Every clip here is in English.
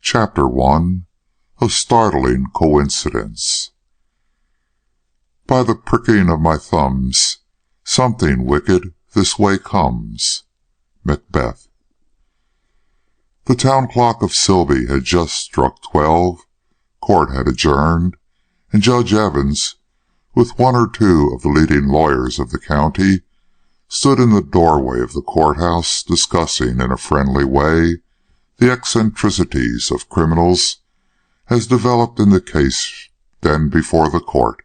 Chapter 1. A Startling Coincidence. By the pricking of my thumbs, something wicked this way comes. Macbeth. The town clock of Silby had just struck 12, court had adjourned, and Judge Evans, with one or two of the leading lawyers of the county, stood in the doorway of the courthouse discussing in a friendly way the eccentricities of criminals as developed in the case then before the court.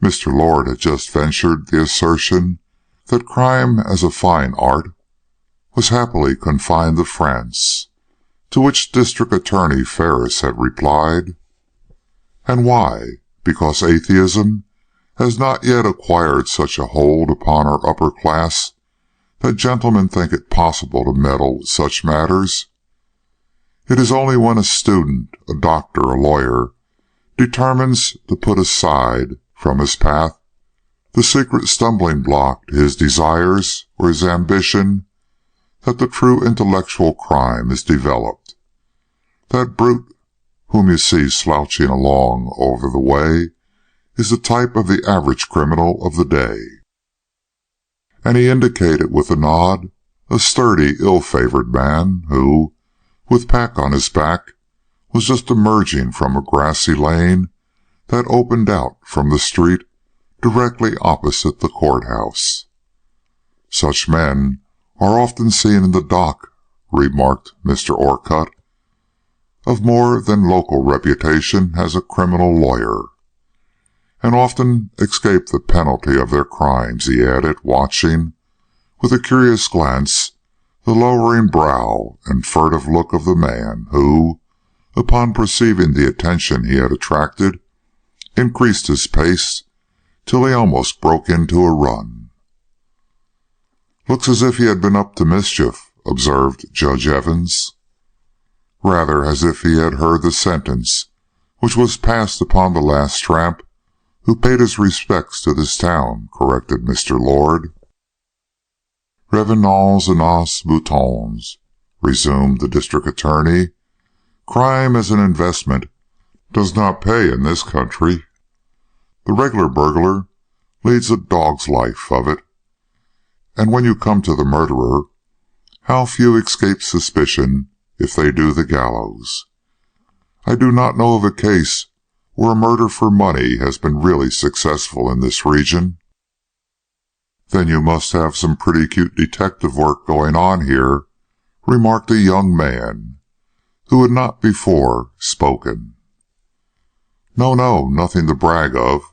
Mr. Lord had just ventured the assertion that crime as a fine art was happily confined to France, to which District Attorney Ferris had replied, "And why? Because atheism has not yet acquired such a hold upon our upper class that gentlemen think it possible to meddle with such matters. It is only when a student, a doctor, a lawyer, determines to put aside from his path the secret stumbling block to his desires or his ambition that the true intellectual crime is developed. That brute whom you see slouching along over the way is the type of the average criminal of the day." And he indicated with a nod a sturdy, ill-favored man who, with pack on his back, was just emerging from a grassy lane that opened out from the street directly opposite the courthouse. "Such men are often seen in the dock," remarked Mr. Orcutt, "of more than local reputation as a criminal lawyer, and often escape the penalty of their crimes," he added, watching, with a curious glance, the lowering brow and furtive look of the man who, upon perceiving the attention he had attracted, increased his pace till he almost broke into a run. "Looks as if he had been up to mischief," observed Judge Evans. "Rather as if he had heard the sentence which was passed upon the last tramp who paid his respects to this town," corrected Mr. Lord. "Revenons à nos moutons," resumed the district attorney. "Crime as an investment does not pay in this country. The regular burglar leads a dog's life of it, and when you come to the murderer, how few escape suspicion if they do the gallows. I do not know of a case where a murder for money has been really successful in this region." "Then you must have some pretty cute detective work going on here," remarked a young man who had not before spoken. No, nothing to brag of.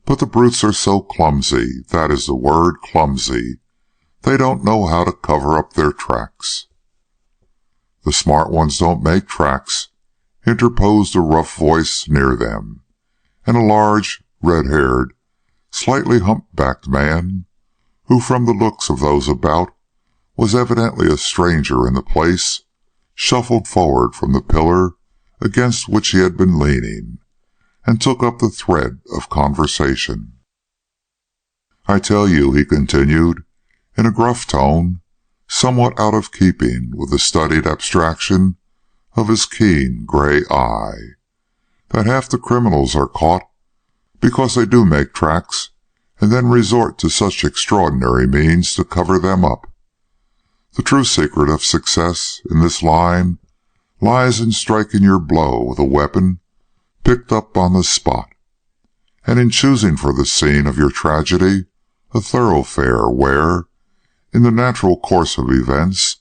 But the brutes are so clumsy, that is the word, clumsy. They don't know how to cover up their tracks." "The smart ones don't make tracks," interposed a rough voice near them, and a large, red-haired, slightly humpbacked man, who from the looks of those about was evidently a stranger in the place, shuffled forward from the pillar against which he had been leaning, and took up the thread of conversation. "I tell you," he continued, in a gruff tone, somewhat out of keeping with the studied abstraction of his keen grey eye, "that half the criminals are caught because they do make tracks and then resort to such extraordinary means to cover them up. The true secret of success in this line lies in striking your blow with a weapon picked up on the spot, and in choosing for the scene of your tragedy a thoroughfare where, in the natural course of events,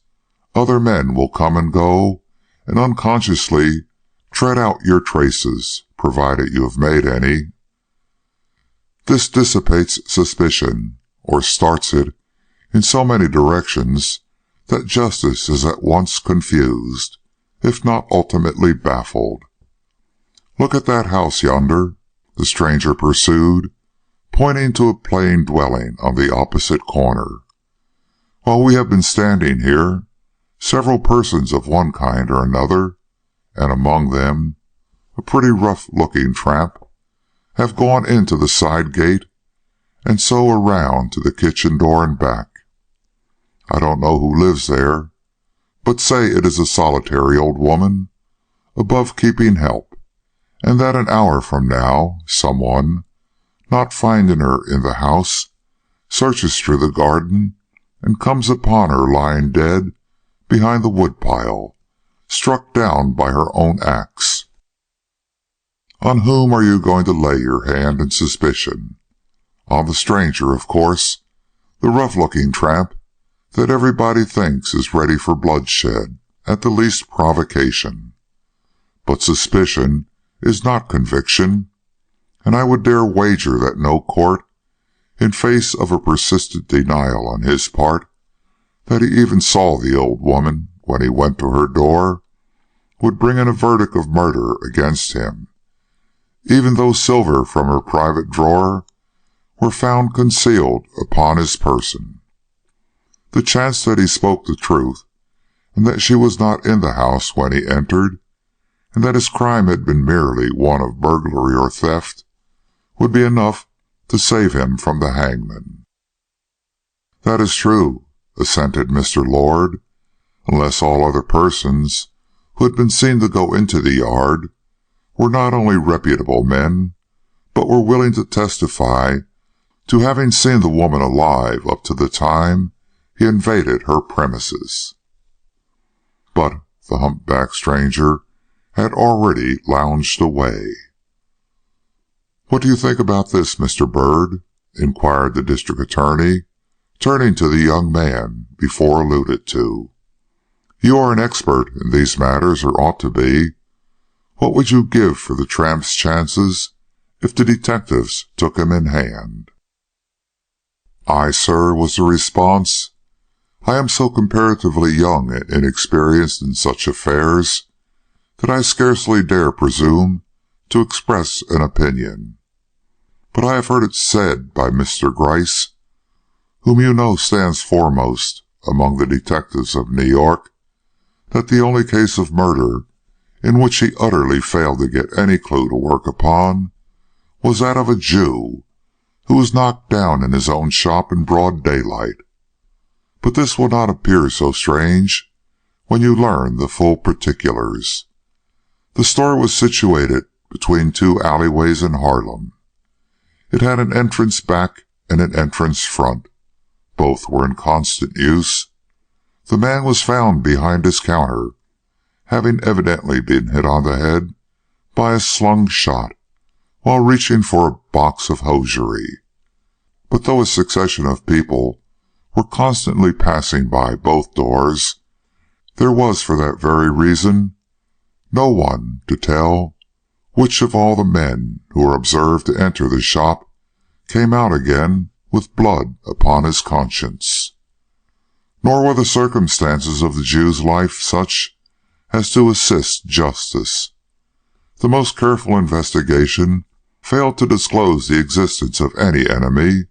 other men will come and go and unconsciously tread out your traces, provided you have made any. This dissipates suspicion, or starts it, in so many directions that justice is at once confused, if not ultimately baffled. Look at that house yonder," the stranger pursued, pointing to a plain dwelling on the opposite corner. "While we have been standing here, several persons of one kind or another, and among them a pretty rough-looking tramp, have gone into the side gate and so around to the kitchen door and back. I don't know who lives there, But say it is a solitary old woman, above keeping help, and that an hour from now someone, not finding her in the house, searches through the garden and comes upon her lying dead behind the woodpile, struck down by her own axe. On whom are you going to lay your hand in suspicion? On the stranger, of course, the rough-looking tramp that everybody thinks is ready for bloodshed at the least provocation. But suspicion is not conviction, and I would dare wager that no court, in face of a persistent denial on his part that he even saw the old woman when he went to her door, would bring in a verdict of murder against him, even though silver from her private drawer were found concealed upon his person. The chance that he spoke the truth, and that she was not in the house when he entered, and that his crime had been merely one of burglary or theft, would be enough to save him from the hangman. That is true, assented Mr. Lord, unless all other persons who had been seen to go into the yard were not only reputable men, but were willing to testify to having seen the woman alive up to the time he invaded her premises. But the humpbacked stranger had already lounged away. "What do you think about this, Mr. Byrd?" inquired the district attorney, turning to the young man before alluded to. "You are an expert in these matters, or ought to be. What would you give for the tramp's chances if the detectives took him in hand?" "I, sir," was the response, "I am so comparatively young and inexperienced in such affairs that I scarcely dare presume to express an opinion. But I have heard it said by Mr. Gryce, whom you know stands foremost among the detectives of New York, that the only case of murder in which he utterly failed to get any clue to work upon was that of a Jew who was knocked down in his own shop in broad daylight. But this will not appear so strange when you learn the full particulars. The store was situated between two alleyways in Harlem. It had an entrance back and an entrance front. Both were in constant use. The man was found behind his counter, having evidently been hit on the head by a slung shot while reaching for a box of hosiery. But though a succession of people were constantly passing by both doors, there was, for that very reason, no one to tell which of all the men who were observed to enter the shop came out again with blood upon his conscience. Nor were the circumstances of the Jew's life such as to assist justice. The most careful investigation failed to disclose the existence of any enemy,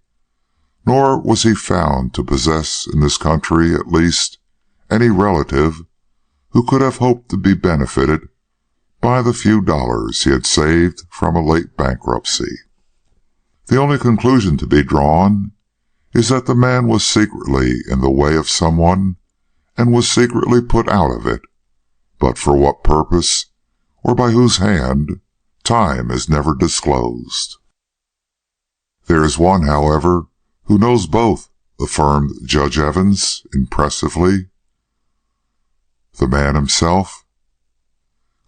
nor was he found to possess in this country, at least, any relative who could have hoped to be benefited by the few dollars he had saved from a late bankruptcy. The only conclusion to be drawn is that the man was secretly in the way of someone and was secretly put out of it, but for what purpose or by whose hand, time is never disclosed. "There is one, however, who knows both," affirmed Judge Evans impressively. "The man himself?"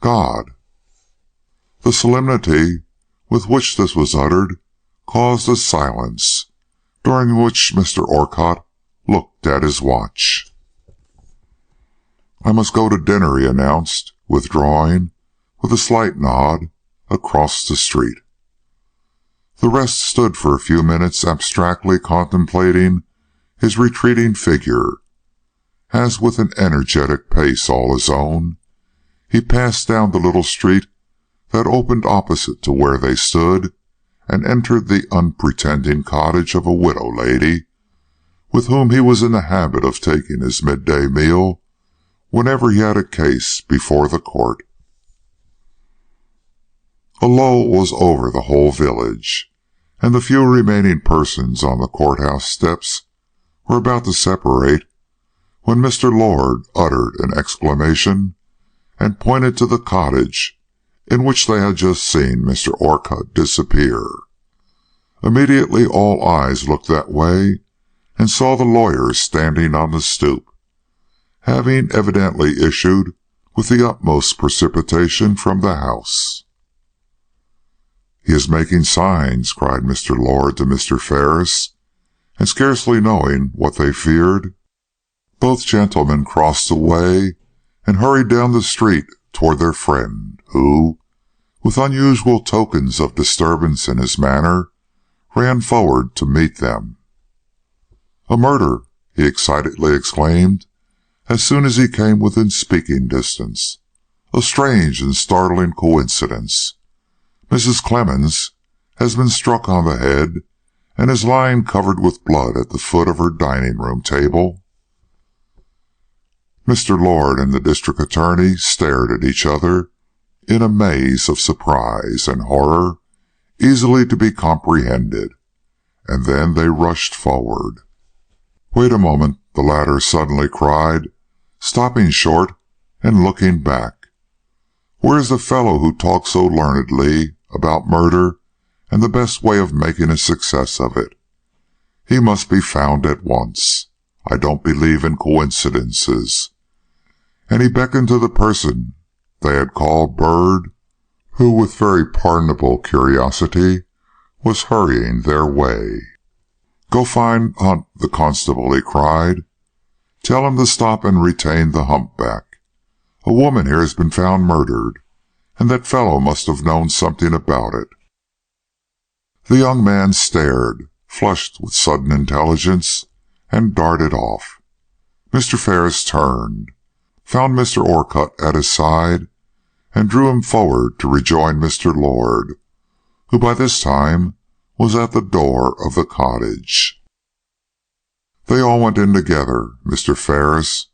"God." The solemnity with which this was uttered caused a silence, during which Mr. Orcutt looked at his watch. "I must go to dinner," he announced, withdrawing, with a slight nod, across the street. The rest stood for a few minutes abstractly contemplating his retreating figure, as with an energetic pace all his own, he passed down the little street that opened opposite to where they stood, and entered the unpretending cottage of a widow lady, with whom he was in the habit of taking his midday meal whenever he had a case before the court. A lull was over the whole village, and the few remaining persons on the courthouse steps were about to separate when Mr. Lord uttered an exclamation and pointed to the cottage in which they had just seen Mr. Orcutt disappear. Immediately all eyes looked that way and saw the lawyer standing on the stoop, having evidently issued with the utmost precipitation from the house. "He is making signs," cried Mr. Lord to Mr. Ferris, and scarcely knowing what they feared, both gentlemen crossed the way and hurried down the street toward their friend, who, with unusual tokens of disturbance in his manner, ran forward to meet them. "A murder!" he excitedly exclaimed, as soon as he came within speaking distance. "A strange and startling coincidence. Mrs. Clemens has been struck on the head and is lying covered with blood at the foot of her dining-room table." Mr. Lord and the district attorney stared at each other in a maze of surprise and horror easily to be comprehended, and then they rushed forward. "Wait a moment," the latter suddenly cried, stopping short and looking back. "Where is the fellow who talked so learnedly about murder and the best way of making a success of it? He must be found at once. I don't believe in coincidences." And he beckoned to the person they had called Bird, who with very pardonable curiosity was hurrying their way. "Go find Hunt, the constable," he cried. "Tell him to stop and retain the humpback. A woman here has been found murdered, and that fellow must have known something about it." The young man stared, flushed with sudden intelligence, and darted off. Mr. Ferris turned, found Mr. Orcutt at his side, and drew him forward to rejoin Mr. Lord, who by this time was at the door of the cottage. They all went in together, Mr. Ferris,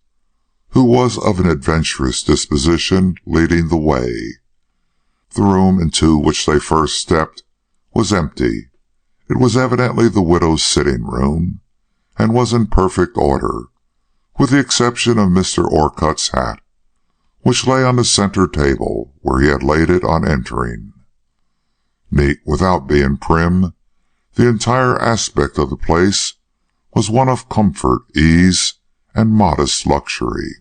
who was of an adventurous disposition, leading the way. The room into which they first stepped was empty. It was evidently the widow's sitting-room, and was in perfect order, with the exception of Mr. Orcutt's hat, which lay on the center table where he had laid it on entering. Neat without being prim, the entire aspect of the place was one of comfort, ease, and modest luxury.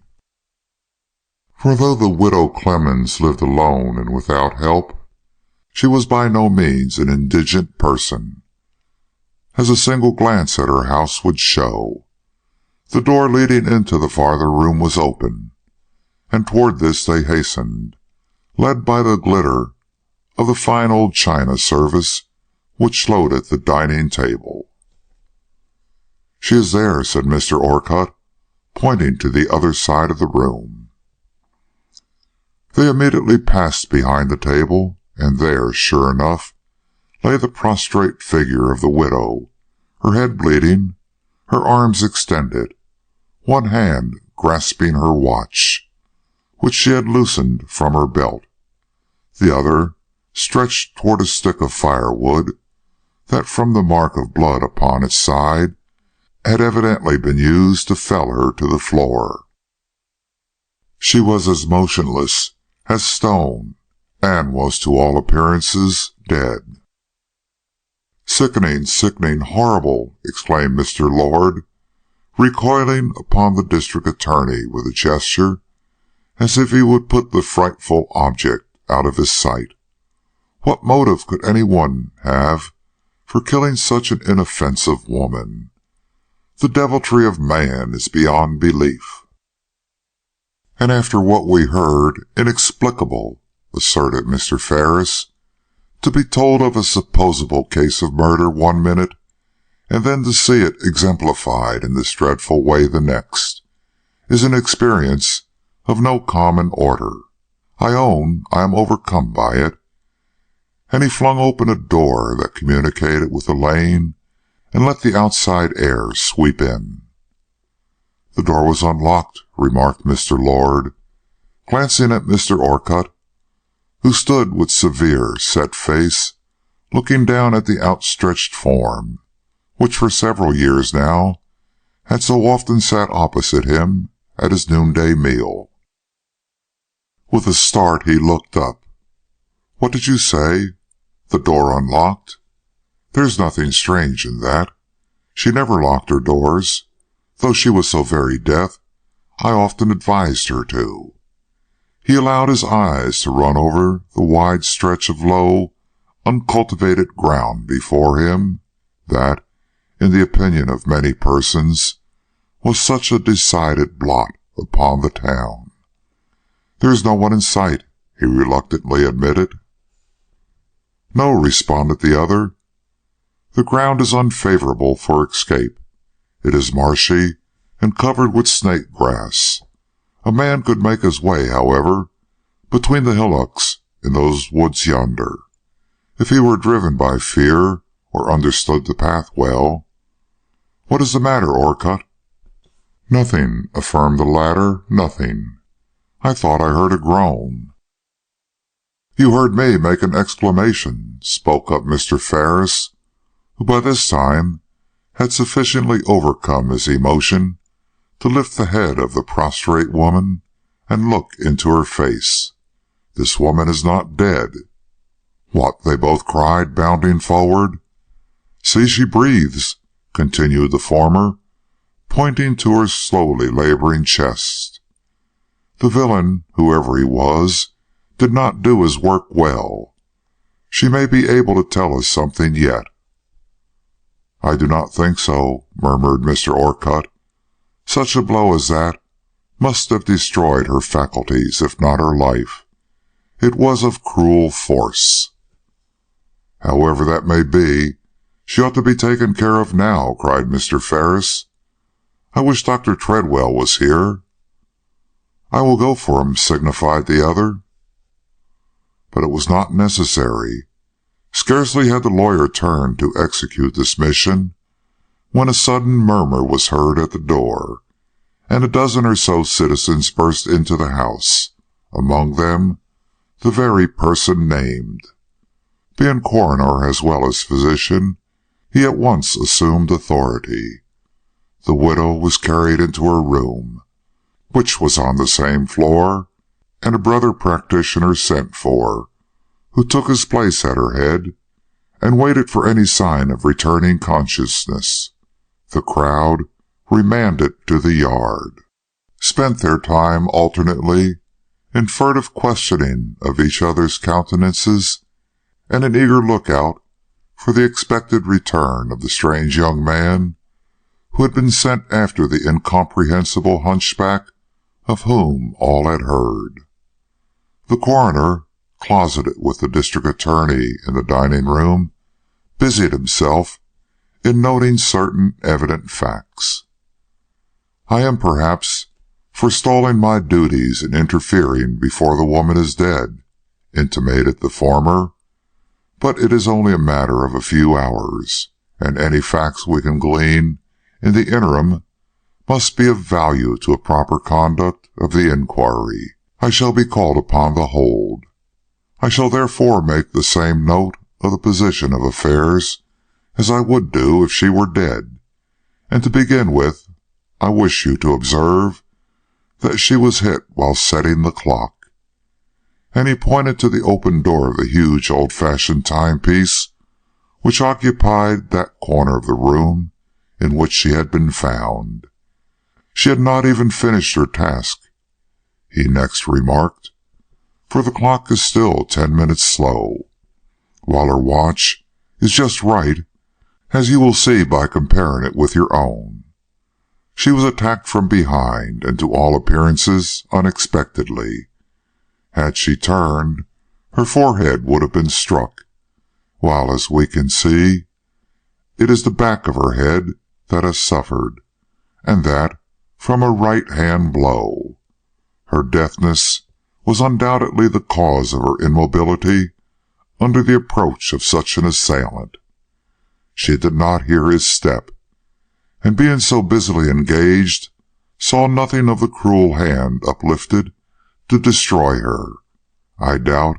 For though the widow Clemens lived alone and without help, she was by no means an indigent person, as a single glance at her house would show. The door leading into the farther room was open, and toward this they hastened, led by the glitter of the fine old china service which loaded the dining table. "She is there," said Mr. Orcutt, pointing to the other side of the room. They immediately passed behind the table, and there, sure enough, lay the prostrate figure of the widow, her head bleeding, her arms extended, one hand grasping her watch, which she had loosened from her belt, the other stretched toward a stick of firewood that, from the mark of blood upon its side, had evidently been used to fell her to the floor. She was as motionless as stone, and was to all appearances dead. "Sickening, sickening, horrible!" exclaimed Mr. Lord, recoiling upon the district attorney with a gesture as if he would put the frightful object out of his sight. "What motive could any one have for killing such an inoffensive woman? The deviltry of man is beyond belief." "And after what we heard, inexplicable," asserted Mr. Ferris. "To be told of a supposable case of murder one minute, and then to see it exemplified in this dreadful way the next, is an experience of no common order. I own I am overcome by it." And he flung open a door that communicated with the lane and let the outside air sweep in. "The door was unlocked," remarked Mr. Lord, glancing at Mr. Orcutt, who stood with severe, set face, looking down at the outstretched form, which for several years now had so often sat opposite him at his noonday meal. With a start he looked up. "What did you say? The door unlocked? There's nothing strange in that. She never locked her doors, though she was so very deaf I often advised her to." He allowed his eyes to run over the wide stretch of low, uncultivated ground before him, that, in the opinion of many persons, was such a decided blot upon the town. "There is no one in sight," he reluctantly admitted. "No," responded the other. "The ground is unfavorable for escape. It is marshy and covered with snake grass. A man could make his way, however, between the hillocks in those woods yonder, if he were driven by fear or understood the path well. What is the matter, Orcutt?" "Nothing," affirmed the latter, "nothing. I thought I heard a groan." "You heard me make an exclamation," spoke up Mr. Ferris, who by this time had sufficiently overcome his emotion to lift the head of the prostrate woman and look into her face. "This woman is not dead." "What?" they both cried, bounding forward. "See, she breathes," continued the former, pointing to her slowly laboring chest. "The villain, whoever he was, did not do his work well. She may be able to tell us something yet." "I do not think so," murmured Mr. Orcutt. "Such a blow as that must have destroyed her faculties, if not her life. It was of cruel force." "However that may be, she ought to be taken care of now," cried Mr. Ferris. "I wish Dr. Treadwell was here." "I will go for him," signified the other. But it was not necessary. Scarcely had the lawyer turned to execute this mission, when a sudden murmur was heard at the door, and a dozen or so citizens burst into the house, among them the very person named. Being coroner as well as physician, he at once assumed authority. The widow was carried into her room, which was on the same floor, and a brother practitioner sent for, who took his place at her head and waited for any sign of returning consciousness. The crowd, remanded to the yard, spent their time alternately in furtive questioning of each other's countenances and an eager lookout for the expected return of the strange young man who had been sent after the incomprehensible hunchback of whom all had heard. The coroner, closeted with the district attorney in the dining-room, busied himself in noting certain evident facts. "I am, perhaps, forestalling my duties in interfering before the woman is dead," intimated the former, "but it is only a matter of a few hours, and any facts we can glean in the interim must be of value to a proper conduct of the inquiry I shall be called upon to hold. I shall therefore make the same note of the position of affairs as I would do if she were dead, and to begin with, I wish you to observe that she was hit while setting the clock." And he pointed to the open door of the huge old-fashioned timepiece which occupied that corner of the room in which she had been found. "She had not even finished her task," he next remarked, "for the clock is still 10 minutes slow, while her watch is just right, as you will see by comparing it with your own. She was attacked from behind, and to all appearances unexpectedly. Had she turned, her forehead would have been struck, while, as we can see, it is the back of her head that has suffered, and that from a right-hand blow. Her deafness was undoubtedly the cause of her immobility under the approach of such an assailant. She did not hear his step, and being so busily engaged, saw nothing of the cruel hand uplifted to destroy her. I doubt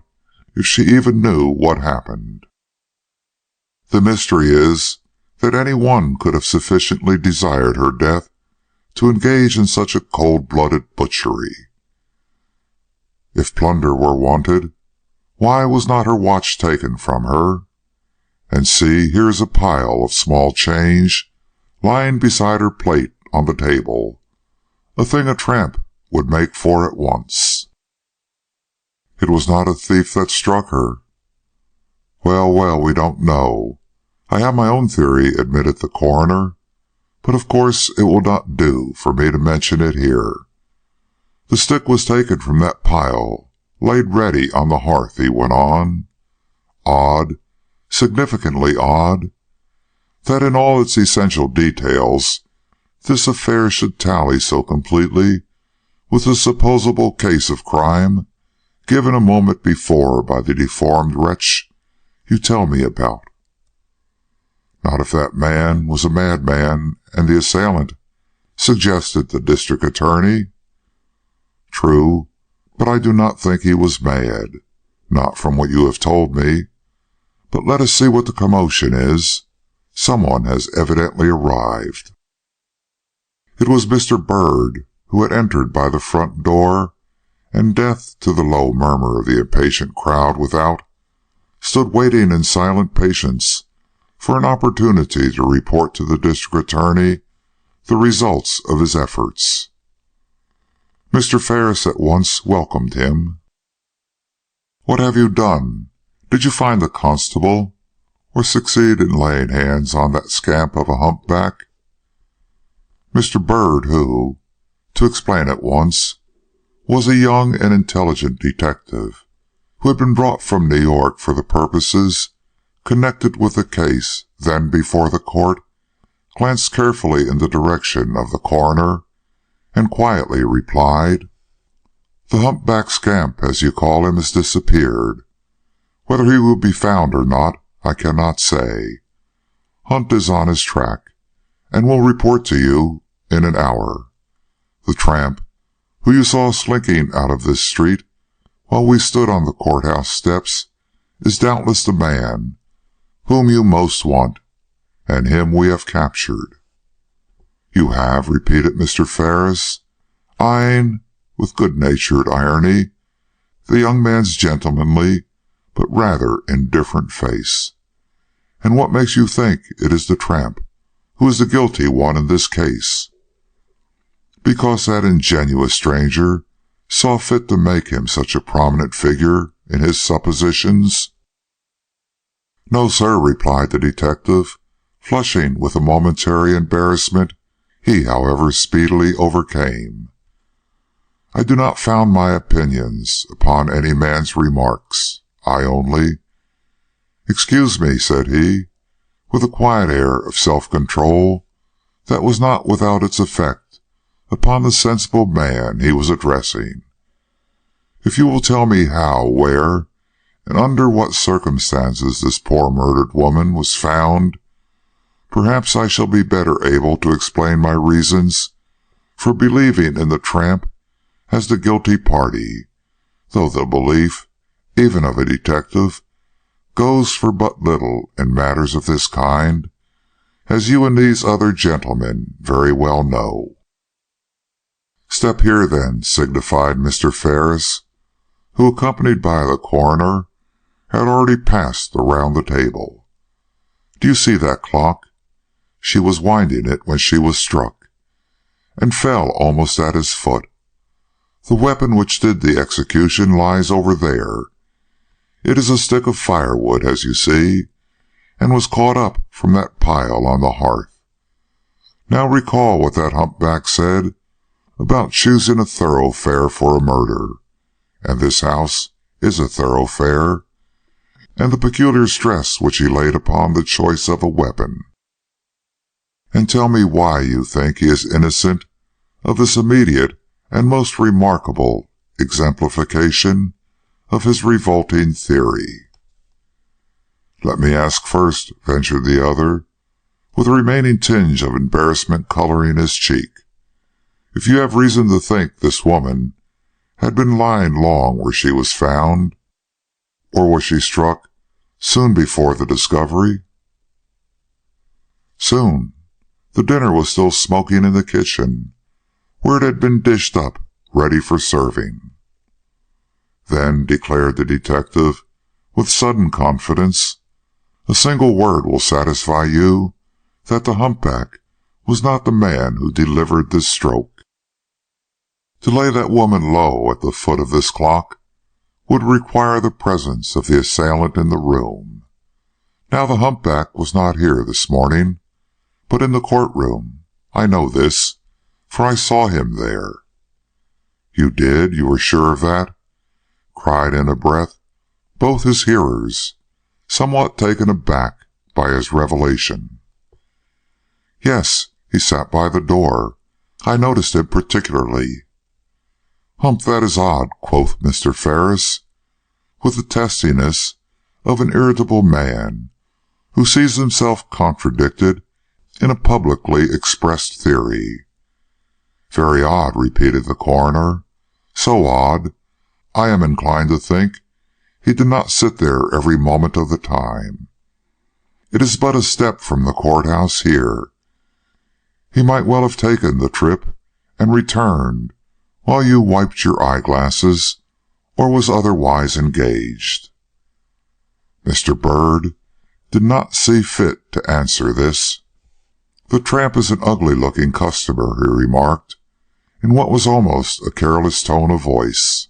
if she even knew what happened. The mystery is that any one could have sufficiently desired her death to engage in such a cold-blooded butchery? If plunder were wanted, why was not her watch taken from her? And see, here is a pile of small change lying beside her plate on the table, a thing a tramp would make for at once. It was not a thief that struck her. Well, we don't know. I have my own theory, admitted the coroner, but of course it will not do for me to mention it here. The stick was taken from that pile, laid ready on the hearth, he went on. Odd, significantly odd, that in all its essential details this affair should tally so completely with the supposable case of crime given a moment before by the deformed wretch you tell me about. Not if that man was a madman and the assailant, suggested the district attorney. True, but I do not think he was mad, not from what you have told me. But let us see what the commotion is. Someone has evidently arrived. It was Mr. Bird, who had entered by the front door, and deaf to the low murmur of the impatient crowd without, stood waiting in silent patience for an opportunity to report to the district attorney the results of his efforts. Mr. Ferris at once welcomed him. "What have you done? Did you find the constable, or succeed in laying hands on that scamp of a humpback?" Mr. Bird, who, to explain at once, was a young and intelligent detective who had been brought from New York for the purposes connected with the case then before the court, glanced carefully in the direction of the coroner and quietly replied, "The humpback scamp, as you call him, has disappeared. Whether he will be found or not, I cannot say. Hunt is on his track, and will report to you in an hour. The tramp, who you saw slinking out of this street while we stood on the courthouse steps, is doubtless the man whom you most want, and him we have captured." "You have?" repeated Mr. Ferris, eyeing, with good-natured irony, the young man's gentlemanly but rather indifferent face. "And what makes you think it is the tramp who is the guilty one in this case?" "Because that ingenuous stranger saw fit to make him such a prominent figure in his suppositions?" "No, sir," replied the detective, flushing with a momentary embarrassment he, however, speedily overcame. "I do not found my opinions upon any man's remarks. I only—" "Excuse me," said he, with a quiet air of self-control that was not without its effect upon the sensible man he was addressing. "If you will tell me how, where, and under what circumstances this poor murdered woman was found, perhaps I shall be better able to explain my reasons for believing in the tramp as the guilty party, though the belief, even of a detective, goes for but little in matters of this kind, as you and these other gentlemen very well know." "Step here, then," signified Mr. Ferris, who, accompanied by the coroner, had already passed around the table. "Do you see that clock? She was winding it when she was struck, and fell almost at his foot. The weapon which did the execution lies over there. It is a stick of firewood, as you see, and was caught up from that pile on the hearth. Now recall what that humpback said about choosing a thoroughfare for a murder, and this house is a thoroughfare, and the peculiar stress which he laid upon the choice of a weapon. And tell me why you think he is innocent of this immediate and most remarkable exemplification of his revolting theory." "Let me ask first," ventured the other, with a remaining tinge of embarrassment coloring his cheek, "if you have reason to think this woman had been lying long where she was found, or was she struck soon before the discovery?" "Soon. The dinner was still smoking in the kitchen, where it had been dished up, ready for serving. Then, declared the detective, with sudden confidence, a single word will satisfy you that the humpback was not the man who delivered this stroke. To lay that woman low at the foot of this clock would require the presence of the assailant in the room. Now the humpback was not here this morning, but in the courtroom. I know this, for I saw him there. You did? You were sure of that? Cried in a breath both his hearers, somewhat taken aback by his revelation. Yes, he sat by the door. I noticed him particularly. Hump, that is odd, quoth Mr. Ferris, with the testiness of an irritable man who sees himself contradicted in a publicly expressed theory. Very odd, repeated the coroner. So odd, I am inclined to think he did not sit there every moment of the time. It is but a step from the courthouse here. He might well have taken the trip and returned while you wiped your eyeglasses or was otherwise engaged. Mr. Bird did not see fit to answer this. The tramp is an ugly-looking customer, he remarked, in what was almost a careless tone of voice.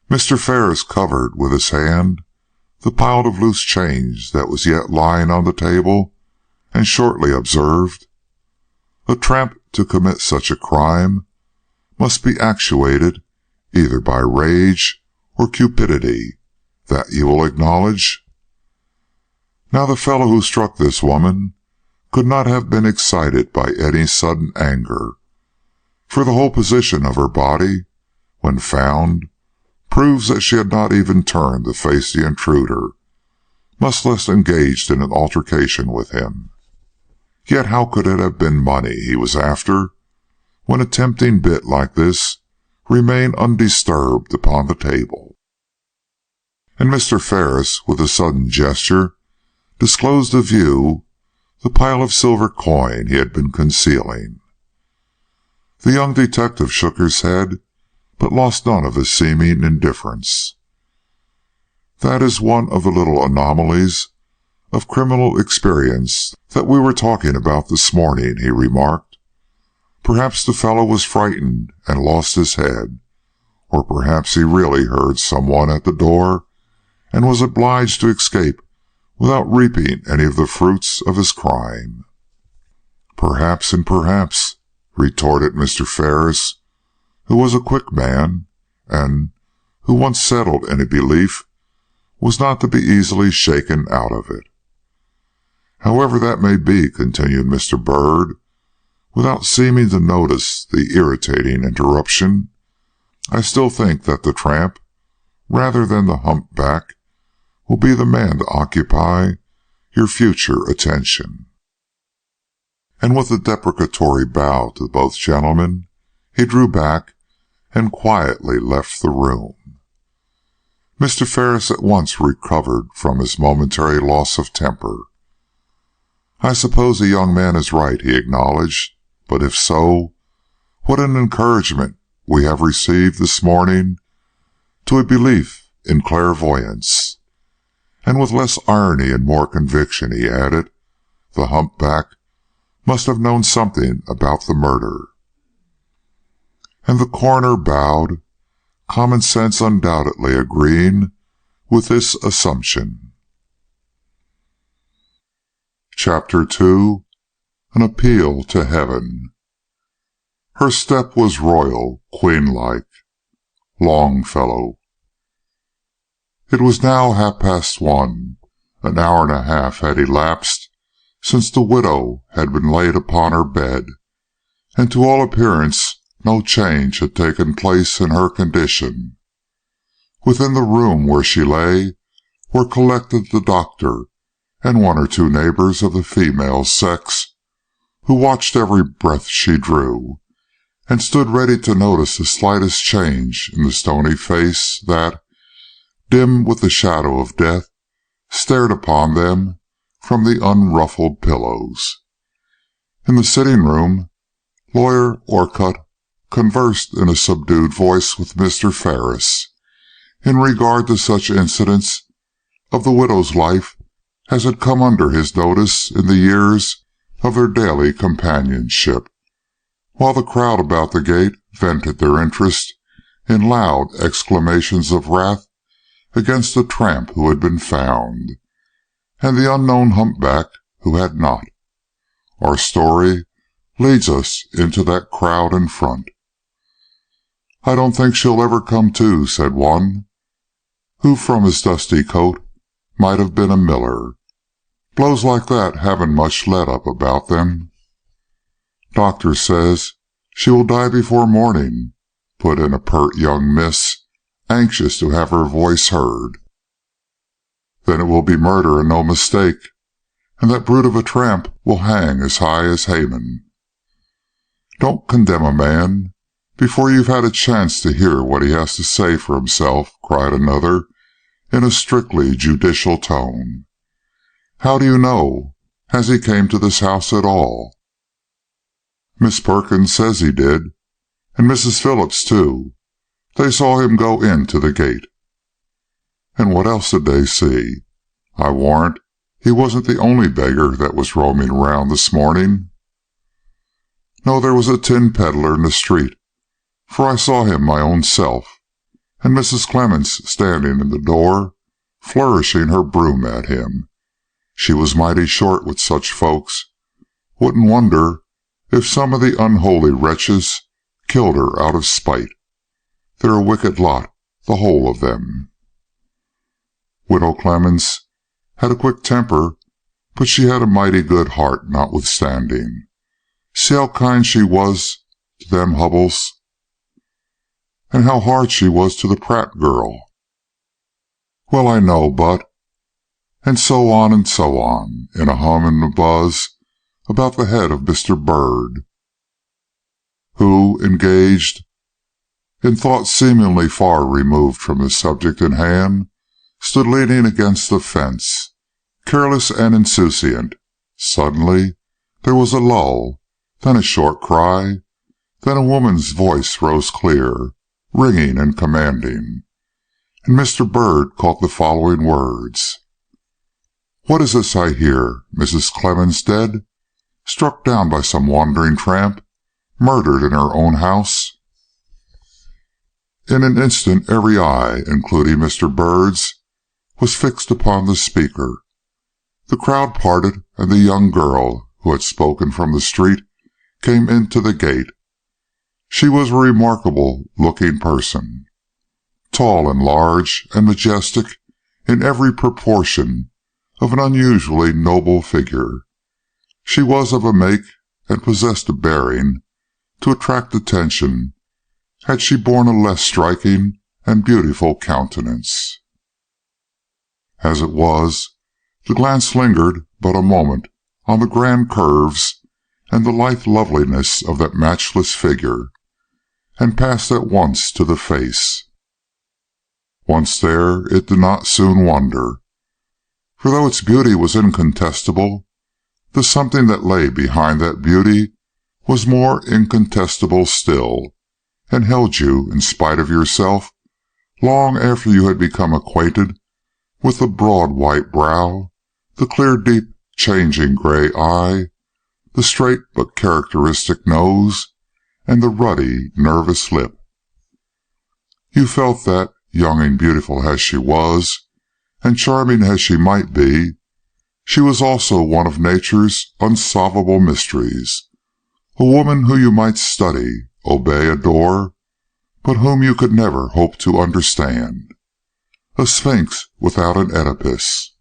Mr. Ferris covered with his hand the pile of loose change that was yet lying on the table, and shortly observed, "A tramp to commit such a crime must be actuated either by rage or cupidity. That you will acknowledge?" Now the fellow who struck this woman could not have been excited by any sudden anger, for the whole position of her body, when found, proves that she had not even turned to face the intruder, much less engaged in an altercation with him. Yet how could it have been money he was after, when a tempting bit like this remained undisturbed upon the table? And Mr. Ferris, with a sudden gesture, disclosed to view the pile of silver coin he had been concealing. The young detective shook his head, but lost none of his seeming indifference. "That is one of the little anomalies of criminal experience that we were talking about this morning," he remarked. "Perhaps the fellow was frightened and lost his head, or perhaps he really heard someone at the door and was obliged to escape without reaping any of the fruits of his crime." "Perhaps and perhaps," retorted Mr. Ferris, who was a quick man, and who once settled in a belief was not to be easily shaken out of it. "However that may be," continued Mr. Bird, without seeming to notice the irritating interruption, "I still think that the tramp, rather than the humpback, will be the man to occupy your future attention." And with a deprecatory bow to both gentlemen, he drew back and quietly left the room. Mr. Ferris at once recovered from his momentary loss of temper. "I suppose the young man is right," he acknowledged, "but if so, what an encouragement we have received this morning to a belief in clairvoyance." And with less irony and more conviction, he added, "The humpback must have known something about the murder." And the coroner bowed, common sense undoubtedly agreeing with this assumption. Chapter 2. An Appeal to Heaven. Her step was royal, queen-like. Longfellow. It was now 1:30. An hour and a half had elapsed since the widow had been laid upon her bed, and to all appearance no change had taken place in her condition. Within the room where she lay were collected the doctor and one or two neighbors of the female sex, who watched every breath she drew, and stood ready to notice the slightest change in the stony face that, dim with the shadow of death, stared upon them from the unruffled pillows. In the sitting-room Lawyer Orcutt conversed in a subdued voice with Mr. Ferris in regard to such incidents of the widow's life as had come under his notice in the years of their daily companionship, while the crowd about the gate vented their interest in loud exclamations of wrath against the tramp who had been found, and the unknown humpback who had not. Our story leads us into that crowd in front. "I don't think she'll ever come to," said one, who from his dusty coat might have been a miller. "Blows like that haven't much let up about them." "Doctor says she will die before morning," put in a pert young miss, anxious to have her voice heard. "Then it will be murder and no mistake, and that brute of a tramp will hang as high as Haman." "Don't condemn a man before you've had a chance to hear what he has to say for himself," cried another, in a strictly judicial tone. "How do you know as he came to this house at all?" "Miss Perkins says he did, and Mrs. Phillips too. They saw him go into the gate." "And what else did they see? I warrant he wasn't the only beggar that was roaming around this morning." "No, there was a tin peddler in the street, for I saw him my own self, and Mrs. Clemens standing in the door, flourishing her broom at him. She was mighty short with such folks. Wouldn't wonder if some of the unholy wretches killed her out of spite. They're a wicked lot, the whole of them." Widow Clemens had a quick temper, but she had a mighty good heart notwithstanding. See how kind she was to them Hubbles, and how hard she was to the Pratt girl. "Well, I know, but—" and so on, in a hum and a buzz about the head of Mr. Bird, who, engaged in thought seemingly far removed from the subject in hand, stood leaning against the fence, careless and insouciant. Suddenly there was a lull, then a short cry, then a woman's voice rose clear, ringing and commanding, and Mr. Bird caught the following words: "What is this I hear? Mrs. Clemens dead? Struck down by some wandering tramp? Murdered in her own house?" In an instant every eye, including Mr. Bird's, was fixed upon the speaker. The crowd parted, and the young girl who had spoken from the street came into the gate. She was a remarkable-looking person, tall and large and majestic in every proportion of an unusually noble figure. She was of a make and possessed a bearing to attract attention had she borne a less striking and beautiful countenance. As it was, the glance lingered but a moment on the grand curves and the lithe loveliness of that matchless figure, and passed at once to the face. Once there, it did not soon wander, for though its beauty was incontestable, the something that lay behind that beauty was more incontestable still, and held you, in spite of yourself, long after you had become acquainted with the broad white brow, the clear deep changing gray eye, the straight but characteristic nose, and the ruddy nervous lip. You felt that, young and beautiful as she was, and charming as she might be, she was also one of nature's unsolvable mysteries, a woman whom you might study, obey, adore, but whom you could never hope to understand, a sphinx without an Oedipus.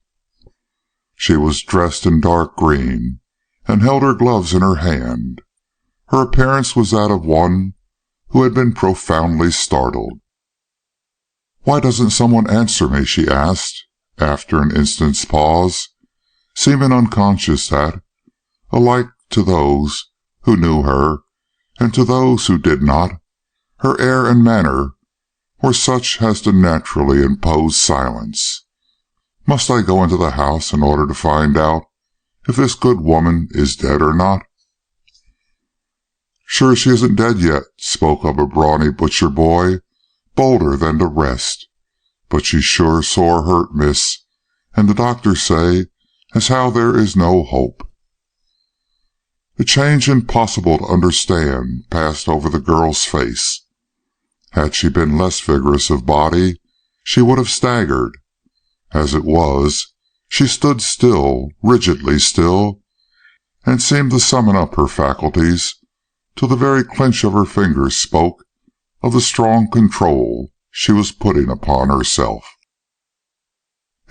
She was dressed in dark green, and held her gloves in her hand. Her appearance was that of one who had been profoundly startled. "Why doesn't someone answer me?" she asked, after an instant's pause, seeming unconscious that, alike to those who knew her and to those who did not, her air and manner were such as to naturally impose silence. "Must I go into the house in order to find out if this good woman is dead or not?" Sure she isn't dead yet, spoke up a brawny butcher boy, bolder than the rest. But she's sure sore hurt, miss, and the doctors say as how there is no hope. The change impossible to understand passed over the girl's face. Had she been less vigorous of body, she would have staggered. As it was, she stood still, rigidly still, and seemed to summon up her faculties till the very clench of her fingers spoke of the strong control she was putting upon herself.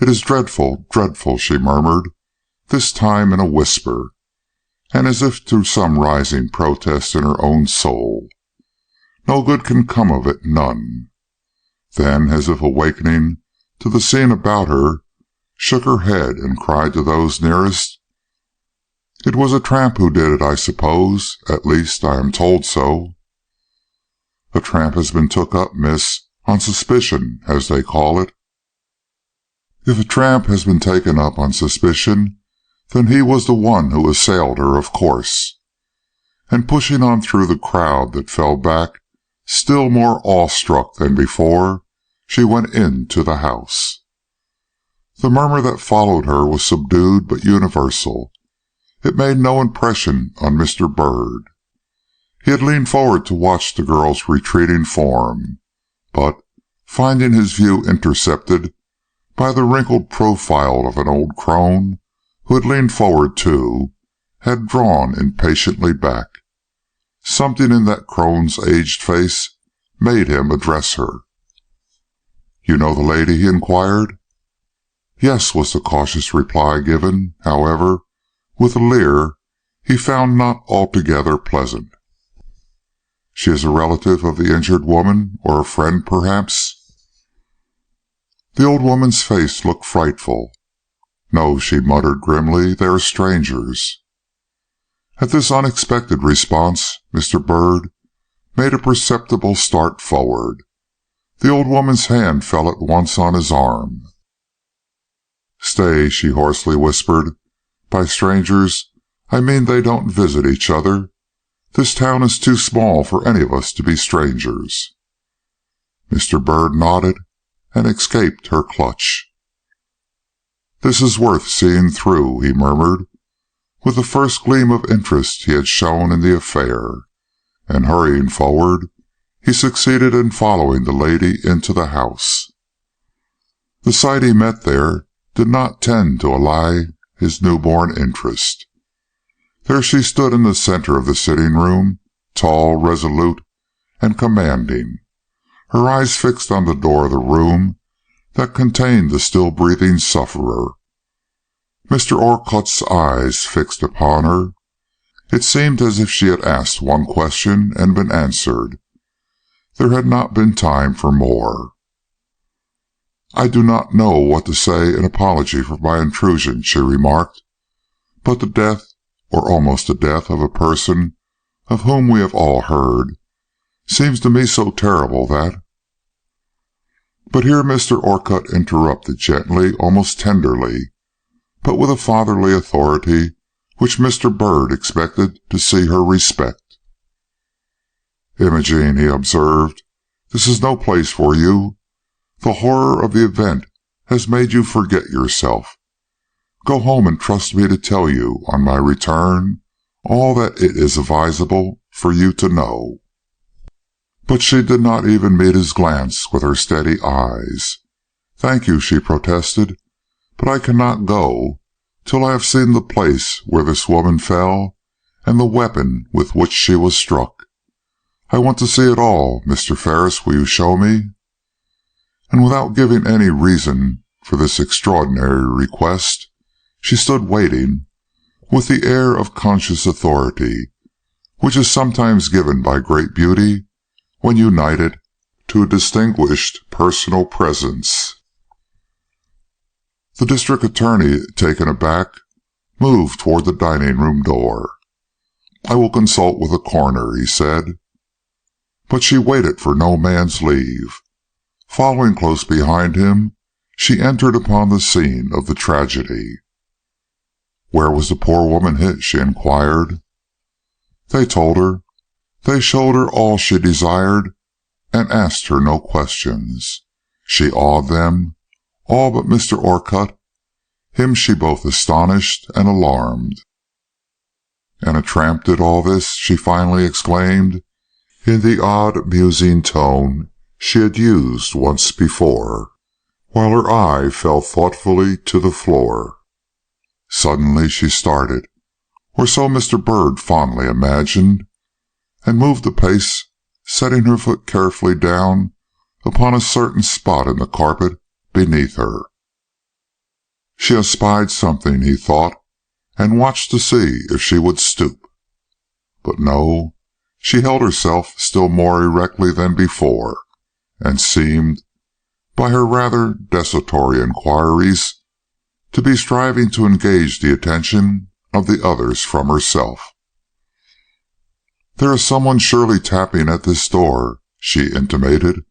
"It is dreadful, dreadful," she murmured, this time in a whisper, and as if to some rising protest in her own soul. "No good can come of it, none." Then, as if awakening to the scene about her, shook her head and cried to those nearest, "It was a tramp who did it, I suppose. At least, I am told so." "A tramp has been took up, miss, on suspicion, as they call it." "If a tramp has been taken up on suspicion, then he was the one who assailed her, of course." And pushing on through the crowd that fell back, still more awestruck than before, she went into the house. The murmur that followed her was subdued but universal. It made no impression on Mr. Byrd. He had leaned forward to watch the girl's retreating form, but, finding his view intercepted by the wrinkled profile of an old crone, who had leaned forward too, had drawn impatiently back. Something in that crone's aged face made him address her. "You know the lady?" he inquired. "Yes," was the cautious reply given, however, with a leer he found not altogether pleasant. "She is a relative of the injured woman, or a friend, perhaps?" The old woman's face looked frightful. "No," she muttered grimly, "they are strangers." At this unexpected response, Mr. Byrd made a perceptible start forward. The old woman's hand fell at once on his arm. "Stay," she hoarsely whispered. "By strangers, I mean they don't visit each other. This town is too small for any of us to be strangers." Mr. Byrd nodded and escaped her clutch. "This is worth seeing through," he murmured, with the first gleam of interest he had shown in the affair, and hurrying forward, he succeeded in following the lady into the house. The sight he met there did not tend to allay his newborn interest. There she stood in the center of the sitting-room, tall, resolute, and commanding, her eyes fixed on the door of the room that contained the still-breathing sufferer. Mr. Orcutt's eyes fixed upon her. It seemed as if she had asked one question and been answered. There had not been time for more. "I do not know what to say in apology for my intrusion," she remarked, "but the death, or almost the death, of a person of whom we have all heard, seems to me so terrible that—" But here Mr. Orcutt interrupted gently, almost tenderly, but with a fatherly authority which Mr. Byrd expected to see her respect. "Imogene," he observed, "this is no place for you. The horror of the event has made you forget yourself. Go home and trust me to tell you, on my return, all that it is advisable for you to know." But she did not even meet his glance with her steady eyes. "Thank you," she protested, "but I cannot go till I have seen the place where this woman fell and the weapon with which she was struck. I want to see it all. Mr. Ferris, will you show me?" And without giving any reason for this extraordinary request, she stood waiting, with the air of conscious authority which is sometimes given by great beauty when united to a distinguished personal presence. The district attorney, taken aback, moved toward the dining-room door. "I will consult with the coroner," he said. But she waited for no man's leave. Following close behind him, she entered upon the scene of the tragedy. "Where was the poor woman hit?" she inquired. They told her. They showed her all she desired and asked her no questions. She awed them, all but Mr. Orcutt. Him she both astonished and alarmed. "And a tramp did all this?" she finally exclaimed, in the odd, musing tone she had used once before, while her eye fell thoughtfully to the floor. Suddenly she started, or so Mr. Bird fondly imagined, and moved a pace, setting her foot carefully down upon a certain spot in the carpet beneath her. She has spied something, he thought, and watched to see if she would stoop. But no, she held herself still more erectly than before, and seemed, by her rather desultory inquiries, to be striving to engage the attention of the others from herself. "There is someone surely tapping at this door," she intimated,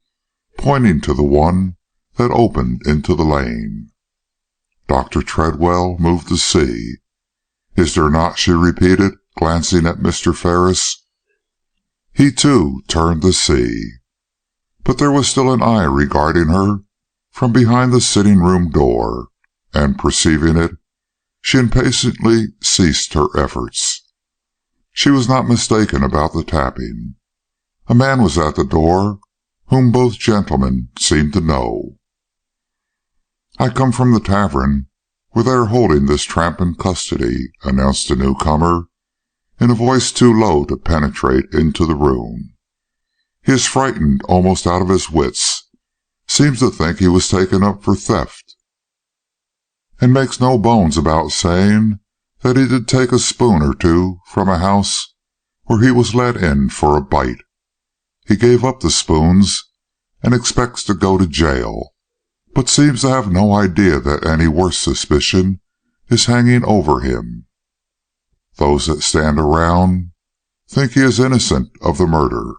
pointing to the one that opened into the lane. Dr. Treadwell moved to see. "Is there not?" she repeated, glancing at Mr. Ferris. He, too, turned to see. But there was still an eye regarding her from behind the sitting-room door, and, perceiving it, she impatiently ceased her efforts. She was not mistaken about the tapping. A man was at the door, whom both gentlemen seemed to know. "I come from the tavern, where they are holding this tramp in custody," announced the newcomer, in a voice too low to penetrate into the room. "He is frightened almost out of his wits, seems to think he was taken up for theft, and makes no bones about saying that he did take a spoon or two from a house where he was let in for a bite. He gave up the spoons and expects to go to jail, but seems to have no idea that any worse suspicion is hanging over him. Those that stand around think he is innocent of the murder."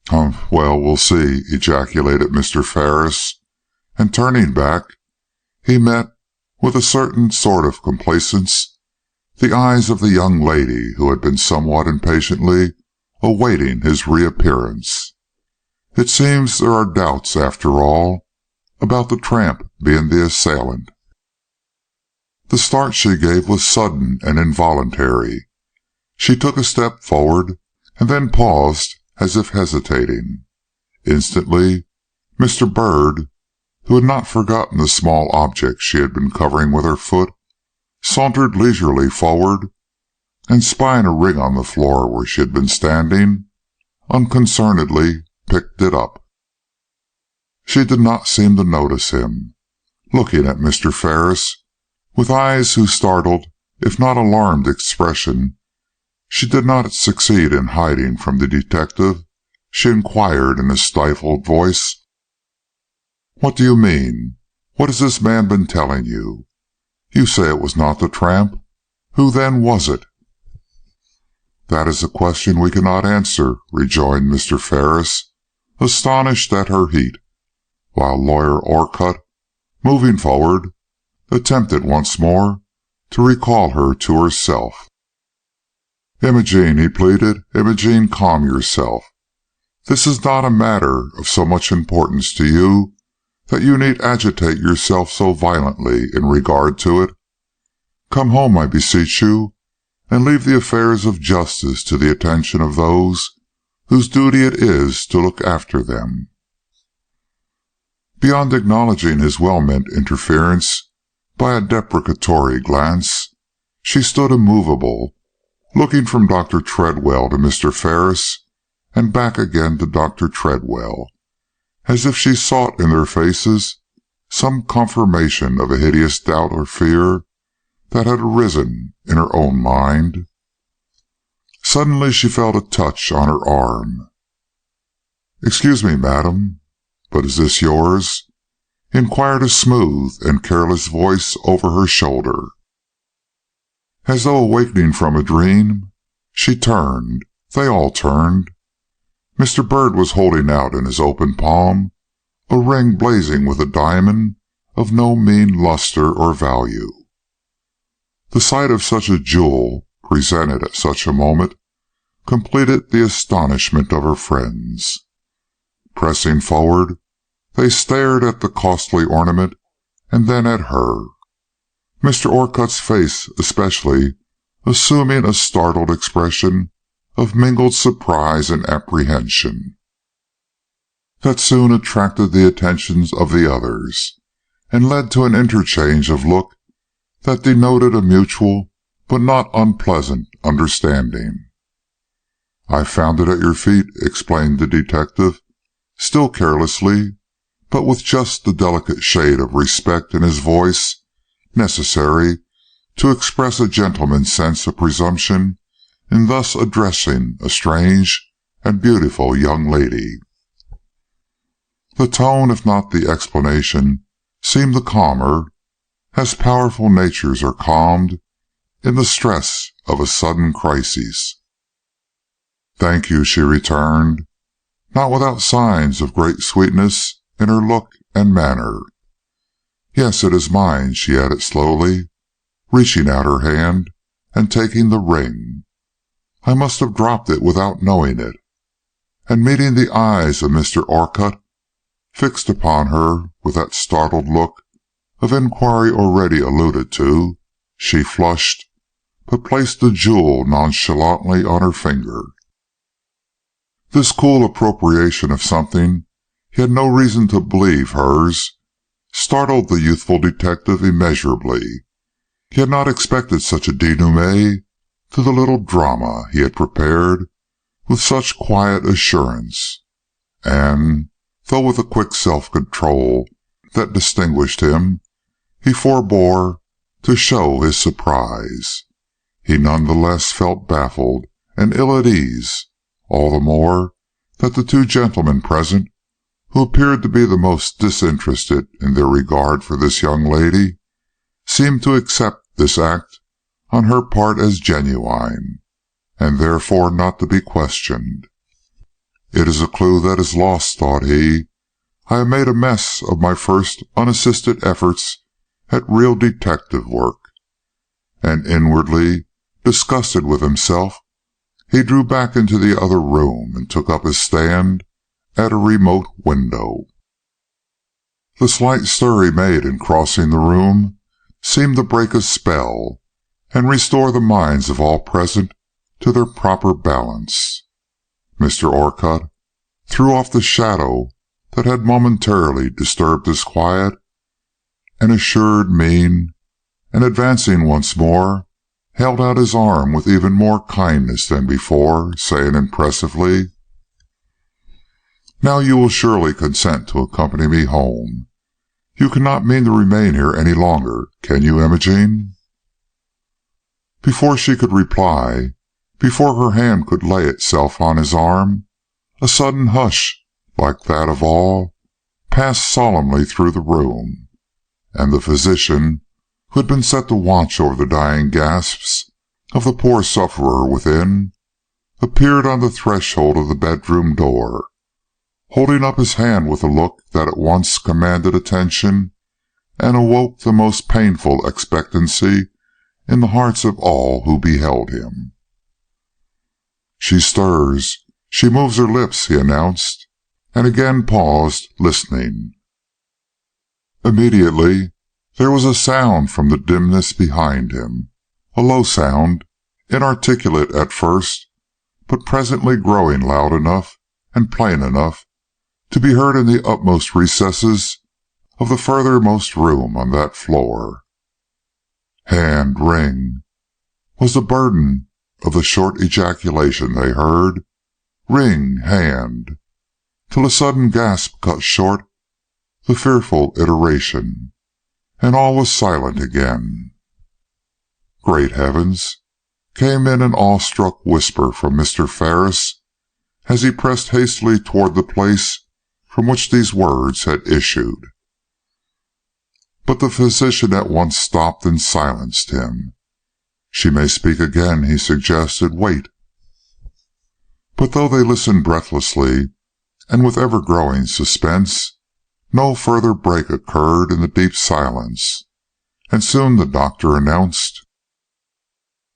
"Humph, well, we'll see," ejaculated Mr. Ferris, and turning back, he met, with a certain sort of complacence, the eyes of the young lady who had been somewhat impatiently awaiting his reappearance. "It seems there are doubts, after all, about the tramp being the assailant." The start she gave was sudden and involuntary. She took a step forward, and then paused as if hesitating. Instantly, Mr. Bird, who had not forgotten the small object she had been covering with her foot, sauntered leisurely forward, and spying a ring on the floor where she had been standing, unconcernedly picked it up. She did not seem to notice him, looking at Mr. Ferris with eyes whose startled, if not alarmed expression, she did not succeed in hiding from the detective. She inquired in a stifled voice, "What do you mean? What has this man been telling you? You say it was not the tramp. Who, then, was it?" "That is a question we cannot answer," rejoined Mr. Ferris, astonished at her heat, while Lawyer Orcutt, moving forward, attempted once more to recall her to herself. "Imogene," he pleaded, "Imogene, calm yourself. This is not a matter of so much importance to you that you need agitate yourself so violently in regard to it. Come home, I beseech you, and leave the affairs of justice to the attention of those whose duty it is to look after them." Beyond acknowledging his well-meant interference by a deprecatory glance, she stood immovable, looking from Dr. Treadwell to Mr. Ferris, and back again to Dr. Treadwell, as if she sought in their faces some confirmation of a hideous doubt or fear that had arisen in her own mind. Suddenly she felt a touch on her arm. "Excuse me, madam, but is this yours?" inquired a smooth and careless voice over her shoulder. As though awakening from a dream, she turned. They all turned. Mr. Bird was holding out in his open palm a ring blazing with a diamond of no mean lustre or value. The sight of such a jewel, presented at such a moment, completed the astonishment of her friends. Pressing forward, they stared at the costly ornament and then at her, Mr. Orcutt's face especially assuming a startled expression of mingled surprise and apprehension that soon attracted the attentions of the others, and led to an interchange of look that denoted a mutual but not unpleasant understanding. "I found it at your feet," explained the detective, still carelessly, but with just the delicate shade of respect in his voice necessary to express a gentleman's sense of presumption in thus addressing a strange and beautiful young lady. The tone, if not the explanation, seemed the calmer, as powerful natures are calmed in the stress of a sudden crisis. "Thank you," she returned, not without signs of great sweetness in her look and manner. "Yes, it is mine," she added slowly, reaching out her hand and taking the ring. "I must have dropped it without knowing it." And meeting the eyes of Mr. Orcutt, fixed upon her with that startled look of inquiry already alluded to, she flushed, but placed the jewel nonchalantly on her finger. This cool appropriation of something he had no reason to believe hers startled the youthful detective immeasurably. He had not expected such a dénouement to the little drama he had prepared with such quiet assurance, and, though with a quick self-control that distinguished him, he forbore to show his surprise. He none the less felt baffled and ill at ease, all the more that the two gentlemen present, who appeared to be the most disinterested in their regard for this young lady, seemed to accept this act on her part as genuine, and therefore not to be questioned. "It is a clue that is lost," thought he. "I have made a mess of my first unassisted efforts at real detective work." And inwardly disgusted with himself, he drew back into the other room and took up his stand at a remote window. The slight stir he made in crossing the room seemed to break a spell and restore the minds of all present to their proper balance. Mr. Orcutt threw off the shadow that had momentarily disturbed his quiet and assured mien, and advancing once more, held out his arm with even more kindness than before, saying impressively, "Now you will surely consent to accompany me home. You cannot mean to remain here any longer, can you, Imogen?" Before she could reply, before her hand could lay itself on his arm, a sudden hush, like that of awe, passed solemnly through the room, and the physician, who had been set to watch over the dying gasps of the poor sufferer within, appeared on the threshold of the bedroom door, holding up his hand with a look that at once commanded attention and awoke the most painful expectancy in the hearts of all who beheld him. "She stirs, she moves her lips," he announced, and again paused, listening. Immediately there was a sound from the dimness behind him, a low sound, inarticulate at first, but presently growing loud enough and plain enough to be heard in the utmost recesses of the furthermost room on that floor. "Hand, ring," was the burden of the short ejaculation they heard. "Ring, hand," till a sudden gasp cut short the fearful iteration, and all was silent again. "Great heavens!" came in an awe-struck whisper from Mr. Ferris, as he pressed hastily toward the place from which these words had issued. But the physician at once stopped and silenced him. "She may speak again," he suggested. "Wait." But though they listened breathlessly, and with ever-growing suspense, no further break occurred in the deep silence, and soon the doctor announced,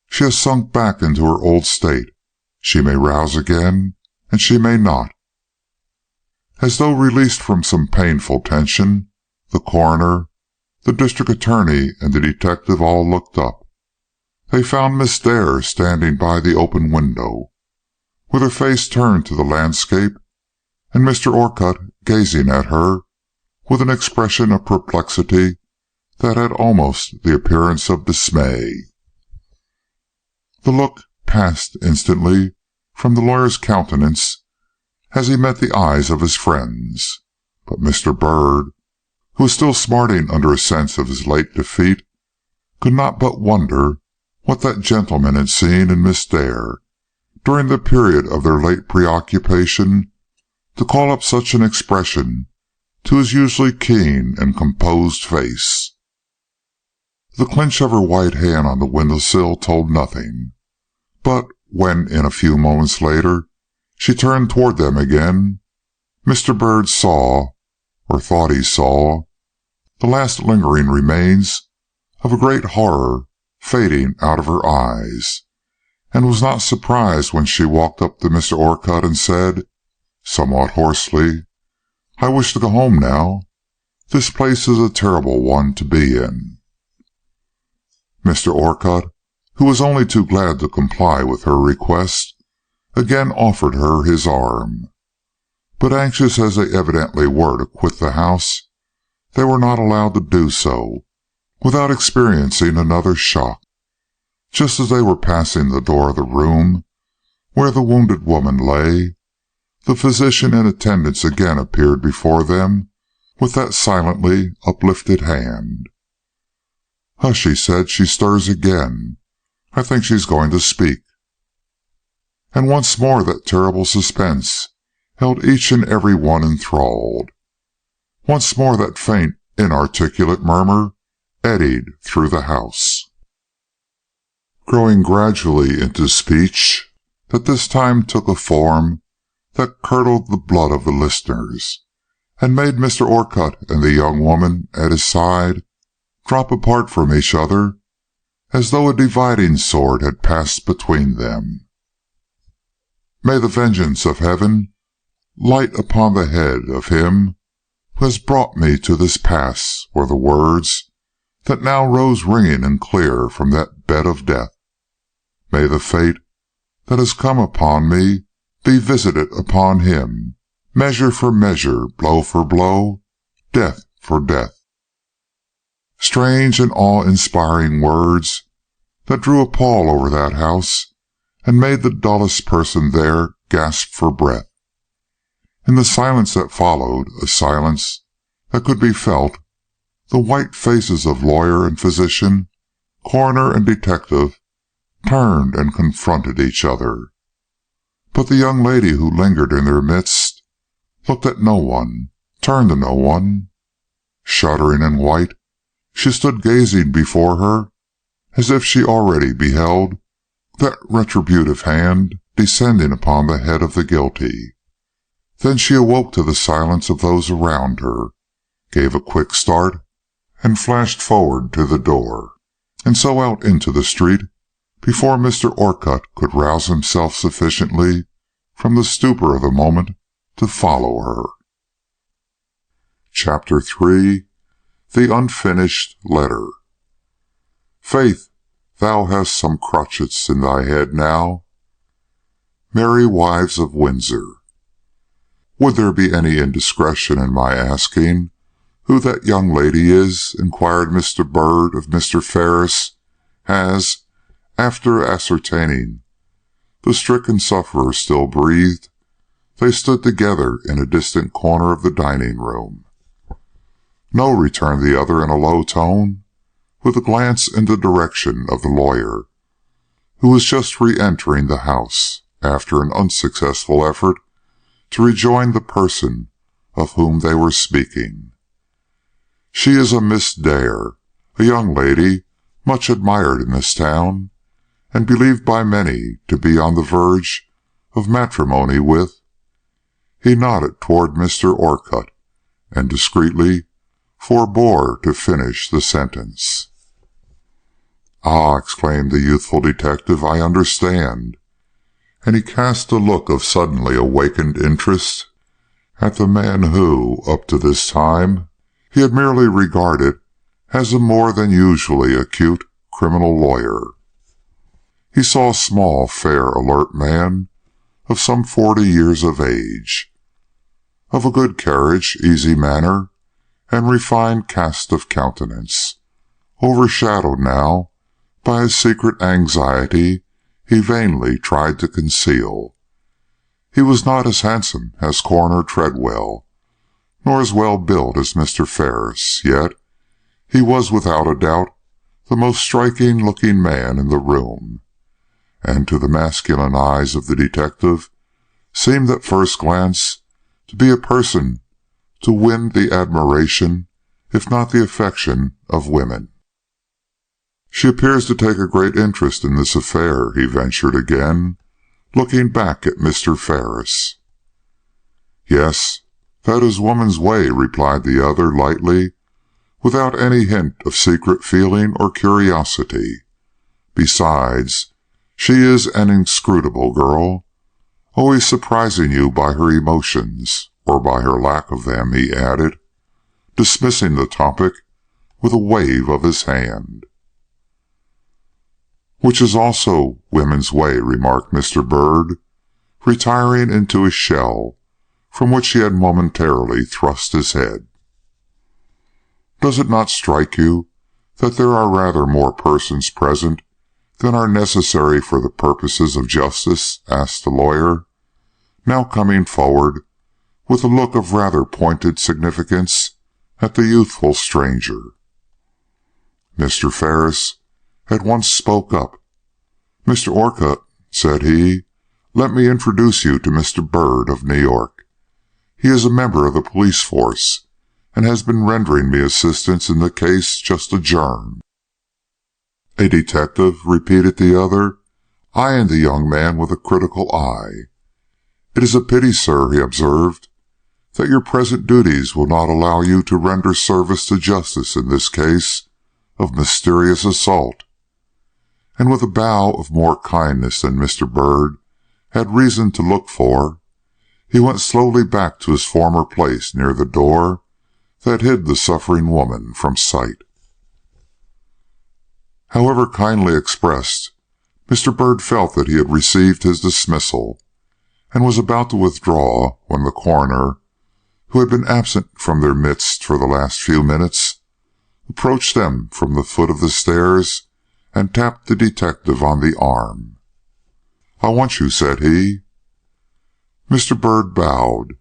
"She has sunk back into her old state. She may rouse again, and she may not. As though released from some painful tension, the coroner, the district attorney, and the detective all looked up. They found Miss Dare standing by the open window, with her face turned to the landscape, and Mr. Orcutt gazing at her with an expression of perplexity that had almost the appearance of dismay. The look passed instantly from the lawyer's countenance as he met the eyes of his friends, but Mr. Byrd, who was still smarting under a sense of his late defeat, could not but wonder what that gentleman had seen in Miss Dare during the period of their late preoccupation to call up such an expression to his usually keen and composed face. The clench of her white hand on the window-sill told nothing, but when, in a few moments later, she turned toward them again, Mr. Byrd saw, or thought he saw, the last lingering remains of a great horror fading out of her eyes, and was not surprised when she walked up to Mr. Orcutt and said, somewhat hoarsely, "I wish to go home now. This place is a terrible one to be in." Mr. Orcutt, who was only too glad to comply with her request, again offered her his arm. But anxious as they evidently were to quit the house, they were not allowed to do so without experiencing another shock. Just as they were passing the door of the room where the wounded woman lay, the physician in attendance again appeared before them with that silently uplifted hand. "Hush," he said, "she stirs again. I think she's going to speak." And once more that terrible suspense held each and every one enthralled. Once more that faint, inarticulate murmur eddied through the house, growing gradually into speech that this time took a form that curdled the blood of the listeners, and made Mr. Orcutt and the young woman at his side drop apart from each other as though a dividing sword had passed between them. "May the vengeance of heaven light upon the head of him who has brought me to this pass," were the words that now rose ringing and clear from that bed of death. "May the fate that has come upon me be visited upon him, measure for measure, blow for blow, death for death." Strange and awe-inspiring words that drew a pall over that house and made the dullest person there gasp for breath. In the silence that followed, a silence that could be felt, the white faces of lawyer and physician, coroner and detective, turned and confronted each other. But the young lady who lingered in their midst looked at no one, turned to no one. Shuddering and white, she stood gazing before her as if she already beheld that retributive hand descending upon the head of the guilty. Then she awoke to the silence of those around her, gave a quick start, and flashed forward to the door, and so out into the street before Mr. Orcutt could rouse himself sufficiently from the stupor of the moment to follow her. Chapter 3. The Unfinished Letter. "Faith, thou hast some crotchets in thy head now." Merry Wives of Windsor. "Would there be any indiscretion in my asking who that young lady is?" inquired Mr. Byrd of Mr. Ferris, as, after ascertaining the stricken sufferer still breathed, they stood together in a distant corner of the dining-room. "No," returned the other in a low tone, with a glance in the direction of the lawyer, who was just re-entering the house, after an unsuccessful effort to rejoin the person of whom they were speaking. "She is a Miss Dare, a young lady much admired in this town, and believed by many to be on the verge of matrimony with—" He nodded toward Mr. Orcutt, and discreetly forbore to finish the sentence. "Ah," exclaimed the youthful detective, "I understand. and he cast a look of suddenly awakened interest at the man who, up to this time, he had merely regarded as a more than usually acute criminal lawyer. He saw a small, fair, alert man of some 40 years of age, of a good carriage, easy manner, and refined cast of countenance, overshadowed now by a secret anxiety he vainly tried to conceal. He was not as handsome as Coroner Treadwell, nor as well built as Mr. Ferris, yet he was without a doubt the most striking-looking man in the room, and to the masculine eyes of the detective seemed at first glance to be a person to win the admiration, if not the affection, of women. "She appears to take a great interest in this affair," he ventured again, looking back at Mr. Ferris. "Yes, that is woman's way," replied the other lightly, without any hint of secret feeling or curiosity. "Besides, she is an inscrutable girl, always surprising you by her emotions, or by her lack of them," he added, dismissing the topic with a wave of his hand. "Which is also women's way," remarked Mr. Byrd, retiring into his shell, from which he had momentarily thrust his head. "Does it not strike you that there are rather more persons present than are necessary for the purposes of justice?" asked the lawyer, now coming forward with a look of rather pointed significance at the youthful stranger. Mr. Ferris at once spoke up. "Mr. Orcutt," said he, "let me introduce you to Mr. Byrd of New York. He is a member of the police force, and has been rendering me assistance in the case just adjourned." "A detective?" repeated the other, eyeing the young man with a critical eye. "It is a pity, sir," he observed, "that your present duties will not allow you to render service to justice in this case of mysterious assault." And with a bow of more kindness than Mr. Byrd had reason to look for, he went slowly back to his former place near the door that hid the suffering woman from sight. However kindly expressed, Mr. Byrd felt that he had received his dismissal, and was about to withdraw when the coroner, who had been absent from their midst for the last few minutes, approached them from the foot of the stairs and tapped the detective on the arm. "I want you," said he. Mr. Byrd bowed,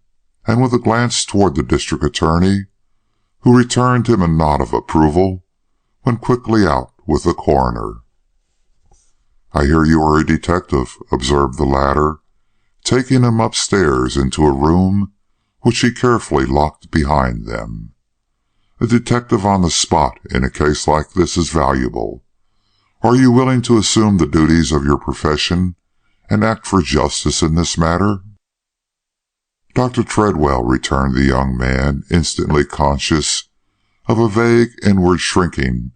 and with a glance toward the district attorney, who returned him a nod of approval, went quickly out with the coroner. "I hear you are a detective," observed the latter, taking him upstairs into a room which he carefully locked behind them. "A detective on the spot in a case like this is valuable. Are you willing to assume the duties of your profession and act for justice in this matter?" "Dr. Treadwell," returned the young man, instantly conscious of a vague inward shrinking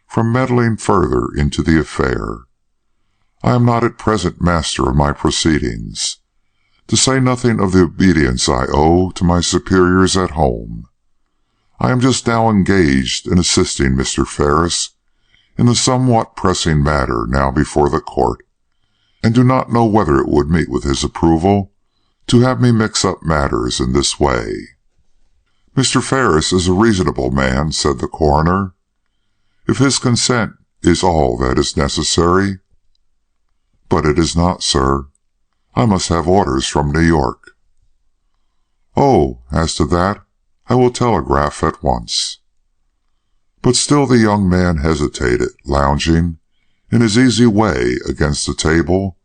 from meddling further into the affair, "I am not at present master of my proceedings, to say nothing of the obedience I owe to my superiors at home. I am just now engaged in assisting Mr. Ferris in the somewhat pressing matter now before the court, and do not know whether it would meet with his approval to have me mix up matters in this way." "Mr. Ferris is a reasonable man," said the coroner. "If his consent is all that is necessary—" "But it is not, sir. I must have orders from New York." "Oh, as to that, I will telegraph at once." But still the young man hesitated, lounging in his easy way against the table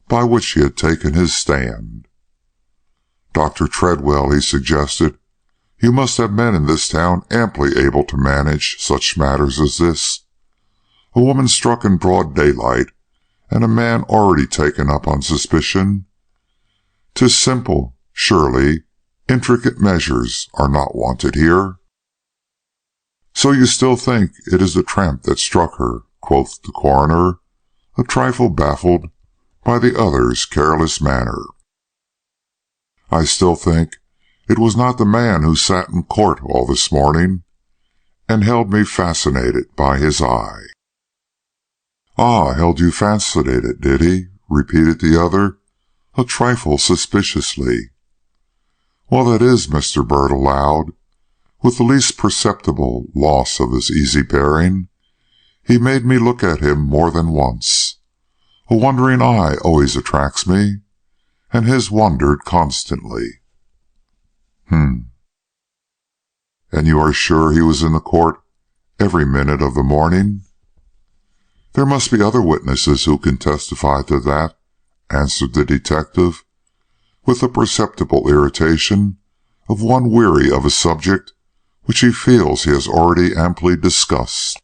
by which he had taken his stand. "Dr. Treadwell," he suggested, "you must have men in this town amply able to manage such matters as this. A woman struck in broad daylight, and a man already taken up on suspicion. 'Tis simple, surely. Intricate measures are not wanted here." "So you still think it is the tramp that struck her?" quoth the coroner, a trifle baffled by the other's careless manner. I still think it was not the man who sat in court all this morning and held me fascinated by his eye. "Ah, held you fascinated, did he?" repeated the other, a trifle suspiciously. "Well, that is," Mr. Bird allowed, with the least perceptible loss of his easy bearing. "He made me look at him more than once. A wondering eye always attracts me, and his wandered constantly." "And you are sure he was in the court every minute of the morning?" "There must be other witnesses who can testify to that," answered the detective, with the perceptible irritation of one weary of a subject which he feels he has already amply discussed.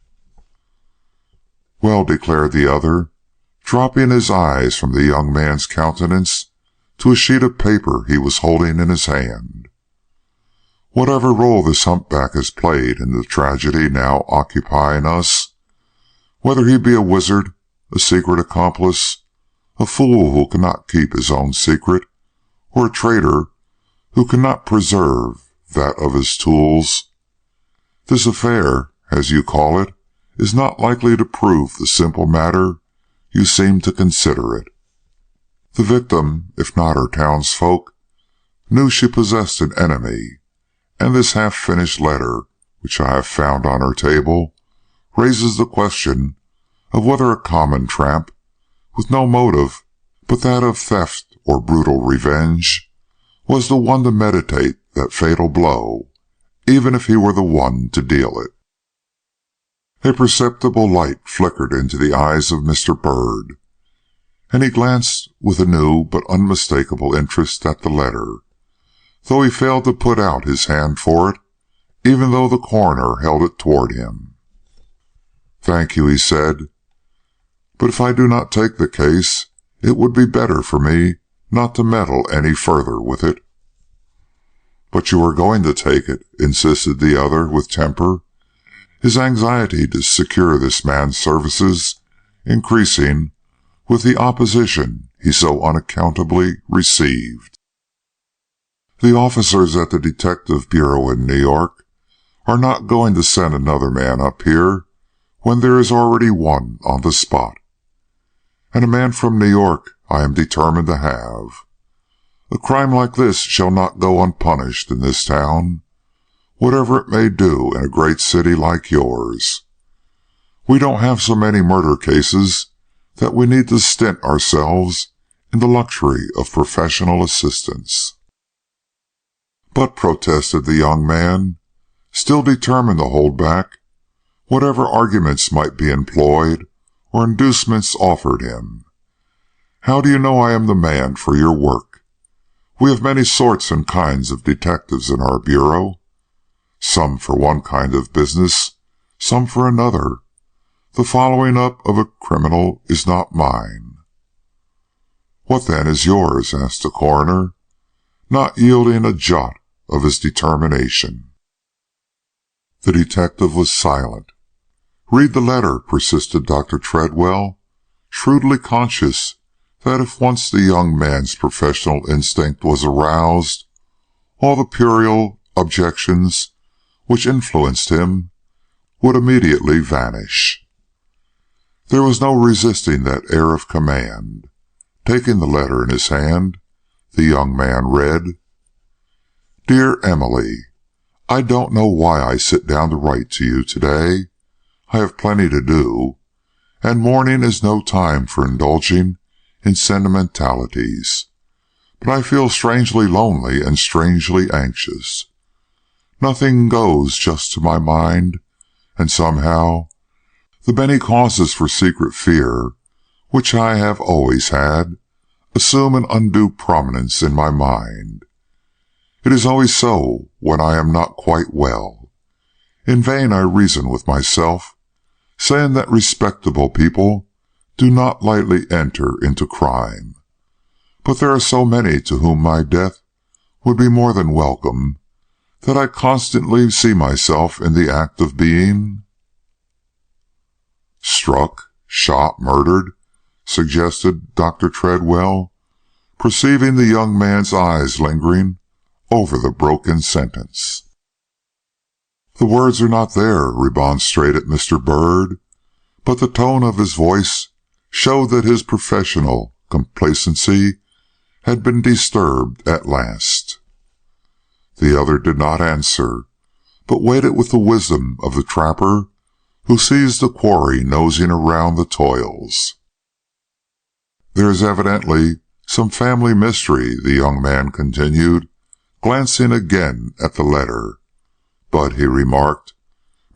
"Well," declared the other, dropping his eyes from the young man's countenance to a sheet of paper he was holding in his hand, "whatever role this humpback has played in the tragedy now occupying us, whether he be a wizard, a secret accomplice, a fool who cannot keep his own secret, or a traitor who cannot preserve that of his tools, this affair, as you call it, is not likely to prove the simple matter you seem to consider it. The victim, if not her townsfolk, knew she possessed an enemy, and this half-finished letter, which I have found on her table, raises the question of whether a common tramp, with no motive but that of theft or brutal revenge, was the one to meditate that fatal blow, even if he were the one to deal it." A perceptible light flickered into the eyes of Mr. Bird, and he glanced with a new but unmistakable interest at the letter, though he failed to put out his hand for it, even though the coroner held it toward him. "Thank you," he said, "but if I do not take the case, it would be better for me not to meddle any further with it." "But you are going to take it," insisted the other with temper, his anxiety to secure this man's services increasing with the opposition he so unaccountably received. "The officers at the Detective Bureau in New York are not going to send another man up here when there is already one on the spot. And a man from New York I am determined to have. A crime like this shall not go unpunished in this town, whatever it may do in a great city like yours. We don't have so many murder cases that we need to stint ourselves in the luxury of professional assistance." "But," protested the young man, still determined to hold back, whatever arguments might be employed or inducements offered him, "how do you know I am the man for your work? We have many sorts and kinds of detectives in our bureau, some for one kind of business, some for another. The following up of a criminal is not mine." "What then is yours?" asked the coroner, not yielding a jot of his determination. The detective was silent. "Read the letter," persisted Dr. Treadwell, shrewdly conscious that if once the young man's professional instinct was aroused, all the puerile objections which influenced him would immediately vanish. There was no resisting that air of command. Taking the letter in his hand, the young man read, "Dear Emily, I don't know why I sit down to write to you today. I have plenty to do, and morning is no time for indulging in sentimentalities. But I feel strangely lonely and strangely anxious. Nothing goes just to my mind, and somehow the many causes for secret fear, which I have always had, assume an undue prominence in my mind. It is always so when I am not quite well. In vain I reason with myself, saying that respectable people do not lightly enter into crime. But there are so many to whom my death would be more than welcome, that I constantly see myself in the act of being—" "Struck, shot, murdered?" suggested Dr. Treadwell, perceiving the young man's eyes lingering over the broken sentence. "The words are not there," remonstrated Mr. Byrd, but the tone of his voice showed that his professional complacency had been disturbed at last. The other did not answer, but waited with the wisdom of the trapper who sees the quarry nosing around the toils. "There is evidently some family mystery," the young man continued, glancing again at the letter. "But," he remarked,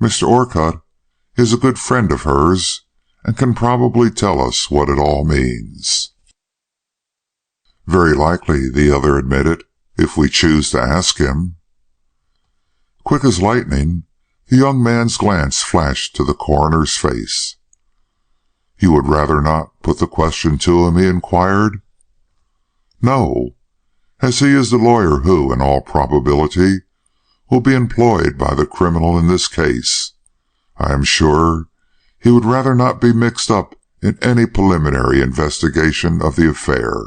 "Mr. Orcutt is a good friend of hers, and can probably tell us what it all means." "Very likely," the other admitted, "if we choose to ask him." Quick as lightning, the young man's glance flashed to the coroner's face. "You would rather not put the question to him?" he inquired. "No, as he is the lawyer who, in all probability, will be employed by the criminal in this case. I am sure he would rather not be mixed up in any preliminary investigation of the affair."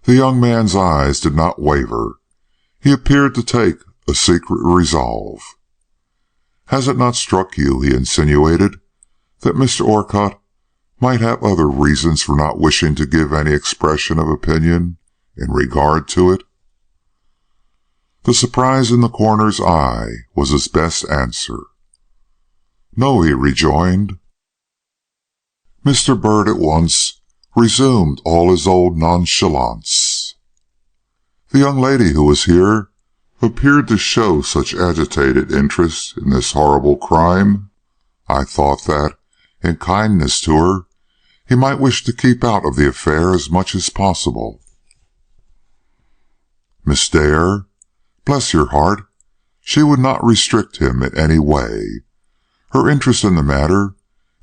The young man's eyes did not waver. He appeared to take a secret resolve. "Has it not struck you," he insinuated, "that Mr. Orcutt might have other reasons for not wishing to give any expression of opinion in regard to it?" The surprise in the coroner's eye was his best answer. "No," he rejoined. Mr. Byrd at once resumed all his old nonchalance. "The young lady who was here appeared to show such agitated interest in this horrible crime, I thought that, in kindness to her, he might wish to keep out of the affair as much as possible." "Miss Dare? Bless your heart, she would not restrict him in any way. Her interest in the matter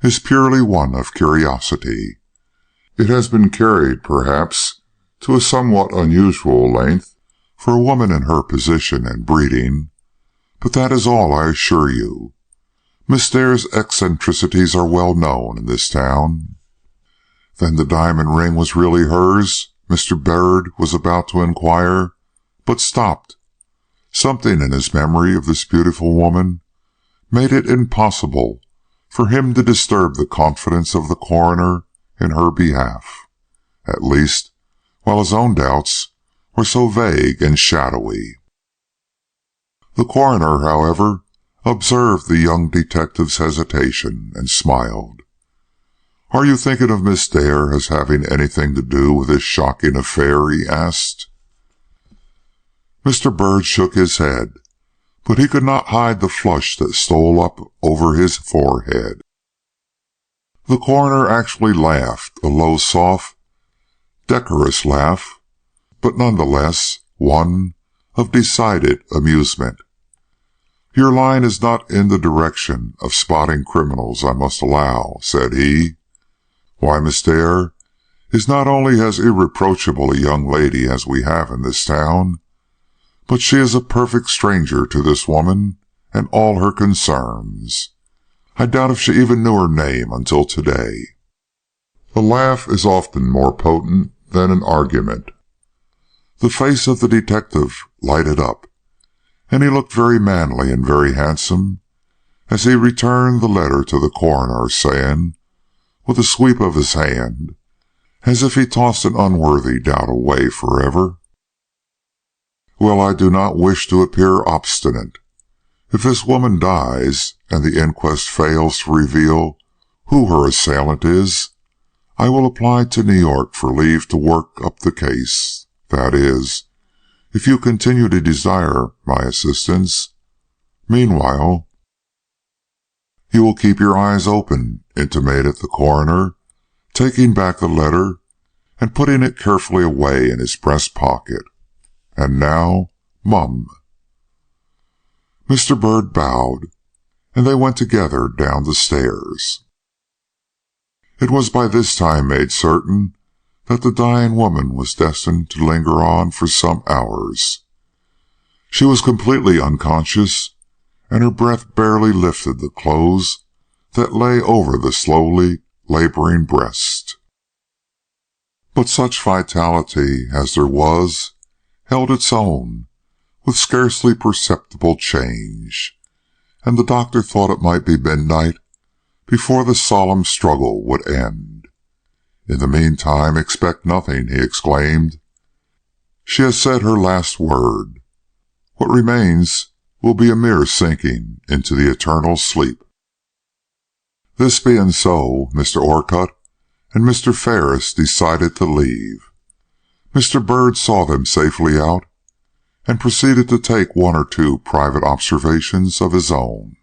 is purely one of curiosity. It has been carried, perhaps, to a somewhat unusual length for a woman in her position and breeding, but that is all, I assure you. Miss Dare's eccentricities are well known in this town." "Then the diamond ring was really hers?" Mr. Byrd was about to inquire, but stopped. Something in his memory of this beautiful woman made it impossible for him to disturb the confidence of the coroner in her behalf, at least while his own doubts were so vague and shadowy. The coroner, however, observed the young detective's hesitation and smiled. "Are you thinking of Miss Dare as having anything to do with this shocking affair?" he asked. Mr. Byrd shook his head, but he could not hide the flush that stole up over his forehead. The coroner actually laughed, a low, soft, decorous laugh, but none the less one of decided amusement. "Your line is not in the direction of spotting criminals, I must allow," said he. "Why, Miss Dare is not only as irreproachable a young lady as we have in this town, but she is a perfect stranger to this woman and all her concerns. I doubt if she even knew her name until today." A laugh is often more potent than an argument. The face of the detective lighted up, and he looked very manly and very handsome as he returned the letter to the coroner, saying, with a sweep of his hand, as if he tossed an unworthy doubt away forever, "Well, I do not wish to appear obstinate. If this woman dies, and the inquest fails to reveal who her assailant is, I will apply to New York for leave to work up the case. That is, if you continue to desire my assistance. Meanwhile—" "You will keep your eyes open," intimated the coroner, taking back the letter and putting it carefully away in his breast pocket. "And now, mum." Mr. Byrd bowed, and they went together down the stairs. It was by this time made certain that the dying woman was destined to linger on for some hours. She was completely unconscious, and her breath barely lifted the clothes that lay over the slowly laboring breast. But such vitality as there was held its own with scarcely perceptible change, and the doctor thought it might be midnight before the solemn struggle would end. In the meantime, expect nothing, he exclaimed. She has said her last word. What remains will be a mere sinking into the eternal sleep. This being so, Mr. Orcutt and Mr. Ferris decided to leave. Mr. Byrd saw them safely out and proceeded to take one or two private observations of his own.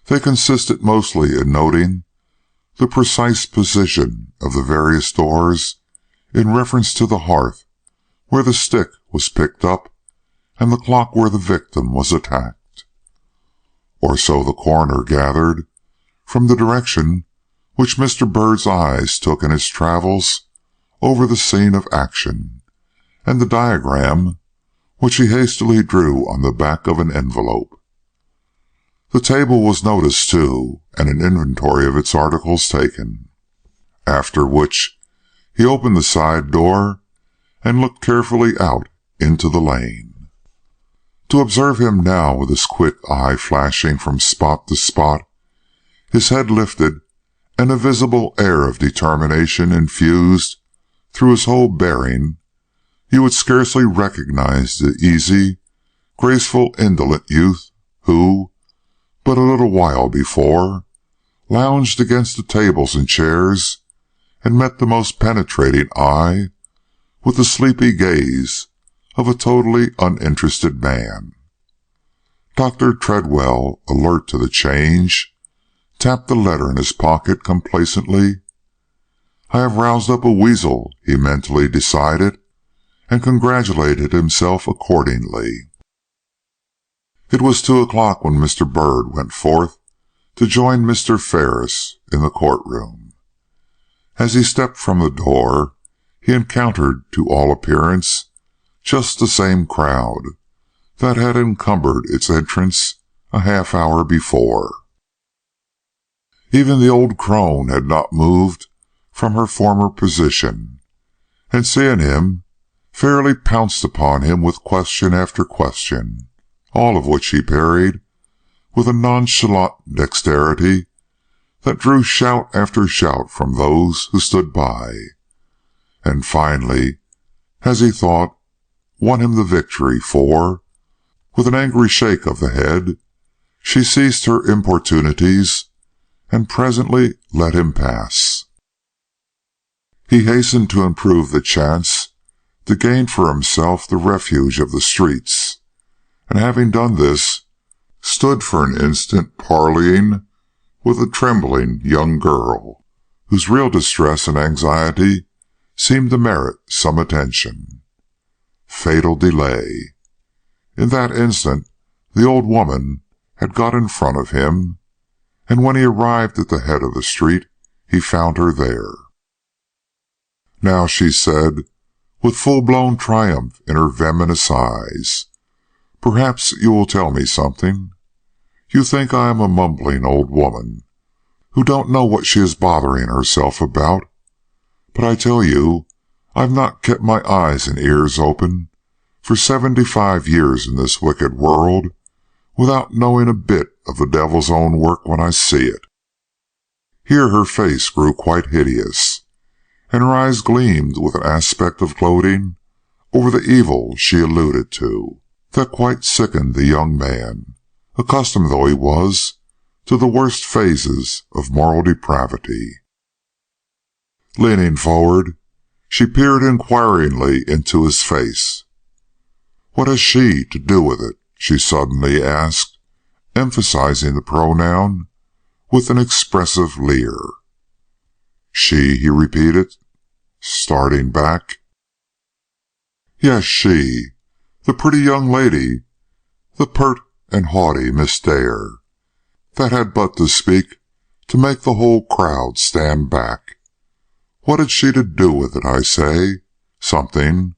They consisted mostly in noting the precise position of the various doors in reference to the hearth where the stick was picked up and the clock where the victim was attacked. Or so the coroner gathered from the direction which Mr. Byrd's eyes took in his travels over the scene of action, and the diagram which he hastily drew on the back of an envelope. The table was noticed, too, and an inventory of its articles taken, after which he opened the side door and looked carefully out into the lane. To observe him now with his quick eye flashing from spot to spot, his head lifted, and a visible air of determination infused through his whole bearing, you would scarcely recognize the easy, graceful, indolent youth who, but a little while before, lounged against the tables and chairs and met the most penetrating eye with the sleepy gaze of a totally uninterested man. Dr. Treadwell, alert to the change, tapped the letter in his pocket complacently. I have roused up a weasel, he mentally decided, and congratulated himself accordingly. It was 2:00 when Mr. Byrd went forth to join Mr. Ferris in the courtroom. As he stepped from the door, he encountered, to all appearance, just the same crowd that had encumbered its entrance a half-hour before. Even the old crone had not moved from her former position, and seeing him, fairly pounced upon him with question after question, all of which he parried with a nonchalant dexterity that drew shout after shout from those who stood by, and finally, as he thought, won him the victory, for, with an angry shake of the head, she ceased her importunities and presently let him pass. He hastened to improve the chance to gain for himself the refuge of the streets, and having done this, stood for an instant parleying with a trembling young girl, whose real distress and anxiety seemed to merit some attention. Fatal delay. In that instant the old woman had got in front of him, and when he arrived at the head of the street, he found her there. Now, she said, with full-blown triumph in her venomous eyes, perhaps you will tell me something. You think I am a mumbling old woman who don't know what she is bothering herself about, but I tell you I've not kept my eyes and ears open for 75 years in this wicked world without knowing a bit of the devil's own work when I see it. Here her face grew quite hideous, and her eyes gleamed with an aspect of gloating over the evil she alluded to, that quite sickened the young man, accustomed though he was to the worst phases of moral depravity. Leaning forward, she peered inquiringly into his face. What has she to do with it? She suddenly asked, emphasizing the pronoun with an expressive leer. She, he repeated, starting back. Yes, she, the pretty young lady, the pert and haughty Miss Dare, that had but to speak to make the whole crowd stand back. What had she to do with it, I say? Something,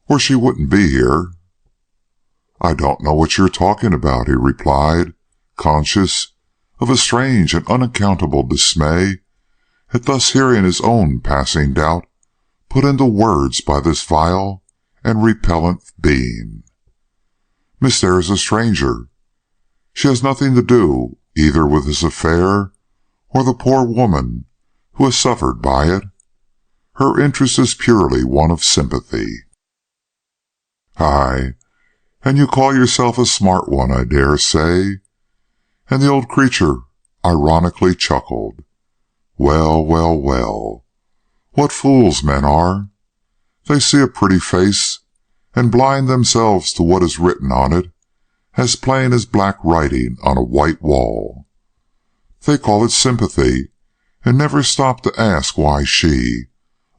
or she wouldn't be here. I don't know what you're talking about, he replied, conscious of a strange and unaccountable dismay at thus hearing his own passing doubt put into words by this vile and repellent being. Miss Dare is a stranger. She has nothing to do either with this affair or the poor woman who has suffered by it. Her interest is purely one of sympathy. Aye, and you call yourself a smart one, I dare say. And the old creature ironically chuckled. Well, well, well. What fools men are. They see a pretty face, and blind themselves to what is written on it, as plain as black writing on a white wall. They call it sympathy, and never stop to ask why she,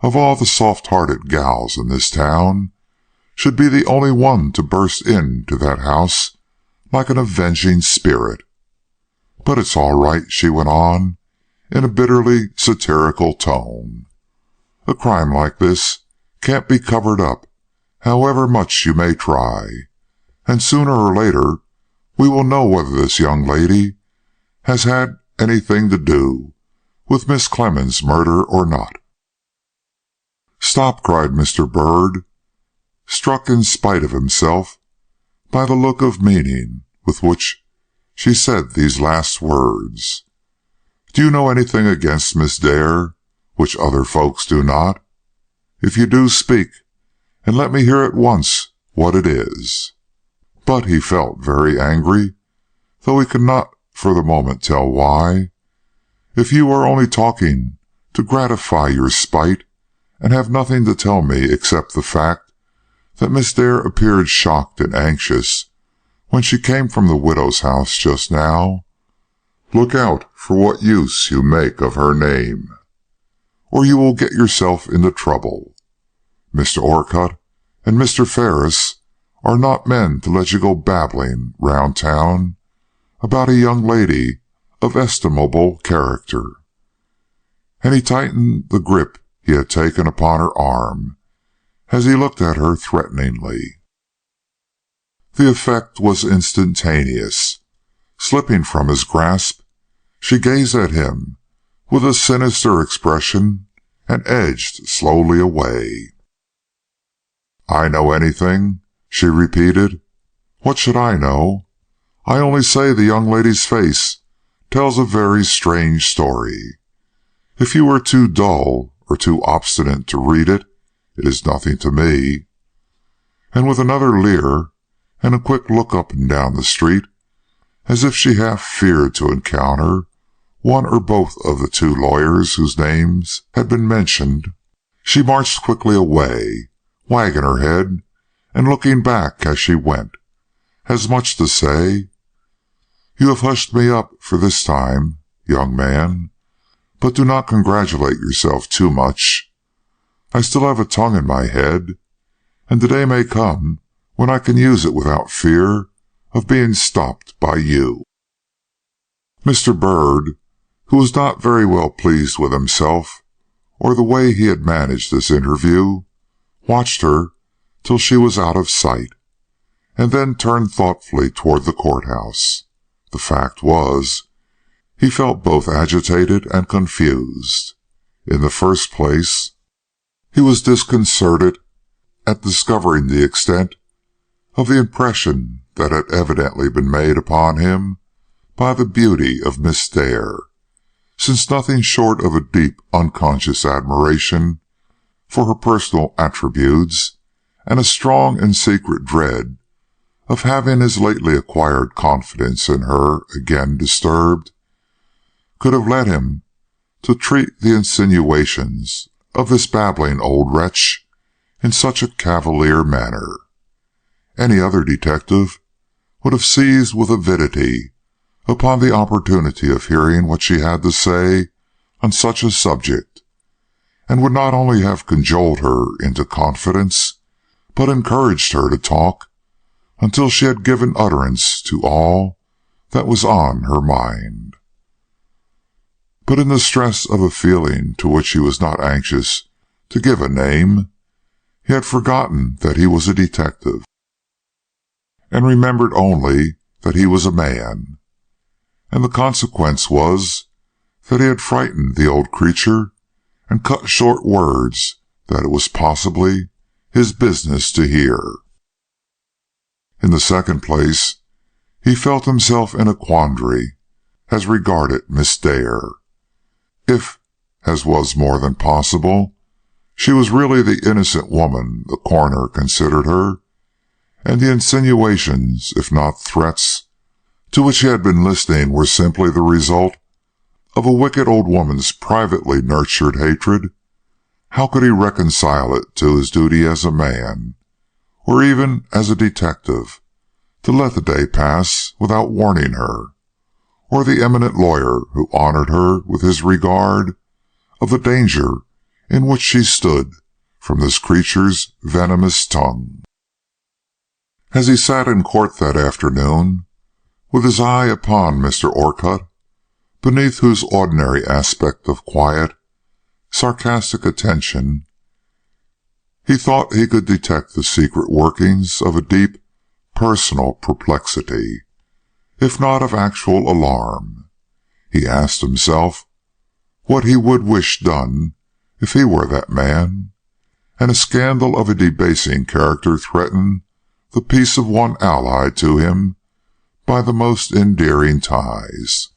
of all the soft-hearted gals in this town, should be the only one to burst into that house like an avenging spirit. But it's all right, she went on, in a bitterly satirical tone. A crime like this can't be covered up, however much you may try, and sooner or later we will know whether this young lady has had anything to do with Miss Clemens's murder or not. Stop, cried Mr. Bird, struck in spite of himself by the look of meaning with which she said these last words. Do you know anything against Miss Dare, which other folks do not? If you do, speak, and let me hear at once what it is. But he felt very angry, though he could not for the moment tell why. If you are only talking to gratify your spite, and have nothing to tell me except the fact that Miss Dare appeared shocked and anxious when she came from the widow's house just now, look out for what use you make of her name, or you will get yourself into trouble. Mr. Orcutt and Mr. Ferris are not men to let you go babbling round town about a young lady of estimable character. And he tightened the grip he had taken upon her arm as he looked at her threateningly. The effect was instantaneous. Slipping from his grasp, she gazed at him with a sinister expression and edged slowly away. I know anything? She repeated. What should I know? I only say the young lady's face tells a very strange story. If you are too dull or too obstinate to read it, it is nothing to me. And with another leer and a quick look up and down the street, as if she half feared to encounter one or both of the two lawyers whose names had been mentioned, she marched quickly away, wagging her head and looking back as she went, as much to say, You have hushed me up for this time, young man, but do not congratulate yourself too much. I still have a tongue in my head, and the day may come when I can use it without fear of being stopped by you. Mr. Bird, who was not very well pleased with himself or the way he had managed this interview, watched her till she was out of sight, and then turned thoughtfully toward the courthouse. The fact was, he felt both agitated and confused. In the first place, he was disconcerted at discovering the extent of the impression that had evidently been made upon him by the beauty of Miss Dare, since nothing short of a deep unconscious admiration for her personal attributes and a strong and secret dread of having his lately acquired confidence in her again disturbed could have led him to treat the insinuations of this babbling old wretch in such a cavalier manner. Any other detective would have seized with avidity upon the opportunity of hearing what she had to say on such a subject, and would not only have cajoled her into confidence, but encouraged her to talk until she had given utterance to all that was on her mind. But in the stress of a feeling to which he was not anxious to give a name, he had forgotten that he was a detective, and remembered only that he was a man, and the consequence was that he had frightened the old creature and cut short words that it was possibly his business to hear. In the second place, he felt himself in a quandary as regarded Miss Dare. If, as was more than possible, she was really the innocent woman the coroner considered her, and the insinuations, if not threats, to which he had been listening were simply the result of a wicked old woman's privately nurtured hatred, how could he reconcile it to his duty as a man, or even as a detective, to let the day pass without warning her, or the eminent lawyer who honored her with his regard, of the danger in which she stood from this creature's venomous tongue? As he sat in court that afternoon, with his eye upon Mr. Orcutt, beneath whose ordinary aspect of quiet, sarcastic attention, he thought he could detect the secret workings of a deep, personal perplexity, if not of actual alarm. He asked himself what he would wish done if he were that man, and a scandal of a debasing character threatened the peace of one allied to him by the most endearing ties.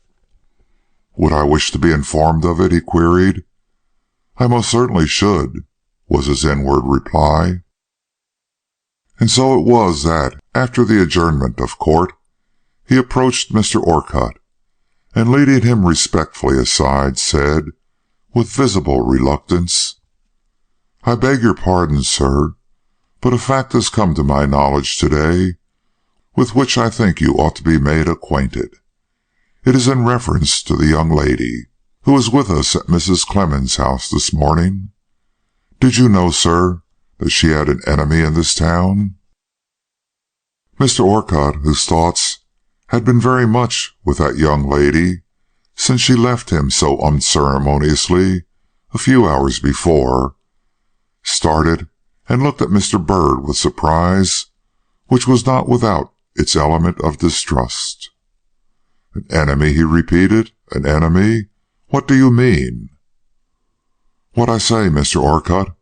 "Would I wish to be informed of it?" he queried. "I most certainly should," was his inward reply. And so it was that, after the adjournment of court, he approached Mr. Orcutt, and leading him respectfully aside, said, with visible reluctance, "I beg your pardon, sir, but a fact has come to my knowledge today, with which I think you ought to be made acquainted. It is in reference to the young lady who was with us at Mrs. Clemens's house this morning. Did you know, sir, that she had an enemy in this town?" Mr. Orcutt, whose thoughts had been very much with that young lady since she left him so unceremoniously a few hours before, started and looked at Mr. Bird with surprise, which was not without its element of distrust. "An enemy?" he repeated. "An enemy? What do you mean?" "What I say, Mr. Orcutt.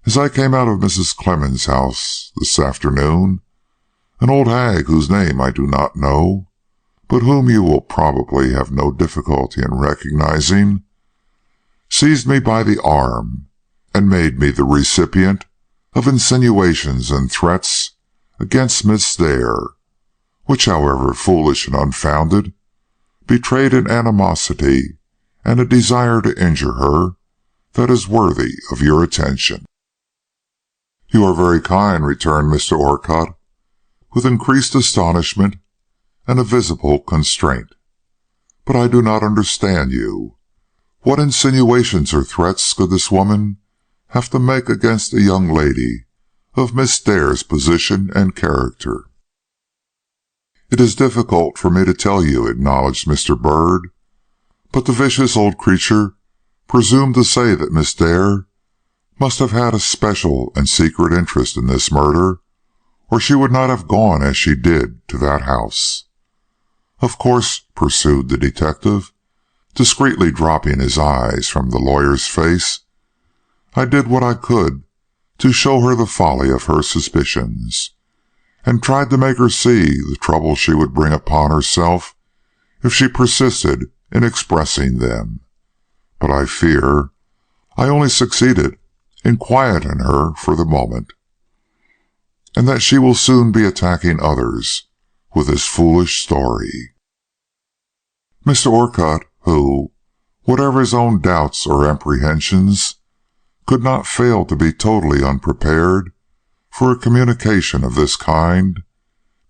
As I came out of Mrs. Clemens's house this afternoon, an old hag whose name I do not know, but whom you will probably have no difficulty in recognizing, seized me by the arm and made me the recipient of insinuations and threats against Miss Dare, which, however foolish and unfounded, betrayed an animosity and a desire to injure her that is worthy of your attention." "You are very kind," returned Mr. Orcutt, with increased astonishment and a visible constraint. "But I do not understand you. What insinuations or threats could this woman have to make against a young lady of Miss Dare's position and character?" "It is difficult for me to tell you," acknowledged Mr. Bird, "but the vicious old creature presumed to say that Miss Dare must have had a special and secret interest in this murder, or she would not have gone as she did to that house. Of course," pursued the detective, discreetly dropping his eyes from the lawyer's face, "I did what I could to show her the folly of her suspicions, and tried to make her see the trouble she would bring upon herself if she persisted in expressing them. But I fear I only succeeded in quieting her for the moment, and that she will soon be attacking others with this foolish story." Mr. Orcutt, who, whatever his own doubts or apprehensions, could not fail to be totally unprepared for a communication of this kind,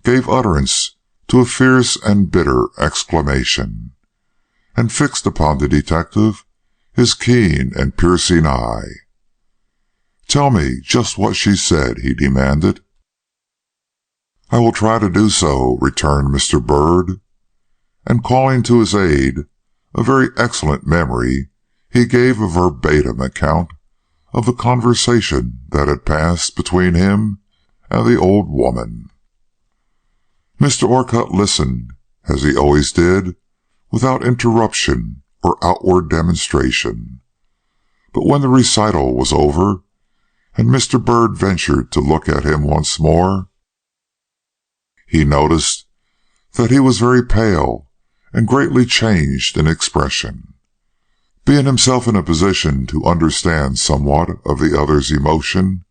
gave utterance to a fierce and bitter exclamation, and fixed upon the detective his keen and piercing eye. "Tell me just what she said," he demanded. "I will try to do so," returned Mr. Bird, and calling to his aid a very excellent memory, he gave a verbatim account of the conversation that had passed between him and the old woman. Mr. Orcutt listened, as he always did, without interruption or outward demonstration. But when the recital was over, and Mr. Byrd ventured to look at him once more, he noticed that he was very pale and greatly changed in expression. Being himself in a position to understand somewhat of the other's emotion,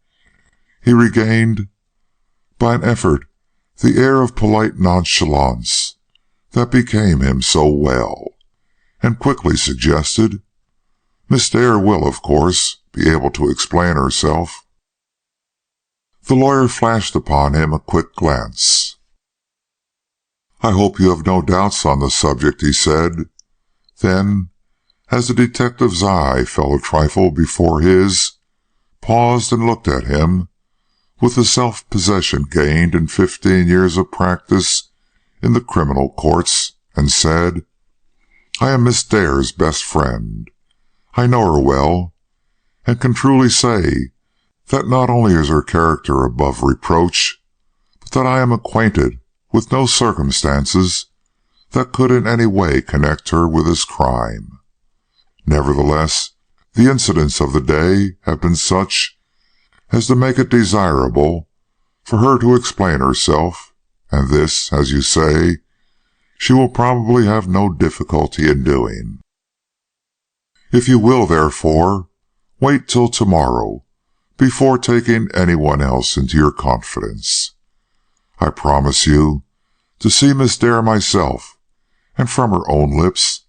he regained, by an effort, the air of polite nonchalance that became him so well, and quickly suggested, "Miss Dare will, of course, be able to explain herself." The lawyer flashed upon him a quick glance. "I hope you have no doubts on the subject," he said. Then, as the detective's eye fell a trifle before his, paused and looked at him with the self-possession gained in 15 years of practice in the criminal courts, and said, "I am Miss Dare's best friend. I know her well, and can truly say that not only is her character above reproach, but that I am acquainted with no circumstances that could in any way connect her with this crime. Nevertheless, the incidents of the day have been such as to make it desirable for her to explain herself, and this, as you say, she will probably have no difficulty in doing. If you will, therefore, wait till tomorrow before taking anyone else into your confidence. I promise you to see Miss Dare myself, and from her own lips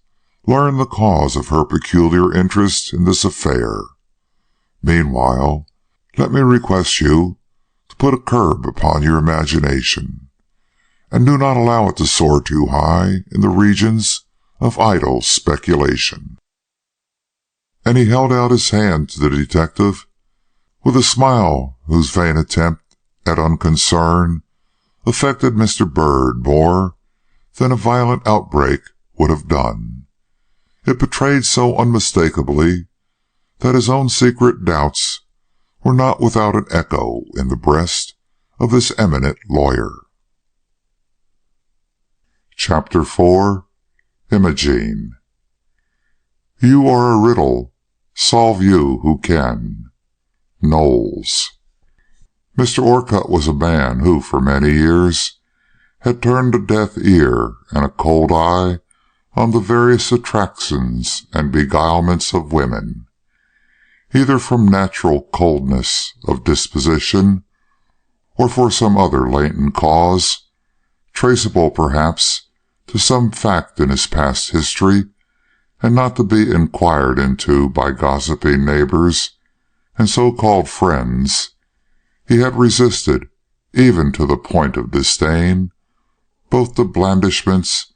learn the cause of her peculiar interest in this affair. Meanwhile, let me request you to put a curb upon your imagination, and do not allow it to soar too high in the regions of idle speculation." And he held out his hand to the detective with a smile whose vain attempt at unconcern affected Mr. Byrd more than a violent outbreak would have done. It betrayed so unmistakably that his own secret doubts were not without an echo in the breast of this eminent lawyer. Chapter 4. Imogene. You are a riddle, solve you who can. Knowles. Mr. Orcutt was a man who, for many years, had turned a deaf ear and a cold eye on the various attractions and beguilements of women, either from natural coldness of disposition or for some other latent cause, traceable perhaps to some fact in his past history, and not to be inquired into by gossiping neighbors and so-called friends. He had resisted, even to the point of disdain, both the blandishments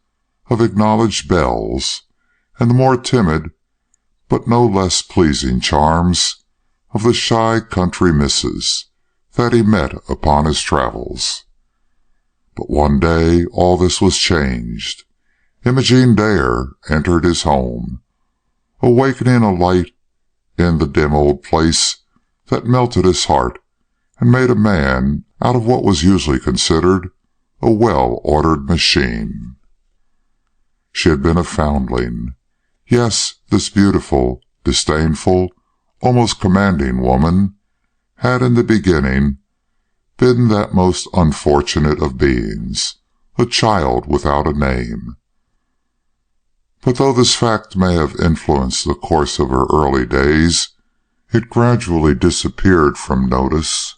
of acknowledged belles and the more timid but no less pleasing charms of the shy country misses that he met upon his travels. But one day all this was changed. Imogene Dare entered his home, awakening a light in the dim old place that melted his heart and made a man out of what was usually considered a well-ordered machine. She had been a foundling. Yes, this beautiful, disdainful, almost commanding woman had in the beginning been that most unfortunate of beings, a child without a name. But though this fact may have influenced the course of her early days, it gradually disappeared from notice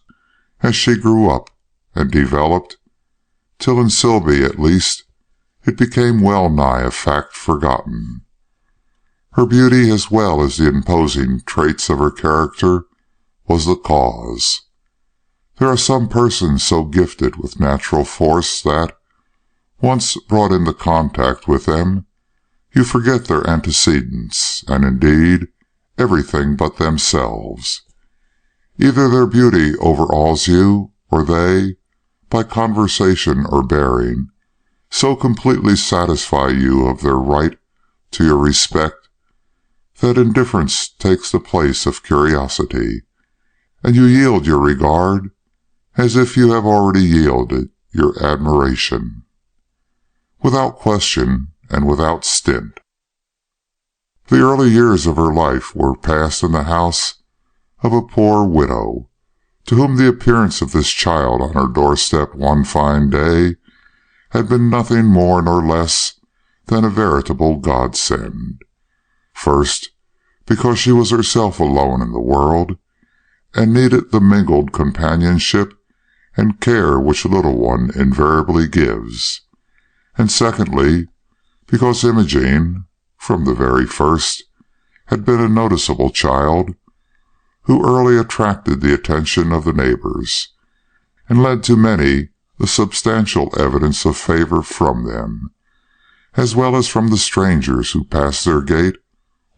as she grew up and developed, till in Selby at least it became well-nigh a fact forgotten. Her beauty, as well as the imposing traits of her character, was the cause. There are some persons so gifted with natural force that, once brought into contact with them, you forget their antecedents, and indeed everything but themselves. Either their beauty overawes you, or they, by conversation or bearing, so completely satisfy you of their right to your respect that indifference takes the place of curiosity, and you yield your regard as if you have already yielded your admiration, without question and without stint. The early years of her life were passed in the house of a poor widow, to whom the appearance of this child on her doorstep one fine day had been nothing more nor less than a veritable godsend. First, because she was herself alone in the world, and needed the mingled companionship and care which a little one invariably gives, and secondly, because Imogene, from the very first, had been a noticeable child, who early attracted the attention of the neighbors, and led to many a substantial evidence of favor from them, as well as from the strangers who passed their gate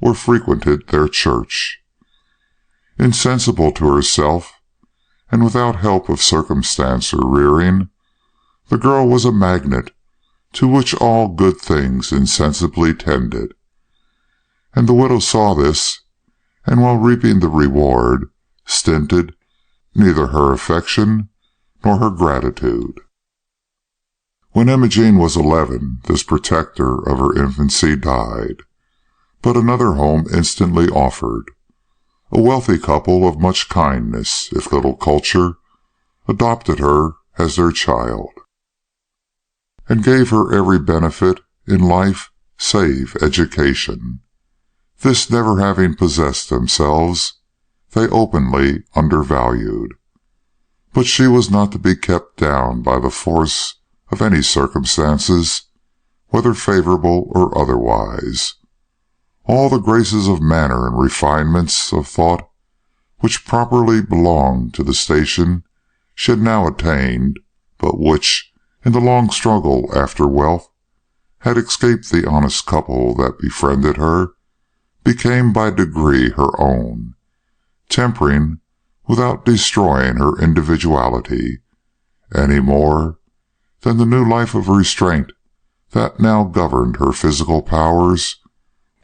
or frequented their church. Insensible to herself, and without help of circumstance or rearing, the girl was a magnet to which all good things insensibly tended. And the widow saw this, and while reaping the reward, stinted neither her affection nor her gratitude. When Imogene was 11, this protector of her infancy died, but another home instantly offered. A wealthy couple of much kindness, if little culture, adopted her as their child, and gave her every benefit in life save education. This never having possessed themselves, they openly undervalued. But she was not to be kept down by the force of any circumstances, whether favorable or otherwise. All the graces of manner and refinements of thought which properly belonged to the station she had now attained, but which, in the long struggle after wealth, had escaped the honest couple that befriended her, became by degree her own, tempering without destroying her individuality, any more than the new life of restraint that now governed her physical powers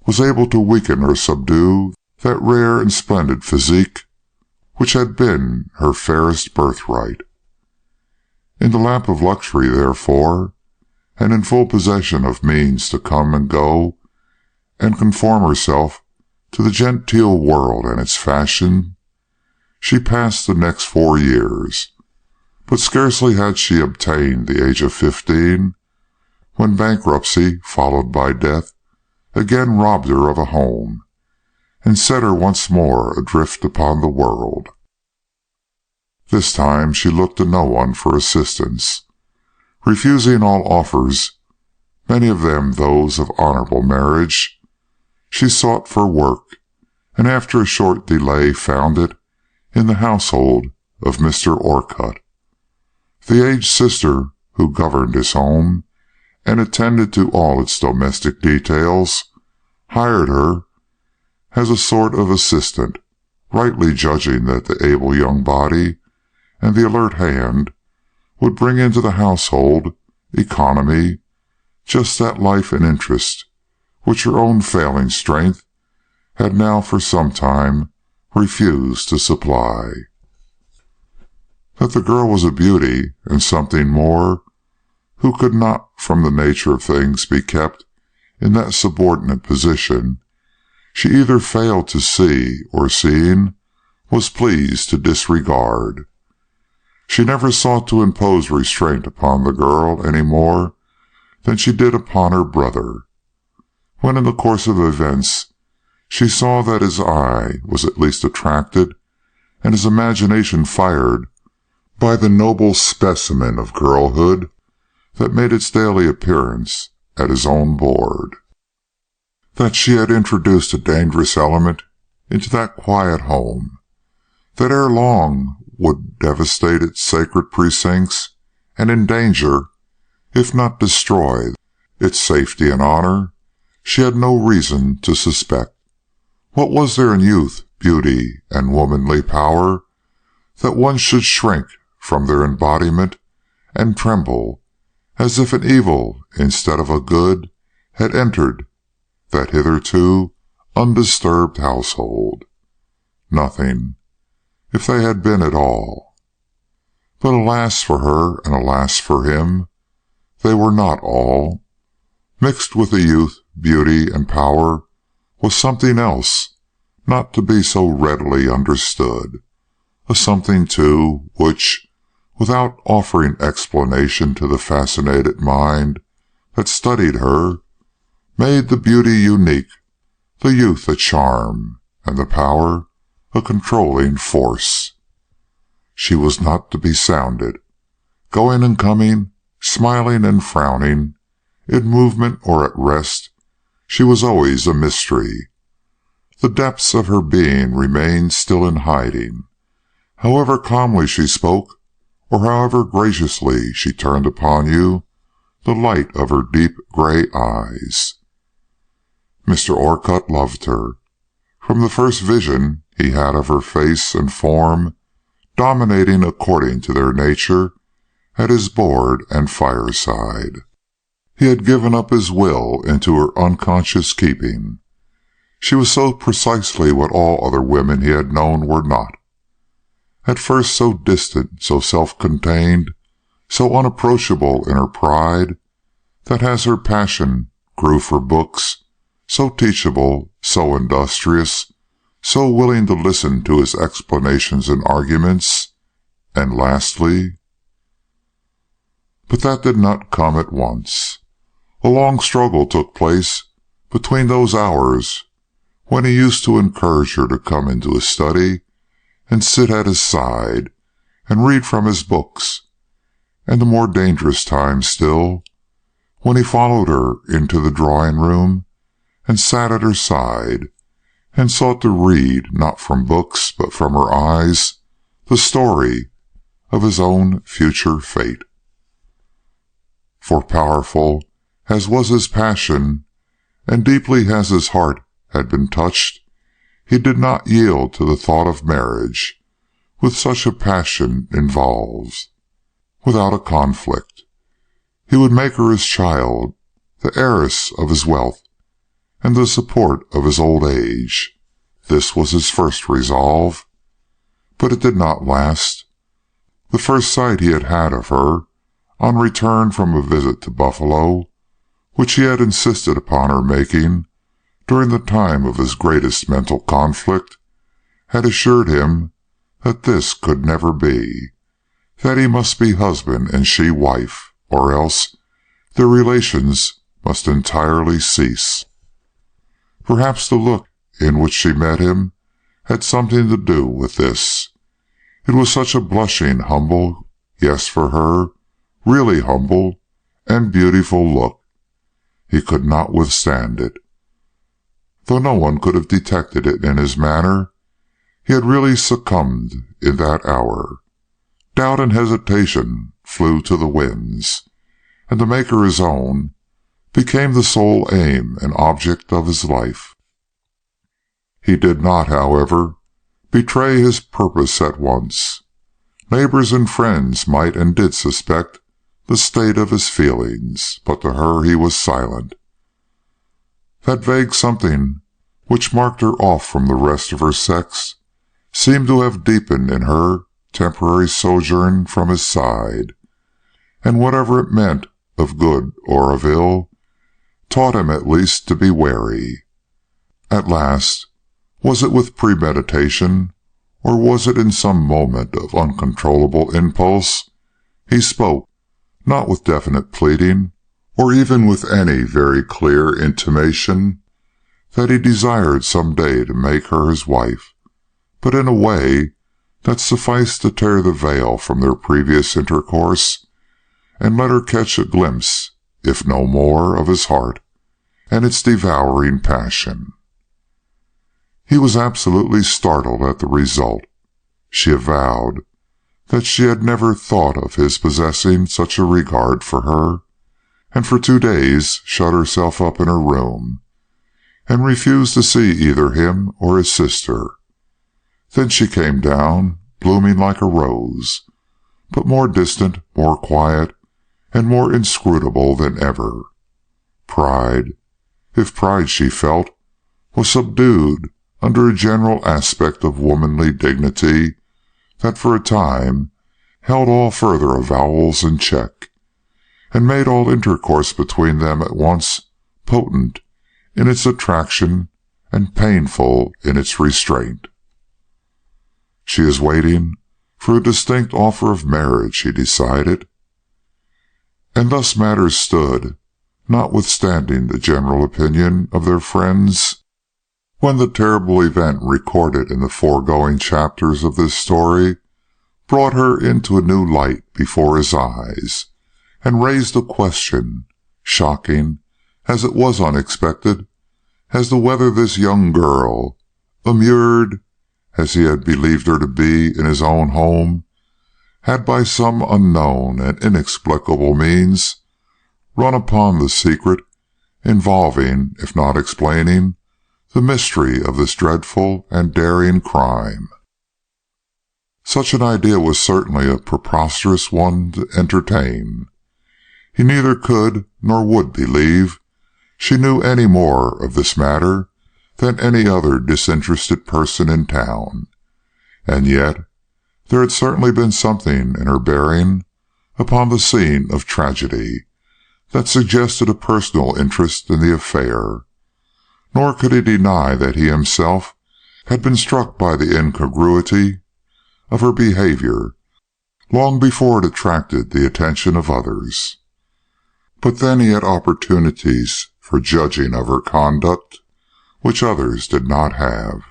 was able to weaken or subdue that rare and splendid physique which had been her fairest birthright. In the lap of luxury, therefore, and in full possession of means to come and go and conform herself to the genteel world and its fashion, she passed the next 4 years, but scarcely had she obtained the age of 15 when bankruptcy, followed by death, again robbed her of a home, and set her once more adrift upon the world. This time she looked to no one for assistance, refusing all offers, many of them those of honorable marriage. She sought for work, and after a short delay found it in the household of Mr. Orcutt. The aged sister who governed his home and attended to all its domestic details hired her as a sort of assistant, rightly judging that the able young body and the alert hand would bring into the household economy, just that life and interest which her own failing strength had now for some time refused to supply. That the girl was a beauty, and something more, who could not from the nature of things be kept in that subordinate position, she either failed to see, or seeing, was pleased to disregard. She never sought to impose restraint upon the girl any more than she did upon her brother. When in the course of events she saw that his eye was at least attracted and his imagination fired by the noble specimen of girlhood that made its daily appearance at his own board, that she had introduced a dangerous element into that quiet home, that ere long would devastate its sacred precincts and endanger, if not destroy, its safety and honor, she had no reason to suspect. What was there in youth, beauty, and womanly power that one should shrink from their embodiment and tremble as if an evil instead of a good had entered that hitherto undisturbed household? Nothing, if they had been at all. But alas for her, and alas for him, they were not all. Mixed with the youth, beauty, and power was something else, not to be so readily understood, a something, too, which, without offering explanation to the fascinated mind that studied her, made the beauty unique, the youth a charm, and the power a controlling force. She was not to be sounded. Going and coming, smiling and frowning, in movement or at rest, she was always a mystery. The depths of her being remained still in hiding. However calmly she spoke, or however graciously she turned upon you the light of her deep gray eyes. Mr. Orcutt loved her. From the first vision he had of her face and form, dominating according to their nature at his board and fireside, he had given up his will into her unconscious keeping. She was so precisely what all other women he had known were not. At first so distant, so self-contained, so unapproachable in her pride, that as her passion grew for books, so teachable, so industrious, so willing to listen to his explanations and arguments, and lastly— But that did not come at once. A long struggle took place between those hours when he used to encourage her to come into his study and sit at his side and read from his books, and the more dangerous time still when he followed her into the drawing-room and sat at her side and sought to read, not from books but from her eyes, the story of his own future fate. For powerful as was his passion, and deeply as his heart had been touched, he did not yield to the thought of marriage with such a passion involved. Without a conflict, he would make her his child, the heiress of his wealth, and the support of his old age. This was his first resolve. But it did not last. The first sight he had had of her, on return from a visit to Buffalo, which he had insisted upon her making during the time of his greatest mental conflict, had assured him that this could never be, that he must be husband and she wife, or else their relations must entirely cease. Perhaps the look in which she met him had something to do with this. It was such a blushing, humble, yes, for her, really humble and beautiful look. He could not withstand it. Though no one could have detected it in his manner, he had really succumbed in that hour. Doubt and hesitation flew to the winds, and to make her his own became the sole aim and object of his life. He did not, however, betray his purpose at once. Neighbors and friends might and did suspect the state of his feelings, but to her he was silent. That vague something which marked her off from the rest of her sex seemed to have deepened in her temporary sojourn from his side, and whatever it meant of good or of ill, taught him at least to be wary. At last, was it with premeditation, or was it in some moment of uncontrollable impulse, he spoke, not with definite pleading, or even with any very clear intimation that he desired some day to make her his wife, but in a way that sufficed to tear the veil from their previous intercourse and let her catch a glimpse, if no more, of his heart and its devouring passion. He was absolutely startled at the result. She avowed that she had never thought of his possessing such a regard for her, and for 2 days shut herself up in her room, and refused to see either him or his sister. Then she came down, blooming like a rose, but more distant, more quiet, and more inscrutable than ever. Pride, if pride she felt, was subdued under a general aspect of womanly dignity that for a time held all further avowals in check, and made all intercourse between them at once potent in its attraction and painful in its restraint. She is waiting for a distinct offer of marriage, he decided. And thus matters stood, notwithstanding the general opinion of their friends, when the terrible event recorded in the foregoing chapters of this story brought her into a new light before his eyes, and raised a question, shocking as it was unexpected, as to whether this young girl, immured as he had believed her to be in his own home, had by some unknown and inexplicable means run upon the secret involving, if not explaining, the mystery of this dreadful and daring crime. Such an idea was certainly a preposterous one to entertain. He neither could nor would believe she knew any more of this matter than any other disinterested person in town, and yet there had certainly been something in her bearing upon the scene of tragedy that suggested a personal interest in the affair, nor could he deny that he himself had been struck by the incongruity of her behavior long before it attracted the attention of others. But then he had opportunities for judging of her conduct which others did not have.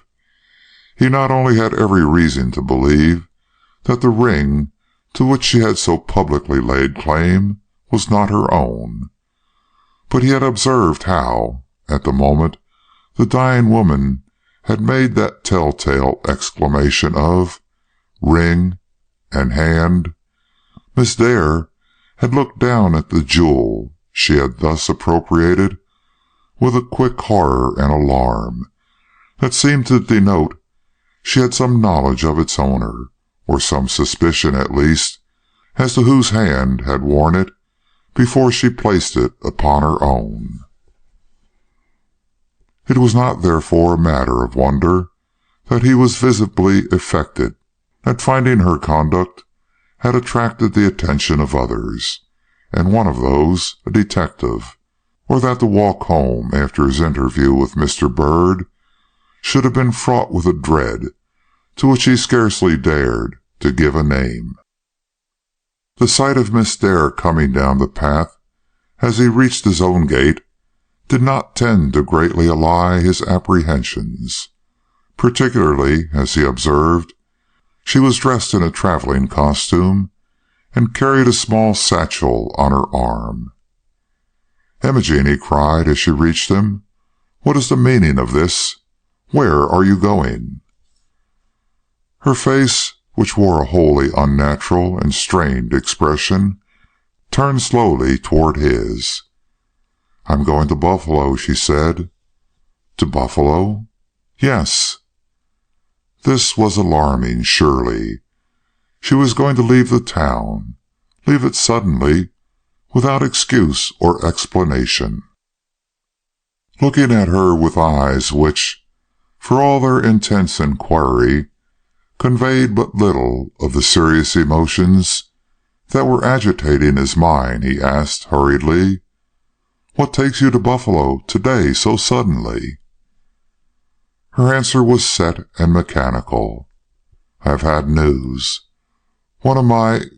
He not only had every reason to believe that the ring to which she had so publicly laid claim was not her own, but he had observed how, at the moment the dying woman had made that telltale exclamation of "ring" and "hand," Miss Dare had looked down at the jewel she had thus appropriated with a quick horror and alarm that seemed to denote she had some knowledge of its owner, or some suspicion at least as to whose hand had worn it before she placed it upon her own. It was not therefore a matter of wonder that he was visibly affected at finding her conduct had attracted the attention of others, and one of those a detective, or that the walk home after his interview with Mr. Bird should have been fraught with a dread to which he scarcely dared to give a name. The sight of Miss Dare coming down the path as he reached his own gate did not tend to greatly allay his apprehensions, particularly as he observed she was dressed in a traveling costume and carried a small satchel on her arm. "Imogen," he cried as she reached him, "what is the meaning of this? Where are you going?" Her face, which wore a wholly unnatural and strained expression, turned slowly toward his. "I'm going to Buffalo," she said. "To Buffalo?" "Yes." This was alarming, surely. She was going to leave the town, leave it suddenly, without excuse or explanation. Looking at her with eyes which, for all their intense inquiry, conveyed but little of the serious emotions that were agitating his mind, he asked hurriedly, "What takes you to Buffalo to-day so suddenly?" Her answer was set and mechanical. "I have had news. One of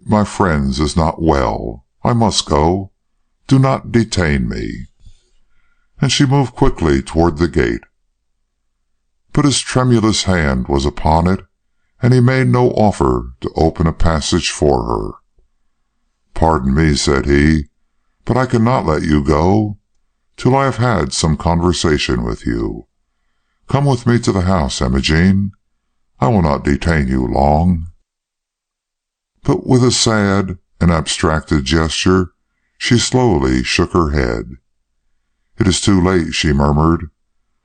my friends is not well. I must go. Do not detain me." And she moved quickly toward the gate. But his tremulous hand was upon it, and he made no offer to open a passage for her. "Pardon me," said he, "but I cannot let you go till I have had some conversation with you. Come with me to the house, Imogen. I will not detain you long." But with a sad and abstracted gesture she slowly shook her head. "It is too late," she murmured.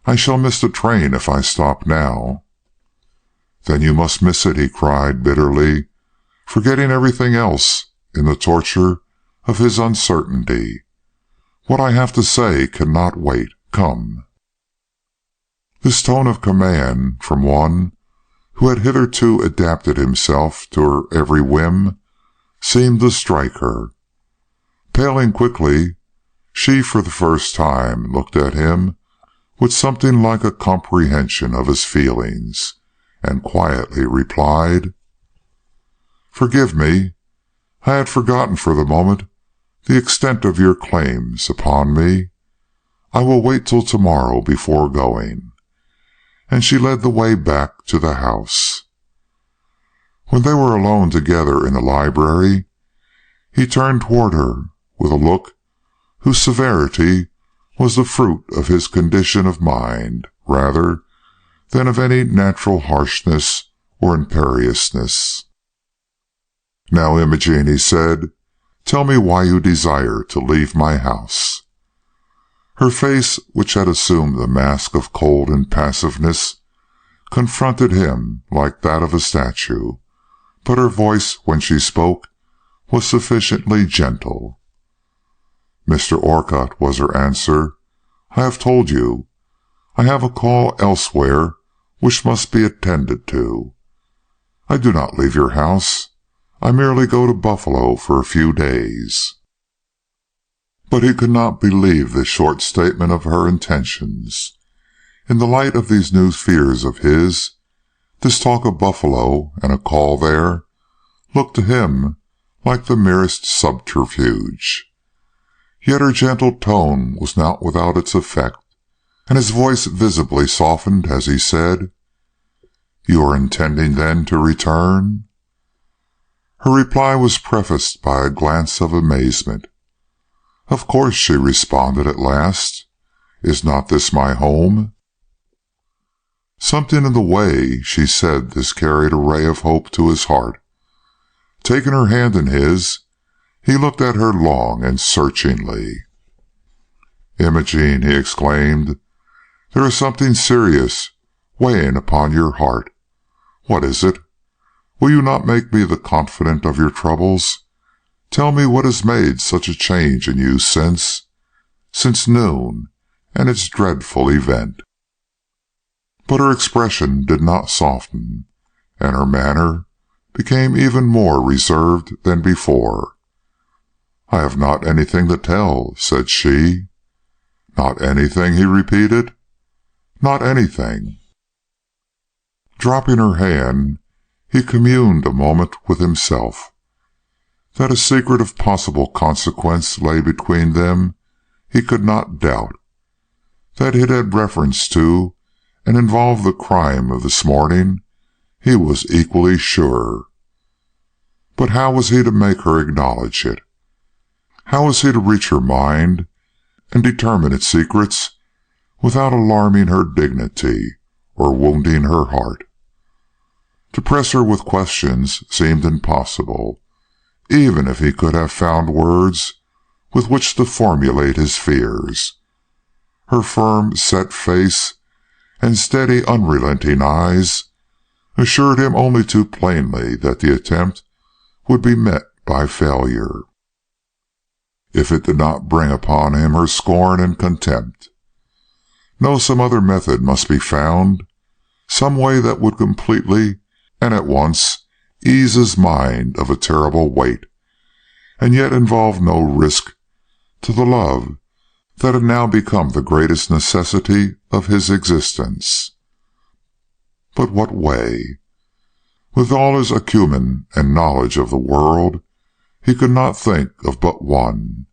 "I shall miss the train if I stop now." "Then you must miss it," he cried bitterly, forgetting everything else in the torture of his uncertainty. "What I have to say cannot wait. Come." This tone of command from one who had hitherto adapted himself to her every whim seemed to strike her. Paling quickly, she for the first time looked at him with something like a comprehension of his feelings, and quietly replied, "Forgive me. I had forgotten for the moment the extent of your claims upon me. I will wait till tomorrow before going." And she led the way back to the house. When they were alone together in the library, he turned toward her with a look whose severity was the fruit of his condition of mind rather than of any natural harshness or imperiousness. "Now, Imogen," he said, "tell me why you desire to leave my house." Her face, which had assumed the mask of cold impassiveness, confronted him like that of a statue, but her voice, when she spoke, was sufficiently gentle. "Mr. Orcutt," was her answer, "I have told you. I have a call elsewhere which must be attended to. I do not leave your house. I merely go to Buffalo for a few days." But he could not believe this short statement of her intentions. In the light of these new fears of his, this talk of Buffalo and a call there looked to him like the merest subterfuge. Yet her gentle tone was not without its effect, and his voice visibly softened as he said, "You are intending, then, to return?" Her reply was prefaced by a glance of amazement. "Of course," she responded at last. "Is not this my home?" Something in the way she said this carried a ray of hope to his heart. Taking her hand in his, he looked at her long and searchingly. "Imogen," he exclaimed, "there is something serious weighing upon your heart. What is it? Will you not make me the confidant of your troubles? Tell me what has made such a change in you since noon and its dreadful event." But her expression did not soften, and her manner became even more reserved than before. "I have not anything to tell," said she. "Not anything?" he repeated. "Not anything." Dropping her hand, he communed a moment with himself. That a secret of possible consequence lay between them, he could not doubt. That it had reference to and involved the crime of this morning, he was equally sure. But how was he to make her acknowledge it? How was he to reach her mind and determine its secrets without alarming her dignity or wounding her heart? To press her with questions seemed impossible, even if he could have found words with which to formulate his fears. Her firm, set face and steady, unrelenting eyes assured him only too plainly that the attempt would be met by failure, if it did not bring upon him her scorn and contempt. No, some other method must be found, some way that would completely and at once ease his mind of a terrible weight, and yet involve no risk to the love that had now become the greatest necessity of his existence. But what way? With all his acumen and knowledge of the world, he could not think of but one.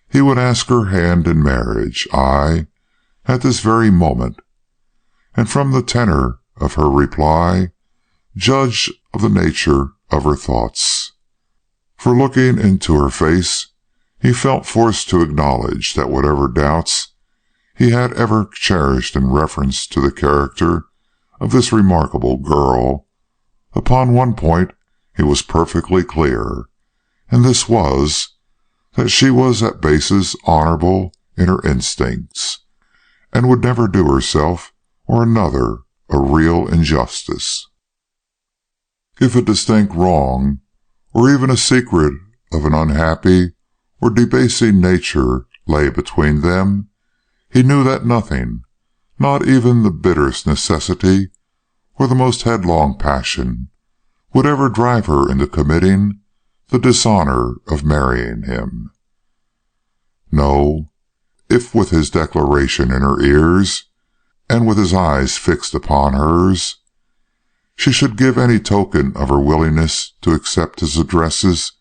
He would ask her hand in marriage, aye, at this very moment, and from the tenor of her reply, judge of the nature of her thoughts. For looking into her face, he felt forced to acknowledge that whatever doubts he had ever cherished in reference to the character of this remarkable girl, upon one point he was perfectly clear, and this was, that she was at basis honorable in her instincts, and would never do herself or another a real injustice. If a distinct wrong, or even a secret of an unhappy or debasing nature, lay between them, he knew that nothing, not even the bitterest necessity or the most headlong passion, would ever drive her into committing the dishonor of marrying him. No, if with his declaration in her ears and with his eyes fixed upon hers, she should give any token of her willingness to accept his addresses,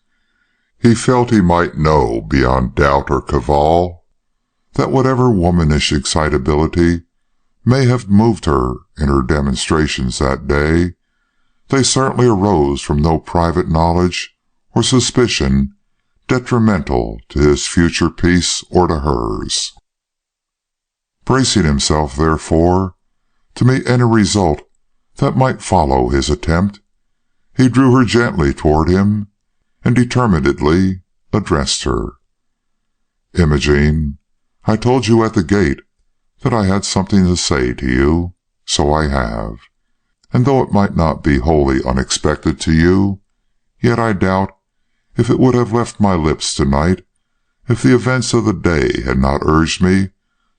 he felt he might know beyond doubt or cavil that whatever womanish excitability may have moved her in her demonstrations that day, they certainly arose from no private knowledge or suspicion detrimental to his future peace or to hers. Bracing himself, therefore, to meet any result that might follow his attempt, he drew her gently toward him and determinedly addressed her. "Imogene, I told you at the gate that I had something to say to you, so I have, and though it might not be wholly unexpected to you, yet I doubt if it would have left my lips tonight if the events of the day had not urged me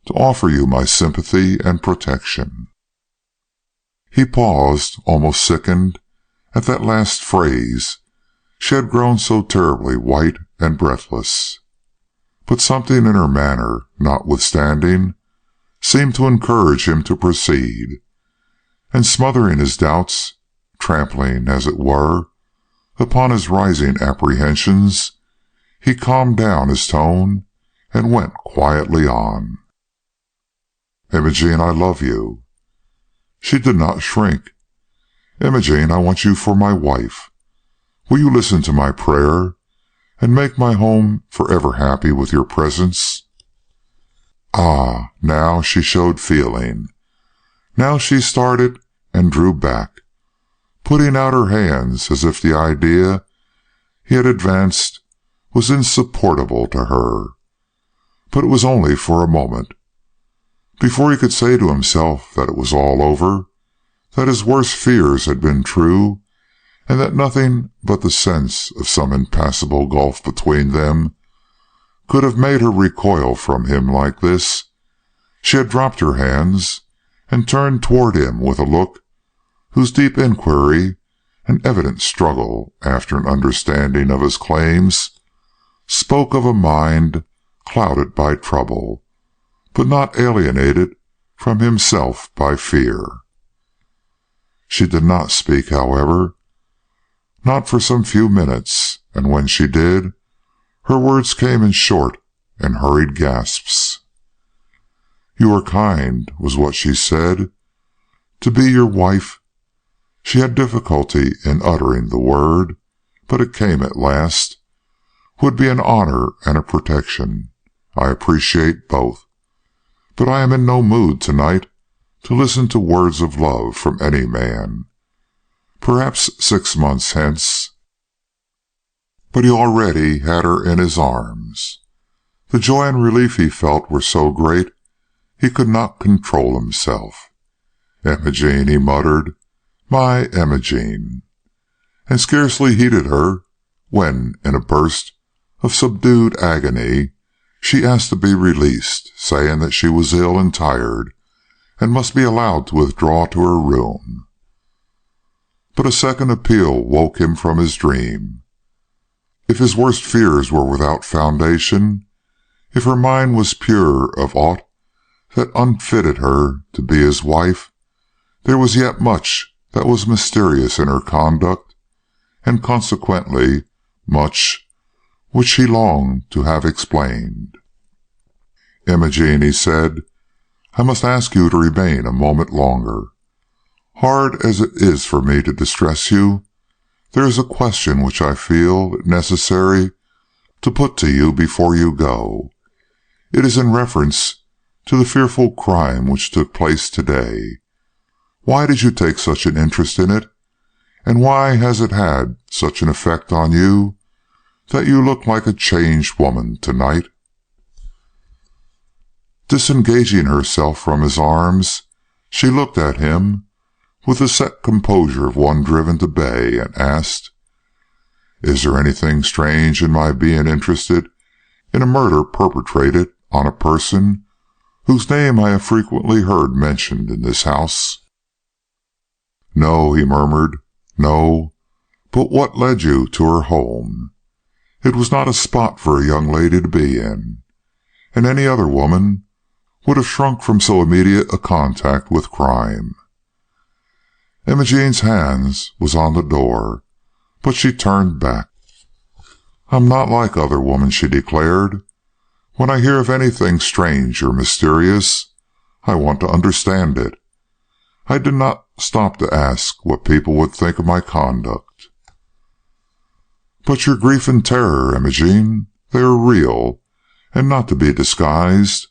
to offer you my sympathy and protection." He paused, almost sickened at that last phrase. She had grown so terribly white and breathless. But something in her manner, notwithstanding, seemed to encourage him to proceed, and smothering his doubts, trampling, as it were, upon his rising apprehensions, he calmed down his tone and went quietly on. "Imogene, I love you." She did not shrink. "Imogene, I want you for my wife. Will you listen to my prayer and make my home forever happy with your presence?" Ah, now she showed feeling. Now she started and drew back, putting out her hands as if the idea he had advanced was insupportable to her. But it was only for a moment. Before he could say to himself that it was all over, that his worst fears had been true, and that nothing but the sense of some impassable gulf between them could have made her recoil from him like this, she had dropped her hands and turned toward him with a look whose deep inquiry and evident struggle after an understanding of his claims spoke of a mind clouded by trouble, but not alienated from himself by fear. She did not speak, however, not for some few minutes, and when she did, her words came in short and hurried gasps. "You are kind," was what she said. "To be your wife—" She had difficulty in uttering the word, but it came at last. "Would be an honor and a protection. I appreciate both. But I am in no mood tonight to listen to words of love from any man. Perhaps 6 months hence—" But he already had her in his arms. The joy and relief he felt were so great he could not control himself. "Imogene," he muttered, "my Imogene," and scarcely heeded her when, in a burst of subdued agony, she asked to be released, saying that she was ill and tired, and must be allowed to withdraw to her room. But a second appeal woke him from his dream. If his worst fears were without foundation, if her mind was pure of aught that unfitted her to be his wife, there was yet much that was mysterious in her conduct, and consequently much which he longed to have explained. "Imogene," he said, "I must ask you to remain a moment longer. Hard as it is for me to distress you, there is a question which I feel it necessary to put to you before you go. It is in reference to the fearful crime which took place today. Why did you take such an interest in it, and why has it had such an effect on you that you look like a changed woman tonight?" Disengaging herself from his arms, she looked at him with the set composure of one driven to bay, and asked, "Is there anything strange in my being interested in a murder perpetrated on a person whose name I have frequently heard mentioned in this house?" "No," he murmured, "no. But what led you to her home? It was not a spot for a young lady to be in, and any other woman would have shrunk from so immediate a contact with crime. Imogene's hands was on the door, but she turned back. "I'm not like other women," she declared. "When I hear of anything strange or mysterious, I want to understand it. I did not stop to ask what people would think of my conduct." "But your grief and terror, Imogene, they are real, and not to be disguised.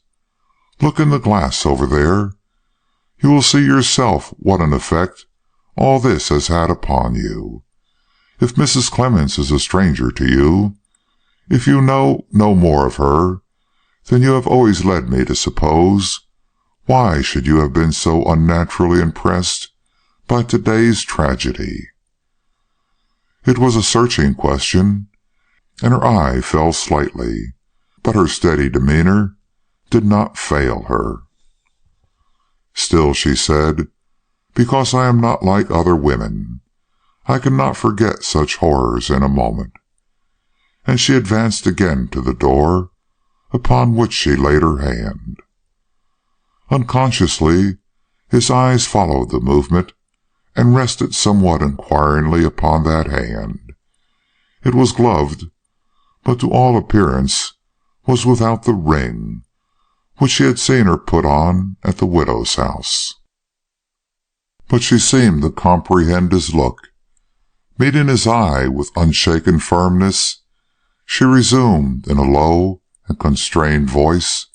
Look in the glass over there. You will see yourself what an effect all this has had upon you. If Mrs. Clemens is a stranger to you, if you know no more of her than you have always led me to suppose, why should you have been so unnaturally impressed by today's tragedy?" It was a searching question, and her eye fell slightly, but her steady demeanor did not fail her. "Still," she said, "because I am not like other women, I cannot forget such horrors in a moment." And she advanced again to the door, upon which she laid her hand. Unconsciously, his eyes followed the movement, and rested somewhat inquiringly upon that hand. It was gloved, but to all appearance was without the ring, which she had seen her put on at the widow's house. But she seemed to comprehend his look. Meeting his eye with unshaken firmness, she resumed in a low and constrained voice,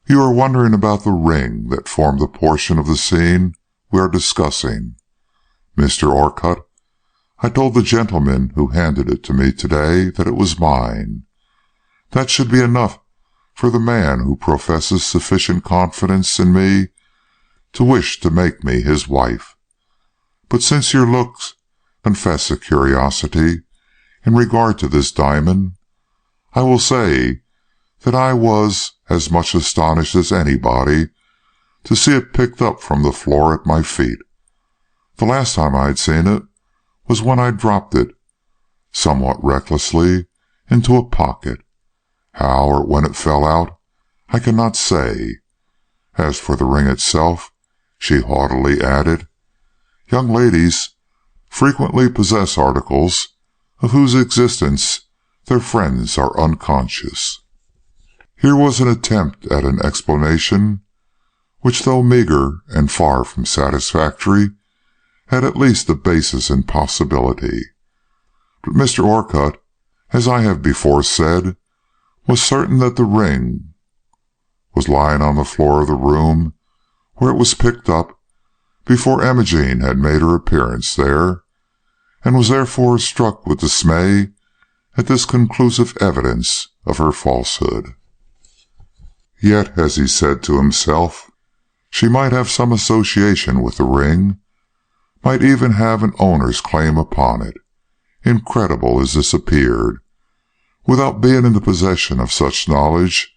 "You are wondering about the ring that formed a portion of the scene we are discussing. Mr. Orcutt, I told the gentleman who handed it to me today that it was mine. That should be enough for the man who professes sufficient confidence in me to wish to make me his wife. But since your looks confess a curiosity in regard to this diamond, I will say that I was as much astonished as anybody to see it picked up from the floor at my feet. The last time I had seen it was when I dropped it, somewhat recklessly, into a pocket. How or when it fell out, I cannot say. As for the ring itself," she haughtily added, "young ladies frequently possess articles of whose existence their friends are unconscious." Here was an attempt at an explanation which, though meagre and far from satisfactory, had at least a basis in possibility. But Mr. Orcutt, as I have before said, was certain that the ring was lying on the floor of the room where it was picked up before Imogene had made her appearance there, and was therefore struck with dismay at this conclusive evidence of her falsehood. Yet, as he said to himself, she might have some association with the ring, might even have an owner's claim upon it, incredible as this appeared, without being in the possession of such knowledge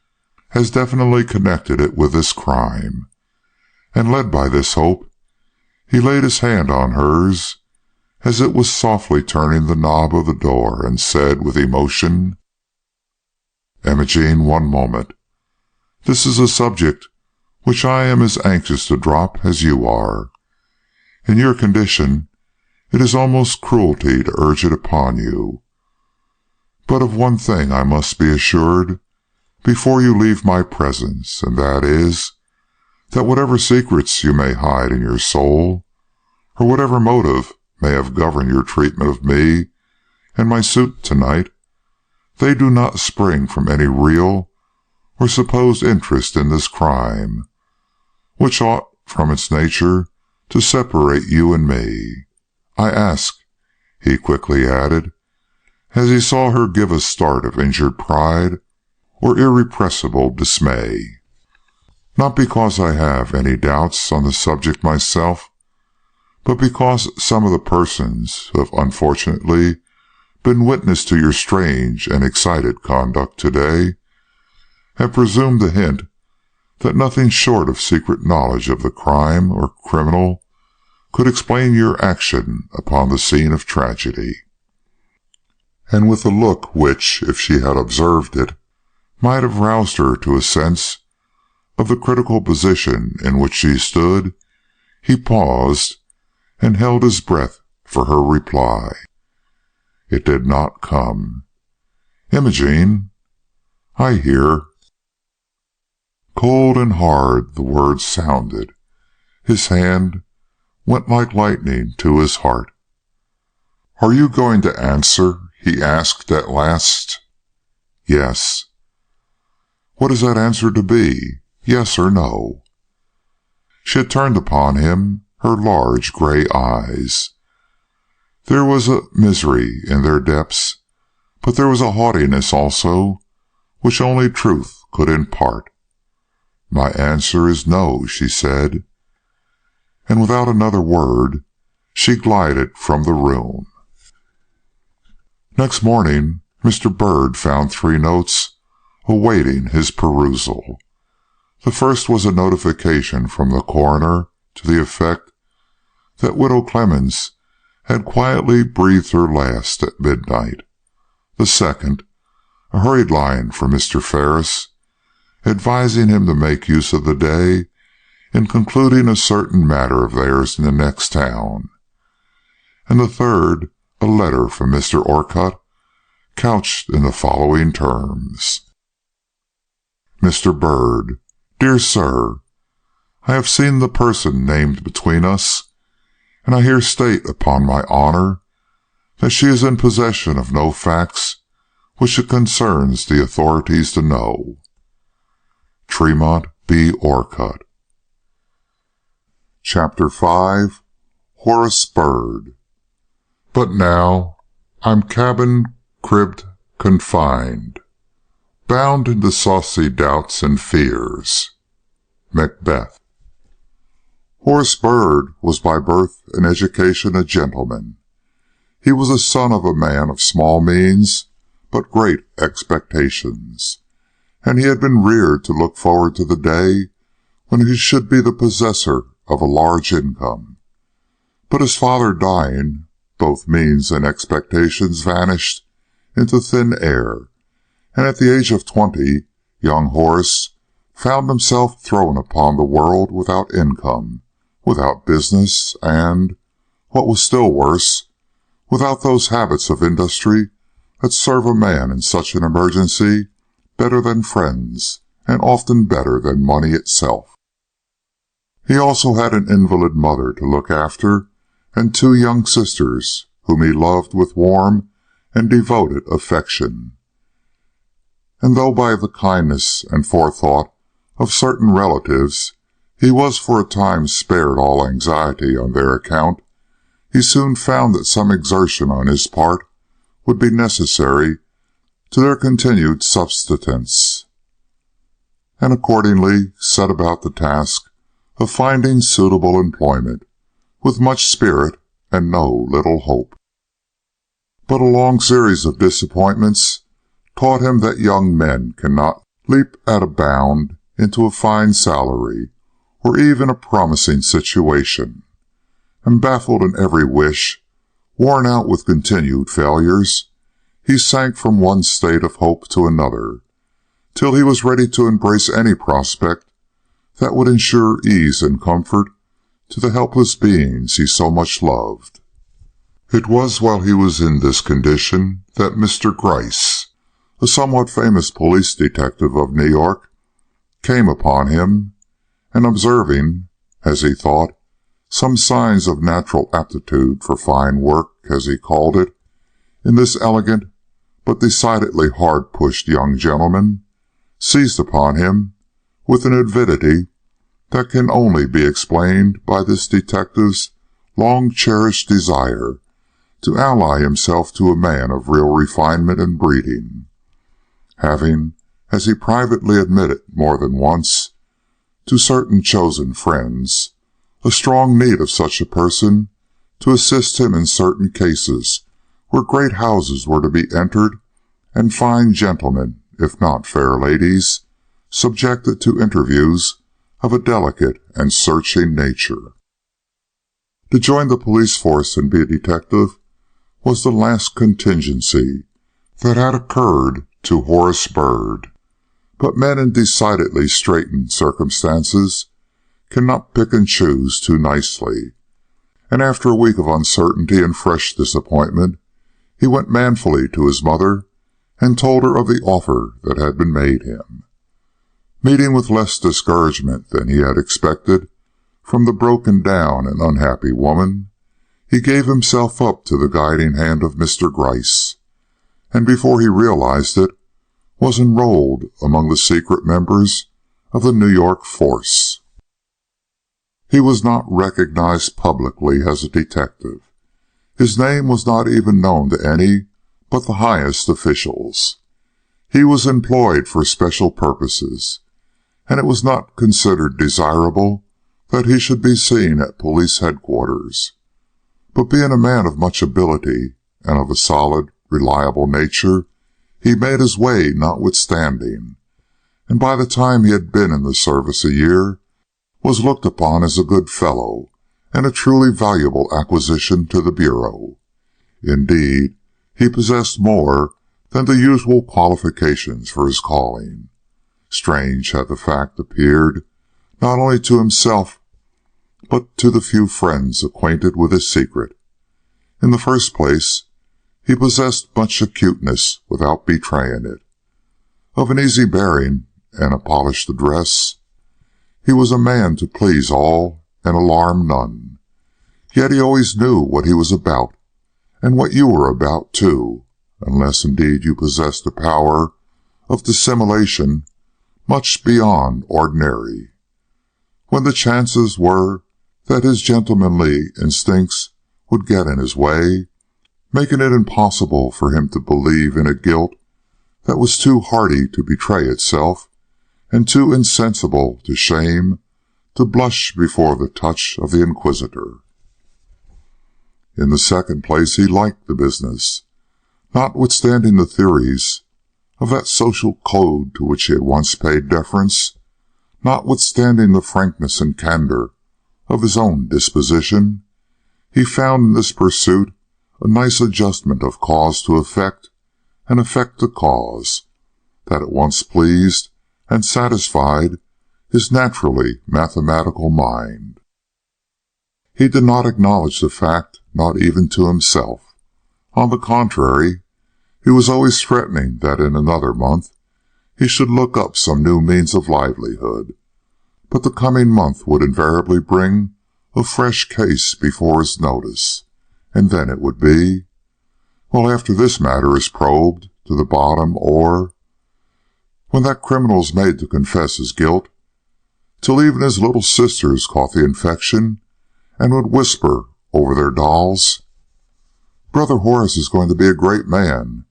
as definitely connected it with this crime. And led by this hope, he laid his hand on hers as it was softly turning the knob of the door, and said with emotion, "Imogene, one moment. This is a subject which I am as anxious to drop as you are. In your condition, it is almost cruelty to urge it upon you. But of one thing I must be assured before you leave my presence, and that is, that whatever secrets you may hide in your soul, or whatever motive may have governed your treatment of me and my suit tonight, they do not spring from any real or supposed interest in this crime, which ought, from its nature, to separate you and me. I ask," he quickly added, as he saw her give a start of injured pride or irrepressible dismay, "not because I have any doubts on the subject myself, but because some of the persons who have unfortunately been witness to your strange and excited conduct today have presumed to hint that nothing short of secret knowledge of the crime or criminal could explain your action upon the scene of tragedy." And with a look which, if she had observed it, might have roused her to a sense of the critical position in which she stood, he paused and held his breath for her reply. It did not come. "Imogene, I hear." Cold and hard the words sounded. His hand went like lightning to his heart. "Are you going to answer?" he asked at last. "Yes." "What is that answer to be? Yes or no?" She had turned upon him her large gray eyes. There was a misery in their depths, but there was a haughtiness also, which only truth could impart. "My answer is no," she said, and without another word she glided from the room. Next morning Mr. Byrd found 3 notes awaiting his perusal. The first was a notification from the coroner to the effect that Widow Clemens had quietly breathed her last at midnight. The second, a hurried line from Mr. Ferris, advising him to make use of the day in concluding a certain matter of theirs in the next town. And the third, a letter from Mr. Orcutt, couched in the following terms: Mr. Byrd, Dear Sir, I have seen the person named between us, and I here state upon my honor that she is in possession of no facts which it concerns the authorities to know. Tremont B. Orcutt. Chapter 5. Horace Byrd. But now I'm cabin-cribbed confined, bound into saucy doubts and fears. Macbeth. Horace Byrd was by birth and education a gentleman. He was the son of a man of small means but great expectations, and he had been reared to look forward to the day when he should be the possessor of a large income. But his father dying, both means and expectations vanished into thin air, and at the age of 20, young Horace found himself thrown upon the world without income, without business, and, what was still worse, without those habits of industry that serve a man in such an emergency better than friends, and often better than money itself. He also had an invalid mother to look after, and 2 young sisters whom he loved with warm and devoted affection. And though by the kindness and forethought of certain relatives he was for a time spared all anxiety on their account, he soon found that some exertion on his part would be necessary to their continued subsistence, and accordingly set about the task of finding suitable employment, with much spirit and no little hope. But a long series of disappointments taught him that young men cannot leap at a bound into a fine salary or even a promising situation, and baffled in every wish, worn out with continued failures, he sank from one state of hope to another, till he was ready to embrace any prospect that would ensure ease and comfort to the helpless beings he so much loved. It was while he was in this condition that Mr. Gryce, a somewhat famous police detective of New York, came upon him, and observing, as he thought, some signs of natural aptitude for fine work, as he called it, in this elegant but decidedly hard-pushed young gentleman, seized upon him with an avidity that can only be explained by this detective's long-cherished desire to ally himself to a man of real refinement and breeding, having, as he privately admitted more than once, to certain chosen friends, a strong need of such a person to assist him in certain cases where great houses were to be entered and fine gentlemen, if not fair ladies, subjected to interviews of a delicate and searching nature. To join the police force and be a detective was the last contingency that had occurred to Horace Byrd, But men in decidedly straitened circumstances cannot pick and choose too nicely, and after a week of uncertainty and fresh disappointment, he went manfully to his mother and told her of the offer that had been made him. Meeting with less discouragement than he had expected from the broken down and unhappy woman, he gave himself up to the guiding hand of Mr. Gryce, and before he realized it, was enrolled among the secret members of the New York force. He was not recognized publicly as a detective. His name was not even known to any but the highest officials. He was employed for special purposes, and it was not considered desirable that he should be seen at police headquarters. But being a man of much ability and of a solid, reliable nature, he made his way notwithstanding, and by the time he had been in the service a year, was looked upon as a good fellow and a truly valuable acquisition to the Bureau. Indeed, he possessed more than the usual qualifications for his calling. Strange had the fact appeared, not only to himself, but to the few friends acquainted with his secret. In the first place, he possessed much acuteness without betraying it. Of an easy bearing and a polished address, he was a man to please all and alarm none. Yet he always knew what he was about, and what you were about, too, unless indeed you possessed a power of dissimulation much beyond ordinary. When the chances were that his gentlemanly instincts would get in his way, making it impossible for him to believe in a guilt that was too hardy to betray itself, and too insensible to shame to blush before the touch of the inquisitor. In the second place, he liked the business, notwithstanding the theories of that social code to which he had once paid deference, notwithstanding the frankness and candor of his own disposition. He found in this pursuit a nice adjustment of cause to effect and effect to cause, that at once pleased and satisfied his naturally mathematical mind. He did not acknowledge the fact, not even to himself. On the contrary, he was always threatening that in another month he should look up some new means of livelihood, but the coming month would invariably bring a fresh case before his notice, and then it would be, well, after this matter is probed to the bottom, or when that criminal's made to confess his guilt, till even his little sisters caught the infection and would whisper over their dolls, "Brother Horace is going to be a great man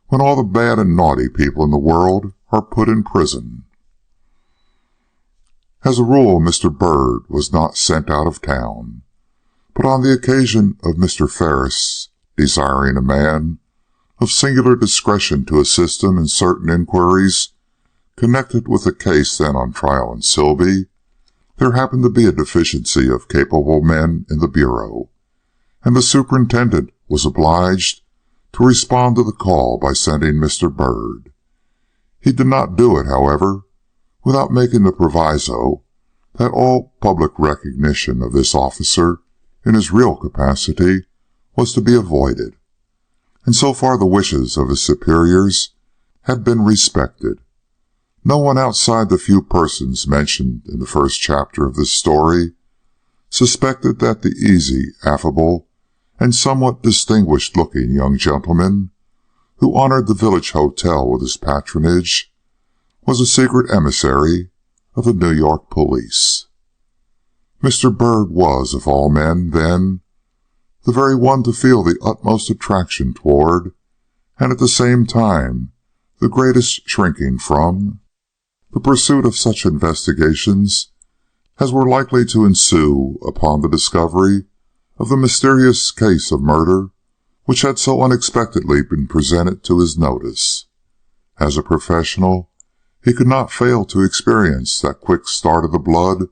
when all the bad and naughty people in the world are put in prison." As a rule, Mr. Byrd was not sent out of town, but on the occasion of Mr. Ferris desiring a man of singular discretion to assist him in certain inquiries connected with the case then on trial in Silby, there happened to be a deficiency of capable men in the Bureau, and the superintendent was obliged to respond to the call by sending Mr. Byrd. He did not do it, however, without making the proviso that all public recognition of this officer in his real capacity was to be avoided, and so far the wishes of his superiors had been respected. No one outside the few persons mentioned in the first chapter of this story suspected that the easy, affable, and somewhat distinguished-looking young gentleman who honored the village hotel with his patronage was a secret emissary of the New York police. Mr. Byrd was, of all men, then, the very one to feel the utmost attraction toward, and at the same time the greatest shrinking from, the pursuit of such investigations as were likely to ensue upon the discovery of the mysterious case of murder which had so unexpectedly been presented to his notice. As a professional, he could not fail to experience that quick start of the blood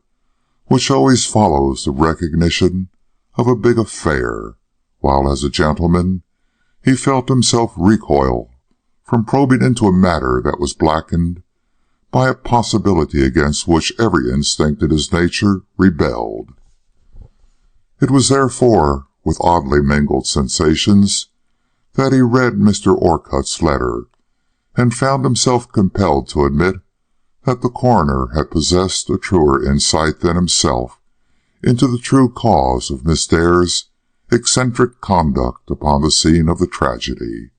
which always follows the recognition of a big affair, while as a gentleman he felt himself recoil from probing into a matter that was blackened by a possibility against which every instinct in his nature rebelled. It was therefore with oddly mingled sensations that he read Mr. Orcutt's letter, and found himself compelled to admit that the coroner had possessed a truer insight than himself into the true cause of Miss Dare's eccentric conduct upon the scene of the tragedy.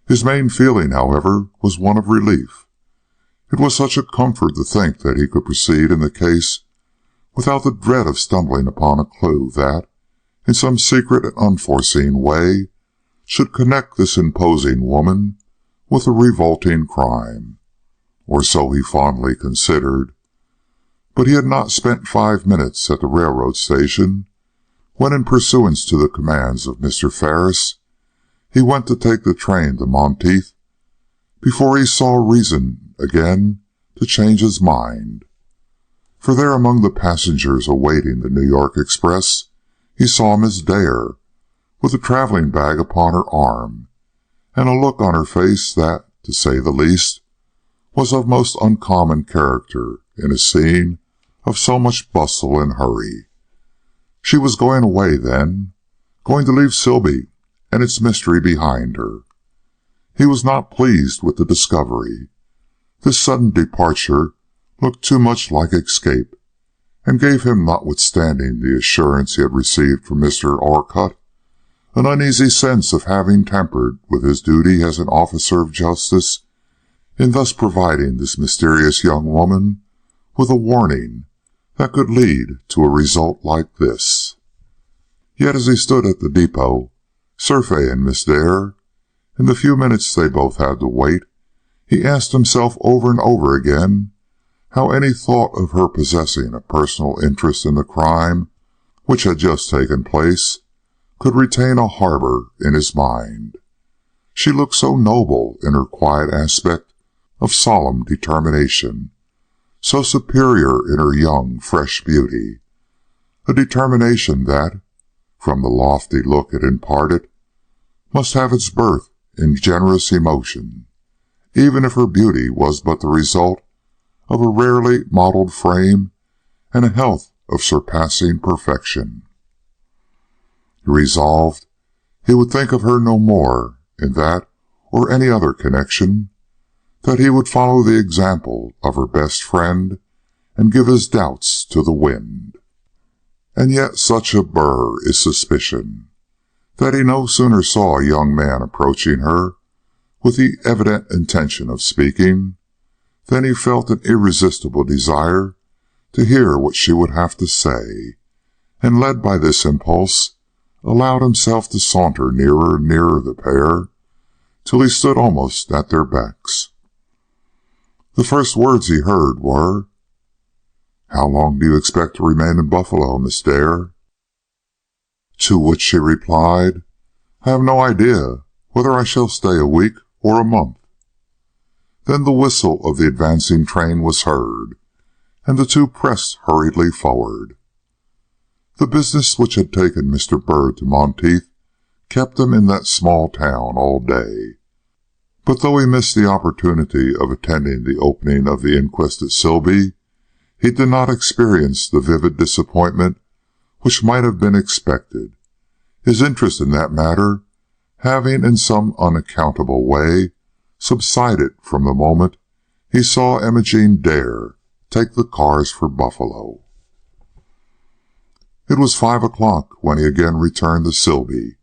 His main feeling, however, was one of relief. It was such a comfort to think that he could proceed in the case without the dread of stumbling upon a clue that, in some secret and unforeseen way, should connect this imposing woman with a revolting crime, or so he fondly considered. But he had not spent 5 minutes at the railroad station when, in pursuance to the commands of Mr. Ferris, he went to take the train to Monteith before he saw reason again to change his mind. For there among the passengers awaiting the New York express he saw Miss Dare, with a traveling bag upon her arm, and a look on her face that, to say the least, was of most uncommon character in a scene of so much bustle and hurry. She was going away, then, going to leave Silby and its mystery behind her. He was not pleased with the discovery. This sudden departure looked too much like escape, and gave him, notwithstanding the assurance he had received from Mr. Orcutt, an uneasy sense of having tampered with his duty as an officer of justice in thus providing this mysterious young woman with a warning that could lead to a result like this. Yet as he stood at the depot, surveying Miss Dare, in the few minutes they both had to wait, he asked himself over and over again how any thought of her possessing a personal interest in the crime which had just taken place could retain a harbor in his mind. She looked so noble in her quiet aspect of solemn determination, so superior in her young, fresh beauty, a determination that, from the lofty look it imparted, must have its birth in generous emotion, even if her beauty was but the result of a rarely modelled frame and a health of surpassing perfection. He resolved he would think of her no more in that or any other connection, that he would follow the example of her best friend and give his doubts to the wind. And yet such a burr is suspicion, that he no sooner saw a young man approaching her with the evident intention of speaking, than he felt an irresistible desire to hear what she would have to say, and led by this impulse, allowed himself to saunter nearer and nearer the pair, till he stood almost at their backs. The first words he heard were, "How long do you expect to remain in Buffalo, Miss Dare?" To which she replied, "I have no idea whether I shall stay a week or a month." Then the whistle of the advancing train was heard, and the two pressed hurriedly forward. The business which had taken Mr. Bird to Monteith kept him in that small town all day. But though he missed the opportunity of attending the opening of the inquest at Silby, he did not experience the vivid disappointment which might have been expected, his interest in that matter having in some unaccountable way subsided from the moment he saw Imogene Dare take the cars for Buffalo. It was 5 o'clock when he again returned to Silby,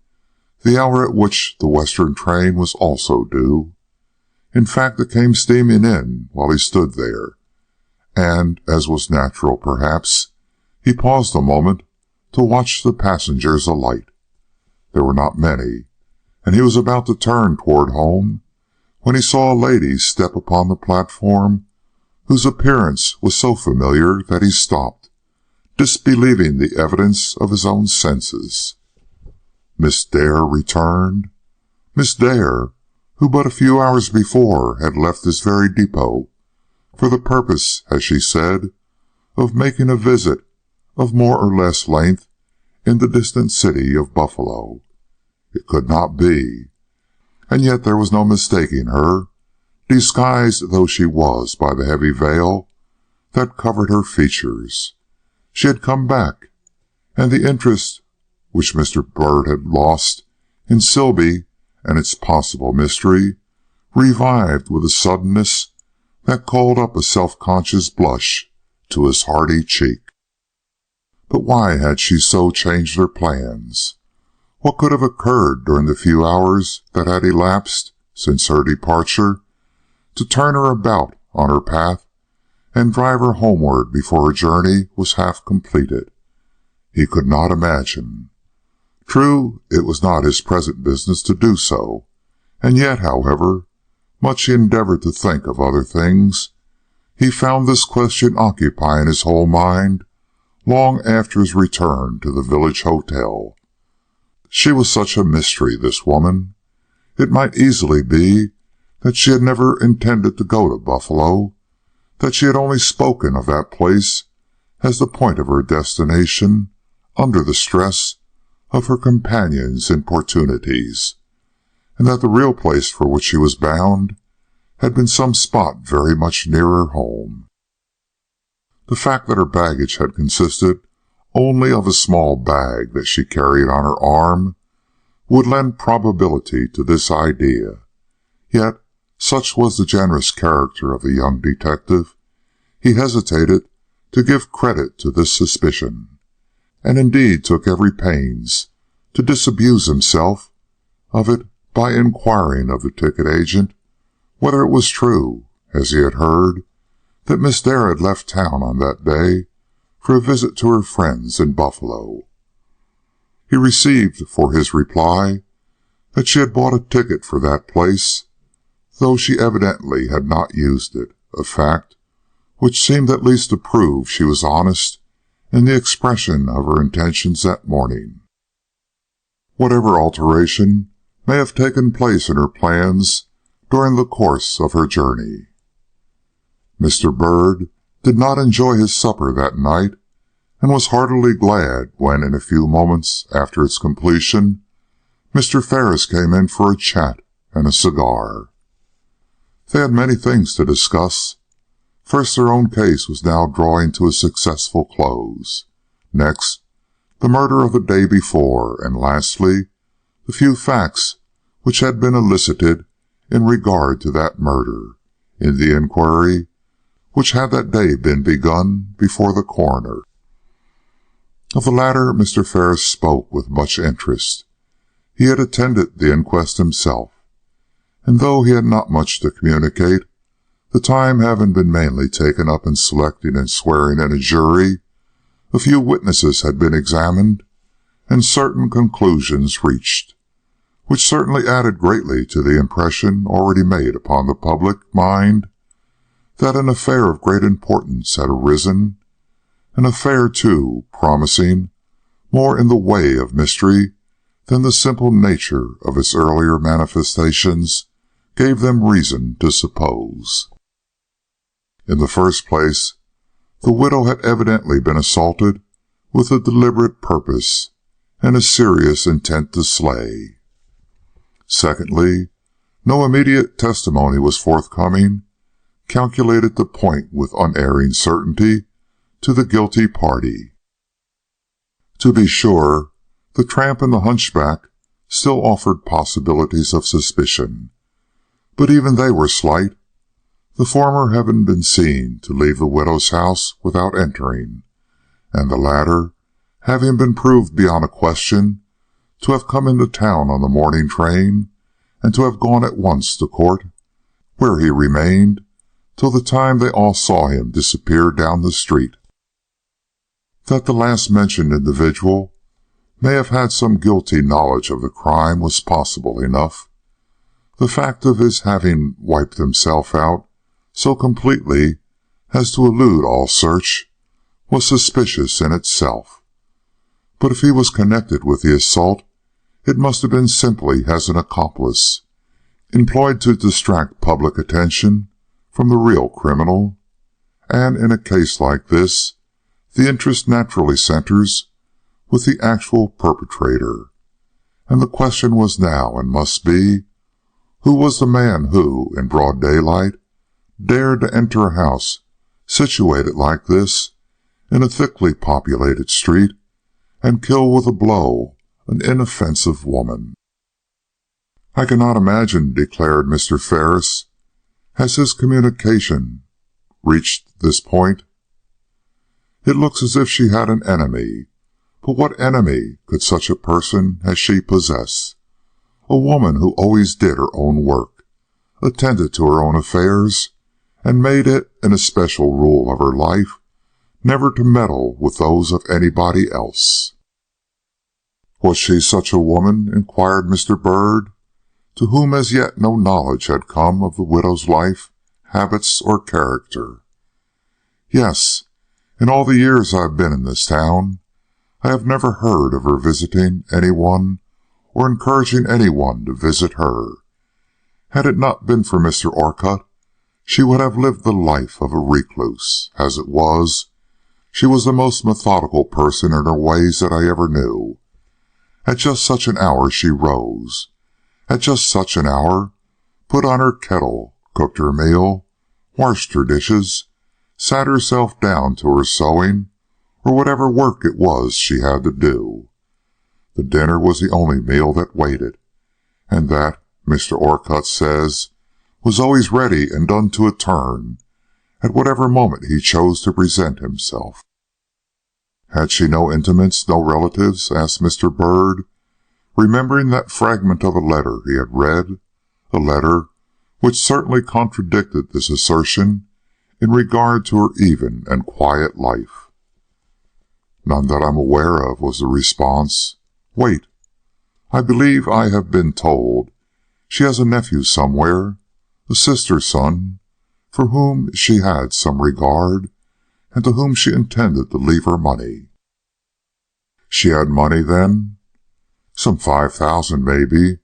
the hour at which the western train was also due. In fact, it came steaming in while he stood there, and, as was natural perhaps, he paused a moment to watch the passengers alight. There were not many, and he was about to turn toward home when he saw a lady step upon the platform whose appearance was so familiar that he stopped, disbelieving the evidence of his own senses. Miss Dare returned? Miss Dare, who but a few hours before had left this very depot for the purpose, as she said, of making a visit of more or less length in the distant city of Buffalo. It could not be, and yet there was no mistaking her, disguised though she was by the heavy veil that covered her features. She had come back, and the interest which Mr. Byrd had lost in Silby and its possible mystery revived with a suddenness that called up a self-conscious blush to his hardy cheek. But why had she so changed her plans? What could have occurred during the few hours that had elapsed since her departure to turn her about on her path and drive her homeward before her journey was half completed? He could not imagine. True, it was not his present business to do so, and yet, however much he endeavored to think of other things, he found this question occupying his whole mind long after his return to the village hotel. She was such a mystery, this woman. It might easily be that she had never intended to go to Buffalo, that she had only spoken of that place as the point of her destination under the stress of her companion's importunities, and that the real place for which she was bound had been some spot very much nearer home. The fact that her baggage had consisted only of a small bag that she carried on her arm would lend probability to this idea. Yet, such was the generous character of the young detective, he hesitated to give credit to this suspicion, and indeed took every pains to disabuse himself of it by inquiring of the ticket agent whether it was true, as he had heard, that Miss Dare had left town on that day for a visit to her friends in Buffalo. He received for his reply that she had bought a ticket for that place, though she evidently had not used it, a fact which seemed at least to prove she was honest in the expression of her intentions that morning. Whatever alteration may have taken place in her plans during the course of her journey, Mr. Byrd did not enjoy his supper that night, and was heartily glad when, in a few moments after its completion, Mr. Ferris came in for a chat and a cigar. They had many things to discuss. First, their own case was now drawing to a successful close. Next, the murder of the day before, and lastly, the few facts which had been elicited in regard to that murder, in the inquiry which had that day been begun before the coroner. Of the latter, Mr. Ferris spoke with much interest. He had attended the inquest himself, and though he had not much to communicate, the time having been mainly taken up in selecting and swearing in a jury, a few witnesses had been examined, and certain conclusions reached, which certainly added greatly to the impression already made upon the public mind that an affair of great importance had arisen, an affair, too, promising more in the way of mystery than the simple nature of its earlier manifestations gave them reason to suppose. In the first place, the widow had evidently been assaulted with a deliberate purpose and a serious intent to slay. Secondly, no immediate testimony was forthcoming calculated to point with unerring certainty to the guilty party. To be sure, the tramp and the hunchback still offered possibilities of suspicion, but even they were slight, the former having been seen to leave the widow's house without entering, and the latter having been proved beyond a question to have come into town on the morning train and to have gone at once to court, where he remained till the time they all saw him disappear down the street. That the last-mentioned individual may have had some guilty knowledge of the crime was possible enough. The fact of his having wiped himself out so completely as to elude all search was suspicious in itself. But if he was connected with the assault, it must have been simply as an accomplice, employed to distract public attention from the real criminal, and in a case like this, the interest naturally centers with the actual perpetrator, and the question was now, and must be, Who was the man who, in broad daylight, dared to enter a house situated like this in a thickly populated street and kill with a blow an inoffensive woman? I cannot imagine, declared Mr. Ferris. Has his communication reached this point? It looks as if she had an enemy, but what enemy could such a person as she possess? A woman who always did her own work, attended to her own affairs, and made it an especial rule of her life never to meddle with those of anybody else. Was she such a woman? Inquired Mr. Bird, to whom as yet no knowledge had come of the widow's life, habits, or character. Yes, in all the years I have been in this town, I have never heard of her visiting anyone or encouraging anyone to visit her. Had it not been for Mr. Orcutt, she would have lived the life of a recluse. As it was, she was the most methodical person in her ways that I ever knew. At just such an hour she rose. At just such an hour put on her kettle, cooked her meal, washed her dishes, sat herself down to her sewing, or whatever work it was she had to do. The dinner was the only meal that waited, and that, Mr. Orcutt says, was always ready and done to a turn at whatever moment he chose to present himself. Had she no intimates, no relatives? Asked Mr. Bird, remembering that fragment of a letter he had read, a letter which certainly contradicted this assertion in regard to her even and quiet life. None that I'm aware of, was the response. Wait. I believe I have been told she has a nephew somewhere, a sister's son, for whom she had some regard, and to whom she intended to leave her money. She had money, then? Some 5,000, maybe.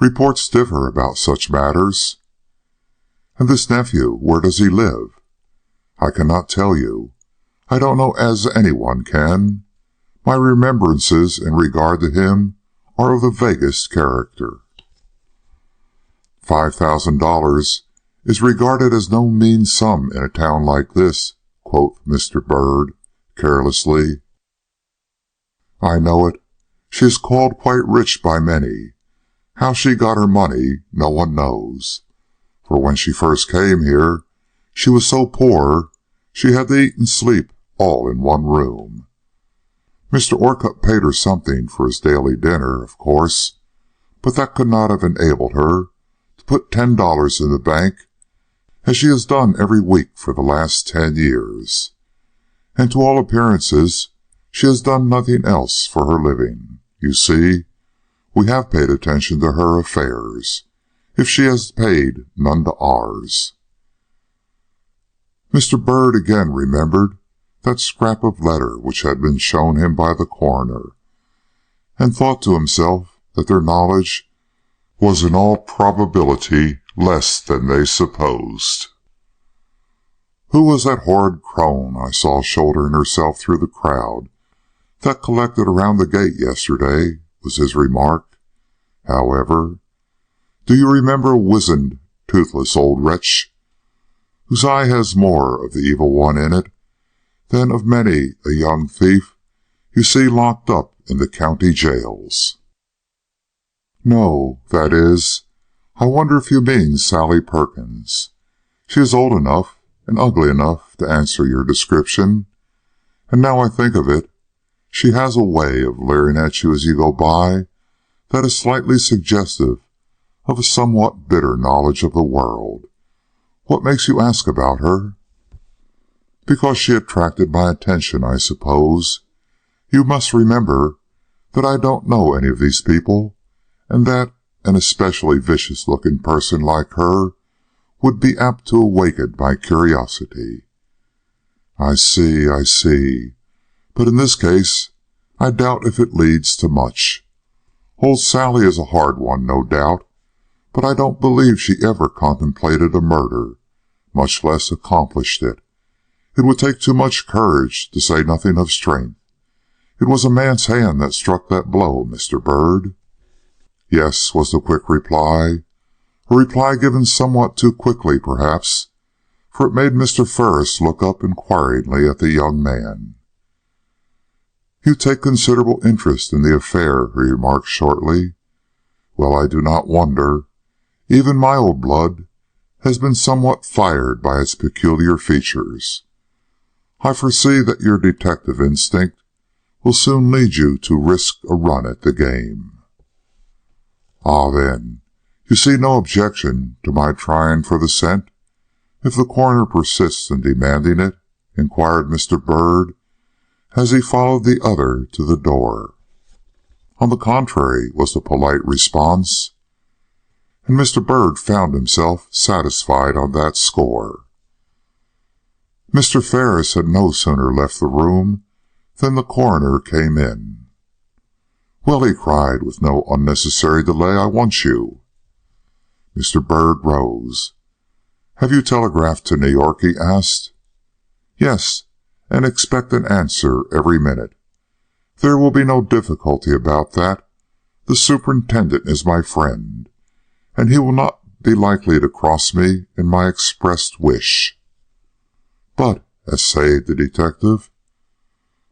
Reports differ about such matters. And this nephew, where does he live? I cannot tell you. I don't know as anyone can. My remembrances in regard to him are of the vaguest character. $5,000 is regarded as no mean sum in a town like this, quoth Mr. Bird, carelessly. I know it. She is called quite rich by many. How she got her money, no one knows. For when she first came here, she was so poor she had to eat and sleep all in one room. Mr. Orcutt paid her something for his daily dinner, of course, but that could not have enabled her to put $10 in the bank, as she has done every week for the last 10 years. And to all appearances, she has done nothing else for her living. You see, we have paid attention to her affairs, if she has paid none to ours. Mr. Bird again remembered that scrap of letter which had been shown him by the coroner, and thought to himself that their knowledge was in all probability less than they supposed. Who was that horrid crone I saw shouldering herself through the crowd that collected around the gate yesterday? Was his remark. However, do you remember a wizened, toothless old wretch, whose eye has more of the evil one in it than of many a young thief you see locked up in the county jails? No, that is, I wonder if you mean Sally Perkins. She is old enough and ugly enough to answer your description, and now I think of it, she has a way of leering at you as you go by that is slightly suggestive of a somewhat bitter knowledge of the world. What makes you ask about her? Because she attracted my attention, I suppose. You must remember that I don't know any of these people, and that an especially vicious-looking person like her would be apt to awaken my curiosity. I see. But in this case, I doubt if it leads to much. Old Sally is a hard one, no doubt, but I don't believe she ever contemplated a murder, much less accomplished it. It would take too much courage, to say nothing of strength. It was a man's hand that struck that blow, Mr. Bird. Yes, was the quick reply. A reply given somewhat too quickly, perhaps, for it made Mr. Ferris look up inquiringly at the young man. "You take considerable interest in the affair," he remarked shortly. "Well, I do not wonder. Even my old blood has been somewhat fired by its peculiar features. I foresee that your detective instinct will soon lead you to risk a run at the game." "Ah, then, you see no objection to my trying for the scent, if the coroner persists in demanding it?" inquired Mr. Byrd, as he followed the other to the door. "On the contrary," was the polite response, and Mr. Byrd found himself satisfied on that score. Mr. Ferris had no sooner left the room than the coroner came in. "Well," he cried, with no unnecessary delay, "I want you." Mr. Byrd rose. "Have you telegraphed to New York?" he asked. "Yes, and expect an answer every minute. There will be no difficulty about that. The superintendent is my friend, and he will not be likely to cross me in my expressed wish." "But," essayed the detective.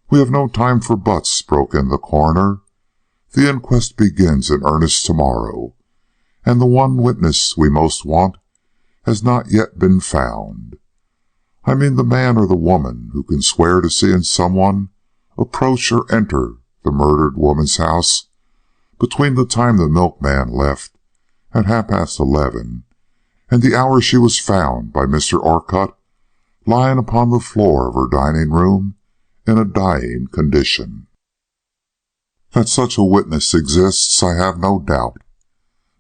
"We have no time for buts," broke in the coroner. "The inquest begins in earnest tomorrow, and the one witness we most want has not yet been found. I mean the man or the woman who can swear to seeing someone approach or enter the murdered woman's house between the time the milkman left at 11:30 and the hour she was found by Mr. Orcutt lying upon the floor of her dining room in a dying condition. That such a witness exists, I have no doubt.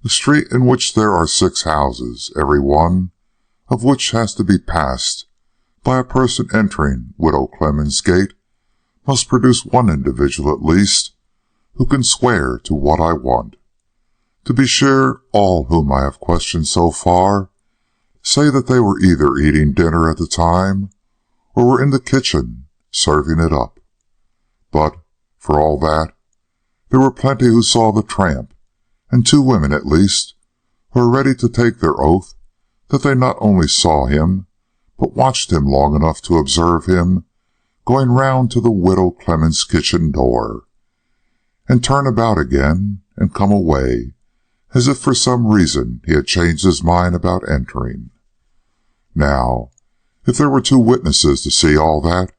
A street in which there are 6 houses, every one of which has to be passed by a person entering Widow Clemens's gate, must produce one individual at least who can swear to what I want. To be sure, all whom I have questioned so far say that they were either eating dinner at the time or were in the kitchen serving it up. But, for all that, there were plenty who saw the tramp, and 2 women at least, who are ready to take their oath that they not only saw him, but watched him long enough to observe him going round to the Widow Clemens' kitchen door, and turn about again and come away as if for some reason he had changed his mind about entering. Now, if there were 2 witnesses to see all that,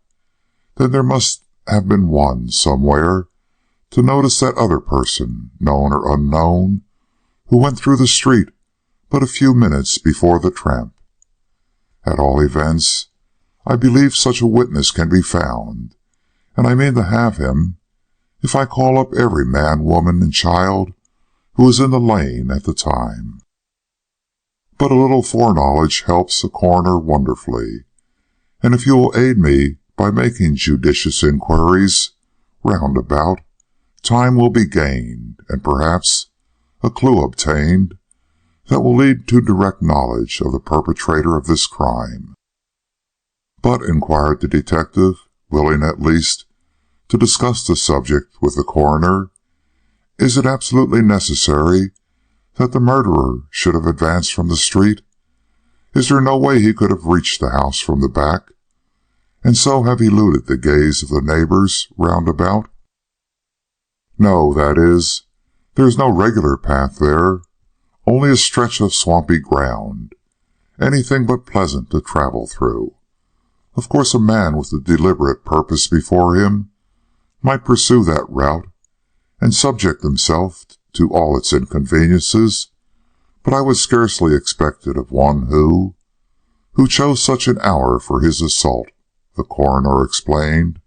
then there must have been one somewhere to notice that other person, known or unknown, who went through the street but a few minutes before the tramp. At all events, I believe such a witness can be found, and I mean to have him if I call up every man, woman, and child who was in the lane at the time. But a little foreknowledge helps a coroner wonderfully, and if you will aid me by making judicious inquiries round about, time will be gained, and perhaps a clue obtained that will lead to direct knowledge of the perpetrator of this crime." "But," inquired the detective, willing at least to discuss the subject with the coroner, "is it absolutely necessary that the murderer should have advanced from the street? Is there no way he could have reached the house from the back, and so have eluded the gaze of the neighbors round about?" "No, that is, there is no regular path there, only a stretch of swampy ground, anything but pleasant to travel through. Of course, a man with a deliberate purpose before him might pursue that route and subject himself to all its inconveniences, but I would scarcely expect it of one who chose such an hour for his assault," the coroner explained,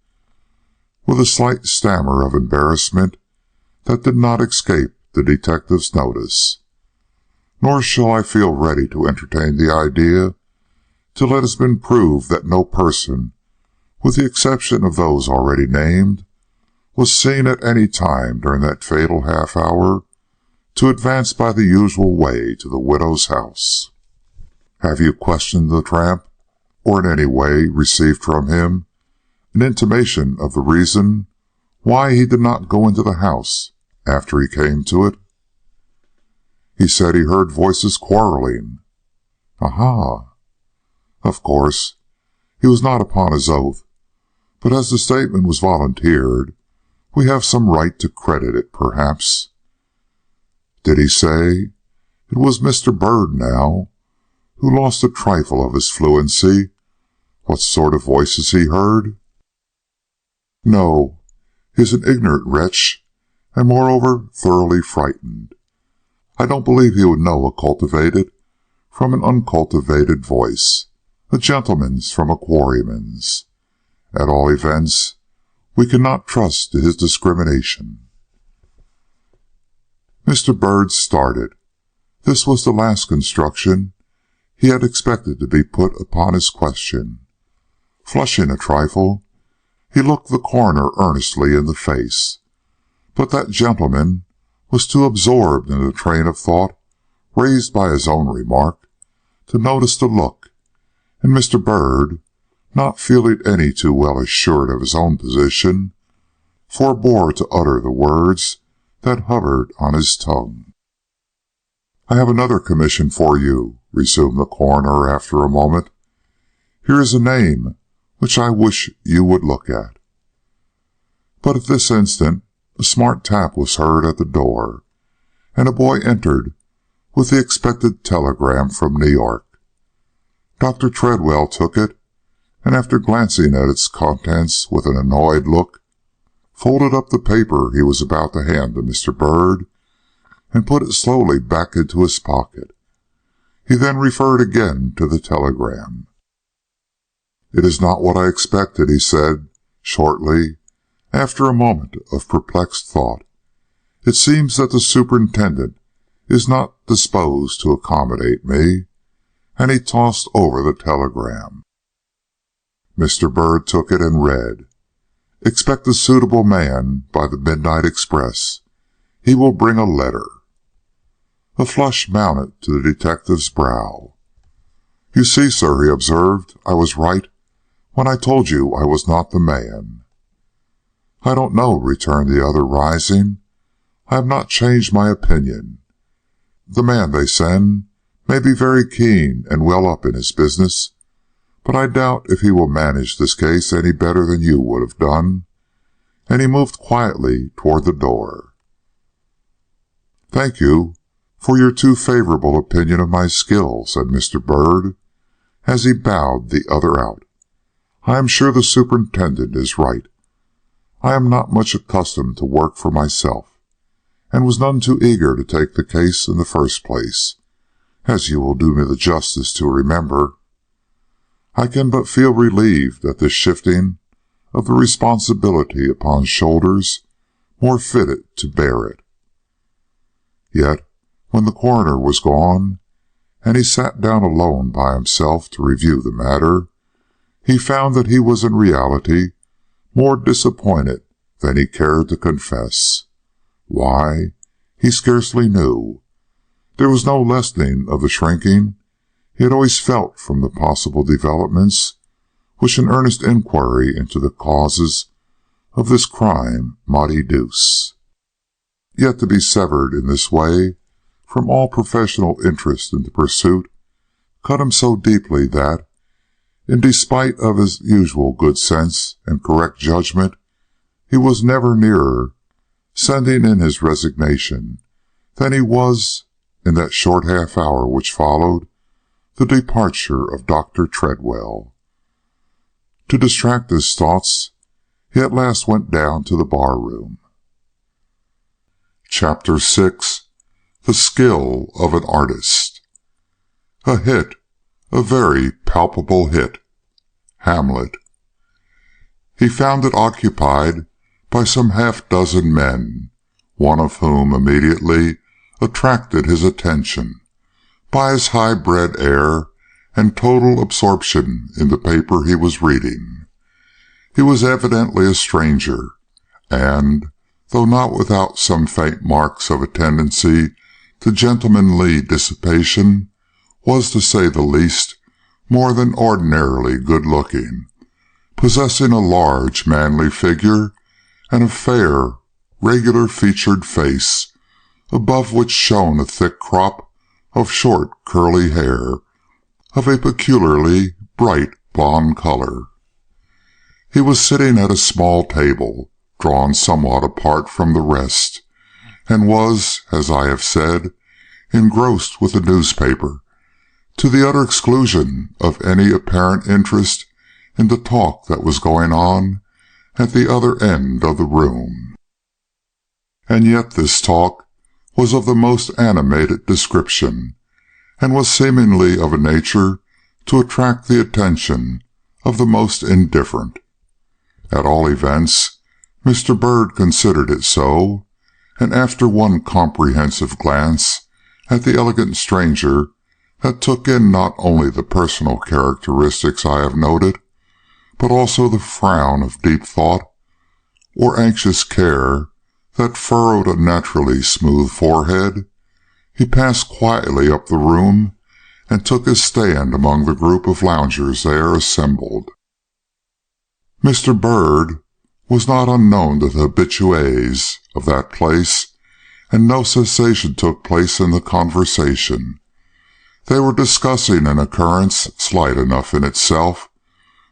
with a slight stammer of embarrassment that did not escape the detective's notice. "Nor shall I feel ready to entertain the idea till it has been proved that no person, with the exception of those already named, was seen at any time during that fatal half-hour to advance by the usual way to the widow's house." "Have you questioned the tramp, or in any way received from him an intimation of the reason why he did not go into the house after he came to it?" He said he heard voices quarreling. Aha! Of course, he was not upon his oath, but as the statement was volunteered, we have some right to credit it, perhaps. Did he say? It was Mr. Byrd, now, who lost a trifle of his fluency. What sort of voices he heard? No, he is an ignorant wretch, and moreover thoroughly frightened. I don't believe he would know a cultivated from an uncultivated voice, a gentleman's from a quarryman's. At all events, we cannot trust to his discrimination. Mr. Byrd started. This was the last construction he had expected to be put upon his question. Flushing a trifle, he looked the coroner earnestly in the face, but that gentleman was too absorbed in the train of thought raised by his own remark to notice the look, and Mr. Byrd, not feeling any too well assured of his own position, forbore to utter the words that hovered on his tongue. "I have another commission for you," resumed the coroner after a moment. "Here is a name which I wish you would look at." But at this instant a smart tap was heard at the door, and a boy entered with the expected telegram from New York. Dr. Treadwell took it, and after glancing at its contents with an annoyed look, folded up the paper he was about to hand to Mr. Byrd, and put it slowly back into his pocket. He then referred again to the telegram. "It is not what I expected," he said, shortly, after a moment of perplexed thought. "It seems that the superintendent is not disposed to accommodate me," and he tossed over the telegram. Mr. Byrd took it and read, "Expect a suitable man by the midnight express. He will bring a letter." A flush mounted to the detective's brow. "You see, sir," he observed, "I was right when I told you I was not the man." "I don't know," returned the other, rising. "I have not changed my opinion. The man they send may be very keen and well up in his business, but I doubt if he will manage this case any better than you would have done," and he moved quietly toward the door. "Thank you for your too favorable opinion of my skill," said Mr. Byrd, as he bowed the other out. "I am sure the superintendent is right. I am not much accustomed to work for myself, and was none too eager to take the case in the first place, as you will do me the justice to remember. I can but feel relieved at this shifting of the responsibility upon shoulders more fitted to bear it." Yet, when the coroner was gone, and he sat down alone by himself to review the matter, he found that he was in reality more disappointed than he cared to confess. Why, he scarcely knew. There was no lessening of the shrinking he had always felt from the possible developments which an earnest inquiry into the causes of this crime might educe. Yet to be severed in this way from all professional interest in the pursuit cut him so deeply that, in despite of his usual good sense and correct judgment, he was never nearer sending in his resignation than he was in that short half-hour which followed the departure of Dr. Treadwell. To distract his thoughts, he at last went down to the bar-room. Chapter 6. The Skill of an Artist. A hit, a very palpable hit. Hamlet. He found it occupied by some half-dozen men, one of whom immediately attracted his attention by his high-bred air and total absorption in the paper he was reading. He was evidently a stranger, and, though not without some faint marks of a tendency to gentlemanly dissipation, was, to say the least, more than ordinarily good-looking, possessing a large, manly figure and a fair, regular-featured face above which shone a thick crop of short curly hair of a peculiarly bright blonde color. He was sitting at a small table, drawn somewhat apart from the rest, and was, as I have said, engrossed with a newspaper, to the utter exclusion of any apparent interest in the talk that was going on at the other end of the room. And yet this talk was of the most animated description, and was seemingly of a nature to attract the attention of the most indifferent. At all events, Mr. Bird considered it so, and after one comprehensive glance at the elegant stranger that took in not only the personal characteristics I have noted, but also the frown of deep thought or anxious care that furrowed a naturally smooth forehead, he passed quietly up the room and took his stand among the group of loungers there assembled. Mr. Bird was not unknown to the habitués of that place, and no cessation took place in the conversation. They were discussing an occurrence slight enough in itself,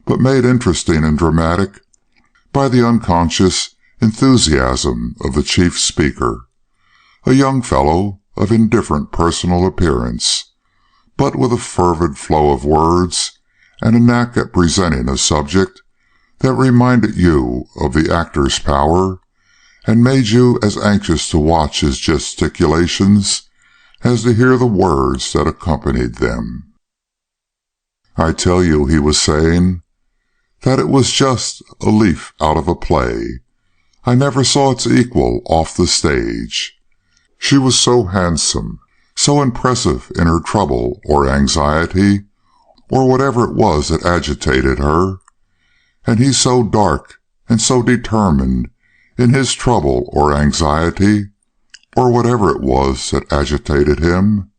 but made interesting and dramatic by the unconscious enthusiasm of the chief speaker, a young fellow of indifferent personal appearance, but with a fervid flow of words and a knack at presenting a subject that reminded you of the actor's power and made you as anxious to watch his gesticulations as to hear the words that accompanied them. I tell you, he was saying, that it was just a leaf out of a play. I never saw its equal off the stage. She was so handsome, so impressive in her trouble or anxiety, or whatever it was that agitated her, and he so dark and so determined in his trouble or anxiety, or whatever it was that agitated him.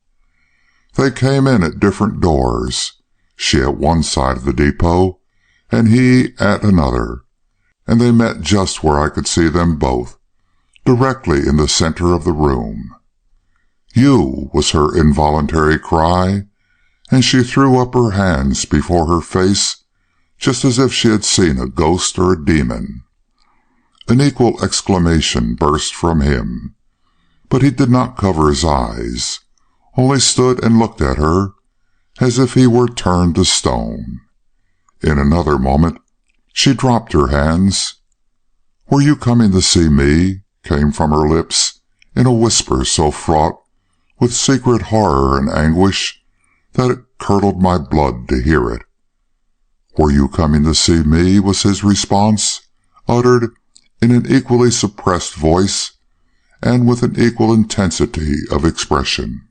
They came in at different doors, she at one side of the depot, and he at another, and they met just where I could see them both, directly in the center of the room. "You!" was her involuntary cry, and she threw up her hands before her face just as if she had seen a ghost or a demon. An equal exclamation burst from him, but he did not cover his eyes, only stood and looked at her as if he were turned to stone. In another moment she dropped her hands. "Were you coming to see me?" came from her lips in a whisper so fraught with secret horror and anguish that it curdled my blood to hear it. "Were you coming to see me?" was his response, uttered in an equally suppressed voice and with an equal intensity of expression.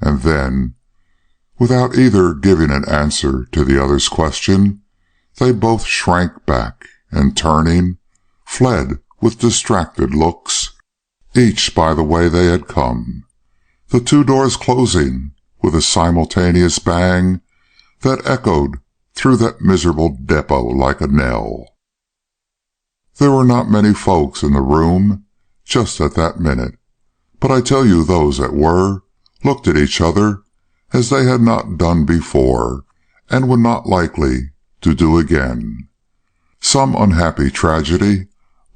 And then, without either giving an answer to the other's question, they both shrank back, and turning, fled with distracted looks, each by the way they had come, the two doors closing with a simultaneous bang that echoed through that miserable depot like a knell. There were not many folks in the room just at that minute, but I tell you those that were looked at each other as they had not done before, and would not likely to do again. Some unhappy tragedy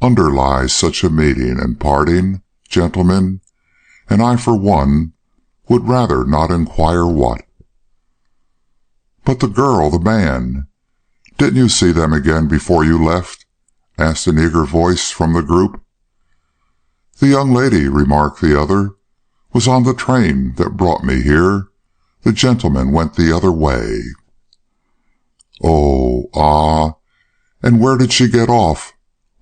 underlies such a meeting and parting, gentlemen, and I for one would rather not inquire what. "But the girl, the man, didn't you see them again before you left?" asked an eager voice from the group. "The young lady," remarked the other, "was on the train that brought me here. The gentleman went the other way." "Oh, ah, and where did she get off?"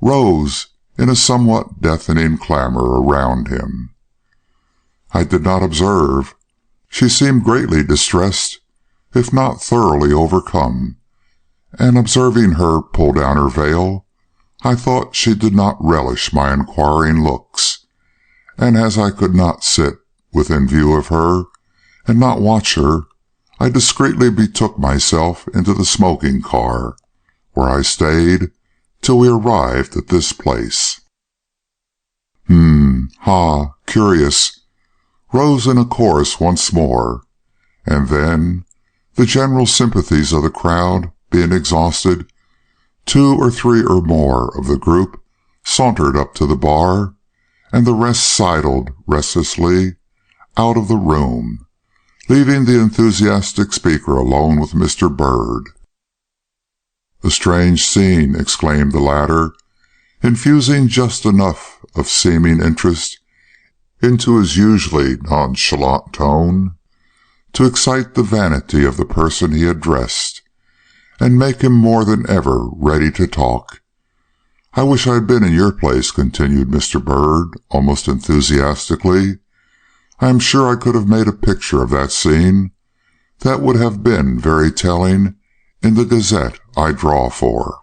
rose in a somewhat deafening clamor around him. "I did not observe. She seemed greatly distressed, if not thoroughly overcome, and observing her pull down her veil, I thought she did not relish my inquiring looks, and as I could not sit within view of her and not watch her, I discreetly betook myself into the smoking car, where I stayed till we arrived at this place." "Ha! curious, rose in a chorus once more, and then, the general sympathies of the crowd being exhausted, 2 or 3 or more of the group sauntered up to the bar, and the rest sidled restlessly out of the room, leaving the enthusiastic speaker alone with Mr. Bird. "A strange scene," exclaimed the latter, infusing just enough of seeming interest into his usually nonchalant tone to excite the vanity of the person he addressed, and make him more than ever ready to talk. "I wish I had been in your place," continued Mr. Bird, almost enthusiastically. "I am sure I could have made a picture of that scene that would have been very telling in the Gazette I draw for."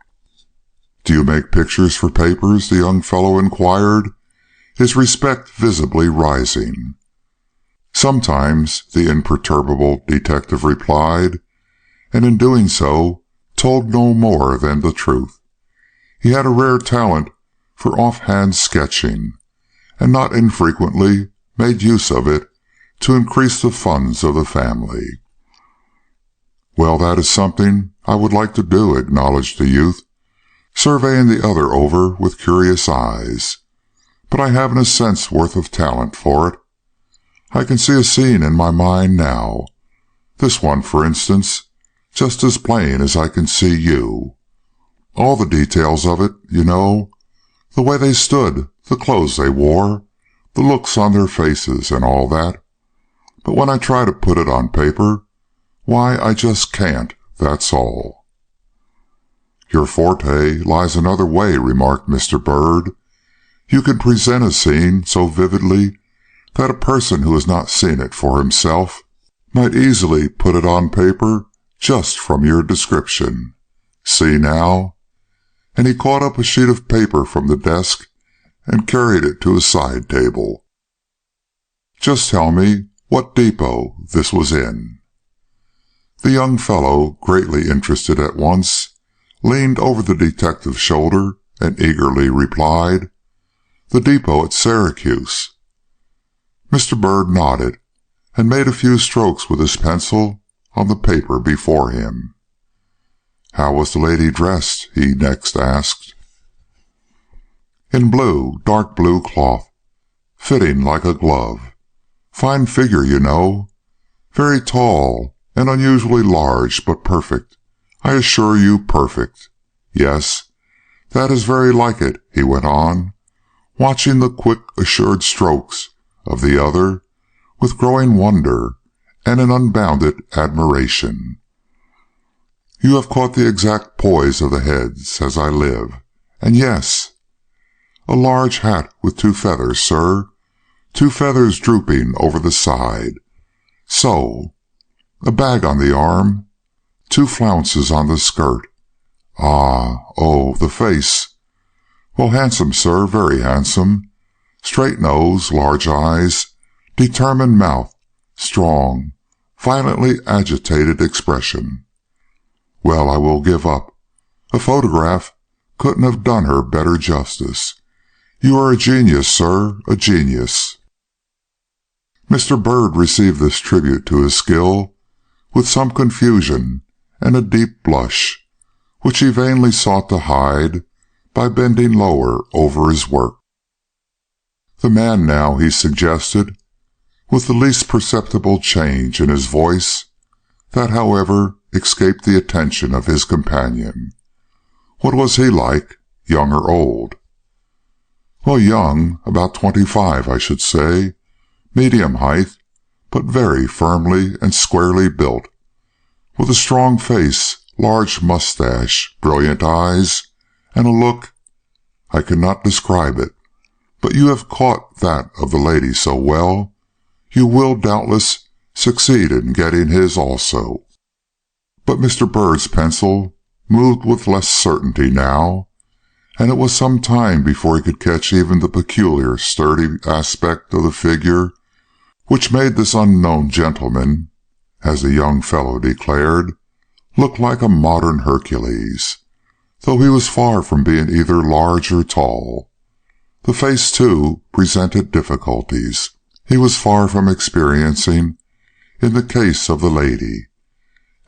"Do you make pictures for papers?" the young fellow inquired, his respect visibly rising. "Sometimes," the imperturbable detective replied, and in doing so told no more than the truth. He had a rare talent for offhand sketching, and not infrequently made use of it to increase the funds of the family. "Well, that is something I would like to do," acknowledged the youth, surveying the other over with curious eyes. "But I haven't a cent's worth of talent for it. I can see a scene in my mind now, this one for instance, just as plain as I can see you. All the details of it, you know, the way they stood, the clothes they wore, the looks on their faces, and all that. But when I try to put it on paper, why, I just can't, that's all." "Your forte lies another way," remarked Mr. Bird. "You can present a scene so vividly that a person who has not seen it for himself might easily put it on paper just from your description. See now?" And he caught up a sheet of paper from the desk and carried it to a side table. "Just tell me what depot this was in." The young fellow, greatly interested at once, leaned over the detective's shoulder and eagerly replied, "The depot at Syracuse." Mr. Bird nodded, and made a few strokes with his pencil on the paper before him. "How was the lady dressed?" he next asked. "In blue, dark blue cloth, fitting like a glove. Fine figure, you know. Very tall, and unusually large, but perfect. I assure you, perfect. Yes, that is very like it," he went on, watching the quick, assured strokes of the other with growing wonder and an unbounded admiration. "You have caught the exact poise of the heads, as I live. And yes, a large hat with 2 feathers, sir, 2 feathers drooping over the side. So. A bag on the arm, 2 flounces on the skirt. Oh, the face. Well, handsome, sir, very handsome. Straight nose, large eyes, determined mouth, strong, violently agitated expression. Well, I will give up. A photograph couldn't have done her better justice. You are a genius, sir, a genius." Mr. Bird received this tribute to his skill with some confusion and a deep blush, which he vainly sought to hide by bending lower over his work. "The man now," he suggested, with the least perceptible change in his voice, that, however, escaped the attention of his companion. "What was he like, young or old?" "Well, young, about 25, I should say, medium height, but very firmly and squarely built, with a strong face, large mustache, brilliant eyes, and a look, I cannot describe it, but you have caught that of the lady so well, you will doubtless succeed in getting his also." But Mr. Bird's pencil moved with less certainty now, and it was some time before he could catch even the peculiar sturdy aspect of the figure which made this unknown gentleman, as the young fellow declared, look like a modern Hercules, though he was far from being either large or tall. The face, too, presented difficulties he was far from experiencing in the case of the lady,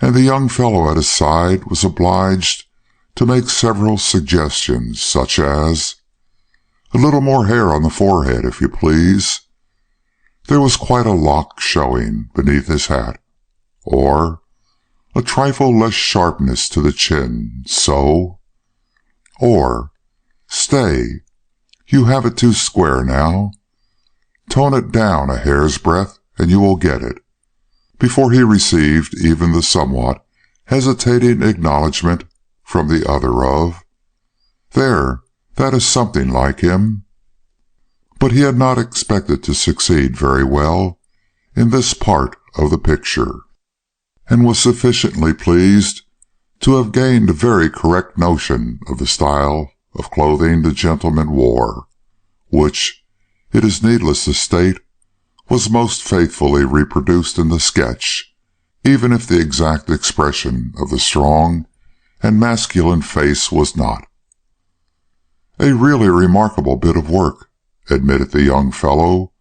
and the young fellow at his side was obliged to make several suggestions, such as, "A little more hair on the forehead, if you please." There was quite a lock showing beneath his hat. Or, "A trifle less sharpness to the chin, so." Or, "Stay, you have it too square now. Tone it down a hair's breadth, and you will get it," before he received even the somewhat hesitating acknowledgment from the other of, "There, that is something like him." But he had not expected to succeed very well in this part of the picture, and was sufficiently pleased to have gained a very correct notion of the style of clothing the gentleman wore, which, it is needless to state, was most faithfully reproduced in the sketch, even if the exact expression of the strong and masculine face was not. "A really remarkable bit of work," admitted the young fellow,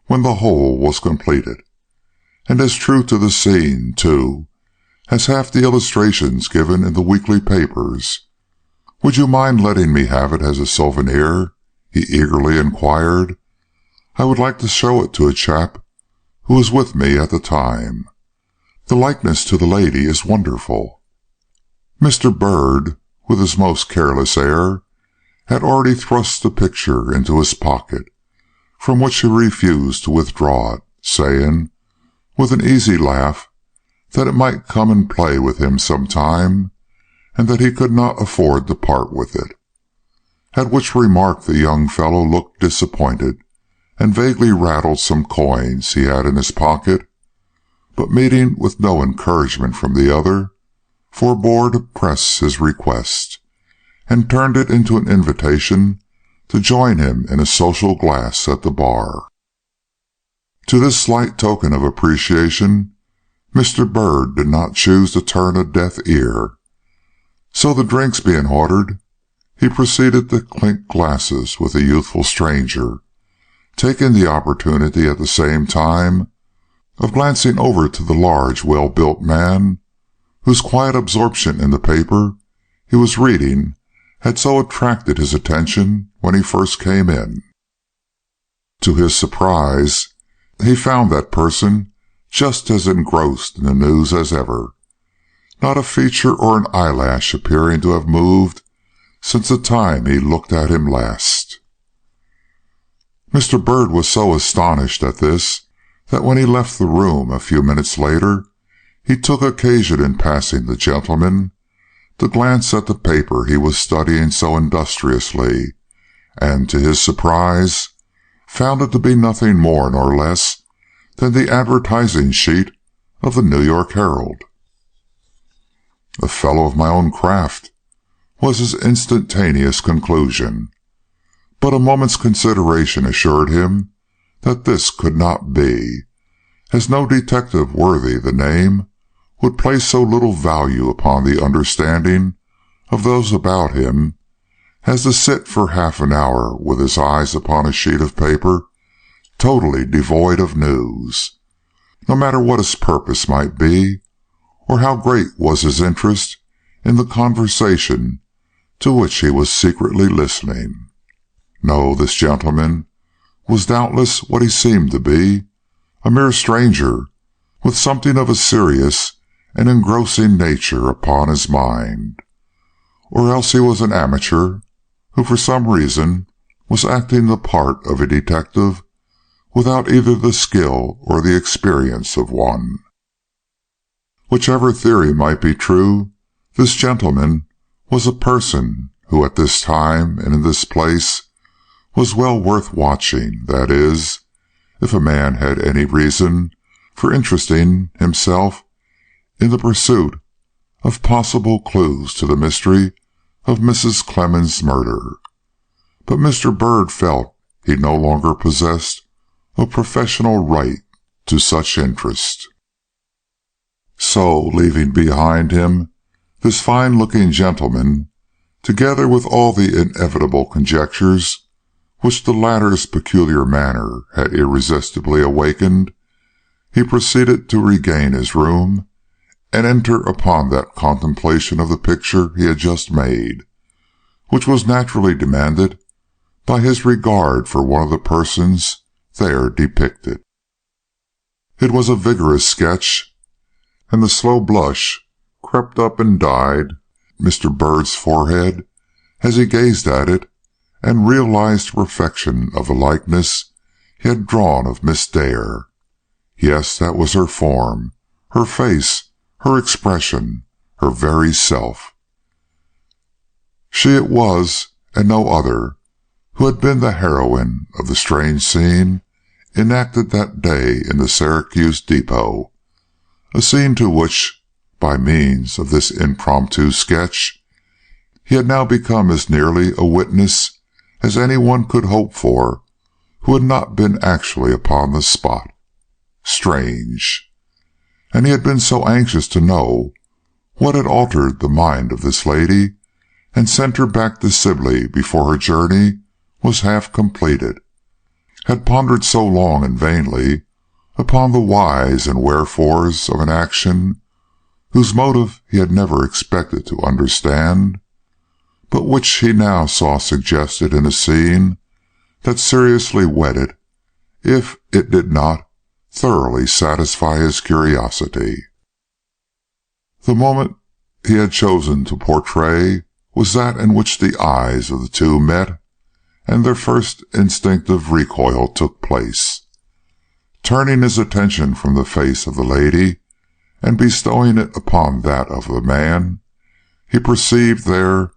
when the whole was completed, "and as true to the scene, too, as half the illustrations given in the weekly papers. Would you mind letting me have it as a souvenir?" he eagerly inquired. "I would like to show it to a chap who was with me at the time. The likeness to the lady is wonderful." Mr. Bird, with his most careless air, had already thrust the picture into his pocket, from which he refused to withdraw it, saying, with an easy laugh, that it might come and play with him some time, and that he could not afford to part with it. At which remark the young fellow looked disappointed, and vaguely rattled some coins he had in his pocket, but meeting with no encouragement from the other, forbore to press his request, and turned it into an invitation to join him in a social glass at the bar. To this slight token of appreciation Mr. Bird did not choose to turn a deaf ear, so the drinks being ordered, he proceeded to clink glasses with the youthful stranger, taking the opportunity at the same time of glancing over to the large, well-built man, whose quiet absorption in the paper he was reading had so attracted his attention when he first came in. To his surprise, he found that person just as engrossed in the news as ever, not a feature or an eyelash appearing to have moved since the time he looked at him last. Mr. Bird was so astonished at this that when he left the room a few minutes later, he took occasion in passing the gentleman to glance at the paper he was studying so industriously, and, to his surprise, found it to be nothing more nor less than the advertising sheet of the New York Herald. "A fellow of my own craft," was his instantaneous conclusion, but a moment's consideration assured him that this could not be, as no detective worthy the name would place so little value upon the understanding of those about him as to sit for half an hour with his eyes upon a sheet of paper totally devoid of news, no matter what his purpose might be, or how great was his interest in the conversation to which he was secretly listening. No, this gentleman was doubtless what he seemed to be, a mere stranger, with something of a serious and engrossing nature upon his mind, or else he was an amateur who for some reason was acting the part of a detective without either the skill or the experience of one. Whichever theory might be true, this gentleman was a person who at this time and in this place was well worth watching, that is, if a man had any reason for interesting himself in the pursuit of possible clues to the mystery of Mrs. Clemens's murder. But Mr. Bird felt he no longer possessed a professional right to such interest. So, leaving behind him this fine-looking gentleman, together with all the inevitable conjectures which the latter's peculiar manner had irresistibly awakened, he proceeded to regain his room and enter upon that contemplation of the picture he had just made, which was naturally demanded by his regard for one of the persons there depicted. It was a vigorous sketch, and the slow blush crept up and dyed Mr. Bird's forehead as he gazed at it and realized the perfection of the likeness he had drawn of Miss Dare. Yes, that was her form, her face, her expression, her very self. She it was, and no other, who had been the heroine of the strange scene enacted that day in the Syracuse depot, a scene to which, by means of this impromptu sketch, he had now become as nearly a witness as anyone could hope for who had not been actually upon the spot. Strange! And he had been so anxious to know what had altered the mind of this lady and sent her back to Sibley before her journey was half completed, had pondered so long and vainly upon the whys and wherefores of an action whose motive he had never expected to understand, but which he now saw suggested in a scene that seriously whetted, if it did not thoroughly satisfy his curiosity. The moment he had chosen to portray was that in which the eyes of the two met, and their first instinctive recoil took place. Turning his attention from the face of the lady and bestowing it upon that of the man, he perceived there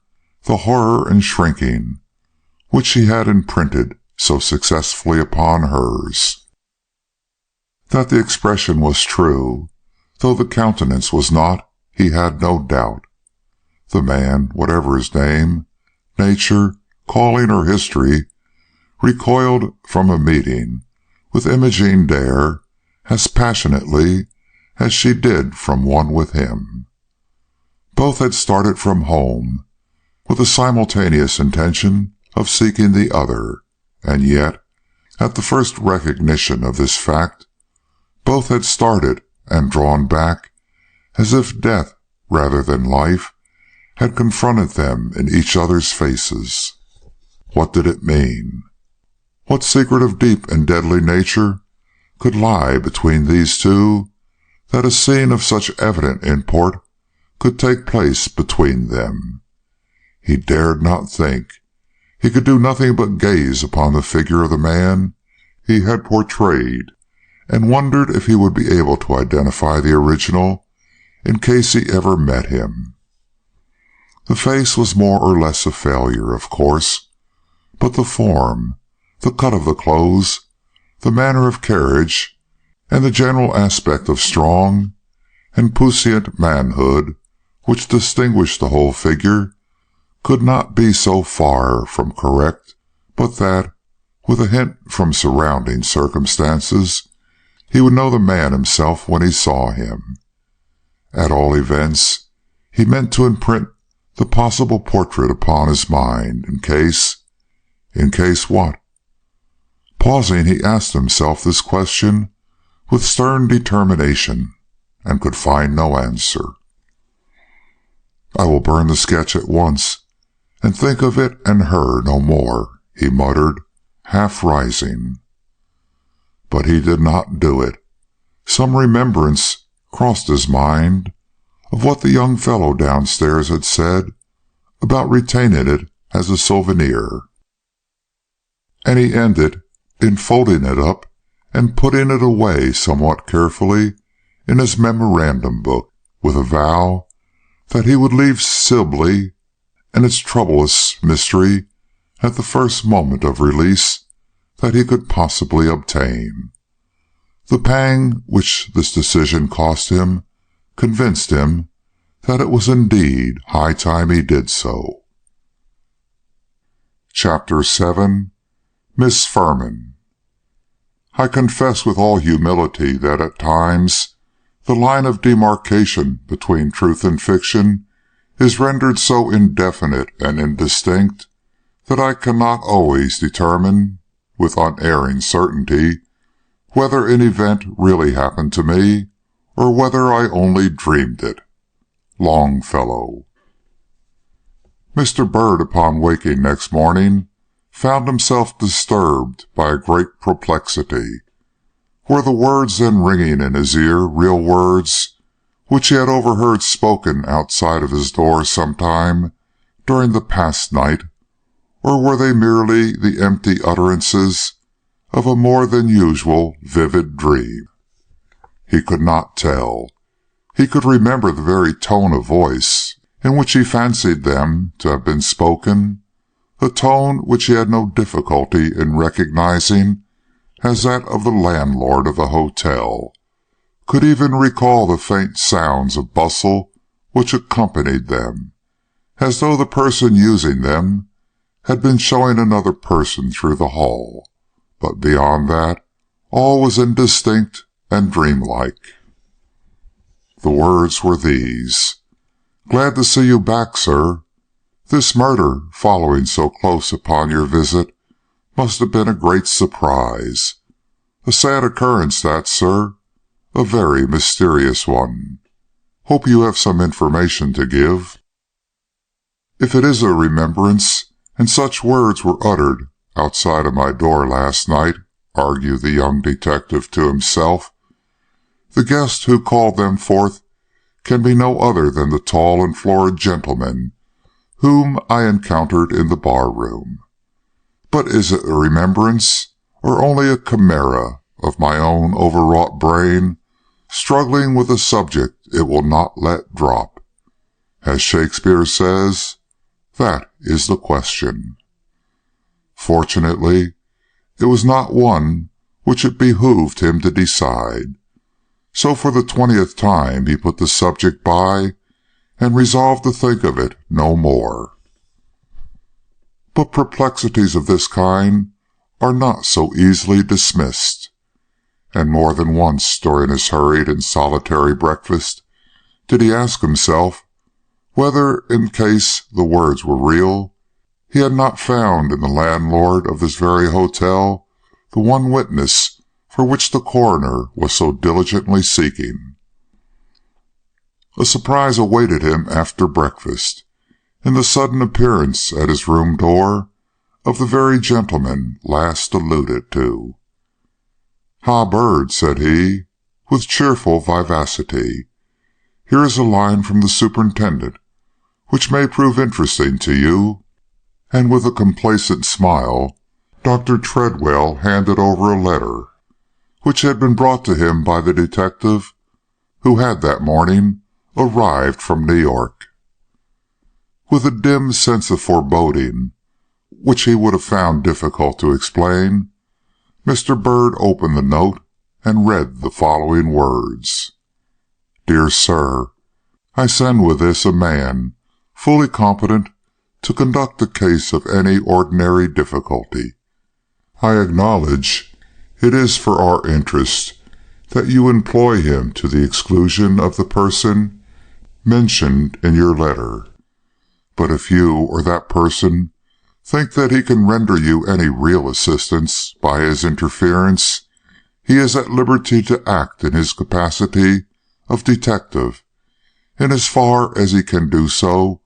the horror and shrinking which he had imprinted so successfully upon hers. That the expression was true, though the countenance was not, he had no doubt. The man, whatever his name, nature, calling, or history, recoiled from a meeting with Imogene Dare as passionately as she did from one with him. Both had started from home with a simultaneous intention of seeking the other, and yet, at the first recognition of this fact, both had started and drawn back as if death rather than life had confronted them in each other's faces. What did it mean? What secret of deep and deadly nature could lie between these two, that a scene of such evident import could take place between them? He dared not think. He could do nothing but gaze upon the figure of the man he had portrayed, and wondered if he would be able to identify the original in case he ever met him. The face was more or less a failure, of course, but the form, the cut of the clothes, the manner of carriage, and the general aspect of strong and puissant manhood which distinguished the whole figure could not be so far from correct but that, with a hint from surrounding circumstances, he would know the man himself when he saw him. At all events, he meant to imprint the possible portrait upon his mind, in case what? Pausing, he asked himself this question with stern determination, and could find no answer. "I will burn the sketch at once, and think of it and her no more," he muttered, half rising. But he did not do it. Some remembrance crossed his mind of what the young fellow downstairs had said about retaining it as a souvenir, and he ended in folding it up and putting it away somewhat carefully in his memorandum book, with a vow that he would leave Sibley and its troublous mystery at the first moment of release that he could possibly obtain. The pang which this decision cost him convinced him that it was indeed high time he did so. Chapter 7. Miss Furman. I confess with all humility that at times the line of demarcation between truth and fiction is rendered so indefinite and indistinct that I cannot always determine with unerring certainty whether an event really happened to me or whether I only dreamed it. Longfellow. Mr. Bird, upon waking next morning, found himself disturbed by a great perplexity. Were the words then ringing in his ear real words which he had overheard spoken outside of his door some time during the past night, or were they merely the empty utterances of a more than usual vivid dream? He could not tell. He could remember the very tone of voice in which he fancied them to have been spoken, a tone which he had no difficulty in recognizing as that of the landlord of the hotel, could even recall the faint sounds of bustle which accompanied them, as though the person using them had been showing another person through the hall, but beyond that all was indistinct and dreamlike. The words were these: "Glad to see you back, sir. This murder, following so close upon your visit, must have been a great surprise. A sad occurrence that, sir, a very mysterious one. Hope you have some information to give." "If it is a remembrance, and such words were uttered outside of my door last night," argued the young detective to himself, "the guest who called them forth can be no other than the tall and florid gentleman whom I encountered in the bar-room. But is it a remembrance, or only a chimera of my own overwrought brain, struggling with a subject it will not let drop? As Shakespeare says, that is the question." Fortunately, it was not one which it behooved him to decide, so for the 20th time he put the subject by and resolved to think of it no more. But perplexities of this kind are not so easily dismissed, and more than once during his hurried and solitary breakfast did he ask himself whether, in case the words were real, he had not found in the landlord of this very hotel the one witness for which the coroner was so diligently seeking. A surprise awaited him after breakfast, in the sudden appearance at his room door of the very gentleman last alluded to. "Ha, Bird," said he, with cheerful vivacity, "here is a line from the superintendent, which may prove interesting to you." And with a complacent smile, Dr. Treadwell handed over a letter, which had been brought to him by the detective who had that morning arrived from New York. With a dim sense of foreboding, which he would have found difficult to explain, Mr. Bird opened the note and read the following words: "Dear Sir, I send with this a man fully competent to conduct a case of any ordinary difficulty. I acknowledge it is for our interest that you employ him to the exclusion of the person mentioned in your letter. But if you or that person think that he can render you any real assistance by his interference, he is at liberty to act in his capacity of detective, in as far as he can do so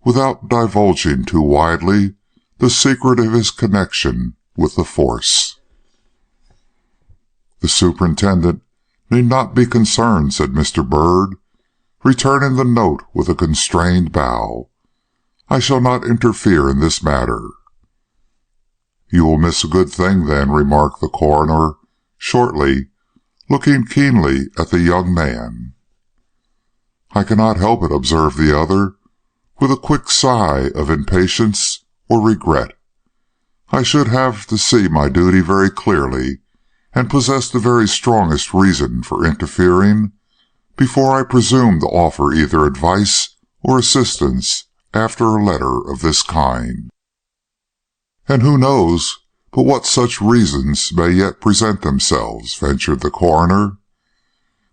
without divulging too widely the secret of his connection with the force." "The superintendent need not be concerned," said Mr. Bird, returning the note with a constrained bow. "I shall not interfere in this matter." "You will miss a good thing, then," remarked the coroner shortly, looking keenly at the young man. "I cannot help it," observed the other, with a quick sigh of impatience or regret. "I should have to see my duty very clearly, and possess the very strongest reason for interfering, before I presume to offer either advice or assistance after a letter of this kind." "And who knows but what such reasons may yet present themselves?" ventured the coroner.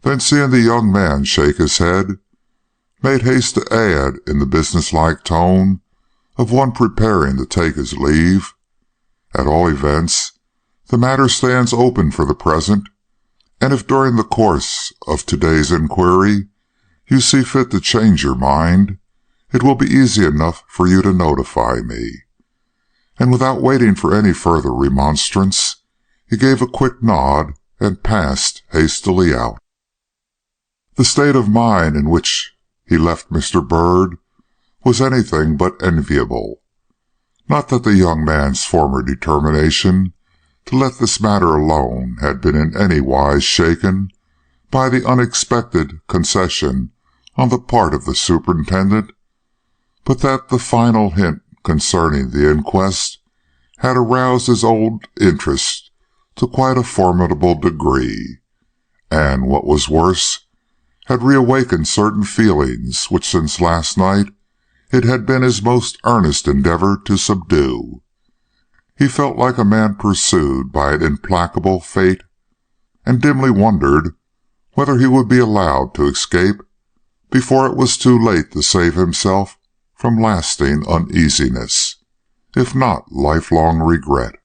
Then, seeing the young man shake his head, made haste to add in the businesslike tone of one preparing to take his leave. At all events, the matter stands open for the present, and if during the course of today's inquiry you see fit to change your mind, it will be easy enough for you to notify me." And without waiting for any further remonstrance, he gave a quick nod and passed hastily out. The state of mind in which he left Mr. Bird was anything but enviable. Not that the young man's former determination to let this matter alone had been in any wise shaken by the unexpected concession on the part of the superintendent, but that the final hint concerning the inquest had aroused his old interest to quite a formidable degree, and, what was worse, had reawakened certain feelings which since last night it had been his most earnest endeavor to subdue. He felt like a man pursued by an implacable fate, and dimly wondered whether he would be allowed to escape before it was too late to save himself from lasting uneasiness, if not lifelong regret.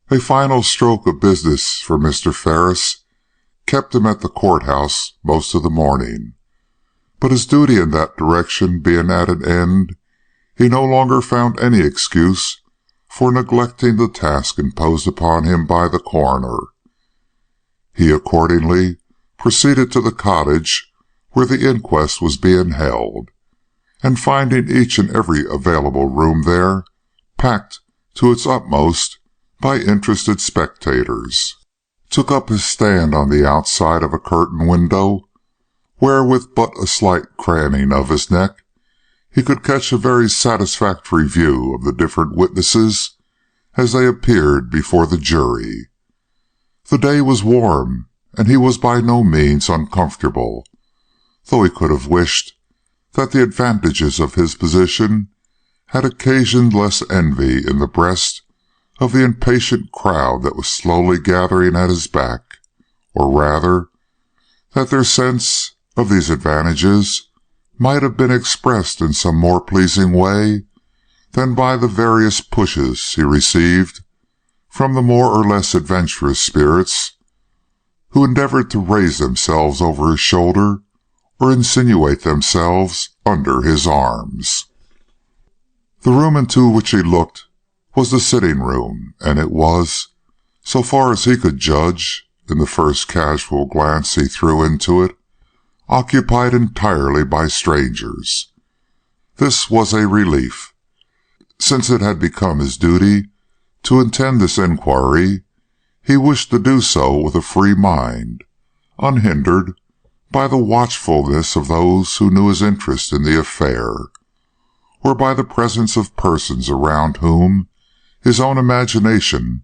A final stroke of business for Mr. Ferris kept him at the courthouse most of the morning, but his duty in that direction being at an end, he no longer found any excuse for neglecting the task imposed upon him by the coroner. He accordingly proceeded to the cottage where the inquest was being held, and finding each and every available room there packed to its utmost by interested spectators, took up his stand on the outside of a curtained window, where with but a slight craning of his neck he could catch a very satisfactory view of the different witnesses as they appeared before the jury. The day was warm, and he was by no means uncomfortable, though he could have wished that the advantages of his position had occasioned less envy in the breast of the impatient crowd that was slowly gathering at his back, or rather, that their sense of these advantages might have been expressed in some more pleasing way than by the various pushes he received from the more or less adventurous spirits who endeavored to raise themselves over his shoulder or insinuate themselves under his arms. The room into which he looked was the sitting-room, and it was, so far as he could judge in the first casual glance he threw into it, occupied entirely by strangers. This was a relief. Since it had become his duty to attend this inquiry, he wished to do so with a free mind, unhindered by the watchfulness of those who knew his interest in the affair, or by the presence of persons around whom his own imagination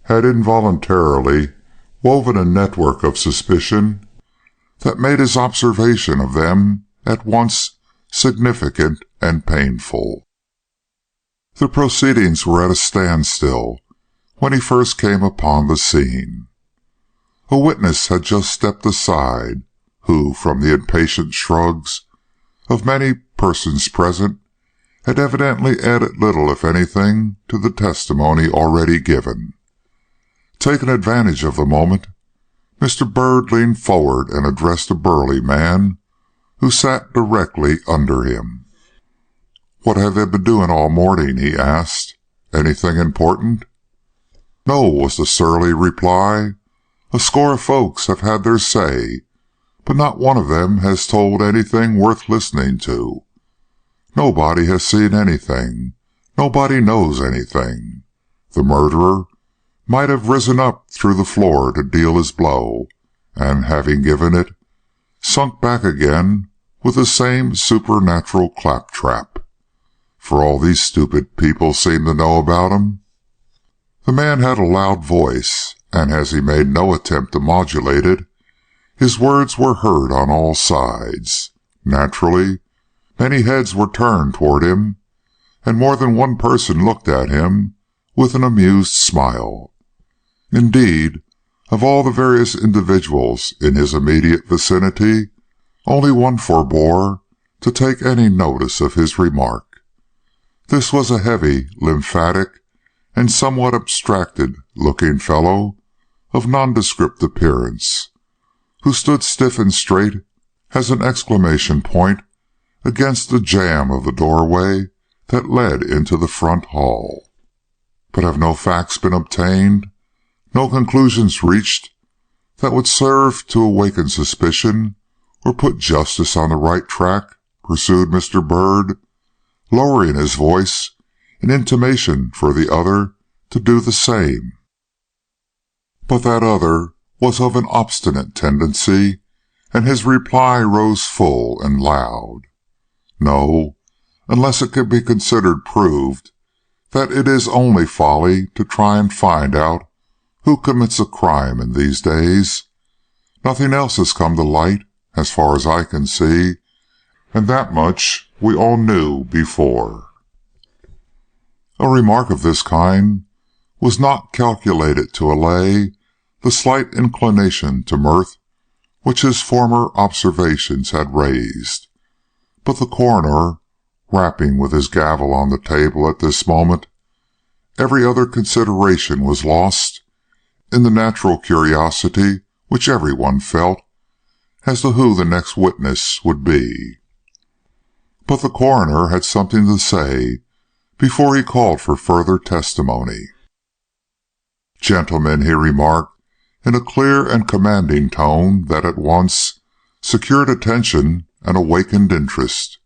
had involuntarily woven a network of suspicion that made his observation of them at once significant and painful. The proceedings were at a standstill when he first came upon the scene. A witness had just stepped aside, who, from the impatient shrugs of many persons present, had evidently added little, if anything, to the testimony already given. Taking advantage of the moment, Mr. Bird leaned forward and addressed a burly man who sat directly under him. "What have they been doing all morning?" he asked. "Anything important?" "No," was the surly reply. "A score of folks have had their say, but not one of them has told anything worth listening to. Nobody has seen anything. Nobody knows anything. The murderer might have risen up through the floor to deal his blow, and, having given it, sunk back again with the same supernatural claptrap. For all these stupid people seem to know about him." The man had a loud voice, and as he made no attempt to modulate it, his words were heard on all sides. Naturally, many heads were turned toward him, and more than one person looked at him with an amused smile. Indeed, of all the various individuals in his immediate vicinity, only one forbore to take any notice of his remark. This was a heavy, lymphatic, and somewhat abstracted-looking fellow of nondescript appearance, who stood stiff and straight as an exclamation point against the jamb of the doorway that led into the front hall. But have no facts been obtained, no conclusions reached, that would serve to awaken suspicion or put justice on the right track?" pursued Mr. Byrd, lowering his voice in intimation for the other to do the same. But that other was of an obstinate tendency, and his reply rose full and loud. "No, unless it can be considered proved that it is only folly to try and find out who commits a crime in these days. Nothing else has come to light, as far as I can see, and that much we all knew before." A remark of this kind was not calculated to allay the slight inclination to mirth which his former observations had raised, but the coroner, rapping with his gavel on the table at this moment, every other consideration was lost in the natural curiosity which everyone felt as to who the next witness would be. But the coroner had something to say before he called for further testimony. "Gentlemen," he remarked, in a clear and commanding tone that at once secured attention and awakened interest,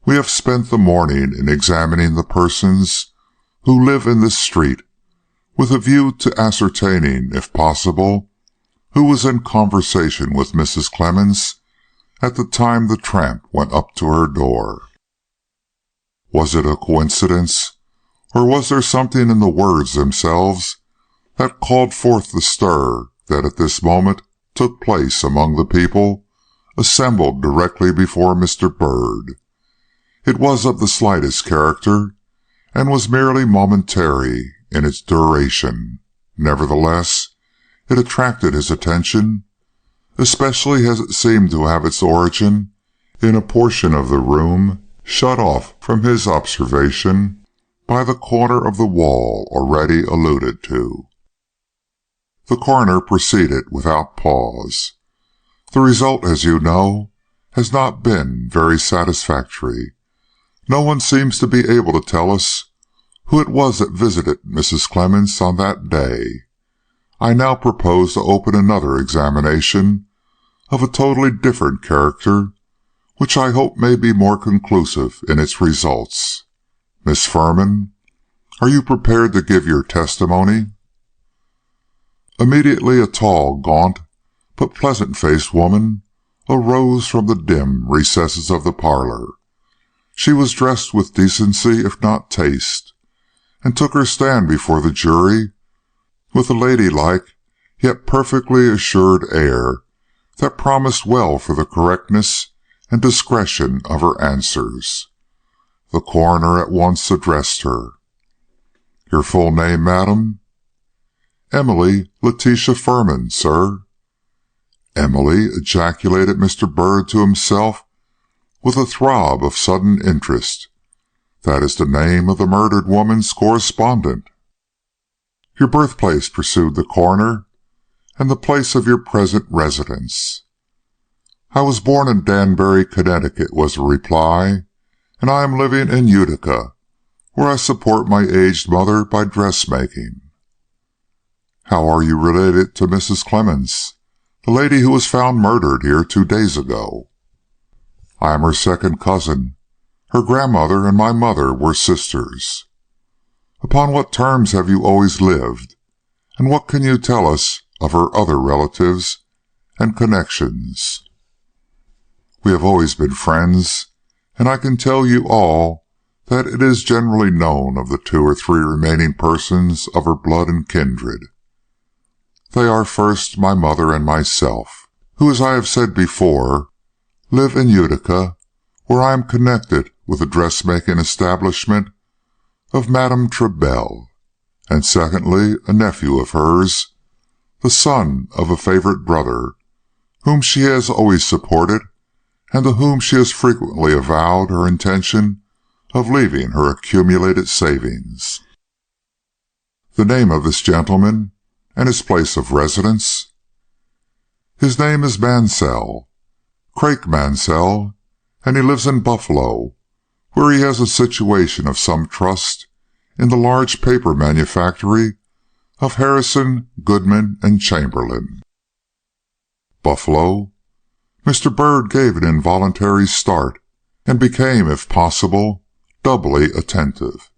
"we have spent the morning in examining the persons who live in this street, with a view to ascertaining, if possible, who was in conversation with Mrs. Clemens at the time the tramp went up to her door. Was it a coincidence, or was there something in the words themselves that called forth the stir that at this moment took place among the people assembled directly before Mr. Byrd? It was of the slightest character, and was merely momentary in its duration. Nevertheless, it attracted his attention, especially as it seemed to have its origin in a portion of the room shut off from his observation by the corner of the wall already alluded to. The coroner proceeded without pause. "The result, as you know, has not been very satisfactory. No one seems to be able to tell us who it was that visited Mrs. Clemens on that day. I now propose to open another examination of a totally different character, which I hope may be more conclusive in its results. Miss Furman, are you prepared to give your testimony?" Immediately a tall, gaunt, but pleasant-faced woman arose from the dim recesses of the parlor. She was dressed with decency if not taste, and took her stand before the jury with a ladylike yet perfectly assured air that promised well for the correctness and discretion of her answers. The coroner at once addressed her. "Your full name, madam?" "Emily Letitia Furman, sir." "Emily!" ejaculated Mr. Byrd to himself with a throb of sudden interest. "That is the name of the murdered woman's correspondent." "Your birthplace," pursued the coroner, "and the place of your present residence." "I was born in Danbury, Connecticut," was the reply, "and I am living in Utica, where I support my aged mother by dressmaking." "How are you related to Mrs. Clemens, the lady who was found murdered here 2 days ago?" "I am her second cousin. Her grandmother and my mother were sisters." "Upon what terms have you always lived, and what can you tell us of her other relatives and connections?" "We have always been friends, and I can tell you all that it is generally known of the 2 or 3 remaining persons of her blood and kindred. They are, first, my mother and myself, who, as I have said before, live in Utica, where I am connected with the dressmaking establishment of Madame Trebell, and secondly, a nephew of hers, the son of a favorite brother, whom she has always supported, and to whom she has frequently avowed her intention of leaving her accumulated savings. The name of this gentleman and his place of residence? His name is Mansell, Craik Mansell, and he lives in Buffalo, where he has a situation of some trust in the large paper manufactory of Harrison, Goodman, and Chamberlain. Buffalo? Mr. Byrd gave an involuntary start, and became, if possible, doubly attentive.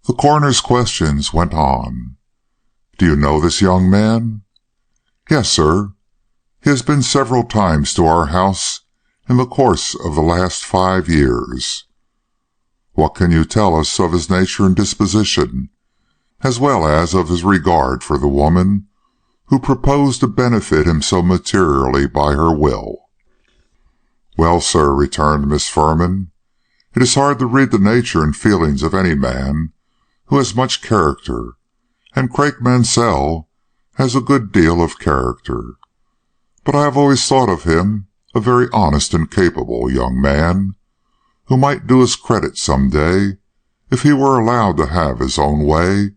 The coroner's questions went on. Do you know this young man? Yes, sir. He has been several times to our house in the course of the last 5 years. What can you tell us of his nature and disposition, as well as of his regard for the woman who proposed to benefit him so materially by her will? Well, sir, returned Miss Furman, it is hard to read the nature and feelings of any man who has much character, and Craik Mansell has a good deal of character. But I have always thought of him a very honest and capable young man, who might do us credit some day if he were allowed to have his own way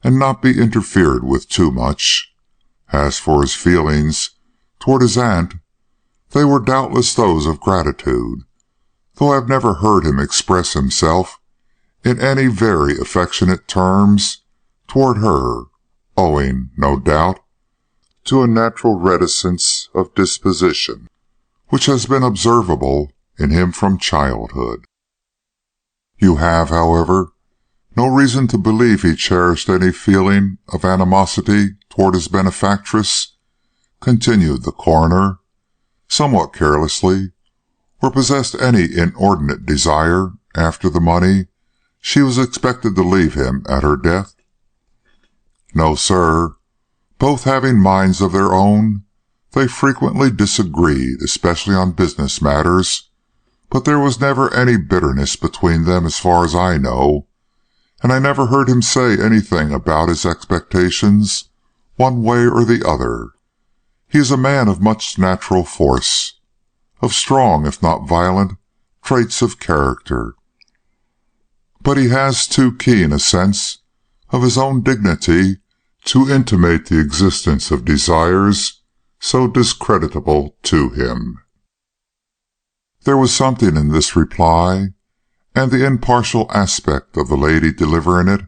and not be interfered with too much. As for his feelings toward his aunt, they were doubtless those of gratitude, though I have never heard him express himself in any very affectionate terms toward her, owing, no doubt, to a natural reticence of disposition which has been observable in him from childhood. You have, however, no reason to believe he cherished any feeling of animosity toward his benefactress, continued the coroner, somewhat carelessly, or possessed any inordinate desire after the money she was expected to leave him at her death? No, sir. Both having minds of their own, they frequently disagreed, especially on business matters, but there was never any bitterness between them as far as I know, and I never heard him say anything about his expectations one way or the other. He is a man of much natural force, of strong, if not violent, traits of character, but he has too keen a sense of his own dignity to intimate the existence of desires so discreditable to him. There was something in this reply, and the impartial aspect of the lady delivering it,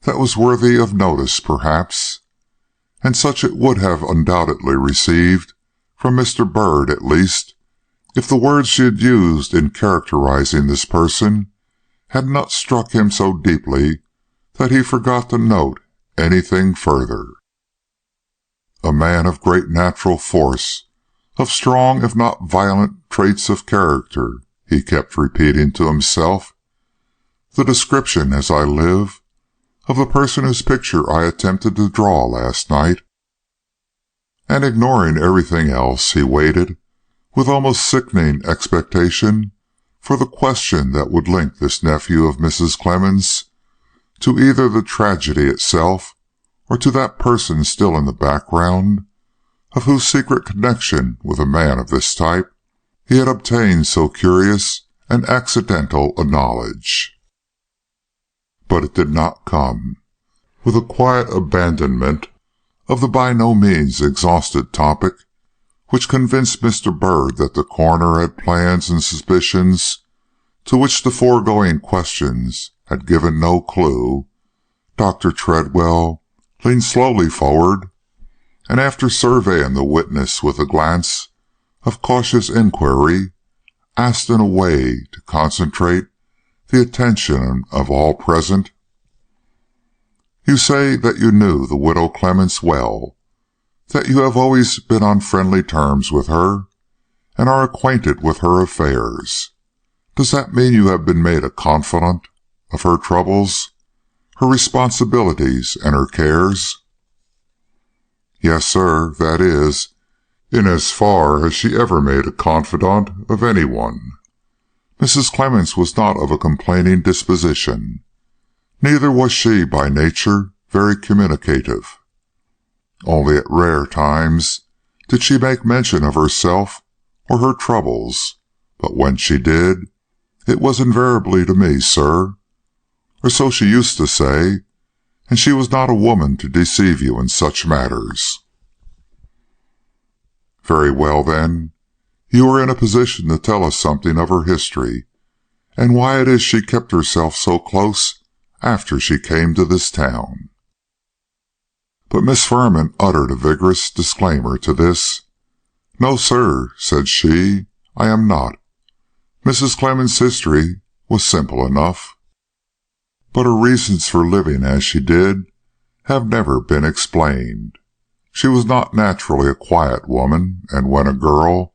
that was worthy of notice perhaps, and such it would have undoubtedly received from Mr. Byrd at least, if the words she had used in characterizing this person had not struck him so deeply that he forgot to note anything further. A man of great natural force, of strong if not violent traits of character, he kept repeating to himself. The description, as I live, of the person whose picture I attempted to draw last night. And ignoring everything else, he waited, with almost sickening expectation, for the question that would link this nephew of Mrs. Clemens to either the tragedy itself or to that person still in the background, of whose secret connection with a man of this type he had obtained so curious and accidental a knowledge. But it did not come. With a quiet abandonment of the by no means exhausted topic, which convinced Mr. Byrd that the coroner had plans and suspicions to which the foregoing questions had given no clue, Dr. Treadwell leaned slowly forward, and after surveying the witness with a glance of cautious inquiry, asked in a way to concentrate the attention of all present, "You say that you knew the widow Clemens well, that you have always been on friendly terms with her, and are acquainted with her affairs. Does that mean you have been made a confidant of her troubles, her responsibilities, and her cares?" "Yes, sir, that is, in as far as she ever made a confidant of anyone. Mrs. Clemens was not of a complaining disposition. Neither was she by nature very communicative. Only at rare times did she make mention of herself or her troubles, but when she did, It was invariably to me, sir, or so she used to say, and she was not a woman to deceive you in such matters." "Very well, then, you are in a position to tell us something of her history, and why it is she kept herself so close after she came to this town." But Miss Furman uttered a vigorous disclaimer to this. "No, sir," said she, "I am not. Mrs. Clemens's history was simple enough, but her reasons for living as she did have never been explained. She was not naturally a quiet woman, and when a girl,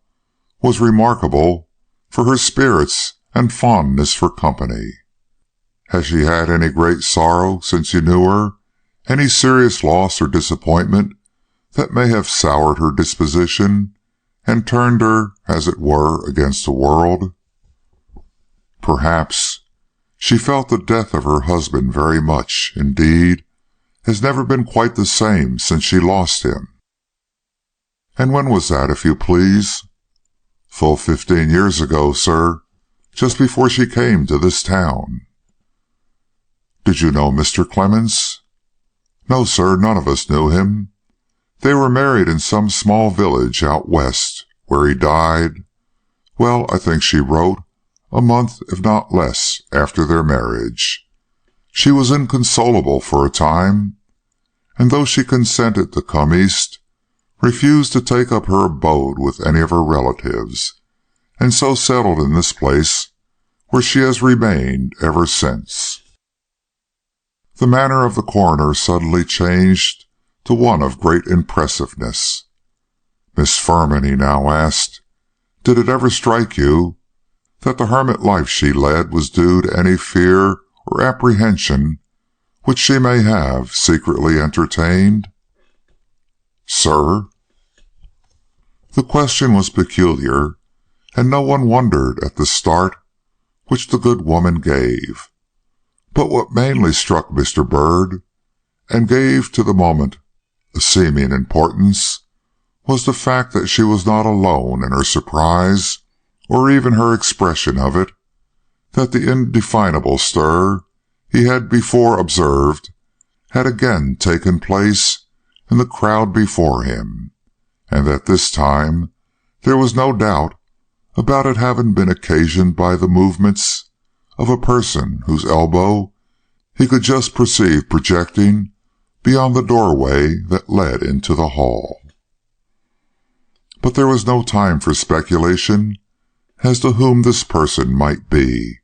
was remarkable for her spirits and fondness for company. Has she had any great sorrow since you knew her, any serious loss or disappointment that may have soured her disposition and turned her, as it were, against the world?" "Perhaps. She felt the death of her husband very much, indeed, has never been quite the same since she lost him." "And when was that, if you please?" "Full 15 years ago, sir, just before she came to this town." "Did you know Mr. Clemens?" "No, sir, none of us knew him. They were married in some small village out west, where he died, well, I think she wrote, a month, if not less, after their marriage. She was inconsolable for a time, and though she consented to come east, refused to take up her abode with any of her relatives, and so settled in this place, where she has remained ever since." The manner of the coroner suddenly changed to one of great impressiveness. "Miss Furman," he now asked, "did it ever strike you that the hermit life she led was due to any fear or apprehension which she may have secretly entertained?" "Sir?" The question was peculiar, and no one wondered at the start which the good woman gave. But what mainly struck Mr. Byrd, and gave to the moment a seeming importance, was the fact that she was not alone in her surprise, or even her expression of it, that the indefinable stir he had before observed had again taken place in the crowd before him, and that this time there was no doubt about it having been occasioned by the movements of a person whose elbow he could just perceive projecting beyond the doorway that led into the hall. But there was no time for speculation as to whom this person might be.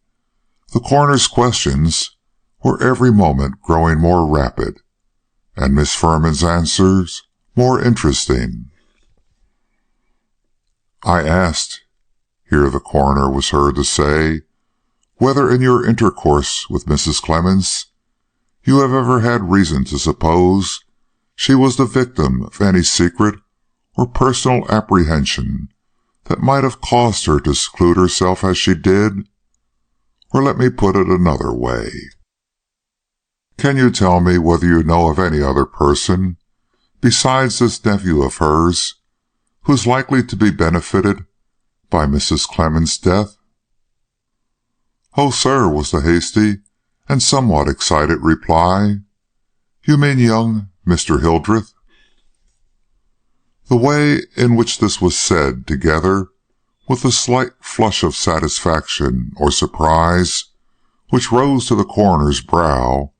The coroner's questions were every moment growing more rapid, and Miss Furman's answers more interesting. "I asked," here the coroner was heard to say, "whether in your intercourse with Mrs. Clemens you have ever had reason to suppose she was the victim of any secret or personal apprehension that might have caused her to seclude herself as she did? Or let me put it another way. Can you tell me whether you know of any other person, besides this nephew of hers, who is likely to be benefited by Mrs. Clemens's death?" "Oh, sir," was the hasty and somewhat excited reply, "you mean young Mr. Hildreth?" The way in which this was said, together with the slight flush of satisfaction or surprise which rose to the coroner's brow,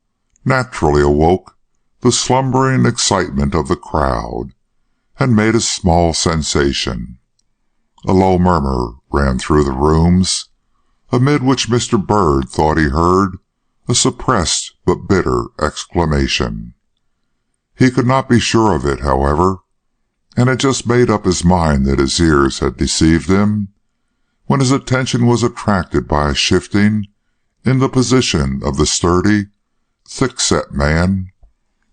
naturally awoke the slumbering excitement of the crowd, and made a small sensation. A low murmur ran through the rooms, amid which Mr. Byrd thought he heard a suppressed but bitter exclamation. He could not be sure of it, however, and had just made up his mind that his ears had deceived him, when his attention was attracted by a shifting in the position of the sturdy, thick-set man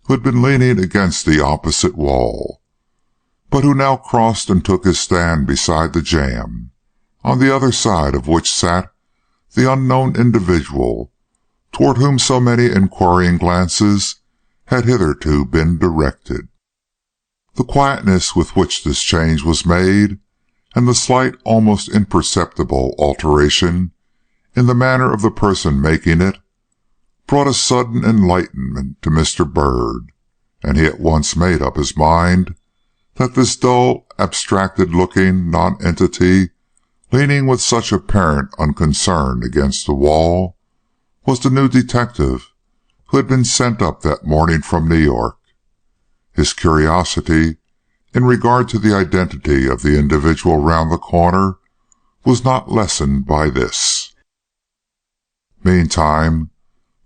who had been leaning against the opposite wall, but who now crossed and took his stand beside the jamb, on the other side of which sat the unknown individual toward whom so many inquiring glances had hitherto been directed. The quietness with which this change was made, and the slight, almost imperceptible alteration in the manner of the person making it, brought a sudden enlightenment to Mr. Bird, and he at once made up his mind that this dull, abstracted-looking nonentity, leaning with such apparent unconcern against the wall, was the new detective who had been sent up that morning from New York. His curiosity in regard to the identity of the individual round the corner was not lessened by this. Meantime,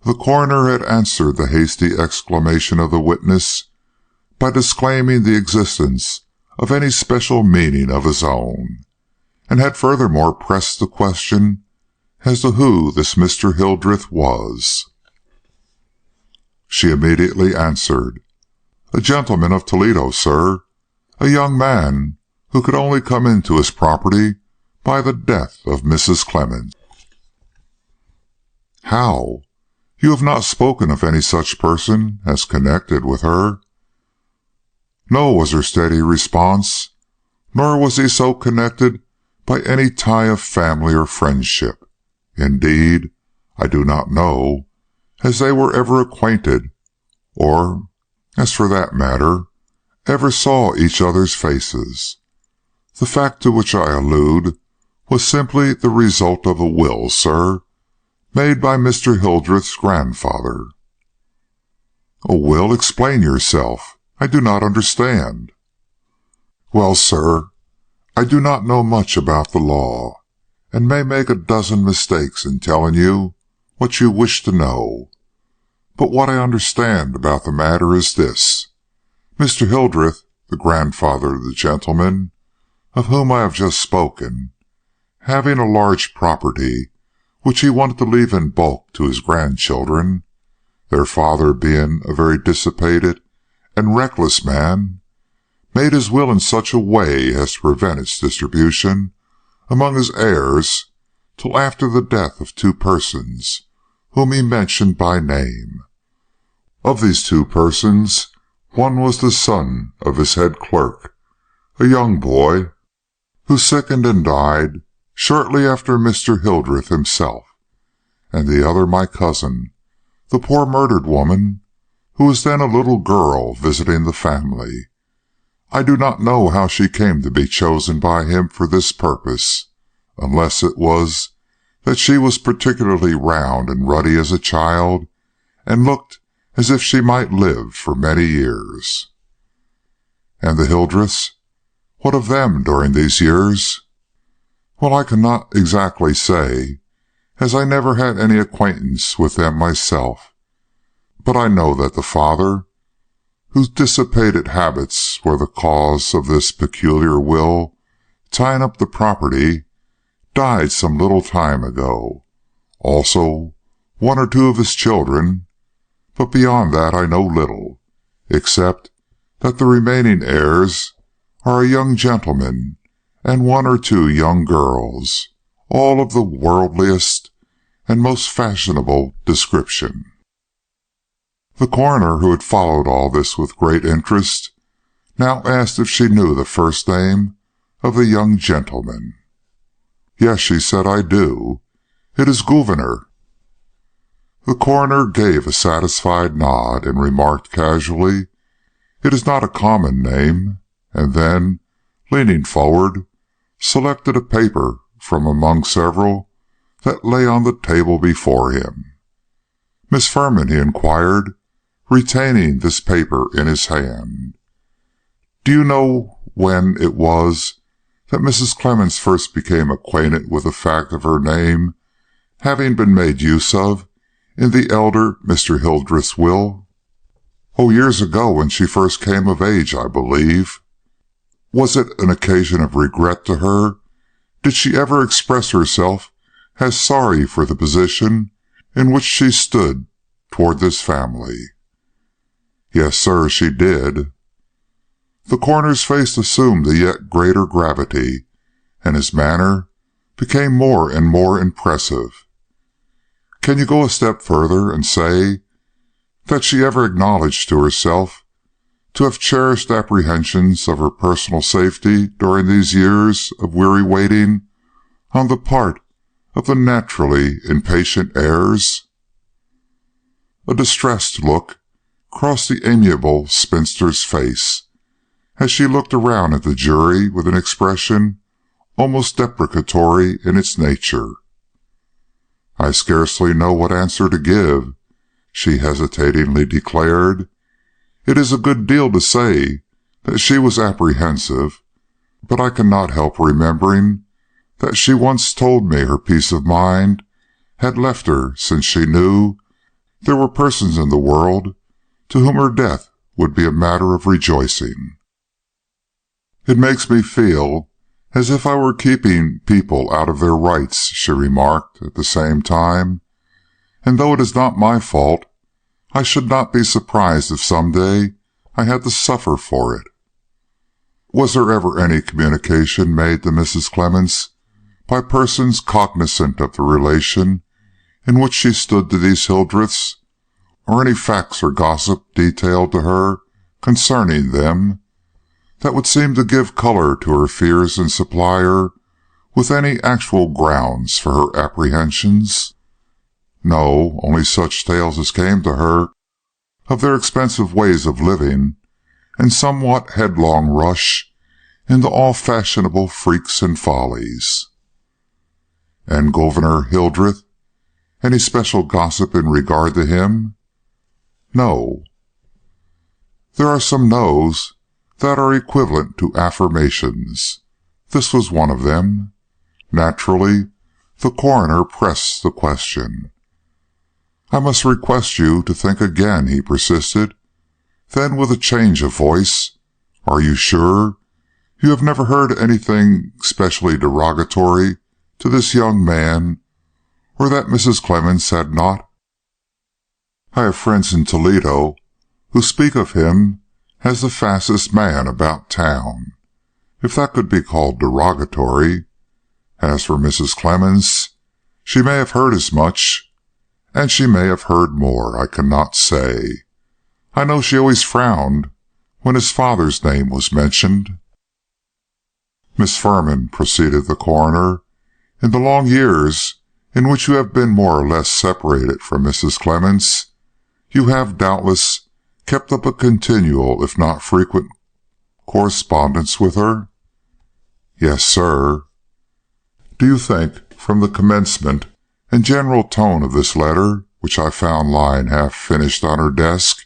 the coroner had answered the hasty exclamation of the witness by disclaiming the existence of any special meaning of his own, and had furthermore pressed the question as to who this Mr. Hildreth was. She immediately answered, "A gentleman of Toledo, sir, a young man who could only come into his property by the death of Mrs. Clemens." "How? You have not spoken of any such person as connected with her?" "No," was her steady response, "nor was he so connected by any tie of family or friendship. Indeed, I do not know as they were ever acquainted, or, as for that matter, ever saw each other's faces. The fact to which I allude was simply the result of a will, sir, made by Mr. Hildreth's grandfather." "A will? Explain yourself. I do not understand." "Well, sir, I do not know much about the law, and may make a dozen mistakes in telling you what you wish to know. But what I understand about the matter is this. Mr. Hildreth, the grandfather of the gentleman of whom I have just spoken, having a large property which he wanted to leave in bulk to his grandchildren, their father being a very dissipated and reckless man, made his will in such a way as to prevent its distribution among his heirs till after the death of two persons whom he mentioned by name. Of these two persons, one was the son of his head clerk, a young boy, who sickened and died shortly after Mr. Hildreth himself, and the other my cousin, the poor murdered woman, who was then a little girl visiting the family. I do not know how she came to be chosen by him for this purpose, unless it was that she was particularly round and ruddy as a child, and looked as if she might live for many years." "And the Hildreths? What of them during these years?" "Well, I cannot exactly say, as I never had any acquaintance with them myself. But I know that the father, whose dissipated habits were the cause of this peculiar will tying up the property, died some little time ago. Also, one or two of his children, but beyond that I know little, except that the remaining heirs are a young gentleman and one or two young girls, all of the worldliest and most fashionable description." The coroner, who had followed all this with great interest, now asked if she knew the first name of the young gentleman. "Yes," she said, "I do. It is Gouverneur." The coroner gave a satisfied nod and remarked casually, "It is not a common name," and then, leaning forward, selected a paper from among several that lay on the table before him. "Miss Furman," he inquired, retaining this paper in his hand, "do you know when it was that Mrs. Clemens first became acquainted with the fact of her name having been made use of in the elder Mr. Hildreth's will?" "Oh, years ago, when she first came of age, I believe." "Was it an occasion of regret to her? Did she ever express herself as sorry for the position in which she stood toward this family?" "Yes, sir, she did." The coroner's face assumed a yet greater gravity, and his manner became more and more impressive. "Can you go a step further and say that she ever acknowledged to herself to have cherished apprehensions of her personal safety during these years of weary waiting on the part of the naturally impatient heirs? A distressed look crossed the amiable spinster's face as she looked around at the jury with an expression almost deprecatory in its nature. "I scarcely know what answer to give," she hesitatingly declared. "It is a good deal to say that she was apprehensive, but I cannot help remembering that she once told me her peace of mind had left her since she knew there were persons in the world to whom her death would be a matter of rejoicing. It makes me feel as if I were keeping people out of their rights," she remarked at the same time, "and though it is not my fault, I should not be surprised if some day I had to suffer for it." "Was there ever any communication made to Mrs. Clemens by persons cognizant of the relation in which she stood to these Hildreths, or any facts or gossip detailed to her concerning them, that would seem to give color to her fears and supply her with any actual grounds for her apprehensions?" "No, only such tales as came to her of their expensive ways of living and somewhat headlong rush into all fashionable freaks and follies." "And Gouverneur Hildreth? Any special gossip in regard to him?" "No." "There are some no's that are equivalent to affirmations. This was one of them." Naturally, the coroner pressed the question. "I must request you to think again," he persisted. Then, with a change of voice, "Are you sure you have never heard anything specially derogatory to this young man, or that Mrs. Clemens had not?" "I have friends in Toledo who speak of him as the fastest man about town, if that could be called derogatory. As for Mrs. Clemens, she may have heard as much, and she may have heard more. I cannot say. I know she always frowned when his father's name was mentioned." "Miss Firmin," proceeded the coroner, "in the long years in which you have been more or less separated from Mrs. Clemens, you have doubtless kept up a continual, if not frequent, correspondence with her?" "Yes, sir." "Do you think, from the commencement and general tone of this letter, which I found lying half finished on her desk,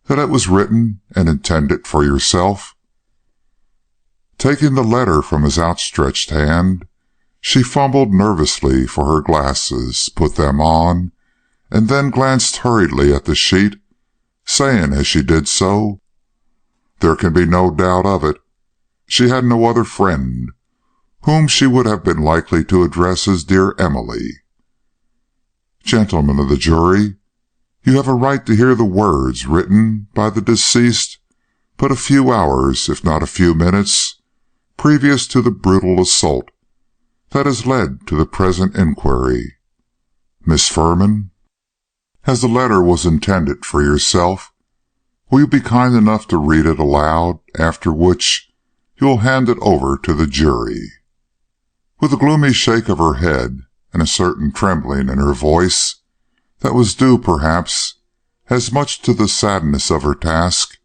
that it was written and intended for yourself?" Taking the letter from his outstretched hand, she fumbled nervously for her glasses, put them on, and then glanced hurriedly at the sheet, saying as she did so, "There can be no doubt of it. She had no other friend whom she would have been likely to address as dear Emily. Gentlemen of the jury, you have a right to hear the words written by the deceased but a few hours, if not a few minutes, previous to the brutal assault that has led to the present inquiry. Miss Firmin, as the letter was intended for yourself, will you be kind enough to read it aloud, after which you will hand it over to the jury?" With a gloomy shake of her head and a certain trembling in her voice that was due, perhaps, as much to the sadness of her task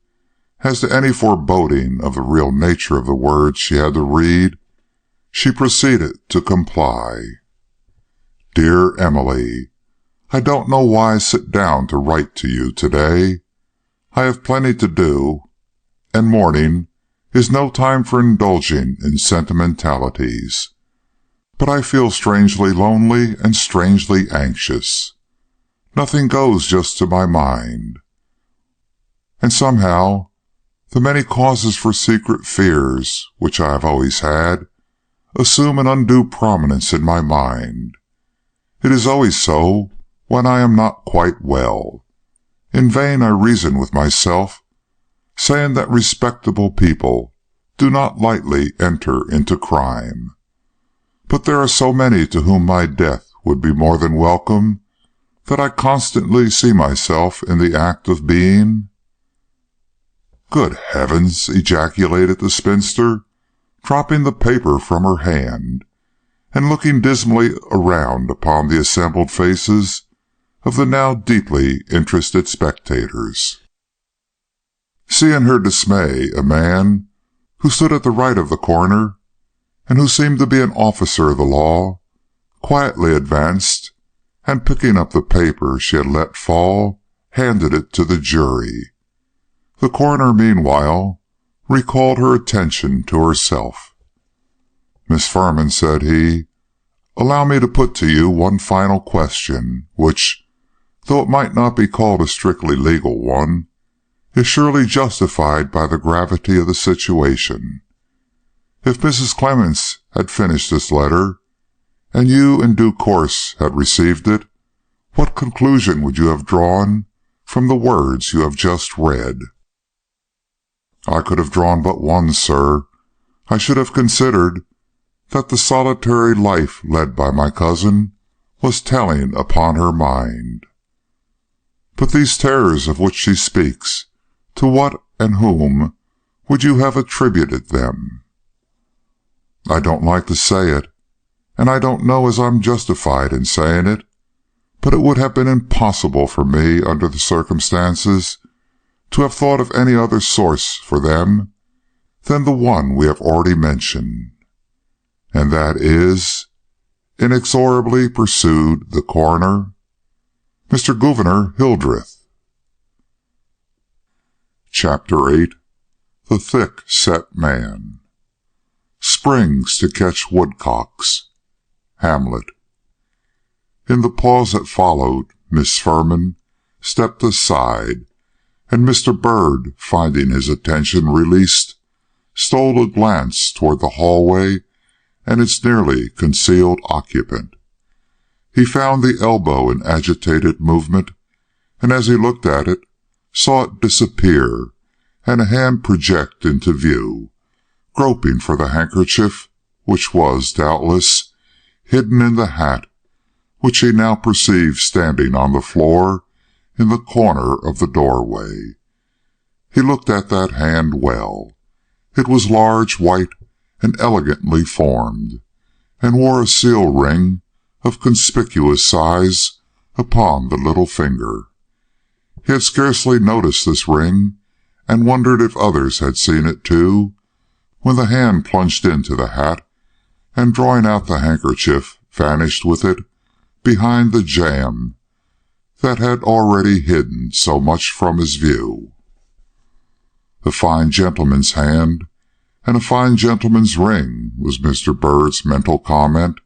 as to any foreboding of the real nature of the words she had to read, she proceeded to comply. "Dear Emily, I don't know why I sit down to write to you today. I have plenty to do, and morning is no time for indulging in sentimentalities. But I feel strangely lonely and strangely anxious. Nothing goes just to my mind. And somehow the many causes for secret fears, which I have always had, assume an undue prominence in my mind. It is always so when I am not quite well. In vain I reason with myself, saying that respectable people do not lightly enter into crime. But there are so many to whom my death would be more than welcome that I constantly see myself in the act of being—" "Good heavens!" ejaculated the spinster, dropping the paper from her hand, and looking dismally around upon the assembled faces of the now deeply interested spectators. Seeing her dismay, a man who stood at the right of the coroner, and who seemed to be an officer of the law, quietly advanced, and picking up the paper she had let fall, handed it to the jury. The coroner, meanwhile, recalled her attention to herself. "Miss Furman," said he, "allow me to put to you one final question, which, though it might not be called a strictly legal one, is surely justified by the gravity of the situation. If Mrs. Clemens had finished this letter, and you in due course had received it, what conclusion would you have drawn from the words you have just read?" "I could have drawn but one, sir. I should have considered that the solitary life led by my cousin was telling upon her mind." "But these terrors of which she speaks, to what and whom would you have attributed them?" "I don't like to say it, and I don't know as I'm justified in saying it, but it would have been impossible for me, under the circumstances, to have thought of any other source for them than the one we have already mentioned." "And that is?" inexorably pursued the coroner. "Mr. Gouverneur Hildreth." Chapter 8. The Thick-Set Man. Springs to catch woodcocks. Hamlet. In the pause that followed, Miss Furman stepped aside, and Mr. Bird, finding his attention released, stole a glance toward the hallway and its nearly concealed occupant. He found the elbow in agitated movement, and as he looked at it, saw it disappear and a hand project into view, groping for the handkerchief, which was, doubtless, hidden in the hat, which he now perceived standing on the floor in the corner of the doorway. He looked at that hand well. It was large, white, and elegantly formed, and wore a seal ring of conspicuous size upon the little finger. He had scarcely noticed this ring, and wondered if others had seen it too, when the hand plunged into the hat, and drawing out the handkerchief, vanished with it behind the jamb that had already hidden so much from his view. "A fine gentleman's hand, and a fine gentleman's ring," was Mr. Bird's mental comment,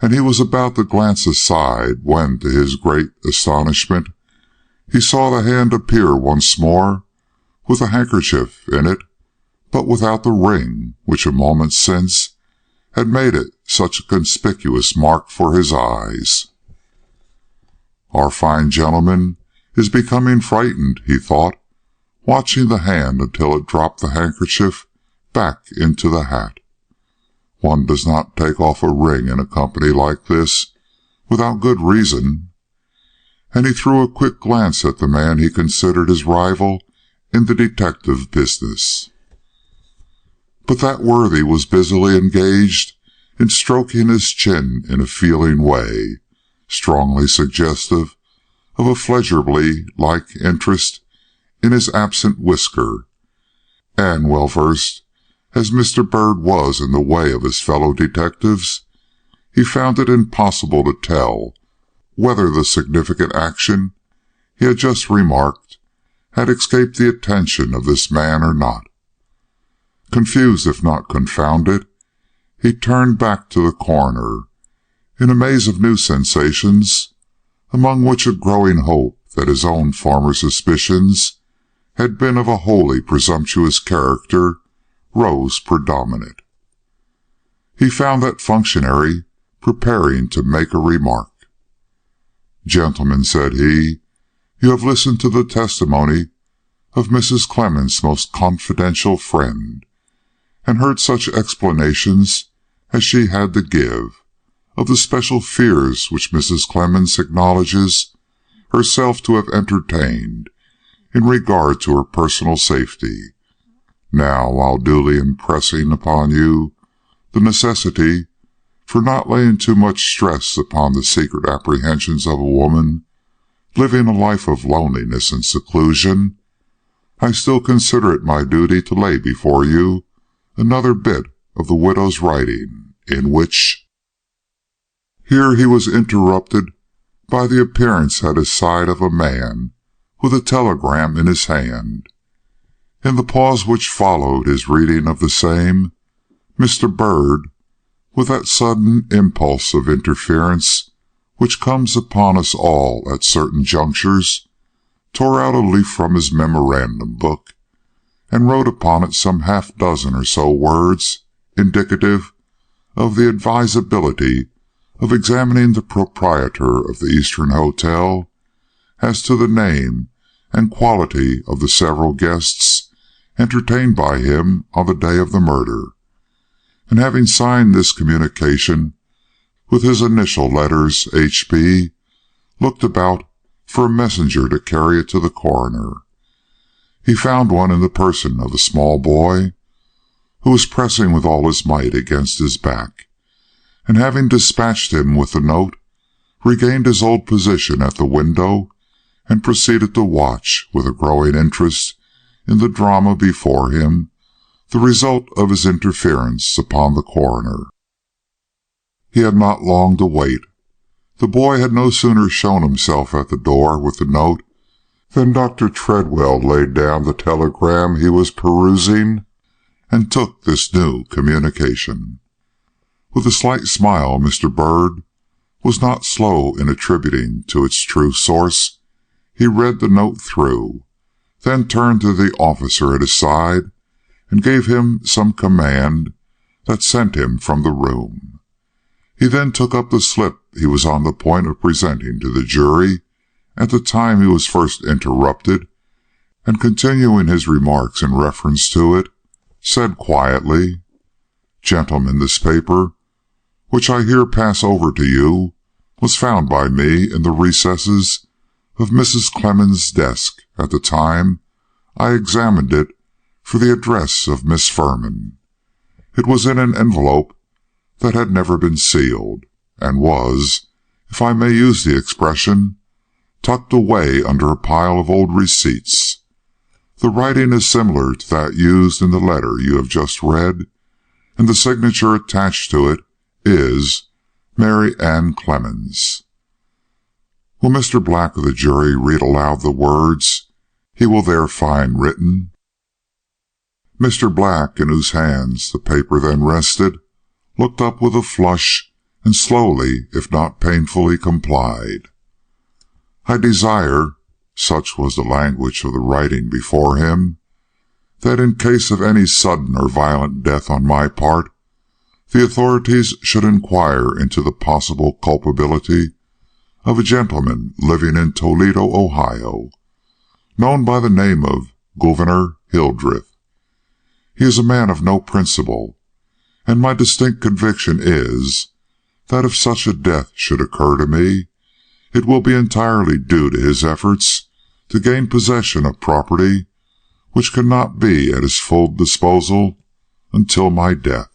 and he was about to glance aside when, to his great astonishment, he saw the hand appear once more with a handkerchief in it, but without the ring which a moment since had made it such a conspicuous mark for his eyes. "Our fine gentleman is becoming frightened," he thought, watching the hand until it dropped the handkerchief back into the hat. "One does not take off a ring in a company like this without good reason." And he threw a quick glance at the man he considered his rival in the detective business. But that worthy was busily engaged in stroking his chin in a feeling way, strongly suggestive of a Fledgerby-like interest in his absent whisker, and well versed as Mr. Bird was in the way of his fellow detectives, he found it impossible to tell whether the significant action he had just remarked had escaped the attention of this man or not. Confused, if not confounded, he turned back to the coroner, in a maze of new sensations, among which a growing hope that his own former suspicions had been of a wholly presumptuous character rose predominant. He found that functionary preparing to make a remark. "Gentlemen," said he, "you have listened to the testimony of Mrs. Clemens' most confidential friend, and heard such explanations as she had to give of the special fears which Mrs. Clemens acknowledges herself to have entertained in regard to her personal safety. Now, while duly impressing upon you the necessity for not laying too much stress upon the secret apprehensions of a woman living a life of loneliness and seclusion, I still consider it my duty to lay before you another bit of the widow's writing, in which—" Here he was interrupted by the appearance at his side of a man with a telegram in his hand. In the pause which followed his reading of the same, Mr. Bird, with that sudden impulse of interference which comes upon us all at certain junctures, tore out a leaf from his memorandum book, and wrote upon it some half-dozen or so words indicative of the advisability of examining the proprietor of the Eastern Hotel as to the name and quality of the several guests entertained by him on the day of the murder, and having signed this communication with his initial letters H.B., looked about for a messenger to carry it to the coroner. He found one in the person of a small boy, who was pressing with all his might against his back, and having dispatched him with the note, regained his old position at the window and proceeded to watch, with a growing interest in the drama before him, the result of his interference upon the coroner. He had not long to wait. The boy had no sooner shown himself at the door with the note than Dr. Treadwell laid down the telegram he was perusing and took this new communication. With a slight smile, Mr. Bird was not slow in attributing to its true source. He read the note through, then turned to the officer at his side and gave him some command that sent him from the room. He then took up the slip he was on the point of presenting to the jury at the time he was first interrupted, and continuing his remarks in reference to it, said quietly, "Gentlemen, this paper, which I here pass over to you, was found by me in the recesses of Mrs. Clemens's desk at the time I examined it for the address of Miss Furman. It was in an envelope that had never been sealed, and was, if I may use the expression, tucked away under a pile of old receipts. The writing is similar to that used in the letter you have just read, and the signature attached to it is Mary Ann Clemens. Will Mr. Black of the jury read aloud the words he will there find written?" Mr. Black, in whose hands the paper then rested, looked up with a flush and slowly, if not painfully, complied. "I desire," such was the language of the writing before him, "that in case of any sudden or violent death on my part, the authorities should inquire into the possible culpability of a gentleman living in Toledo, Ohio, known by the name of Gouverneur Hildreth. He is a man of no principle, and my distinct conviction is that if such a death should occur to me, it will be entirely due to his efforts to gain possession of property which cannot be at his full disposal until my death.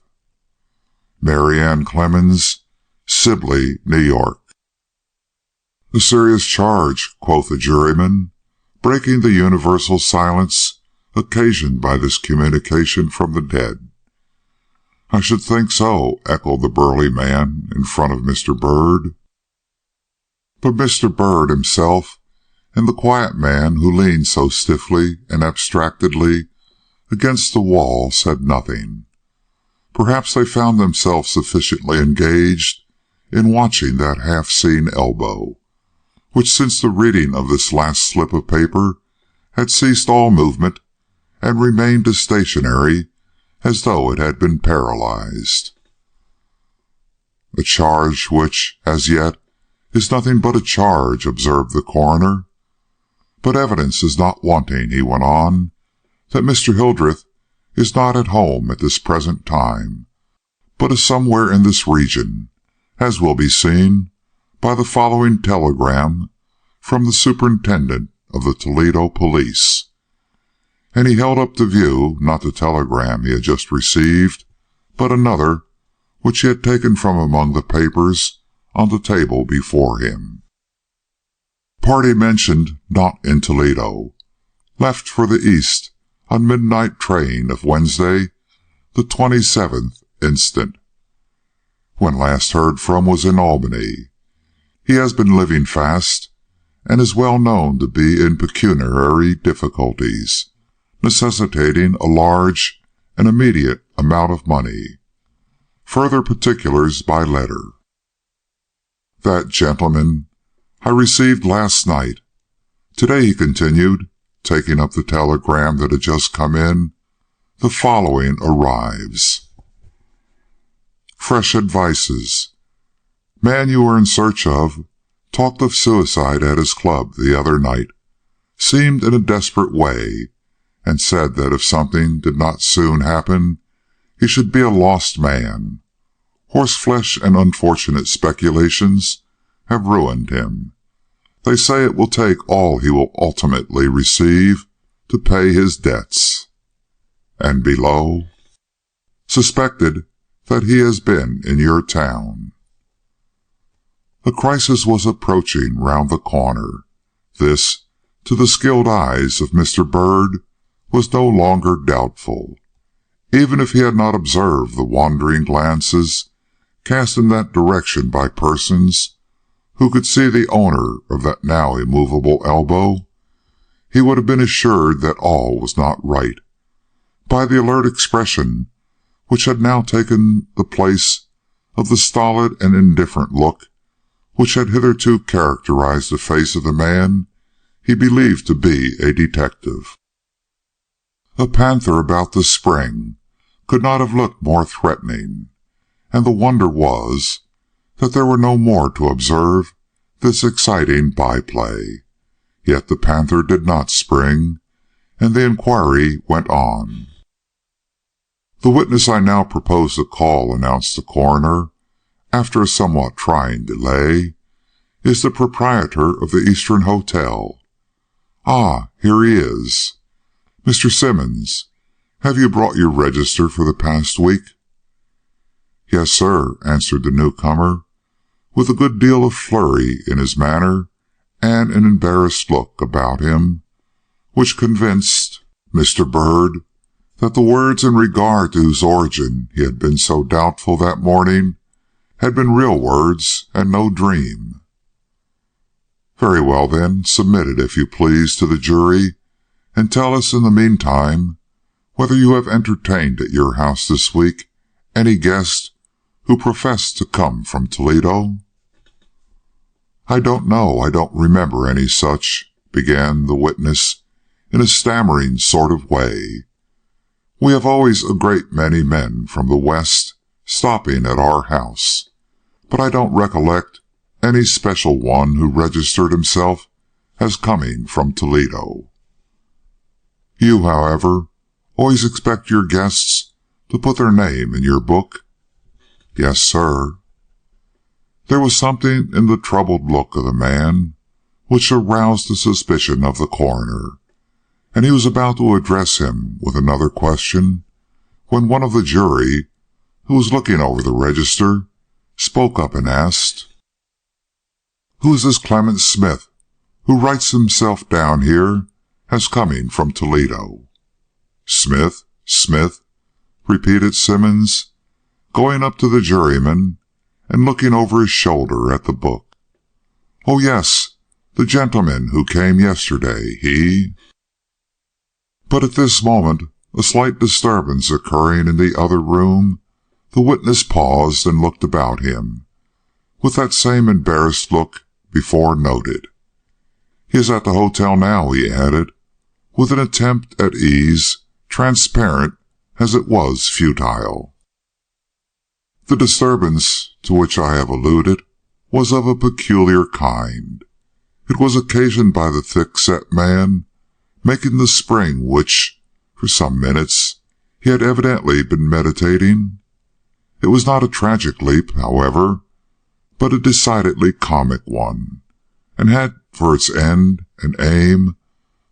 Mary Ann Clemens, Sibley, New York." "A serious charge," quoth the juryman, breaking the universal silence occasioned by this communication from the dead. "I should think so," echoed the burly man in front of Mr. Bird. But Mr. Bird himself and the quiet man who leaned so stiffly and abstractedly against the wall said nothing. Perhaps they found themselves sufficiently engaged in watching that half-seen elbow, which since the reading of this last slip of paper had ceased all movement and remained as stationary as though it had been paralyzed. "A charge which, as yet, is nothing but a charge," observed the coroner. "But evidence is not wanting," he went on, "that Mr. Hildreth is not at home at this present time, but is somewhere in this region, as will be seen by the following telegram from the superintendent of the Toledo police." And he held up to view not the telegram he had just received, but another which he had taken from among the papers on the table before him. Party mentioned not in Toledo. Left for the East on midnight train of Wednesday, the 27th instant. When last heard from was in Albany. He has been living fast, and is well known to be in pecuniary difficulties, necessitating a large and immediate amount of money. Further particulars by letter. That gentleman I received last night. Today, he continued, taking up the telegram that had just come in, the following arrives. Fresh advices. Man you were in search of talked of suicide at his club the other night, seemed in a desperate way, and said that if something did not soon happen, he should be a lost man. Horseflesh and unfortunate speculations have ruined him. They say it will take all he will ultimately receive to pay his debts. And below, suspected that he has been in your town. The crisis was approaching round the corner. This, to the skilled eyes of Mr. Bird, was no longer doubtful. Even if he had not observed the wandering glances cast in that direction by persons who could see the owner of that now immovable elbow, he would have been assured that all was not right, by the alert expression which had now taken the place of the stolid and indifferent look which had hitherto characterized the face of the man he believed to be a detective. A panther about the spring could not have looked more threatening, and the wonder was that there were no more to observe this exciting by-play. Yet the panther did not spring, and the inquiry went on. The witness I now propose to call, announced the coroner, after a somewhat trying delay, is the proprietor of the Eastern Hotel. Ah, here he is. Mr. Simmons, have you brought your register for the past week? Yes, sir, answered the newcomer, with a good deal of flurry in his manner and an embarrassed look about him, which convinced Mr. Bird that the words in regard to whose origin he had been so doubtful that morning had been real words and no dream. Very well, then, submit it, if you please, to the jury, and tell us in the meantime whether you have entertained at your house this week any guest who professed to come from Toledo. I don't know, I don't remember any such, began the witness in a stammering sort of way. We have always a great many men from the West stopping at our house, but I don't recollect any special one who registered himself as coming from Toledo. You, however, always expect your guests to put their name in your book? Yes, sir. There was something in the troubled look of the man which aroused the suspicion of the coroner, and he was about to address him with another question when one of the jury, who was looking over the register, spoke up and asked, Who is this Clement Smith, who writes himself down here as coming from Toledo? Smith? Smith? Repeated Simmons, going up to the juryman and looking over his shoulder at the book. Oh, yes, the gentleman who came yesterday, he... But at this moment, a slight disturbance occurring in the other room, the witness paused and looked about him, with that same embarrassed look before noted. He is at the hotel now, he added, with an attempt at ease, transparent as it was futile. The disturbance to which I have alluded was of a peculiar kind. It was occasioned by the thick-set man making the spring which, for some minutes, he had evidently been meditating. It was not a tragic leap, however, but a decidedly comic one, and had for its end and aim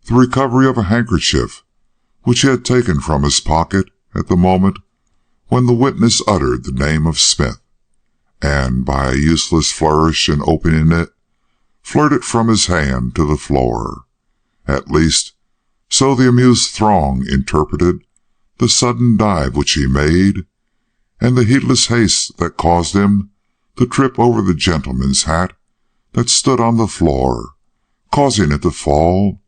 the recovery of a handkerchief which he had taken from his pocket at the moment when the witness uttered the name of Smith, and, by a useless flourish in opening it, flirted from his hand to the floor. At least, so the amused throng interpreted the sudden dive which he made, and the heedless haste that caused him to trip over the gentleman's hat that stood on the floor, causing it to fall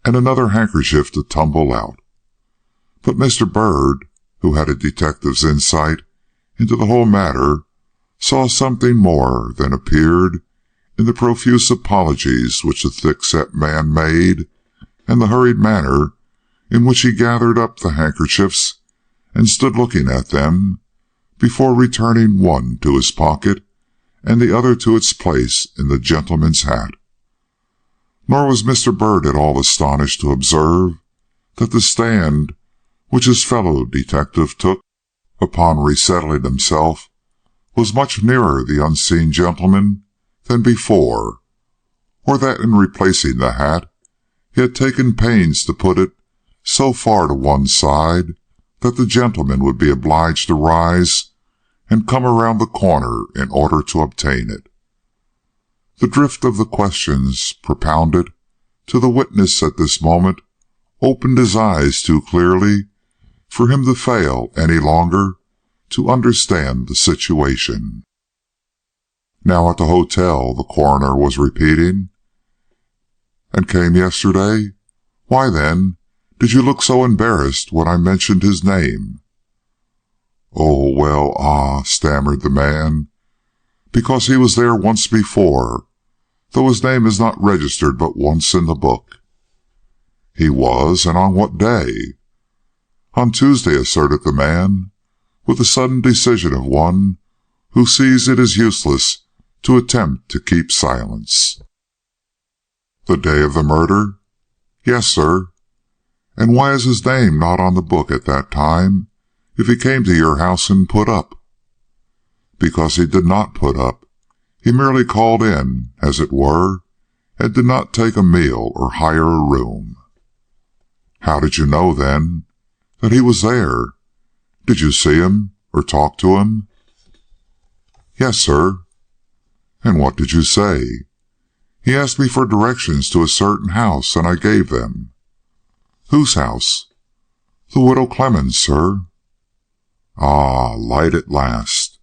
and another handkerchief to tumble out. But Mr. Bird, who had a detective's insight into the whole matter, saw something more than appeared in the profuse apologies which the thick-set man made, and the hurried manner in which he gathered up the handkerchiefs and stood looking at them, before returning one to his pocket and the other to its place in the gentleman's hat. Nor was Mr. Bird at all astonished to observe that the stand which his fellow detective took upon resettling himself was much nearer the unseen gentleman than before, or that in replacing the hat he had taken pains to put it so far to one side that the gentleman would be obliged to rise and come around the corner in order to obtain it. The drift of the questions propounded to the witness at this moment opened his eyes too clearly for him to fail any longer to understand the situation. "Now at the hotel," the coroner was repeating, "and came yesterday? Why, then, did you look so embarrassed when I mentioned his name?" "Oh, well, stammered the man, "because he was there once before, though his name is not registered but once in the book." "He was, and on what day?" "On Tuesday," asserted the man, with the sudden decision of one who sees it is useless to attempt to keep silence. "The day of the murder?" "Yes, sir." "And why is his name not on the book at that time, if he came to your house and put up?" "Because he did not put up. He merely called in, as it were, and did not take a meal or hire a room." "How did you know, then, that he was there? Did you see him, or talk to him?" "Yes, sir." "And what did you say?" "He asked me for directions to a certain house, and I gave them." "Whose house?" "The widow Clemens, sir." Ah, light at last.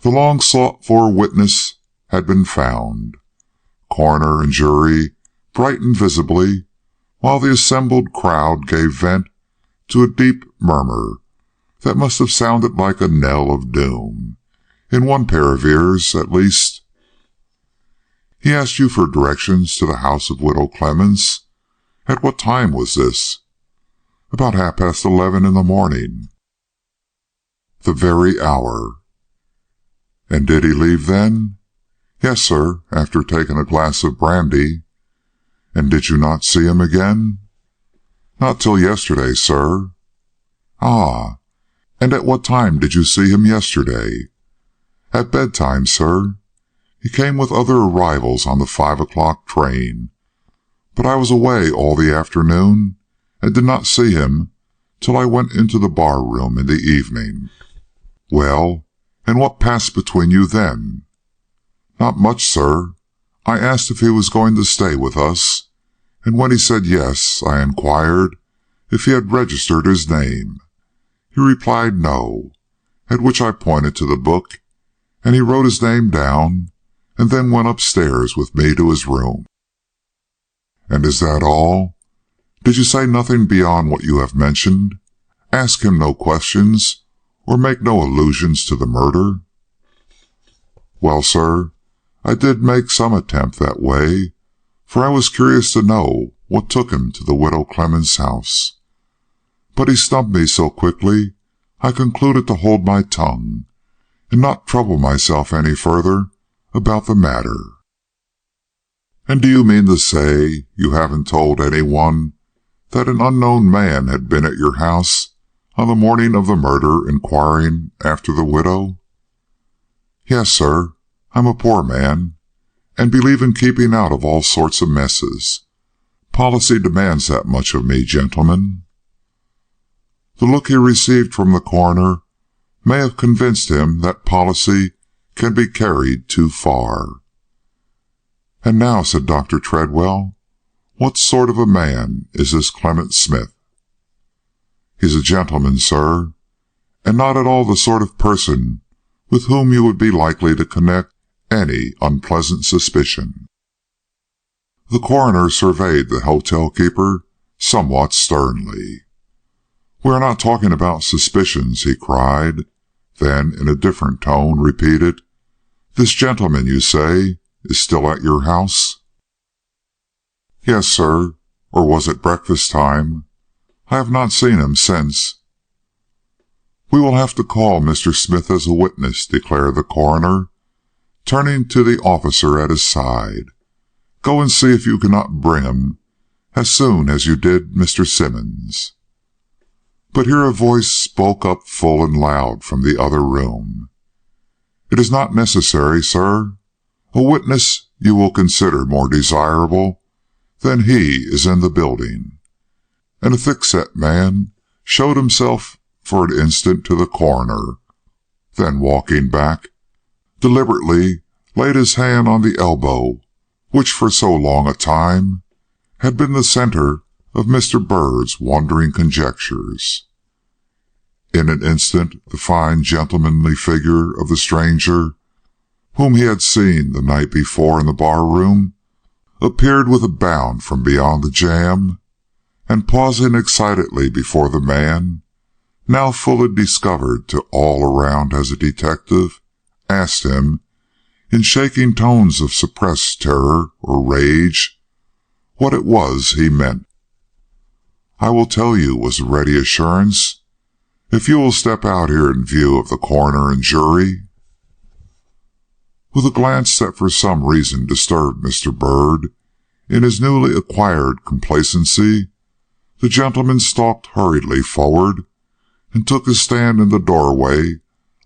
The long-sought-for witness had been found. Coroner and jury brightened visibly, while the assembled crowd gave vent to a deep murmur that must have sounded like a knell of doom, in one pair of ears at least. "He asked you for directions to the house of Widow Clemens? At what time was this?" "About 11:30 in the morning." "The very hour. And did he leave then?" "Yes, sir, after taking a glass of brandy." "And did you not see him again?" "Not till yesterday, sir." "Ah, and at what time did you see him yesterday?" "At bedtime, sir. He came with other arrivals on the 5 o'clock train, but I was away all the afternoon and did not see him till I went into the bar-room in the evening." "Well, and what passed between you then?" "Not much, sir. I asked if he was going to stay with us, and when he said yes, I inquired if he had registered his name. He replied no, at which I pointed to the book, and he wrote his name down, and then went upstairs with me to his room." "And is that all? Did you say nothing beyond what you have mentioned? Ask him no questions, or make no allusions to the murder?" "Well, sir, I did make some attempt that way, for I was curious to know what took him to the Widow Clemens' house. But he stumped me so quickly I concluded to hold my tongue and not trouble myself any further about the matter." "And do you mean to say you haven't told anyone that an unknown man had been at your house on the morning of the murder inquiring after the widow?" "Yes, sir. I'm a poor man, and believe in keeping out of all sorts of messes. Policy demands that much of me, gentlemen." The look he received from the coroner may have convinced him that policy can be carried too far. "And now," said Dr. Treadwell, "what sort of a man is this Clement Smith?" "He's a gentleman, sir, and not at all the sort of person with whom you would be likely to connect any unpleasant suspicion." The coroner surveyed the hotel keeper somewhat sternly. "We are not talking about suspicions," he cried, then in a different tone repeated, "This gentleman, you say, is still at your house?" "Yes, sir, or was at breakfast time. I have not seen him since." "We will have to call Mr. Smith as a witness," declared the coroner, turning to the officer at his side. "Go and see if you cannot bring him as soon as you did Mr. Simmons." But here a voice spoke up full and loud from the other room. "It is not necessary, sir. A witness you will consider more desirable than he is in the building." And a thick-set man showed himself for an instant to the coroner, then walking back, deliberately laid his hand on the elbow which for so long a time had been the center of Mr. Bird's wondering conjectures. In an instant the fine gentlemanly figure of the stranger, whom he had seen the night before in the bar-room, appeared with a bound from beyond the jamb, and pausing excitedly before the man, now fully discovered to all around as a detective, asked him, in shaking tones of suppressed terror or rage, what it was he meant. "I will tell you," was the ready assurance, "if you will step out here in view of the coroner and jury." With a glance that for some reason disturbed Mr. Bird in his newly acquired complacency, the gentleman stalked hurriedly forward and took his stand in the doorway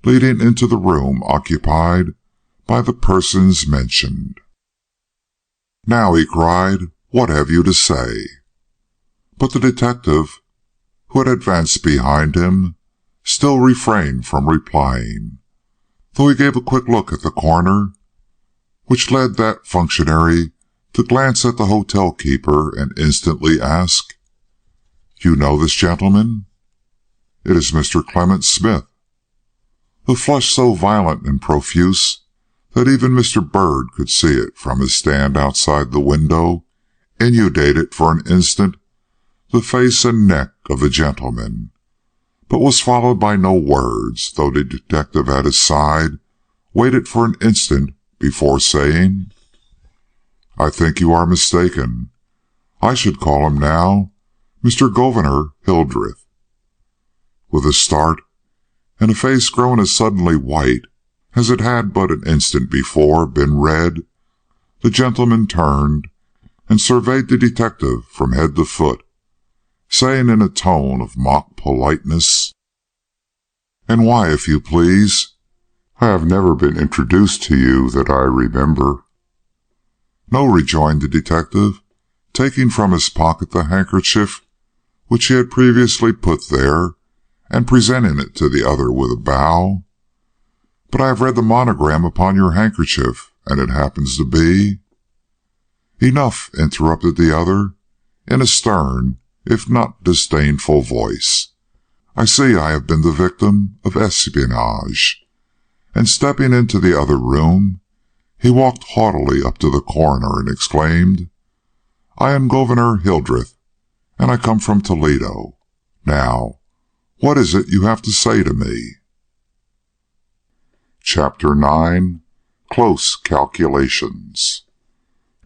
leading into the room occupied by the persons mentioned. "Now," he cried, "what have you to say?" But the detective, who had advanced behind him, still refrained from replying, though he gave a quick look at the coroner, which led that functionary to glance at the hotel keeper and instantly ask, "You know this gentleman?" "It is Mr. Clement Smith." A flush so violent and profuse that even Mr. Bird could see it from his stand outside the window inundated for an instant the face and neck of the gentleman, but was followed by no words, though the detective at his side waited for an instant before saying, "I think you are mistaken. I should call him now Mr. Governor Hildreth." With a start, and a face grown as suddenly white as it had but an instant before been red, the gentleman turned and surveyed the detective from head to foot, saying in a tone of mock politeness, "And why, if you please? I have never been introduced to you that I remember." "No," rejoined the detective, taking from his pocket the handkerchief which he had previously put there, and presenting it to the other with a bow, "but I have read the monogram upon your handkerchief, and it happens to be—" "Enough," interrupted the other, in a stern, if not disdainful voice. "I see I have been the victim of espionage." And stepping into the other room, he walked haughtily up to the coroner and exclaimed, "I am Governor Hildreth, and I come from Toledo. Now, what is it you have to say to me?" Chapter 9. Close Calculations.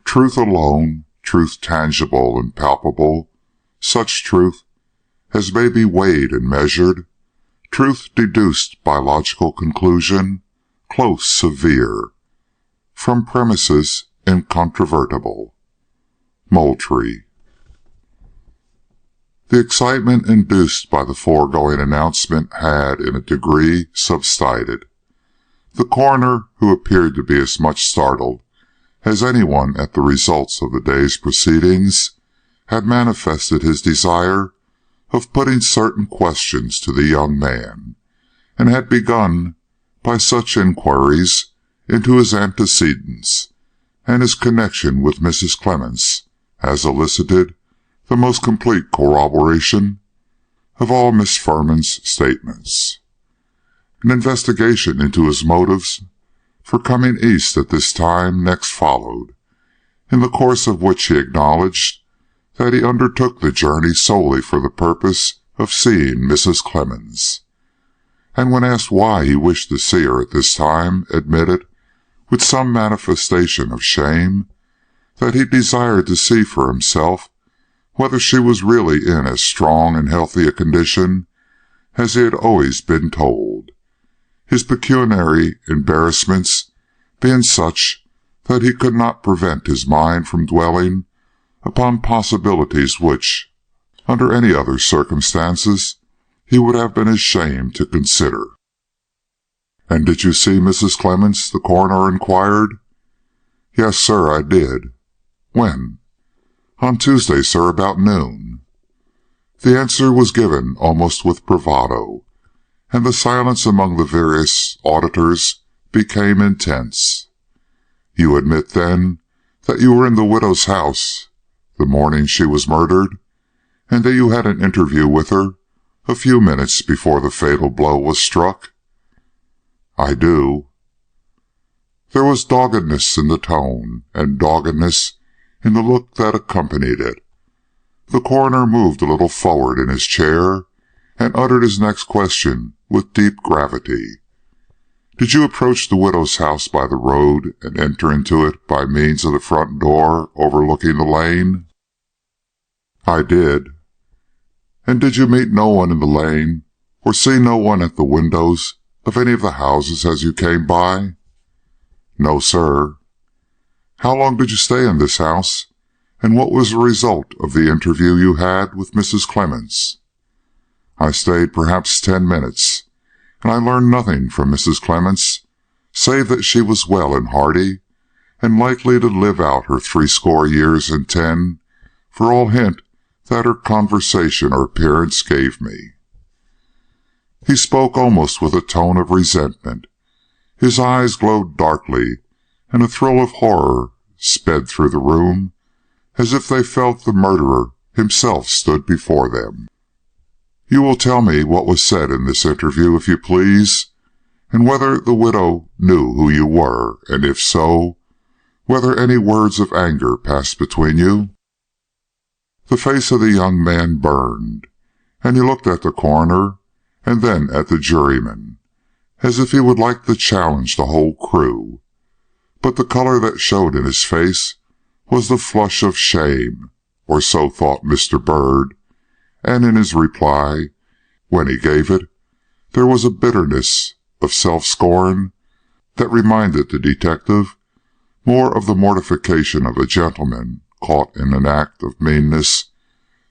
Truth alone, truth tangible and palpable, such truth as may be weighed and measured, truth deduced by logical conclusion, close, severe, from premises incontrovertible. Moultrie. The excitement induced by the foregoing announcement had, in a degree, subsided. The coroner, who appeared to be as much startled as anyone at the results of the day's proceedings, had manifested his desire of putting certain questions to the young man, and had begun by such inquiries into his antecedents and his connection with Mrs. Clemens as elicited the most complete corroboration of all Miss Furman's statements. An investigation into his motives for coming East at this time next followed, in the course of which he acknowledged that he undertook the journey solely for the purpose of seeing Mrs. Clemens, and when asked why he wished to see her at this time, admitted, with some manifestation of shame, that he desired to see for himself whether she was really in as strong and healthy a condition as he had always been told, his pecuniary embarrassments being such that he could not prevent his mind from dwelling upon possibilities which, under any other circumstances, he would have been ashamed to consider. "And did you see Mrs. Clemens?" the coroner inquired. "Yes, sir, I did." "When?" "On Tuesday, sir, about noon." The answer was given almost with bravado, and the silence among the various auditors became intense. "You admit, then, that you were in the widow's house the morning she was murdered, and that you had an interview with her a few minutes before the fatal blow was struck?" "I do." There was doggedness in the tone, and doggedness in the look that accompanied it. The coroner moved a little forward in his chair, and uttered his next question with deep gravity. "Did you approach the widow's house by the road and enter into it by means of the front door overlooking the lane?" "I did." "And did you meet no one in the lane, or see no one at the windows of any of the houses as you came by?" "No, sir." "How long did you stay in this house, and what was the result of the interview you had with Mrs. Clemens?" "I stayed perhaps 10 minutes, and I learned nothing from Mrs. Clemens, save that she was well and hearty, and likely to live out her 70 years, for all hint that her conversation or appearance gave me." He spoke almost with a tone of resentment. His eyes glowed darkly, and a thrill of horror sped through the room, as if they felt the murderer himself stood before them. "You will tell me what was said in this interview, if you please, and whether the widow knew who you were, and if so, whether any words of anger passed between you?" The face of the young man burned, and he looked at the coroner and then at the juryman, as if he would like to challenge the whole crew. But the color that showed in his face was the flush of shame, or so thought Mr. Byrd, and in his reply, when he gave it, there was a bitterness of self-scorn that reminded the detective more of the mortification of a gentleman caught in an act of meanness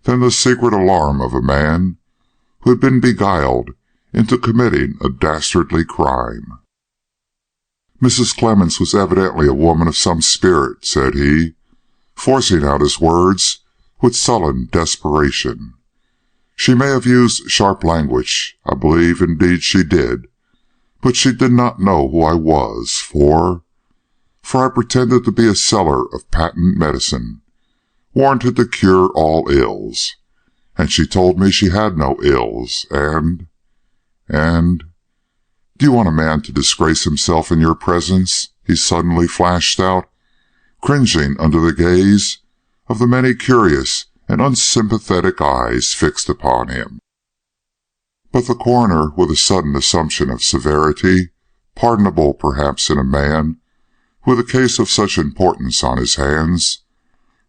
than the secret alarm of a man who had been beguiled into committing a dastardly crime. "Mrs. Clemens was evidently a woman of some spirit," said he, forcing out his words with sullen desperation. "She may have used sharp language, I believe indeed she did, but she did not know who I was, for I pretended to be a seller of patent medicine, warranted to cure all ills, and she told me she had no ills, and do you want a man to disgrace himself in your presence?" he suddenly flashed out, cringing under the gaze of the many curious and unsympathetic eyes fixed upon him. But the coroner, with a sudden assumption of severity, pardonable perhaps in a man with a case of such importance on his hands,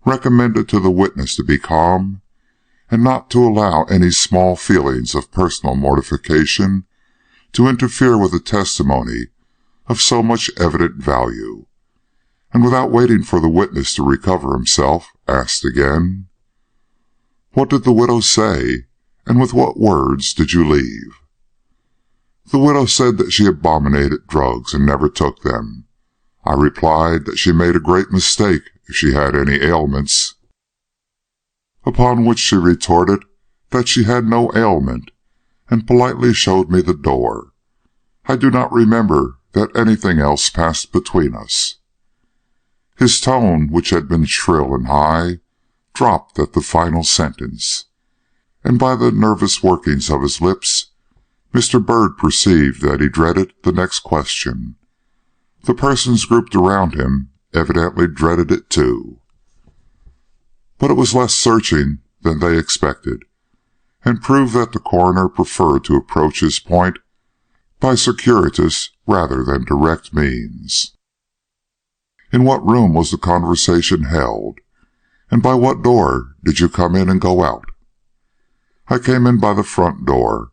recommended to the witness to be calm, and not to allow any small feelings of personal mortification to interfere with a testimony of so much evident value, and without waiting for the witness to recover himself, asked again, "What did the widow say, and with what words did you leave?" "The widow said that she abominated drugs and never took them. I replied that she made a great mistake if she had any ailments." Upon which she retorted that she had no ailment, and politely showed me the door, I do not remember that anything else passed between us." His tone, which had been shrill and high, dropped at the final sentence, and by the nervous workings of his lips, Mr. Byrd perceived that he dreaded the next question. The persons grouped around him evidently dreaded it too. But it was less searching than they expected, and proved that the coroner preferred to approach his point by circuitous rather than direct means. "In what room was the conversation held, and by what door did you come in and go out?" "I came in by the front door,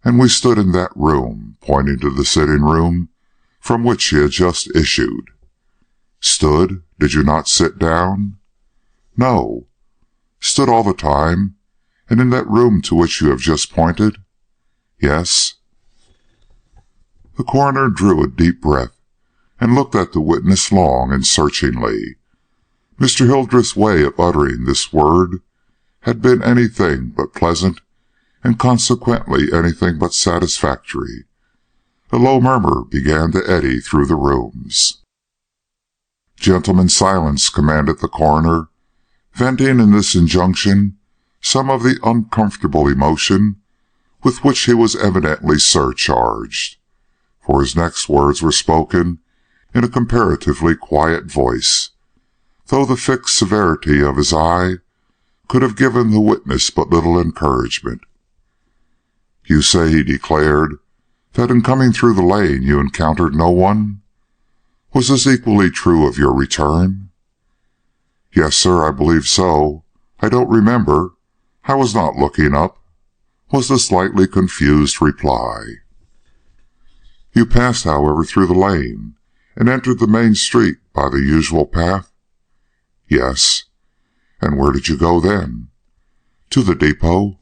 and we stood in that room," pointing to the sitting room from which he had just issued. "Stood? Did you not sit down?" "No." "Stood all the time, and in that room to which you have just pointed?" "Yes." The coroner drew a deep breath and looked at the witness long and searchingly. Mr. Hildreth's way of uttering this word had been anything but pleasant, and consequently anything but satisfactory. A low murmur began to eddy through the rooms. "Gentlemen, silence," commanded the coroner, venting in this injunction some of the uncomfortable emotion with which he was evidently surcharged, for his next words were spoken in a comparatively quiet voice, though the fixed severity of his eye could have given the witness but little encouragement. "You say," he declared, "that in coming through the lane you encountered no one. Was this equally true of your return?" "Yes, sir, I believe so. I don't remember. I was not looking up," was the slightly confused reply. "You passed, however, through the lane, and entered the main street by the usual path?" "Yes." "And where did you go then?" "To the depot."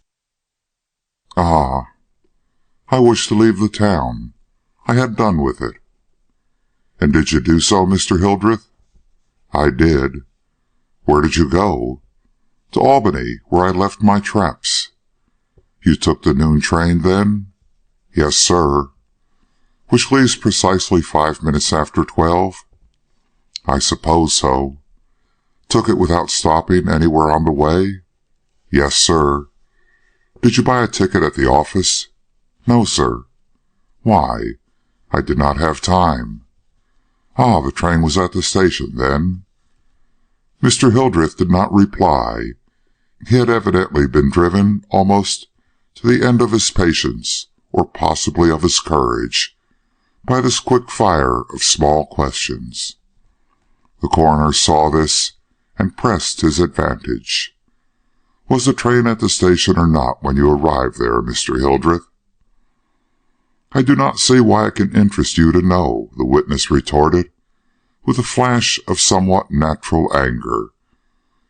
"Ah. I wished to leave the town. I had done with it." "And did you do so, Mr. Hildreth?" "I did." "Where did you go?" "To Albany, where I left my traps." "You took the noon train, then?" "Yes, sir." "Which leaves precisely 5 minutes after 12? "I suppose so." "Took it without stopping anywhere on the way?" "Yes, sir." "Did you buy a ticket at the office?" "No, sir." "Why?" "I did not have time." "Ah, the train was at the station, then?" Mr. Hildreth did not reply. He had evidently been driven almost to the end of his patience, or possibly of his courage, by this quick fire of small questions. The coroner saw this and pressed his advantage. "Was the train at the station or not when you arrived there, Mr. Hildreth?" "I do not see why it can interest you to know," the witness retorted, with a flash of somewhat natural anger.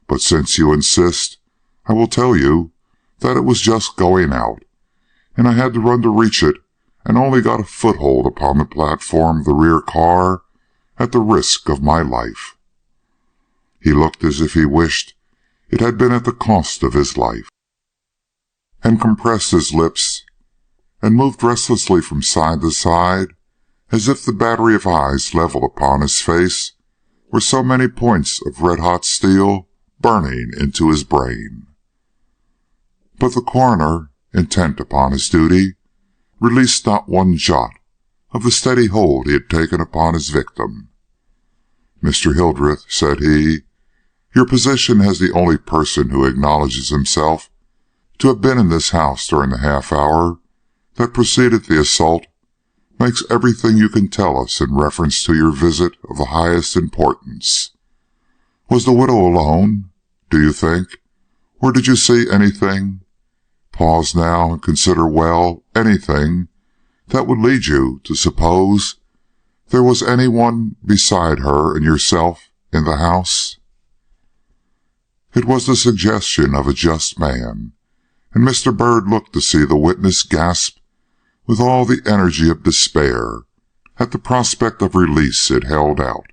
"But since you insist, I will tell you that it was just going out, and I had to run to reach it, and only got a foothold upon the platform of the rear car at the risk of my life." He looked as if he wished it had been at the cost of his life, and compressed his lips, and moved restlessly from side to side, as if the battery of eyes levelled upon his face were so many points of red-hot steel burning into his brain. But the coroner, intent upon his duty, released not one jot of the steady hold he had taken upon his victim. "Mr. Hildreth," said he, "your position as the only person who acknowledges himself to have been in this house during the half-hour that preceded the assault makes everything you can tell us in reference to your visit of the highest importance. Was the widow alone, do you think, or did you see anything, pause now and consider well, anything that would lead you to suppose there was anyone beside her and yourself in the house?" It was the suggestion of a just man, and Mr. Byrd looked to see the witness gasp with all the energy of despair at the prospect of release it held out.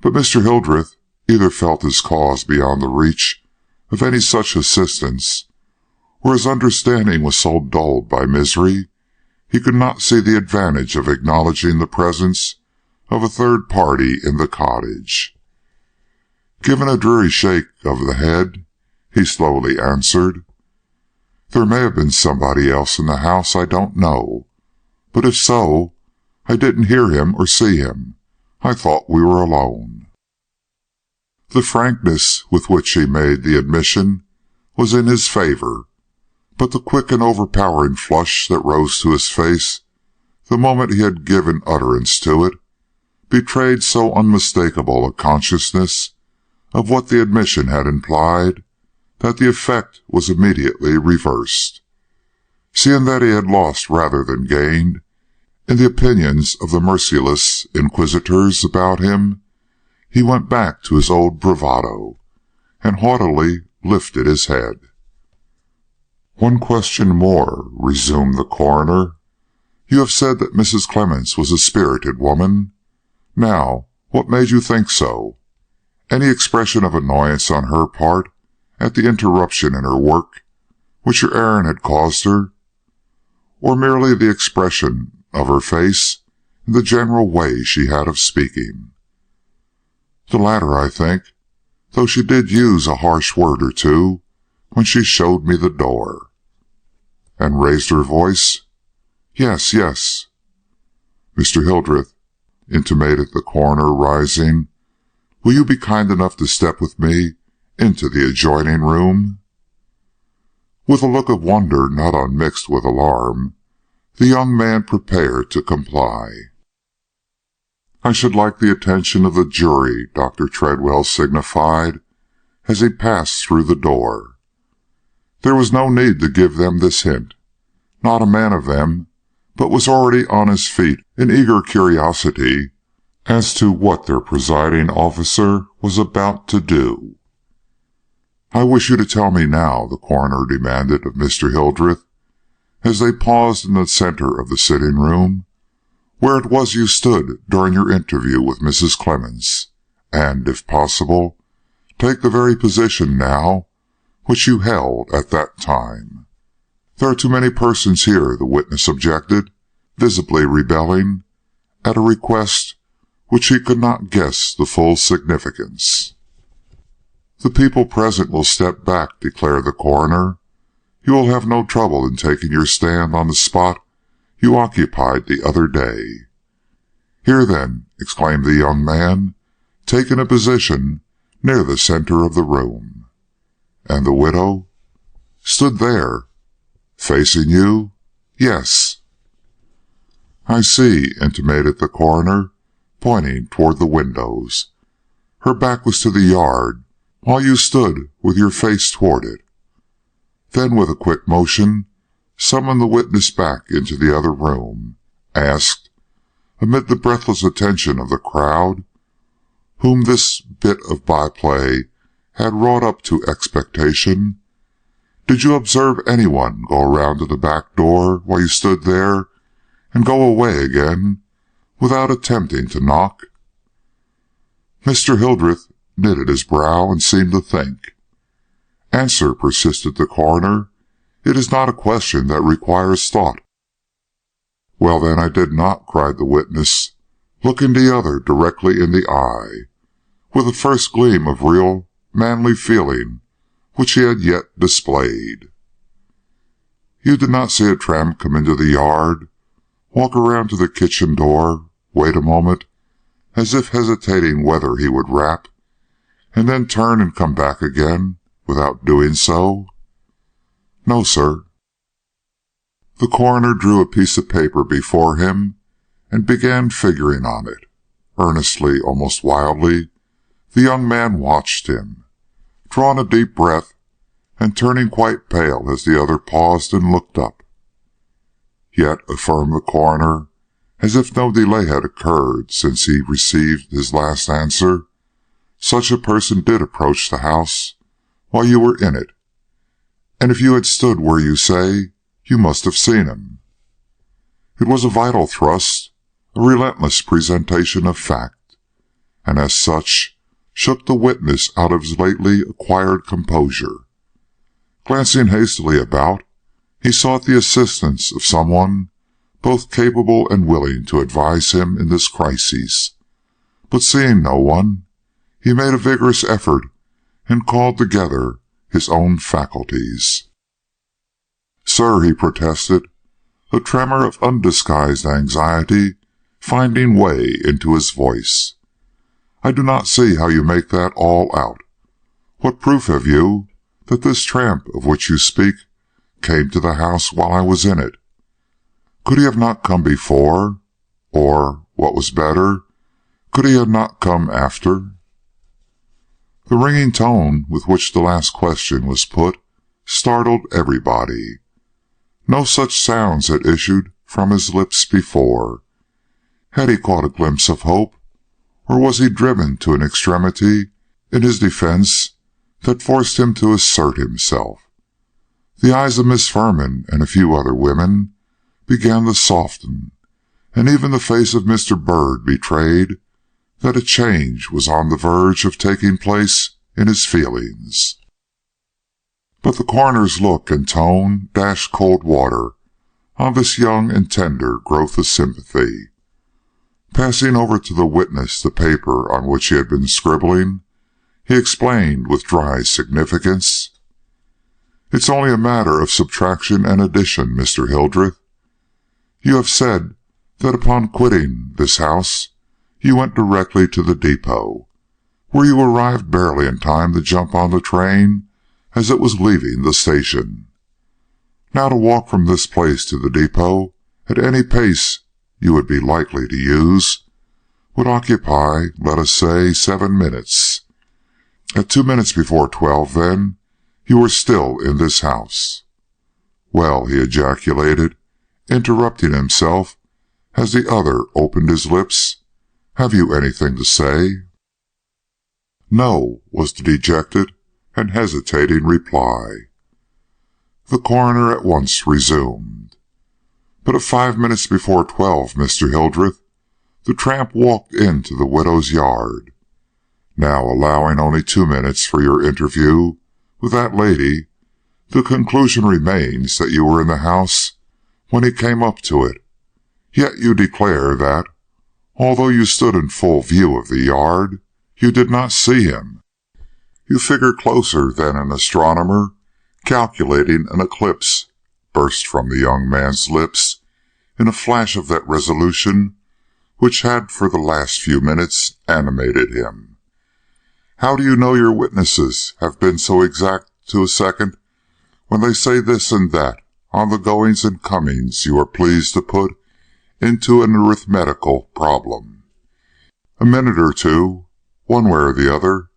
But Mr. Hildreth either felt his cause beyond the reach of any such assistance, or his understanding was so dulled by misery he could not see the advantage of acknowledging the presence of a third party in the cottage. Given a dreary shake of the head, he slowly answered, "There may have been somebody else in the house, I don't know. But if so, I didn't hear him or see him. I thought we were alone." The frankness with which he made the admission was in his favor, but the quick and overpowering flush that rose to his face the moment he had given utterance to it betrayed so unmistakable a consciousness of what the admission had implied that the effect was immediately reversed. Seeing that he had lost rather than gained in the opinions of the merciless inquisitors about him, he went back to his old bravado, and haughtily lifted his head. "One question more," resumed the coroner. "You have said that Mrs. Clemens was a spirited woman. Now, what made you think so? Any expression of annoyance on her part at the interruption in her work which your errand had caused her, or merely the expression of her face and the general way she had of speaking?" "The latter, I think, though she did use a harsh word or two when she showed me the door." "And raised her voice?" "Yes, yes." "Mr. Hildreth," intimated the coroner, rising, "will you be kind enough to step with me into the adjoining room?" With a look of wonder not unmixed with alarm, the young man prepared to comply. "I should like the attention of the jury," Dr. Treadwell signified, as he passed through the door. There was no need to give them this hint. Not a man of them but was already on his feet in eager curiosity as to what their presiding officer was about to do. "I wish you to tell me now," the coroner demanded of Mr. Hildreth, as they paused in the center of the sitting-room, "where it was you stood during your interview with Mrs. Clemens, and, if possible, take the very position now which you held at that time." "There are too many persons here," the witness objected, visibly rebelling at a request which he could not guess the full significance. "The people present will step back," declared the coroner. "You will have no trouble in taking your stand on the spot you occupied the other day." "Here, then," exclaimed the young man, taking a position near the center of the room. "And the widow?" "Stood there." "Facing you?" "Yes." "I see," intimated the coroner, pointing toward the windows. "Her back was to the yard, while you stood with your face toward it." Then, with a quick motion, summoned the witness back into the other room, asked, amid the breathless attention of the crowd, whom this bit of by-play had wrought up to expectation, "Did you observe anyone go around to the back door while you stood there, and go away again, without attempting to knock?" Mr. Hildreth knitted his brow and seemed to think. "Answer," persisted the coroner. "It is not a question that requires thought." "Well, then, I did not," cried the witness, looking the other directly in the eye, with the first gleam of real, manly feeling which he had yet displayed. "You did not see a tramp come into the yard, walk around to the kitchen door, wait a moment, as if hesitating whether he would rap, and then turn and come back again without doing so?" "No, sir." The coroner drew a piece of paper before him and began figuring on it. Earnestly, almost wildly, the young man watched him, drawing a deep breath and turning quite pale as the other paused and looked up. "Yet," affirmed the coroner, as if no delay had occurred since he received his last answer, "such a person did approach the house while you were in it, and if you had stood where you say, you must have seen him." It was a vital thrust, a relentless presentation of fact, and as such shook the witness out of his lately acquired composure. Glancing hastily about, he sought the assistance of someone, both capable and willing to advise him in this crisis. But seeing no one, he made a vigorous effort and called together his own faculties. "Sir," he protested, a tremor of undisguised anxiety finding way into his voice, "I do not see how you make that all out. What proof have you that this tramp of which you speak came to the house while I was in it? Could he have not come before? Or, what was better, could he have not come after?" The ringing tone with which the last question was put startled everybody. No such sounds had issued from his lips before. Had he caught a glimpse of hope, or was he driven to an extremity in his defence that forced him to assert himself? The eyes of Miss Furman and a few other women began to soften, and even the face of Mr. Bird betrayed that a change was on the verge of taking place in his feelings. But the coroner's look and tone dashed cold water on this young and tender growth of sympathy. Passing over to the witness the paper on which he had been scribbling, he explained with dry significance, "It's only a matter of subtraction and addition, Mr. Hildreth. You have said that upon quitting this house you went directly to the depot, where you arrived barely in time to jump on the train as it was leaving the station. Now, to walk from this place to the depot at any pace you would be likely to use would occupy, let us say, 7 minutes. At 2 minutes before 12, then, you were still in this house. Well," he ejaculated, interrupting himself as the other opened his lips, "have you anything to say?" "No," was the dejected and hesitating reply. The coroner at once resumed. "But at 5 minutes before 12, Mr. Hildreth, the tramp walked into the widow's yard. Now, allowing only 2 minutes for your interview with that lady, the conclusion remains that you were in the house when he came up to it. Yet you declare that, although you stood in full view of the yard, you did not see him. You figure closer than an astronomer calculating an eclipse," burst from the young man's lips in a flash of that resolution which had for the last few minutes animated him. "How do you know your witnesses have been so exact to a second when they say this and that on the goings and comings you are pleased to put into an arithmetical problem? A minute or two, one way or the other,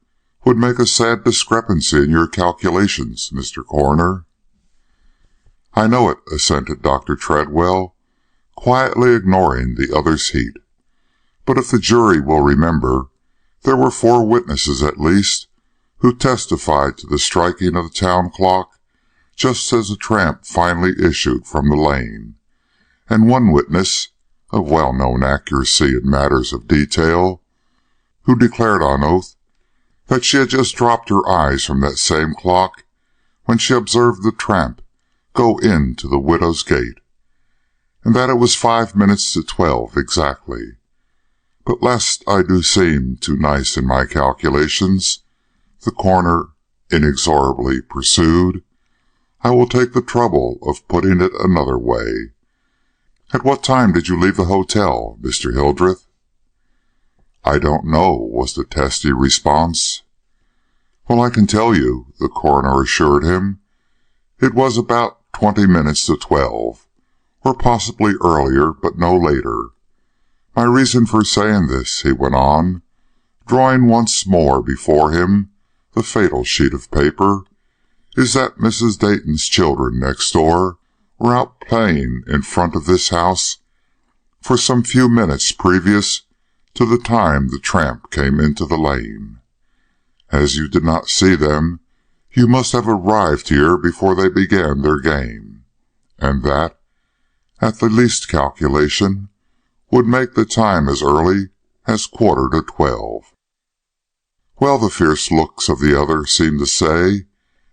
would make a sad discrepancy in your calculations, Mr. Coroner." "I know it," assented Dr. Treadwell, quietly ignoring the other's heat. "But if the jury will remember, there were 4 witnesses at least who testified to the striking of the town clock just as the tramp finally issued from the lane, and 1 witness, of well-known accuracy in matters of detail, who declared on oath that she had just dropped her eyes from that same clock when she observed the tramp go into the widow's gate, and that it was 5 minutes to 12 exactly. But lest I do seem too nice in my calculations," the coroner inexorably pursued, "I will take the trouble of putting it another way. At what time did you leave the hotel, Mr. Hildreth?" "I don't know," was the testy response. "Well, I can tell you," the coroner assured him. "It was about 20 minutes to 12, or possibly earlier, but no later. My reason for saying this," he went on, drawing once more before him the fatal sheet of paper, "is that Mrs. Dayton's children next door were out playing in front of this house for some few minutes previous to the time the tramp came into the lane. As you did not see them, you must have arrived here before they began their game, and that, at the least calculation, would make the time as early as 11:45. "Well," the fierce looks of the other seemed to say,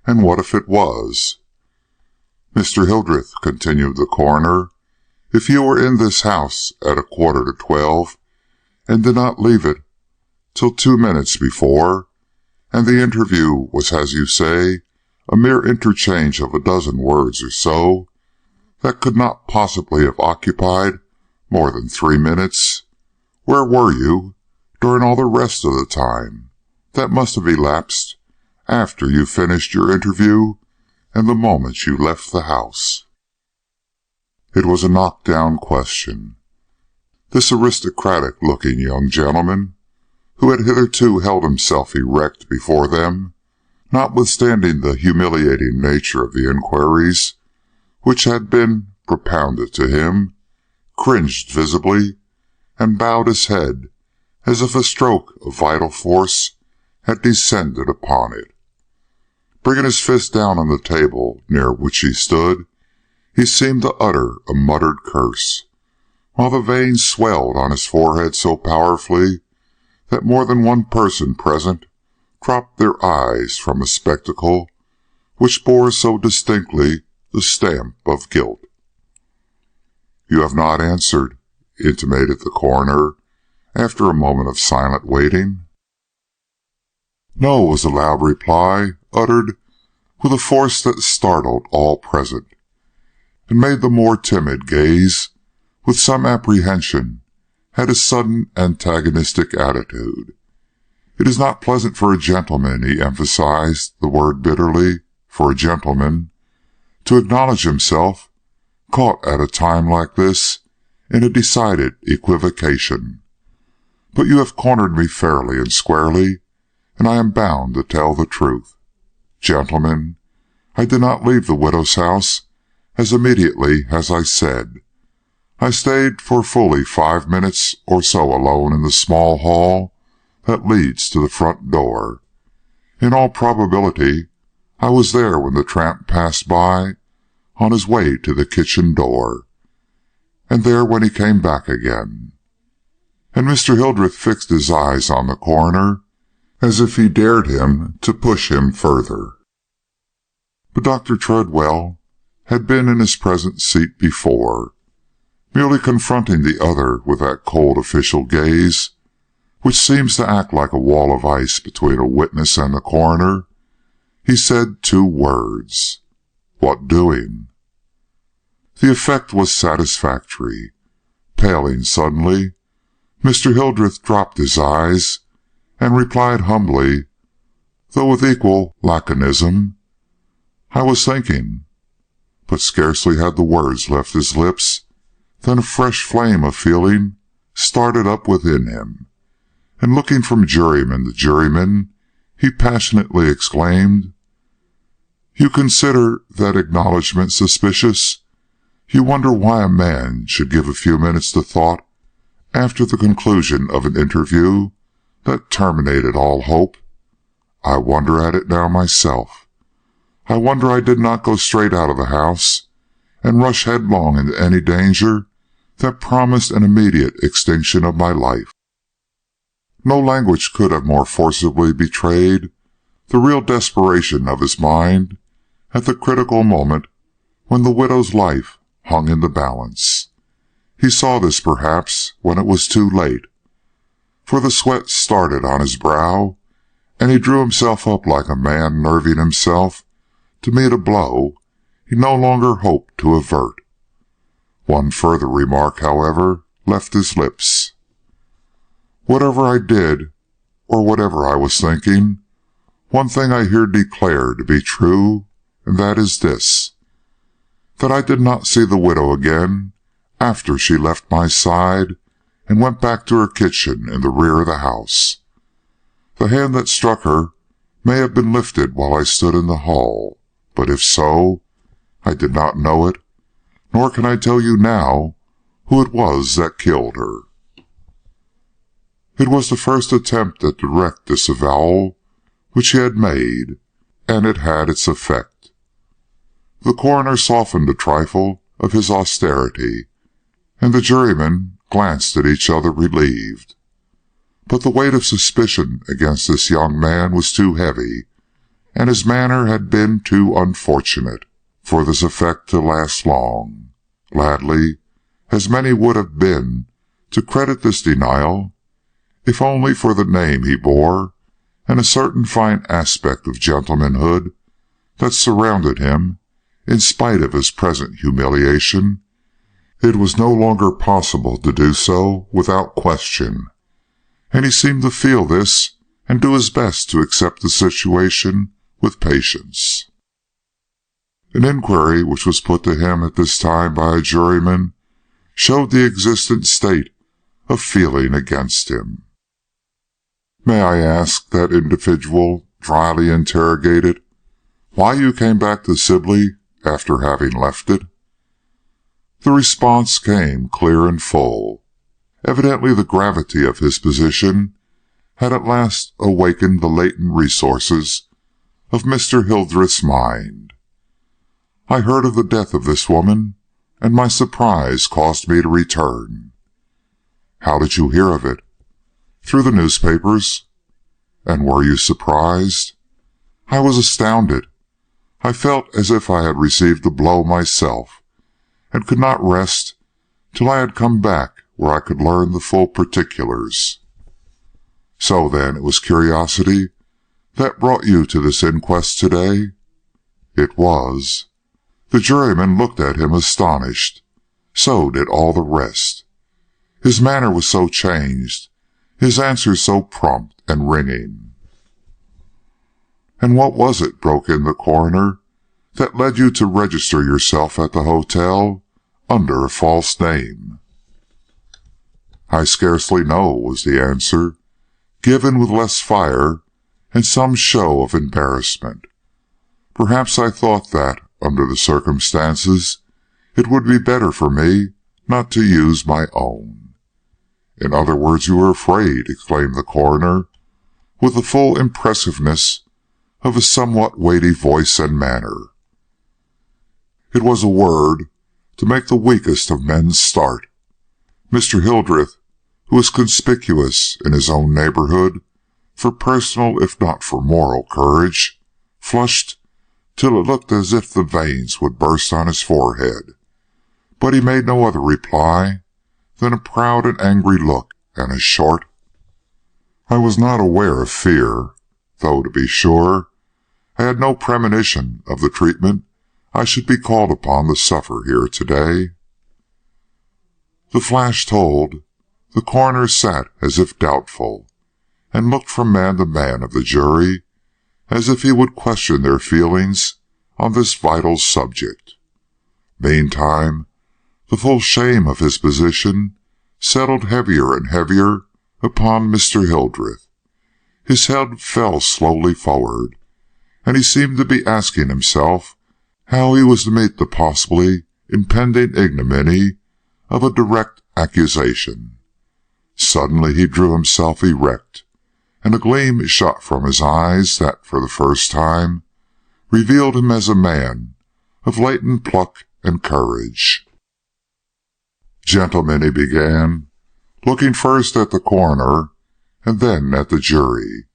"and what if it was?" "Mr. Hildreth," continued the coroner, If you were in this house at 11:45 and did not leave it till 2 minutes before, and the interview was, as you say, a mere interchange of a dozen words or so, that could not possibly have occupied more than 3 minutes, where were you during all the rest of the time that must have elapsed after you finished your interview and the moment you left the house? It was a knock-down question. This aristocratic-looking young gentleman, who had hitherto held himself erect before them, notwithstanding the humiliating nature of the inquiries which had been propounded to him, cringed visibly and bowed his head as if a stroke of vital force had descended upon it. Bringing his fist down on the table near which he stood, he seemed to utter a muttered curse, while the veins swelled on his forehead so powerfully that more than one person present dropped their eyes from a spectacle which bore so distinctly the stamp of guilt. "You have not answered," intimated the coroner, after a moment of silent waiting. "No," was the loud reply, uttered with a force that startled all present, and made the more timid gaze with some apprehension at his sudden antagonistic attitude. "It is not pleasant for a gentleman," he emphasized the word bitterly, "for a gentleman to acknowledge himself caught at a time like this in a decided equivocation. But you have cornered me fairly and squarely, and I am bound to tell the truth. Gentlemen, I did not leave the widow's house as immediately as I said. I stayed for fully 5 minutes or so alone in the small hall that leads to the front door. In all probability, I was there when the tramp passed by on his way to the kitchen door, and there when he came back again." And Mr. Hildreth fixed his eyes on the coroner, as if he dared him to push him further. But Dr. Treadwell had been in his present seat before, merely confronting the other with that cold official gaze which seems to act like a wall of ice between a witness and the coroner. He said 2 words: "What doing?" The effect was satisfactory. Paling suddenly, Mr. Hildreth dropped his eyes and replied humbly, though with equal laconism, "I was thinking." But scarcely had the words left his lips than a fresh flame of feeling started up within him, and looking from juryman to juryman, he passionately exclaimed, "You consider that acknowledgment suspicious? You wonder why a man should give a few minutes to thought after the conclusion of an interview that terminated all hope? I wonder at it now myself. I wonder I did not go straight out of the house and rush headlong into any danger that promised an immediate extinction of my life." No language could have more forcibly betrayed the real desperation of his mind at the critical moment when the widow's life hung in the balance. He saw this perhaps when it was too late, for the sweat started on his brow, and he drew himself up like a man nerving himself to meet a blow he no longer hoped to avert. One further remark, however, left his lips. "Whatever I did, or whatever I was thinking, one thing I here declare to be true, and that is this: that I did not see the widow again after she left my side and went back to her kitchen in the rear of the house. The hand that struck her may have been lifted while I stood in the hall, but if so, I did not know it, nor can I tell you now who it was that killed her." It was the first attempt at direct disavowal which he had made, and it had its effect. The coroner softened a trifle of his austerity, and the jurymen glanced at each other relieved. But the weight of suspicion against this young man was too heavy, and his manner had been too unfortunate, for this effect to last long. Gladly as many would have been to credit this denial, if only for the name he bore and a certain fine aspect of gentlemanhood that surrounded him in spite of his present humiliation. It was no longer possible to do so without question, and he seemed to feel this and do his best to accept the situation with patience. An inquiry which was put to him at this time by a juryman showed the existent state of feeling against him. "May I ask," that individual dryly interrogated, "why you came back to Sibley after having left it?" The response came clear and full. Evidently the gravity of his position had at last awakened the latent resources of Mr. Hildreth's mind. "I heard of the death of this woman, and my surprise caused me to return." "How did you hear of it?" "Through the newspapers." "And were you surprised?" "I was astounded. I felt as if I had received a blow myself, and could not rest till I had come back where I could learn the full particulars." "So, then, it was curiosity that brought you to this inquest today?" "It was." The juryman looked at him astonished. So did all the rest. His manner was so changed, his answers so prompt and ringing. "And what was it," broke in the coroner, "that led you to register yourself at the hotel under a false name?" "I scarcely know," was the answer, given with less fire and some show of embarrassment. "Perhaps I thought that, under the circumstances, it would be better for me not to use my own." "In other words, you were afraid," exclaimed the coroner, with the full impressiveness of a somewhat weighty voice and manner. It was a word to make the weakest of men start. Mr. Hildreth, who was conspicuous in his own neighborhood for personal if not for moral courage, flushed till it looked as if the veins would burst on his forehead, but he made no other reply than a proud and angry look and a short, "I was not aware of fear, though, to be sure, I had no premonition of the treatment I should be called upon to suffer here today." The flash told. The coroner sat as if doubtful, and looked from man to man of the jury, as if he would question their feelings on this vital subject. Meantime, the full shame of his position settled heavier and heavier upon Mr. Hildreth. His head fell slowly forward, and he seemed to be asking himself how he was to meet the possibly impending ignominy of a direct accusation. Suddenly he drew himself erect, and a gleam shot from his eyes that, for the first time, revealed him as a man of latent pluck and courage. "Gentlemen," he began, looking first at the coroner and then at the jury,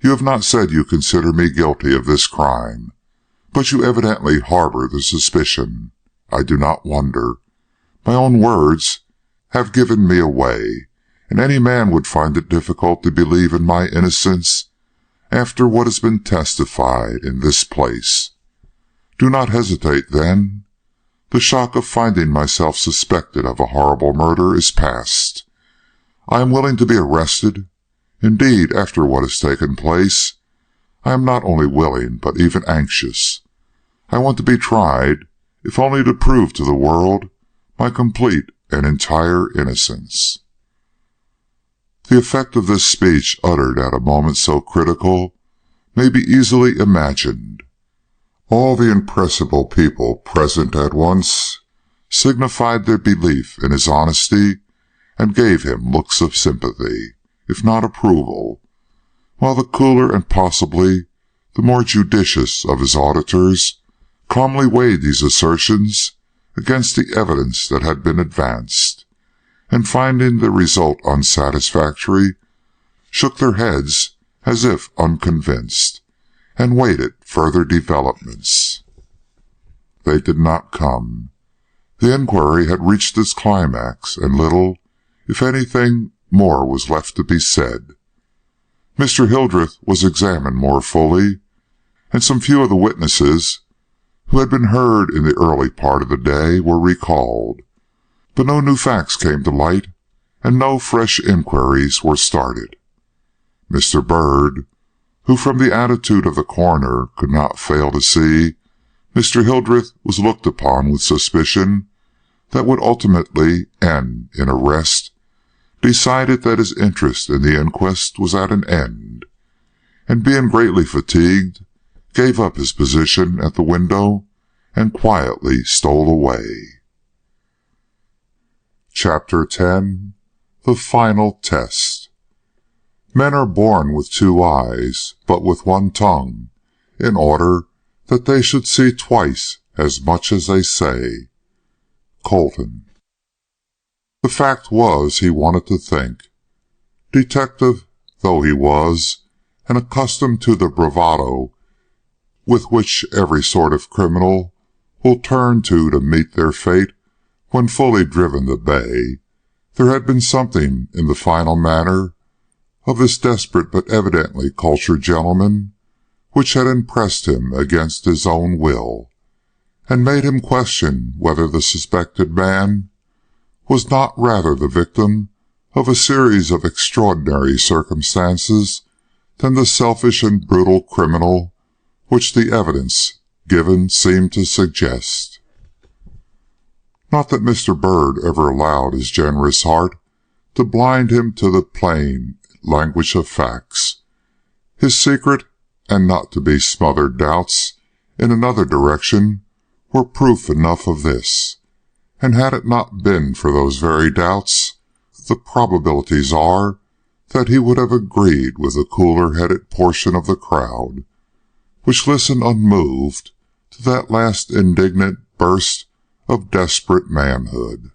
"you have not said you consider me guilty of this crime, but you evidently harbor the suspicion. I do not wonder. My own words have given me away, and any man would find it difficult to believe in my innocence after what has been testified in this place. Do not hesitate, then. The shock of finding myself suspected of a horrible murder is past. I am willing to be arrested. Indeed, after what has taken place, I am not only willing, but even anxious. I want to be tried, if only to prove to the world my complete and entire innocence." The effect of this speech, uttered at a moment so critical, may be easily imagined. All the impressible people present at once signified their belief in his honesty and gave him looks of sympathy, if not approval, while the cooler and possibly the more judicious of his auditors calmly weighed these assertions against the evidence that had been advanced, and finding the result unsatisfactory, shook their heads as if unconvinced, and waited further developments. They did not come. The inquiry had reached its climax, and little, if anything, more was left to be said. Mr. Hildreth was examined more fully, and some few of the witnesses who had been heard in the early part of the day were recalled, but no new facts came to light, and no fresh inquiries were started. Mr. Bird, who from the attitude of the coroner could not fail to see Mr. Hildreth was looked upon with suspicion that would ultimately end in arrest, decided that his interest in the inquest was at an end, and being greatly fatigued, gave up his position at the window and quietly stole away. Chapter 10. The Final Test. Men are born with two eyes, but with one tongue, in order that they should see twice as much as they say. Colton. The fact was, he wanted to think. Detective though he was, and accustomed to the bravado with which every sort of criminal will turn to meet their fate when fully driven to bay, there had been something in the final manner of this desperate but evidently cultured gentleman which had impressed him against his own will, and made him question whether the suspected man was not rather the victim of a series of extraordinary circumstances than the selfish and brutal criminal which the evidence given seemed to suggest. Not that Mr. Bird ever allowed his generous heart to blind him to the plain language of facts. His secret and not to be smothered doubts in another direction were proof enough of this, and had it not been for those very doubts, the probabilities are that he would have agreed with the cooler-headed portion of the crowd, which listened unmoved to that last indignant burst of desperate manhood.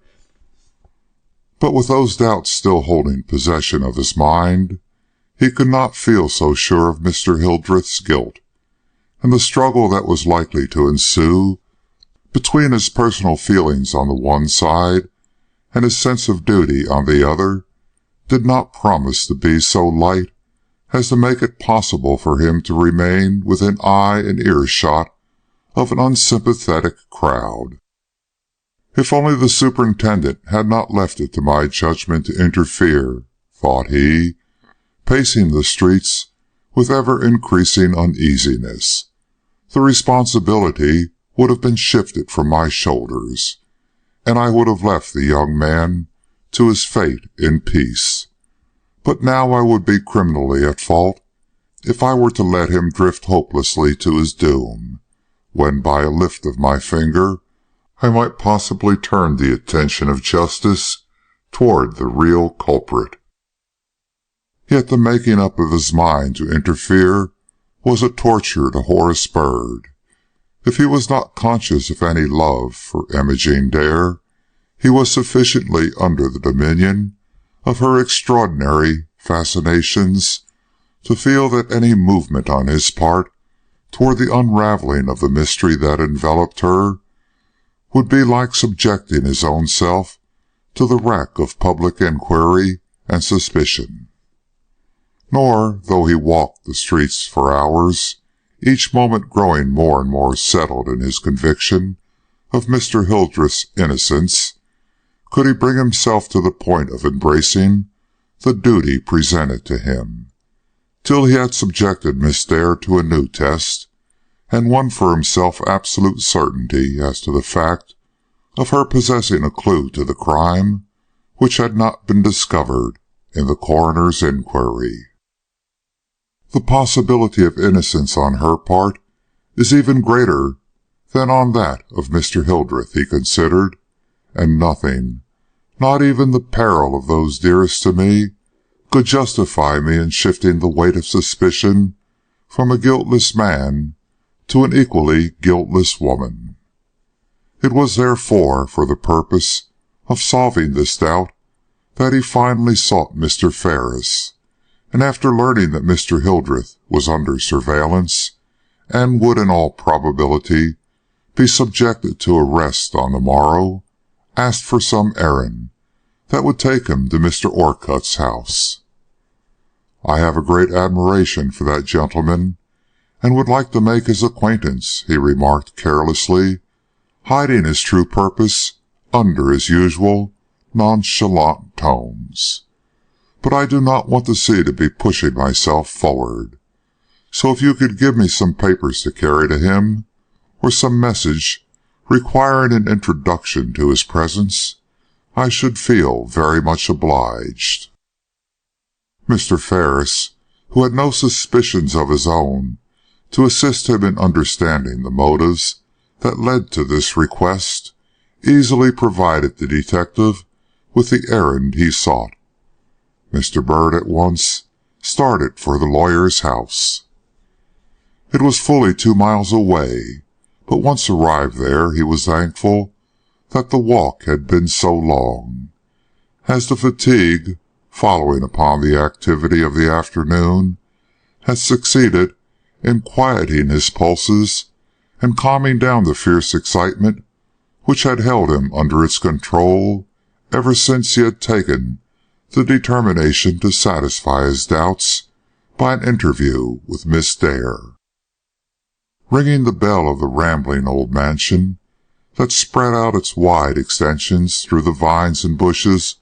But with those doubts still holding possession of his mind, he could not feel so sure of Mr. Hildreth's guilt, and the struggle that was likely to ensue between his personal feelings on the one side and his sense of duty on the other did not promise to be so light as to make it possible for him to remain within eye and earshot of an unsympathetic crowd. If only the superintendent had not left it to my judgment to interfere, thought he, pacing the streets with ever-increasing uneasiness, the responsibility would have been shifted from my shoulders, and I would have left the young man to his fate in peace. But now I would be criminally at fault if I were to let him drift hopelessly to his doom, when by a lift of my finger I might possibly turn the attention of justice toward the real culprit. Yet the making up of his mind to interfere was a torture to Horace Bird. If he was not conscious of any love for Imogene Dare, he was sufficiently under the dominion of her extraordinary fascinations to feel that any movement on his part toward the unraveling of the mystery that enveloped her would be like subjecting his own self to the rack of public inquiry and suspicion. Nor, though he walked the streets for hours, each moment growing more and more settled in his conviction of Mr. Hildreth's innocence, could he bring himself to the point of embracing the duty presented to him, till he had subjected Miss Dare to a new test, and won for himself absolute certainty as to the fact of her possessing a clue to the crime which had not been discovered in the coroner's inquiry. The possibility of innocence on her part is even greater than on that of Mr. Hildreth, he considered, and nothing, not even the peril of those dearest to me, could justify me in shifting the weight of suspicion from a guiltless man to an equally guiltless woman. It was therefore for the purpose of solving this doubt that he finally sought Mr. Ferris, and after learning that Mr. Hildreth was under surveillance, and would in all probability be subjected to arrest on the morrow, asked for some errand that would take him to Mr. Orcutt's house. "I have a great admiration for that gentleman, and would like to make his acquaintance," he remarked carelessly, hiding his true purpose under his usual nonchalant tones. "But I do not want to seem to be pushing myself forward. So if you could give me some papers to carry to him, or some message requiring an introduction to his presence, I should feel very much obliged." Mr. Ferris, who had no suspicions of his own to assist him in understanding the motives that led to this request, easily provided the detective with the errand he sought. Mr. Byrd at once started for the lawyer's house. It was fully 2 miles away, but once arrived there he was thankful that the walk had been so long, as the fatigue following upon the activity of the afternoon had succeeded in quieting his pulses and calming down the fierce excitement which had held him under its control ever since he had taken the determination to satisfy his doubts by an interview with Miss Dare. Ringing the bell of the rambling old mansion that spread out its wide extensions through the vines and bushes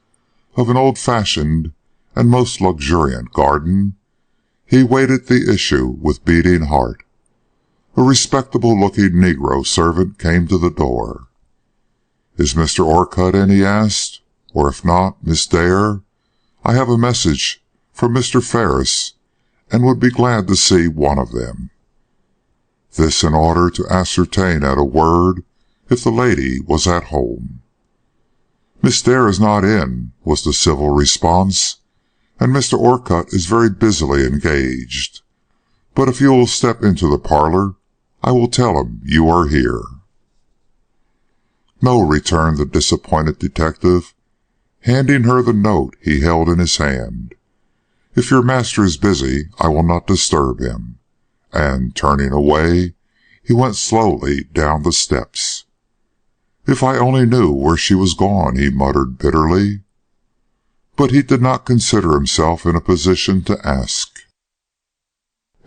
of an old-fashioned and most luxuriant garden, he waited the issue with beating heart. A respectable-looking negro servant came to the door. "Is Mr. Orcutt in?" he asked. "Or if not, Miss Dare, I have a message from Mr. Ferris, and would be glad to see one of them." This in order to ascertain at a word if the lady was at home. "Miss Dare is not in," was the civil response, "and Mr. Orcutt is very busily engaged. But if you will step into the parlor, I will tell him you are here." "No," returned the disappointed detective, handing her the note he held in his hand. "If your master is busy, I will not disturb him." And, turning away, he went slowly down the steps. "If I only knew where she was gone," he muttered bitterly. But he did not consider himself in a position to ask.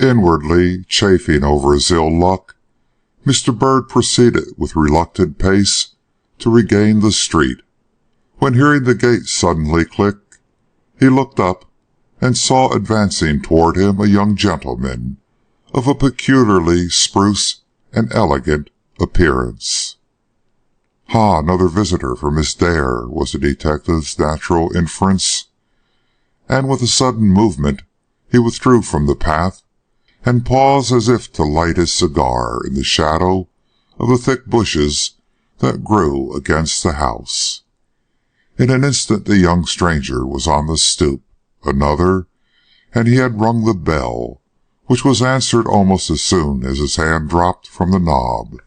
Inwardly chafing over his ill luck, Mr. Byrd proceeded with reluctant pace to regain the street, when, hearing the gate suddenly click, he looked up and saw advancing toward him a young gentleman of a peculiarly spruce and elegant appearance. "Ha, another visitor for Miss Dare," was the detective's natural inference, and with a sudden movement he withdrew from the path and paused as if to light his cigar in the shadow of the thick bushes that grew against the house. In an instant the young stranger was on the stoop. Another, and he had rung the bell, which was answered almost as soon as his hand dropped from the knob.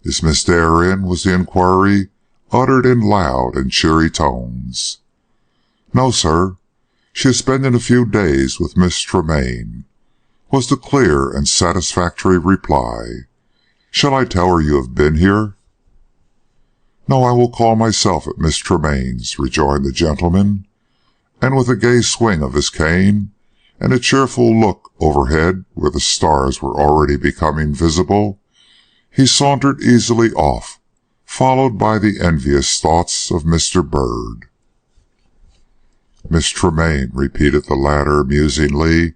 "Is Miss Dare in?" was the inquiry, uttered in loud and cheery tones. "No, sir. She is spending a few days with Miss Tremaine," was the clear and satisfactory reply. "Shall I tell her you have been here?" "No, I will call myself at Miss Tremaine's," rejoined the gentleman, and with a gay swing of his cane and a cheerful look overhead where the stars were already becoming visible, he sauntered easily off, followed by the envious thoughts of Mr. Byrd. "Miss Tremaine," repeated the latter musingly.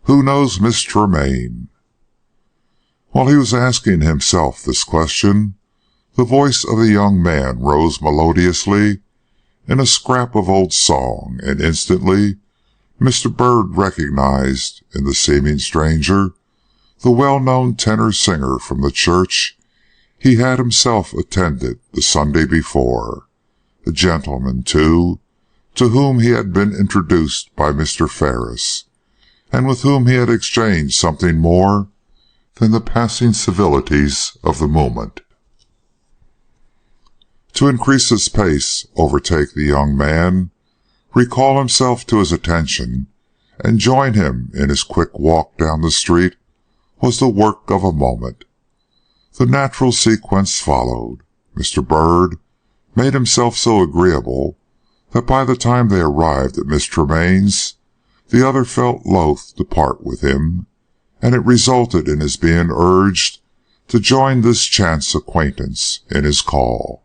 "Who knows Miss Tremaine?" While he was asking himself this question, the voice of the young man rose melodiously in a scrap of old song, and instantly Mr. Byrd recognized in the seeming stranger the well-known tenor singer from the church he had himself attended the Sunday before, a gentleman, too, to whom he had been introduced by Mr. Ferris, and with whom he had exchanged something more than the passing civilities of the moment. To increase his pace, overtake the young man, recall himself to his attention, and join him in his quick walk down the street was the work of a moment. The natural sequence followed. Mr. Byrd made himself so agreeable that by the time they arrived at Miss Tremaine's, the other felt loath to part with him, and it resulted in his being urged to join this chance acquaintance in his call.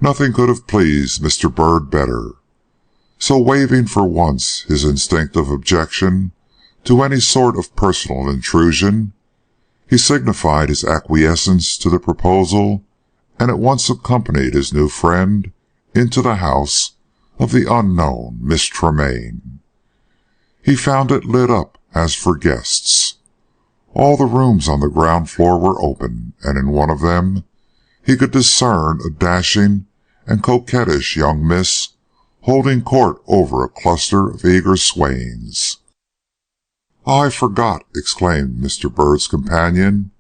Nothing could have pleased Mr. Bird better, so waiving for once his instinctive objection to any sort of personal intrusion, he signified his acquiescence to the proposal and at once accompanied his new friend into the house of the unknown Miss Tremaine. He found it lit up as for guests. All the rooms on the ground floor were open, and in one of them he could discern a dashing and coquettish young miss holding court over a cluster of eager swains. "Ah, I forgot," exclaimed Mr. Bird's companion,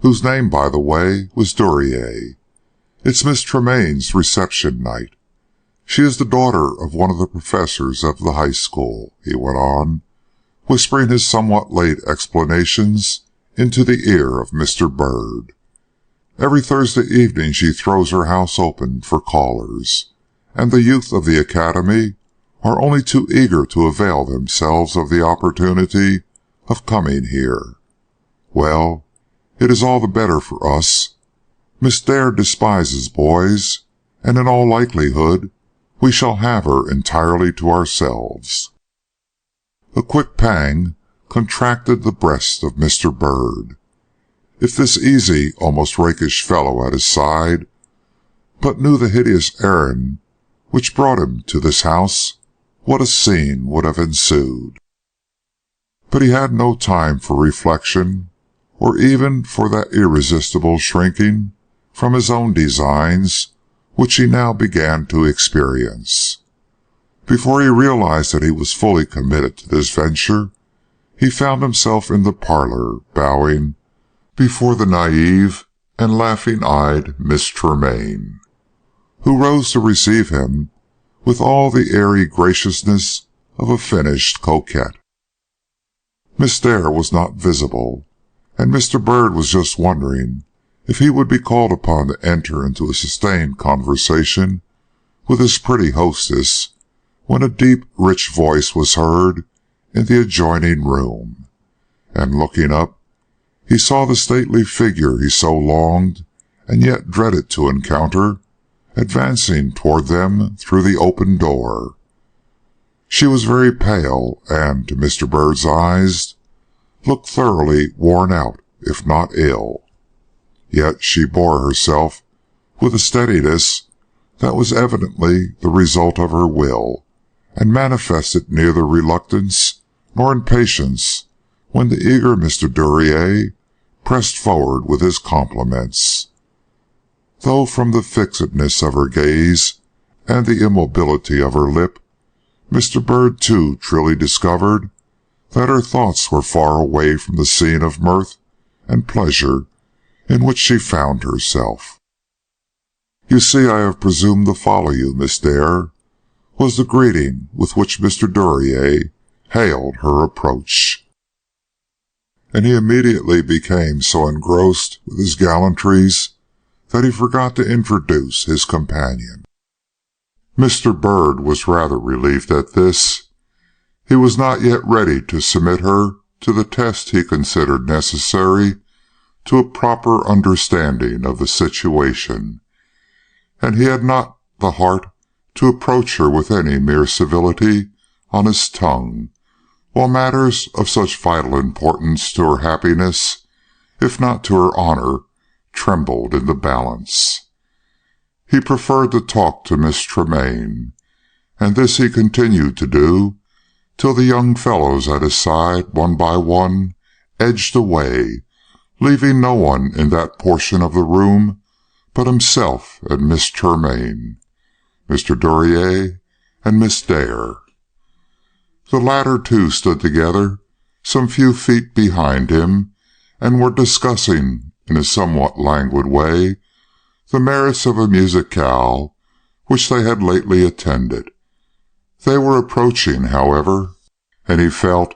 whose name, by the way, was Duryea. "It's Miss Tremaine's reception night. She is the daughter of one of the professors of the high school," he went on, whispering his somewhat late explanations into the ear of Mr. Bird. "Every Thursday evening she throws her house open for callers, and the youth of the academy are only too eager to avail themselves of the opportunity of coming here. Well, it is all the better for us. Miss Dare despises boys, and in all likelihood we shall have her entirely to ourselves." A quick pang contracted the breast of Mr. Bird. If this easy, almost rakish fellow at his side but knew the hideous errand which brought him to this house, what a scene would have ensued! But he had no time for reflection, or even for that irresistible shrinking from his own designs which he now began to experience. Before he realized that he was fully committed to this venture, he found himself in the parlor, bowing before the naive and laughing-eyed Miss Tremaine, who rose to receive him with all the airy graciousness of a finished coquette. Miss Dare was not visible, and Mr. Bird was just wondering if he would be called upon to enter into a sustained conversation with his pretty hostess, when a deep, rich voice was heard in the adjoining room, and looking up, he saw the stately figure he so longed and yet dreaded to encounter advancing toward them through the open door. She was very pale, and, to Mr. Bird's eyes, looked thoroughly worn out, if not ill. Yet she bore herself with a steadiness that was evidently the result of her will, and manifested neither reluctance nor impatience when the eager Mr. Duryea pressed forward with his compliments, though from the fixedness of her gaze and the immobility of her lip, Mr. Bird too truly discovered that her thoughts were far away from the scene of mirth and pleasure in which she found herself. "You see I have presumed to follow you, Miss Dare," was the greeting with which Mr. Duryea hailed her approach. And he immediately became so engrossed with his gallantries that he forgot to introduce his companion. Mr. Bird was rather relieved at this. He was not yet ready to submit her to the test he considered necessary to a proper understanding of the situation, and he had not the heart to approach her with any mere civility on his tongue, while matters of such vital importance to her happiness, if not to her honor, trembled in the balance. He preferred to talk to Miss Tremaine, and this he continued to do till the young fellows at his side, one by one, edged away, leaving no one in that portion of the room but himself and Miss Tremaine, Mr. Duryea, and Miss Dare. The latter two stood together some few feet behind him, and were discussing, in a somewhat languid way, the merits of a musicale which they had lately attended. They were approaching, however, and he felt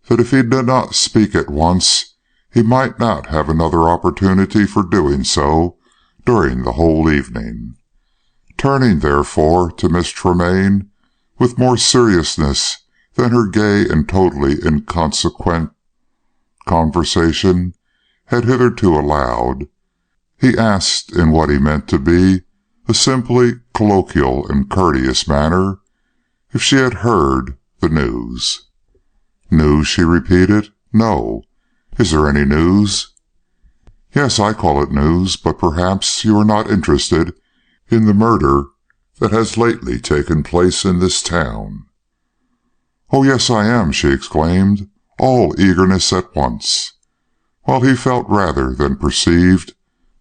that if he did not speak at once, he might not have another opportunity for doing so during the whole evening. turning therefore to Miss Tremaine with more seriousness than her gay and totally inconsequent conversation had hitherto allowed, he asked in what he meant to be a simply colloquial and courteous manner if she had heard the news. News, she repeated. No. Is there any news? Yes, I call it news, but perhaps you are not interested in the murder that has lately taken place in this town. Oh, yes, I am, she exclaimed, all eagerness at once, while he felt rather than perceived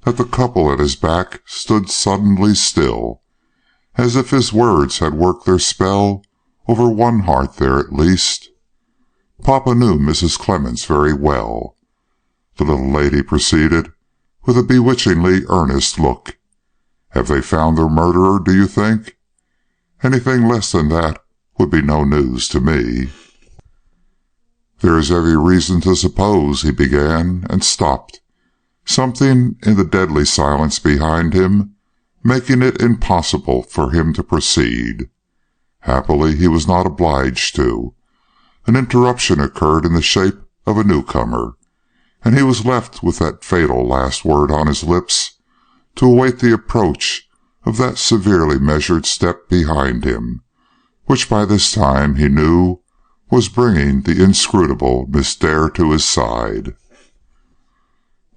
that the couple at his back stood suddenly still, as if his words had worked their spell over one heart there at least. Papa knew Mrs. Clemens very well, the little lady proceeded, with a bewitchingly earnest look. Have they found their murderer, do you think? Anything less than that would be no news to me. There is every reason to suppose, he began, and stopped, something in the deadly silence behind him making it impossible for him to proceed. Happily, he was not obliged to. An interruption occurred in the shape of a newcomer, and he was left with that fatal last word on his lips to await the approach of that severely measured step behind him, which by this time he knew was bringing the inscrutable Miss Dare to his side.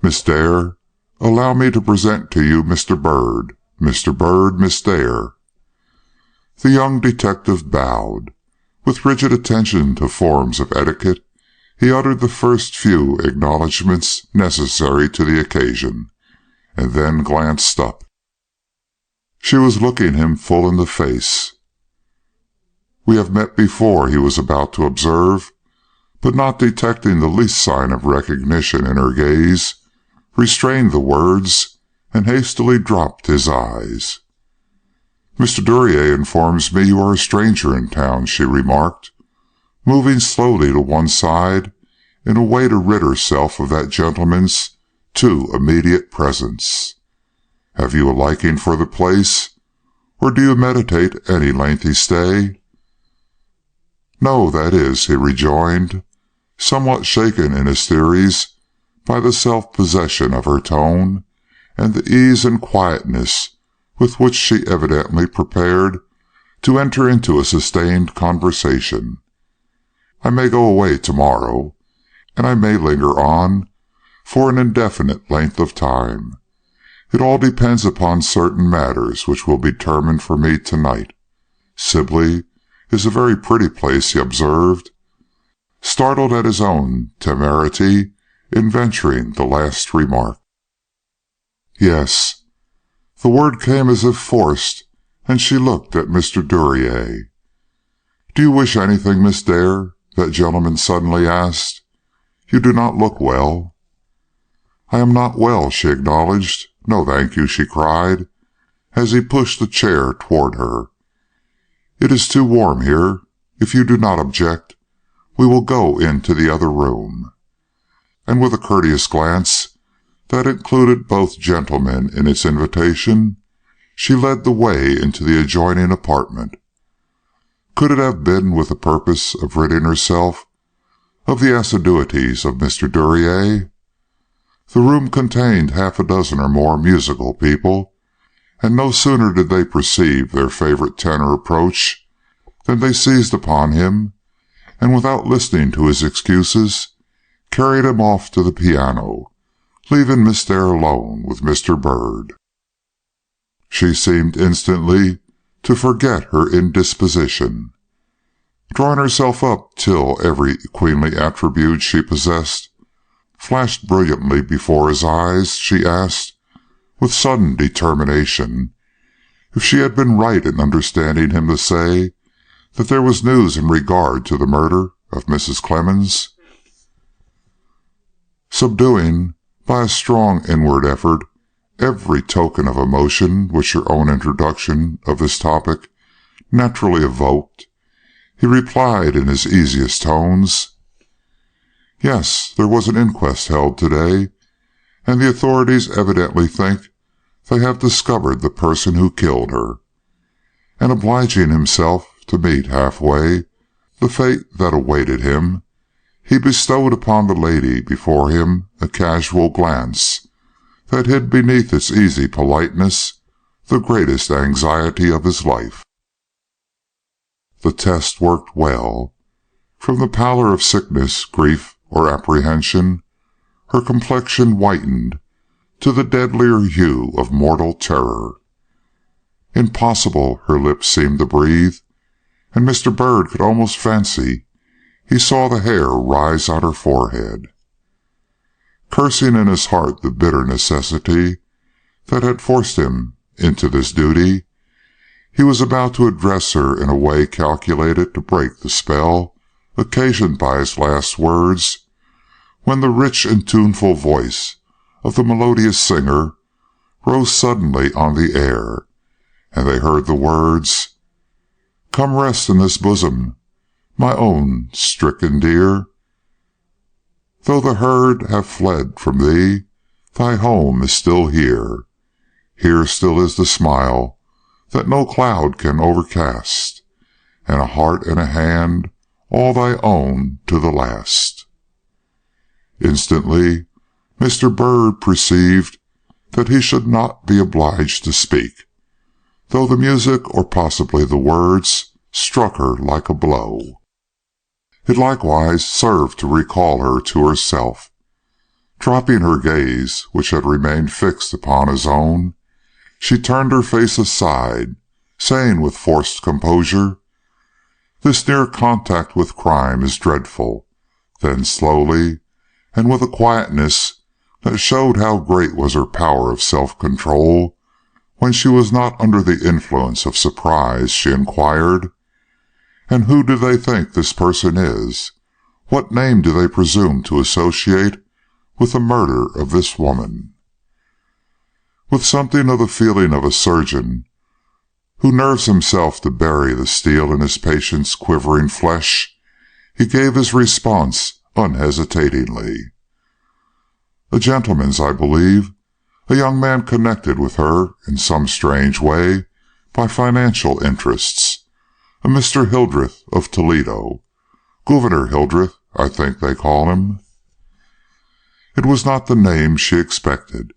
Miss Dare, allow me to present to you Mr. Bird. Mr. Bird, Miss Dare. The young detective bowed. With rigid attention to forms of etiquette, he uttered the first few acknowledgments necessary to the occasion, and then glanced up. She was looking him full in the face. We have met before, he was about to observe, but not detecting the least sign of recognition in her gaze, restrained the words and hastily dropped his eyes. Mr. Duryea informs me you are a stranger in town, she remarked, moving slowly to one side in a way to rid herself of that gentleman's too immediate presence. Have you a liking for the place, or do you meditate any lengthy stay? No, that is, he rejoined, somewhat shaken in his theories by the self-possession of her tone and the ease and quietness with which she evidently prepared to enter into a sustained conversation. I may go away tomorrow, and I may linger on for an indefinite length of time. It all depends upon certain matters which will be determined for me tonight. Sibley is a very pretty place, he observed, startled at his own temerity in venturing the last remark. Yes. The word came as if forced, and she looked at Mr. Duryea. Do you wish anything, Miss Dare? That gentleman suddenly asked. You do not look well. I am not well, she acknowledged. No, thank you, she cried, as he pushed a chair toward her. It is too warm here. If you do not object, we will go into the other room. And with a courteous glance that included both gentlemen in its invitation, she led the way into the adjoining apartment. Could it have been with the purpose of ridding herself of the assiduities of Mr. Duryea? The room contained half a dozen or more musical people, and no sooner did they perceive their favorite tenor approach than they seized upon him, and without listening to his excuses, carried him off to the piano, leaving Miss Dare alone with Mr. Bird. She seemed instantly to forget her indisposition. Drawing herself up till every queenly attribute she possessed flashed brilliantly before his eyes, she asked, with sudden determination, if she had been right in understanding him to say that there was news in regard to the murder of Mrs. Clemens. Subduing, by a strong inward effort, every token of emotion which her own introduction of this topic naturally evoked, he replied in his easiest tones, Yes, there was an inquest held today, and the authorities evidently think they have discovered the person who killed her. and obliging himself to meet halfway the fate that awaited him, he bestowed upon the lady before him a casual glance that hid beneath its easy politeness the greatest anxiety of his life. The test worked well. From the pallor of sickness, grief, or apprehension, her complexion whitened to the deadlier hue of mortal terror. Impossible, her lips seemed to breathe, and Mr. Bird could almost fancy he saw the hair rise on her forehead. Cursing in his heart the bitter necessity that had forced him into this duty, he was about to address her in a way calculated to break the spell occasioned by his last words, when the rich and tuneful voice of the melodious singer rose suddenly on the air, and they heard the words, "Come rest in this bosom, my own stricken dear. Though the herd have fled from thee, thy home is still here. Here still is the smile that no cloud can overcast, and a heart and a hand all thy own to the last." Instantly Mr. Bird perceived that he should not be obliged to speak, though the music, or possibly the words, struck her like a blow. It likewise served to recall her to herself. Dropping her gaze, which had remained fixed upon his own, she turned her face aside, saying with forced composure, "This near contact with crime is dreadful." Then slowly, and with a quietness that showed how great was her power of self-control when she was not under the influence of surprise, she inquired, "And who do they think this person is? What name do they presume to associate with the murder of this woman?" With something of the feeling of a surgeon who nerves himself to bury the steel in his patient's quivering flesh, he gave his response unhesitatingly. "A gentleman's, I believe. A young man connected with her in some strange way by financial interests. A Mr. Hildreth of Toledo. Gouverneur Hildreth, I think they call him." It was not the name she expected.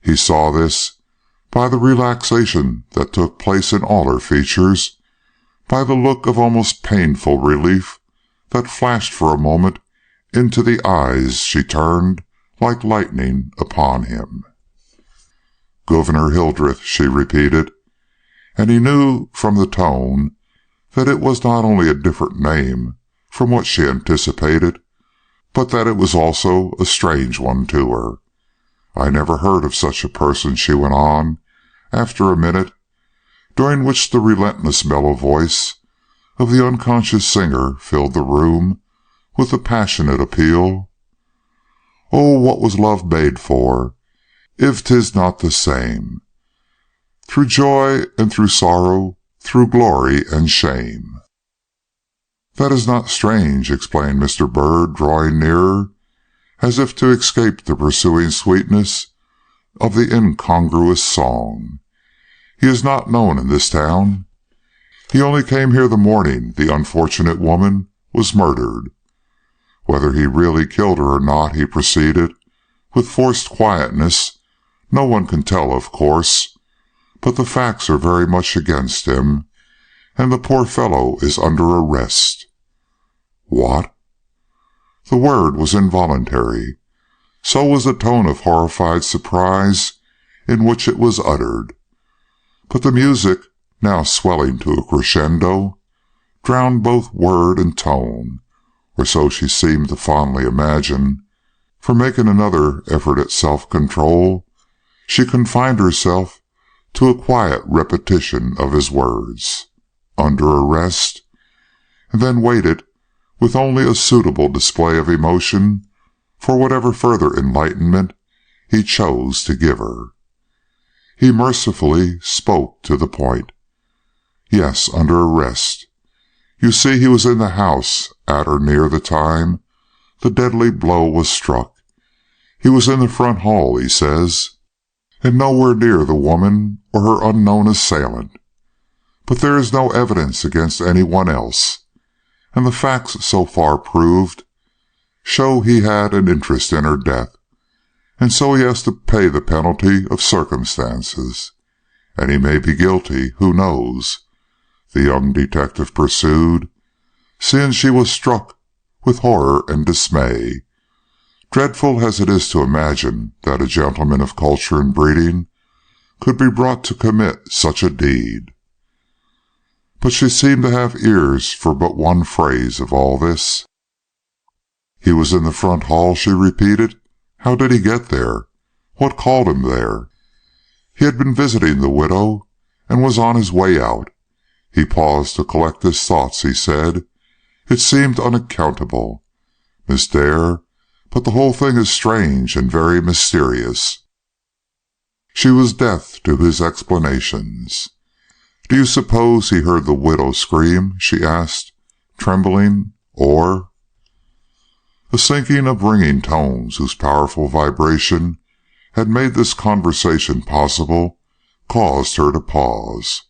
He saw this by the relaxation that took place in all her features, by the look of almost painful relief that flashed for a moment into the eyes she turned like lightning upon him. "Gouverneur Hildreth," she repeated, and he knew from the tone that it was not only a different name from what she anticipated, but that it was also a strange one to her. "I never heard of such a person," she went on, after a minute, during which the relentless mellow voice of the unconscious singer filled the room with a passionate appeal. "Oh, what was love made for, if 'tis not the same, through joy and through sorrow, through glory and shame?" "That is not strange," explained Mr. Bird, drawing nearer, as if to escape the pursuing sweetness of the incongruous song. "He is not known in this town. He only came here the morning the unfortunate woman was murdered. Whether he really killed her or not," he proceeded, with forced quietness, "no one can tell, of course, but the facts are very much against him, and the poor fellow is under arrest." "What?" The word was involuntary. So was the tone of horrified surprise in which it was uttered. But the music, now swelling to a crescendo, drowned both word and tone, or so she seemed to fondly imagine, for making another effort at self-control, she confined herself to a quiet repetition of his words, "Under arrest," and then waited with only a suitable display of emotion for whatever further enlightenment he chose to give her. He mercifully spoke to the point. "Yes, under arrest. You see, he was in the house at or near the time the deadly blow was struck. He was in the front hall, he says, and nowhere near the woman or her unknown assailant. But there is no evidence against anyone else, and the facts so far proved show he had an interest in her death, and so he has to pay the penalty of circumstances. And he may be guilty, who knows?" the young detective pursued, seeing she was struck with horror and dismay. Dreadful as it is to imagine that a gentleman of culture and breeding could be brought to commit such a deed. But she seemed to have ears for but one phrase of all this. "He was in the front hall," she repeated. "How did he get there? What called him there?" "He had been visiting the widow, and was on his way out. He paused to collect his thoughts," he said. "It seemed unaccountable, Miss Dare, but the whole thing is strange and very mysterious." She was deaf to his explanations. "Do you suppose he heard the widow scream?" she asked, trembling. "Or—" A sinking of ringing tones whose powerful vibration had made this conversation possible caused her to pause.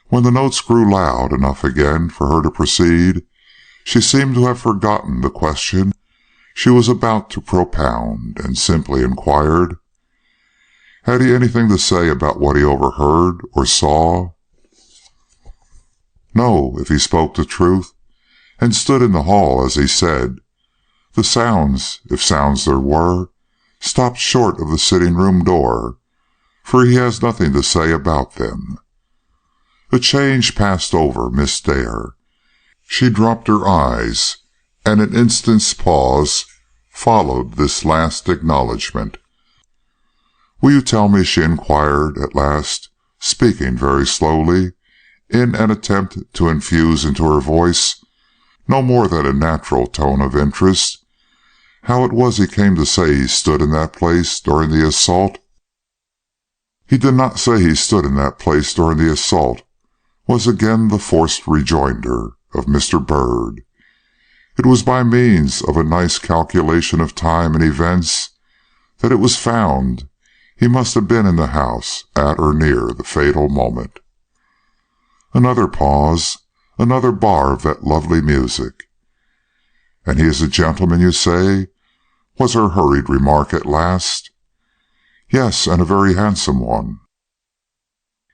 When the notes grew loud enough again for her to proceed, she seemed to have forgotten the question she was about to propound, and simply inquired, "Had he anything to say about what he overheard or saw?" "No, if he spoke the truth, and stood in the hall as he said. The sounds, if sounds there were, stopped short of the sitting-room door, for he has nothing to say about them." A change passed over Miss Dare. She dropped her eyes, and an instant's pause followed this last acknowledgment. "Will you tell me," she inquired at last, speaking very slowly, in an attempt to infuse into her voice no more than a natural tone of interest, "how it was he came to say he stood in that place during the assault?" "He did not say he stood in that place during the assault," was again the forced rejoinder of Mr. Byrd. "It was by means of a nice calculation of time and events that it was found he must have been in the house at or near the fatal moment." Another pause, another bar of that lovely music. "And he is a gentleman, you say?" was her hurried remark at last. "Yes, and a very handsome one."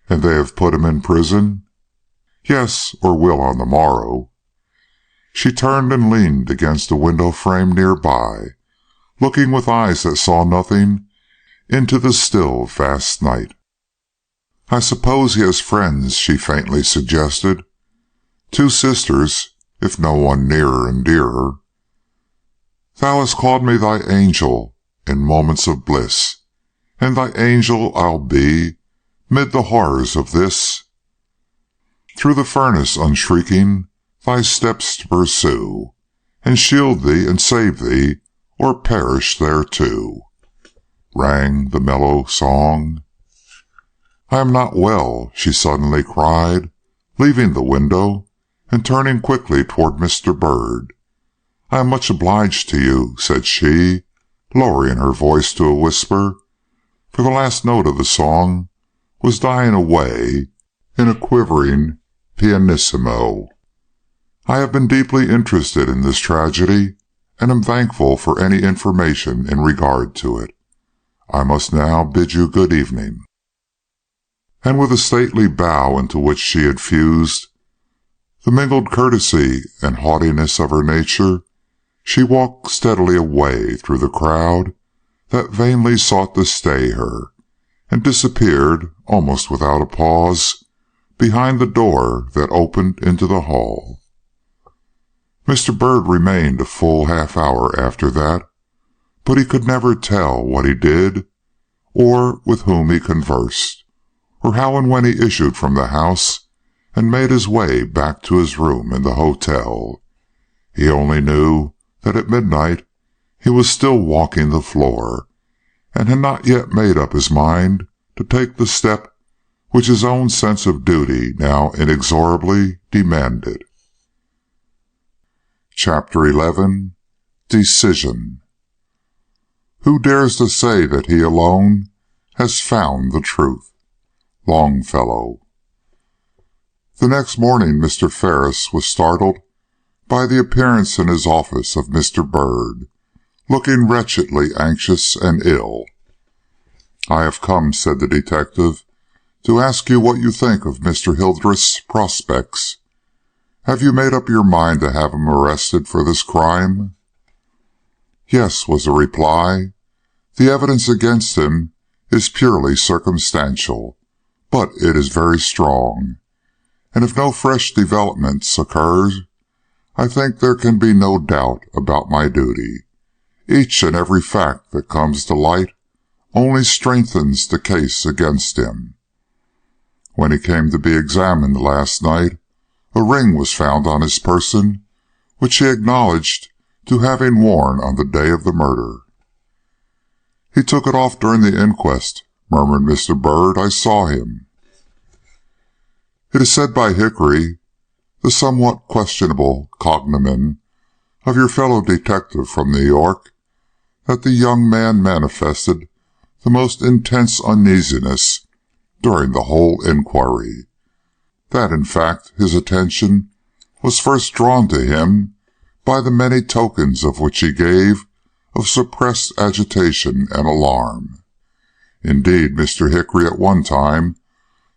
"And they have put him in prison?" "Yes, or will on the morrow." She turned and leaned against a window frame near by, looking with eyes that saw nothing into the still vast night. "I suppose he has friends," she faintly suggested. "Two sisters, if no one nearer and dearer." "Thou hast called me thy angel in moments of bliss, and thy angel I'll be mid the horrors of this. Through the furnace unshrinking thy steps to pursue, and shield thee and save thee, or perish there too," rang the mellow song. "I am not well," she suddenly cried, leaving the window and turning quickly toward Mr. Byrd. "I am much obliged to you," said she, lowering her voice to a whisper, for the last note of the song was dying away in a quivering pianissimo. "I have been deeply interested in this tragedy, and am thankful for any information in regard to it. I must now bid you good evening." And with a stately bow into which she had fused the mingled courtesy and haughtiness of her nature, she walked steadily away through the crowd that vainly sought to stay her, and disappeared, almost without a pause, behind the door that opened into the hall. Mr. Byrd remained a full half-hour after that, but he could never tell what he did, or with whom he conversed, or how and when he issued from the house and made his way back to his room in the hotel. He only knew that at midnight he was still walking the floor, and had not yet made up his mind to take the step which his own sense of duty now inexorably demanded. Chapter 11. Decision. Who dares to say that he alone has found the truth? Longfellow. The next morning Mr. Ferris was startled by the appearance in his office of Mr. Byrd, looking wretchedly anxious and ill. "I have come," said the detective, "to ask you what you think of Mr. Hildreth's prospects. Have you made up your mind to have him arrested for this crime?" "Yes," was the reply. "The evidence against him is purely circumstantial, but it is very strong, and if no fresh developments occur, I think there can be no doubt about my duty. Each and every fact that comes to light only strengthens the case against him. When he came to be examined last night, a ring was found on his person, which he acknowledged to having worn on the day of the murder." "He took it off during the inquest," murmured Mr. Byrd. "I saw him." "It is said by Hickory, the somewhat questionable cognomen of your fellow detective from New York, that the young man manifested the most intense uneasiness during the whole inquiry. That, in fact, his attention was first drawn to him by the many tokens of which he gave of suppressed agitation and alarm. Indeed, Mr. Hickory at one time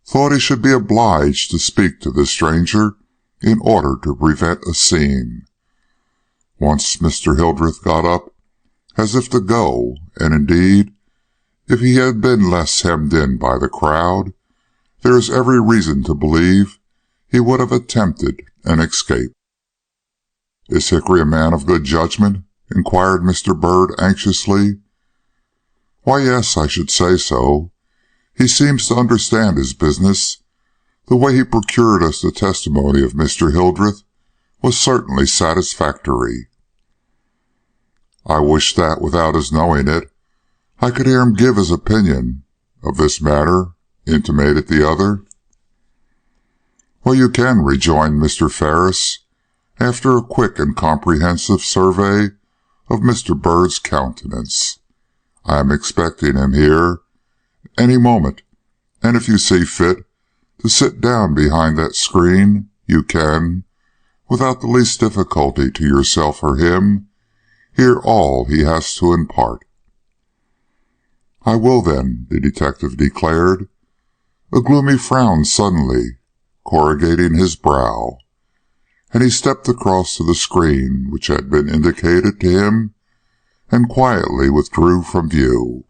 thought he should be obliged to speak to this stranger in order to prevent a scene. Once Mr. Hildreth got up as if to go, and indeed, if he had been less hemmed in by the crowd, there is every reason to believe he would have attempted an escape." "Is Hickory a man of good judgment?" inquired Mr. Byrd anxiously. "Why, yes, I should say so. He seems to understand his business. The way he procured us the testimony of Mr. Hildreth was certainly satisfactory." "I wish that, without his knowing it, I could hear him give his opinion of this matter," intimated the other. "Well, you can," rejoined Mr. Ferris, after a quick and comprehensive survey of Mr. Byrd's countenance. "I am expecting him here any moment, and if you see fit to sit down behind that screen, you can, without the least difficulty to yourself or him, hear all he has to impart." "I will, then," the detective declared, a gloomy frown suddenly corrugating his brow, and he stepped across to the screen which had been indicated to him and quietly withdrew from view.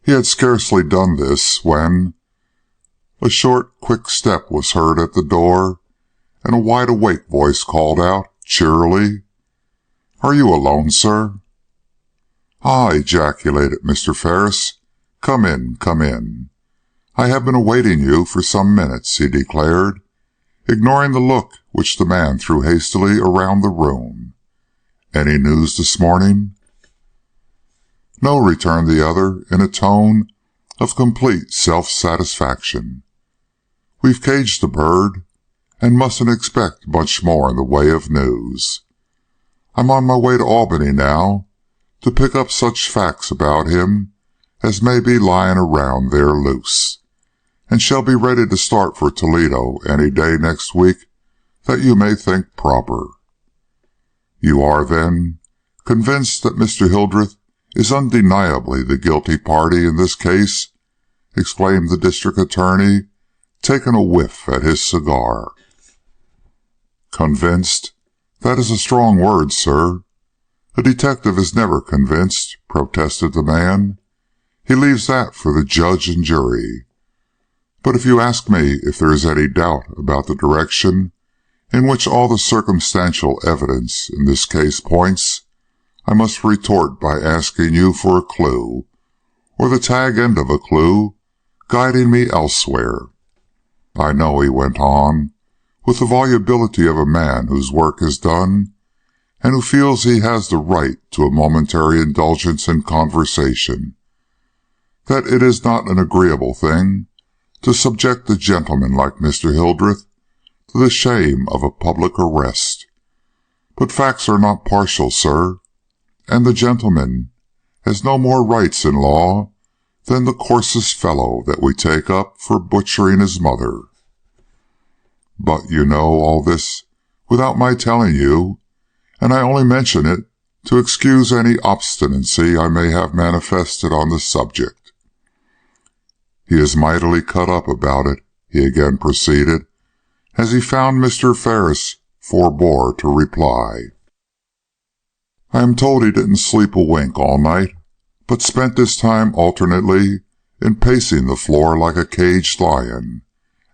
He had scarcely done this when a short, quick step was heard at the door, and a wide-awake voice called out, cheerily, "Are you alone, sir?" "Ah!" ejaculated Mr. Ferris. "Come in, come in. I have been awaiting you for some minutes," he declared, ignoring the look which the man threw hastily around the room. "Any news this morning?" "No," returned the other in a tone of complete self-satisfaction. "We've caged the bird, and mustn't expect much more in the way of news. I'm on my way to Albany now, to pick up such facts about him as may be lying around there loose, and shall be ready to start for Toledo any day next week that you may think proper." "You are, then, convinced that Mr. Hildreth is undeniably the guilty party in this case?" exclaimed the district attorney, taking a whiff at his cigar. "Convinced? That is a strong word, sir. A detective is never convinced," protested the man. "He leaves that for the judge and jury. But if you ask me if there is any doubt about the direction in which all the circumstantial evidence in this case points, I must retort by asking you for a clue, or the tag end of a clue, guiding me elsewhere. I know," he went on, with the volubility of a man whose work is done, and who feels he has the right to a momentary indulgence in conversation, "that it is not an agreeable thing to subject a gentleman like Mr. Hildreth to the shame of a public arrest. But facts are not partial, sir, and the gentleman has no more rights in law than the coarsest fellow that we take up for butchering his mother." But you know all this without my telling you, and I only mention it to excuse any obstinacy I may have manifested on the subject. He is mightily cut up about it, he again proceeded, as he found Mr. Ferris forbore to reply. I am told he didn't sleep a wink all night, but spent his time alternately in pacing the floor like a caged lion,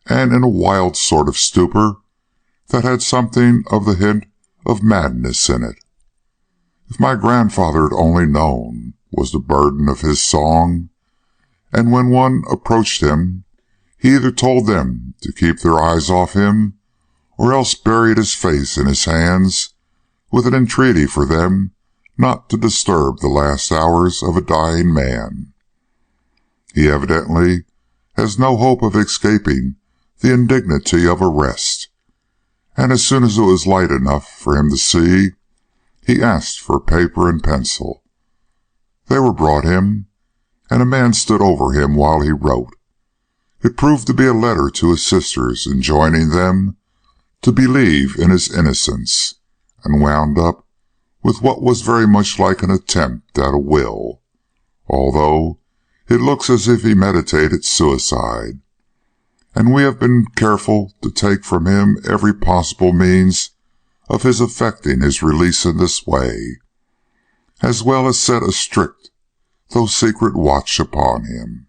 and in a wild sort of stupor that had something of the hint of madness in it. If my grandfather had only known, was the burden of his song, and when one approached him, he either told them to keep their eyes off him, or else buried his face in his hands with an entreaty for them not to disturb the last hours of a dying man. He evidently has no hope of escaping the indignity of arrest, and as soon as it was light enough for him to see, he asked for paper and pencil. They were brought him, and a man stood over him while he wrote. It proved to be a letter to his sisters enjoining them to believe in his innocence, and wound up with what was very much like an attempt at a will, although it looks as if he meditated suicide, and we have been careful to take from him every possible means of his effecting his release in this way, as well as set a strict though secret watch upon him.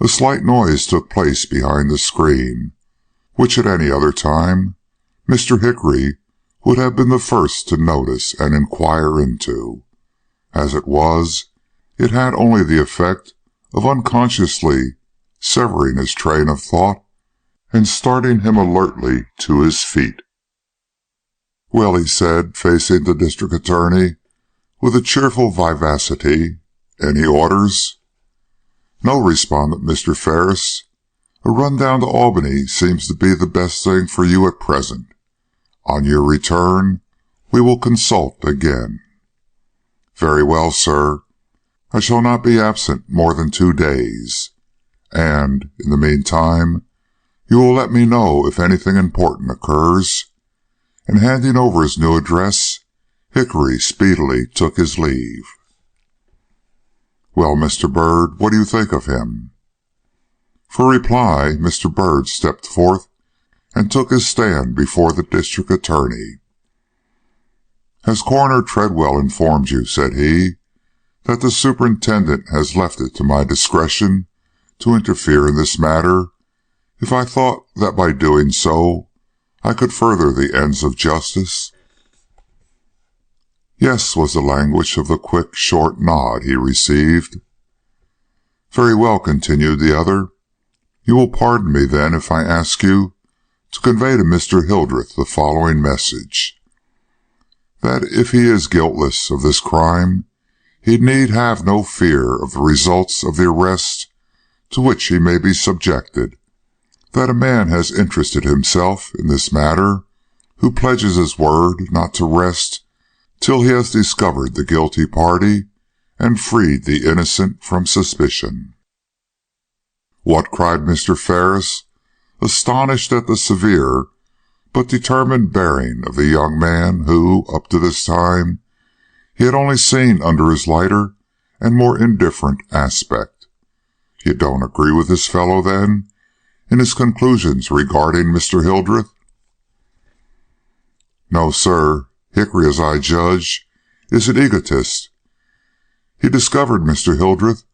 A slight noise took place behind the screen, which at any other time Mr. Hickory would have been the first to notice and inquire into. As it was, it had only the effect of unconsciously severing his train of thought and starting him alertly to his feet. "Well," he said, facing the district attorney with a cheerful vivacity, "any orders?" "No," responded Mr. Ferris. "A run down to Albany seems to be the best thing for you at present. On your return, we will consult again." "Very well, sir. I shall not be absent more than 2 days, and, in the meantime, you will let me know if anything important occurs." And handing over his new address, Hickory speedily took his leave. "Well, Mr. Byrd, what do you think of him?" For reply, Mr. Byrd stepped forth and took his stand before the district attorney. "Has Coroner Treadwell informed you," said he, "that the superintendent has left it to my discretion to interfere in this matter, if I thought that by doing so I could further the ends of justice?" "Yes," was the language of the quick, short nod he received. "Very well," continued the other. "You will pardon me, then, if I ask you to convey to Mr. Hildreth the following message: that if he is guiltless of this crime, he need have no fear of the results of the arrest to which he may be subjected, that a man has interested himself in this matter who pledges his word not to rest till he has discovered the guilty party and freed the innocent from suspicion." "What?" cried Mr. Ferris, astonished at the severe but determined bearing of the young man who, up to this time, he had only seen under his lighter and more indifferent aspect. "You don't agree with this fellow, then, in his conclusions regarding Mr. Hildreth?" "No, sir. Hickory, as I judge, is an egotist. He discovered Mr. Hildreth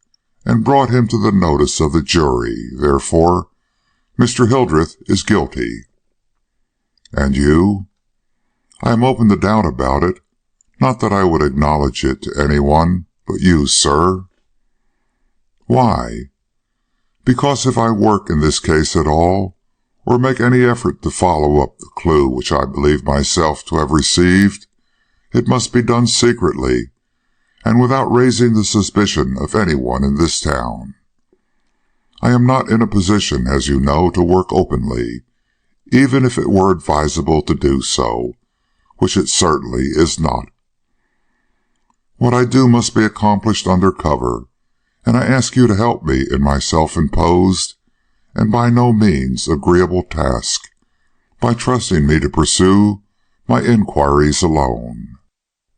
and brought him to the notice of the jury. Therefore, Mr. Hildreth is guilty." "And you?" "I am open to doubt about it. Not that I would acknowledge it to anyone but you, sir." "Why?" "Because if I work in this case at all, or make any effort to follow up the clue which I believe myself to have received, it must be done secretly, and without raising the suspicion of anyone in this town. I am not in a position, as you know, to work openly, even if it were advisable to do so, which it certainly is not. What I do must be accomplished under cover, and I ask you to help me in my self-imposed and by no means agreeable task by trusting me to pursue my inquiries alone,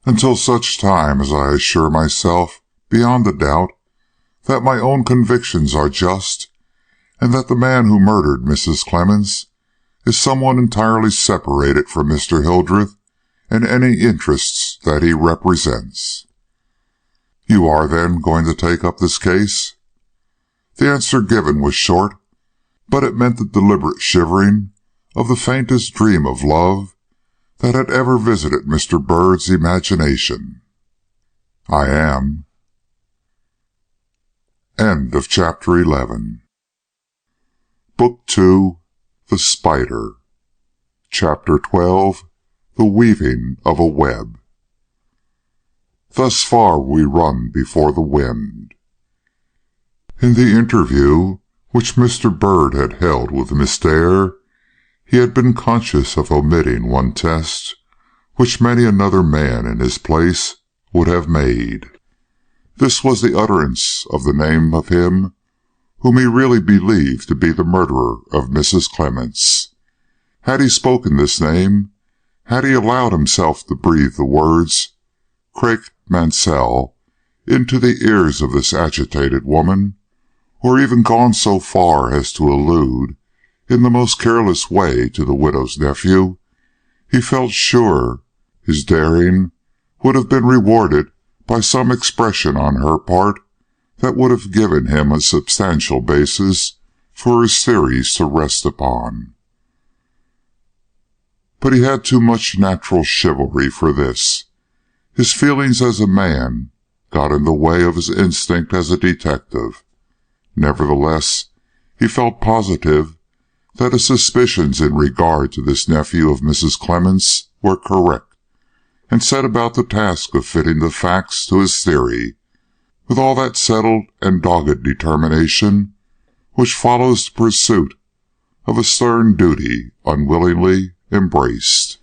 until such time as I assure myself beyond a doubt that my own convictions are just, and that the man who murdered Mrs. Clemens is someone entirely separated from Mr. Hildreth and any interests that he represents." "You are, then, going to take up this case?" The answer given was short, but it meant the deliberate shivering of the faintest dream of love that had ever visited Mr. Byrd's imagination. "I am." End of Chapter 11. Book 2, The Spider. Chapter 12, The Weaving of a Web. Thus far we run before the wind. In the interview which Mr. Byrd had held with Miss Dare, he had been conscious of omitting one test which many another man in his place would have made. This was the utterance of the name of him whom he really believed to be the murderer of Mrs. Clemens. Had he spoken this name, had he allowed himself to breathe the words Craik Mansell into the ears of this agitated woman, or even gone so far as to allude in the most careless way to the widow's nephew, he felt sure his daring would have been rewarded by some expression on her part that would have given him a substantial basis for his theories to rest upon. But he had too much natural chivalry for this. His feelings as a man got in the way of his instinct as a detective. Nevertheless, he felt positive that his suspicions in regard to this nephew of Mrs. Clemens were correct, and set about the task of fitting the facts to his theory with all that settled and dogged determination which follows the pursuit of a stern duty unwillingly embraced.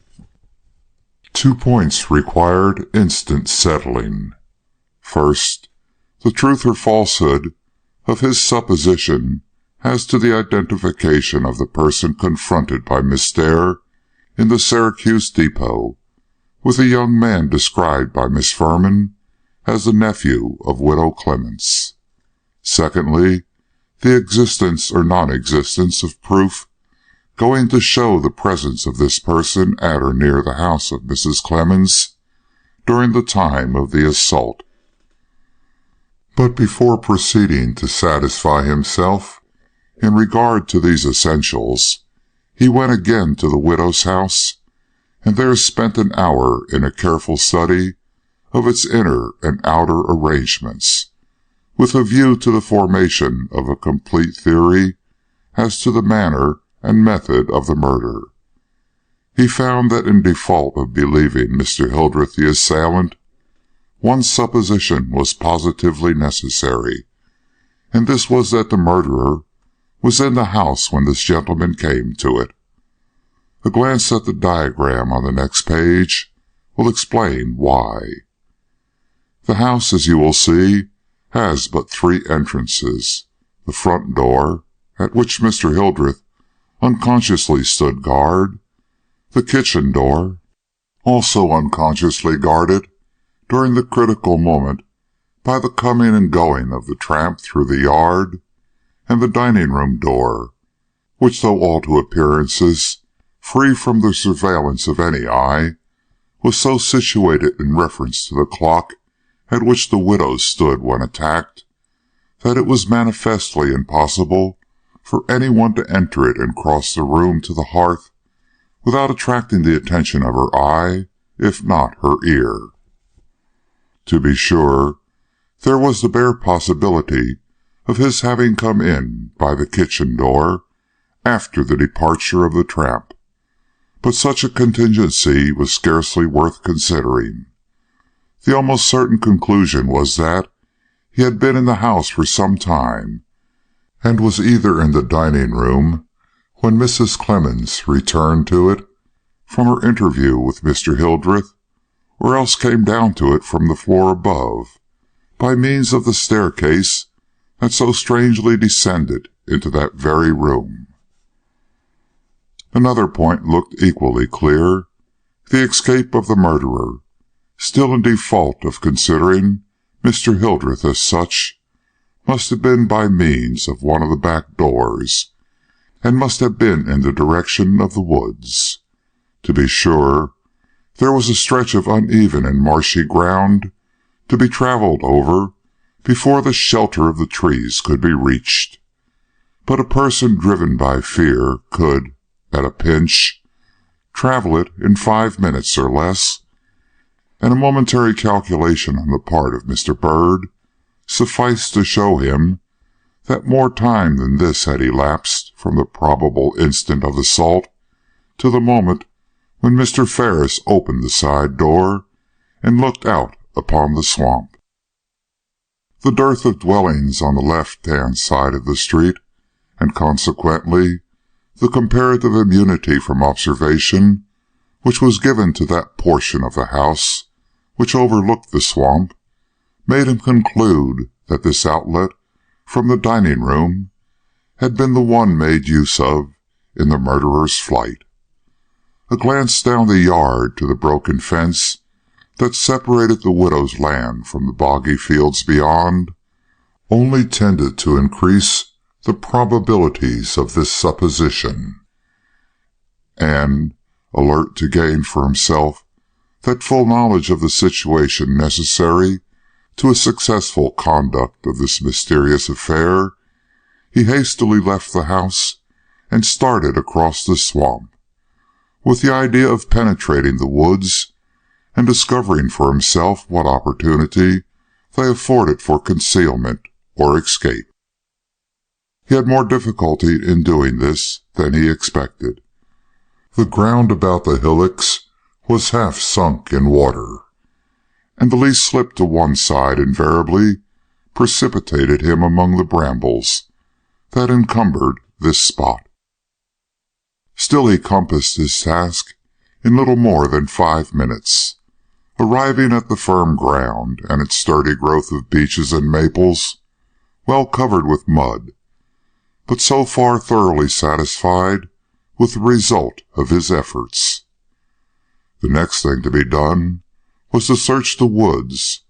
2 points required instant settling. First, the truth or falsehood of his supposition as to the identification of the person confronted by Miss Dare in the Syracuse depot with the young man described by Miss Furman as the nephew of Widow Clemens. Secondly, the existence or non-existence of proof going to show the presence of this person at or near the house of Mrs. Clemens during the time of the assault. But before proceeding to satisfy himself in regard to these essentials, he went again to the widow's house, and there spent an hour in a careful study of its inner and outer arrangements, with a view to the formation of a complete theory as to the manner and method of the murder. He found that in default of believing Mr. Hildreth the assailant, one supposition was positively necessary, and this was that the murderer was in the house when this gentleman came to it. A glance at the diagram on the next page will explain why. The house, as you will see, has but 3 entrances: the front door, at which Mr. Hildreth unconsciously stood guard, the kitchen door, also unconsciously guarded during the critical moment by the coming and going of the tramp through the yard, and the dining-room door, which, though all to appearances free from the surveillance of any eye, was so situated in reference to the clock at which the widow stood when attacked, that it was manifestly impossible for any one to enter it and cross the room to the hearth without attracting the attention of her eye, if not her ear. To be sure, there was the bare possibility of his having come in by the kitchen door after the departure of the tramp, but such a contingency was scarcely worth considering. The almost certain conclusion was that he had been in the house for some time, and was either in the dining-room when Mrs. Clemens returned to it from her interview with Mr. Hildreth, or else came down to it from the floor above, by means of the staircase that so strangely descended into that very room. Another point looked equally clear. The escape of the murderer, still in default of considering Mr. Hildreth as such, must have been by means of one of the back doors, and must have been in the direction of the woods. To be sure, there was a stretch of uneven and marshy ground to be travelled over before the shelter of the trees could be reached. But a person driven by fear could, at a pinch, travel it in 5 minutes or less, and a momentary calculation on the part of Mr. Bird sufficed to show him that more time than this had elapsed from the probable instant of assault to the moment when Mr. Ferris opened the side door and looked out upon the swamp. The dearth of dwellings on the left-hand side of the street, and consequently the comparative immunity from observation which was given to that portion of the house which overlooked the swamp, made him conclude that this outlet from the dining-room had been the one made use of in the murderer's flight. A glance down the yard to the broken fence that separated the widow's land from the boggy fields beyond only tended to increase the probabilities of this supposition, and, alert to gain for himself that full knowledge of the situation necessary to a successful conduct of this mysterious affair, he hastily left the house and started across the swamp, with the idea of penetrating the woods and discovering for himself what opportunity they afforded for concealment or escape. He had more difficulty in doing this than he expected. The ground about the hillocks was half sunk in water, and the least slip to one side invariably precipitated him among the brambles that encumbered this spot. Still he compassed his task in little more than 5 minutes, arriving at the firm ground and its sturdy growth of beeches and maples, well covered with mud, but so far thoroughly satisfied with the result of his efforts. The next thing to be done was to search the woods,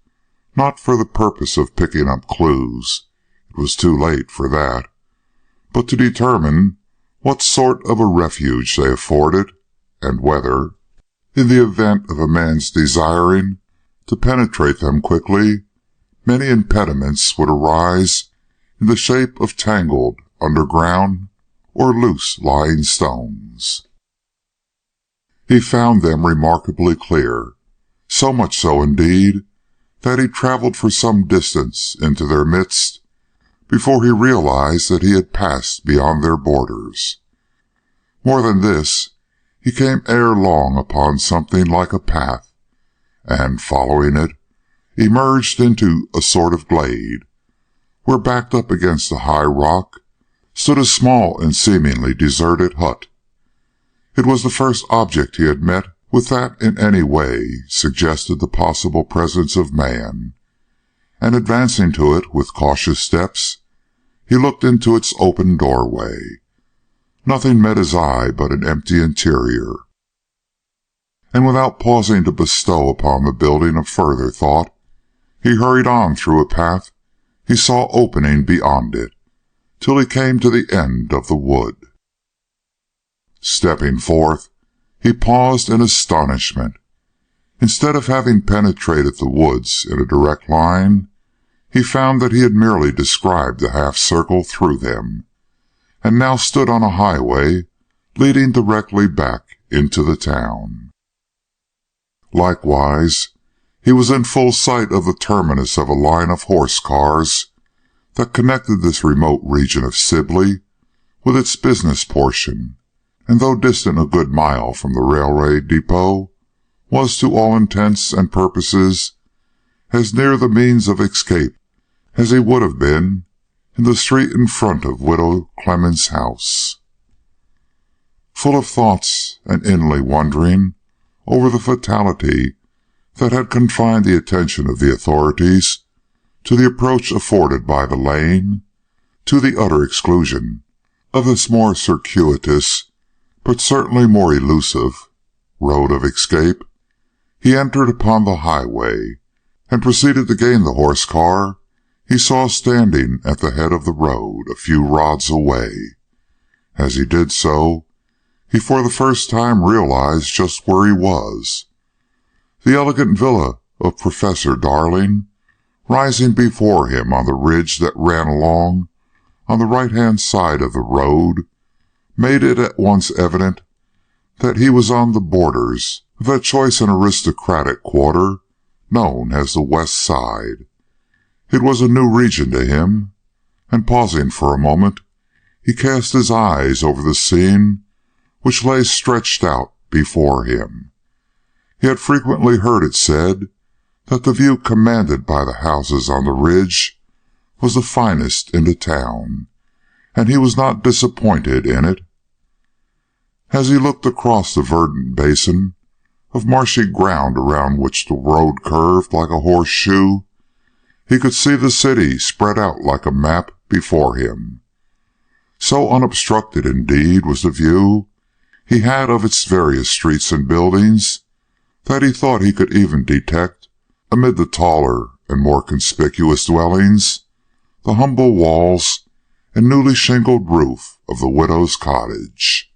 not for the purpose of picking up clues, it was too late for that, but to determine what sort of a refuge they afforded, and whether, in the event of a man's desiring to penetrate them quickly, many impediments would arise in the shape of tangled underground or loose-lying stones. He found them remarkably clear, so much so indeed that he travelled for some distance into their midst before he realized that he had passed beyond their borders. More than this, he came ere long upon something like a path, and, following it, emerged into a sort of glade, where backed up against a high rock stood a small and seemingly deserted hut. It was the first object he had met with that in any way suggested the possible presence of man, and advancing to it with cautious steps, he looked into its open doorway. Nothing met his eye but an empty interior, and without pausing to bestow upon the building a further thought, he hurried on through a path he saw opening beyond it, till he came to the end of the wood. Stepping forth, he paused in astonishment. Instead of having penetrated the woods in a direct line, he found that he had merely described a half-circle through them, and now stood on a highway leading directly back into the town. Likewise, he was in full sight of the terminus of a line of horse cars that connected this remote region of Sibley with its business portion, and though distant a good mile from the railway depot, was to all intents and purposes as near the means of escape as he would have been in the street in front of Widow Clement's house. Full of thoughts and inly wondering over the fatality that had confined the attention of the authorities to the approach afforded by the lane, to the utter exclusion of this more circuitous, but certainly more elusive, road of escape, he entered upon the highway, and proceeded to gain the horse car he saw standing at the head of the road a few rods away. As he did so, he for the first time realized just where he was. The elegant villa of Professor Darling, rising before him on the ridge that ran along on the right-hand side of the road, made it at once evident that he was on the borders of that choice and aristocratic quarter known as the West Side. It was a new region to him, and pausing for a moment, he cast his eyes over the scene which lay stretched out before him. He had frequently heard it said that the view commanded by the houses on the ridge was the finest in the town, and he was not disappointed in it. As he looked across the verdant basin of marshy ground around which the road curved like a horseshoe, he could see the city spread out like a map before him. So unobstructed, indeed, was the view he had of its various streets and buildings, that he thought he could even detect, amid the taller and more conspicuous dwellings, the humble walls and newly shingled roof of the widow's cottage.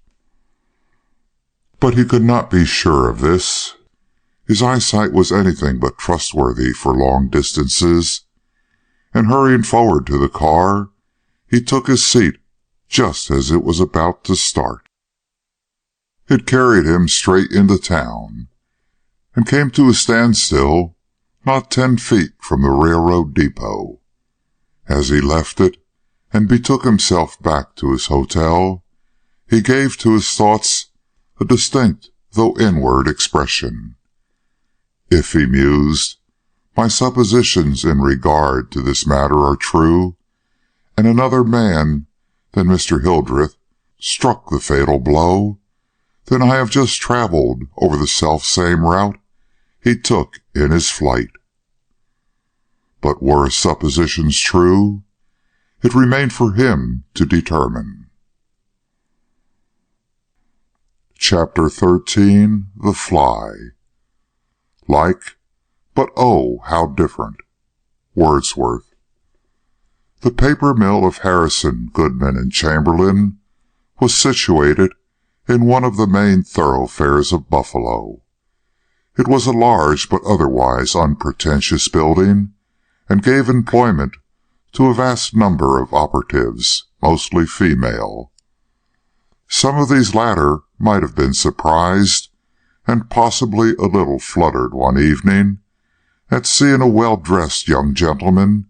But he could not be sure of this. His eyesight was anything but trustworthy for long distances, and hurrying forward to the car, he took his seat just as it was about to start. It carried him straight into town, and came to a standstill not 10 feet from the railroad depot. As he left it and betook himself back to his hotel, he gave to his thoughts a distinct though inward expression. If, he mused, my suppositions in regard to this matter are true, and another man than Mr. Hildreth struck the fatal blow, then I have just travelled over the self-same route he took in his flight. But were his suppositions true? It remained for him to determine. Chapter 13. The Fly. Like, but oh, how different. Wordsworth. The paper mill of Harrison, Goodman, and Chamberlain was situated in one of the main thoroughfares of Buffalo. It was a large but otherwise unpretentious building, and gave employment to a vast number of operatives, mostly female. Some of these latter might have been surprised, and possibly a little fluttered one evening, at seeing a well-dressed young gentleman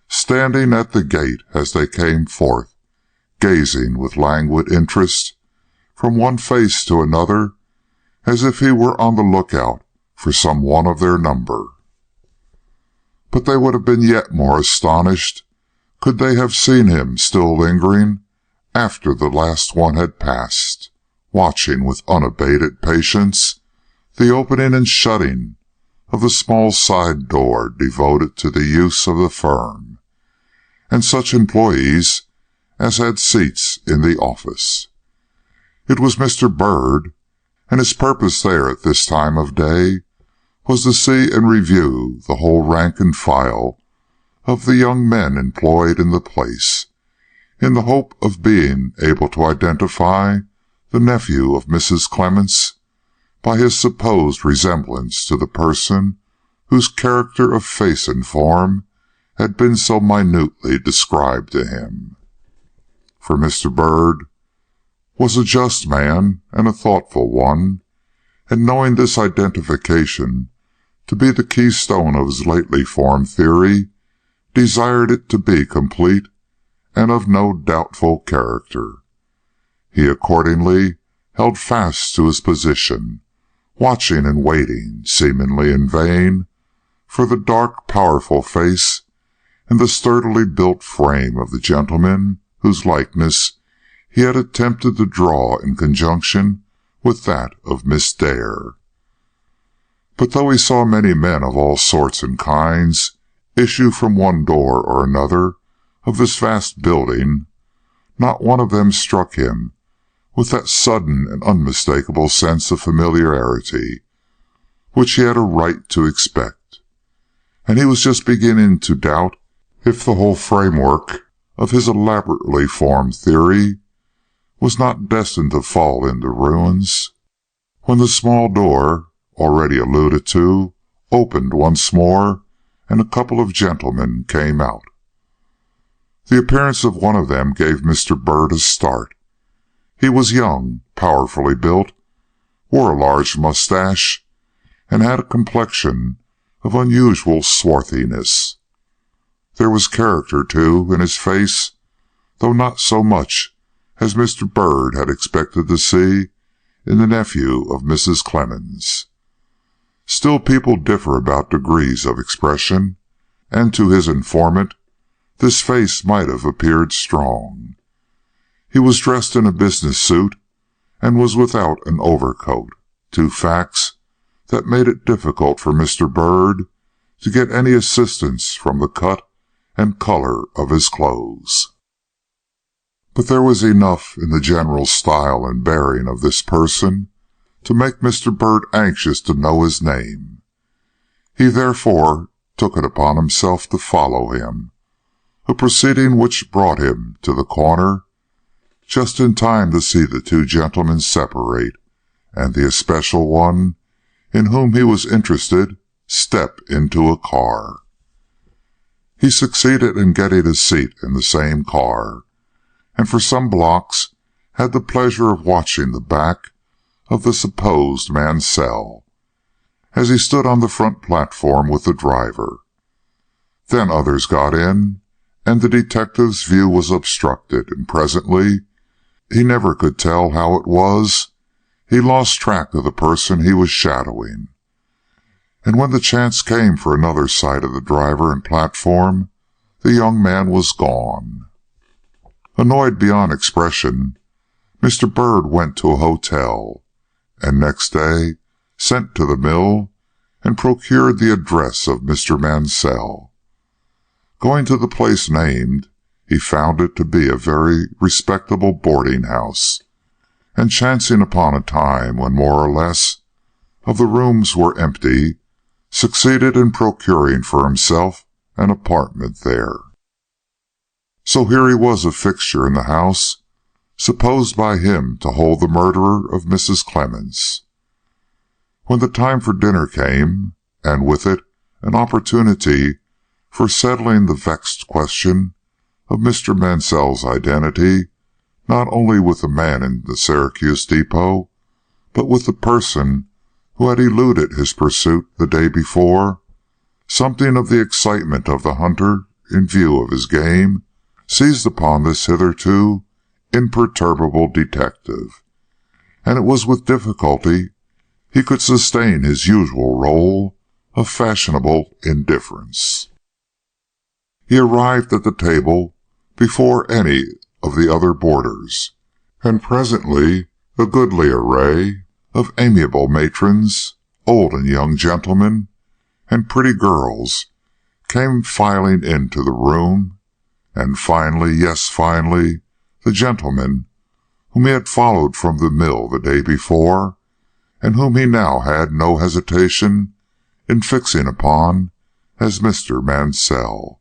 standing at the gate as they came forth, gazing with languid interest from one face to another, as if he were on the lookout for some one of their number. But they would have been yet more astonished could they have seen him still lingering after the last one had passed, watching with unabated patience the opening and shutting of the small side door devoted to the use of the firm, and such employees as had seats in the office. It was Mr. Bird, and his purpose there at this time of day was to see and review the whole rank and file of the young men employed in the place, in the hope of being able to identify the nephew of Mrs. Clements by his supposed resemblance to the person whose character of face and form had been so minutely described to him. For Mr. Bird was a just man and a thoughtful one, and knowing this identification to be the keystone of his lately formed theory, desired it to be complete and of no doubtful character. He accordingly held fast to his position, watching and waiting, seemingly in vain, for the dark, powerful face and the sturdily built frame of the gentleman whose likeness he had attempted to draw in conjunction with that of Miss Dare. But though he saw many men of all sorts and kinds issue from one door or another of this vast building, not one of them struck him with that sudden and unmistakable sense of familiarity which he had a right to expect, and he was just beginning to doubt if the whole framework of his elaborately formed theory was not destined to fall into ruins, when the small door, already alluded to, opened once more, and a couple of gentlemen came out. The appearance of one of them gave Mr. Byrd a start. He was young, powerfully built, wore a large mustache, and had a complexion of unusual swarthiness. There was character, too, in his face, though not so much as Mr. Byrd had expected to see in the nephew of Mrs. Clemens. Still, people differ about degrees of expression, and to his informant, this face might have appeared strong. He was dressed in a business suit, and was without an overcoat, two facts that made it difficult for Mr. Byrd to get any assistance from the cut and color of his clothes. But there was enough in the general style and bearing of this person to make Mr. Byrd anxious to know his name. He therefore took it upon himself to follow him, a proceeding which brought him to the corner just in time to see the two gentlemen separate, and the especial one in whom he was interested step into a car. He succeeded in getting a seat in the same car, and for some blocks had the pleasure of watching the back of the supposed Mansell, as he stood on the front platform with the driver. Then others got in, and the detective's view was obstructed, and presently, he never could tell how it was, he lost track of the person he was shadowing. And when the chance came for another sight of the driver and platform, the young man was gone. Annoyed beyond expression, Mr. Byrd went to a hotel, and next day sent to the mill and procured the address of Mr. Mansell. Going to the place named, he found it to be a very respectable boarding-house, and chancing upon a time when more or less of the rooms were empty, succeeded in procuring for himself an apartment there. So here he was, a fixture in the house, supposed by him to hold the murderer of Mrs. Clemens. When the time for dinner came, and with it an opportunity for settling the vexed question of Mr. Mansell's identity, not only with the man in the Syracuse depot, but with the person who had eluded his pursuit the day before, something of the excitement of the hunter in view of his game seized upon this hitherto imperturbable detective, and it was with difficulty he could sustain his usual role of fashionable indifference. He arrived at the table before any of the other boarders, and presently a goodly array of amiable matrons, old and young gentlemen, and pretty girls came filing into the room, and finally, yes, finally, the gentleman whom he had followed from the mill the day before, and whom he now had no hesitation in fixing upon as Mr. Mansell.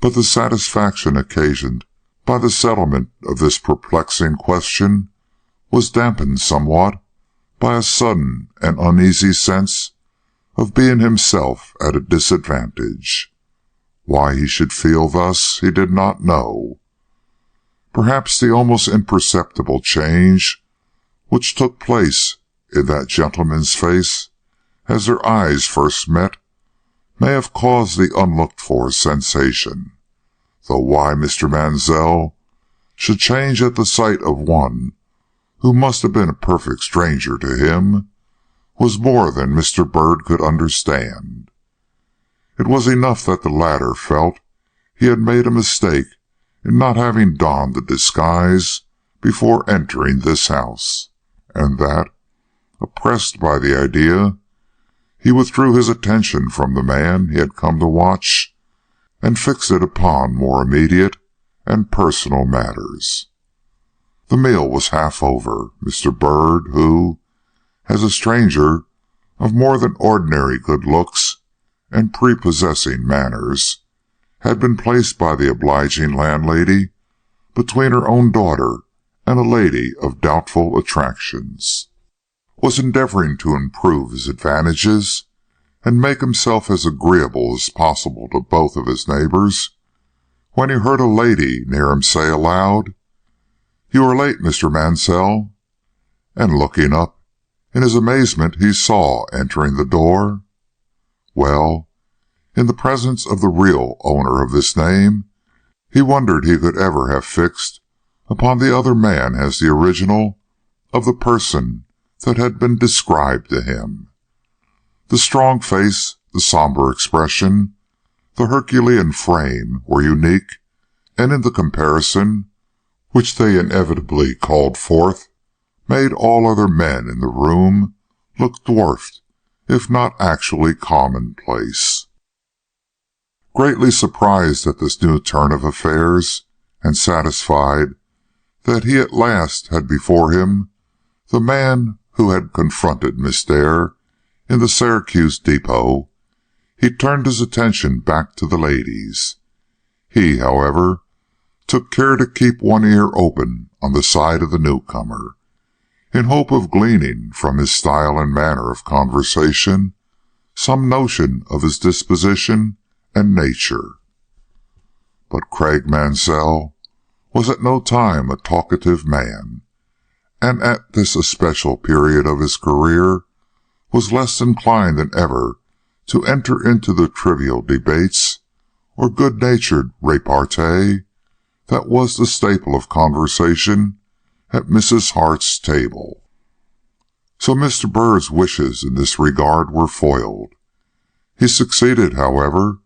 But the satisfaction occasioned by the settlement of this perplexing question was dampened somewhat by a sudden and uneasy sense of being himself at a disadvantage. Why he should feel thus he did not know. Perhaps the almost imperceptible change which took place in that gentleman's face as their eyes first met may have caused the unlooked-for sensation, though why Mr. Mansell should change at the sight of one who must have been a perfect stranger to him was more than Mr. Byrd could understand. It was enough that the latter felt he had made a mistake in not having donned the disguise before entering this house, and that, oppressed by the idea, he withdrew his attention from the man he had come to watch, and fixed it upon more immediate and personal matters. The meal was half over. Mr. Bird, who, as a stranger of more than ordinary good looks and prepossessing manners, had been placed by the obliging landlady between her own daughter and a lady of doubtful attractions, was endeavoring to improve his advantages and make himself as agreeable as possible to both of his neighbors, when he heard a lady near him say aloud, "You are late, Mr. Mansell," and looking up, in his amazement he saw entering the door, well, in the presence of the real owner of this name, he wondered he could ever have fixed upon the other man as the original of the person that had been described to him. The strong face, the somber expression, the Herculean frame were unique, and in the comparison which they inevitably called forth, made all other men in the room look dwarfed, if not actually commonplace. Greatly surprised at this new turn of affairs, and satisfied that he at last had before him the man who had confronted Miss Dare in the Syracuse depot, he turned his attention back to the ladies. He, however, took care to keep one ear open on the side of the newcomer, in hope of gleaning from his style and manner of conversation some notion of his disposition and nature. But Craig Mansell was at no time a talkative man, and at this especial period of his career was less inclined than ever to enter into the trivial debates or good-natured repartee that was the staple of conversation at Mrs. Hart's table. So Mr. Bird's wishes in this regard were foiled. He succeeded, however,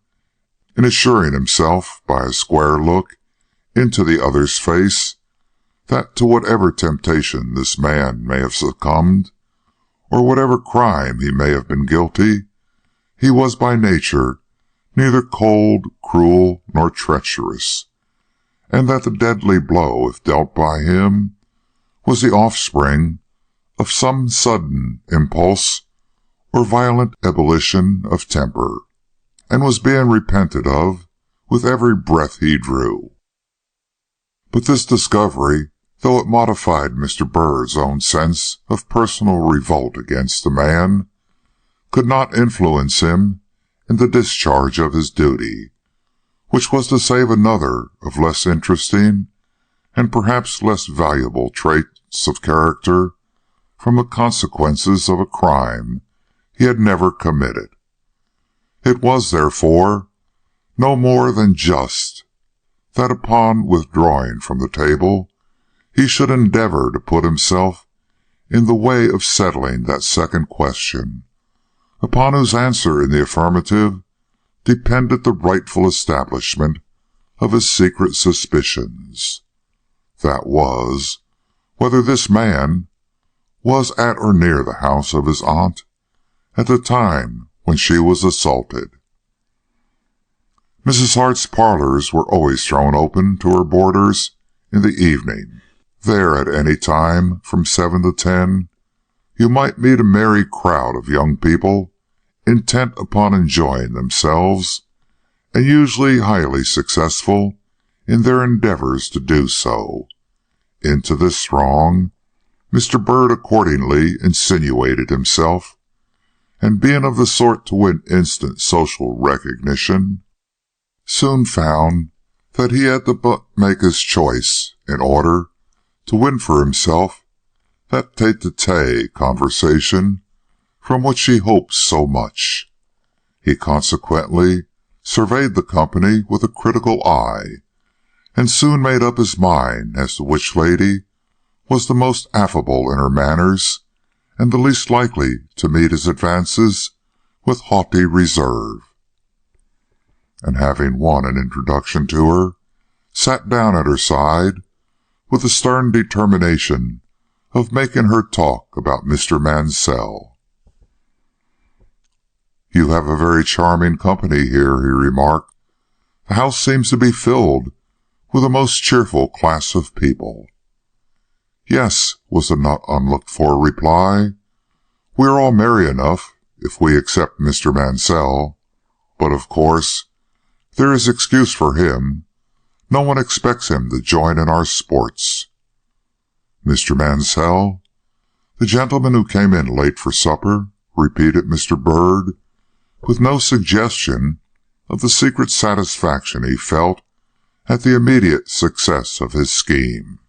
in assuring himself by a square look into the other's face that to whatever temptation this man may have succumbed, or whatever crime he may have been guilty, he was by nature neither cold, cruel, nor treacherous, and that the deadly blow, if dealt by him, was the offspring of some sudden impulse or violent ebullition of temper, and was being repented of with every breath he drew. But this discovery, though it modified Mr. Bird's own sense of personal revolt against the man, could not influence him in the discharge of his duty, which was to save another of less interesting and perhaps less valuable traits of character from the consequences of a crime he had never committed. It was, therefore, no more than just that upon withdrawing from the table he should endeavor to put himself in the way of settling that second question, upon whose answer in the affirmative depended the rightful establishment of his secret suspicions. That was, whether this man was at or near the house of his aunt at the time when she was assaulted. Mrs. Hart's parlors were always thrown open to her boarders in the evening. There, at any time from 7 to 10, you might meet a merry crowd of young people intent upon enjoying themselves, and usually highly successful in their endeavors to do so. Into this throng Mr. Bird accordingly insinuated himself, and being of the sort to win instant social recognition, soon found that he had to but make his choice in order to win for himself that tete-a-tete conversation from which he hoped so much. He consequently surveyed the company with a critical eye, and soon made up his mind as to which lady was the most affable in her manners and the least likely to meet his advances with haughty reserve. And having won an introduction to her, sat down at her side with the stern determination of making her talk about Mr. Mansell. "You have a very charming company here," he remarked, The house seems to be filled with a most cheerful class of people." "Yes," was the not unlooked-for reply. "We are all merry enough, if we except Mr. Mansell. But, of course, there is excuse for him. No one expects him to join in our sports." "Mr. Mansell? The gentleman who came in late for supper?" repeated Mr. Byrd, with no suggestion of the secret satisfaction he felt at the immediate success of his scheme.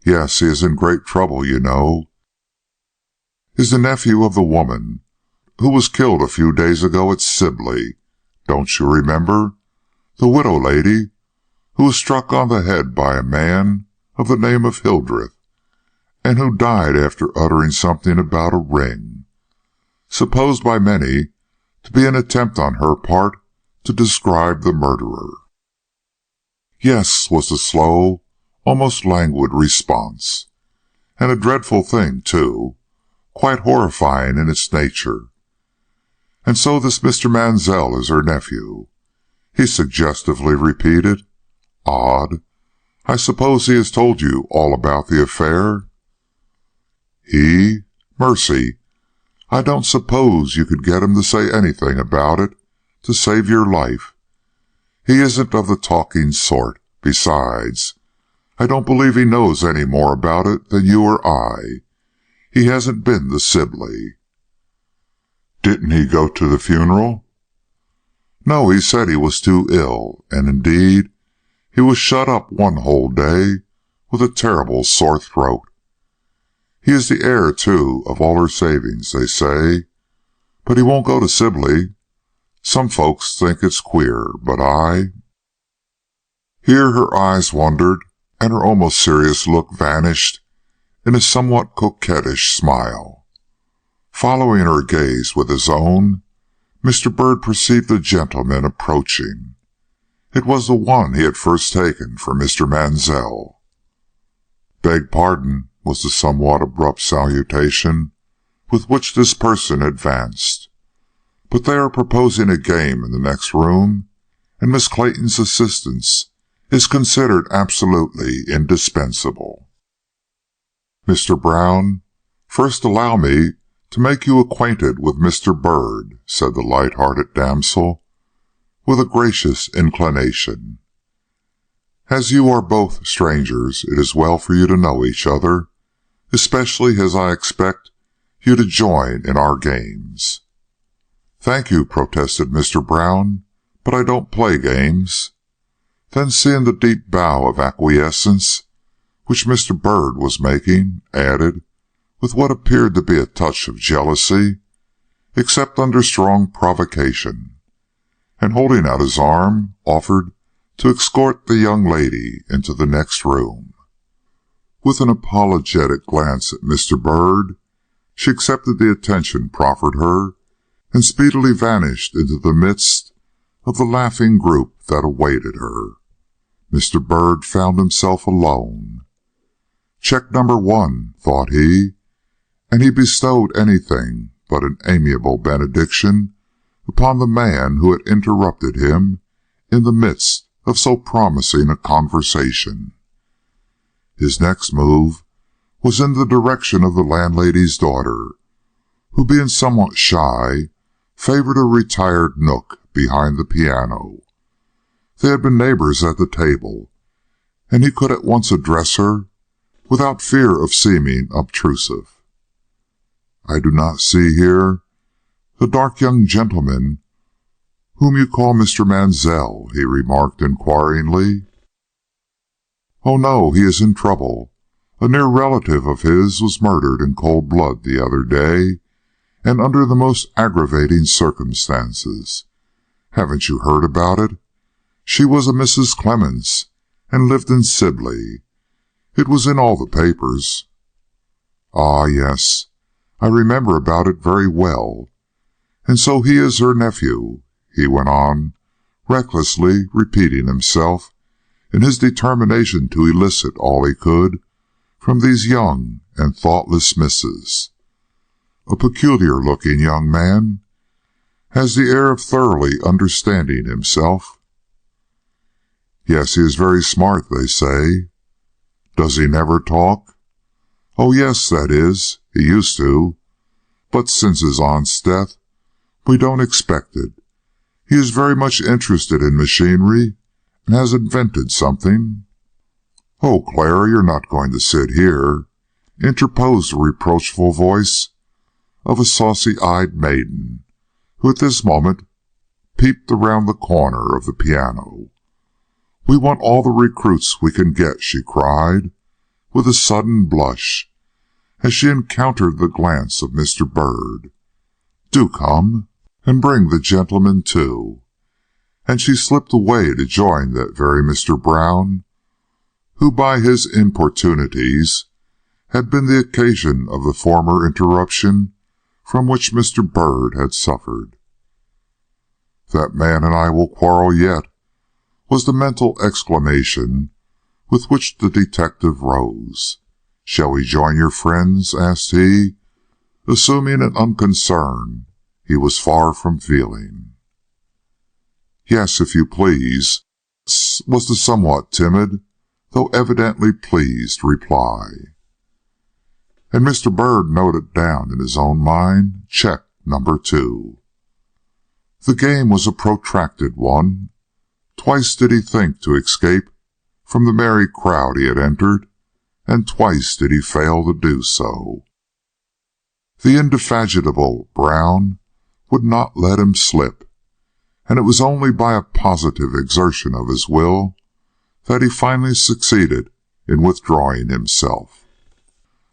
"Yes, he is in great trouble, you know. Is the nephew of the woman who was killed a few days ago at Sibley. Don't you remember? The widow lady who was struck on the head by a man of the name of Hildreth, and who died after uttering something about a ring, supposed by many to be an attempt on her part to describe the murderer." "Yes," was the slow, almost languid response. "And a dreadful thing, too, quite horrifying in its nature. And so this Mr. Mansell is her nephew," he suggestively repeated. "Odd. I suppose he has told you all about the affair?" "He? Mercy! I don't suppose you could get him to say anything about it to save your life. He isn't of the talking sort. Besides, I don't believe he knows any more about it than you or I. He hasn't been to Sibley." "Didn't he go to the funeral?" "No, he said he was too ill, and indeed he was shut up one whole day with a terrible sore throat. He is the heir, too, of all her savings, they say. But he won't go to Sibley. Some folks think it's queer, but I—" Here her eyes wandered, and her almost serious look vanished in a somewhat coquettish smile. Following her gaze with his own, Mr. Byrd perceived a gentleman approaching. It was the one he had first taken for Mr. Mansell. "Beg pardon," was the somewhat abrupt salutation with which this person advanced, "but they are proposing a game in the next room, and Miss Clayton's assistance is considered absolutely indispensable." "Mr. Brown, first allow me to make you acquainted with Mr. Byrd," said the light-hearted damsel, with a gracious inclination. "As you are both strangers, it is well for you to know each other, especially as I expect you to join in our games." "Thank you," protested Mr. Brown, "but I don't play games." Then, seeing the deep bow of acquiescence which Mr. Byrd was making, added, with what appeared to be a touch of jealousy, "except under strong provocation," and holding out his arm, offered to escort the young lady into the next room. With an apologetic glance at Mr. Byrd, she accepted the attention proffered her, and speedily vanished into the midst of the laughing group that awaited her. Mr. Byrd found himself alone. Check number 1, thought he, and he bestowed anything but an amiable benediction upon the man who had interrupted him in the midst of so promising a conversation. His next move was in the direction of the landlady's daughter, who, being somewhat shy, favored a retired nook behind the piano. They had been neighbors at the table, and he could at once address her without fear of seeming obtrusive. "I do not see here the dark young gentleman whom you call Mr. Mansell," he remarked inquiringly. "Oh, no, he is in trouble. A near relative of his was murdered in cold blood the other day, and under the most aggravating circumstances. Haven't you heard about it? She was a Mrs. Clemens, and lived in Sibley. It was in all the papers." "Ah, yes, I remember about it very well. And so he is her nephew," he went on, recklessly repeating himself in his determination to elicit all he could from these young and thoughtless misses. "A peculiar-looking young man, has the air of thoroughly understanding himself. Yes, he is very smart, they say. Does he never talk? Oh, yes, that is, he used to, but since his aunt's death, we don't expect it. He is very much interested in machinery and has invented something. Oh, Clara, you're not going to sit here, interposed the reproachful voice of a saucy-eyed maiden, who at this moment peeped around the corner of the piano. We want all the recruits we can get, she cried, with a sudden blush, as she encountered the glance of Mr. Bird. Do come, and bring the gentlemen too. And she slipped away to join that very Mr. Brown, who by his importunities had been the occasion of the former interruption from which Mr. Bird had suffered. That man and I will quarrel yet, was the mental exclamation with which the detective rose. Shall we join your friends? Asked he, assuming an unconcern he was far from feeling. Yes, if you please, was the somewhat timid, though evidently pleased reply. And Mr. Bird noted down in his own mind check number 2. The game was a protracted one. Twice did he think to escape from the merry crowd he had entered, and twice did he fail to do so. The indefatigable Brown would not let him slip, and it was only by a positive exertion of his will that he finally succeeded in withdrawing himself.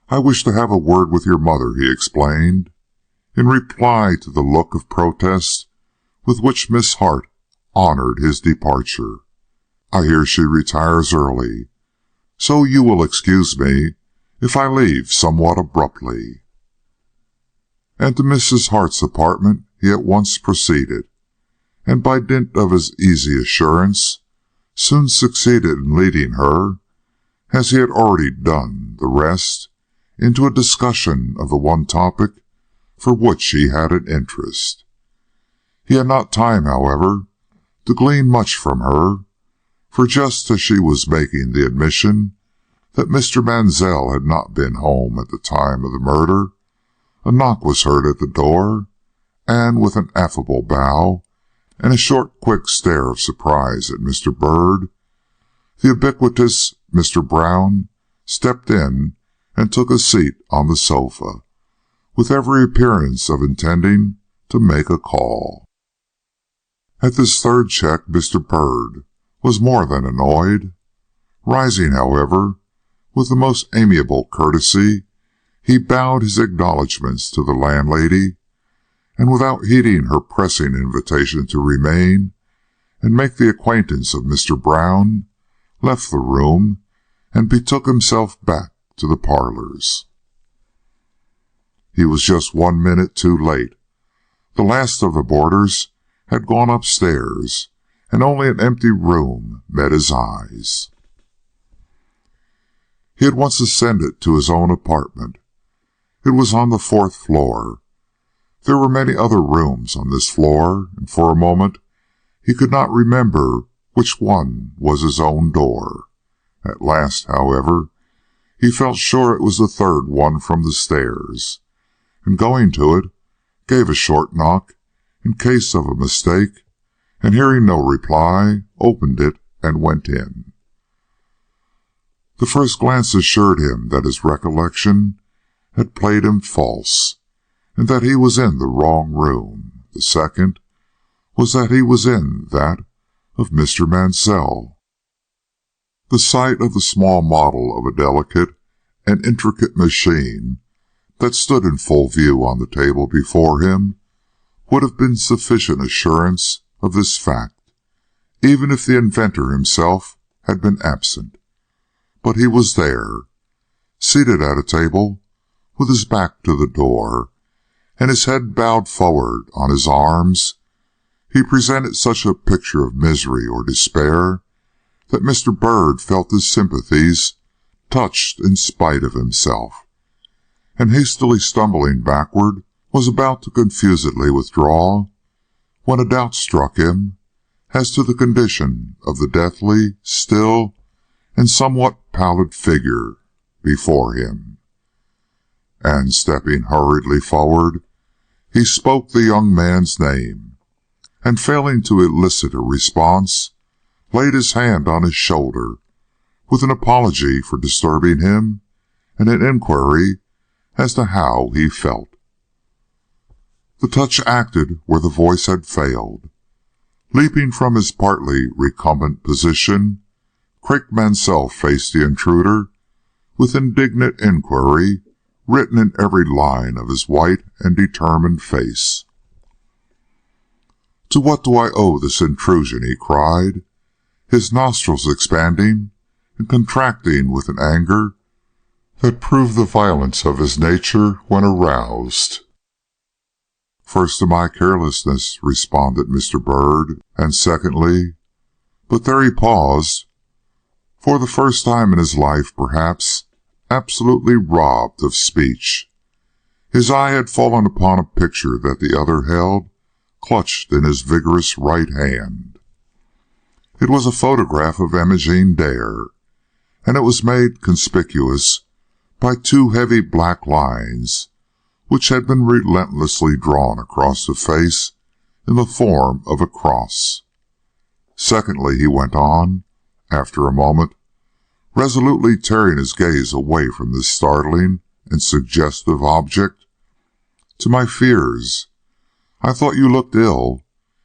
I wish to have a word with your mother, he explained, in reply to the look of protest with which Miss Hart honored his departure. I hear she retires early, so you will excuse me if I leave somewhat abruptly. And to Mrs. Hart's apartment he at once proceeded, and by dint of his easy assurance, soon succeeded in leading her, as he had already done the rest, into a discussion of the one topic for which he had an interest. He had not time, however, to glean much from her, for just as she was making the admission that Mr. Mansell had not been home at the time of the murder, a knock was heard at the door, and with an affable bow and a short quick stare of surprise at Mr. Bird, the ubiquitous Mr. Brown stepped in and took a seat on the sofa, with every appearance of intending to make a call. At this third check Mr. Bird was more than annoyed. Rising, however, with the most amiable courtesy, he bowed his acknowledgments to the landlady, and without heeding her pressing invitation to remain and make the acquaintance of Mr. Brown, left the room and betook himself back to the parlors. He was just 1 minute too late. The last of the boarders had gone upstairs, and only an empty room met his eyes. He had once ascended to his own apartment. It was on the 4th floor. There were many other rooms on this floor, and for a moment he could not remember which one was his own door. At last, however, he felt sure it was the third one from the stairs, and going to it, gave a short knock in case of a mistake, and hearing no reply, opened it and went in. The first glance assured him that his recollection had played him false, and that he was in the wrong room. The second was that he was in that of Mr. Mansell. The sight of the small model of a delicate and intricate machine that stood in full view on the table before him would have been sufficient assurance of this fact, even if the inventor himself had been absent. But he was there, seated at a table, with his back to the door, and his head bowed forward on his arms. He presented such a picture of misery or despair that Mr. Bird felt his sympathies touched in spite of himself, and hastily stumbling backward, was about to confusedly withdraw, when a doubt struck him as to the condition of the deathly, still, and somewhat pallid figure before him. And stepping hurriedly forward, he spoke the young man's name, and failing to elicit a response, laid his hand on his shoulder with an apology for disturbing him and an inquiry as to how he felt. The touch acted where the voice had failed. Leaping from his partly recumbent position, Craik Mansell faced the intruder with indignant inquiry written in every line of his white and determined face. "To what do I owe this intrusion?" he cried, his nostrils expanding and contracting with an anger that proved the violence of his nature when aroused. "First to my carelessness," responded Mr. Byrd, "and secondly—" But there he paused, for the first time in his life, perhaps, absolutely robbed of speech. His eye had fallen upon a picture that the other held, clutched in his vigorous right hand. It was a photograph of Imogene Dare, and it was made conspicuous by two heavy black lines which had been relentlessly drawn across the face in the form of a cross. Secondly, he went on, after a moment, resolutely tearing his gaze away from this startling and suggestive object, "to my fears. I thought you looked ill,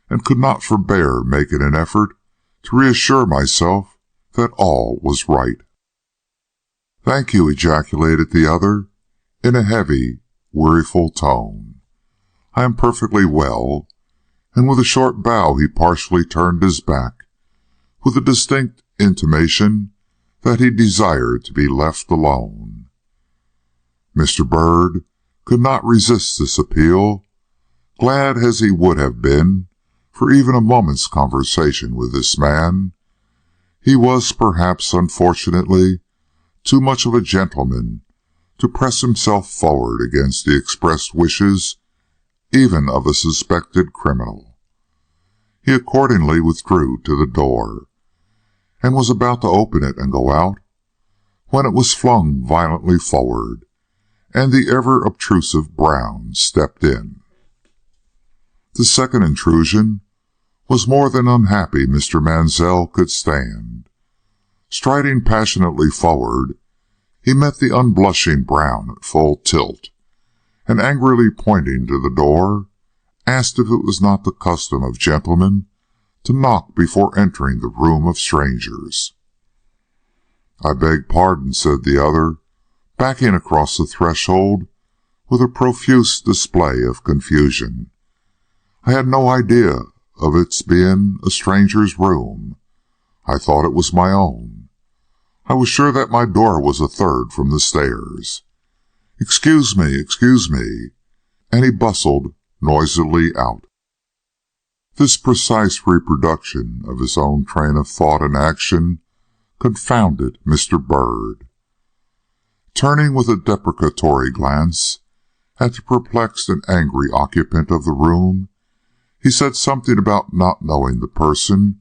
and could not forbear making an effort to reassure myself that all was right." "Thank you," ejaculated the other, in a heavy, weariful tone. "I am perfectly well," and with a short bow he partially turned his back, with a distinct intimation that he desired to be left alone. Mr. Byrd could not resist this appeal, glad as he would have been for even a moment's conversation with this man. He was, perhaps unfortunately, too much of a gentleman to press himself forward against the expressed wishes even of a suspected criminal. He accordingly withdrew to the door, and was about to open it and go out, when it was flung violently forward, and the ever-obtrusive Brown stepped in. The second intrusion was more than unhappy Mr. Mansell could stand. Striding passionately forward, he met the unblushing Brown at full tilt, and angrily pointing to the door, asked if it was not the custom of gentlemen to knock before entering the room of strangers. "I beg pardon," said the other, backing across the threshold with a profuse display of confusion. "I had no idea of its being a stranger's room. I thought it was my own. I was sure that my door was a third from the stairs. Excuse me," and he bustled noisily out. This precise reproduction of his own train of thought and action confounded Mr. Byrd. Turning with a deprecatory glance at the perplexed and angry occupant of the room, he said something about not knowing the person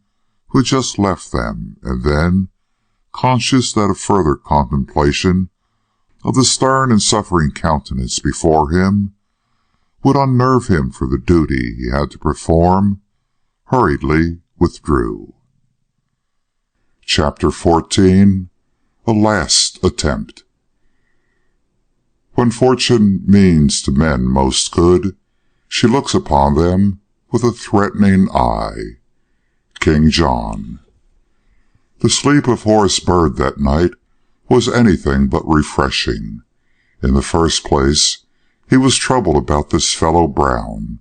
who had just left them, and then, conscious that a further contemplation of the stern and suffering countenance before him would unnerve him for the duty he had to perform, hurriedly withdrew. Chapter 14. A Last Attempt. When fortune means to men most good, she looks upon them with a threatening eye. King John. The sleep of Horace Byrd that night was anything but refreshing. In the first place, he was troubled about this fellow Brown,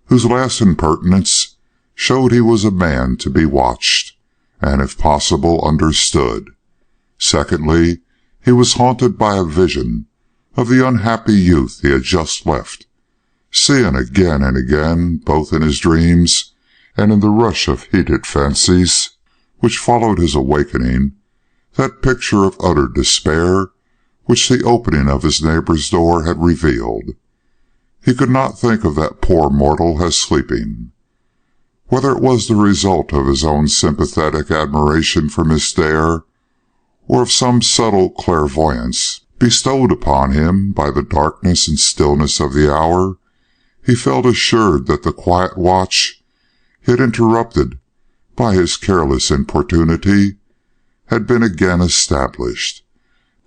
whose last impertinence showed he was a man to be watched, and if possible understood. Secondly, he was haunted by a vision of the unhappy youth he had just left, seeing again and again, both in his dreams and in the rush of heated fancies which followed his awakening, that picture of utter despair which the opening of his neighbor's door had revealed. He could not think of that poor mortal as sleeping. Whether it was the result of his own sympathetic admiration for Miss Dare, or of some subtle clairvoyance bestowed upon him by the darkness and stillness of the hour, he felt assured that the quiet watch he had interrupted by his careless importunity had been again established,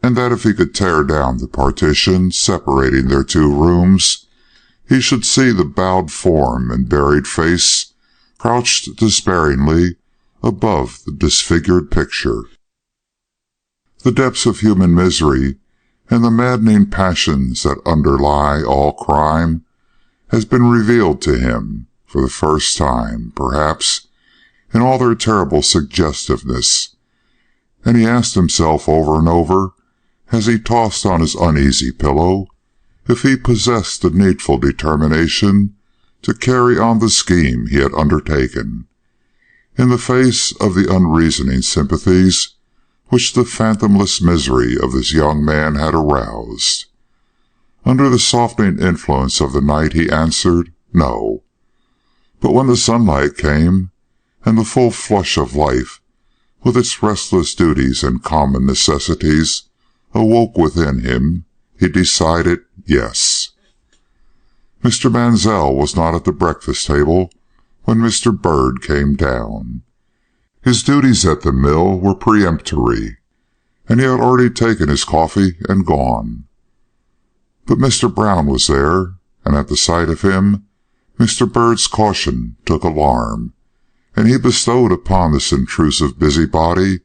and that if he could tear down the partition separating their two rooms, he should see the bowed form and buried face crouched despairingly above the disfigured picture. The depths of human misery and the maddening passions that underlie all crime has been revealed to him for the first time, perhaps, in all their terrible suggestiveness, and he asked himself over and over, as he tossed on his uneasy pillow, if he possessed the needful determination to carry on the scheme he had undertaken, in the face of the unreasoning sympathies which the phantomless misery of this young man had aroused. Under the softening influence of the night he answered, no. But when the sunlight came, and the full flush of life, with its restless duties and common necessities, awoke within him, he decided yes. Mr. Mansell was not at the breakfast table when Mr. Bird came down. His duties at the mill were peremptory, and he had already taken his coffee and gone. But Mr. Brown was there, and at the sight of him, Mr. Bird's caution took alarm, and he bestowed upon this intrusive busybody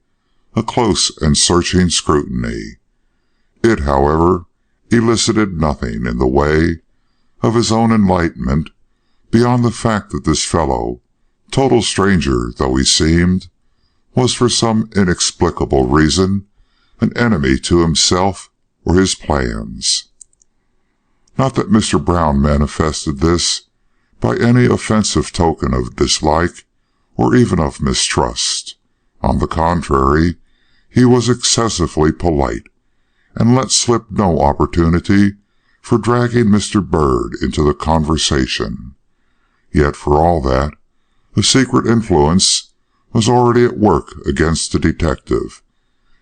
a close and searching scrutiny. It, however, elicited nothing in the way of his own enlightenment beyond the fact that this fellow, total stranger though he seemed, was for some inexplicable reason an enemy to himself or his plans. Not that Mr. Brown manifested this by any offensive token of dislike or even of mistrust. On the contrary, he was excessively polite, and let slip no opportunity for dragging Mr. Bird into the conversation. Yet for all that, a secret influence was already at work against the detective,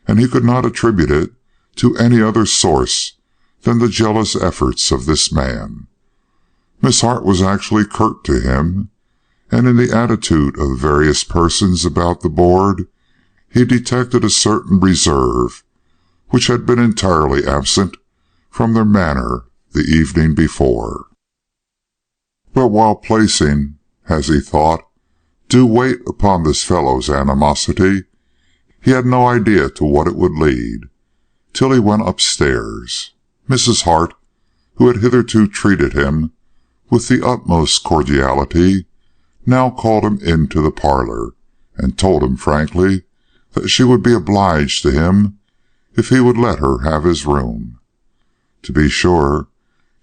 and he could not attribute it to any other source than the jealous efforts of this man. Miss Hart was actually curt to him, and in the attitude of the various persons about the board, he detected a certain reserve which had been entirely absent from their manner the evening before. But while placing, as he thought, due weight upon this fellow's animosity, he had no idea to what it would lead, till he went upstairs. Mrs. Hart, who had hitherto treated him with the utmost cordiality, now called him into the parlour, and told him frankly that she would be obliged to him if he would let her have his room. To be sure,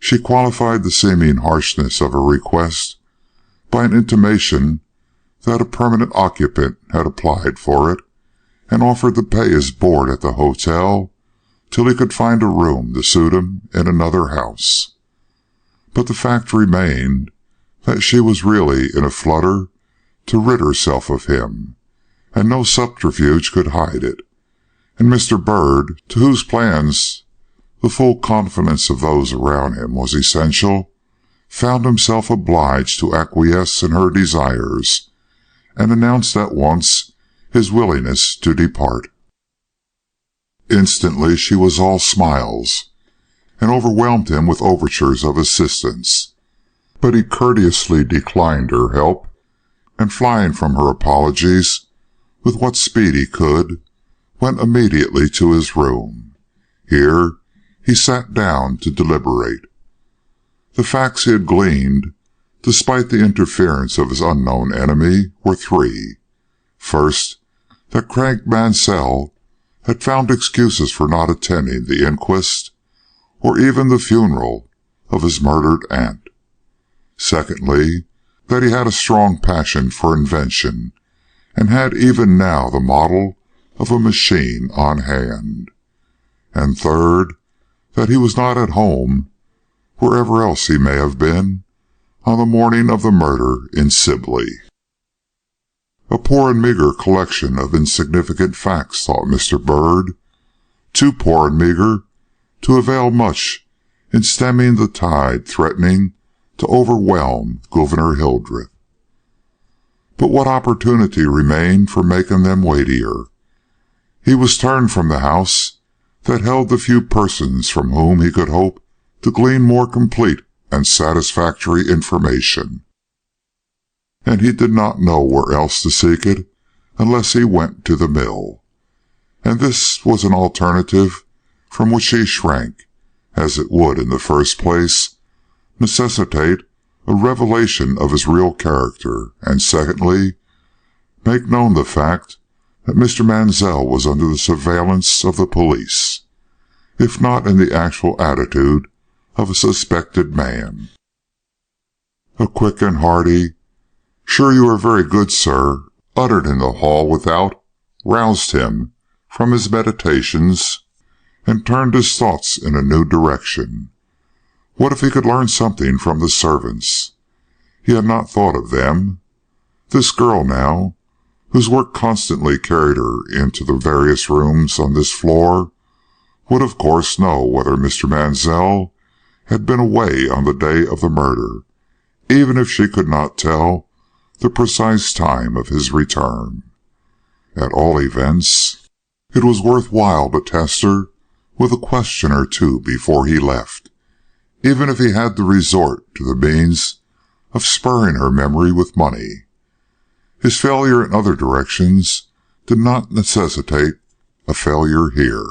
she qualified the seeming harshness of her request by an intimation that a permanent occupant had applied for it, and offered to pay his board at the hotel till he could find a room to suit him in another house. But the fact remained that she was really in a flutter to rid herself of him, and no subterfuge could hide it, and Mr. Bird, to whose plans the full confidence of those around him was essential, found himself obliged to acquiesce in her desires, and announced at once his willingness to depart. Instantly she was all smiles, and overwhelmed him with overtures of assistance, but he courteously declined her help, and flying from her apologies with what speed he could, went immediately to his room. Here he sat down to deliberate. The facts he had gleaned, despite the interference of his unknown enemy, were three. First, that Craig Mansell had found excuses for not attending the inquest, or even the funeral of his murdered aunt. Secondly, that he had a strong passion for invention, and had even now the model of a machine on hand. And third, that he was not at home, wherever else he may have been, on the morning of the murder in Sibley. A poor and meager collection of insignificant facts, thought Mr. Bird. Too poor and meager to avail much in stemming the tide threatening to overwhelm Gouverneur Hildreth. But what opportunity remained for making them weightier? He was turned from the house that held the few persons from whom he could hope to glean more complete and satisfactory information. And he did not know where else to seek it unless he went to the mill. And this was an alternative from which he shrank, as it would, in the first place, necessitate a revelation of his real character, and secondly, make known the fact that Mr. Mansell was under the surveillance of the police, if not in the actual attitude of a suspected man. A quick and hearty, "Sure you are very good, sir," uttered in the hall without, roused him from his meditations and turned his thoughts in a new direction. What if he could learn something from the servants? He had not thought of them. This girl now, whose work constantly carried her into the various rooms on this floor, would of course know whether Mr. Mansell had been away on the day of the murder, even if she could not tell the precise time of his return. At all events, it was worth while to test her with a question or two before he left, even if he had to resort to the means of spurring her memory with money. His failure in other directions did not necessitate a failure here.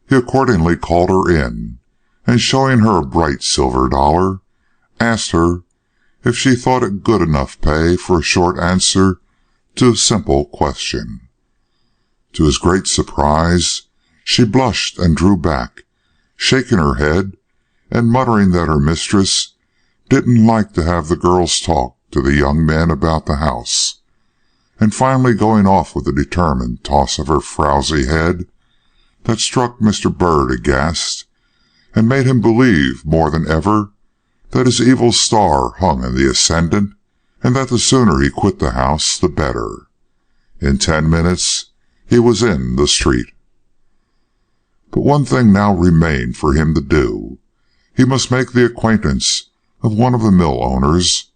He accordingly called her in, and showing her a bright silver dollar, asked her if she thought it good enough pay for a short answer to a simple question. To his great surprise, she blushed and drew back, shaking her head and muttering that her mistress didn't like to have the girls talk to the young men about the house, and finally going off with a determined toss of her frowsy head that struck Mr. Bird aghast, and made him believe more than ever that his evil star hung in the ascendant, and that the sooner he quit the house the better. In 10 minutes he was in the street. But one thing now remained for him to do. He must make the acquaintance of one of the mill owners,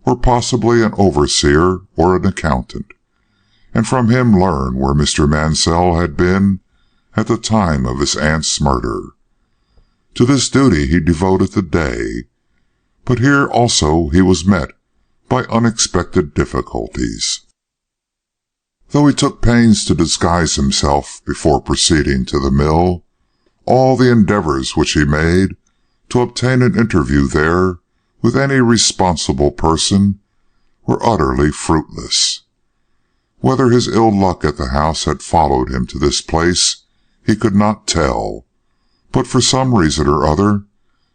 or possibly an overseer or an accountant, and from him learn where Mr. Mansell had been at the time of his aunt's murder. To this duty he devoted the day, but here also he was met by unexpected difficulties. Though he took pains to disguise himself before proceeding to the mill, all the endeavors which he made to obtain an interview there with any responsible person were utterly fruitless. Whether his ill luck at the house had followed him to this place, he could not tell, but for some reason or other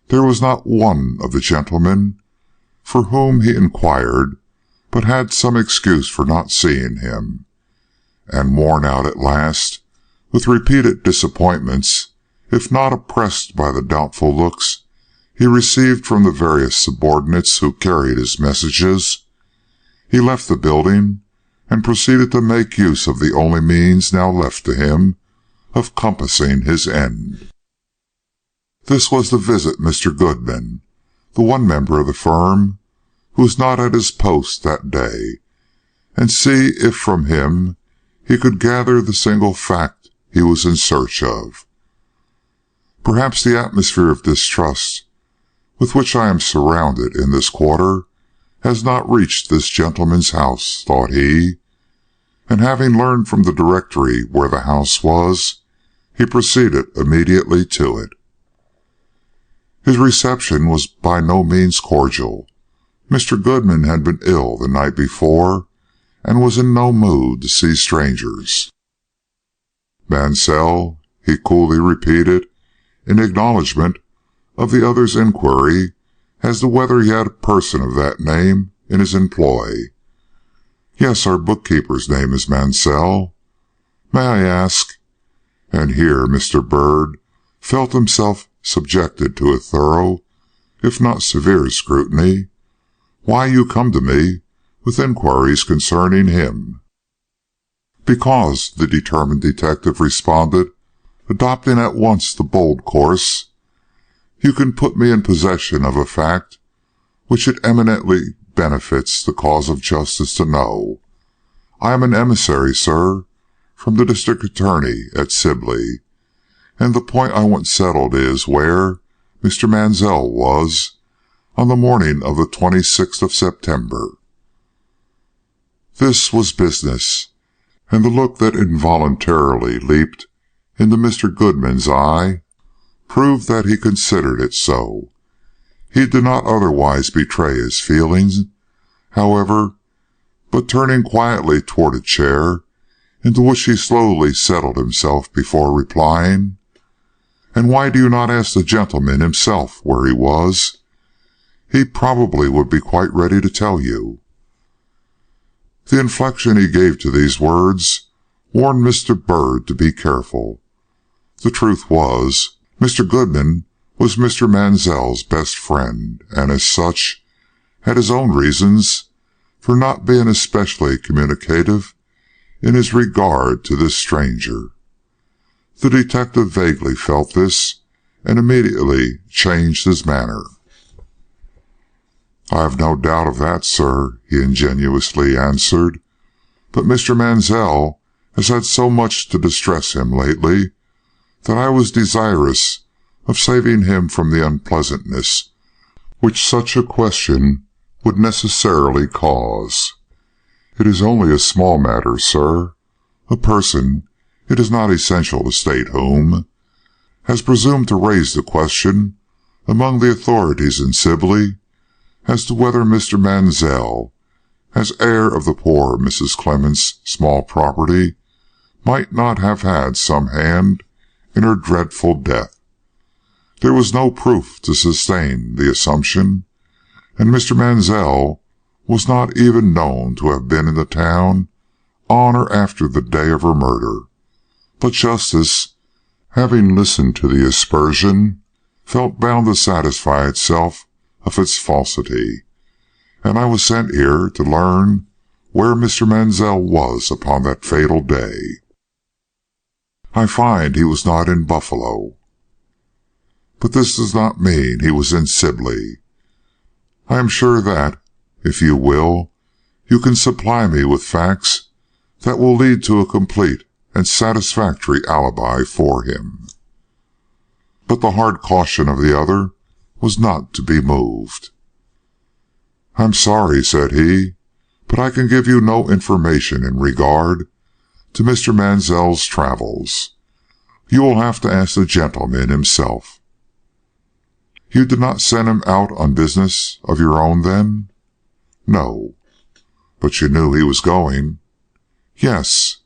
there was not one of the gentlemen for whom he inquired but had some excuse for not seeing him, and worn out at last with repeated disappointments, if not oppressed by the doubtful looks he received from the various subordinates who carried his messages, he left the building and proceeded to make use of the only means now left to him of compassing his end. This was to visit Mr. Goodman, the one member of the firm who was not at his post that day, and see if from him he could gather the single fact he was in search of. Perhaps the atmosphere of distrust with which I am surrounded in this quarter has not reached this gentleman's house, thought he, and having learned from the directory where the house was, he proceeded immediately to it. His reception was by no means cordial. Mr. Goodman had been ill the night before, and was in no mood to see strangers. "Mansell," he coolly repeated, in acknowledgment of the other's inquiry as to whether he had a person of that name in his employ. "Yes, our bookkeeper's name is Mansell. May I ask," and here Mr. Bird felt himself subjected to a thorough, if not severe, scrutiny, "why you come to me with inquiries concerning him. Because, the determined detective responded, adopting at once the bold course, you can put me in possession of a fact which it eminently benefits the cause of justice to know. I am an emissary, sir, from the district attorney at Sibley, and the point I want settled is where Mr. Mansell was on the morning of the 26th of September. This was business, and the look that involuntarily leaped into Mr. Goodman's eye proved that he considered it so. He did not otherwise betray his feelings, however, but turning quietly toward a chair, into which he slowly settled himself before replying, "And why do you not ask the gentleman himself where he was? He probably would be quite ready to tell you." The inflection he gave to these words warned Mr. Byrd to be careful. The truth was, Mr. Goodman was Mr. Mansell's best friend, and as such had his own reasons for not being especially communicative in his regard to this stranger. The detective vaguely felt this, and immediately changed his manner. "I have no doubt of that, sir," he ingenuously answered, "but Mr. Mansell has had so much to distress him lately that I was desirous of saving him from the unpleasantness which such a question would necessarily cause. It is only a small matter, sir. A person, it is not essential to state whom, has presumed to raise the question among the authorities in Sibley as to whether Mr. Mansell, as heir of the poor Mrs. Clement's small property, might not have had some hand in her dreadful death. There was no proof to sustain the assumption, and Mr. Mansell was not even known to have been in the town on or after the day of her murder. But justice, having listened to the aspersion, felt bound to satisfy itself of its falsity, and I was sent here to learn where Mr. Mansell was upon that fatal day. I find he was not in Buffalo. But this does not mean he was in Sibley. I am sure that, if you will, you can supply me with facts that will lead to a complete and satisfactory alibi for him." But the hard caution of the other was not to be moved. "I'm sorry," said he, "but I can give you no information in regard to Mr. Mansell's travels. You will have to ask the gentleman himself." "You did not send him out on business of your own, then?" "No." "But you knew he was going?" "Yes."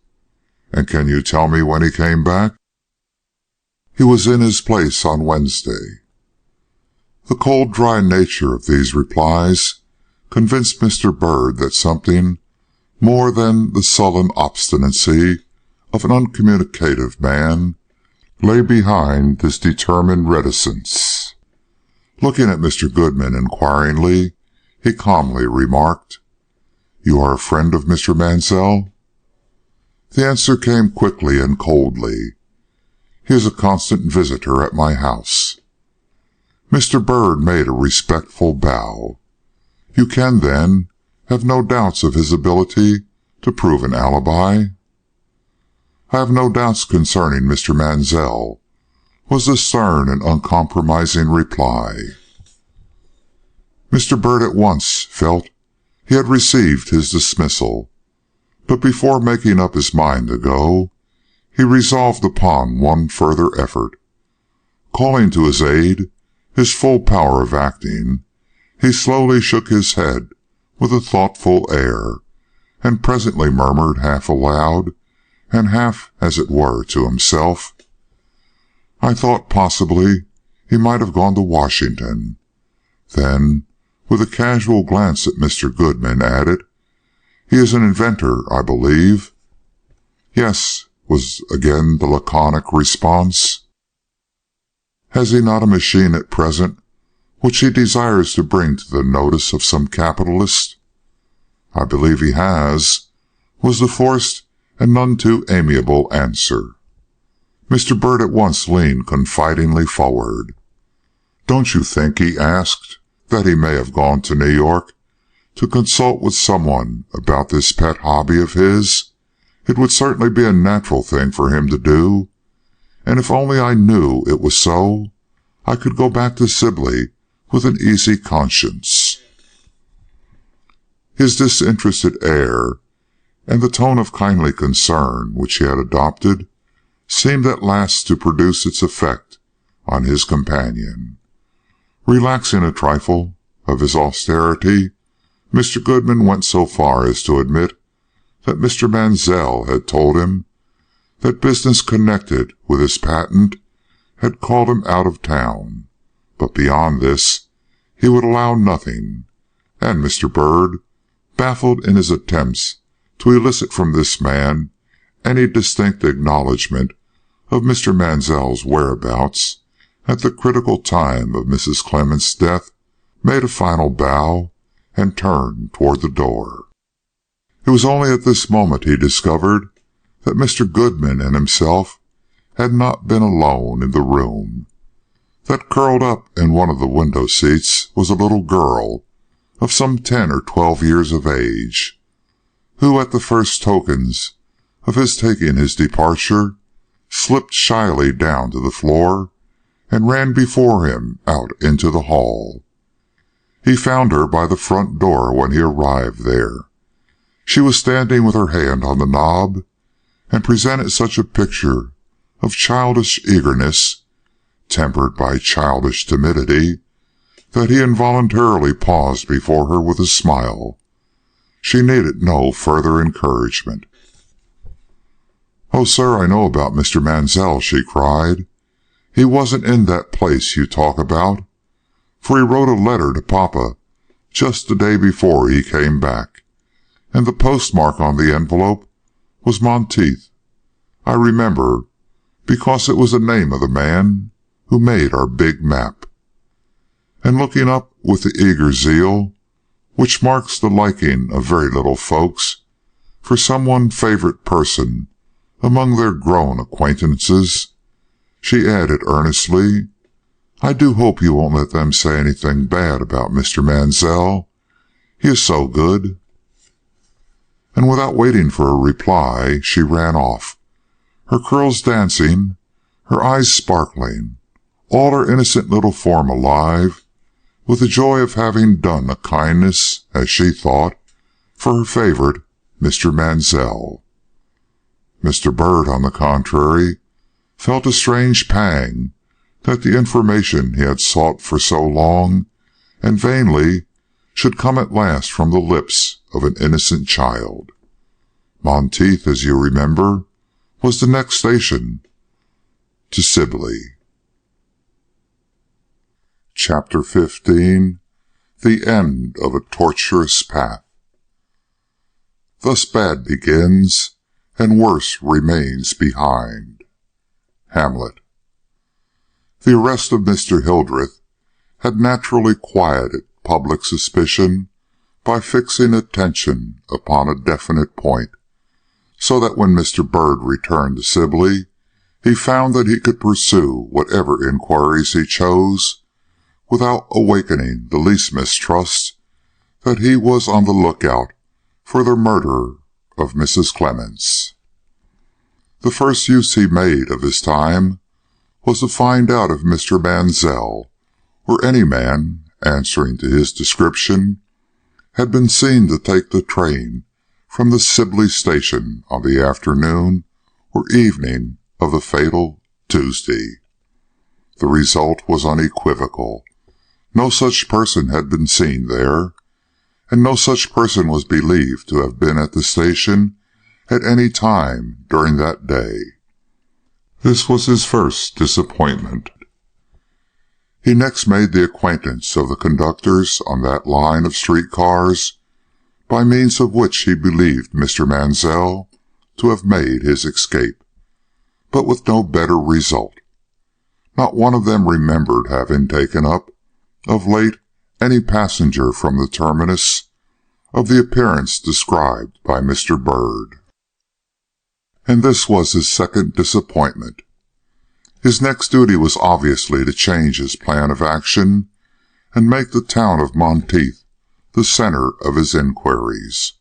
"And can you tell me when he came back?" "He was in his place on Wednesday." The cold, dry nature of these replies convinced Mr. Byrd that something more than the sullen obstinacy of an uncommunicative man lay behind this determined reticence. Looking at Mr. Goodman inquiringly, he calmly remarked, "You are a friend of Mr. Mansell?" The answer came quickly and coldly. "He is a constant visitor at my house." Mr. Byrd made a respectful bow. "You can, then, have no doubts of his ability to prove an alibi?" "I have no doubts concerning Mr. Mansell," was the stern and uncompromising reply. Mr. Byrd at once felt he had received his dismissal, but before making up his mind to go, he resolved upon one further effort. Calling to his aid his full power of acting, he slowly shook his head with a thoughtful air, and presently murmured half aloud, and half, as it were, to himself, "I thought possibly he might have gone to Washington." Then, with a casual glance at Mr. Goodman, added, "He is an inventor, I believe?" "Yes," was again the laconic response. "Has he not a machine at present which he desires to bring to the notice of some capitalist?" "I believe he has," was the forced and none too amiable answer. Mr. Byrd at once leaned confidingly forward. "Don't you think," he asked, "that he may have gone to New York to consult with someone about this pet hobby of his? It would certainly be a natural thing for him to do, and if only I knew it was so, I could go back to Sibley with an easy conscience." His disinterested air and the tone of kindly concern which he had adopted seemed at last to produce its effect on his companion. Relaxing a trifle of his austerity, Mr. Goodman went so far as to admit that Mr. Mansell had told him that business connected with his patent had called him out of town, but beyond this he would allow nothing, and Mr. Byrd, baffled in his attempts to elicit from this man any distinct acknowledgment of Mr. Mansell's whereabouts at the critical time of Mrs. Clement's death, made a final bow and turned toward the door. It was only at this moment he discovered that Mr. Goodman and himself had not been alone in the room. That curled up in one of the window seats was a little girl of some 10 or 12 years of age, who at the first tokens of his taking his departure slipped shyly down to the floor and ran before him out into the hall. He found her by the front door when he arrived there. She was standing with her hand on the knob, and presented such a picture of childish eagerness, tempered by childish timidity, that he involuntarily paused before her with a smile. She needed no further encouragement. "Oh, sir, I know about Mr. Mansell," she cried. "He wasn't in that place you talk about, for he wrote a letter to Papa just the day before he came back, and the postmark on the envelope was Monteith. I remember, because it was the name of the man who made our big map." And looking up with the eager zeal which marks the liking of very little folks for some one favorite person among their grown acquaintances, she added earnestly, "I do hope you won't let them say anything bad about Mr. Mansell. He is so good." And without waiting for a reply, she ran off, her curls dancing, her eyes sparkling, all her innocent little form alive with the joy of having done a kindness, as she thought, for her favorite, Mr. Mansell. Mr. Byrd, on the contrary, felt a strange pang that the information he had sought for so long and vainly should come at last from the lips of an innocent child. Monteith, as you remember, was the next station to Sibley. Chapter 15. The End of a Tortuous Path. Thus bad begins, and worse remains behind. Hamlet. The arrest of Mr. Hildreth had naturally quieted public suspicion by fixing attention upon a definite point, so that when Mr. Byrd returned to Sibley, he found that he could pursue whatever inquiries he chose without awakening the least mistrust that he was on the lookout for the murderer of Mrs. Clements. The first use he made of his time was to find out if Mr. Mansell, or any man answering to his description, had been seen to take the train from the Sibley station on the afternoon or evening of the fatal Tuesday. The result was unequivocal. No such person had been seen there, and no such person was believed to have been at the station at any time during that day. This was his first disappointment. He next made the acquaintance of the conductors on that line of streetcars by means of which he believed Mr. Mansell to have made his escape, but with no better result. Not one of them remembered having taken up, of late, any passenger from the terminus, of the appearance described by Mr. Bird. And this was his second disappointment. His next duty was obviously to change his plan of action and make the town of Monteith the center of his inquiries.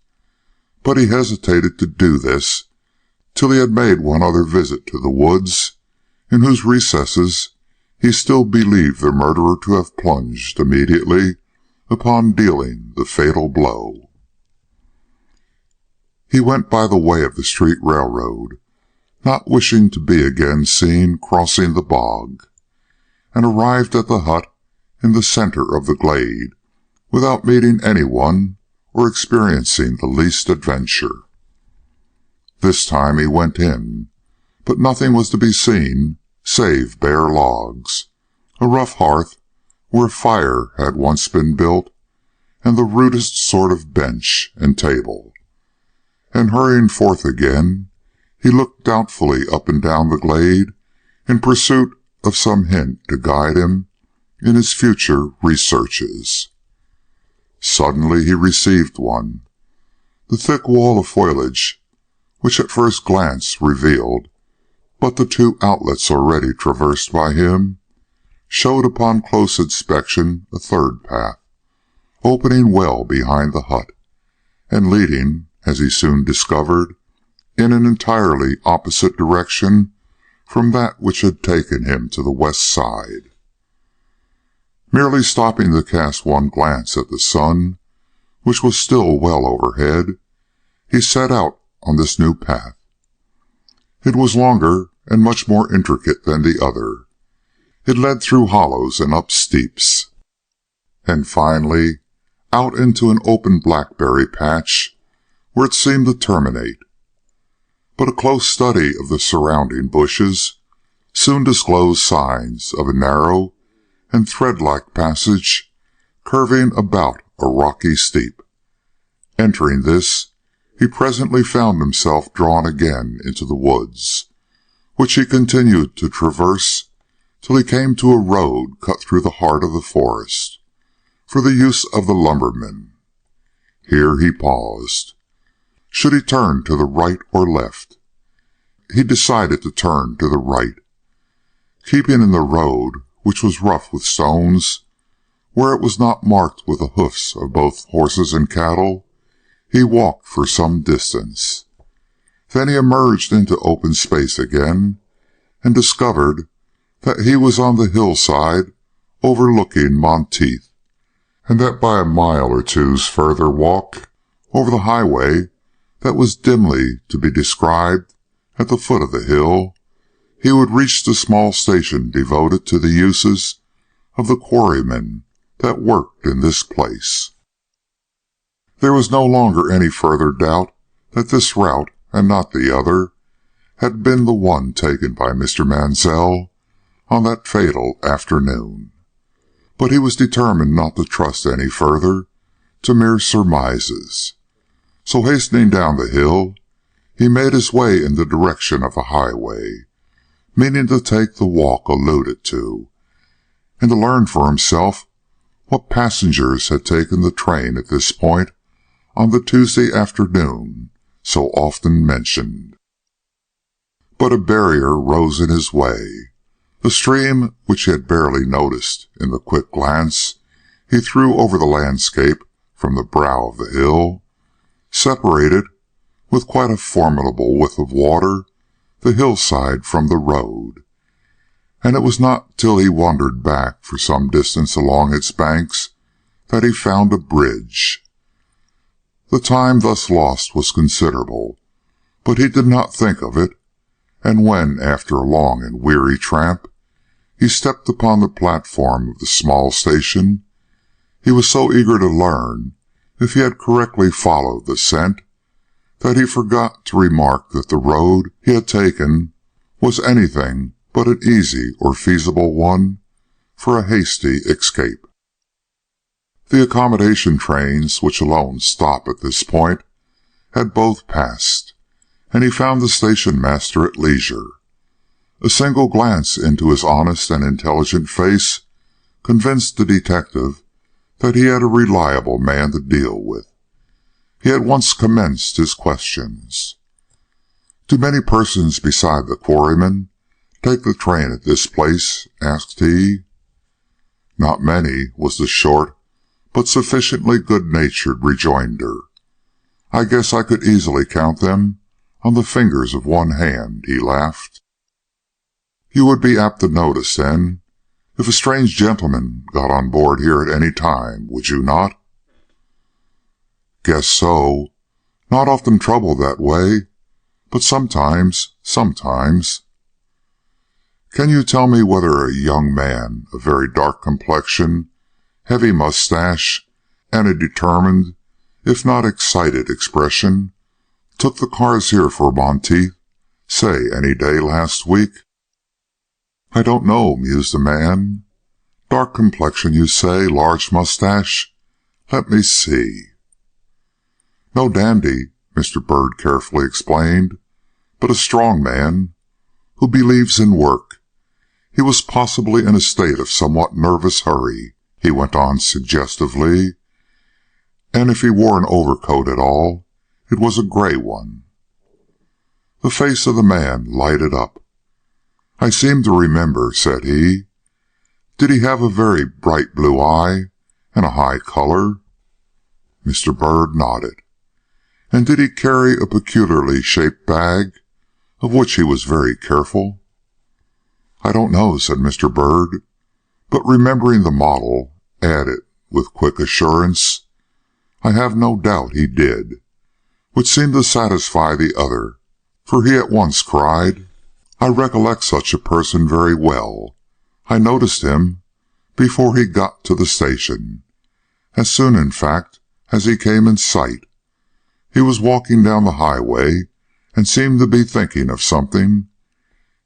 But he hesitated to do this till he had made one other visit to the woods, in whose recesses he still believed the murderer to have plunged immediately upon dealing the fatal blow. He went by the way of the street railroad, not wishing to be again seen crossing the bog, and arrived at the hut in the center of the glade without meeting anyone or experiencing the least adventure. This time he went in, but nothing was to be seen save bare logs, a rough hearth where a fire had once been built, and the rudest sort of bench and table. And hurrying forth again, he looked doubtfully up and down the glade in pursuit of some hint to guide him in his future researches. Suddenly he received one. The thick wall of foliage, which at first glance revealed but the two outlets already traversed by him, showed upon close inspection a third path, opening well behind the hut, and leading, as he soon discovered, in an entirely opposite direction from that which had taken him to the west side. Merely stopping to cast one glance at the sun, which was still well overhead, he set out on this new path. It was longer and much more intricate than the other. It led through hollows and up steeps, and finally out into an open blackberry patch where it seemed to terminate. But a close study of the surrounding bushes soon disclosed signs of a narrow and thread-like passage curving about a rocky steep. Entering this, he presently found himself drawn again into the woods, which he continued to traverse till he came to a road cut through the heart of the forest, for the use of the lumbermen. Here he paused. Should he turn to the right or left? He decided to turn to the right. Keeping in the road, which was rough with stones, where it was not marked with the hoofs of both horses and cattle, he walked for some distance. Then he emerged into open space again, and discovered that he was on the hillside overlooking Monteith, and that by a mile or two's further walk over the highway that was dimly to be described at the foot of the hill, he would reach the small station devoted to the uses of the quarrymen that worked in this place. There was no longer any further doubt that this route, and not the other, had been the one taken by Mr. Mansell on that fatal afternoon. But he was determined not to trust any further to mere surmises. So hastening down the hill, he made his way in the direction of the highway, meaning to take the walk alluded to, and to learn for himself what passengers had taken the train at this point on the Tuesday afternoon so often mentioned. But a barrier rose in his way. The stream, which he had barely noticed in the quick glance he threw over the landscape from the brow of the hill, separated, with quite a formidable width of water, the hillside from the road, and it was not till he wandered back for some distance along its banks that he found a bridge. The time thus lost was considerable, but he did not think of it, and when, after a long and weary tramp, he stepped upon the platform of the small station, he was so eager to learn if he had correctly followed the scent that he forgot to remark that the road he had taken was anything but an easy or feasible one for a hasty escape. The accommodation trains, which alone stop at this point, had both passed, and he found the station master at leisure. A single glance into his honest and intelligent face convinced the detective that he had a reliable man to deal with. he at once commenced his questions. "Do many persons beside the quarryman take the train at this place?" asked he. "Not many," was the short but sufficiently good-natured rejoinder. "I guess I could easily count them on the fingers of one hand," he laughed. "You would be apt to notice, then, if a strange gentleman got on board here at any time, would you not?" "Guess so. Not often troubled that way, but sometimes. Can you tell me whether a young man of very dark complexion, heavy mustache, and a determined, if not excited expression, took the cars here for Monteith, say any day last week?" "I don't know," mused the man. "Dark complexion, you say, large mustache. Let me see." "No dandy," Mr. Byrd carefully explained, "but a strong man who believes in work. He was possibly in a state of somewhat nervous hurry," he went on suggestively, "and if he wore an overcoat at all, it was a gray one." The face of the man lighted up. "I seem to remember," said he. "Did he have a very bright blue eye and a high color?" Mr. Byrd nodded. "And did he carry a peculiarly shaped bag, of which he was very careful?" "I don't know," said Mr. Byrd, but remembering the model, added with quick assurance, "I have no doubt he did," which seemed to satisfy the other, for he at once cried, "I recollect such a person very well. I noticed him before he got to the station. As soon, in fact, as he came in sight, he was walking down the highway and seemed to be thinking of something.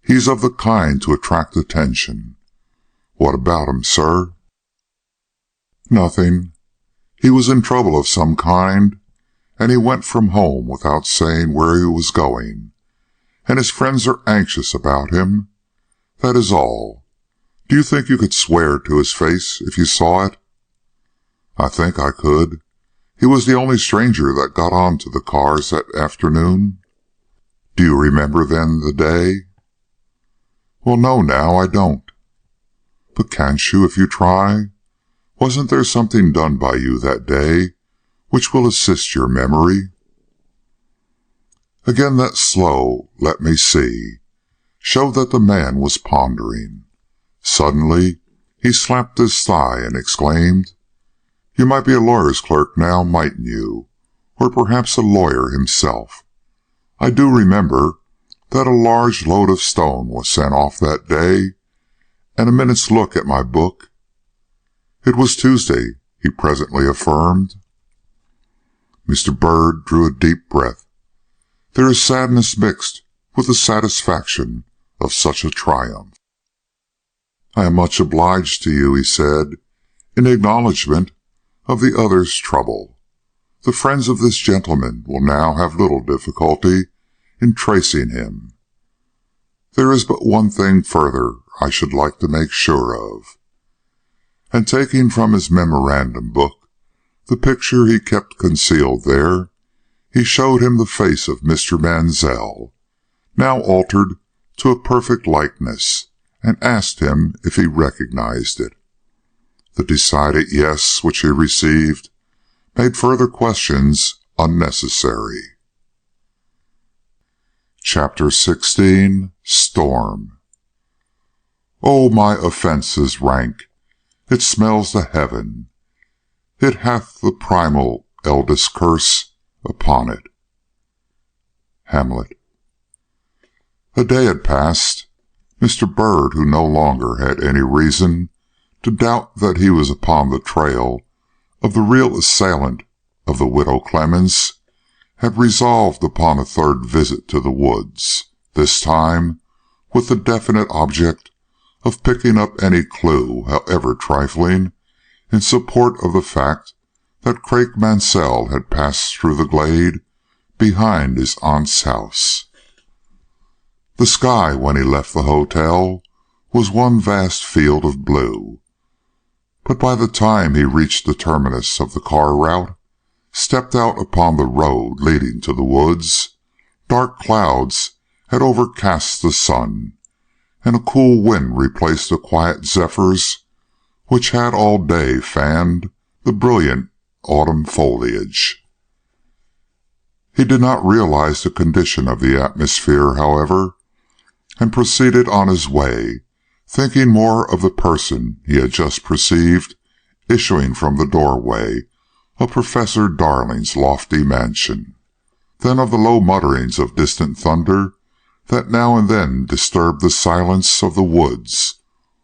He's of the kind to attract attention. What about him, sir?" "Nothing. He was in trouble of some kind, and he went from home without saying where he was going, and his friends are anxious about him. That is all. Do you think you could swear to his face if you saw it?" "I think I could. He was the only stranger that got on to the cars that afternoon." "Do you remember, then, the day?" "Well, no, now, I don't." "But can't you, if you try? Wasn't there something done by you that day which will assist your memory?" Again that slow "let me see" showed that the man was pondering. Suddenly he slapped his thigh and exclaimed, "You might be a lawyer's clerk now, mightn't you? Or perhaps a lawyer himself. I do remember that a large load of stone was sent off that day, and a minute's look at my book—" "It was Tuesday," he presently affirmed. Mr. Byrd drew a deep breath. There is sadness mixed with the satisfaction of such a triumph. "I am much obliged to you," he said, in acknowledgment of the other's trouble. "The friends of this gentleman will now have little difficulty in tracing him. There is but one thing further I should like to make sure of." And taking from his memorandum book the picture he kept concealed there, he showed him the face of Mr. Mansell, now altered to a perfect likeness, and asked him if he recognized it. The decided yes which he received made further questions unnecessary. Chapter 16. Storm. "Oh, my offence is rank, it smells to heaven, it hath the primal eldest curse upon it." Hamlet. A day had passed. Mr. Byrd, who no longer had any reason to doubt that he was upon the trail of the real assailant of the widow Clemens, had resolved upon a third visit to the woods, this time with the definite object of picking up any clue, however trifling, in support of the fact that Craik Mansell had passed through the glade behind his aunt's house. The sky, when he left the hotel, was one vast field of blue, but by the time he reached the terminus of the car route, stepped out upon the road leading to the woods, dark clouds had overcast the sun, and a cool wind replaced the quiet zephyrs which had all day fanned the brilliant autumn foliage. He did not realize the condition of the atmosphere, however, and proceeded on his way, thinking more of the person he had just perceived issuing from the doorway of Professor Darling's lofty mansion, than of the low mutterings of distant thunder that now and then disturbed the silence of the woods,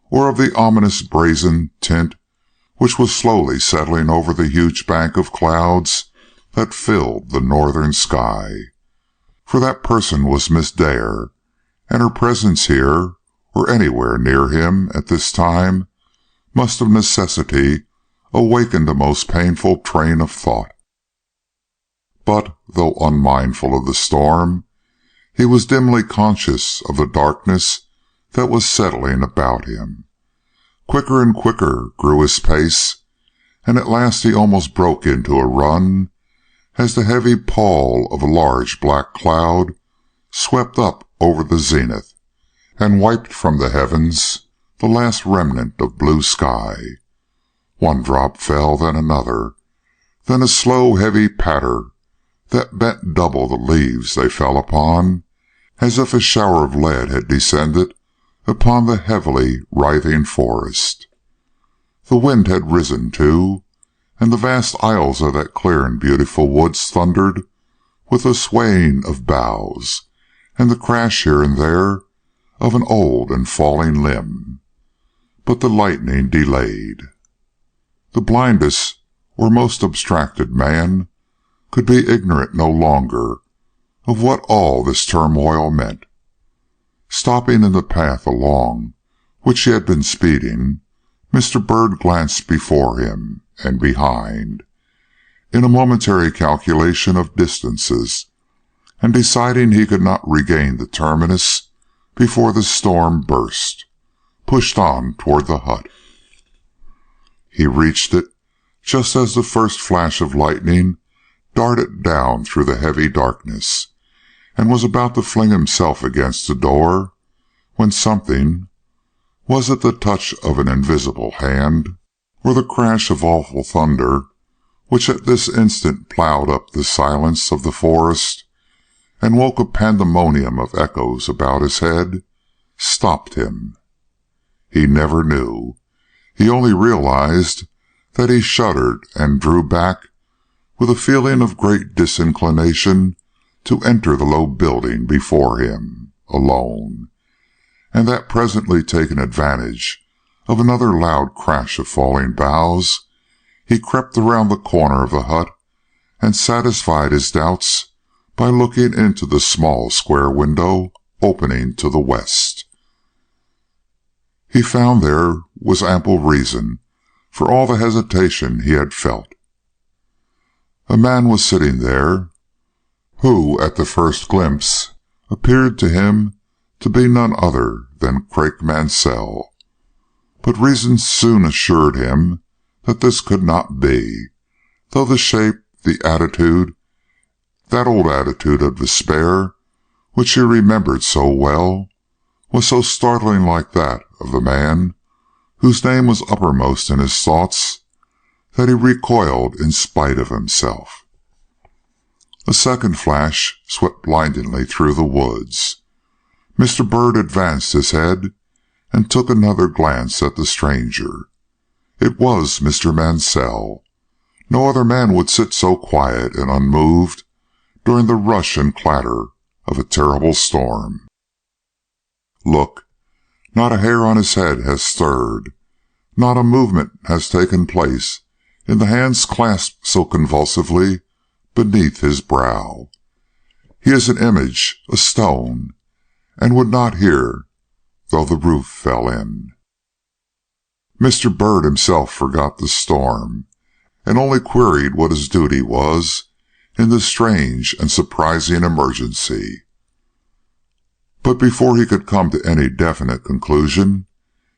or of the ominous brazen tint which was slowly settling over the huge bank of clouds that filled the northern sky. For that person was Miss Dare, and her presence here, or anywhere near him at this time, must of necessity awaken a most painful train of thought. But, though unmindful of the storm, he was dimly conscious of the darkness that was settling about him. Quicker and quicker grew his pace, and at last he almost broke into a run as the heavy pall of a large black cloud swept up over the zenith and wiped from the heavens the last remnant of blue sky. One drop fell, then another, then a slow heavy patter that bent double the leaves they fell upon, as if a shower of lead had descended upon the heavily writhing forest. The wind had risen, too, and the vast aisles of that clear and beautiful woods thundered with the swaying of boughs and the crash here and there of an old and falling limb. But the lightning delayed. The blindest or most abstracted man could be ignorant no longer of what all this turmoil meant. Stopping in the path along which he had been speeding, Mr. Bird glanced before him and behind, in a momentary calculation of distances, and deciding he could not regain the terminus before the storm burst, pushed on toward the hut. He reached it just as the first flash of lightning darted down through the heavy darkness, and was about to fling himself against the door, when something, was it the touch of an invisible hand, or the crash of awful thunder, which at this instant ploughed up the silence of the forest and woke a pandemonium of echoes about his head, stopped him? He never knew. He only realized that he shuddered and drew back with a feeling of great disinclination to enter the low building before him, alone, and that presently, taking advantage of another loud crash of falling boughs, he crept around the corner of the hut and satisfied his doubts by looking into the small square window opening to the west. He found there was ample reason for all the hesitation he had felt. A man was sitting there, who at the first glimpse appeared to him to be none other than Craik Mansell, but reason soon assured him that this could not be, though the shape, the attitude, that old attitude of despair which he remembered so well, was so startling like that of the man whose name was uppermost in his thoughts, that he recoiled in spite of himself. A second flash swept blindingly through the woods. Mr. Bird advanced his head and took another glance at the stranger. It was Mr. Mansell. No other man would sit so quiet and unmoved during the rush and clatter of a terrible storm. Look! Not a hair on his head has stirred. Not a movement has taken place in the hands clasped so convulsively beneath his brow. He is an image, a stone, and would not hear, though the roof fell in. Mr. Bird himself forgot the storm, and only queried what his duty was in this strange and surprising emergency. But before he could come to any definite conclusion,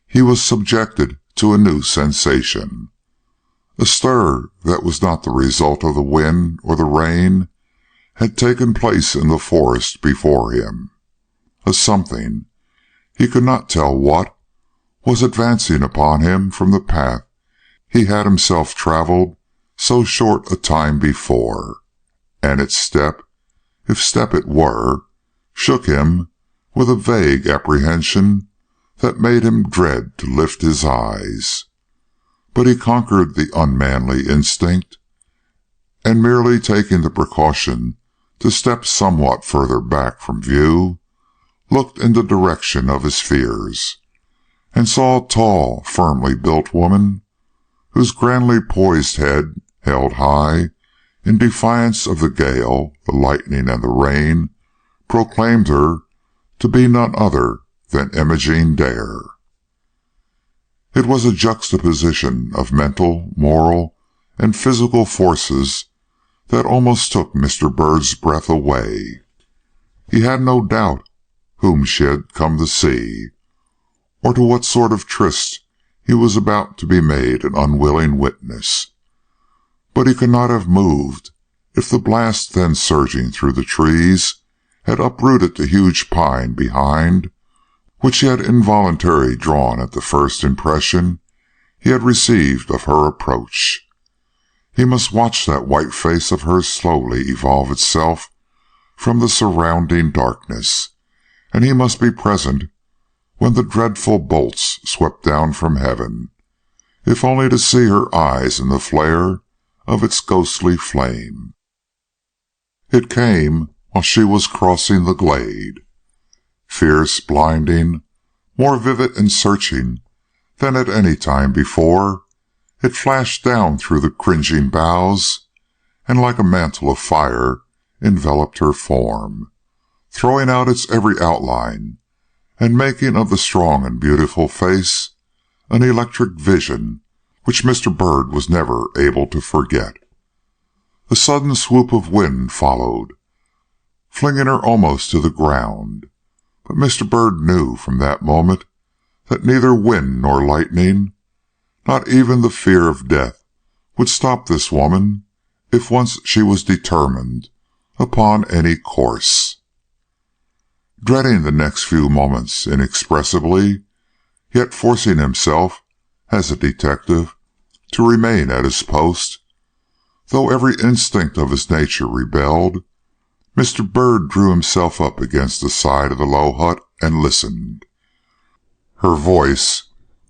he was subjected to a new sensation. A stir that was not the result of the wind or the rain had taken place in the forest before him. A something, he could not tell what, was advancing upon him from the path he had himself traveled so short a time before, and its step, if step it were, shook him with a vague apprehension that made him dread to lift his eyes. But he conquered the unmanly instinct, and merely taking the precaution to step somewhat further back from view, looked in the direction of his fears, and saw a tall, firmly built woman, whose grandly poised head, held high, in defiance of the gale, the lightning, and the rain, proclaimed her to be none other than Imogene Dare. It was a juxtaposition of mental, moral, and physical forces that almost took Mr. Bird's breath away. He had no doubt whom she had come to see, or to what sort of tryst he was about to be made an unwilling witness. But he could not have moved if the blast then surging through the trees had uprooted the huge pine behind, which he had involuntarily drawn at the first impression he had received of her approach. He must watch that white face of hers slowly evolve itself from the surrounding darkness, and he must be present when the dreadful bolts swept down from heaven, if only to see her eyes in the flare of its ghostly flame. It came while she was crossing the glade. Fierce, blinding, more vivid and searching than at any time before, it flashed down through the cringing boughs, and like a mantle of fire enveloped her form, throwing out its every outline, and making of the strong and beautiful face an electric vision which Mr. Bird was never able to forget. A sudden swoop of wind followed, flinging her almost to the ground, but Mr. Bird knew from that moment that neither wind nor lightning, not even the fear of death, would stop this woman if once she was determined upon any course. Dreading the next few moments inexpressibly, yet forcing himself, as a detective, to remain at his post, though every instinct of his nature rebelled, Mr. Bird drew himself up against the side of the low hut and listened. Her voice,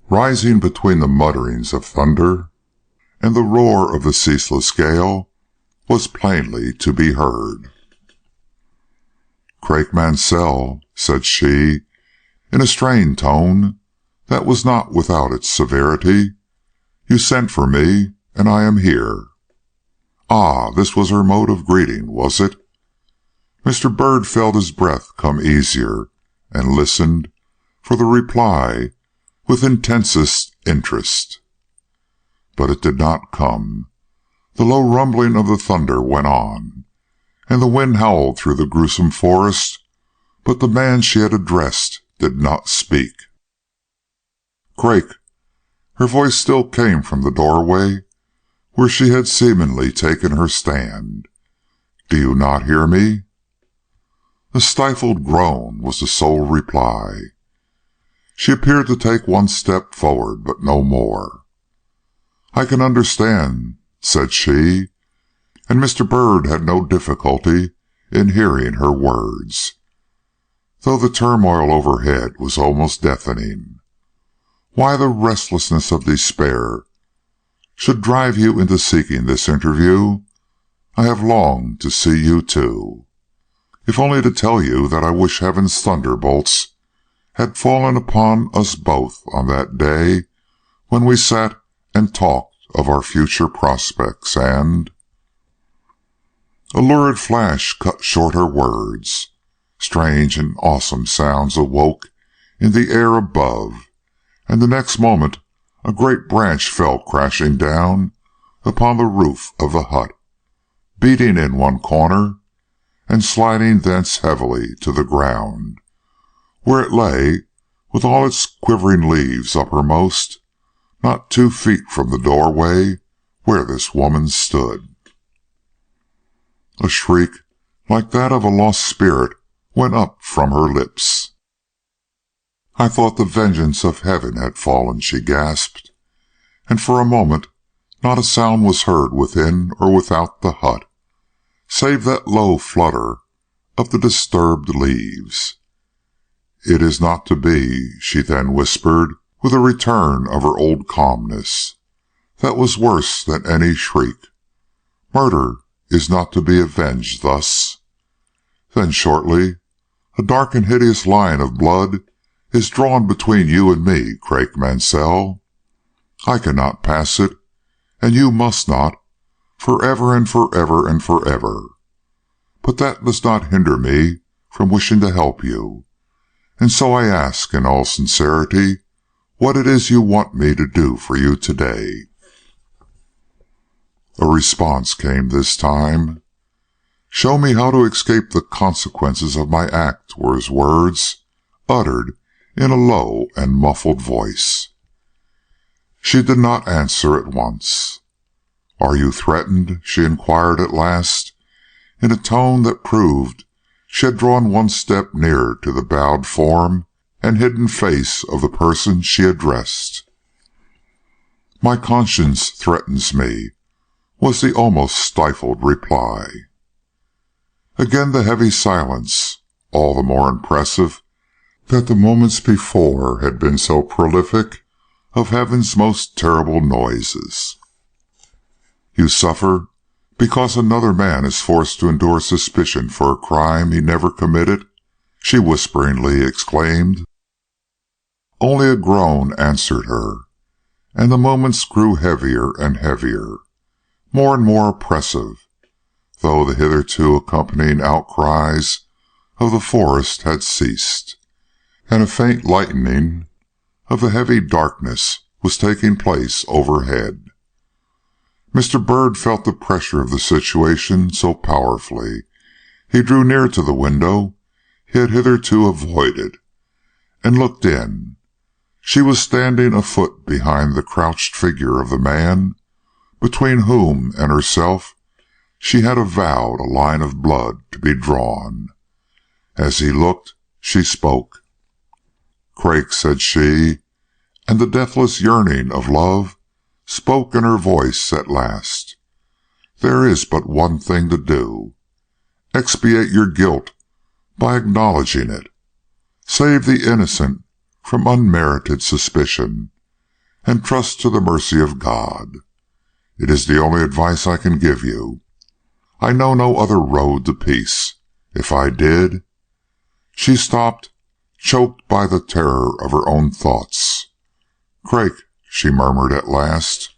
rising between the mutterings of thunder and the roar of the ceaseless gale, was plainly to be heard. "Craik Mansell," said she, in a strained tone that was not without its severity, "you sent for me, and I am here." Ah, this was her mode of greeting, was it? Mr. Bird felt his breath come easier, and listened for the reply with intensest interest. But it did not come. The low rumbling of the thunder went on, and the wind howled through the gruesome forest, but the man she had addressed did not speak. "Craik," her voice still came from the doorway where she had seemingly taken her stand. "Do you not hear me?" A stifled groan was the sole reply. She appeared to take one step forward, but no more. "I can understand," said she, and Mr. Bird had no difficulty in hearing her words, though the turmoil overhead was almost deafening. Why the restlessness of despair should drive you into seeking this interview, I have longed to see you too, if only to tell you that I wish heaven's thunderbolts had fallen upon us both on that day when we sat and talked of our future prospects, and—" A lurid flash cut short her words. Strange and awesome sounds awoke in the air above, and the next moment a great branch fell crashing down upon the roof of the hut, beating in one corner, and sliding thence heavily to the ground, where it lay with all its quivering leaves uppermost, not 2 feet from the doorway where this woman stood. A shriek like that of a lost spirit went up from her lips. "I thought the vengeance of heaven had fallen," she gasped, and for a moment not a sound was heard within or without the hut, save that low flutter of the disturbed leaves. "It is not to be," she then whispered, with a return of her old calmness, that was worse than any shriek. "Murder is not to be avenged thus." Then shortly, "A dark and hideous line of blood is drawn between you and me, Craik Mansell. I cannot pass it, and you must not, forever and forever and forever. But that does not hinder me from wishing to help you, and so I ask in all sincerity what it is you want me to do for you today." A response came this time. "Show me how to escape the consequences of my act," were his words, uttered in a low and muffled voice. She did not answer at once. "Are you threatened?" she inquired at last, in a tone that proved she had drawn one step nearer to the bowed form and hidden face of the person she addressed. "My conscience threatens me," was the almost stifled reply. Again the heavy silence, all the more impressive that the moments before had been so prolific of heaven's most terrible noises. "You suffer because another man is forced to endure suspicion for a crime he never committed?" she whisperingly exclaimed. Only a groan answered her, and the moments grew heavier and heavier, more and more oppressive, though the hitherto accompanying outcries of the forest had ceased, and a faint lightening of the heavy darkness was taking place overhead. Mr. Bird felt the pressure of the situation so powerfully. He drew near to the window he had hitherto avoided, and looked in. She was standing a foot behind the crouched figure of the man, between whom and herself she had avowed a line of blood to be drawn. As he looked, she spoke. "Craik," said she, and the deathless yearning of love spoke in her voice at last, "there is but one thing to do. Expiate your guilt by acknowledging it. Save the innocent from unmerited suspicion, and trust to the mercy of God. It is the only advice I can give you. I know no other road to peace. If I did—" She stopped, choked by the terror of her own thoughts. "Craik," she murmured at last,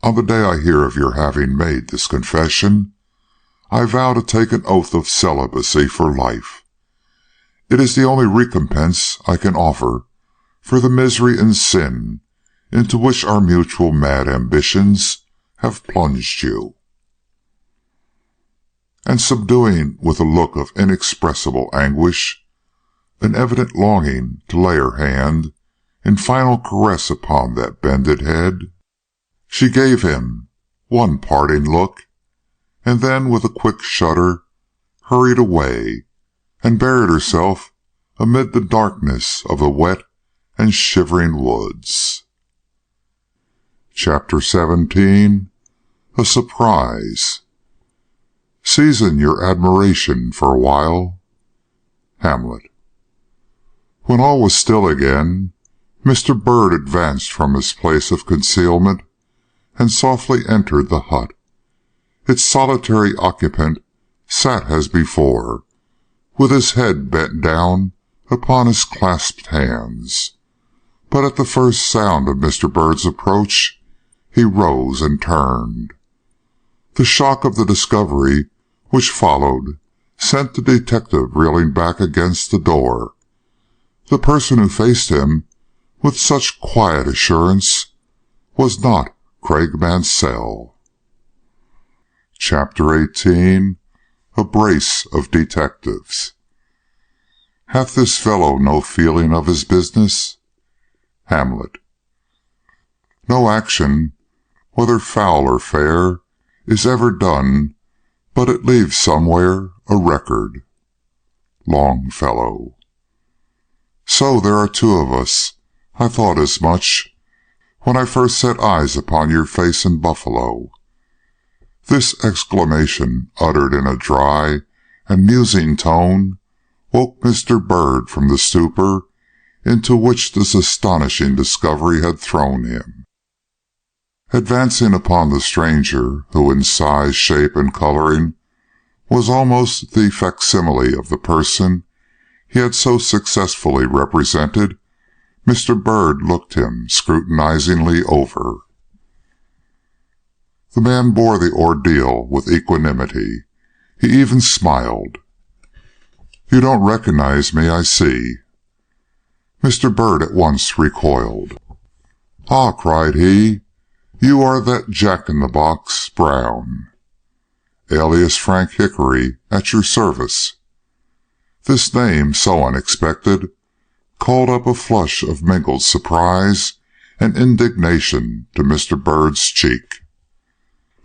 "on the day I hear of your having made this confession, I vow to take an oath of celibacy for life. It is the only recompense I can offer for the misery and sin into which our mutual mad ambitions have plunged you." And subduing with a look of inexpressible anguish, an evident longing to lay her hand in final caress upon that bended head, she gave him one parting look, and then with a quick shudder hurried away and buried herself amid the darkness of the wet and shivering woods. Chapter 17. A Surprise. Season your admiration for a while. Hamlet. When all was still again, Mr. Bird advanced from his place of concealment and softly entered the hut. Its solitary occupant sat as before, with his head bent down upon his clasped hands. But at the first sound of Mr. Bird's approach, he rose and turned. The shock of the discovery which followed sent the detective reeling back against the door. The person who faced him with such quiet assurance was not Craik Mansell. Chapter 18. A Brace of Detectives. Hath this fellow no feeling of his business? Hamlet. No action whether foul or fair, is ever done, but it leaves somewhere a record. Longfellow. So there are two of us. I thought as much when I first set eyes upon your face in Buffalo. This exclamation, uttered in a dry and musing tone, woke Mr. Bird from the stupor into which this astonishing discovery had thrown him. Advancing upon the stranger, who in size, shape, and coloring was almost the facsimile of the person he had so successfully represented, Mr. Bird looked him scrutinizingly over. The man bore the ordeal with equanimity. He even smiled. "You don't recognize me, I see." Mr. Bird at once recoiled. "Ah," cried he, "you are that Jack-in-the-box Brown, alias Frank Hickory, at your service." This name, so unexpected, called up a flush of mingled surprise and indignation to Mr. Bird's cheek.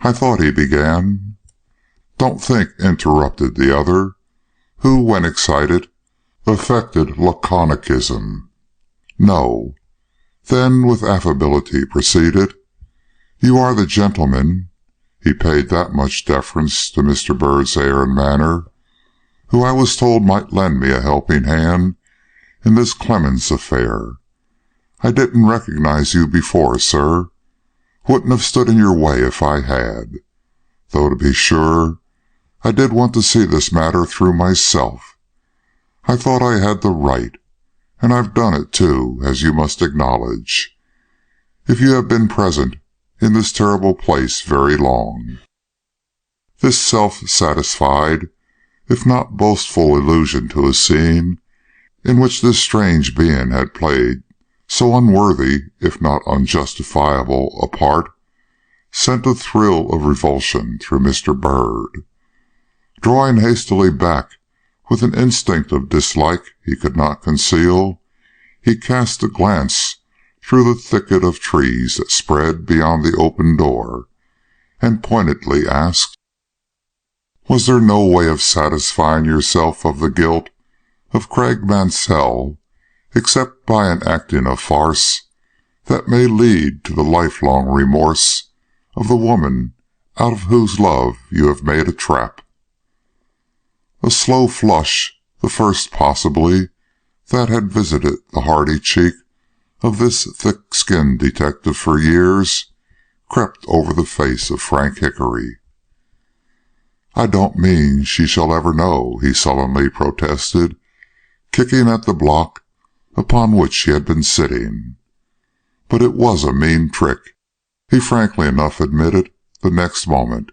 "I thought," he began. "Don't think," interrupted the other, who, when excited, affected laconicism. "No." Then with affability proceeded, "You are the gentleman," he paid that much deference to Mr. Bird's air and manner, "who I was told might lend me a helping hand in this Clemens affair. I didn't recognize you before, sir. Wouldn't have stood in your way if I had. Though, to be sure, I did want to see this matter through myself. I thought I had the right, and I've done it too, as you must acknowledge, if you have been present in this terrible place very long." This self-satisfied, if not boastful, allusion to a scene in which this strange being had played so unworthy, if not unjustifiable, a part, sent a thrill of revulsion through Mr. Bird. Drawing hastily back with an instinct of dislike he could not conceal, he cast a glance through the thicket of trees that spread beyond the open door, and pointedly asked, "Was there no way of satisfying yourself of the guilt of Craig Mansell, except by enacting a farce that may lead to the lifelong remorse of the woman out of whose love you have made a trap?" A slow flush, the first possibly that had visited the hardy cheek of this thick-skinned detective for years, crept over the face of Frank Hickory. "I don't mean she shall ever know," he sullenly protested, kicking at the block upon which he had been sitting. "But it was a mean trick," he frankly enough admitted the next moment.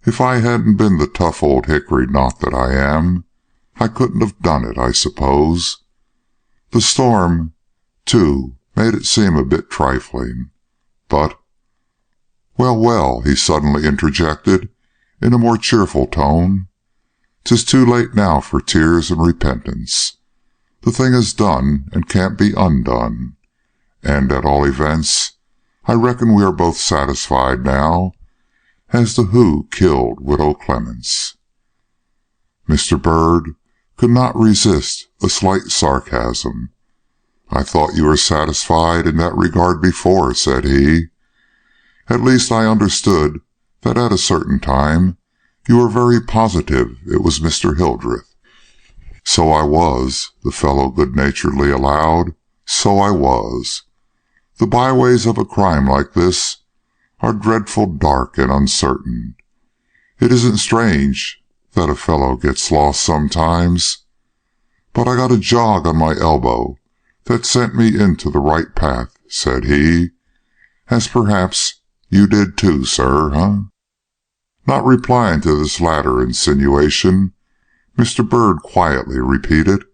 "If I hadn't been the tough old hickory knot that I am, I couldn't have done it, I suppose. The storm, too, made it seem a bit trifling. But well, well," he suddenly interjected in a more cheerful tone, "'tis too late now for tears and repentance. The thing is done and can't be undone, and at all events I reckon we are both satisfied now as to who killed Widow Clemens." Mr. Bird could not resist a slight sarcasm. "I thought you were satisfied in that regard before," said he. "At least I understood that at a certain time you were very positive it was Mr. Hildreth." "So I was," the fellow good-naturedly allowed. "So I was. The byways of a crime like this are dreadful dark and uncertain. It isn't strange that a fellow gets lost sometimes. But I got a jog on my elbow that sent me into the right path," said he, "as perhaps you did too, sir, Not replying to this latter insinuation, Mr. Bird quietly repeated,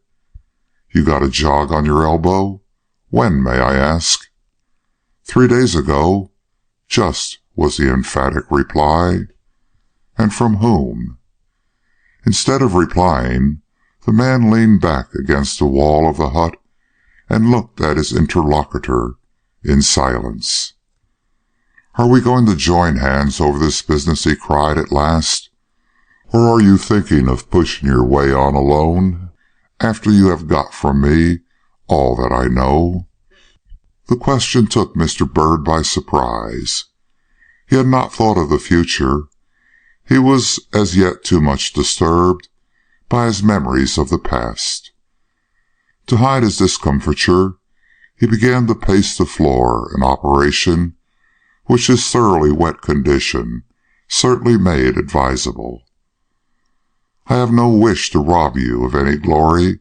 "You got a jog on your elbow? When, may I ask?" "3 days ago, just," was the emphatic reply. "And from whom?" Instead of replying, the man leaned back against the wall of the hut and looked at his interlocutor in silence. "Are we going to join hands over this business?" he cried at last. "Or are you thinking of pushing your way on alone, after you have got from me all that I know?" The question took Mr. Bird by surprise. He had not thought of the future. He was as yet too much disturbed by his memories of the past. To hide his discomfiture, he began to pace the floor, an operation which his thoroughly wet condition certainly made advisable. "I have no wish to rob you of any glory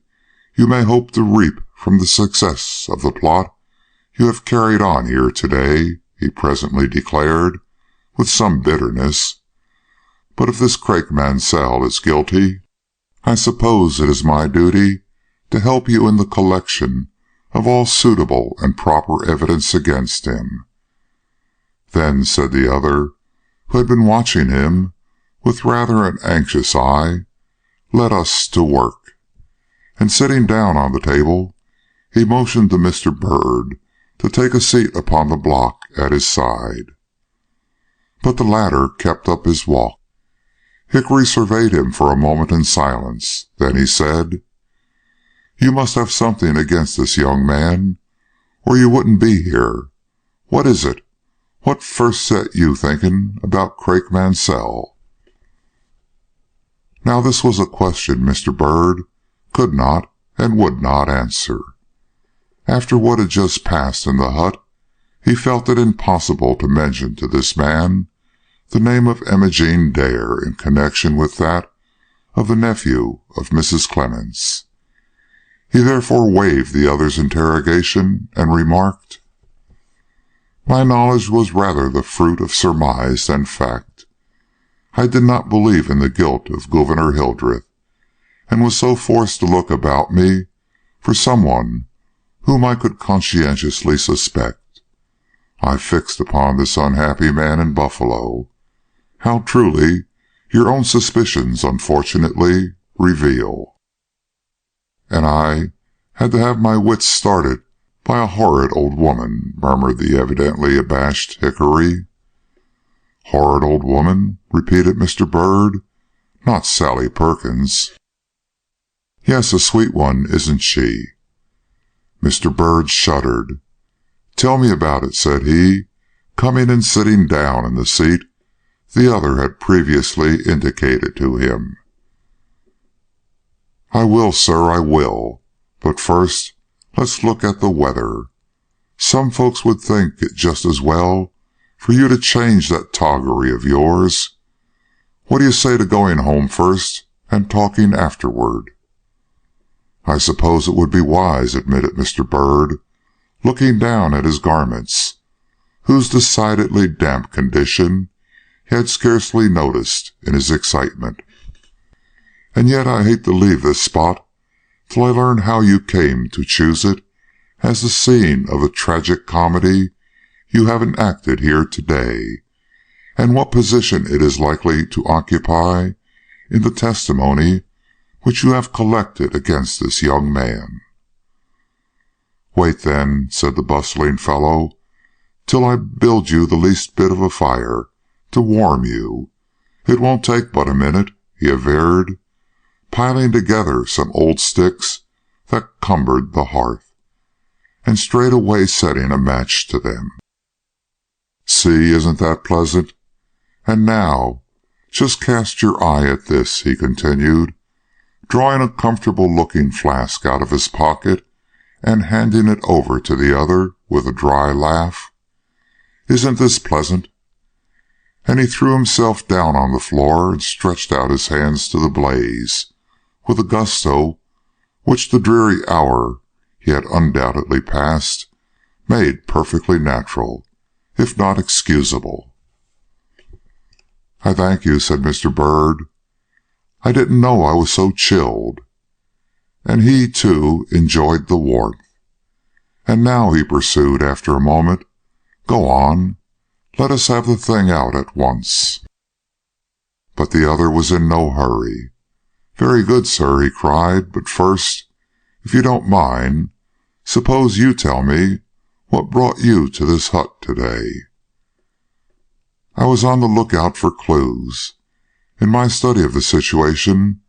you may hope to reap from the success of the plot you have carried on here today," he presently declared, with some bitterness. "But if this Craik Mansell is guilty, I suppose it is my duty to help you in the collection of all suitable and proper evidence against him." "Then," said the other, who had been watching him with rather an anxious eye, "let us to work." And sitting down on the table, he motioned to Mr. Bird to take a seat upon the block at his side. But the latter kept up his walk. Hickory surveyed him for a moment in silence. Then he said, "You must have something against this young man, or you wouldn't be here. What is it? What first set you thinking about Craik Mansell?" Now this was a question Mr. Bird could not and would not answer. After what had just passed in the hut, he felt it impossible to mention to this man the name of Imogene Dare in connection with that of the nephew of Mrs. Clemens. He therefore waived the other's interrogation and remarked, "My knowledge was rather the fruit of surmise than fact. I did not believe in the guilt of Gouverneur Hildreth, and was so forced to look about me for someone whom I could conscientiously suspect. I fixed upon this unhappy man in Buffalo. How truly your own suspicions unfortunately reveal." "And I had to have my wits started by a horrid old woman," murmured the evidently abashed Hickory. "Horrid old woman?" repeated Mr. Bird. "Not Sally Perkins?" "Yes, a sweet one, isn't she?" Mr. Bird shuddered. "Tell me about it," said he, coming and sitting down in the seat the other had previously indicated to him. "I will, sir, I will. But first let's look at the weather. Some folks would think it just as well for you to change that toggery of yours. What do you say to going home first and talking afterward?" "I suppose it would be wise," admitted Mr. Bird, looking down at his garments, whose decidedly damp condition he had scarcely noticed in his excitement. "And yet I hate to leave this spot till I learn how you came to choose it as the scene of the tragic comedy you have enacted here today, and what position it is likely to occupy in the testimony which you have collected against this young man." "Wait, then," said the bustling fellow, "till I build you the least bit of a fire to warm you. It won't take but a minute," he averred, piling together some old sticks that cumbered the hearth, and straightway setting a match to them. "See, isn't that pleasant? And now, just cast your eye at this," he continued, drawing a comfortable-looking flask out of his pocket and handing it over to the other with a dry laugh. "Isn't this pleasant?" And he threw himself down on the floor and stretched out his hands to the blaze, with a gusto which the dreary hour he had undoubtedly passed made perfectly natural, if not excusable. "I thank you," said Mr. Bird. "I didn't know I was so chilled." And he, too, enjoyed the warmth. "And now," he pursued after a moment, "go on. Let us have the thing out at once." But the other was in no hurry. "Very good, sir," he cried. "But first, if you don't mind, suppose you tell me what brought you to this hut today?" I was on the lookout for clues. In my study of the situation,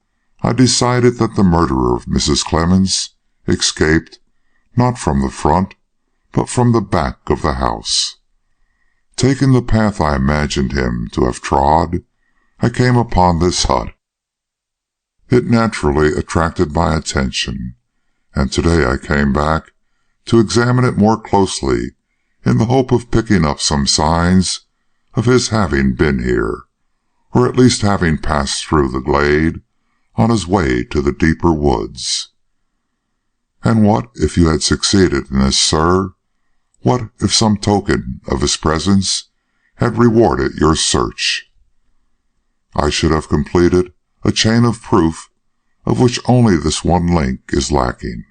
I decided that the murderer of Mrs. Clemens escaped not from the front, but from the back of the house. Taking the path I imagined him to have trod, I came upon this hut. It naturally attracted my attention, and today I came back to examine it more closely in the hope of picking up some signs of his having been here, or at least having passed through the glade on his way to the deeper woods. And what if you had succeeded in this, sir? What if some token of his presence had rewarded your search? I should have completed a chain of proof of which only this one link is lacking.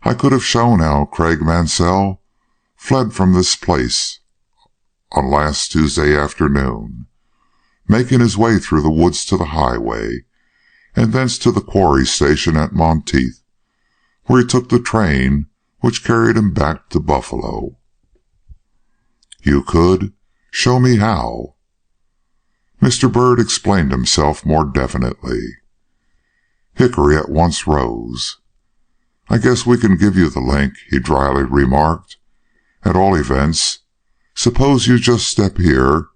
I could have shown how Craig Mansell fled from this place on last Tuesday afternoon, making his way through the woods to the highway, and thence to the quarry station at Monteith, where he took the train which carried him back to Buffalo. You could? Show me how. Mr. Byrd explained himself more definitely. Hickory at once rose. I guess we can give you the link, he dryly remarked. At all events, suppose you just step here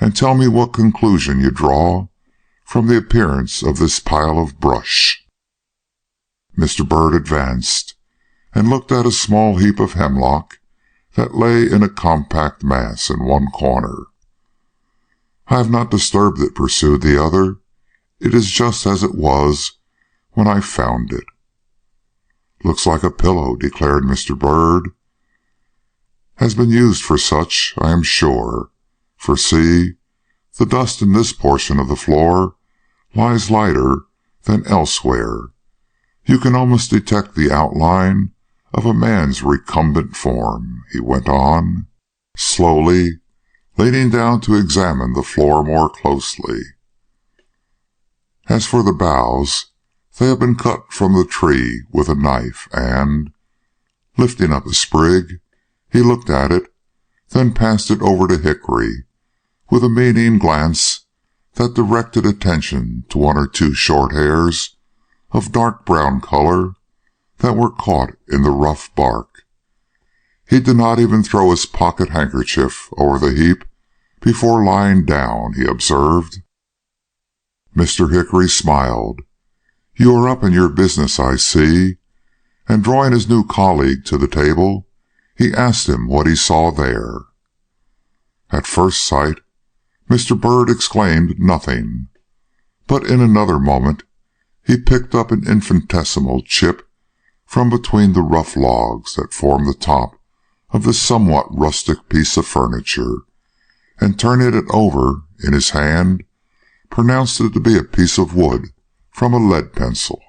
and tell me what conclusion you draw from the appearance of this pile of brush. Mr. Byrd advanced and looked at a small heap of hemlock that lay in a compact mass in one corner. I have not disturbed it, pursued the other. It is just as it was when I found it. Looks like a pillow, declared Mr. Byrd. Has been used for such, I am sure. For see, the dust in this portion of the floor lies lighter than elsewhere. You can almost detect the outline of a man's recumbent form, he went on, slowly, leaning down to examine the floor more closely. As for the boughs, they have been cut from the tree with a knife, and, lifting up a sprig, he looked at it, then passed it over to Hickory, with a meaning glance that directed attention to one or two short hairs of dark brown color that were caught in the rough bark. He did not even throw his pocket handkerchief over the heap before lying down, he observed. Mr. Hickory smiled. You are up in your business, I see, and drawing his new colleague to the table, he asked him what he saw there. At first sight, Mr. Byrd exclaimed nothing, but in another moment he picked up an infinitesimal chip from between the rough logs that formed the top of this somewhat rustic piece of furniture, and turning it over in his hand, pronounced it to be a piece of wood from a lead pencil.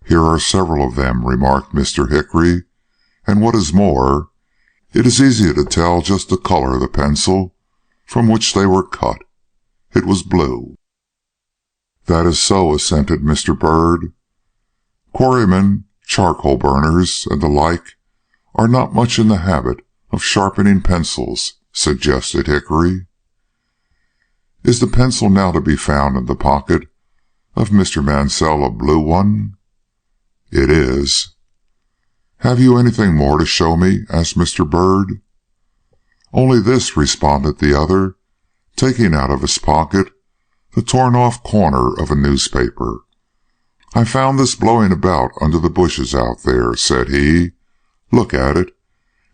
Here are several of them, remarked Mr. Hickory, and what is more, it is easy to tell just the color of the pencil from which they were cut. It was blue. That is so, assented Mr. Byrd. Quarrymen, charcoal burners, and the like are not much in the habit of sharpening pencils, suggested Hickory. Is the pencil now to be found in the pocket of Mr. Mansell a blue one? It is. Have you anything more to show me? Asked Mr. Byrd. Only this, responded the other, taking out of his pocket the torn-off corner of a newspaper. I found this blowing about under the bushes out there, said he. Look at it,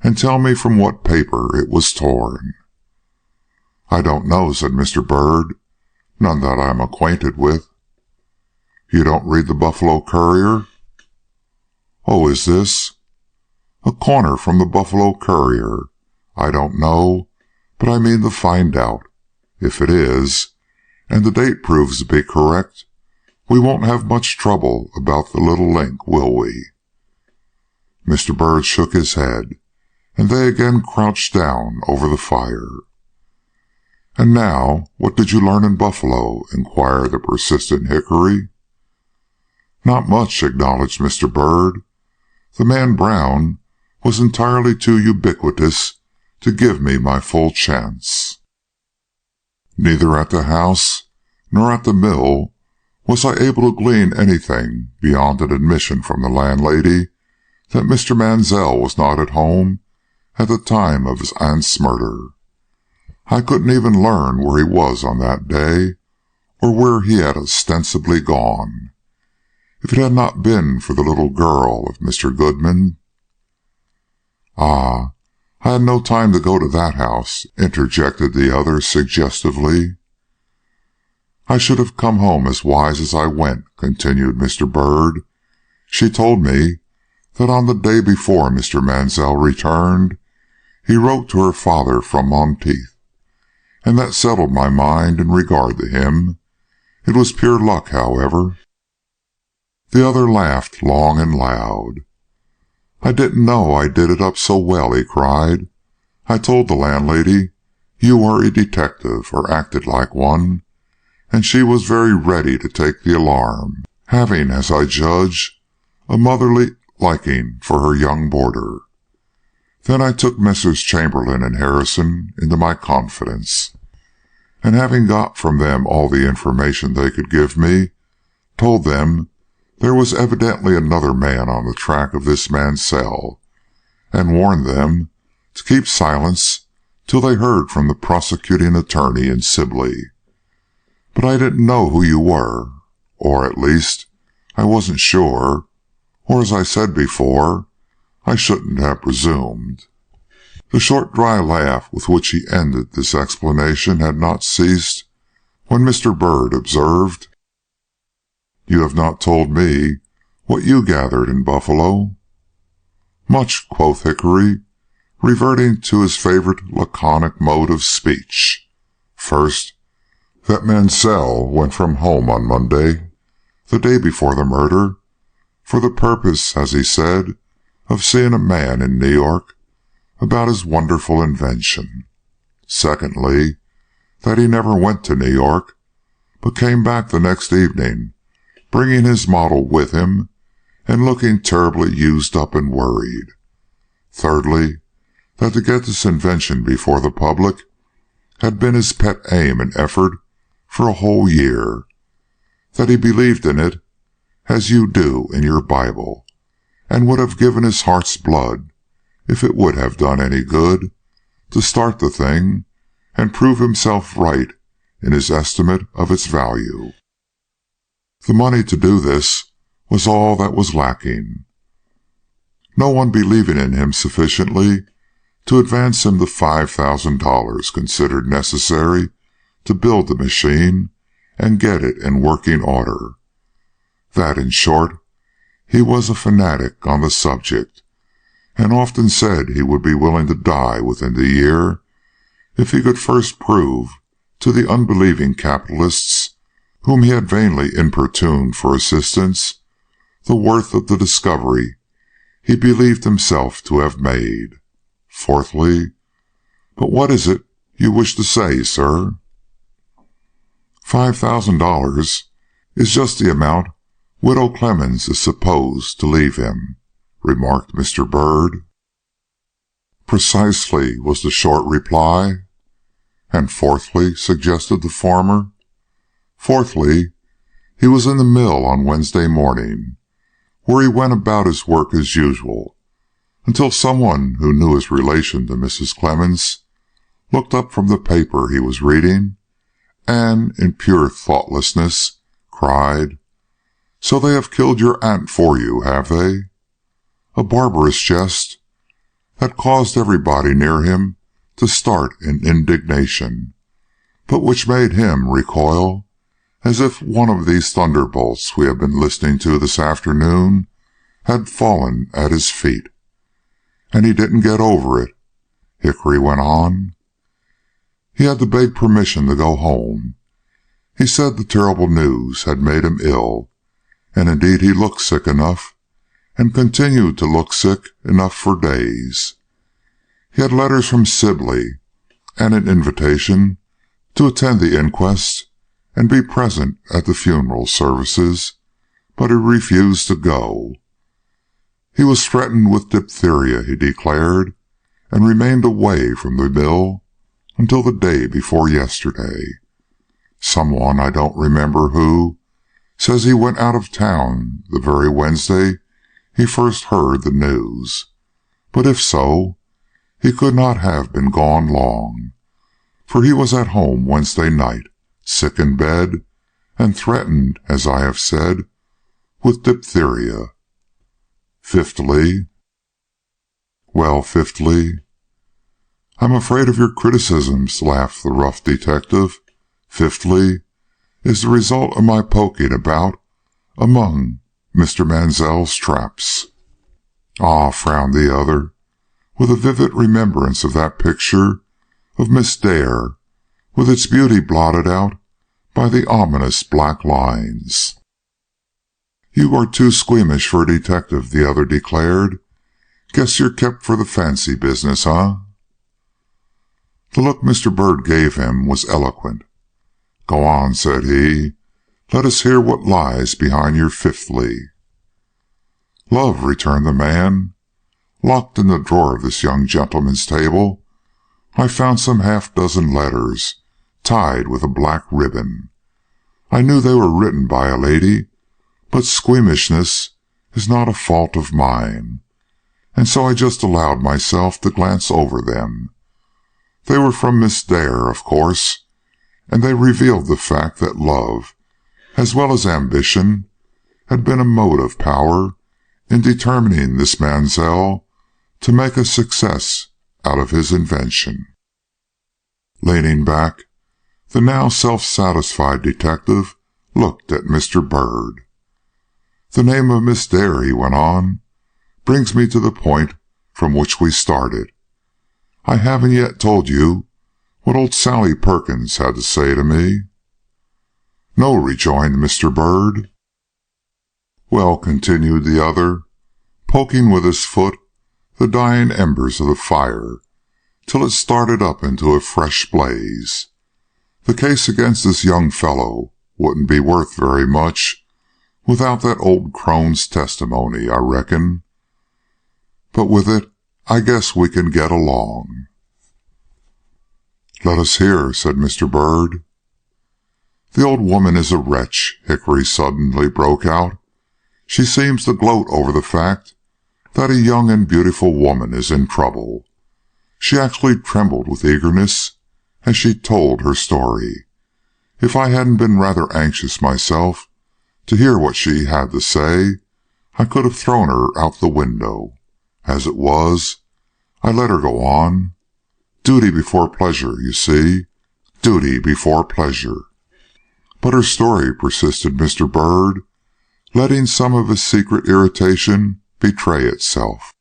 and tell me from what paper it was torn. I don't know, said Mr. Byrd. None that I am acquainted with. You don't read the Buffalo Courier? Oh, is this? A corner from the Buffalo Courier. I don't know, but I mean to find out. If it is, and the date proves to be correct, we won't have much trouble about the little link, will we? Mr. Byrd shook his head, and they again crouched down over the fire. And now, what did you learn in Buffalo? Inquired the persistent Hickory. Not much, acknowledged Mr. Byrd. The man Brown was entirely too ubiquitous to give me my full chance. Neither at the house nor at the mill was I able to glean anything beyond an admission from the landlady that Mr. Mansell was not at home at the time of his aunt's murder. I couldn't even learn where he was on that day, or where he had ostensibly gone. If it had not been for the little girl of Mr. Goodman— "Ah, I had no time to go to that house," interjected the other suggestively. "I should have come home as wise as I went," continued Mr. Byrd. "She told me that on the day before Mr. Mansell returned, he wrote to her father from Monteith, and that settled my mind in regard to him. It was pure luck, however." The other laughed long and loud. "I didn't know I did it up so well," he cried. "I told the landlady you were a detective, or acted like one, and she was very ready to take the alarm, having, as I judge, a motherly liking for her young boarder. Then I took Messrs. Chamberlain and Harrison into my confidence, and having got from them all the information they could give me, told them there was evidently another man on the track of this Mansell, and warned them to keep silence till they heard from the prosecuting attorney in Sibley. But I didn't know who you were, or at least I wasn't sure, or as I said before, I shouldn't have presumed." The short dry laugh with which he ended this explanation had not ceased when Mr. Byrd observed, "You have not told me what you gathered in Buffalo." "Much," quoth Hickory, reverting to his favorite laconic mode of speech. "First, that Mansell went from home on Monday, the day before the murder, for the purpose, as he said, of seeing a man in New York about his wonderful invention. Secondly, that he never went to New York, but came back the next evening, bringing his model with him and looking terribly used up and worried. Thirdly, that to get this invention before the public had been his pet aim and effort for a whole year, that he believed in it as you do in your Bible, and would have given his heart's blood, if it would have done any good, to start the thing and prove himself right in his estimate of its value. The money to do this was all that was lacking, no one believing in him sufficiently to advance him the $5,000 considered necessary to build the machine and get it in working order. That, in short, he was a fanatic on the subject, and often said he would be willing to die within the year if he could first prove to the unbelieving capitalists whom he had vainly importuned for assistance the worth of the discovery he believed himself to have made. Fourthly— but what is it you wish to say, sir?" $5,000 is just the amount Widow Clemens is supposed to leave him," remarked Mr. Byrd. "Precisely," was the short reply. "And fourthly," suggested the former. "Fourthly, he was in the mill on Wednesday morning, where he went about his work as usual, until someone who knew his relation to Mrs. Clemens looked up from the paper he was reading, and, in pure thoughtlessness, cried, 'So they have killed your aunt for you, have they?' A barbarous jest that caused everybody near him to start in indignation, but which made him recoil as if one of these thunderbolts we have been listening to this afternoon had fallen at his feet. And he didn't get over it," Hickory went on. "He had to beg permission to go home. He said the terrible news had made him ill, and indeed he looked sick enough, and continued to look sick enough for days. He had letters from Sibley, and an invitation to attend the inquest and be present at the funeral services, but he refused to go. He was threatened with diphtheria, he declared, and remained away from the mill until the day before yesterday, Someone, I don't remember who, says he went out of town the very Wednesday he first heard the news. But if so, he could not have been gone long, for he was at home Wednesday night, sick in bed, and threatened, as I have said, with diphtheria. Fifthly, I'm afraid of your criticisms, laughed the rough detective. Fifthly is the result of my poking about among Mr. Mansell's traps. Ah, frowned the other, with a vivid remembrance of that picture of Miss Dare, with its beauty blotted out by the ominous black lines. You are too squeamish for a detective, the other declared. Guess you're kept for the fancy business, huh? The look Mr. Bird gave him was eloquent. Go on, said he. Let us hear what lies behind your fifthly. Love, returned the man. Locked in the drawer of this young gentleman's table, I found some half-dozen letters, tied with a black ribbon. I knew they were written by a lady, but squeamishness is not a fault of mine, and so I just allowed myself to glance over them. They were from Miss Dare, of course, and they revealed the fact that love, as well as ambition, had been a motive power in determining this Mansell to make a success out of his invention. Leaning back, the now self-satisfied detective looked at Mr. Bird. The name of Miss Dare, he went on, brings me to the point from which we started. I haven't yet told you what old Sally Perkins had to say to me. No, rejoined Mr. Bird. Well, continued the other, poking with his foot the dying embers of the fire till it started up into a fresh blaze. The case against this young fellow wouldn't be worth very much without that old crone's testimony, I reckon. But with it, I guess we can get along. Let us hear, said Mr. Bird. The old woman is a wretch, Hickory suddenly broke out. She seems to gloat over the fact that a young and beautiful woman is in trouble. She actually trembled with eagerness as she told her story. If I hadn't been rather anxious myself to hear what she had to say, I could have thrown her out the window. As it was, I let her go on. Duty before pleasure, you see. Duty before pleasure. But her story, persisted Mr. Bird, letting some of his secret irritation betray itself.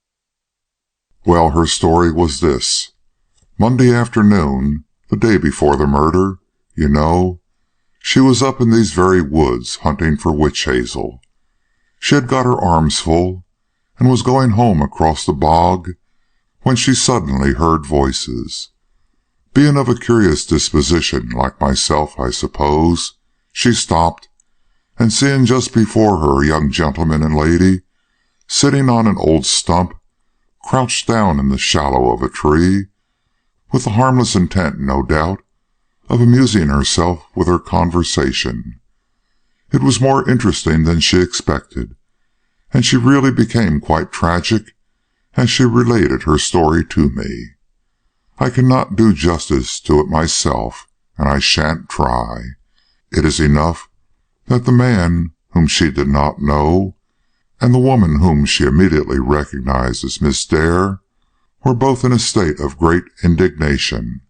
Well, her story was this. Monday afternoon, the day before the murder, you know, she was up in these very woods hunting for witch hazel. She had got her arms full and was going home across the bog when she suddenly heard voices. Being of a curious disposition, like myself, I suppose, she stopped, and seeing just before her a young gentleman and lady sitting on an old stump, crouched down in the shallow of a tree, with the harmless intent, no doubt, of amusing herself with her conversation. It was more interesting than she expected, and she really became quite tragic as she related her story to me. I cannot do justice to it myself, and I shan't try. It is enough that the man whom she did not know, and the woman whom she immediately recognized as Miss Dare, were both in a state of great indignation.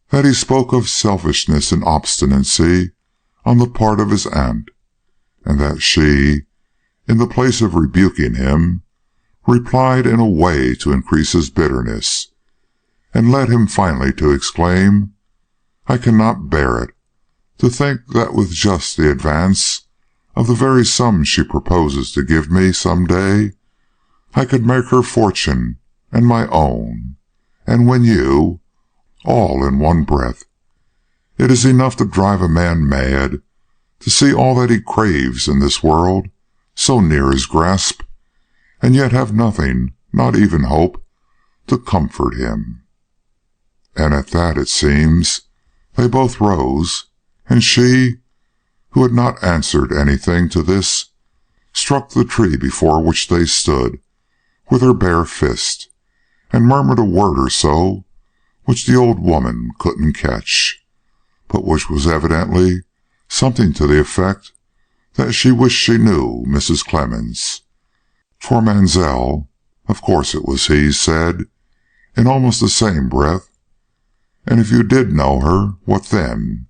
That he spoke of selfishness and obstinacy on the part of his aunt, and that she, in the place of rebuking him, replied in a way to increase his bitterness, and led him finally to exclaim, I cannot bear it, to think that with just the advance of the very sum she proposes to give me some day, I could make her fortune and my own, and win you, all in one breath. It is enough to drive a man mad to see all that he craves in this world so near his grasp, and yet have nothing, not even hope, to comfort him. And at that, it seems, They both rose, and she, who had not answered anything to this, struck the tree before which they stood with her bare fist, and murmured a word or so which the old woman couldn't catch, but which was evidently something to the effect that she wished she knew Mrs. Clemens. For Mansell, of course it was he, said, in almost the same breath, "And if you did know her, what then?"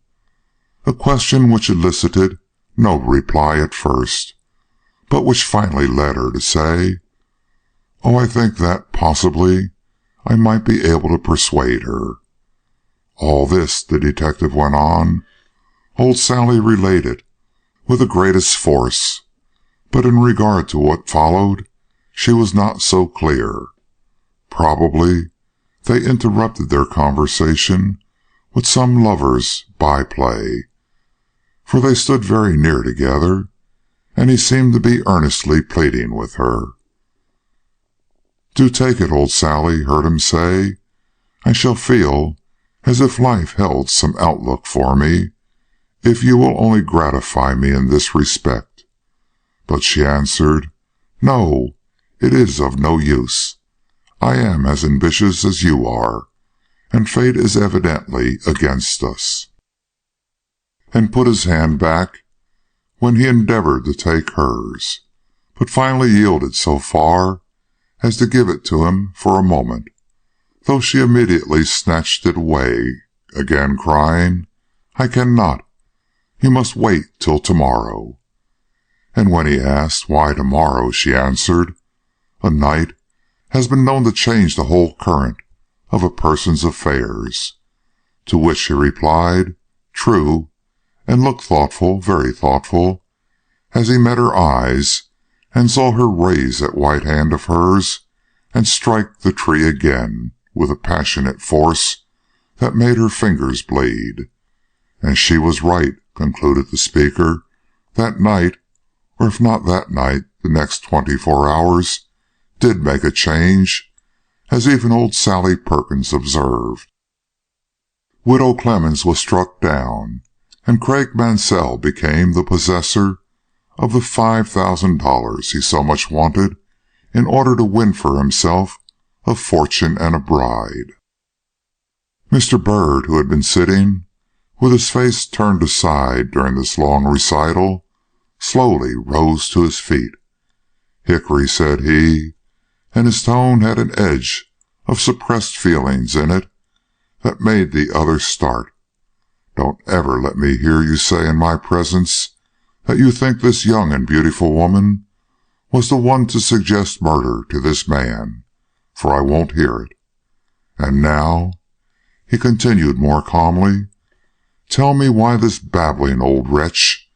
A question which elicited no reply at first, but which finally led her to say, "Oh, I think that, possibly, I might be able to persuade her." All this, the detective went on, old Sally related with the greatest force, but in regard to what followed, she was not so clear. Probably they interrupted their conversation with some lovers' by-play, for they stood very near together, and he seemed to be earnestly pleading with her. "Do take it, old Sally," heard him say. "I shall feel as if life held some outlook for me, if you will only gratify me in this respect." But she answered, "No, it is of no use. I am as ambitious as you are, and fate is evidently against us," and put his hand back when he endeavored to take hers, but finally yielded so far as to give it to him for a moment, though she immediately snatched it away, again crying, "I cannot. You must wait till tomorrow." And when he asked why tomorrow, she answered, "A night has been known to change the whole current of a person's affairs." To which he replied, "True," and looked thoughtful, very thoughtful, as he met her eyes and saw her raise that white hand of hers and strike the tree again with a passionate force that made her fingers bleed. And she was right, concluded the speaker. That night, or if not that night, the next 24 hours, did make a change, as even old Sally Perkins observed. Widow Clemens was struck down, and Craig Mansell became the possessor of the $5,000 he so much wanted in order to win for himself a fortune and a bride. Mr. Byrd, who had been sitting with his face turned aside during this long recital, slowly rose to his feet. "Hickory," said he, and his tone had an edge of suppressed feelings in it that made the other start, "don't ever let me hear you say in my presence that you think this young and beautiful woman was the one to suggest murder to this man, for I won't hear it. And now," he continued more calmly, "tell me why this babbling old wretch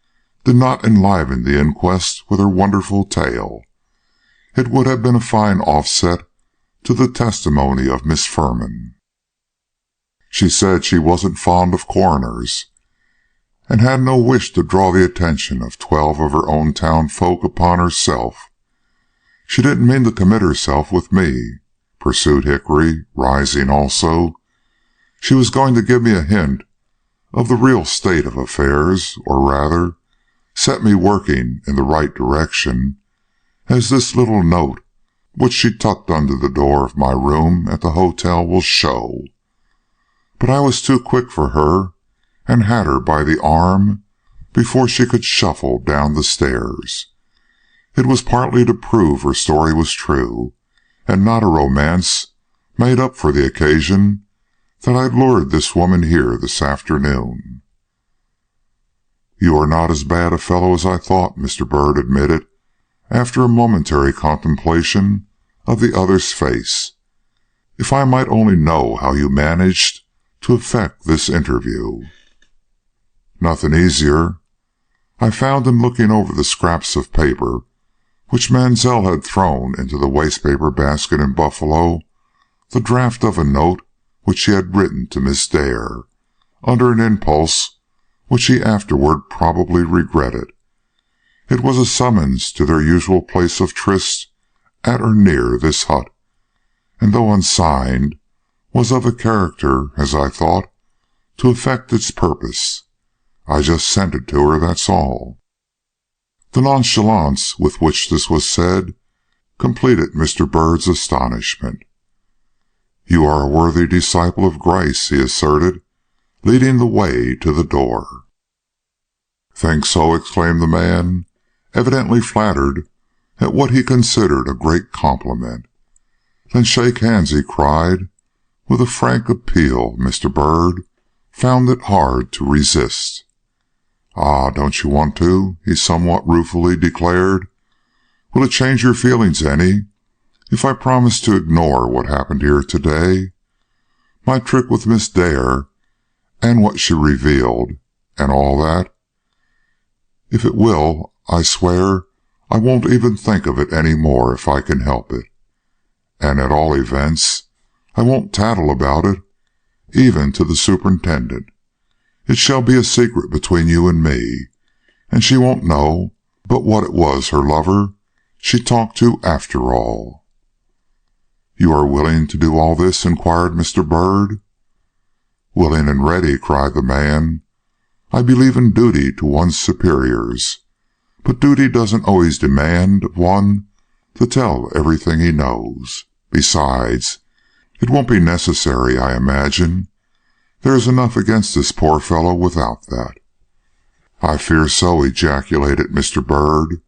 did not enliven the inquest with her wonderful tale. It would have been a fine offset to the testimony of Miss Furman. She said she wasn't fond of coroners, and had no wish to draw the attention of 12 of her own town folk upon herself. She didn't mean to commit herself with me," pursued Hickory, rising also. "She was going to give me a hint of the real state of affairs, or rather, set me working in the right direction, as this little note, which she tucked under the door of my room at the hotel, will show. But I was too quick for her, and had her by the arm before she could shuffle down the stairs. It was partly to prove her story was true, and not a romance made up for the occasion, that I lured this woman here this afternoon." "You are not as bad a fellow as I thought," Mr. Byrd admitted, after a momentary contemplation of the other's face. "If I might only know how you managed to effect this interview." "Nothing easier. I found in looking over the scraps of paper which Mansell had thrown into the waste-paper basket in Buffalo the draft of a note which he had written to Miss Dare, under an impulse which he afterward probably regretted. It was a summons to their usual place of tryst at or near this hut, and though unsigned, was of a character, as I thought, to effect its purpose. I just sent it to her, that's all." The nonchalance with which this was said completed Mr. Byrd's astonishment. "You are a worthy disciple of Gryce," he asserted, leading the way to the door. "Think so?" exclaimed the man, evidently flattered at what he considered a great compliment. "Then shake hands," he cried, with a frank appeal Mr. Byrd found it hard to resist. "Ah, don't you want to?" he somewhat ruefully declared. "Will it change your feelings any if I promise to ignore what happened here today? My trick with Miss Dare, and what she revealed, and all that? If it will, I swear I won't even think of it any more if I can help it. And at all events, I won't tattle about it, even to the superintendent. It shall be a secret between you and me, and she won't know but what it was her lover she talked to after all." "You are willing to do all this?" inquired Mr. Byrd. "Willing and ready," cried the man. "I believe in duty to one's superiors, but duty doesn't always demand of one to tell everything he knows. Besides, it won't be necessary, I imagine. There is enough against this poor fellow without that." "I fear so," ejaculated Mr. Byrd.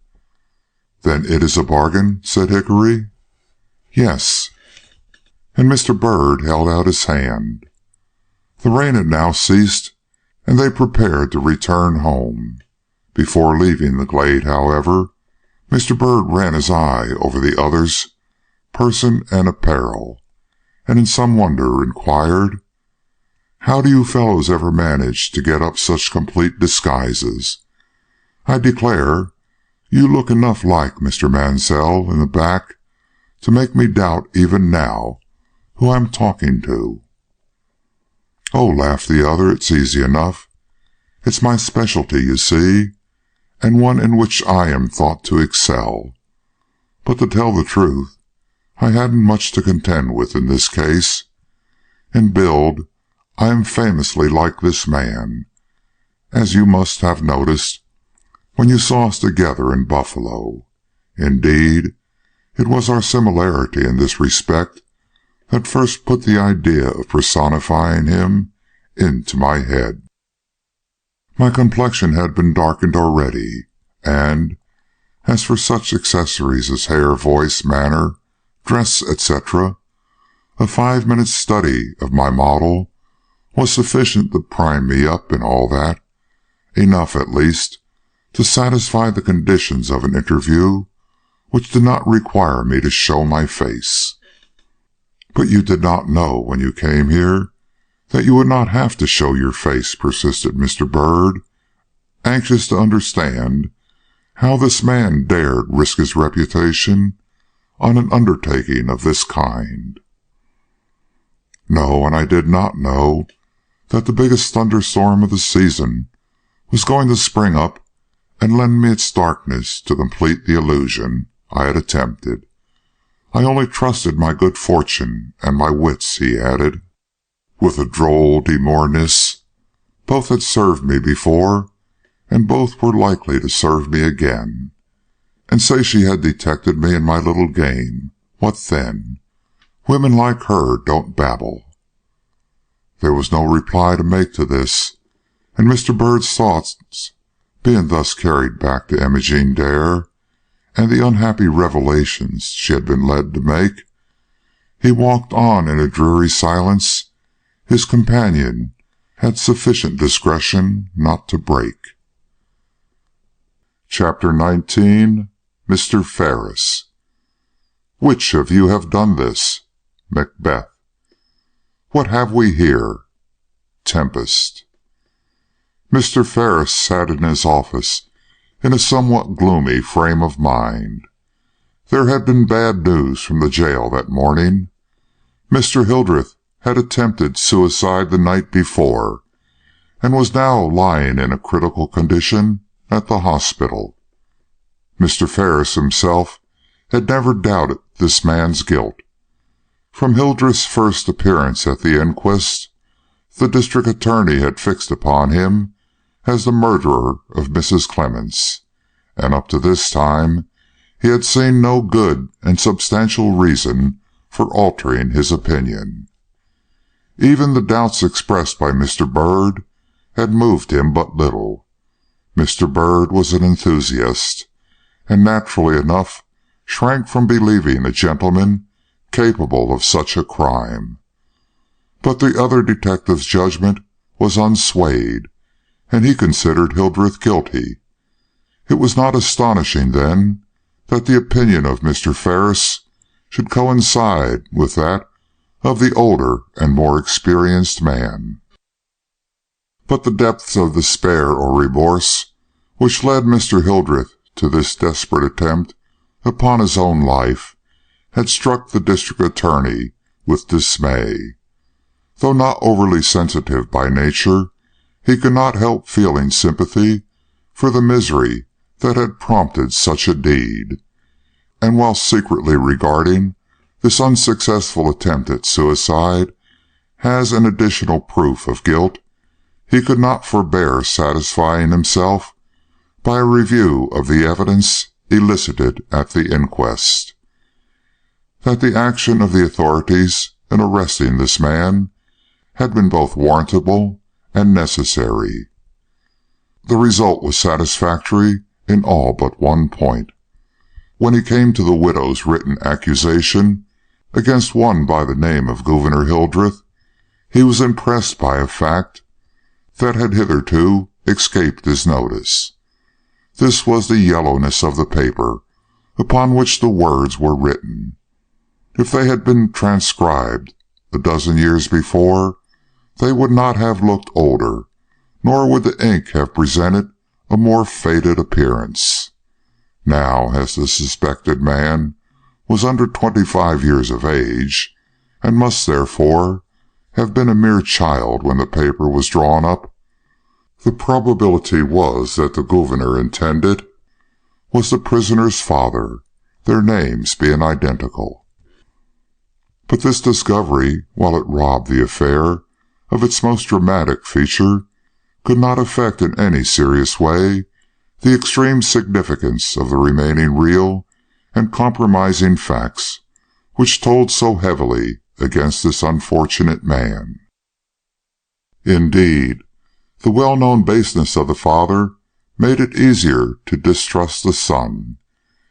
"Then it is a bargain?" said Hickory. "Yes." And Mr. Byrd held out his hand. The rain had now ceased, and they prepared to return home. Before leaving the glade, however, Mr. Byrd ran his eye over the other's person and apparel, and in some wonder inquired, "How do you fellows ever manage to get up such complete disguises? I declare, you look enough like Mr. Mansell in the back to make me doubt even now who I'm talking to." "Oh," laughed the other, "it's easy enough. It's my specialty, you see, and one in which I am thought to excel. But to tell the truth, I hadn't much to contend with in this case. In build, I am famously like this man, as you must have noticed when you saw us together in Buffalo. Indeed, it was our similarity in this respect that first put the idea of personifying him into my head. My complexion had been darkened already, and, as for such accessories as hair, voice, manner, dress, etc., a 5 minutes' study of my model was sufficient to prime me up in all that, enough, at least, to satisfy the conditions of an interview which did not require me to show my face. "But you did not know when you came here that you would not have to show your face," persisted Mr. Byrd, anxious to understand how this man dared risk his reputation on an undertaking of this kind. "No, and I did not know that the biggest thunderstorm of the season was going to spring up and lend me its darkness to complete the illusion I had attempted. I only trusted my good fortune and my wits," he added, with a droll demureness. "Both had served me before, and both were likely to serve me again. And say she had detected me in my little game, what then? Women like her don't babble." There was no reply to make to this, and Mr. Byrd's thoughts being thus carried back to Imogene Dare and the unhappy revelations she had been led to make, he walked on in a dreary silence his companion had sufficient discretion not to break. Chapter 19. Mr. Ferris. "Which of you have done this?" Macbeth. "What have we here?" Tempest. Mr. Ferris sat in his office in a somewhat gloomy frame of mind. There had been bad news from the jail that morning. Mr. Hildreth had attempted suicide the night before, and was now lying in a critical condition at the hospital. Mr. Ferris himself had never doubted this man's guilt. From Hildreth's first appearance at the inquest, the district attorney had fixed upon him as the murderer of Mrs. Clemens, and up to this time he had seen no good and substantial reason for altering his opinion. Even the doubts expressed by Mr. Byrd had moved him but little. Mr. Byrd was an enthusiast, and naturally enough shrank from believing a gentleman capable of such a crime. But the other detective's judgment was unswayed, and he considered Hildreth guilty. It was not astonishing, then, that the opinion of Mr. Ferris should coincide with that of the older and more experienced man. But the depths of despair or remorse which led Mr. Hildreth to this desperate attempt upon his own life had struck the district attorney with dismay. Though not overly sensitive by nature, he could not help feeling sympathy for the misery that had prompted such a deed, and while secretly regarding this unsuccessful attempt at suicide as an additional proof of guilt, he could not forbear satisfying himself by a review of the evidence elicited at the inquest. That the action of the authorities in arresting this man had been both warrantable and necessary. The result was satisfactory in all but one point. When he came to the widow's written accusation against one by the name of Gouverneur Hildreth, he was impressed by a fact that had hitherto escaped his notice. This was the yellowness of the paper upon which the words were written. If they had been transcribed a dozen years before, they would not have looked older, nor would the ink have presented a more faded appearance. Now, as the suspected man was under 25 years of age, and must therefore have been a mere child when the paper was drawn up, the probability was that the governor intended was the prisoner's father, their names being identical. But this discovery, while it robbed the affair of its most dramatic feature, could not affect in any serious way the extreme significance of the remaining real and compromising facts which told so heavily against this unfortunate man. Indeed, the well-known baseness of the father made it easier to distrust the son,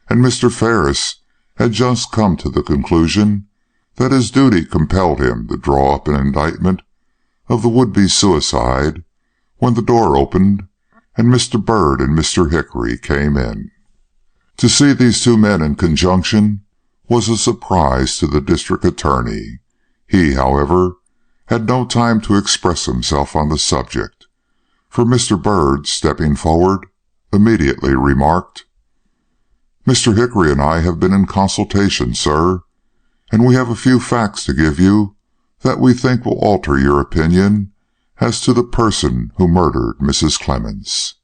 and Mr. Ferris had just come to the conclusion that his duty compelled him to draw up an indictment of the would-be suicide when the door opened and Mr. Byrd and Mr. Hickory came in. To see these two men in conjunction was a surprise to the district attorney. He, however, had no time to express himself on the subject, for Mr. Byrd, stepping forward, immediately remarked, "Mr. Hickory and I have been in consultation, sir, and we have a few facts to give you that we think will alter your opinion as to the person who murdered Mrs. Clemens."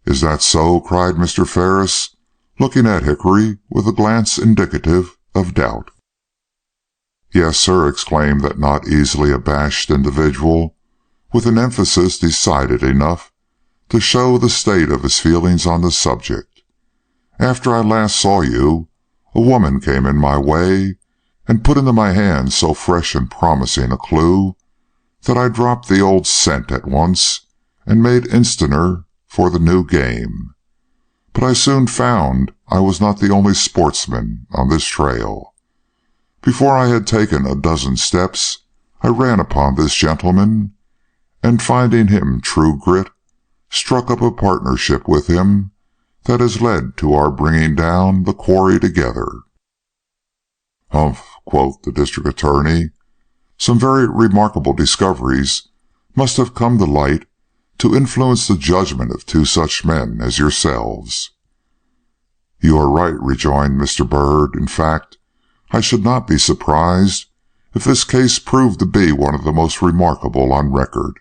"Is that so?" cried Mr. Ferris, looking at Hickory with a glance indicative of doubt. "Yes, sir," exclaimed that not easily abashed individual, with an emphasis decided enough to show the state of his feelings on the subject. "After I last saw you, a woman came in my way and put into my hands so fresh and promising a clue that I dropped the old scent at once and made instanter for the new game. But I soon found I was not the only sportsman on this trail. Before I had taken a dozen steps, I ran upon this gentleman, and finding him true grit, struck up a partnership with him that has led to our bringing down the quarry together." "Humph," quoth the district attorney. "Some very remarkable discoveries must have come to light to influence the judgment of two such men as yourselves." "You are right," rejoined Mr. Byrd. "In fact, I should not be surprised if this case proved to be one of the most remarkable on record.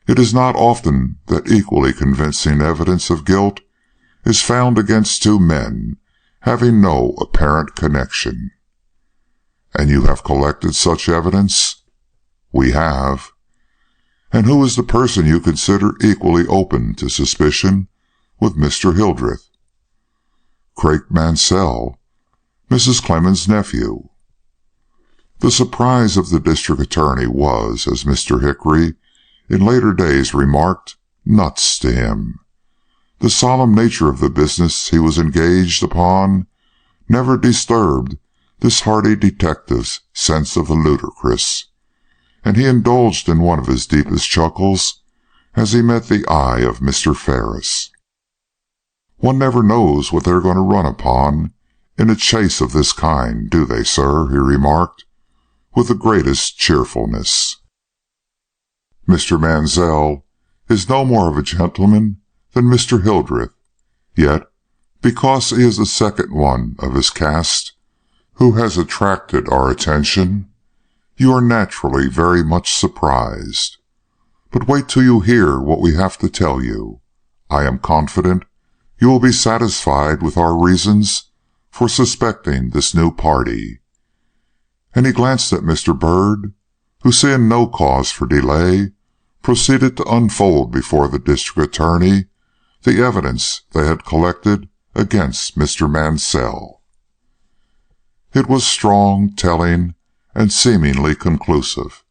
It is not often that equally convincing evidence of guilt is found against two men having no apparent connection." "And you have collected such evidence?" "We have. And who is the person you consider equally open to suspicion with Mr. Hildreth? Craig Mansell, Mrs. Clemens's nephew. The surprise of the district attorney was, as Mr. Hickory in later days remarked, nuts to him. The solemn nature of the business he was engaged upon never disturbed this hardy detective's sense of the ludicrous, and he indulged in one of his deepest chuckles as he met the eye of Mr. Ferris. "One never knows what they are going to run upon in a chase of this kind, do they, sir?" he remarked, with the greatest cheerfulness. "Mr. Mansell is no more of a gentleman than Mr. Hildreth, yet, because he is the second one of his caste who has attracted our attention, you are naturally very much surprised. But wait till you hear what we have to tell you. I am confident you will be satisfied with our reasons for suspecting this new party." And he glanced at Mr. Byrd, who, seeing no cause for delay, proceeded to unfold before the district attorney the evidence they had collected against Mr. Mansell. It was strong, telling, and seemingly conclusive,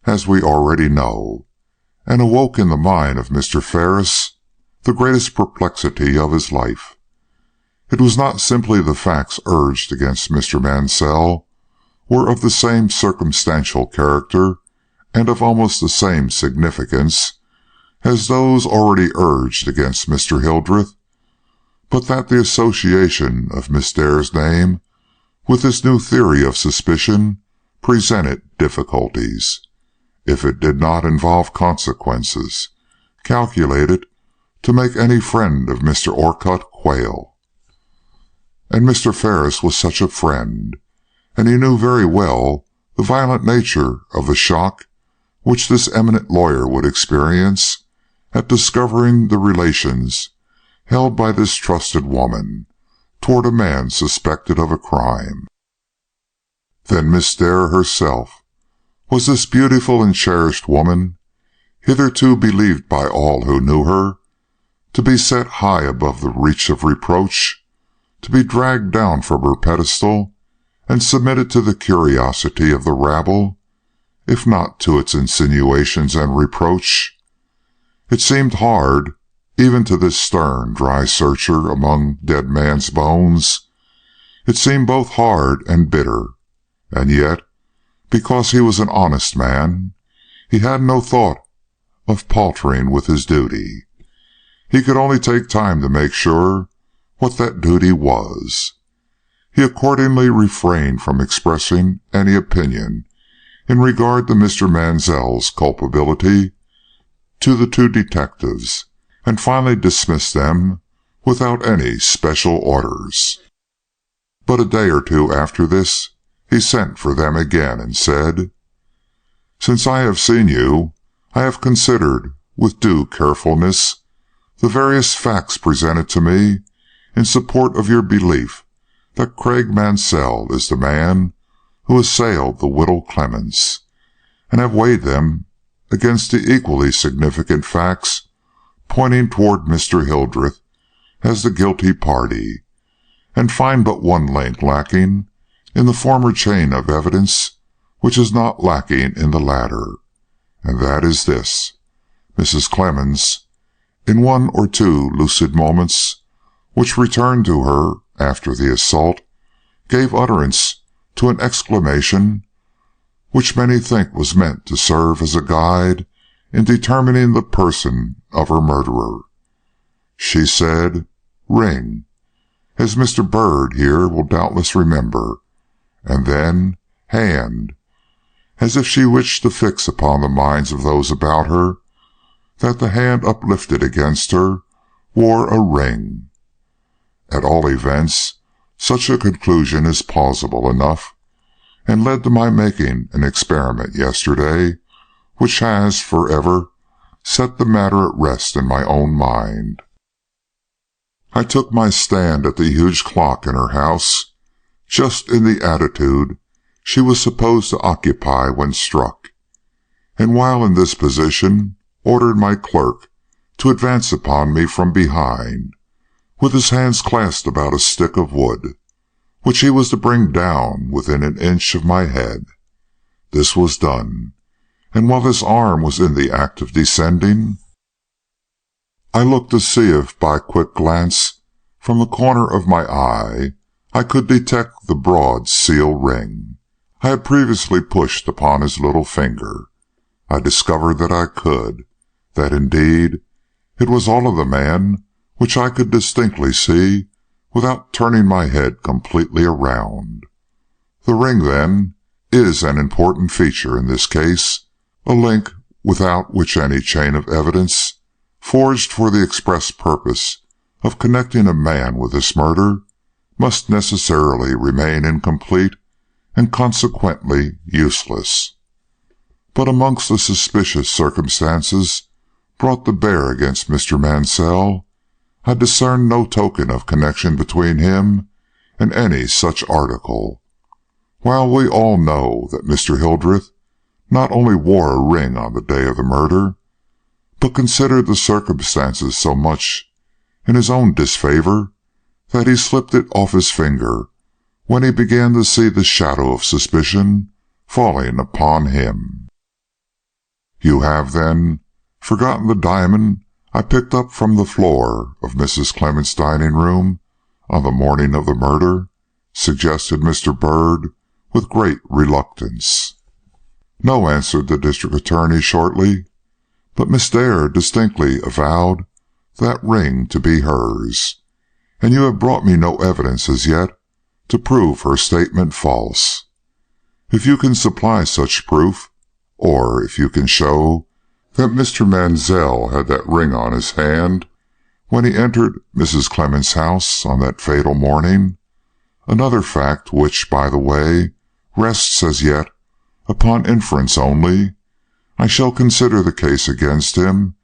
as we already know, and awoke in the mind of Mr. Ferris the greatest perplexity of his life. It was not simply the facts urged against Mr. Mansell were of the same circumstantial character and of almost the same significance as those already urged against Mr. Hildreth, but that the association of Miss Dare's name with this new theory of suspicion presented difficulties, if it did not involve consequences calculated to make any friend of Mr. Orcutt quail. And Mr. Ferris was such a friend, and he knew very well the violent nature of the shock which this eminent lawyer would experience at discovering the relations held by this trusted woman toward a man suspected of a crime. Then Miss Dare herself was this beautiful and cherished woman, hitherto believed by all who knew her to be set high above the reach of reproach, to be dragged down from her pedestal and submitted to the curiosity of the rabble, if not to its insinuations and reproach. It seemed hard, even to this stern, dry searcher among dead man's bones. It seemed both hard and bitter, and yet, because he was an honest man, he had no thought of paltering with his duty. He could only take time to make sure what that duty was. He accordingly refrained from expressing any opinion in regard to Mr. Mansell's culpability to the two detectives, and finally dismissed them without any special orders. But a day or two after this he sent for them again and said, "Since I have seen you, I have considered with due carefulness the various facts presented to me in support of your belief that Craig Mansell is the man who assailed the widow Clemens, and have weighed them against the equally significant facts pointing toward Mr. Hildreth as the guilty party, and find but one link lacking in the former chain of evidence which is not lacking in the latter, and that is this: Mrs. Clemens, in one or two lucid moments which returned to her after the assault, gave utterance to an exclamation which many think was meant to serve as a guide in determining the person of her murderer. She said, "Ring," as Mr. Byrd here will doubtless remember, and then hand, as if she wished to fix upon the minds of those about her that the hand uplifted against her wore a ring. At all events, such a conclusion is plausible enough, and led to my making an experiment yesterday which has forever set the matter at rest in my own mind. I took my stand at the huge clock in her house, just in the attitude she was supposed to occupy when struck, and while in this position, ordered my clerk to advance upon me from behind, with his hands clasped about a stick of wood, which he was to bring down within an inch of my head. This was done, and while this arm was in the act of descending, I looked to see if by a quick glance from the corner of my eye I could detect the broad seal ring I had previously pushed upon his little finger. I discovered that I could, that indeed it was all of the man, which I could distinctly see without turning my head completely around. The ring, then, is an important feature in this case, a link without which any chain of evidence, forged for the express purpose of connecting a man with this murder, must necessarily remain incomplete and consequently useless. But amongst the suspicious circumstances brought to bear against Mr. Mansell, I discerned no token of connection between him and any such article, while we all know that Mr. Hildreth not only wore a ring on the day of the murder, but considered the circumstances so much in his own disfavor that he slipped it off his finger when he began to see the shadow of suspicion falling upon him. You have, then, forgotten the diamond I picked up from the floor of Mrs. Clement's dining room on the morning of the murder?" suggested Mr. Byrd with great reluctance. "No," answered the district attorney shortly, "but Miss Dare distinctly avowed that ring to be hers, and you have brought me no evidence as yet to prove her statement false. If you can supply such proof, or if you can show that Mr. Mansell had that ring on his hand when he entered Mrs. Clement's house on that fatal morning, another fact which, by the way, rests as yet upon inference only, I shall consider the case against him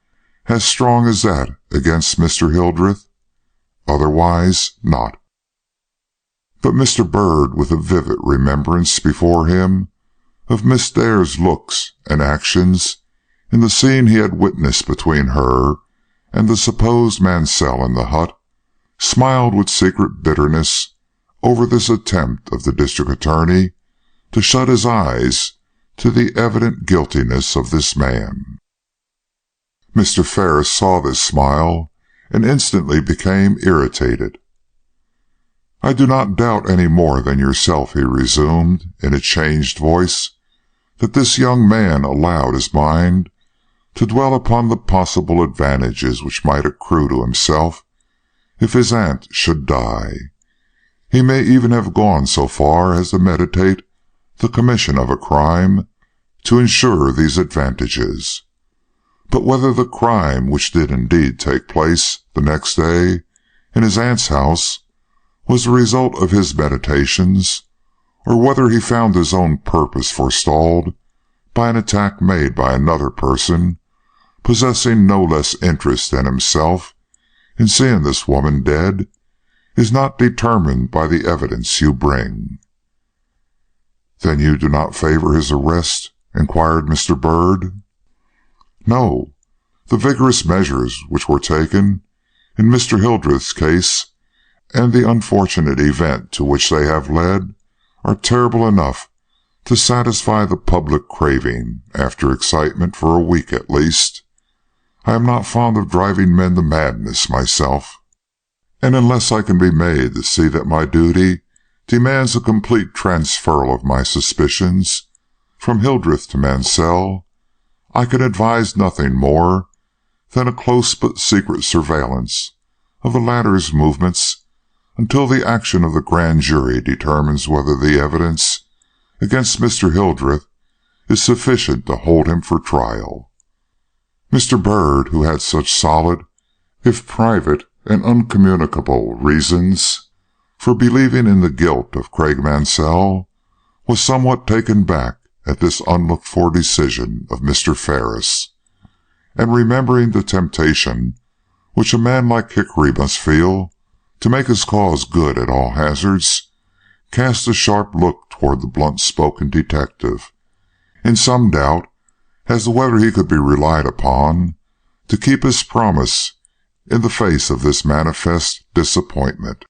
as strong as that against Mr. Hildreth, otherwise not." But Mr. Byrd, with a vivid remembrance before him of Miss Dare's looks and actions in the scene he had witnessed between her and the supposed Mansell in the hut, smiled with secret bitterness over this attempt of the district attorney to shut his eyes to the evident guiltiness of this man. Mr. Ferris saw this smile and instantly became irritated. "I do not doubt any more than yourself," he resumed, in a changed voice, "that this young man allowed his mind to dwell upon the possible advantages which might accrue to himself if his aunt should die. He may even have gone so far as to meditate the commission of a crime to ensure these advantages. But whether the crime which did indeed take place the next day in his aunt's house was the result of his meditations, or whether he found his own purpose forestalled by an attack made by another person possessing no less interest than himself in seeing this woman dead, is not determined by the evidence you bring." "Then you do not favor his arrest?" inquired Mr. Byrd. "No. The vigorous measures which were taken in Mr. Hildreth's case, and the unfortunate event to which they have led, are terrible enough to satisfy the public craving after excitement for a week at least. I am not fond of driving men to madness myself, and unless I can be made to see that my duty demands a complete transferal of my suspicions from Hildreth to Mansell, I can advise nothing more than a close but secret surveillance of the latter's movements until the action of the grand jury determines whether the evidence against Mr. Hildreth is sufficient to hold him for trial." Mr. Byrd, who had such solid, if private and uncommunicable reasons for believing in the guilt of Craig Mansell, was somewhat taken back at this unlooked-for decision of Mr. Ferris, and remembering the temptation which a man like Hickory must feel to make his cause good at all hazards, cast a sharp look toward the blunt-spoken detective, in some doubt as to whether he could be relied upon to keep his promise in the face of this manifest disappointment.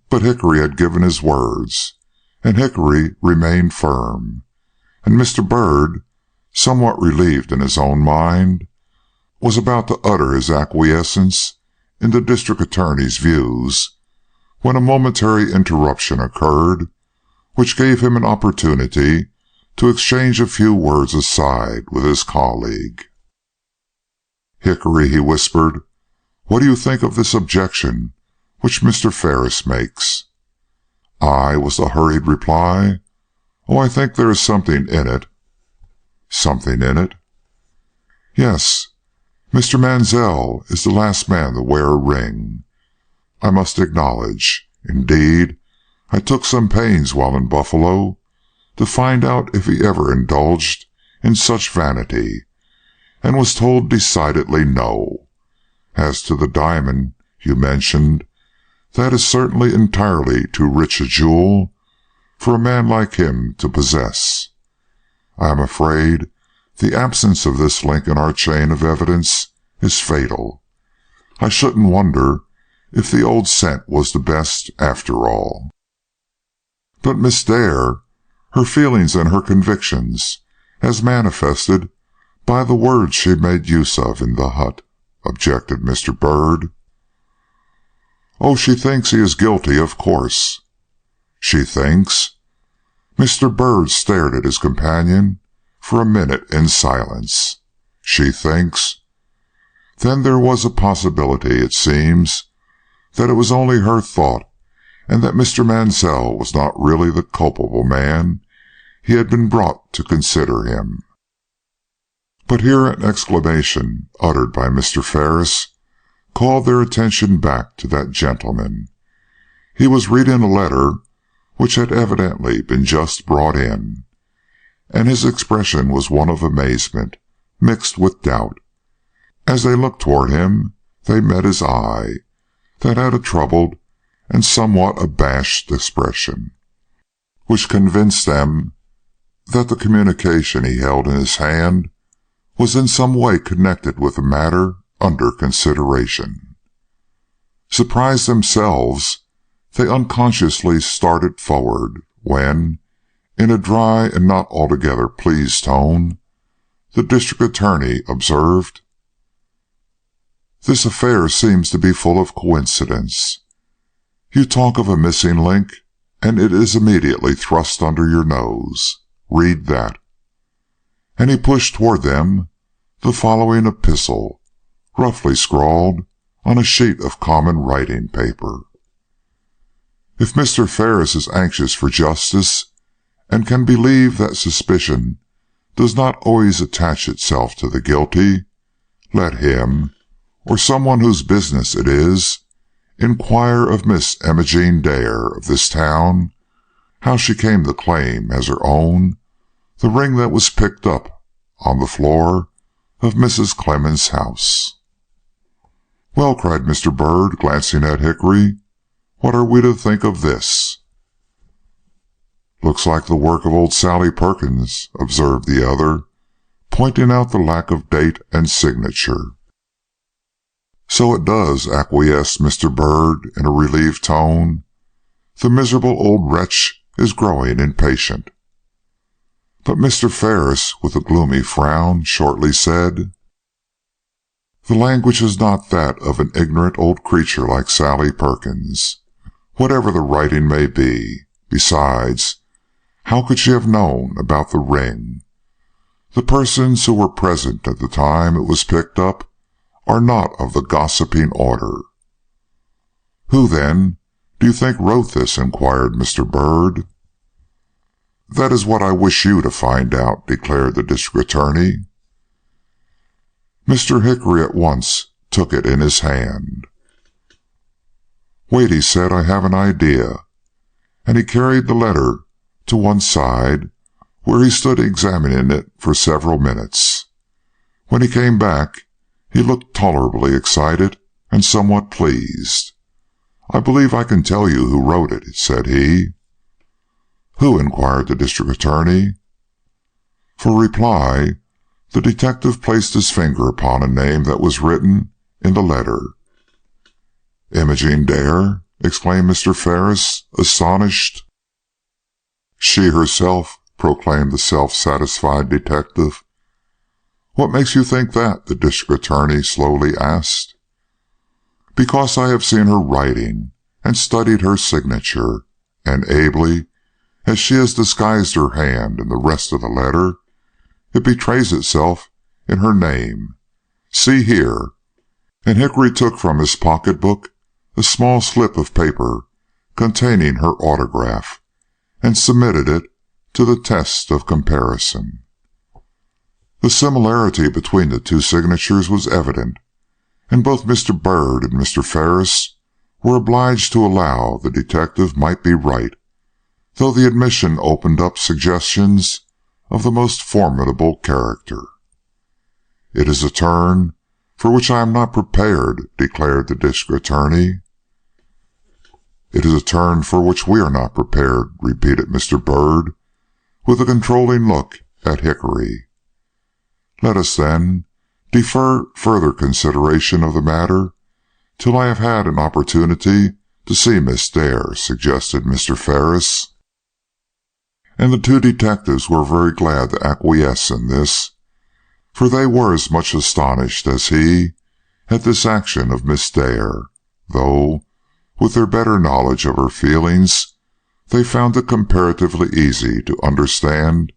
But Hickory had given his words, and Hickory remained firm, and Mr. Byrd, somewhat relieved in his own mind, was about to utter his acquiescence in the district attorney's views when a momentary interruption occurred which gave him an opportunity to exchange a few words aside with his colleague. "Hickory," he whispered, "what do you think of this objection which Mr. Ferris makes?" "I," was the hurried reply. "Oh, I think there is something in it." "Something in it?" "Yes. Mr. Mansell is the last man to wear a ring. I must acknowledge, indeed, I took some pains while in Buffalo to find out if he ever indulged in such vanity, and was told decidedly no. As to the diamond you mentioned, that is certainly entirely too rich a jewel for a man like him to possess. I am afraid the absence of this link in our chain of evidence is fatal. I shouldn't wonder if the old scent was the best after all." "But Miss Dare, her feelings and her convictions, as manifested by the words she made use of in the hut," objected Mr. Byrd. "Oh, she thinks he is guilty, of course." "She thinks?" Mr. Byrd stared at his companion for a minute in silence. "She thinks? Then there was a possibility, it seems, that it was only her thought, and that Mr. Mansell was not really the culpable man he had been brought to consider him." But here an exclamation, uttered by Mr. Ferris, called their attention back to that gentleman. He was reading a letter which had evidently been just brought in, and his expression was one of amazement, mixed with doubt. As they looked toward him, they met his eye, that had a troubled and somewhat abashed expression, which convinced them that the communication he held in his hand was in some way connected with the matter under consideration. Surprised themselves, they unconsciously started forward when, in a dry and not altogether pleased tone, the district attorney observed, "This affair seems to be full of coincidence. You talk of a missing link, and it is immediately thrust under your nose. Read that." And he pushed toward them the following epistle, roughly scrawled on a sheet of common writing paper: "If Mr. Ferris is anxious for justice, and can believe that suspicion does not always attach itself to the guilty, let him, or someone whose business it is, inquire of Miss Imogene Dare of this town how she came to claim as her own the ring that was picked up on the floor of Mrs. Clemens's house." "Well," cried Mr. Byrd, glancing at Hickory, "what are we to think of this?" "Looks like the work of old Sally Perkins," observed the other, pointing out the lack of date and signature. "So it does," acquiesced Mr. Byrd in a relieved tone. "The miserable old wretch is growing impatient." But Mr. Ferris, with a gloomy frown, shortly said, "The language is not that of an ignorant old creature like Sally Perkins, whatever the writing may be. Besides, how could she have known about the ring? The persons who were present at the time it was picked up are not of the gossiping order." "Who, then, do you think wrote this?" inquired Mr. Byrd. "That is what I wish you to find out," declared the district attorney. Mr. Hickory at once took it in his hand. "Wait," he said, "I have an idea," and he carried the letter to one side, where he stood examining it for several minutes. When he came back, he looked tolerably excited and somewhat pleased. "I believe I can tell you who wrote it," said he. "Who?" inquired the district attorney. For reply, The detective placed his finger upon a name that was written in the letter. "Imogene Dare?" exclaimed Mr. Ferris, astonished. "She herself," proclaimed the self-satisfied detective. "What makes you think that?" the district attorney slowly asked. "Because I have seen her writing and studied her signature, and ably as she has disguised her hand in the rest of the letter, it betrays itself in her name. See here." And Hickory took from his pocketbook a small slip of paper containing her autograph, and submitted it to the test of comparison. The similarity between the two signatures was evident, and both Mr. Byrd and Mr. Ferris were obliged to allow the detective might be right, though the admission opened up suggestions of the most formidable character. "It is a turn for which I am not prepared," declared the district attorney. "It is a turn for which we are not prepared," repeated Mr. Byrd, with a controlling look at Hickory. "Let us, then, defer further consideration of the matter till I have had an opportunity to see Miss Dare," suggested Mr. Ferris. And the two detectives were very glad to acquiesce in this, for they were as much astonished as he at this action of Miss Dare, though, with their better knowledge of her feelings, they found it comparatively easy to understand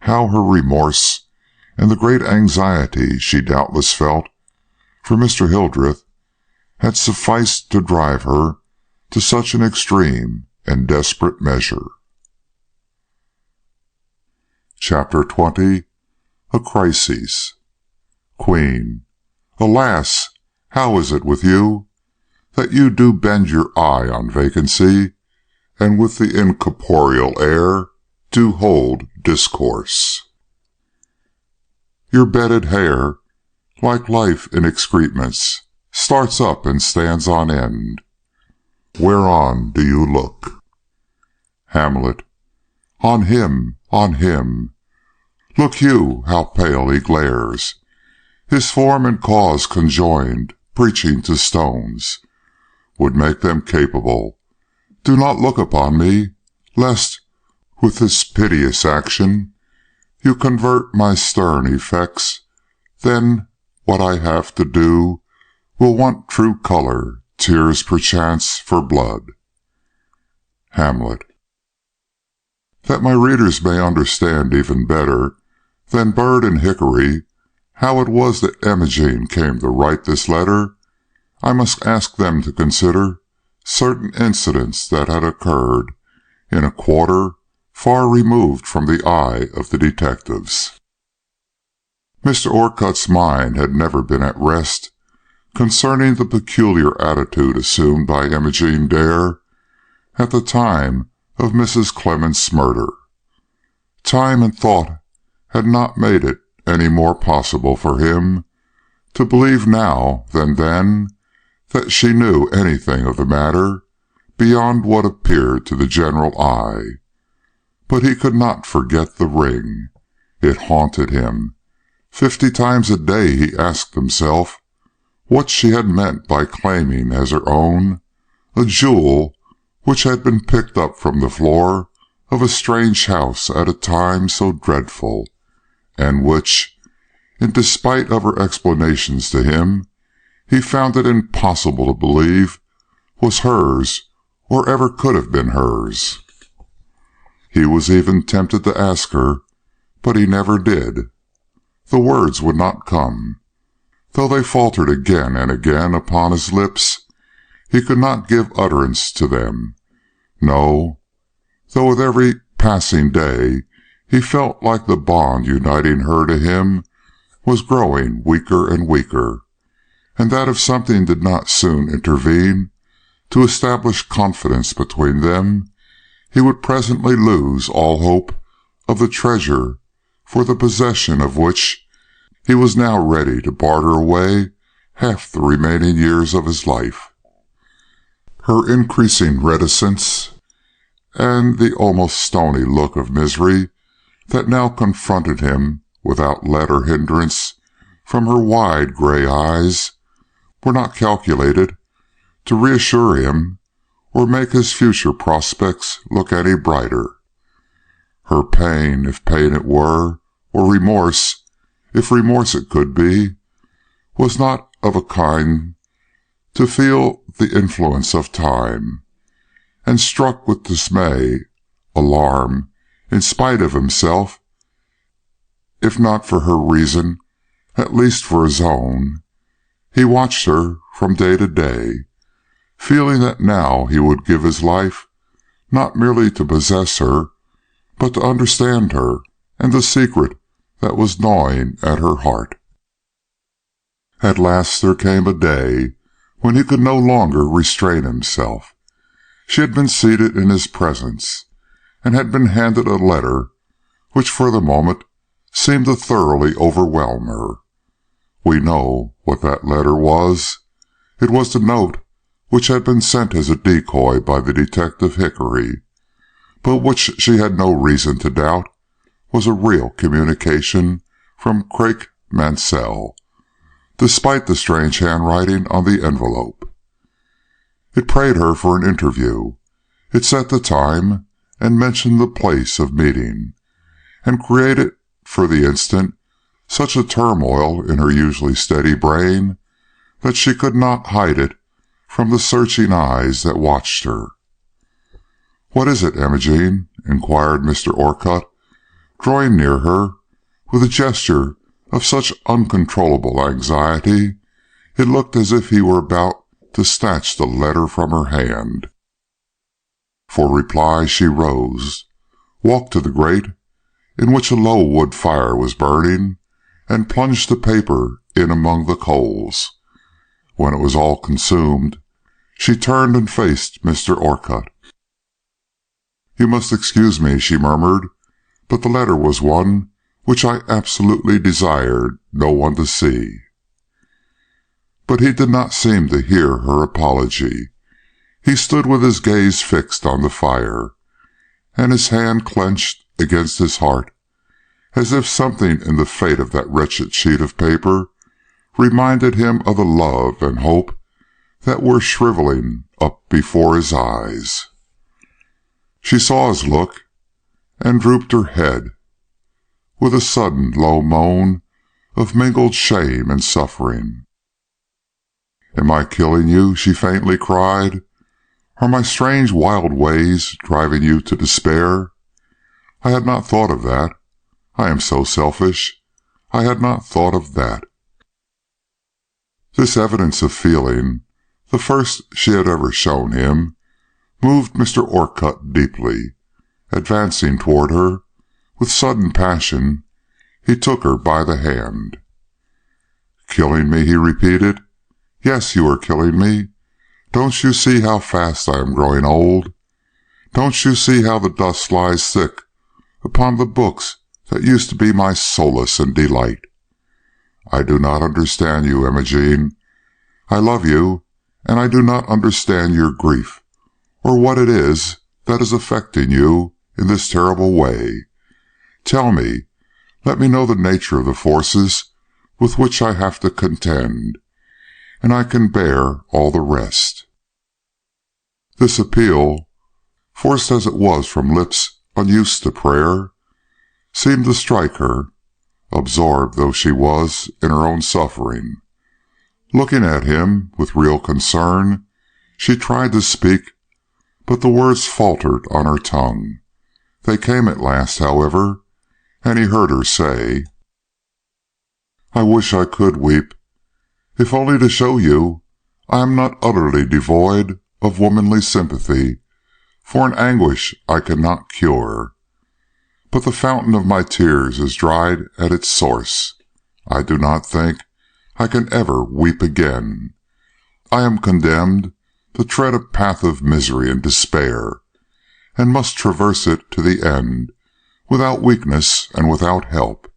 how her remorse and the great anxiety she doubtless felt for Mr. Hildreth had sufficed to drive her to such an extreme and desperate measure. Chapter 20. A Crisis. Queen. Alas, how is it with you, that you do bend your eye on vacancy, and with the incorporeal air do hold discourse? Your bedded hair, like life in excrements, starts up and stands on end. Whereon do you look? Hamlet. On him, on him. Look you, how pale he glares, his form and cause conjoined, preaching to stones, would make them capable. Do not look upon me, lest, with this piteous action, you convert my stern effects. Then what I have to do will want true colour, tears perchance for blood. Hamlet. That my readers may understand even better than Byrd and Hickory how it was that Imogene came to write this letter, I must ask them to consider certain incidents that had occurred in a quarter far removed from the eye of the detectives. Mr. Orcutt's mind had never been at rest concerning the peculiar attitude assumed by Imogene Dare at the time of Mrs. Clement's murder. Time and thought had not made it any more possible for him to believe now than then that she knew anything of the matter beyond what appeared to the general eye. But he could not forget the ring. It haunted him. 50 times a day he asked himself what she had meant by claiming as her own a jewel which had been picked up from the floor of a strange house at a time so dreadful, and which, in despite of her explanations to him, he found it impossible to believe was hers or ever could have been hers. He was even tempted to ask her, but he never did. The words would not come. Though they faltered again and again upon his lips, he could not give utterance to them. No, though with every passing day he felt like the bond uniting her to him was growing weaker and weaker, and that if something did not soon intervene to establish confidence between them, he would presently lose all hope of the treasure for the possession of which he was now ready to barter away half the remaining years of his life. Her increasing reticence and the almost stony look of misery that now confronted him without let or hindrance from her wide gray eyes, were not calculated to reassure him or make his future prospects look any brighter. Her pain, if pain it were, or remorse, if remorse it could be, was not of a kind to feel the influence of time, and struck with dismay, alarm, in spite of himself, if not for her reason, at least for his own, he watched her from day to day, feeling that now he would give his life not merely to possess her, but to understand her and the secret that was gnawing at her heart. At last there came a day when he could no longer restrain himself. She had been seated in his presence, and had been handed a letter which for the moment seemed to thoroughly overwhelm her. We know what that letter was. It was the note which had been sent as a decoy by the detective Hickory, but which she had no reason to doubt was a real communication from Craik Mansell, despite the strange handwriting on the envelope. It prayed her for an interview. It set the time and mentioned the place of meeting, and created for the instant such a turmoil in her usually steady brain that she could not hide it from the searching eyes that watched her. "What is it, Imogene?" inquired Mr. Orcutt, drawing near her with a gesture of such uncontrollable anxiety it looked as if he were about to snatch the letter from her hand. For reply she rose, walked to the grate, in which a low wood fire was burning, and plunged the paper in among the coals. When it was all consumed, she turned and faced Mr. Orcutt. "You must excuse me," she murmured, "but the letter was one which I absolutely desired no one to see." But he did not seem to hear her apology. He stood with his gaze fixed on the fire, and his hand clenched against his heart, as if something in the fate of that wretched sheet of paper reminded him of the love and hope that were shriveling up before his eyes. She saw his look, and drooped her head, with a sudden low moan of mingled shame and suffering. "Am I killing you?" she faintly cried. "Are my strange wild ways driving you to despair? I had not thought of that. I am so selfish. I had not thought of that." This evidence of feeling, the first she had ever shown him, moved Mr. Orcutt deeply. Advancing toward her with sudden passion, he took her by the hand. "Killing me?" he repeated. "Yes, you are killing me. Don't you see how fast I am growing old? Don't you see how the dust lies thick upon the books that used to be my solace and delight? I do not understand you, Imogene. I love you, and I do not understand your grief, or what it is that is affecting you in this terrible way. Tell me, let me know the nature of the forces with which I have to contend, and I can bear all the rest." This appeal, forced as it was from lips unused to prayer, seemed to strike her, absorbed though she was in her own suffering. Looking at him with real concern, she tried to speak, but the words faltered on her tongue. They came at last, however, and he heard her say, "I wish I could weep, if only to show you I am not utterly devoid of womanly sympathy for an anguish I cannot cure. But the fountain of my tears is dried at its source. I do not think I can ever weep again. I am condemned to tread a path of misery and despair, and must traverse it to the end, without weakness and without help.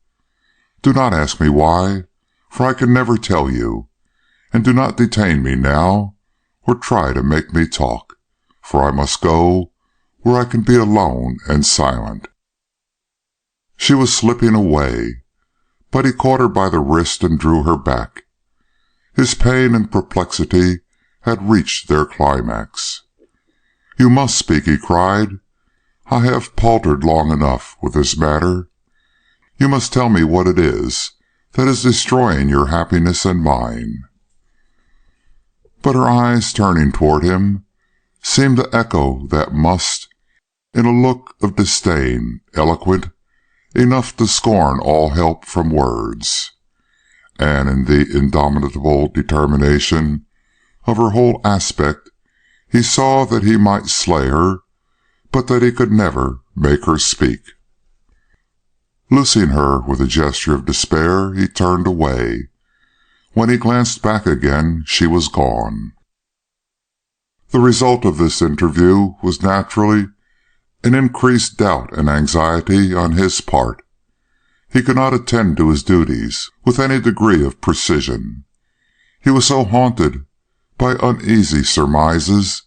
Do not ask me why, for I can never tell you, and do not detain me now, or try to make me talk, for I must go where I can be alone and silent." She was slipping away. but he caught her by the wrist and drew her back. His pain and perplexity had reached their climax. "You must speak," he cried. "I have paltered long enough with this matter. You must tell me what it is that is destroying your happiness and mine." But her eyes, turning toward him, seemed to echo that "must" in a look of disdain eloquent enough to scorn all help from words. And in the indomitable determination of her whole aspect he saw that he might slay her, but that he could never make her speak. Loosing her with a gesture of despair, he turned away. When he glanced back again, she was gone. The result of this interview was naturally an increased doubt and anxiety on his part. He could not attend to his duties with any degree of precision. He was so haunted by uneasy surmises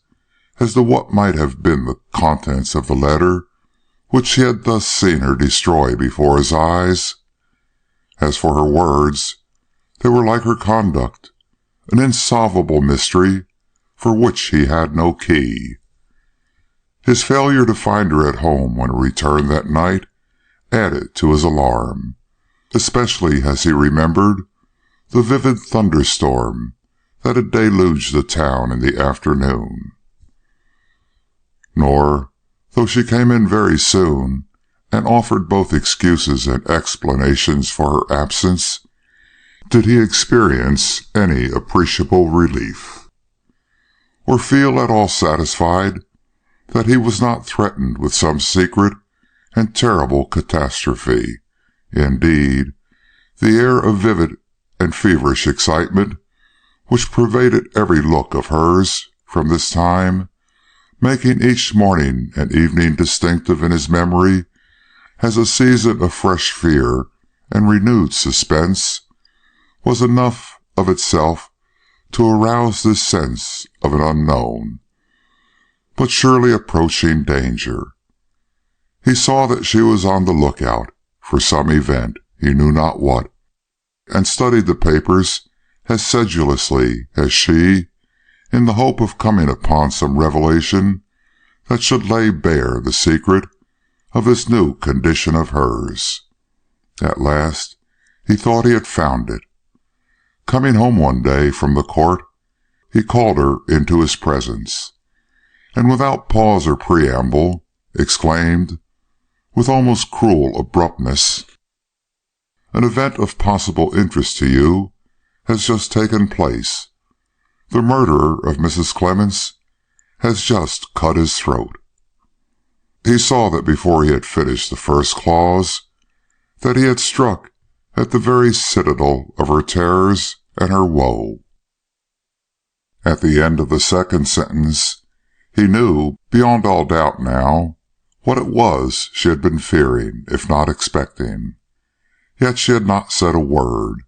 as to what might have been the contents of the letter which he had thus seen her destroy before his eyes. As for her words, they were like her conduct, an insolvable mystery for which he had no key. His failure to find her at home when he returned that night added to his alarm, especially as he remembered the vivid thunderstorm that had deluged the town in the afternoon. Nor, though she came in very soon and offered both excuses and explanations for her absence, did he experience any appreciable relief, or feel at all satisfied that he was not threatened with some secret and terrible catastrophe. Indeed, the air of vivid and feverish excitement which pervaded every look of hers from this time, making each morning and evening distinctive in his memory as a season of fresh fear and renewed suspense, was enough of itself to arouse this sense of an unknown, but surely approaching danger. He saw that she was on the lookout for some event, he knew not what, and studied the papers as sedulously as she, in the hope of coming upon some revelation that should lay bare the secret of this new condition of hers. At last he thought he had found it. Coming home one day from the court, he called her into his presence, and without pause or preamble, exclaimed, with almost cruel abruptness, "An event of possible interest to you has just taken place. The murderer of Mrs. Clemens has just cut his throat." He saw that before he had finished the first clause, that he had struck at the very citadel of her terrors and her woe. At the end of the second sentence, he knew, beyond all doubt now, what it was she had been fearing, if not expecting. Yet she had not said a word,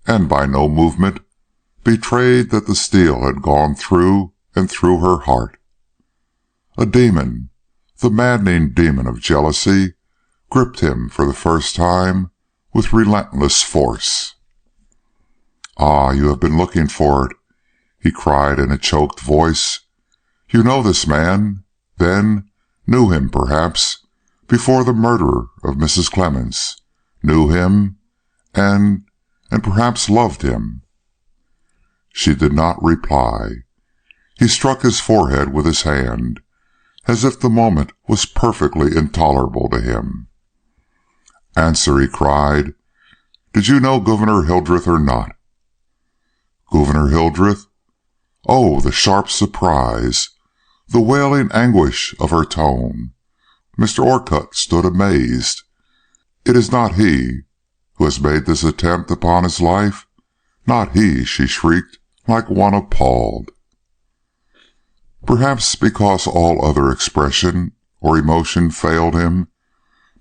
and by no movement betrayed that the steel had gone through and through her heart. A demon, the maddening demon of jealousy, gripped him for the first time with relentless force. "Ah, you have been looking for it," he cried in a choked voice. "You know this man, then, knew him, perhaps, before the murderer of Mrs. Clemens, knew him, and perhaps loved him." She did not reply. He struck his forehead with his hand, as if the moment was perfectly intolerable to him. "Answer," he cried. "Did you know Gouverneur Hildreth or not?" "Gouverneur Hildreth?" Oh, the sharp surprise, the wailing anguish of her tone! Mr. Orcutt stood amazed. "It is not he who has made this attempt upon his life? Not he!" she shrieked, like one appalled. Perhaps because all other expression or emotion failed him,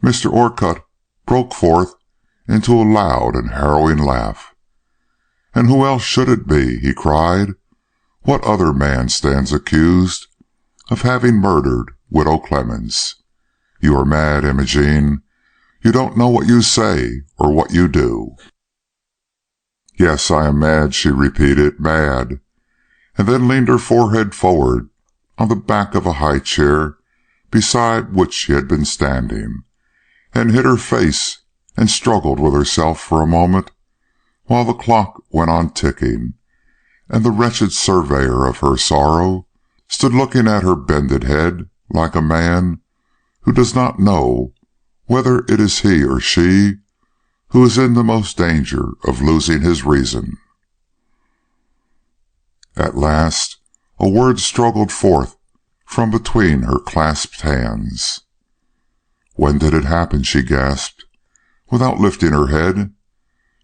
Mr. Orcutt broke forth into a loud and harrowing laugh. "And who else should it be?" he cried. "What other man stands accused of having murdered Widow Clemens? You are mad, Imogene. You don't know what you say or what you do." "Yes, I am mad," she repeated, "mad," and then leaned her forehead forward on the back of a high chair beside which she had been standing, and hid her face and struggled with herself for a moment, while the clock went on ticking, and the wretched surveyor of her sorrow stood looking at her bended head like a man who does not know whether it is he or she who is in the most danger of losing his reason. At last a word struggled forth from between her clasped hands. "When did it happen?" she gasped, without lifting her head.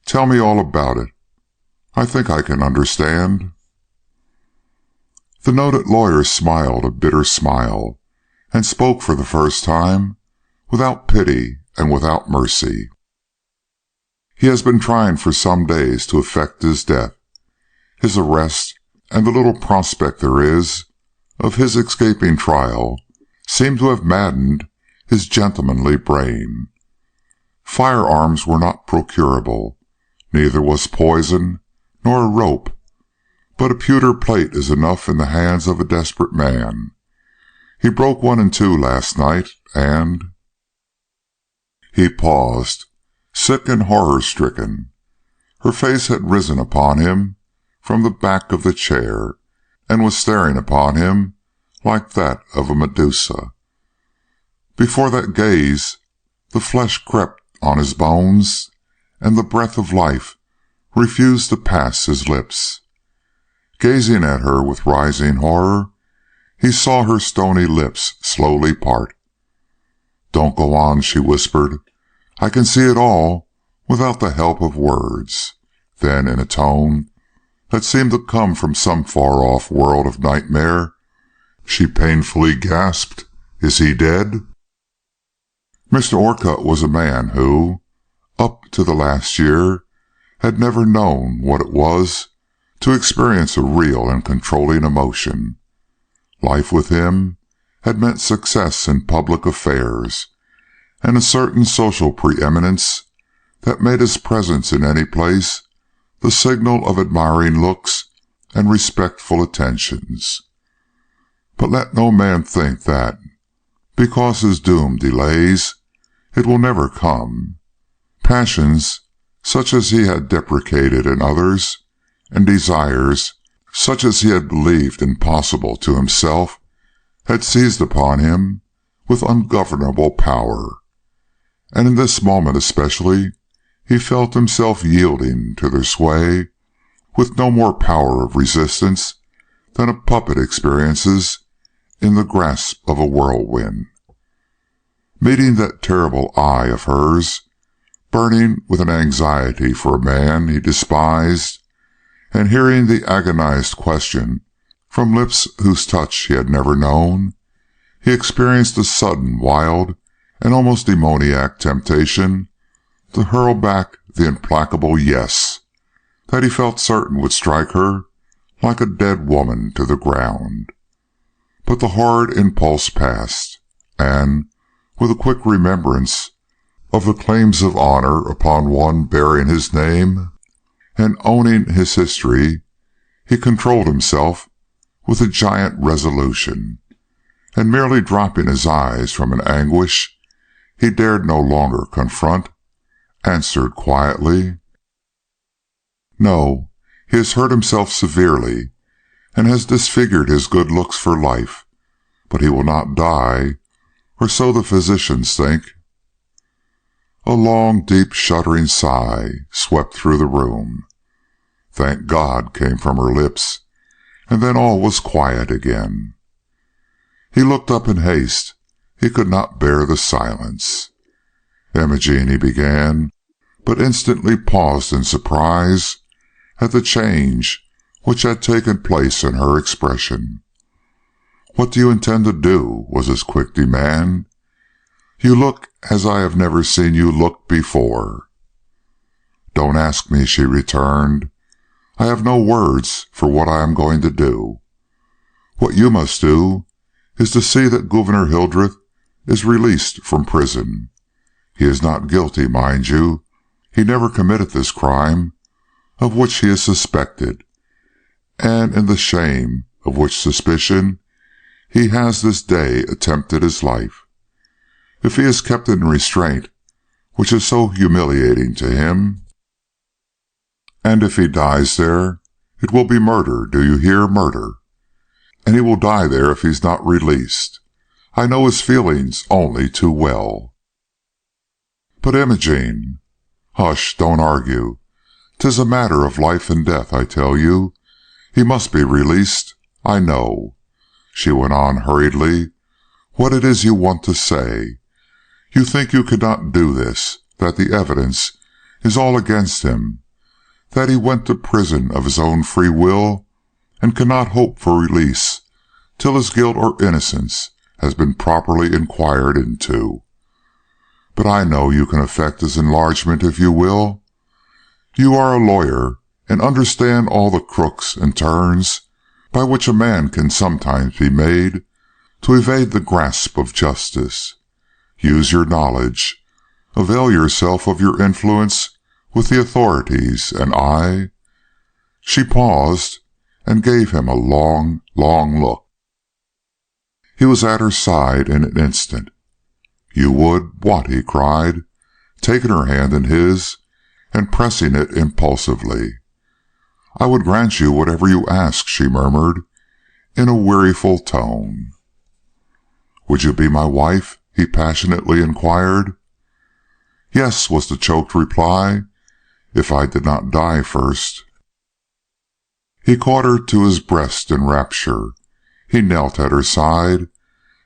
"Tell me all about it. I think I can understand." The noted lawyer smiled a bitter smile, and spoke for the first time, without pity and without mercy. "He has been trying for some days to effect his death. His arrest, and the little prospect there is of his escaping trial, seem to have maddened his gentlemanly brain. Firearms were not procurable, neither was poison, nor a rope, but a pewter plate is enough in the hands of a desperate man. He broke one in two last night, and—" He paused, sick and horror-stricken. Her face had risen upon him from the back of the chair, and was staring upon him like that of a Medusa. Before that gaze the flesh crept on his bones, and the breath of life refused to pass his lips. Gazing at her with rising horror, he saw her stony lips slowly part. "Don't go on," she whispered. "I can see it all without the help of words." Then, in a tone that seemed to come from some far-off world of nightmare, she painfully gasped, "Is he dead?" Mr. Orcutt was a man who, up to the last year, had never known what it was to experience a real and controlling emotion. Life with him had meant success in public affairs, and a certain social preeminence that made his presence in any place the signal of admiring looks and respectful attentions. But let no man think that, because his doom delays, it will never come. Passions such as he had deprecated in others, and desires such as he had believed impossible to himself, had seized upon him with ungovernable power, and in this moment especially he felt himself yielding to their sway with no more power of resistance than a puppet experiences in the grasp of a whirlwind. Meeting that terrible eye of hers, burning with an anxiety for a man he despised, and hearing the agonized question from lips whose touch he had never known, he experienced a sudden, wild, and almost demoniac temptation to hurl back the implacable "yes" that he felt certain would strike her like a dead woman to the ground. But the horrid impulse passed, and, with a quick remembrance of the claims of honor upon one bearing his name and owning his history, he controlled himself with a giant resolution, and merely dropping his eyes from an anguish he dared no longer confront, answered quietly, "No, he has hurt himself severely, and has disfigured his good looks for life, but he will not die, or so the physicians think." A long, deep, shuddering sigh swept through the room. "Thank God," came from her lips, and then all was quiet again. He looked up in haste. He could not bear the silence. "Imogene," he began, but instantly paused in surprise at the change which had taken place in her expression. "What do you intend to do?" was his quick demand. "You look as I have never seen you look before." "Don't ask me," she returned. "I have no words for what I am going to do. What you must do is to see that Gouverneur Hildreth is released from prison. He is not guilty, mind you. He never committed this crime, of which he is suspected, and in the shame of which suspicion he has this day attempted his life. If he is kept in restraint, which is so humiliating to him, and if he dies there, it will be murder, do you hear? Murder. And he will die there if he's not released. I know his feelings only too well. But Imogene— Hush, don't argue. 'Tis a matter of life and death, I tell you. He must be released. I know," she went on hurriedly, "what it is you want to say. You think you cannot do this, that the evidence is all against him, that he went to prison of his own free will, and cannot hope for release till his guilt or innocence has been properly inquired into. But I know you can effect his enlargement if you will. You are a lawyer, and understand all the crooks and turns by which a man can sometimes be made to evade the grasp of justice. Use your knowledge. Avail yourself of your influence with the authorities, and I—" She paused and gave him a long, long look. He was at her side in an instant. "You would what?" he cried, taking her hand in his and pressing it impulsively. "I would grant you whatever you ask," she murmured, in a weariful tone. "Would you be my wife?" he passionately inquired. "Yes," was the choked reply, "if I did not die first." He caught her to his breast in rapture. He knelt at her side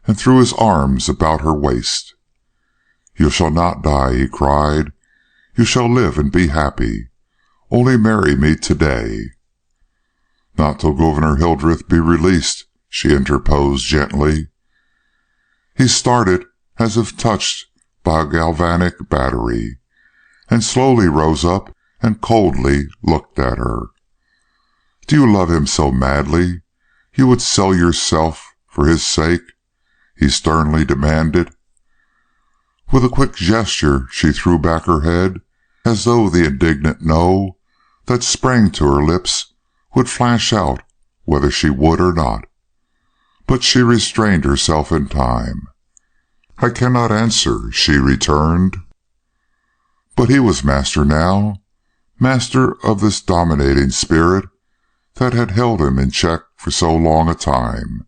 and threw his arms about her waist. "You shall not die," he cried. "You shall live and be happy. Only marry me today." "Not till Gouverneur Hildreth be released," she interposed gently. He started as if touched by a galvanic battery, and slowly rose up and coldly looked at her. "Do you love him so madly you would sell yourself for his sake?" he sternly demanded. With a quick gesture she threw back her head, as though the indignant "no" that sprang to her lips would flash out whether she would or not. But she restrained herself in time. "I cannot answer," she returned. But he was master now, master of this dominating spirit that had held him in check for so long a time,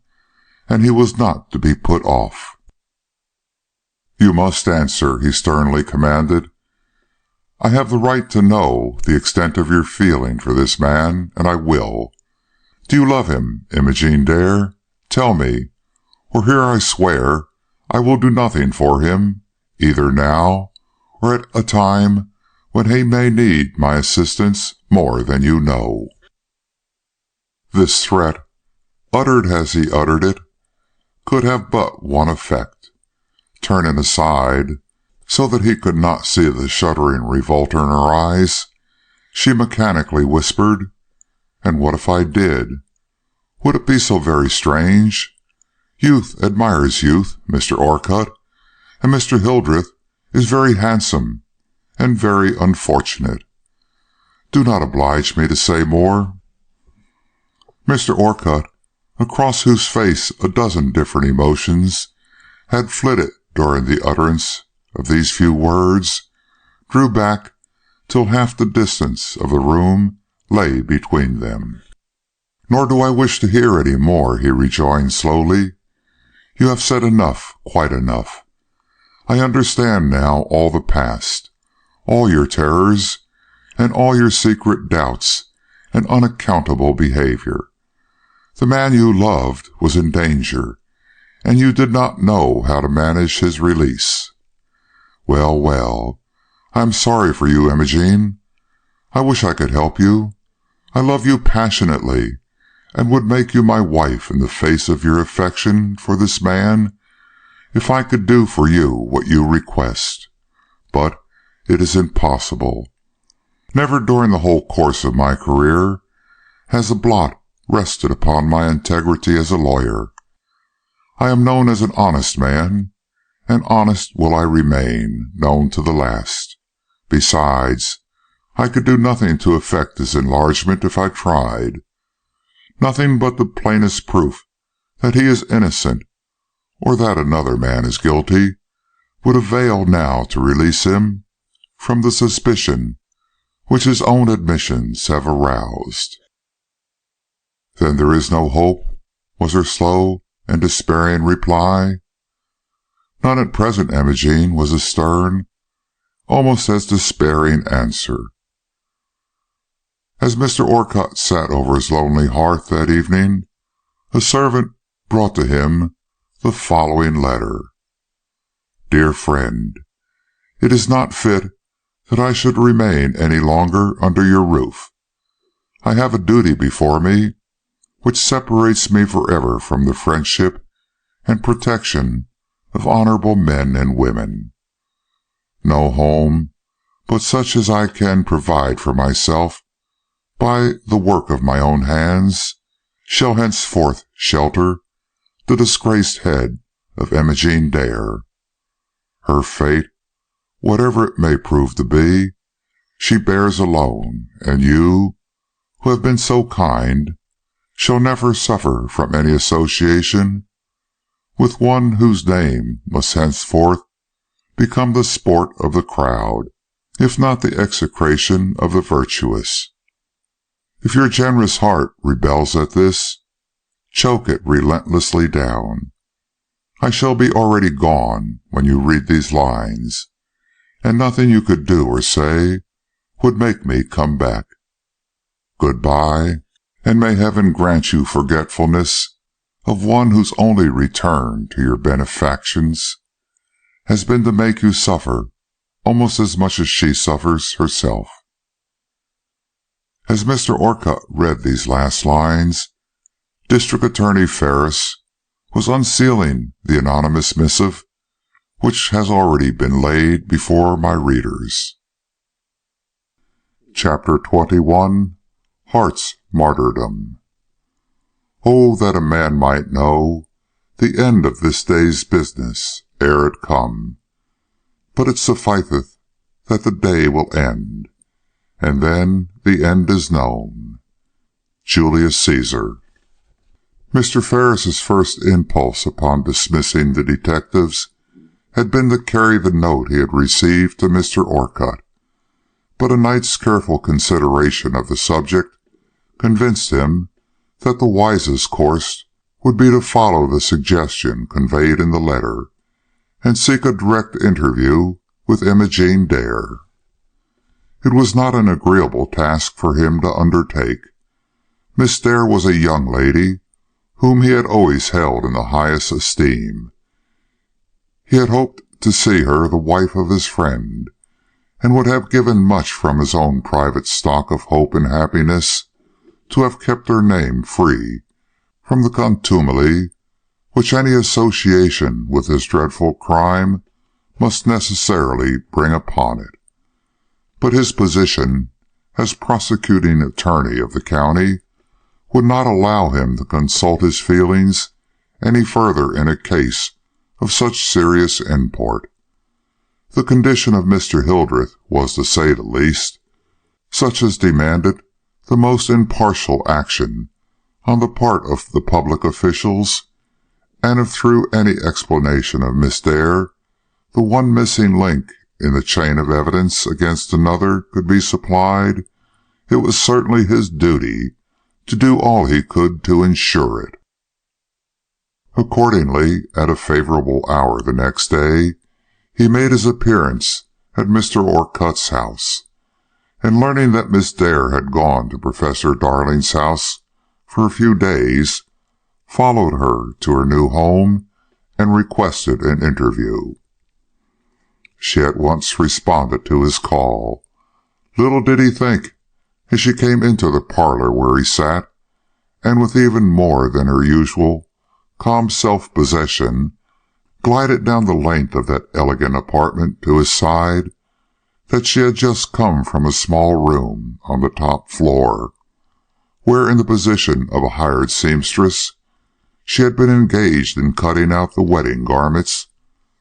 and he was not to be put off. "You must answer," he sternly commanded. "I have the right to know the extent of your feeling for this man, and I will. Do you love him, Imogene Dare? Tell me, or here I swear I will do nothing for him, either now or at a time when he may need my assistance more than you know." This threat, uttered as he uttered it, could have but one effect. Turning aside, so that he could not see the shuddering revolt in her eyes, she mechanically whispered, "And what if I did? Would it be so very strange? Youth admires youth, Mr. Orcutt, and Mr. Hildreth is very handsome and very unfortunate. Do not oblige me to say more." Mr. Orcutt, across whose face a dozen different emotions had flitted during the utterance of these few words, drew back till half the distance of the room lay between them. "Nor do I wish to hear any more," he rejoined slowly. "You have said enough, quite enough. I understand now all the past, all your terrors, and all your secret doubts and unaccountable behavior. The man you loved was in danger, and you did not know how to manage his release. Well, well, I am sorry for you, Imogene. I wish I could help you. I love you passionately, and would make you my wife in the face of your affection for this man, if I could do for you what you request. But it is impossible. Never during the whole course of my career has a blot rested upon my integrity as a lawyer. I am known as an honest man, and honest will I remain, known to the last. Besides, I could do nothing to effect his enlargement if I tried. Nothing but the plainest proof that he is innocent, or that another man is guilty, would avail now to release him from the suspicion which his own admissions have aroused." "Then there is no hope?" was her slow and despairing reply. "None at present, Imogene," was his stern, almost as despairing answer. As Mr. Orcutt sat over his lonely hearth that evening, a servant brought to him the following letter: "Dear friend, it is not fit that I should remain any longer under your roof. I have a duty before me which separates me forever from the friendship and protection of honorable men and women. No home but such as I can provide for myself by the work of my own hands shall henceforth shelter the disgraced head of Imogene Dare. Her fate, whatever it may prove to be, she bears alone, and you, who have been so kind, shall never suffer from any association with one whose name must henceforth become the sport of the crowd, if not the execration of the virtuous. If your generous heart rebels at this, choke it relentlessly down. I shall be already gone when you read these lines, and nothing you could do or say would make me come back. Good-bye, and may heaven grant you forgetfulness of one whose only return to your benefactions has been to make you suffer almost as much as she suffers herself." As Mr. Orcutt read these last lines, District Attorney Ferris was unsealing the anonymous missive which has already been laid before my readers. Chapter 21. Heart's Martyrdom. "Oh, that a man might know the end of this day's business ere it come! But it sufficeth that the day will end, and then the end is known." Julius Caesar. Mr. Ferris's first impulse upon dismissing the detectives had been to carry the note he had received to Mr. Orcutt, but a night's careful consideration of the subject convinced him that the wisest course would be to follow the suggestion conveyed in the letter, and seek a direct interview with Imogene Dare. It was not an agreeable task for him to undertake. Miss Dare was a young lady whom he had always held in the highest esteem. He had hoped to see her the wife of his friend, and would have given much from his own private stock of hope and happiness to have kept her name free from the contumely which any association with this dreadful crime must necessarily bring upon it. But his position as prosecuting attorney of the county would not allow him to consult his feelings any further in a case of such serious import. The condition of Mr. Hildreth was, to say the least, such as demanded the most impartial action on the part of the public officials, and if through any explanation of Miss Dare the one missing link in the chain of evidence against another could be supplied, it was certainly his duty to do all he could to ensure it. Accordingly, at a favorable hour the next day, he made his appearance at Mr. Orcutt's house, and learning that Miss Dare had gone to Professor Darling's house for a few days, followed her to her new home and requested an interview. She at once responded to his call. Little did he think, as she came into the parlor where he sat, and with even more than her usual calm self-possession glided down the length of that elegant apartment to his side, that she had just come from a small room on the top floor, where in the position of a hired seamstress she had been engaged in cutting out the wedding garments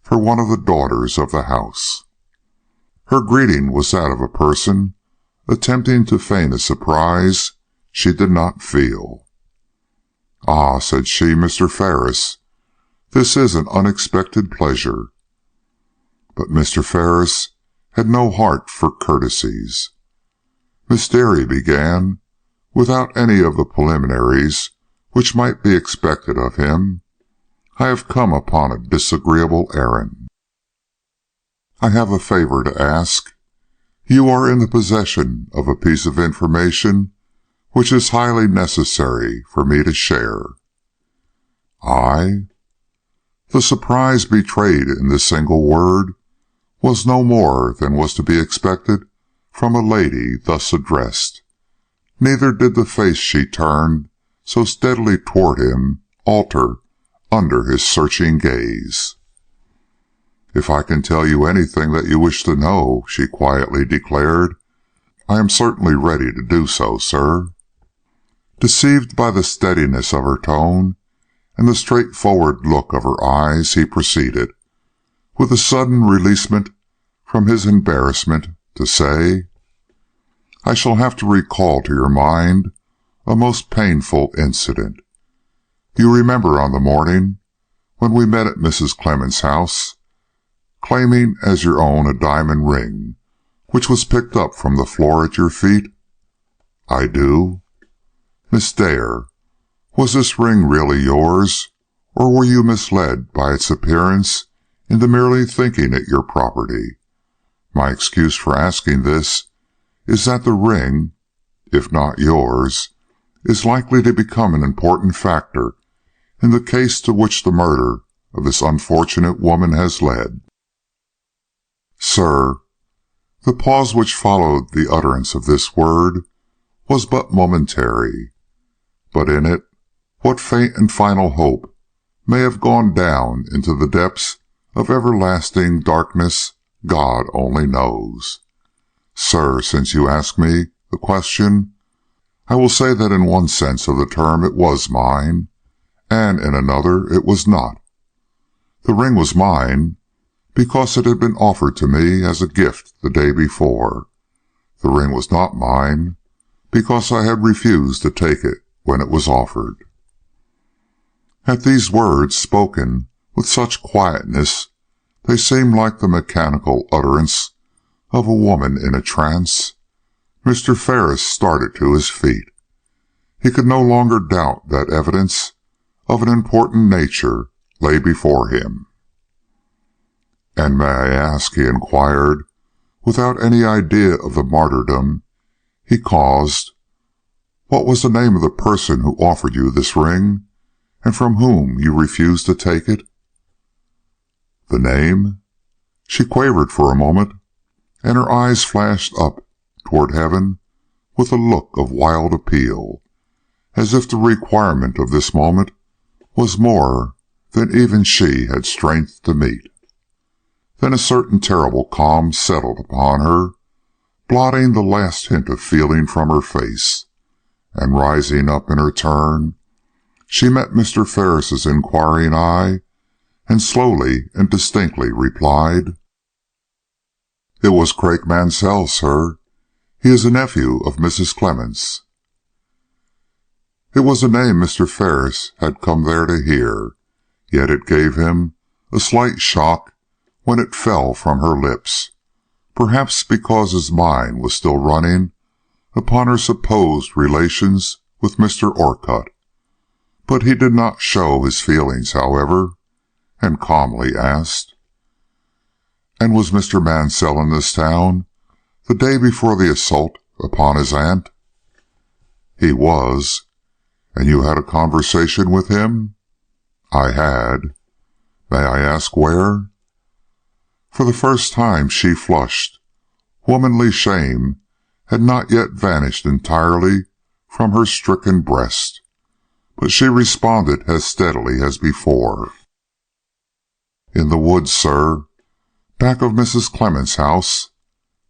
for one of the daughters of the house. Her greeting was that of a person attempting to feign a surprise she did not feel. "Ah," said she, "Mr. Ferris, this is an unexpected pleasure." But Mr. Ferris had no heart for courtesies. "Miss Derry," began, without any of the preliminaries which might be expected of him, "I have come upon a disagreeable errand. I have a favor to ask. You are in the possession of a piece of information which is highly necessary for me to share." "I?" The surprise betrayed in this single word was no more than was to be expected from a lady thus addressed. Neither did the face she turned so steadily toward him alter under his searching gaze. "If I can tell you anything that you wish to know," she quietly declared, "I am certainly ready to do so, sir." Deceived by the steadiness of her tone and the straightforward look of her eyes, he proceeded, with a sudden releasement from his embarrassment, to say, "I shall have to recall to your mind a most painful incident. You remember on the morning when we met at Mrs. Clement's house, claiming as your own a diamond ring which was picked up from the floor at your feet?" "I do." "Miss Dare, was this ring really yours, or were you misled by its appearance into merely thinking it your property? My excuse for asking this is that the ring, if not yours, is likely to become an important factor in the case to which the murder of this unfortunate woman has led." "Sir," the pause which followed the utterance of this word was but momentary, but in it what faint and final hope may have gone down into the depths of everlasting darkness God only knows. "Sir, since you ask me the question, I will say that in one sense of the term it was mine, and in another it was not. The ring was mine because it had been offered to me as a gift the day before. The ring was not mine because I had refused to take it when it was offered." At these words, spoken with such quietness they seemed like the mechanical utterance of a woman in a trance, Mr. Ferris started to his feet. He could no longer doubt that evidence of an important nature lay before him. "And may I ask," he inquired, without any idea of the martyrdom he caused, "what was the name of the person who offered you this ring, and from whom you refused to take it?" "The name?" She quavered for a moment, and her eyes flashed up toward heaven with a look of wild appeal, as if the requirement of this moment was more than even she had strength to meet. Then a certain terrible calm settled upon her, blotting the last hint of feeling from her face, and rising up in her turn, she met Mr. Ferris's inquiring eye, and slowly and distinctly replied, "It was Craik Mansell, sir. He is a nephew of Mrs. Clement's." It was a name Mr. Ferris had come there to hear, yet it gave him a slight shock when it fell from her lips, perhaps because his mind was still running upon her supposed relations with Mr. Orcutt. But he did not show his feelings, however, and calmly asked, "And was Mr. Mansell in this town the day before the assault upon his aunt?" "He was." "And you had a conversation with him?" "I had." "May I ask where?" For the first time she flushed. Womanly shame had not yet vanished entirely from her stricken breast, but she responded as steadily as before. "In the woods, sir, back of Mrs. Clement's house.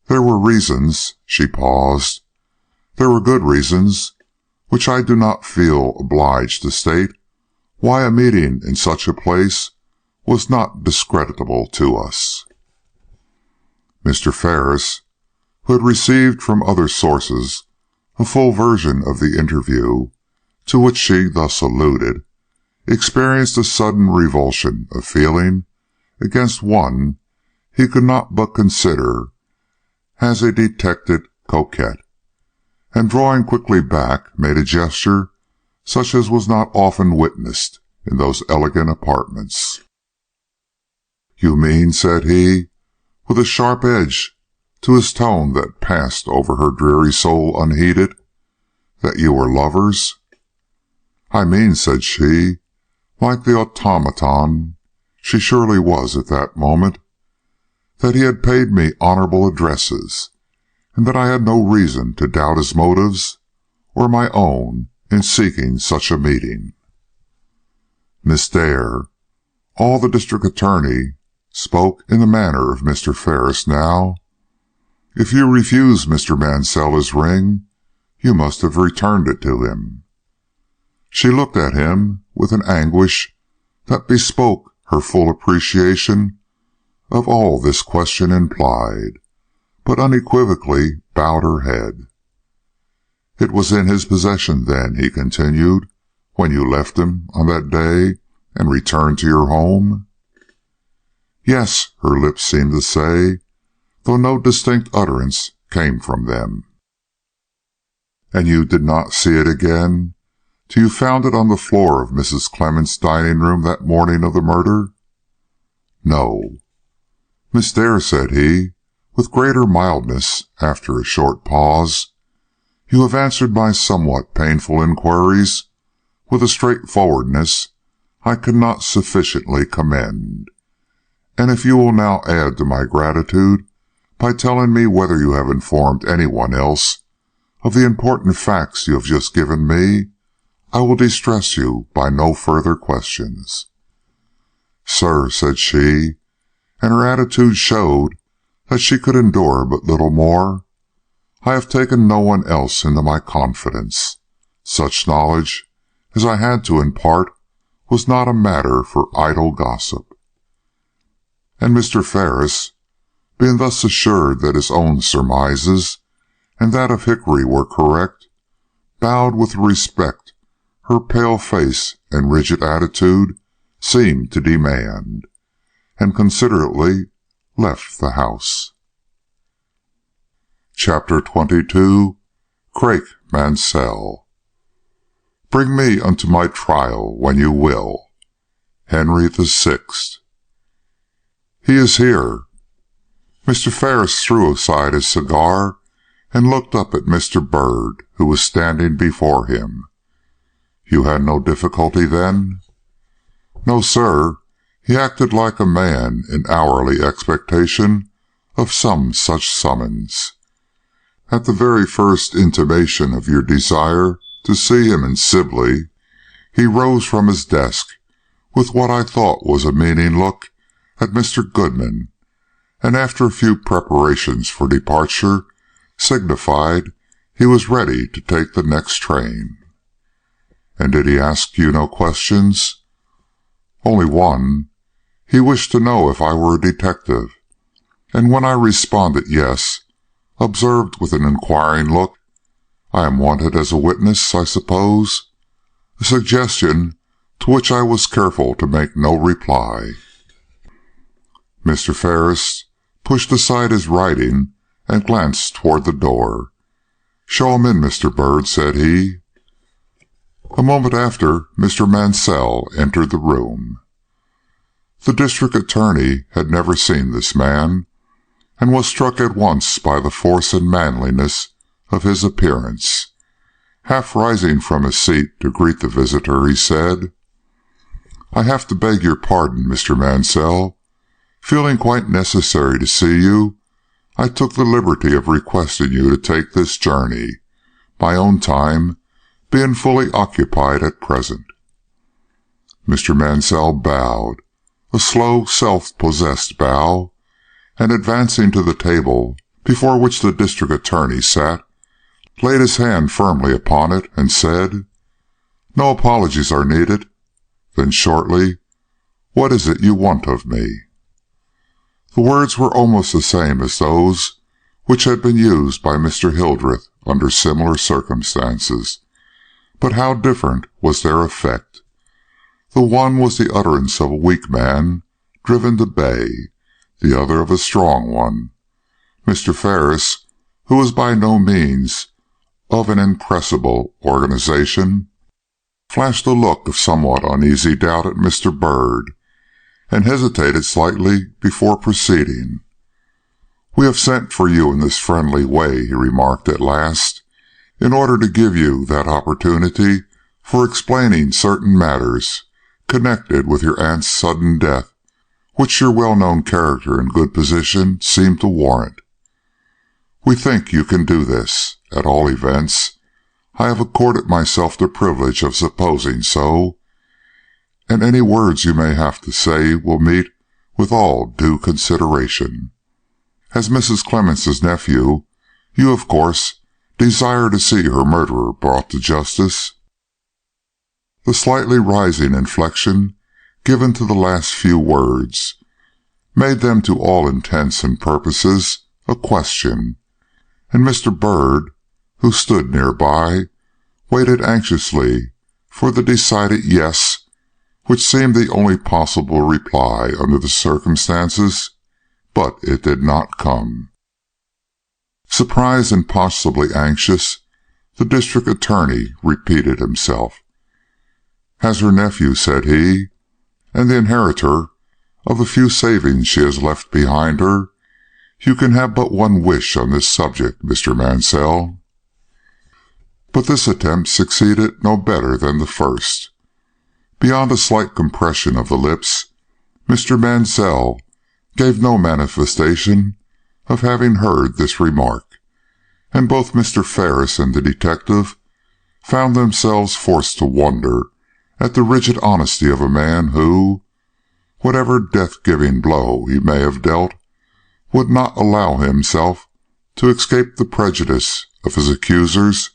There were reasons—" She paused. "There were good reasons, which I do not feel obliged to state, why a meeting in such a place was not discreditable to us. Mr. Ferris, who had received from other sources a full version of the interview to which she thus alluded, experienced a sudden revulsion of feeling against one he could not but consider as a detected coquette, and drawing quickly back, made a gesture such as was not often witnessed in those elegant apartments. "You mean," said he, with a sharp edge to his tone that passed over her dreary soul unheeded, "that you were lovers?" "I mean," said she, like the automaton she surely was at that moment, "that he had paid me honorable addresses, and that I had no reason to doubt his motives or my own in seeking such a meeting." Miss Dare, all the district attorney, spoke in the manner of Mr. Ferris now. "If you refuse Mr. Mansell his ring, you must have returned it to him." She looked at him with an anguish that bespoke her full appreciation of all this question implied, but unequivocally bowed her head. "It was in his possession, then," he continued, "when you left him on that day and returned to your home?" "Yes," her lips seemed to say, though no distinct utterance came from them. "And you did not see it again till you found it on the floor of Mrs. Clement's dining room that morning of the murder?" "No." "Miss Dare," said he, with greater mildness, after a short pause, "you have answered my somewhat painful inquiries with a straightforwardness I could not sufficiently commend. And if you will now add to my gratitude by telling me whether you have informed anyone else of the important facts you have just given me, I will distress you by no further questions." "Sir," said she, and her attitude showed that she could endure but little more, "I have taken no one else into my confidence. Such knowledge as I had to impart was not a matter for idle gossip." And Mr. Ferris, being thus assured that his own surmises and that of Hickory were correct, bowed with the respect her pale face and rigid attitude seemed to demand, and considerately left the house. Chapter 22. Craik Mansell. "Bring me unto my trial when you will." Henry VI. "He is here." Mr. Ferris threw aside his cigar and looked up at Mr. Byrd, who was standing before him. "You had no difficulty, then?" "No, sir. He acted like a man in hourly expectation of some such summons. At the very first intimation of your desire to see him in Sibley, he rose from his desk with what I thought was a meaning look at Mr. Goodman, and after a few preparations for departure, signified he was ready to take the next train." "And did he ask you no questions?" "Only one. He wished to know if I were a detective, and when I responded yes, observed with an inquiring look, 'I am wanted as a witness, I suppose?' a suggestion to which I was careful to make no reply." Mr. Ferris pushed aside his writing and glanced toward the door. "Show him in, Mr. Byrd," said he. A moment after, Mr. Mansell entered the room. The district attorney had never seen this man, and was struck at once by the force and manliness of his appearance. Half rising from his seat to greet the visitor, he said, "I have to beg your pardon, Mr. Mansell. Feeling quite necessary to see you, I took the liberty of requesting you to take this journey, my own time being fully occupied at present." Mr. Mansell bowed, a slow, self-possessed bow, and advancing to the table before which the district attorney sat, laid his hand firmly upon it and said, "No apologies are needed." Then shortly, What is it you want of me?" The words were almost the same as those which had been used by Mr. Hildreth under similar circumstances, but how different was their effect! The one was the utterance of a weak man driven to bay, the other of a strong one. Mr. Ferris, who was by no means of an impressible organization, flashed a look of somewhat uneasy doubt at Mr. Byrd, and hesitated slightly before proceeding. "We have sent for you in this friendly way," he remarked at last, "in order to give you that opportunity for explaining certain matters connected with your aunt's sudden death, which your well-known character and good position seem to warrant. We think you can do this. At all events, I have accorded myself the privilege of supposing so, and any words you may have to say will meet with all due consideration. As Mrs. Clemence's nephew, you, of course, desire to see her murderer brought to justice." The slightly rising inflection given to the last few words made them to all intents and purposes a question, and Mr. Byrd, who stood nearby, waited anxiously for the decided yes which seemed the only possible reply under the circumstances, but it did not come. Surprised and possibly anxious, the district attorney repeated himself. "As her nephew," said he, "and the inheritor of the few savings she has left behind her, you can have but one wish on this subject, Mr. Mansell." But this attempt succeeded no better than the first. Beyond a slight compression of the lips, Mr. Mansell gave no manifestation of having heard this remark, and both Mr. Ferris and the detective found themselves forced to wonder at the rigid honesty of a man who, whatever death-giving blow he may have dealt, would not allow himself to escape the prejudice of his accusers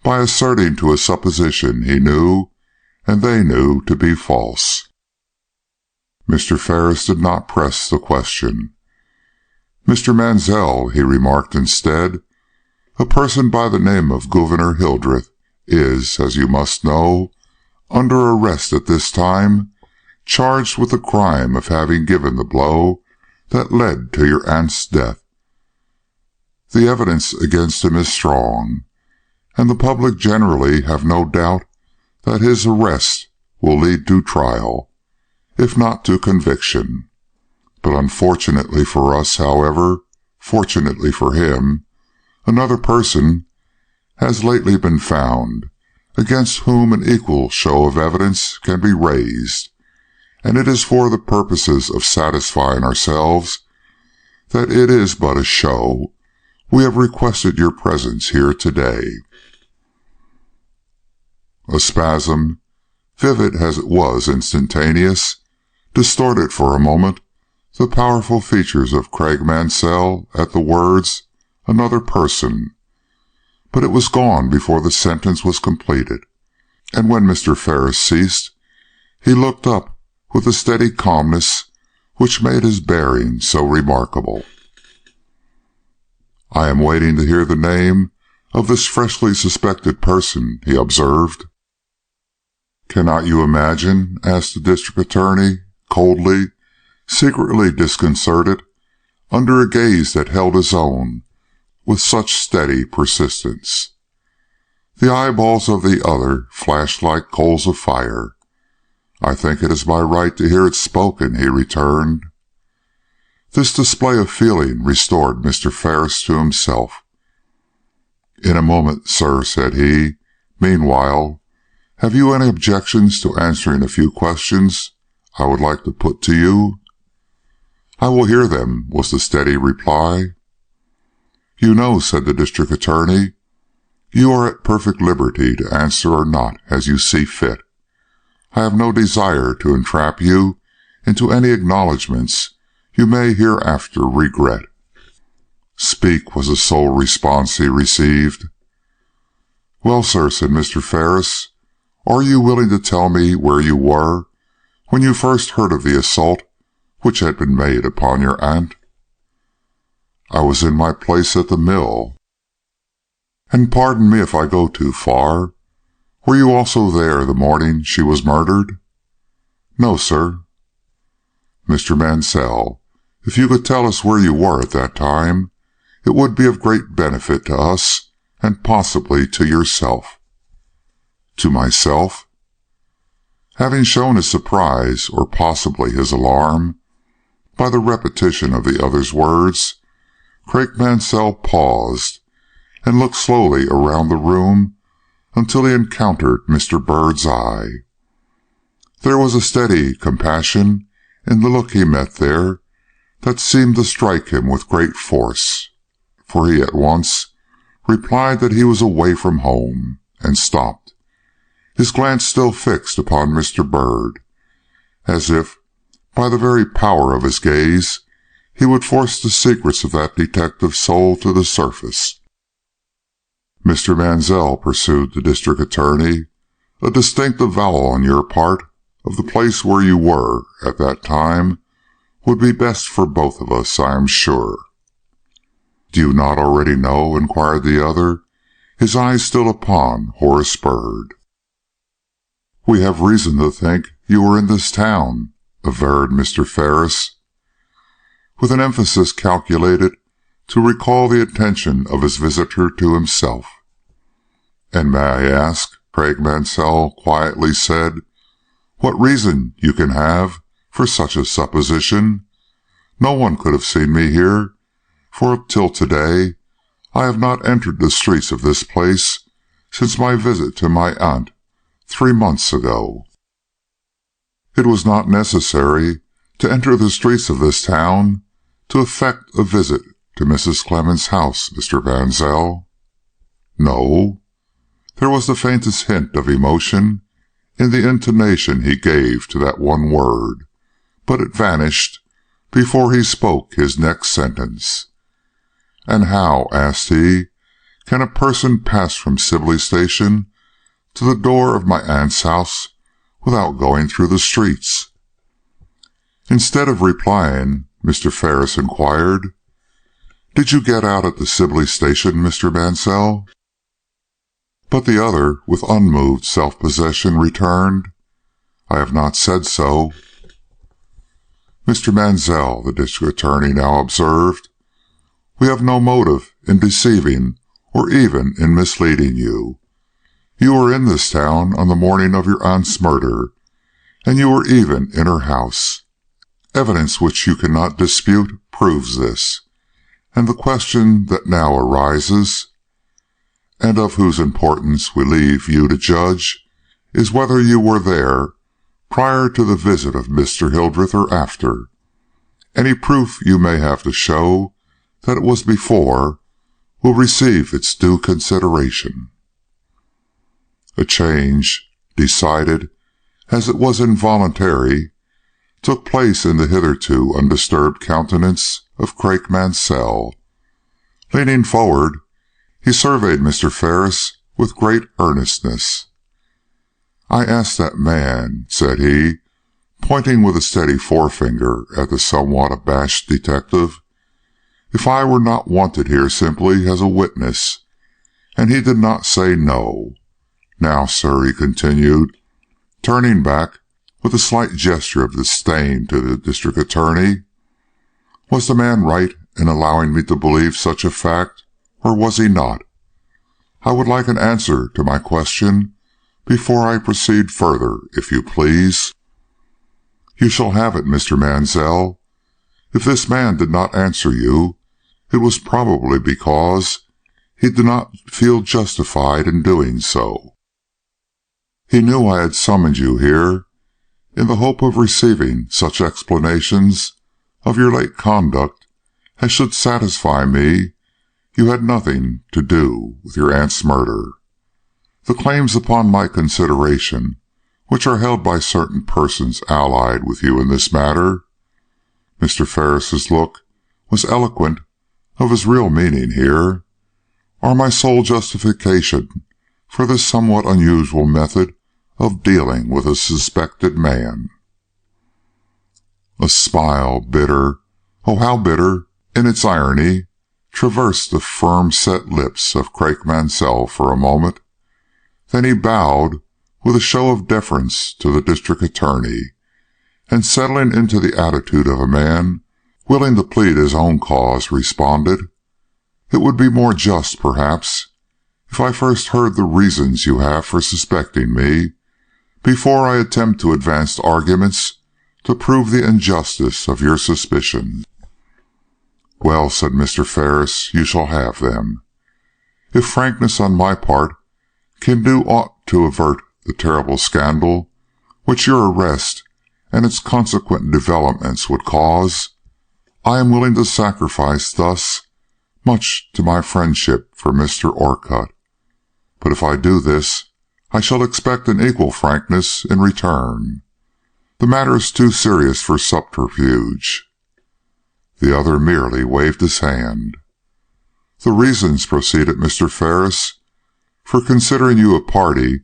by asserting to a supposition he knew and they knew to be false. Mr. Ferris did not press the question. "Mr. Mansell," he remarked instead, "a person by the name of Gouverneur Hildreth is, as you must know, under arrest at this time, charged with the crime of having given the blow that led to your aunt's death. The evidence against him is strong, and the public generally have no doubt that his arrest will lead to trial, if not to conviction. But unfortunately for us, however, fortunately for him, another person has lately been found, against whom an equal show of evidence can be raised, and it is for the purposes of satisfying ourselves that it is but a show we have requested your presence here today." A spasm, vivid as it was instantaneous, distorted for a moment the powerful features of Craig Mansell at the words, "another person," but it was gone before the sentence was completed, and when Mr. Ferris ceased, he looked up with the steady calmness which made his bearing so remarkable. "I am waiting to hear the name of this freshly suspected person," he observed. "Cannot you imagine?" asked the district attorney, coldly, secretly disconcerted, under a gaze that held his own with such steady persistence. The eyeballs of the other flashed like coals of fire. "I think it is my right to hear it spoken," he returned. This display of feeling restored Mr. Ferris to himself. "In a moment, sir," said he. "Meanwhile, have you any objections to answering a few questions I would like to put to you?" "I will hear them," was the steady reply. "You know," said the district attorney, "you are at perfect liberty to answer or not as you see fit. I have no desire to entrap you into any acknowledgments you may hereafter regret." "Speak," was the sole response he received. "Well, sir," said Mr. Ferris, "are you willing to tell me where you were when you first heard of the assault which had been made upon your aunt?" "I was in my place at the mill." "And pardon me if I go too far. Were you also there the morning she was murdered?" "No, sir." "Mr. Mansell, if you could tell us where you were at that time, it would be of great benefit to us, and possibly to yourself." "To myself?" Having shown his surprise, or possibly his alarm, by the repetition of the other's words, Craig Mansell paused and looked slowly around the room until he encountered Mr. Bird's eye. There was a steady compassion in the look he met there that seemed to strike him with great force, for he at once replied that he was away from home, and stopped, his glance still fixed upon Mr. Bird, as if, by the very power of his gaze, he would force the secrets of that detective soul to the surface. "Mr. Mansell," pursued the district attorney, "a distinct avowal on your part of the place where you were at that time would be best for both of us, I am sure." "Do you not already know?" inquired the other, his eyes still upon Horace Bird. "We have reason to think you were in this town," averred Mr. Ferris, with an emphasis calculated to recall the attention of his visitor to himself. "And may I ask," Craig Mansell quietly said, "what reason you can have for such a supposition? No one could have seen me here, for till today I have not entered the streets of this place since my visit to my aunt 3 months ago." "It was not necessary to enter the streets of this town to effect a visit to Mrs. Clement's house, Mr. Mansell." "No?" There was the faintest hint of emotion in the intonation he gave to that one word, but it vanished before he spoke his next sentence. "And how," asked he, "can a person pass from Sibley Station to the door of my aunt's house without going through the streets?" Instead of replying, Mr. Ferris inquired, "Did you get out at the Sibley Station, Mr. Mansell?" But the other, with unmoved self-possession, returned, "I have not said so." "Mr. Mansell," the district attorney now observed, "we have no motive in deceiving or even in misleading you. You were in this town on the morning of your aunt's murder, and you were even in her house. Evidence which you cannot dispute proves this, and the question that now arises, and of whose importance we leave you to judge, is whether you were there prior to the visit of Mr. Hildreth or after. Any proof you may have to show that it was before will receive its due consideration." A change, decided as it was involuntary, took place in the hitherto undisturbed countenance of Craig Mansell. Leaning forward, he surveyed Mr. Ferris with great earnestness. "I asked that man," said he, pointing with a steady forefinger at the somewhat abashed detective, "if I were not wanted here simply as a witness, and he did not say no. Now, sir," he continued, turning back with a slight gesture of disdain to the district attorney, "was the man right in allowing me to believe such a fact, or was he not? I would like an answer to my question before I proceed further, if you please." "You shall have it, Mr. Mansell. If this man did not answer you, it was probably because he did not feel justified in doing so. He knew I had summoned you here in the hope of receiving such explanations of your late conduct as should satisfy me you had nothing to do with your aunt's murder. The claims upon my consideration, which are held by certain persons allied with you in this matter," Mr. Ferris's look was eloquent of his real meaning here, "are my sole justification for this somewhat unusual method of dealing with a suspected man." A smile, bitter, oh how bitter, in its irony, traversed the firm-set lips of Craik Mansell for a moment. Then he bowed with a show of deference to the district attorney, and settling into the attitude of a man willing to plead his own cause, responded, "It would be more just, perhaps, if I first heard the reasons you have for suspecting me, before I attempt to advance arguments to prove the injustice of your suspicions." "Well," said Mr. Ferris, "you shall have them. If frankness on my part can do aught to avert the terrible scandal which your arrest and its consequent developments would cause, I am willing to sacrifice thus much to my friendship for Mr. Orcutt. But if I do this, I shall expect an equal frankness in return. The matter is too serious for subterfuge." The other merely waved his hand. "The reasons," proceeded Mr. Ferris, "for considering you a party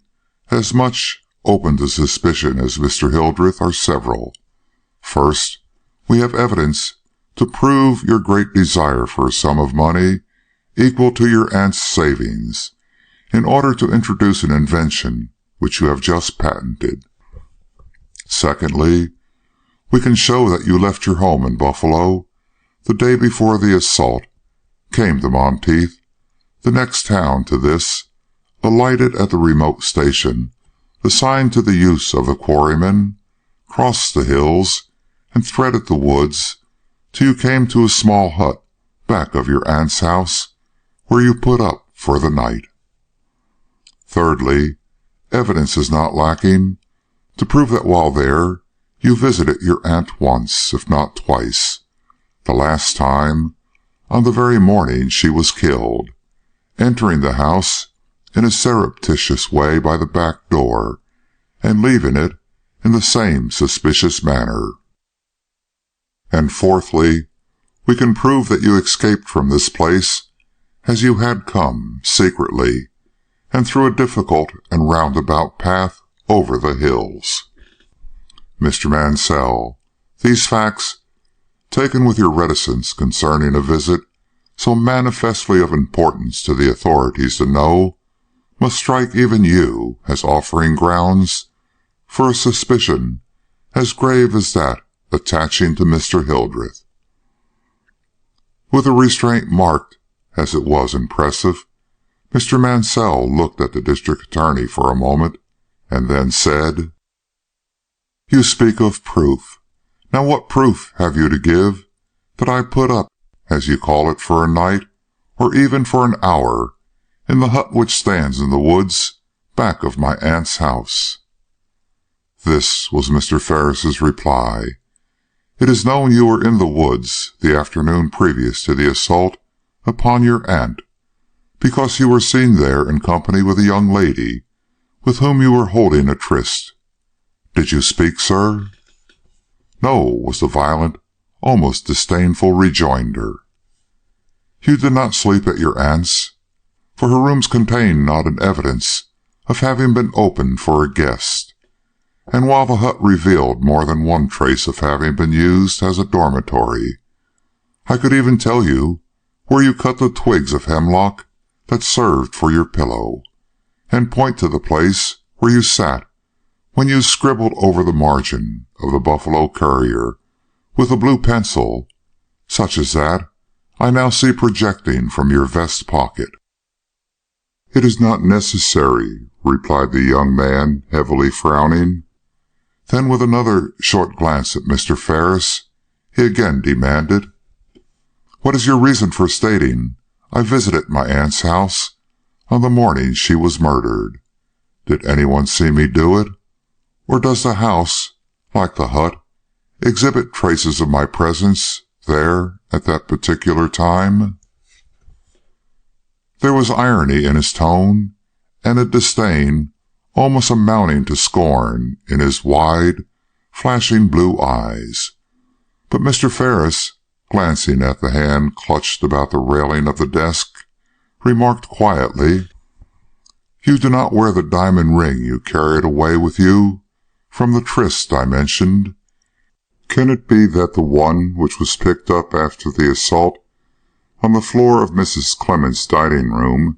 as much open to suspicion as Mr. Hildreth are several. First, we have evidence to prove your great desire for a sum of money equal to your aunt's savings, in order to introduce an invention which you have just patented. Secondly, we can show that you left your home in Buffalo the day before the assault, came to Monteith, the next town to this, alighted at the remote station assigned to the use of the quarrymen, crossed the hills, and threaded the woods till you came to a small hut back of your aunt's house, where you put up for the night. Thirdly, evidence is not lacking to prove that while there you visited your aunt once, if not twice, the last time on the very morning she was killed, entering the house in a surreptitious way by the back door, and leaving it in the same suspicious manner. And fourthly, we can prove that you escaped from this place as you had come, secretly, and through a difficult and roundabout path over the hills. Mr. Mansell, these facts, taken with your reticence concerning a visit so manifestly of importance to the authorities to know, must strike even you as offering grounds for a suspicion as grave as that attaching to Mr. Hildreth." With a restraint marked as it was impressive, Mr. Mansell looked at the district attorney for a moment, and then said, "You speak of proof. Now what proof have you to give that I put up, as you call it, for a night, or even for an hour, in the hut which stands in the woods back of my aunt's house?" This was Mr. Ferris's reply. "It is known you were in the woods the afternoon previous to the assault upon your aunt, because you were seen there in company with a young lady with whom you were holding a tryst. Did you speak, sir?" "No," was the violent, almost disdainful rejoinder. "You did not sleep at your aunt's, for her rooms contained not an evidence of having been opened for a guest, and while the hut revealed more than one trace of having been used as a dormitory, I could even tell you where you cut the twigs of hemlock that served for your pillow, and point to the place where you sat when you scribbled over the margin of the Buffalo Courier with a blue pencil, such as that I now see projecting from your vest pocket." "It is not necessary," replied the young man, heavily frowning. Then, with another short glance at Mr. Ferris, he again demanded, "What is your reason for stating I visited my aunt's house on the morning she was murdered? Did anyone see me do it? Or does the house, like the hut, exhibit traces of my presence there at that particular time?" There was irony in his tone, and a disdain almost amounting to scorn in his wide, flashing blue eyes. But Mr. Ferris, glancing at the hand clutched about the railing of the desk, remarked quietly, "You do not wear the diamond ring you carried away with you from the tryst I mentioned, Can it be that the one which was picked up after the assault on the floor of Mrs. Clement's dining room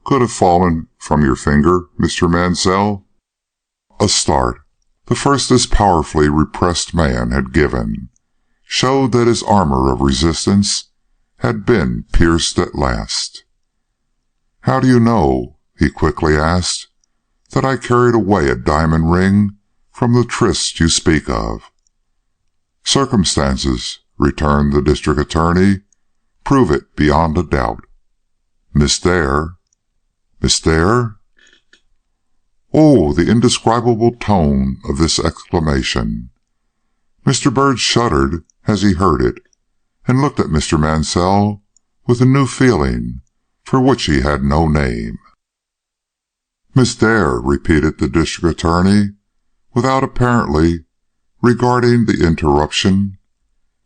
could have fallen from your finger, Mr. Mansell?" A start, the first this powerfully repressed man had given, showed that his armor of resistance had been pierced at last. "How do you know," he quickly asked, "that I carried away a diamond ring from the tryst you speak of?" "Circumstances," returned the district attorney, "prove it beyond a doubt. Miss Dare—" "Miss Dare?" Oh, the indescribable tone of this exclamation! Mr. Byrd shuddered as he heard it, and looked at Mr. Mansell with a new feeling for which he had no name. "Miss Dare," repeated the district attorney, without apparently regarding the interruption,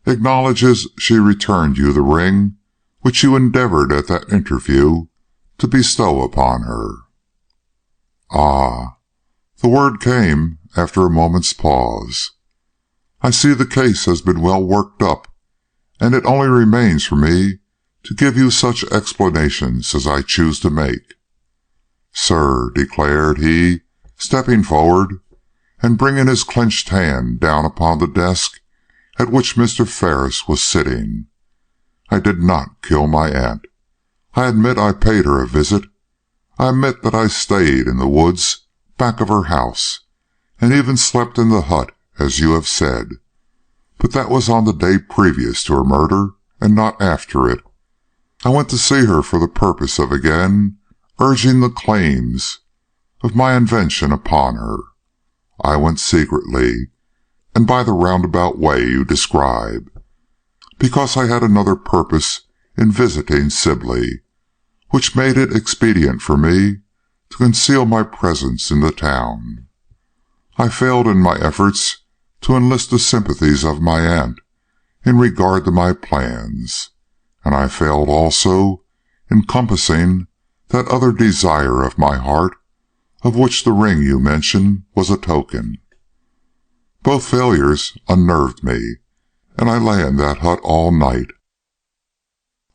"acknowledges she returned you the ring which you endeavored at that interview to bestow upon her." "Ah!" The word came after a moment's pause. "I see the case has been well worked up, and it only remains for me to give you such explanations as I choose to make. Sir," declared he, stepping forward and bringing his clenched hand down upon the desk at which Mr. Ferris was sitting, "I did not kill my aunt. I admit I paid her a visit. I admit that I stayed in the woods back of her house, and even slept in the hut, as you have said. But that was on the day previous to her murder, and not after it. I went to see her for the purpose of again urging the claims of my invention upon her. I went secretly, and by the roundabout way you describe, because I had another purpose in visiting Sibley, which made it expedient for me to conceal my presence in the town. I failed in my efforts to enlist the sympathies of my aunt in regard to my plans, and I failed also in compassing that other desire of my heart, of which the ring you mention was a token. Both failures unnerved me, and I lay in that hut all night.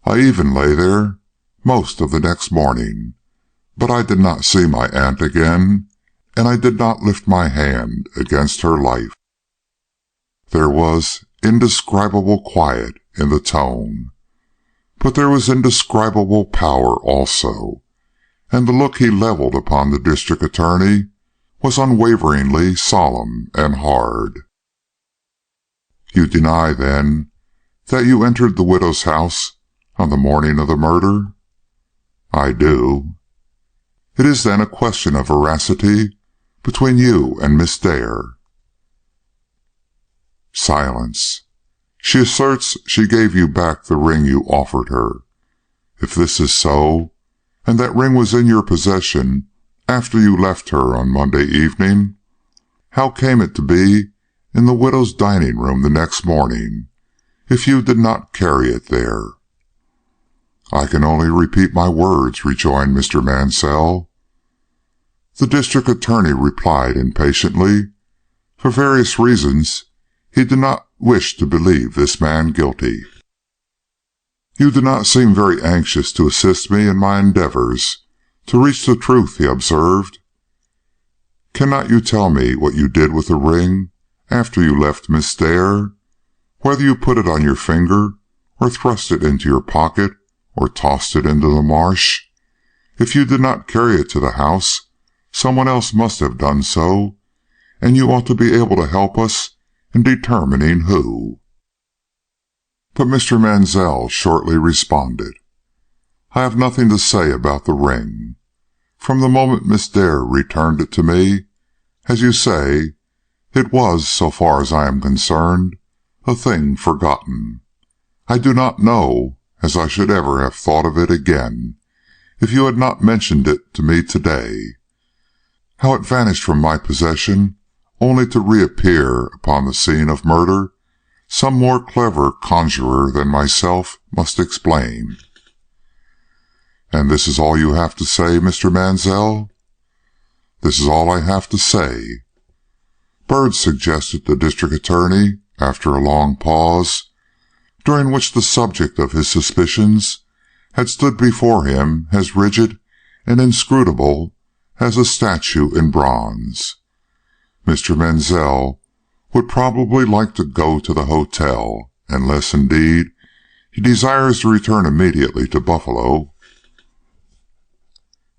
I even lay there most of the next morning, but I did not see my aunt again, and I did not lift my hand against her life." There was indescribable quiet in the tone, but there was indescribable power also, and the look he leveled upon the district attorney was unwaveringly solemn and hard. "You deny, then, that you entered the widow's house on the morning of the murder?" "I do." "It is then a question of veracity between you and Miss Dare." Silence. "She asserts she gave you back the ring you offered her. If this is so, and that ring was in your possession after you left her on Monday evening, how came it to be in the widow's dining room the next morning, if you did not carry it there?" "I can only repeat my words," rejoined Mr. Mansell. The district attorney replied impatiently. For various reasons he did not wish to believe this man guilty. "You do not seem very anxious to assist me in my endeavors to reach the truth," he observed. "Cannot you tell me what you did with the ring after you left Miss Dare? Whether you put it on your finger, or thrust it into your pocket, or tossed it into the marsh? If you did not carry it to the house, someone else must have done so, and you ought to be able to help us in determining who." But Mr. Mansell shortly responded, "I have nothing to say about the ring. From the moment Miss Dare returned it to me, as you say, it was, so far as I am concerned, a thing forgotten. I do not know as I should ever have thought of it again if you had not mentioned it to me today. How it vanished from my possession only to reappear upon the scene of murder, some more clever conjurer than myself must explain." "And this is all you have to say, Mr. Mansell?" "This is all I have to say." "Byrd," suggested the district attorney, after a long pause, during which the subject of his suspicions had stood before him as rigid and inscrutable as a statue in bronze. Mr. Menzel would probably like to go to the hotel, unless, indeed, he desires to return immediately to Buffalo.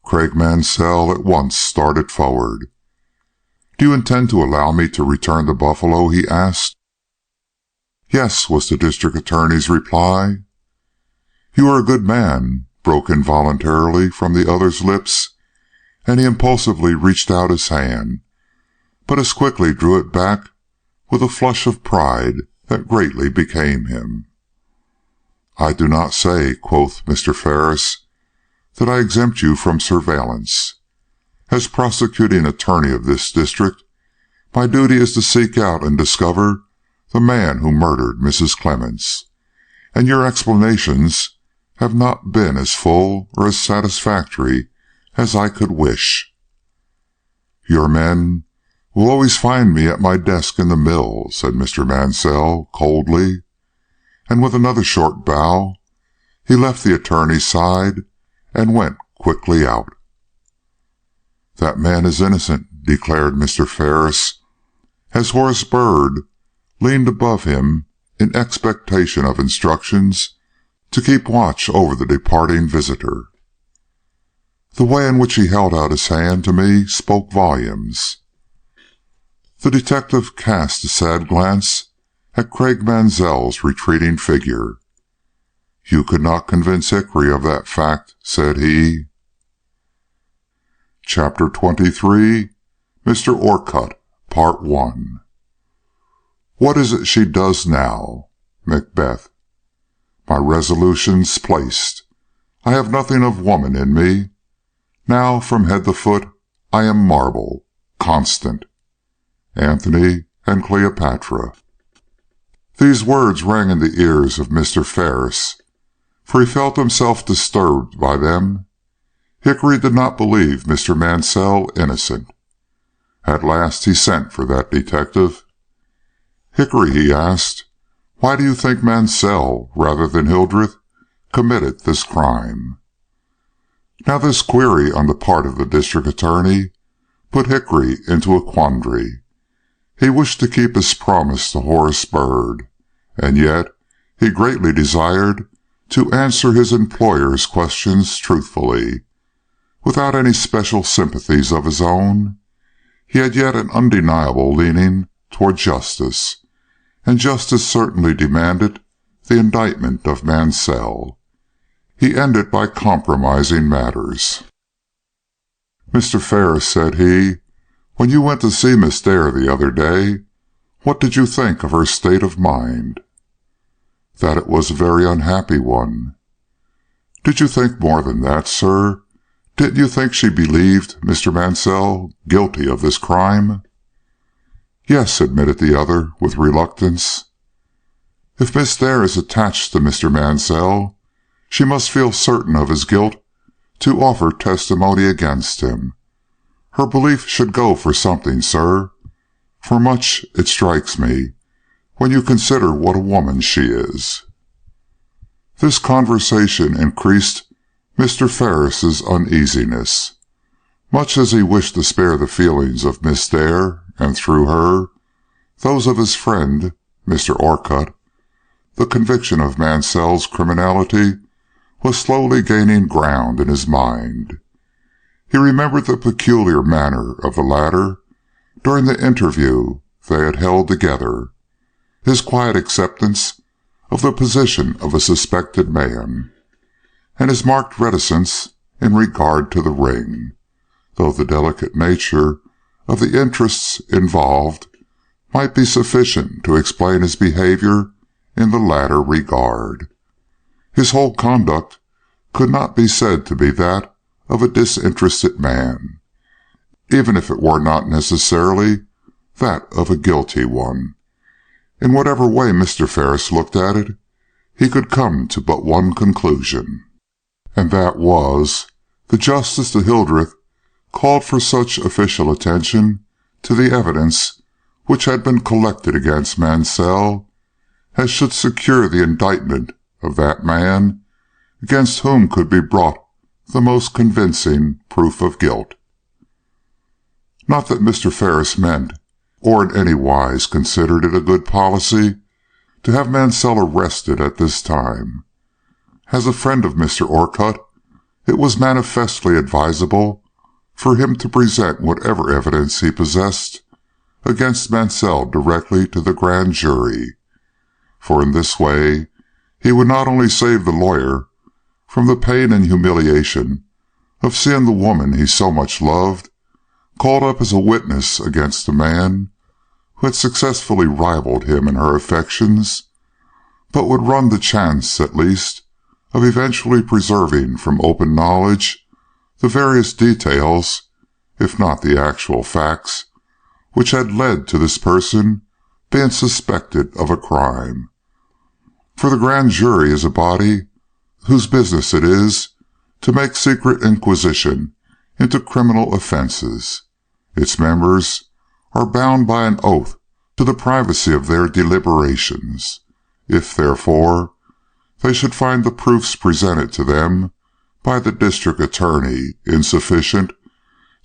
Craig Mansell at once started forward. "Do you intend to allow me to return to Buffalo?" he asked. "Yes," was the district attorney's reply. "You are a good man," broke involuntarily from the other's lips, and he impulsively reached out his hand, but as quickly drew it back with a flush of pride that greatly became him. "I do not say," quoth Mr. Ferris, "that I exempt you from surveillance. As prosecuting attorney of this district, my duty is to seek out and discover the man who murdered Mrs. Clements, and your explanations have not been as full or as satisfactory as I could wish." "Your men will always find me at my desk in the mill," said Mr. Mansell coldly, and with another short bow he left the attorney's side and went quickly out. "That man is innocent," declared Mr. Ferris, as Horace Byrd leaned above him in expectation of instructions to keep watch over the departing visitor. The way in which he held out his hand to me spoke volumes. The detective cast a sad glance at Craig Mansell's retreating figure. "You could not convince Hickory of that fact," said he. Chapter 23. Mr. Orcutt, Part 1. What is it she does now? Macbeth. My resolution's placed. I have nothing of woman in me. Now, from head to foot, I am marble, constant. Antony and Cleopatra. These words rang in the ears of Mr. Ferris, for he felt himself disturbed by them. Hickory did not believe Mr. Mansell innocent. At last he sent for that detective. "Hickory," he asked, "why do you think Mansell, rather than Hildreth, committed this crime?" Now this query on the part of the district attorney put Hickory into a quandary. He wished to keep his promise to Horace Byrd, and yet he greatly desired to answer his employer's questions truthfully. Without any special sympathies of his own, he had yet an undeniable leaning toward justice, and justice certainly demanded the indictment of Mansell. He ended by compromising matters. "Mr. Ferris," said he, "when you went to see Miss Dare the other day, what did you think of her state of mind?" "That it was a very unhappy one." "Did you think more than that, sir? Didn't you think she believed Mr. Mansell guilty of this crime?" "Yes," admitted the other with reluctance. "If Miss Dare is attached to Mr. Mansell, she must feel certain of his guilt to offer testimony against him. Her belief should go for something, sir, for much, it strikes me, when you consider what a woman she is." This conversation increased Mr. Ferris's uneasiness. Much as he wished to spare the feelings of Miss Dare, and through her, those of his friend, Mr. Orcutt, the conviction of Mansell's criminality was slowly gaining ground in his mind. He remembered the peculiar manner of the latter during the interview they had held together, his quiet acceptance of the position of a suspected man, and his marked reticence in regard to the ring, though the delicate nature of the interests involved might be sufficient to explain his behavior in the latter regard. His whole conduct could not be said to be that of a disinterested man, even if it were not necessarily that of a guilty one. In whatever way Mr. Ferris looked at it, he could come to but one conclusion, and that was, the justice to Hildreth called for such official attention to the evidence which had been collected against Mansell as should secure the indictment of that man against whom could be brought the most convincing proof of guilt. Not that Mr. Ferris meant, or in any wise considered it a good policy, to have Mansell arrested at this time. As a friend of Mr. Orcutt, it was manifestly advisable for him to present whatever evidence he possessed against Mansell directly to the grand jury, for in this way he would not only save the lawyer from the pain and humiliation of seeing the woman he so much loved called up as a witness against the man who had successfully rivaled him in her affections, but would run the chance, at least, of eventually preserving from open knowledge the various details, if not the actual facts, which had led to this person being suspected of a crime. For the grand jury is a body whose business it is to make secret inquisition into criminal offenses. Its members are bound by an oath to the privacy of their deliberations. If, therefore, they should find the proofs presented to them by the district attorney insufficient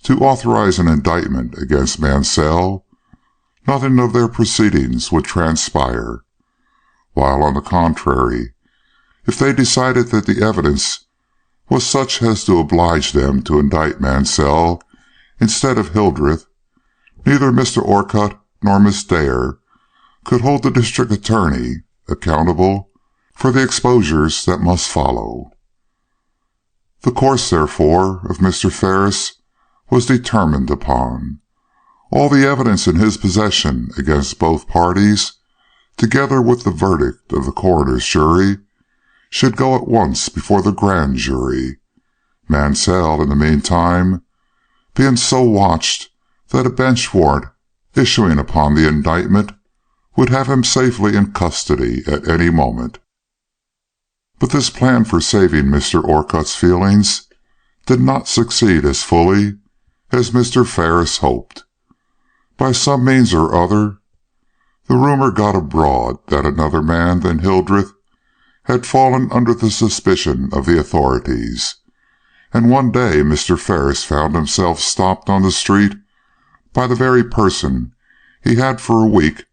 to authorize an indictment against Mansell, nothing of their proceedings would transpire, while, on the contrary, if they decided that the evidence was such as to oblige them to indict Mansell instead of Hildreth, neither Mr. Orcutt nor Miss Dare could hold the district attorney accountable for the exposures that must follow. The course, therefore, of Mr. Ferris was determined upon. All the evidence in his possession against both parties, together with the verdict of the coroner's jury, should go at once before the grand jury, Mansell, in the meantime, being so watched that a bench warrant issuing upon the indictment would have him safely in custody at any moment. But this plan for saving Mr. Orcutt's feelings did not succeed as fully as Mr. Ferris hoped. By some means or other, the rumor got abroad that another man than Hildreth had fallen under the suspicion of the authorities, and one day Mr. Ferris found himself stopped on the street by the very person he had for a week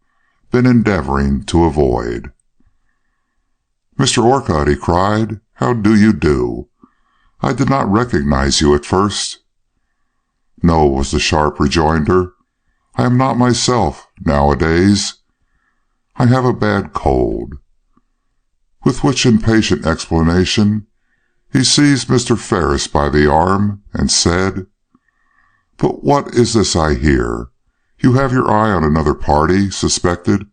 been endeavoring to avoid. "Mr. Orcutt," he cried, "how do you do? I did not recognize you at first." "No," was the sharp rejoinder. "I am not myself nowadays. I have a bad cold." With which impatient explanation he seized Mr. Ferris by the arm and said, "But what is this I hear? You have your eye on another party suspected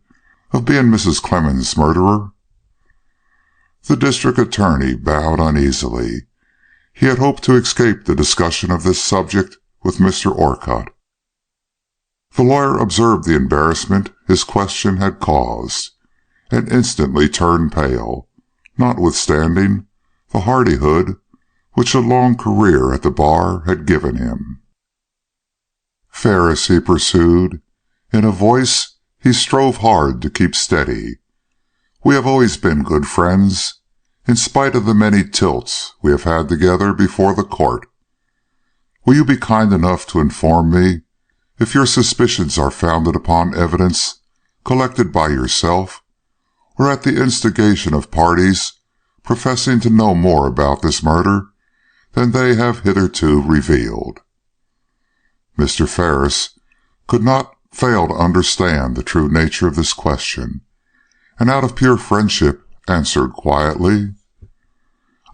of being Mrs. Clemens's murderer?" The district attorney bowed uneasily. He had hoped to escape the discussion of this subject with Mr. Orcutt. The lawyer observed the embarrassment his question had caused, and instantly turned pale, notwithstanding the hardihood which a long career at the bar had given him. "Ferris," he pursued, in a voice he strove hard to keep steady, "we have always been good friends, in spite of the many tilts we have had together before the court. Will you be kind enough to inform me if your suspicions are founded upon evidence collected by yourself, or at the instigation of parties professing to know more about this murder than they have hitherto revealed?" Mr. Ferris could not fail to understand the true nature of this question, and out of pure friendship answered quietly,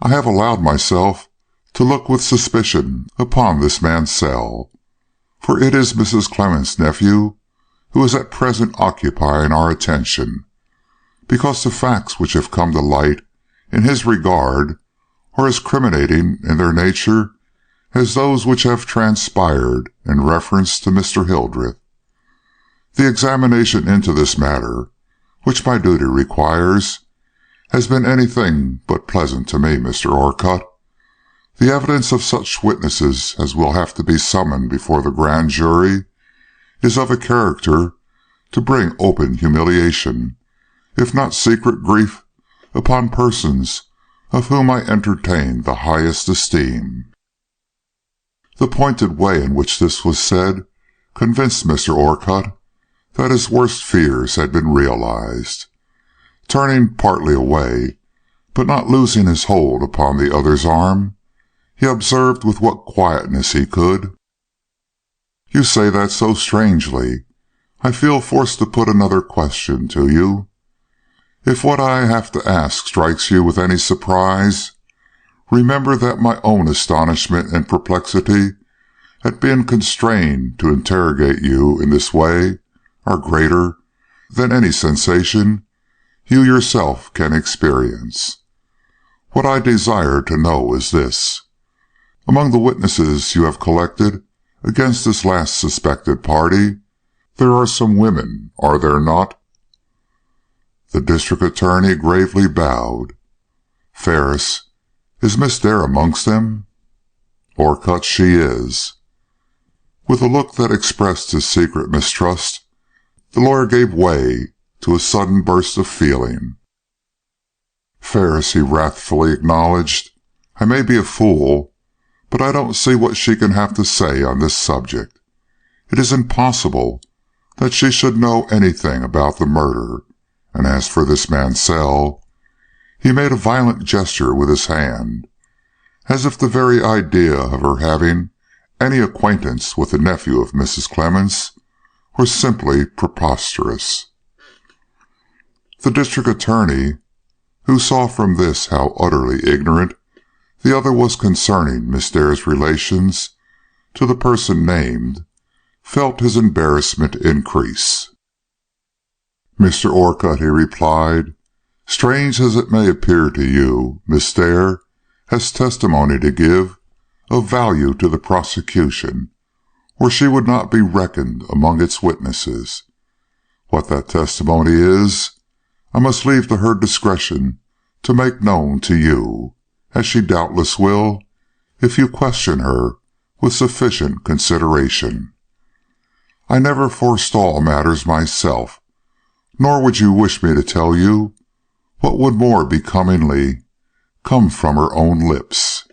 "I have allowed myself to look with suspicion upon this Mansell, for it is Mrs. Clemens's nephew who is at present occupying our attention, because the facts which have come to light in his regard are as criminating in their nature as those which have transpired in reference to Mr. Hildreth. The examination into this matter, which my duty requires, has been anything but pleasant to me, Mr. Orcutt. The evidence of such witnesses as will have to be summoned before the grand jury is of a character to bring open humiliation, if not secret grief, upon persons of whom I entertain the highest esteem." The pointed way in which this was said convinced Mr. Orcutt that his worst fears had been realized. Turning partly away, but not losing his hold upon the other's arm, he observed with what quietness he could, "You say that so strangely, I feel forced to put another question to you. If what I have to ask strikes you with any surprise, remember that my own astonishment and perplexity at being constrained to interrogate you in this way are greater than any sensation you yourself can experience. What I desire to know is this. Among the witnesses you have collected against this last suspected party, there are some women, are there not?" The district attorney gravely bowed. "Ferris, is Miss Dare amongst them?" "Orcutt, she is." With a look that expressed his secret mistrust, the lawyer gave way to a sudden burst of feeling. "Ferris," he wrathfully acknowledged, "I may be a fool, but I don't see what she can have to say on this subject. It is impossible that she should know anything about the murder, and as for this Mansell—" He made a violent gesture with his hand, as if the very idea of her having any acquaintance with the nephew of Mrs. Clemens were simply preposterous. The district attorney, who saw from this how utterly ignorant the other was concerning Miss Dare's relations to the person named, felt his embarrassment increase. "Mr. Orcutt," he replied, "strange as it may appear to you, Miss Dare has testimony to give of value to the prosecution, or she would not be reckoned among its witnesses. What that testimony is, I must leave to her discretion to make known to you, as she doubtless will, if you question her with sufficient consideration. I never forestall matters myself, nor would you wish me to tell you what would more becomingly come from her own lips.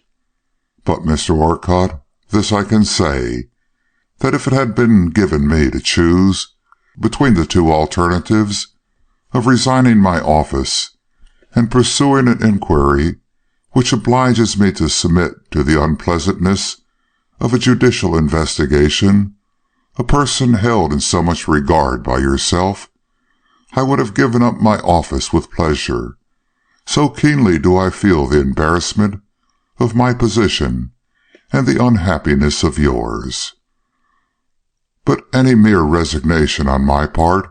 But, Mr. Orcutt, this I can say, that if it had been given me to choose between the two alternatives of resigning my office and pursuing an inquiry which obliges me to submit to the unpleasantness of a judicial investigation a person held in so much regard by yourself, I would have given up my office with pleasure. So keenly do I feel the embarrassment of my position and the unhappiness of yours. But any mere resignation on my part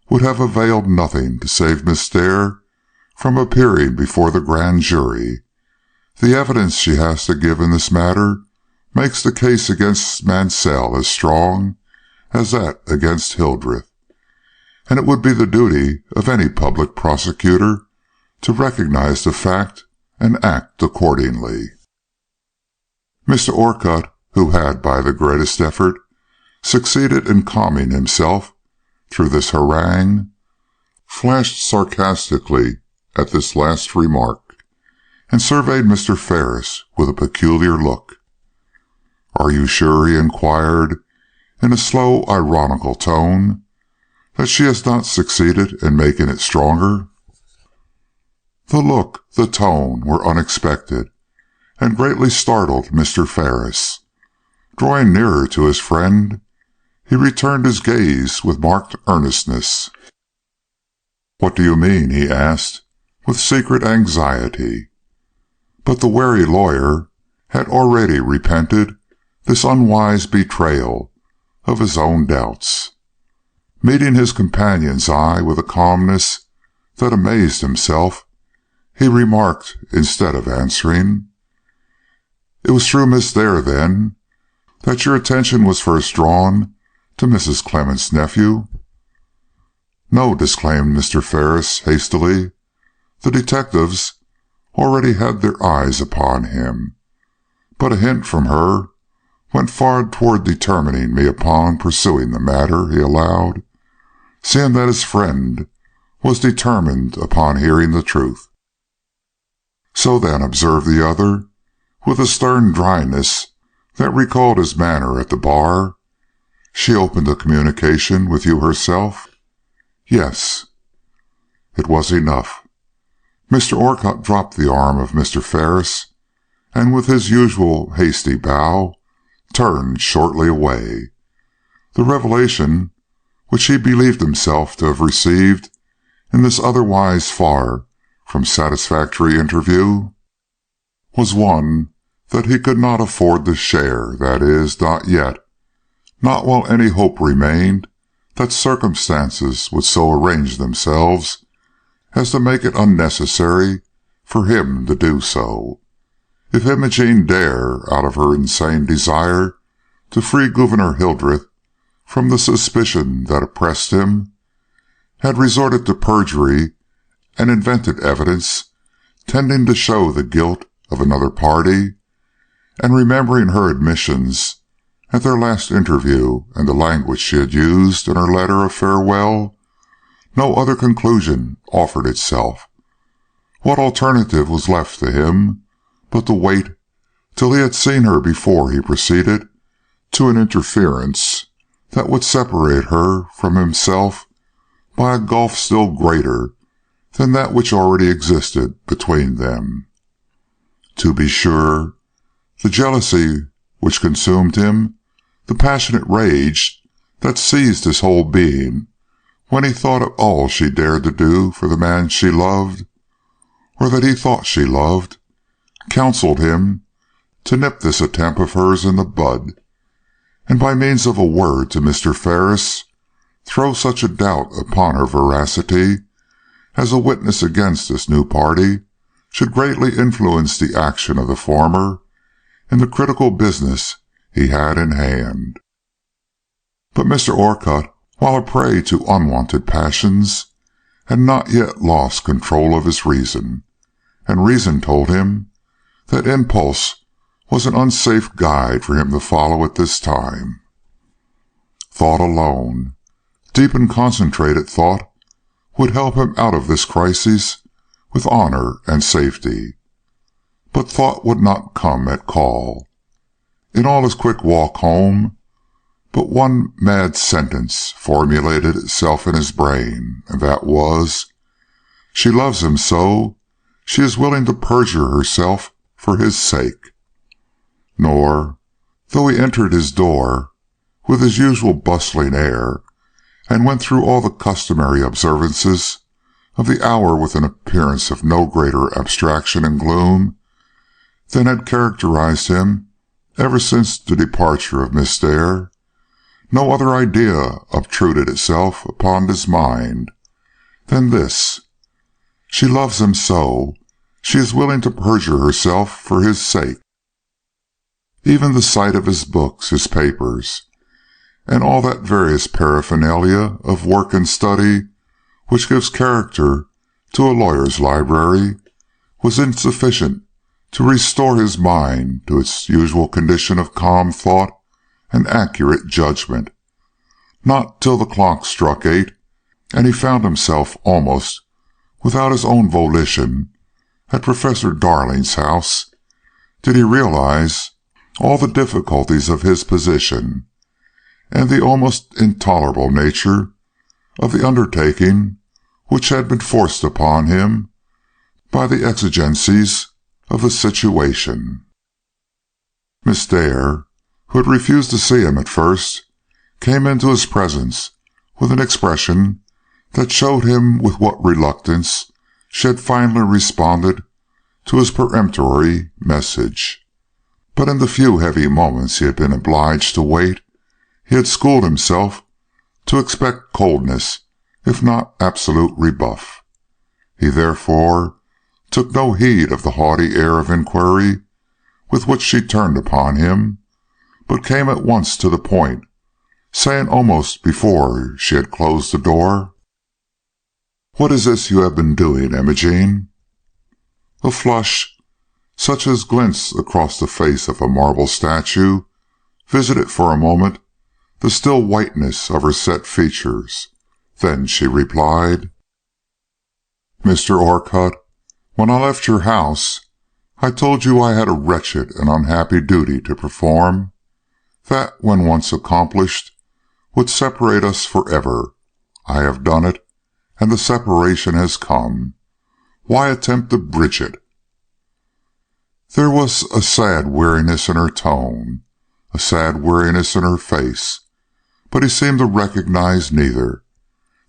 would have availed nothing to save Miss Dare from appearing before the grand jury. The evidence she has to give in this matter makes the case against Mansell as strong as that against Hildreth, and it would be the duty of any public prosecutor to recognize the fact and act accordingly." Mr. Orcutt, who had by the greatest effort succeeded in calming himself through this harangue, flashed sarcastically at this last remark, and surveyed Mr. Ferris with a peculiar look. "Are you sure," he inquired, in a slow, ironical tone, "that she has not succeeded in making it stronger?" The look, the tone, were unexpected, and greatly startled Mr. Ferris. Drawing nearer to his friend, he returned his gaze with marked earnestness. "What do you mean?" he asked, with secret anxiety. But the wary lawyer had already repented this unwise betrayal of his own doubts. Meeting his companion's eye with a calmness that amazed himself, he remarked, instead of answering, "It was through Miss Dare, then, that your attention was first drawn to Mrs. Clemens's nephew?" "No," disclaimed Mr. Ferris hastily. "The detectives already had their eyes upon him, but a hint from her went far toward determining me upon pursuing the matter," he allowed. seeing that his friend was determined upon hearing the truth. "So then," observed the other, with a stern dryness that recalled his manner at the bar, "she opened a communication with you herself?" "Yes." It was enough. Mr. Orcutt dropped the arm of Mr. Ferris, and with his usual hasty bow, turned shortly away. The revelation which he believed himself to have received in this otherwise far from satisfactory interview was one that he could not afford to share, that is, not yet, not while any hope remained that circumstances would so arrange themselves as to make it unnecessary for him to do so. If Imogen Dare, out of her insane desire to free Gouverneur Hildreth from the suspicion that oppressed him, had resorted to perjury and invented evidence tending to show the guilt of another party, and remembering her admissions at their last interview and the language she had used in her letter of farewell, no other conclusion offered itself. What alternative was left to him but to wait till he had seen her before he proceeded to an interference that would separate her from himself by a gulf still greater than that which already existed between them? To be sure, the jealousy which consumed him, the passionate rage that seized his whole being when he thought of all she dared to do for the man she loved, or that he thought she loved, counseled him to nip this attempt of hers in the bud, and by means of a word to Mr. Ferris, throw such a doubt upon her veracity as a witness against this new party should greatly influence the action of the former in the critical business he had in hand. But Mr. Orcutt, while a prey to unwonted passions, had not yet lost control of his reason, and reason told him that impulse was an unsafe guide for him to follow at this time. Thought alone, deep and concentrated thought, would help him out of this crisis with honor and safety. But thought would not come at call. In all his quick walk home, but one mad sentence formulated itself in his brain, and that was, "She loves him so, she is willing to perjure herself for his sake." Nor, though he entered his door with his usual bustling air, and went through all the customary observances of the hour with an appearance of no greater abstraction and gloom than had characterized him ever since the departure of Miss Dare, no other idea obtruded itself upon his mind than this: she loves him so, she is willing to perjure herself for his sake. Even the sight of his books, his papers, and all that various paraphernalia of work and study which gives character to a lawyer's library, was insufficient to restore his mind to its usual condition of calm thought and accurate judgment. Not till the clock struck 8, and he found himself almost without his own volition at Professor Darling's house, did he realize all the difficulties of his position, and the almost intolerable nature of the undertaking which had been forced upon him by the exigencies of the situation. Miss Dare, who had refused to see him at first, came into his presence with an expression that showed him with what reluctance she had finally responded to his peremptory message. But in the few heavy moments he had been obliged to wait, he had schooled himself to expect coldness, if not absolute rebuff. He therefore took no heed of the haughty air of inquiry with which she turned upon him, but came at once to the point, saying almost before she had closed the door, "What is this you have been doing, Imogen?" A flush, such as glints across the face of a marble statue, visited for a moment the still whiteness of her set features, Then she replied, "Mr. Orcutt, when I left your house, I told you I had a wretched and unhappy duty to perform, that, when once accomplished, would separate us forever. I have done it, and the separation has come. Why attempt to bridge it?" There was a sad weariness in her tone, a sad weariness in her face, but he seemed to recognize neither.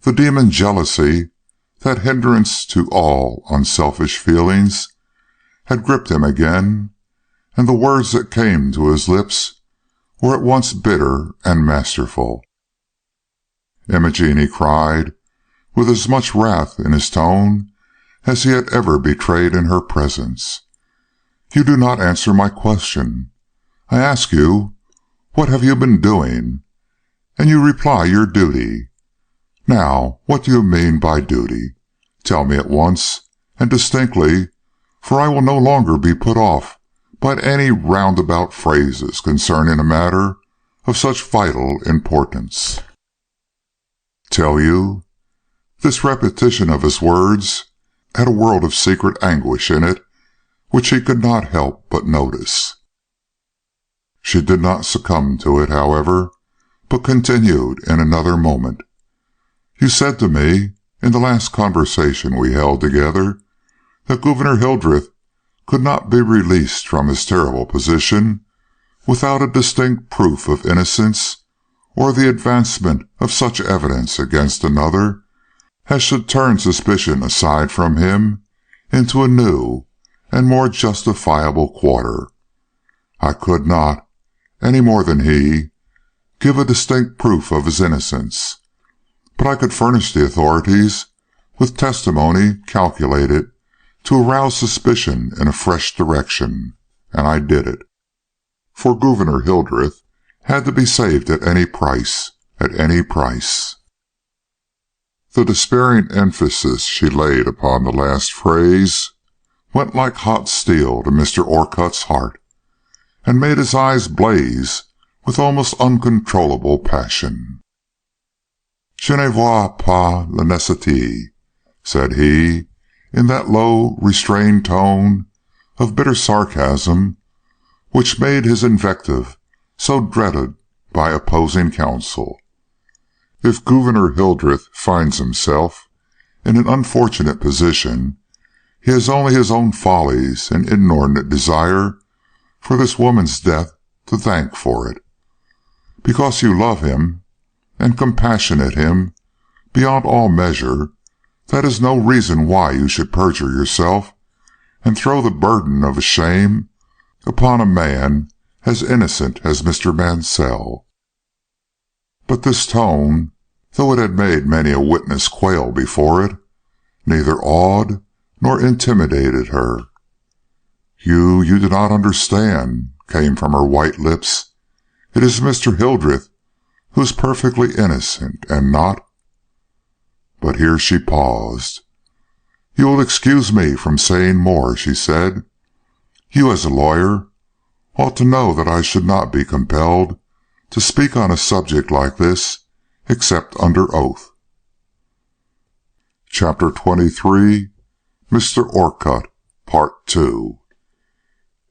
The demon jealousy, that hindrance to all unselfish feelings, had gripped him again, and the words that came to his lips were at once bitter and masterful. "Imogene," he cried, with as much wrath in his tone as he had ever betrayed in her presence, "you do not answer my question. I ask you, what have you been doing? And you reply your duty. Now, what do you mean by duty? Tell me at once, and distinctly, for I will no longer be put off by any roundabout phrases concerning a matter of such vital importance." "Tell you?" This repetition of his words had a world of secret anguish in it which he could not help but notice. She did not succumb to it, however, but continued in another moment. "You said to me, in the last conversation we held together, that Gouverneur Hildreth could not be released from his terrible position without a distinct proof of innocence or the advancement of such evidence against another as should turn suspicion aside from him into a new and more justifiable quarter. I could not, any more than he, give a distinct proof of his innocence, but I could furnish the authorities with testimony calculated to arouse suspicion in a fresh direction, and I did it. For Gouverneur Hildreth had to be saved at any price, at any price." The despairing emphasis she laid upon the last phrase went like hot steel to Mr. Orcutt's heart, and made his eyes blaze with almost uncontrollable passion. "Je ne vois pas la nécessité," said he, in that low, restrained tone of bitter sarcasm which made his invective so dreaded by opposing counsel. "If Gouverneur Hildreth finds himself in an unfortunate position, he has only his own follies and inordinate desire for this woman's death to thank for it. Because you love him, and compassionate him beyond all measure, that is no reason why you should perjure yourself and throw the burden of a shame upon a man as innocent as Mr. Mansell." But this tone, though it had made many a witness quail before it, neither awed nor intimidated her. You do not understand," came from her white lips. "It is Mr. Hildreth who is perfectly innocent, and not—" But here she paused. "You will excuse me from saying more," she said. "You, as a lawyer, ought to know that I should not be compelled to speak on a subject like this except under oath." Chapter 23. Mr. Orcutt, Part 2.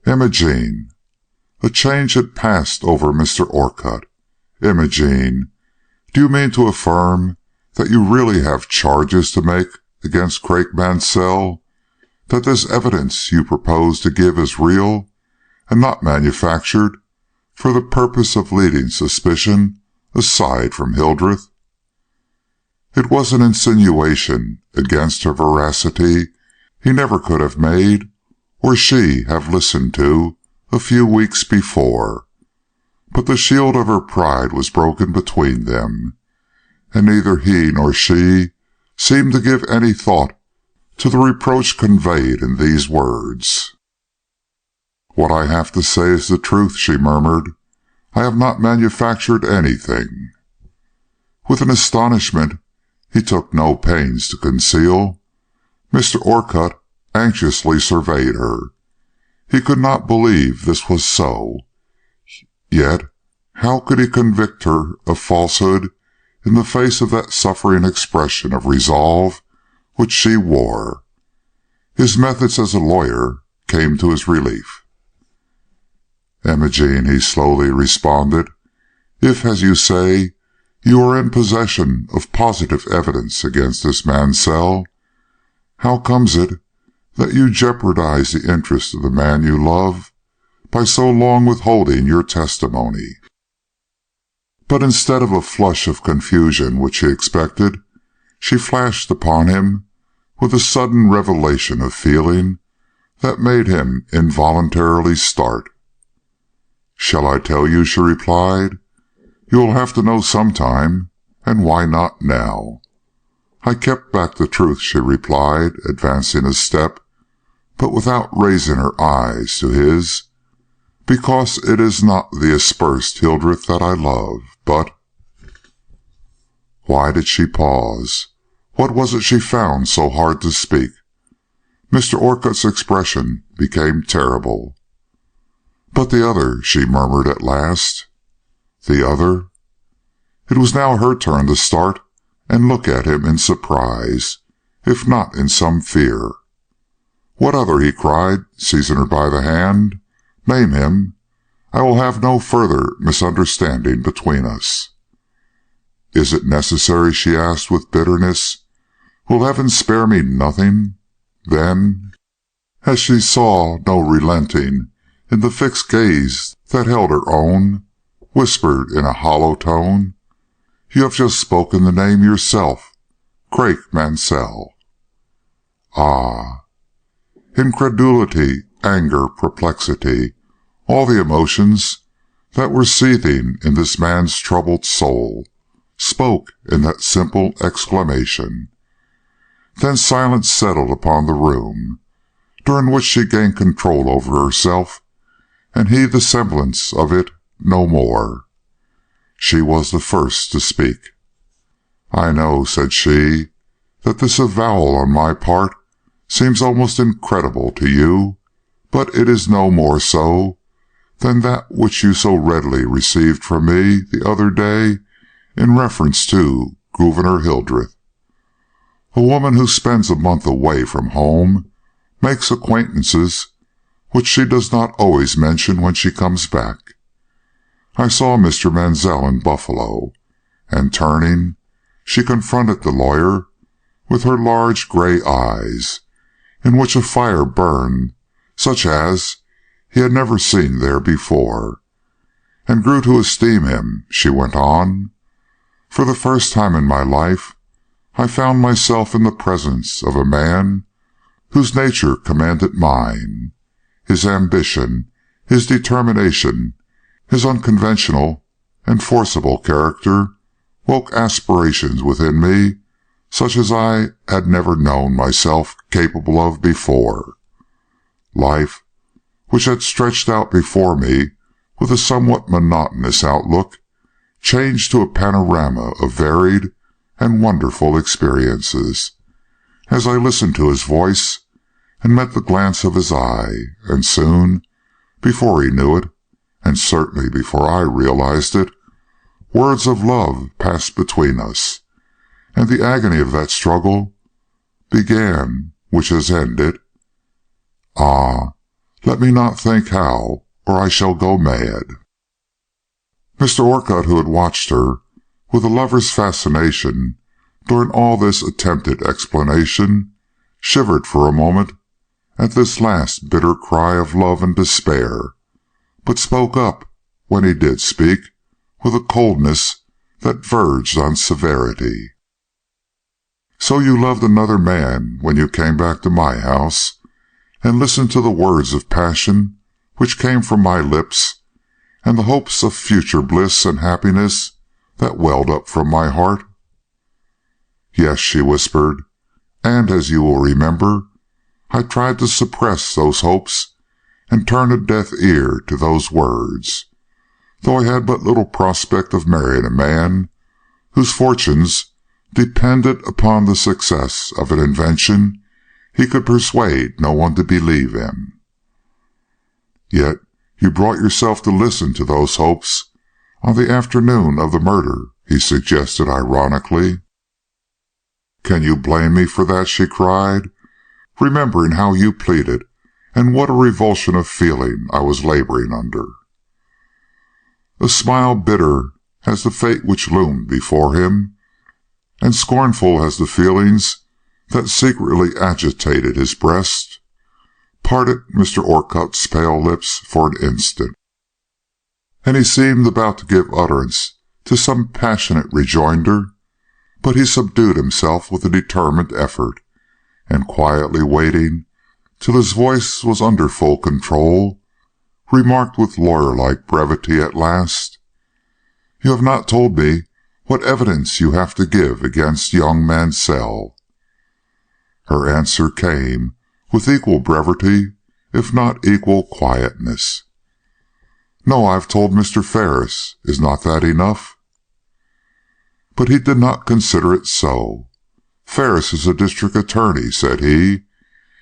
"Imogene." A change had passed over Mr. Orcutt. "Imogene, do you mean to affirm that you really have charges to make against Craig Mansell, that this evidence you propose to give is real, and not manufactured for the purpose of leading suspicion aside from Hildreth?" It was an insinuation against her veracity he never could have made, or she have listened to a few weeks before, but the shield of her pride was broken between them, and neither he nor she seemed to give any thought to the reproach conveyed in these words. "What I have to say is the truth," she murmured. "I have not manufactured anything." With an astonishment he took no pains to conceal, Mr. Orcutt anxiously surveyed her. He could not believe this was so. Yet how could he convict her of falsehood in the face of that suffering expression of resolve which she wore. His methods as a lawyer came to his relief. "Imogene," he slowly responded, "if, as you say, you are in possession of positive evidence against this Mansell, how comes it that you jeopardize the interest of the man you love by so long withholding your testimony?" But instead of a flush of confusion which he expected, she flashed upon him with a sudden revelation of feeling that made him involuntarily start. "Shall I tell you?" she replied. "You will have to know sometime, and why not now?" "I kept back the truth," she replied, advancing a step, but without raising her eyes to his, "because it is not the aspersed Hildreth that I love, but—" Why did she pause? What was it she found so hard to speak? Mr. Orcutt's expression became terrible. "But the other," she murmured at last. "The other?" It was now her turn to start and look at him in surprise, if not in some fear. "What other?" he cried, seizing her by the hand. "Name him. I will have no further misunderstanding between us." "Is it necessary?" she asked with bitterness. "Will heaven spare me nothing?" Then, as she saw no relenting in the fixed gaze that held her own, whispered in a hollow tone, "You have just spoken the name yourself, Craik Mansell." "Ah!" Incredulity, anger, perplexity, all the emotions that were seething in this man's troubled soul, spoke in that simple exclamation. Then silence settled upon the room, during which she gained control over herself, and he the semblance of it no more. She was the first to speak. "I know," said she, "that this avowal on my part seems almost incredible to you, but it is no more so than that which you so readily received from me the other day in reference to Gouverneur Hildreth. A woman who spends a month away from home makes acquaintances which she does not always mention when she comes back. I saw Mr. Mansell in Buffalo, and turning, she confronted the lawyer with her large gray eyes, in which a fire burned such as he had never seen there before, and grew to esteem him," she went on. "For the first time in my life I found myself in the presence of a man whose nature commanded mine. His ambition, his determination, his unconventional and forcible character woke aspirations within me such as I had never known myself capable of before. Life, which had stretched out before me with a somewhat monotonous outlook, changed to a panorama of varied and wonderful experiences, as I listened to his voice and met the glance of his eye, and soon, before he knew it, and certainly before I realized it, words of love passed between us, and the agony of that struggle began which has ended. Ah, let me not think how, or I shall go mad." Mr. Orcutt, who had watched her with a lover's fascination during all this attempted explanation, shivered for a moment at this last bitter cry of love and despair, but spoke up, when he did speak, with a coldness that verged on severity. "So you loved another man when you came back to my house, and listened to the words of passion which came from my lips, and the hopes of future bliss and happiness that welled up from my heart?" "Yes," she whispered, "and, as you will remember, I tried to suppress those hopes and turn a deaf ear to those words, though I had but little prospect of marrying a man whose fortunes depended upon the success of an invention he could persuade no one to believe in." "Yet you brought yourself to listen to those hopes on the afternoon of the murder," he suggested ironically. Can you blame me for that? She cried, remembering how you pleaded and what a revulsion of feeling I was laboring under. A smile bitter as the fate which loomed before him, and scornful as the feelings that secretly agitated his breast, parted Mr. Orcutt's pale lips for an instant, and he seemed about to give utterance to some passionate rejoinder, but he subdued himself with a determined effort, and quietly waiting till his voice was under full control, remarked with lawyer-like brevity at last, "You have not told me what evidence you have to give against young Mansell." Her answer came with equal brevity, if not equal quietness. "No, I have told Mr. Ferris. Is not that enough?" But he did not consider it so. "Ferris is a district attorney," said he,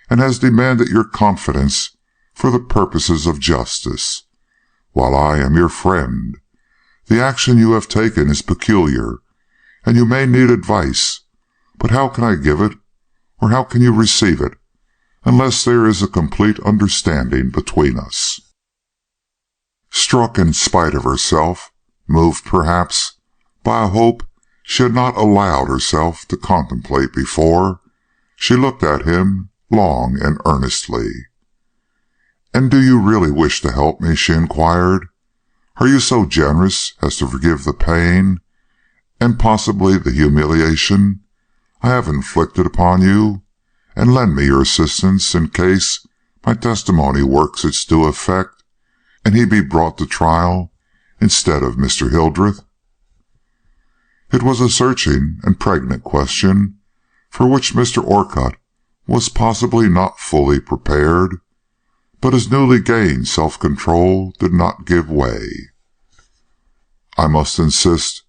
"and has demanded your confidence for the purposes of justice, while I am your friend. The action you have taken is peculiar, and you may need advice, but how can I give it, or how can you receive it, unless there is a complete understanding between us?" Struck in spite of herself, moved perhaps by a hope she had not allowed herself to contemplate before, she looked at him long and earnestly. "And do you really wish to help me?" she inquired. "Are you so generous as to forgive the pain, and possibly the humiliation, I have inflicted upon you, and lend me your assistance in case my testimony works its due effect, and he be brought to trial instead of Mr. Hildreth?" It was a searching and pregnant question, for which Mr. Orcutt was possibly not fully prepared, but his newly gained self-control did not give way. "I must insist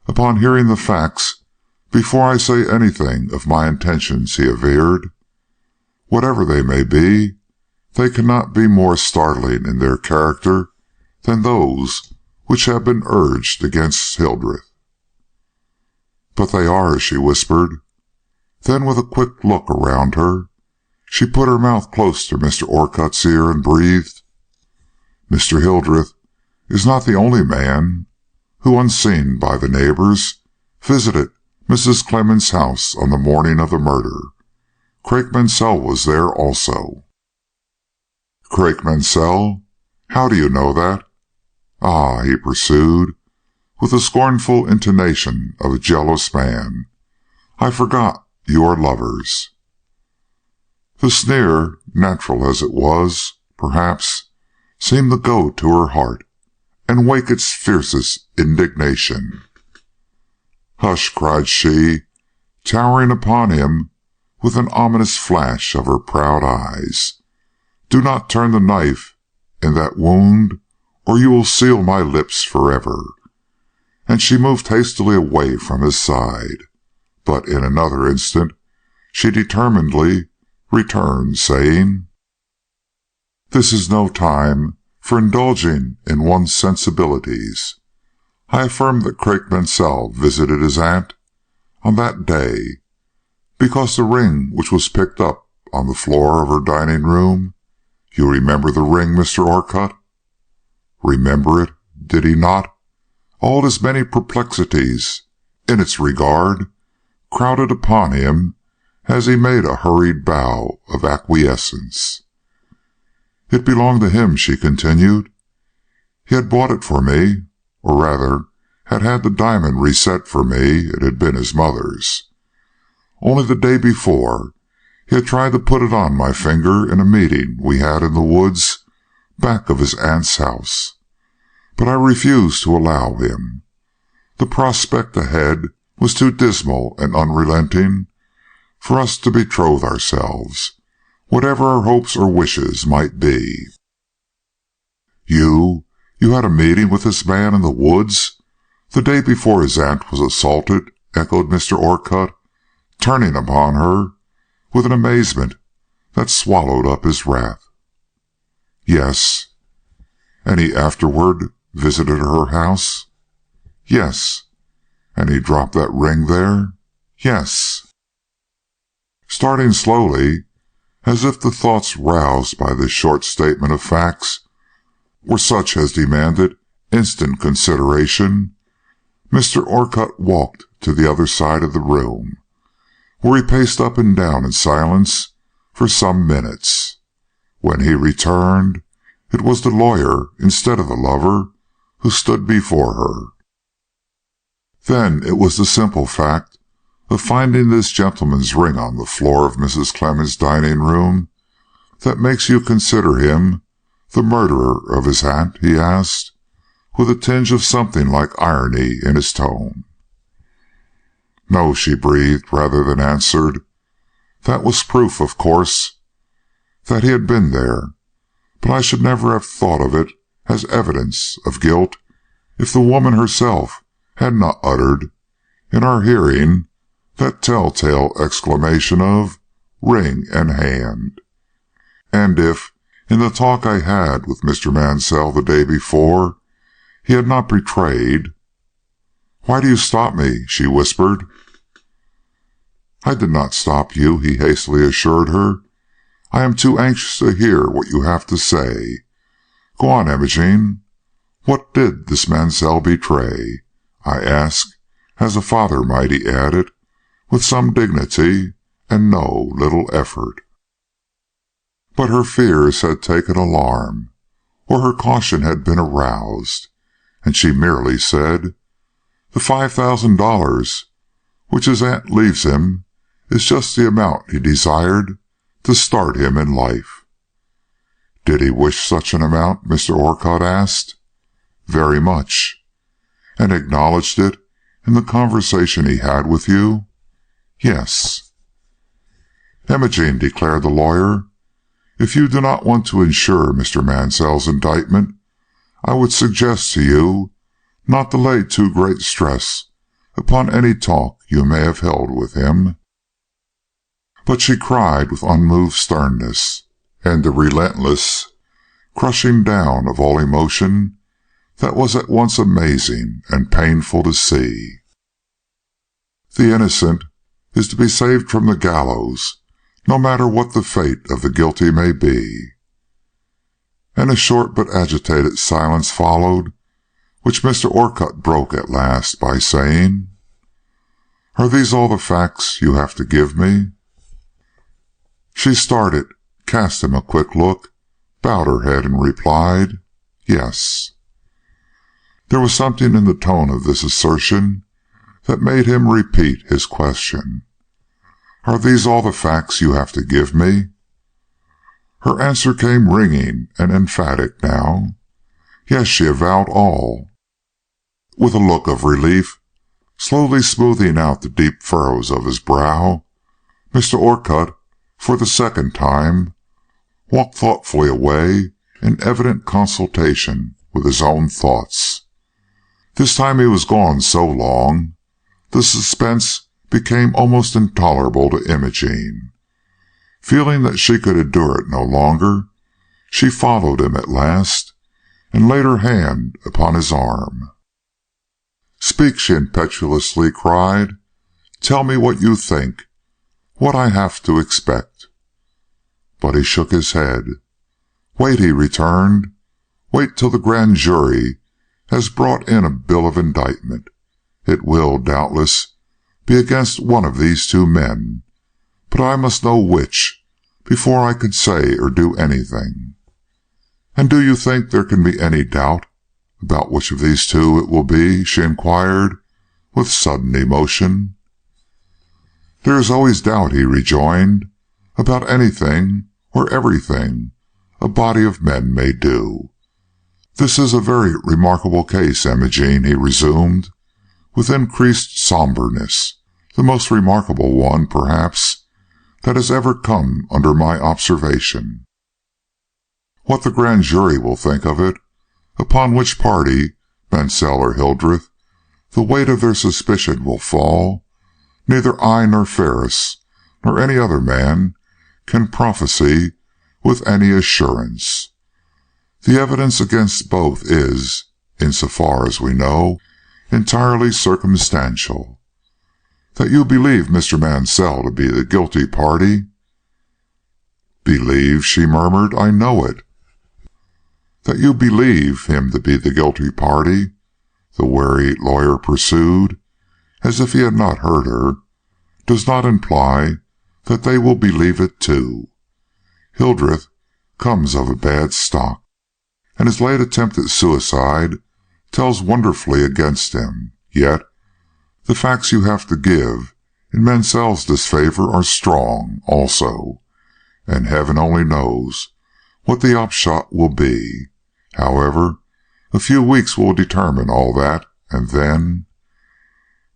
upon hearing the facts before I say anything of my intentions," he averred. "Whatever they may be, they cannot be more startling in their character than those which have been urged against Hildreth." "But they are," she whispered. Then, with a quick look around her, she put her mouth close to Mr. Orcutt's ear and breathed, "Mr. Hildreth is not the only man who, unseen by the neighbors, visited Mrs. Clement's house on the morning of the murder. Craik Mansell was there also." "Craik Mansell? How do you know that?" "Ah," he pursued, with the scornful intonation of a jealous man, "I forgot you are lovers." The sneer, natural as it was, perhaps, seemed to go to her heart, and wake its fiercest indignation. "Hush!" cried she, towering upon him with an ominous flash of her proud eyes. "Do not turn the knife in that wound, or you will seal my lips forever." And she moved hastily away from his side, but in another instant she determinedly returned, saying, "This is no time for indulging in one's sensibilities. I affirm that Craik Mansell visited his aunt on that day, because the ring which was picked up on the floor of her dining-room, you remember the ring, Mr. Orcutt? Remember it, did he not? All his many perplexities in its regard crowded upon him as he made a hurried bow of acquiescence. "It belonged to him," she continued. "He had bought it for me, or rather had had the diamond reset for me. It had been his mother's. Only the day before, he had tried to put it on my finger in a meeting we had in the woods back of his aunt's house, but I refused to allow him. The prospect ahead was too dismal and unrelenting for us to betroth ourselves, whatever our hopes or wishes might be." You had a meeting with this man in the woods the day before his aunt was assaulted?" echoed Mr. Orcutt, turning upon her with an amazement that swallowed up his wrath. "Yes." "And he afterward visited her house?" "Yes." And he dropped that ring there? Yes. Starting slowly, as if the thoughts roused by this short statement of facts were such as demanded instant consideration, Mr. Orcutt walked to the other side of the room, where he paced up and down in silence for some minutes. When he returned, it was the lawyer instead of the lover who stood before her. Then it was the simple fact of finding this gentleman's ring on the floor of Mrs. Clement's dining room that makes you consider him the murderer of his aunt? He asked, with a tinge of something like irony in his tone. No, she breathed rather than answered. That was proof, of course, that he had been there, but I should never have thought of it as evidence of guilt if the woman herself had not uttered, in our hearing, that telltale exclamation of ring and hand. And if, in the talk I had with Mr. Mansell the day before, he had not betrayed— "Why do you stop me?" she whispered. "I did not stop you," he hastily assured her. "I am too anxious to hear what you have to say. Go on, Imogen. What did this Mansell betray? I ask, as a father might," he added, with some dignity and no little effort. But her fears had taken alarm, or her caution had been aroused, and she merely said, "The $5,000 which his aunt leaves him is just the amount he desired to start him in life." "Did he wish such an amount?" Mr. Orcutt asked. "Very much." "And acknowledged it in the conversation he had with you?" "Yes." "Imogen," declared the lawyer, "if you do not want to insure Mr. Mansell's indictment, I would suggest to you not to lay too great stress upon any talk you may have held with him." But she cried with unmoved sternness, and the relentless crushing down of all emotion that was at once amazing and painful to see. "The innocent is to be saved from the gallows, no matter what the fate of the guilty may be." And a short but agitated silence followed, which Mr. Orcutt broke at last by saying, "Are these all the facts you have to give me?" She started, cast him a quick look, bowed her head, and replied, "Yes." There was something in the tone of this assertion that made him repeat his question. "Are these all the facts you have to give me?" Her answer came ringing and emphatic now. Yes, she avowed all. With a look of relief, slowly smoothing out the deep furrows of his brow, Mr. Orcutt, for the second time, walked thoughtfully away in evident consultation with his own thoughts. This time he was gone so long, the suspense became almost intolerable to Imogen. Feeling that she could endure it no longer, she followed him at last, and laid her hand upon his arm. "Speak," she impetuously cried. "Tell me what you think, what I have to expect." But he shook his head. "Wait," he returned. "Wait till the grand jury has brought in a bill of indictment. It will, doubtless, be against one of these two men, but I must know which before I can say or do anything." "And do you think there can be any doubt about which of these two it will be?" she inquired, with sudden emotion. "There is always doubt," he rejoined, "about anything or everything a body of men may do. This is a very remarkable case, Imogen," he resumed, with increased somberness, "the most remarkable one, perhaps, that has ever come under my observation. What the grand jury will think of it, upon which party, Mansell or Hildreth, the weight of their suspicion will fall, neither I nor Ferris nor any other man can prophesy with any assurance. The evidence against both is, in so far as we know, entirely circumstantial. That you believe Mr. Mansell to be the guilty party?" "Believe?" she murmured. "I know it." "That you believe him to be the guilty party," the wary lawyer pursued, as if he had not heard her, "does not imply that they will believe it too. Hildreth comes of a bad stock, and his late attempt at suicide tells wonderfully against him. Yet the facts you have to give in Mansell's disfavor are strong, also, and heaven only knows what the upshot will be. However, a few weeks will determine all that, and then—"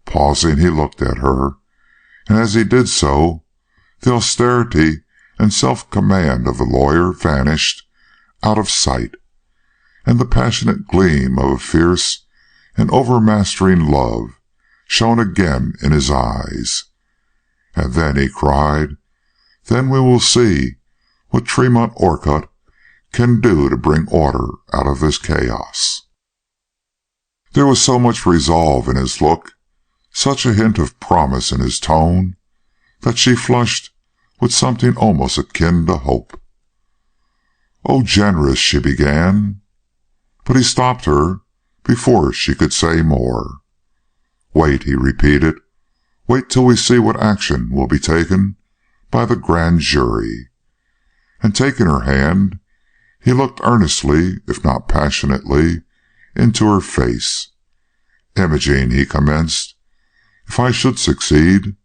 Pausing, he looked at her, and as he did so, the austerity and self-command of the lawyer vanished out of sight, and the passionate gleam of a fierce and overmastering love shone again in his eyes. And then he cried, "Then we will see what Tremont Orcutt can do to bring order out of this chaos." There was so much resolve in his look, such a hint of promise in his tone, that she flushed with something almost akin to hope. "Oh, generous," she began, but he stopped her before she could say more. "Wait," he repeated. "Wait till we see what action will be taken by the grand jury." And taking her hand, he looked earnestly, if not passionately, into her face. "Imogene," he commenced, "if I should succeed—"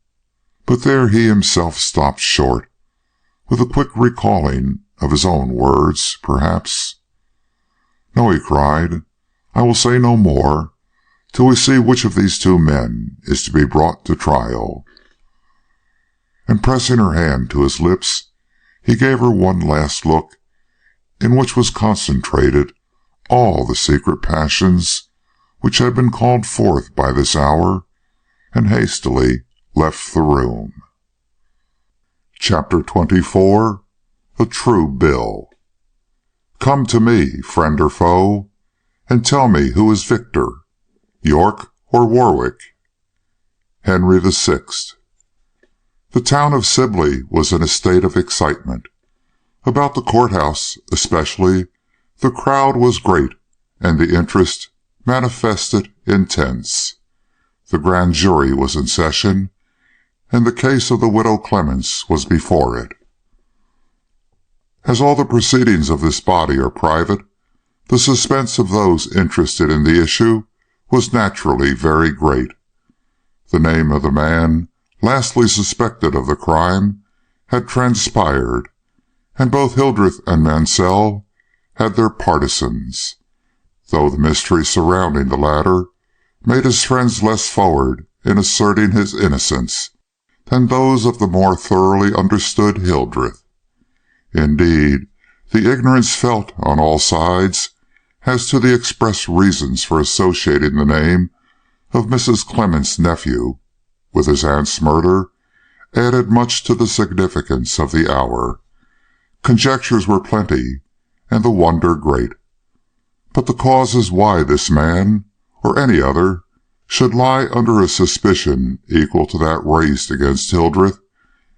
But there he himself stopped short, with a quick recalling of his own words, perhaps. "No," he cried, "I will say no more till we see which of these two men is to be brought to trial." And pressing her hand to his lips, he gave her one last look in which was concentrated all the secret passions which had been called forth by this hour, and hastily left the room. Chapter 24. A True Bill. "Come to me, friend or foe, and tell me who is victor, York or Warwick?" Henry VI. The town of Sibley was in a state of excitement. About the courthouse, especially, the crowd was great, and the interest manifested intense. The grand jury was in session, and the case of the widow Clements was before it. As all the proceedings of this body are private, the suspense of those interested in the issue was naturally very great. The name of the man lastly suspected of the crime had transpired, and both Hildreth and Mansell had their partisans, though the mystery surrounding the latter made his friends less forward in asserting his innocence than those of the more thoroughly understood Hildreth. Indeed, the ignorance felt on all sides as to the express reasons for associating the name of Mrs. Clement's nephew with his aunt's murder added much to the significance of the hour. Conjectures were plenty, and the wonder great. But the causes why this man, or any other, should lie under a suspicion equal to that raised against Hildreth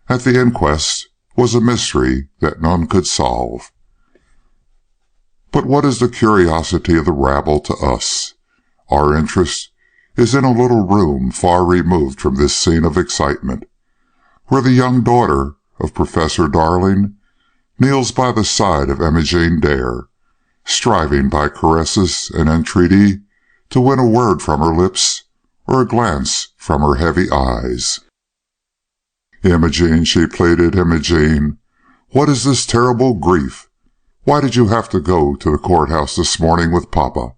at the inquest was a mystery that none could solve. But what is the curiosity of the rabble to us? Our interest is in a little room far removed from this scene of excitement, where the young daughter of Professor Darling kneels by the side of Imogene Dare, striving by caresses and entreaty to win a word from her lips or a glance from her heavy eyes. "Imogene," she pleaded, "Imogene, what is this terrible grief? Why did you have to go to the courthouse this morning with Papa?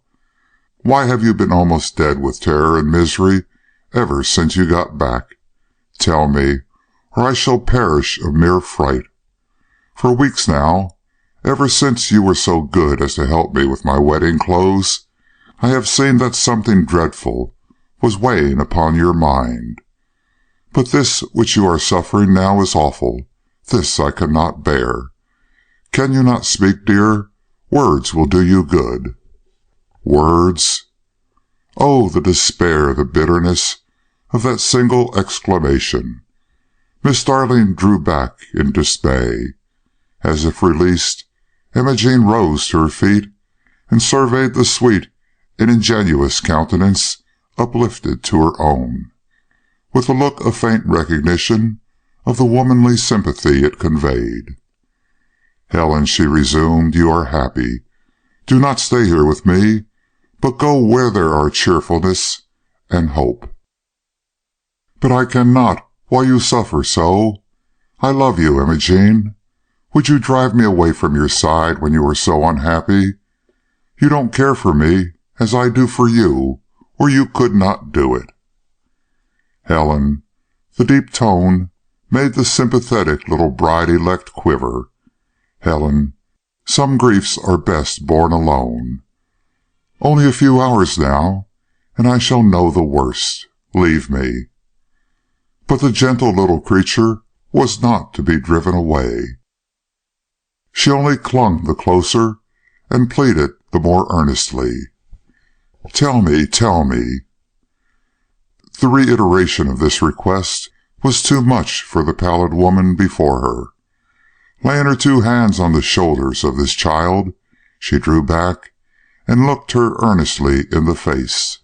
Why have you been almost dead with terror and misery ever since you got back? Tell me, or I shall perish of mere fright. For weeks now, ever since you were so good as to help me with my wedding clothes, I have seen that something dreadful was weighing upon your mind. But this which you are suffering now is awful. This I cannot bear. Can you not speak, dear? Words will do you good." "Words?" Oh, the despair, the bitterness of that single exclamation! Miss Darling drew back in dismay. As if released, Imogene rose to her feet and surveyed the sweet and ingenuous countenance uplifted to her own, with a look of faint recognition of the womanly sympathy it conveyed. "Helen," she resumed, "you are happy. Do not stay here with me, but go where there are cheerfulness and hope." "But I cannot, while you suffer so. I love you, Imogene. Would you drive me away from your side when you are so unhappy? You don't care for me as I do for you, or you could not do it." "Helen," the deep tone made the sympathetic little bride-elect quiver. "Helen, some griefs are best borne alone. Only a few hours now, and I shall know the worst. Leave me." But the gentle little creature was not to be driven away. She only clung the closer and pleaded the more earnestly. "Tell me, tell me." The reiteration of this request was too much for the pallid woman before her. Laying her two hands on the shoulders of this child, she drew back and looked her earnestly in the face.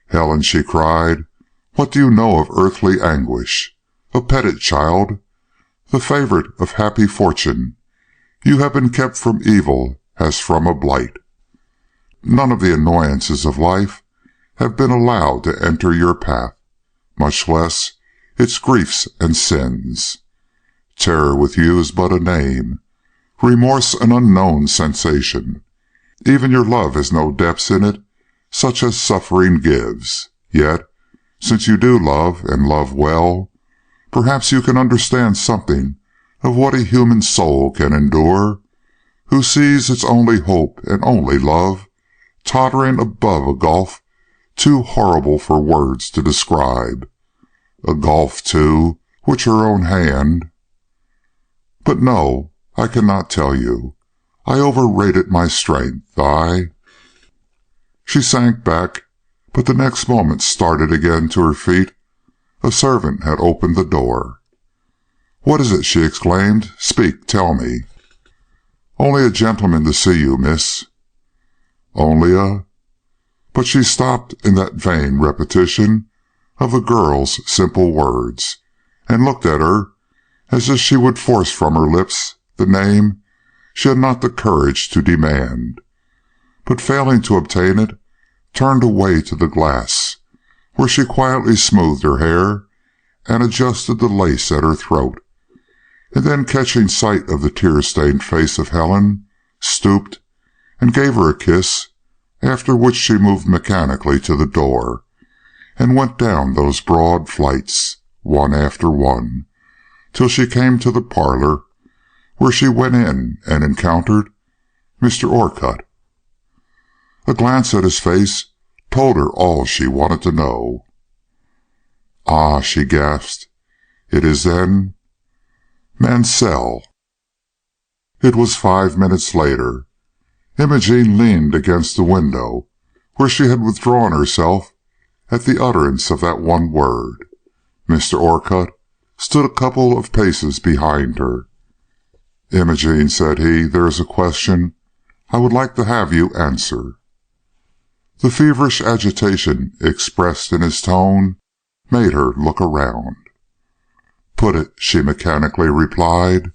"Helen," she cried, "what do you know of earthly anguish? A petted child, the favorite of happy fortune, you have been kept from evil as from a blight. None of the annoyances of life have been allowed to enter your path, much less its griefs and sins. Terror with you is but a name, remorse an unknown sensation. Even your love has no depths in it such as suffering gives. Yet, since you do love, and love well, perhaps you can understand something of what a human soul can endure, who sees its only hope and only love tottering above a gulf too horrible for words to describe, a gulf, too, which her own hand— But no, I cannot tell you. I overrated my strength. She sank back, but the next moment started again to her feet. A servant had opened the door. "What is it?" she exclaimed. "Speak, tell me." "Only a gentleman to see you, miss." "Only a—" But she stopped in that vain repetition of the girl's simple words, and looked at her as if she would force from her lips the name she had not the courage to demand, but failing to obtain it, turned away to the glass, where she quietly smoothed her hair and adjusted the lace at her throat, and then, catching sight of the tear-stained face of Helen, stooped and gave her a kiss, after which she moved mechanically to the door, and went down those broad flights, one after one, till she came to the parlor, where she went in and encountered Mr. Orcutt. A glance at his face told her all she wanted to know. "Ah," she gasped, "it is then Mansell." It was 5 minutes later. Imogene leaned against the window, where she had withdrawn herself at the utterance of that one word. Mr. Orcutt stood a couple of paces behind her. "Imogene," said he, "there is a question I would like to have you answer." The feverish agitation expressed in his tone made her look around. "Put it," she mechanically replied.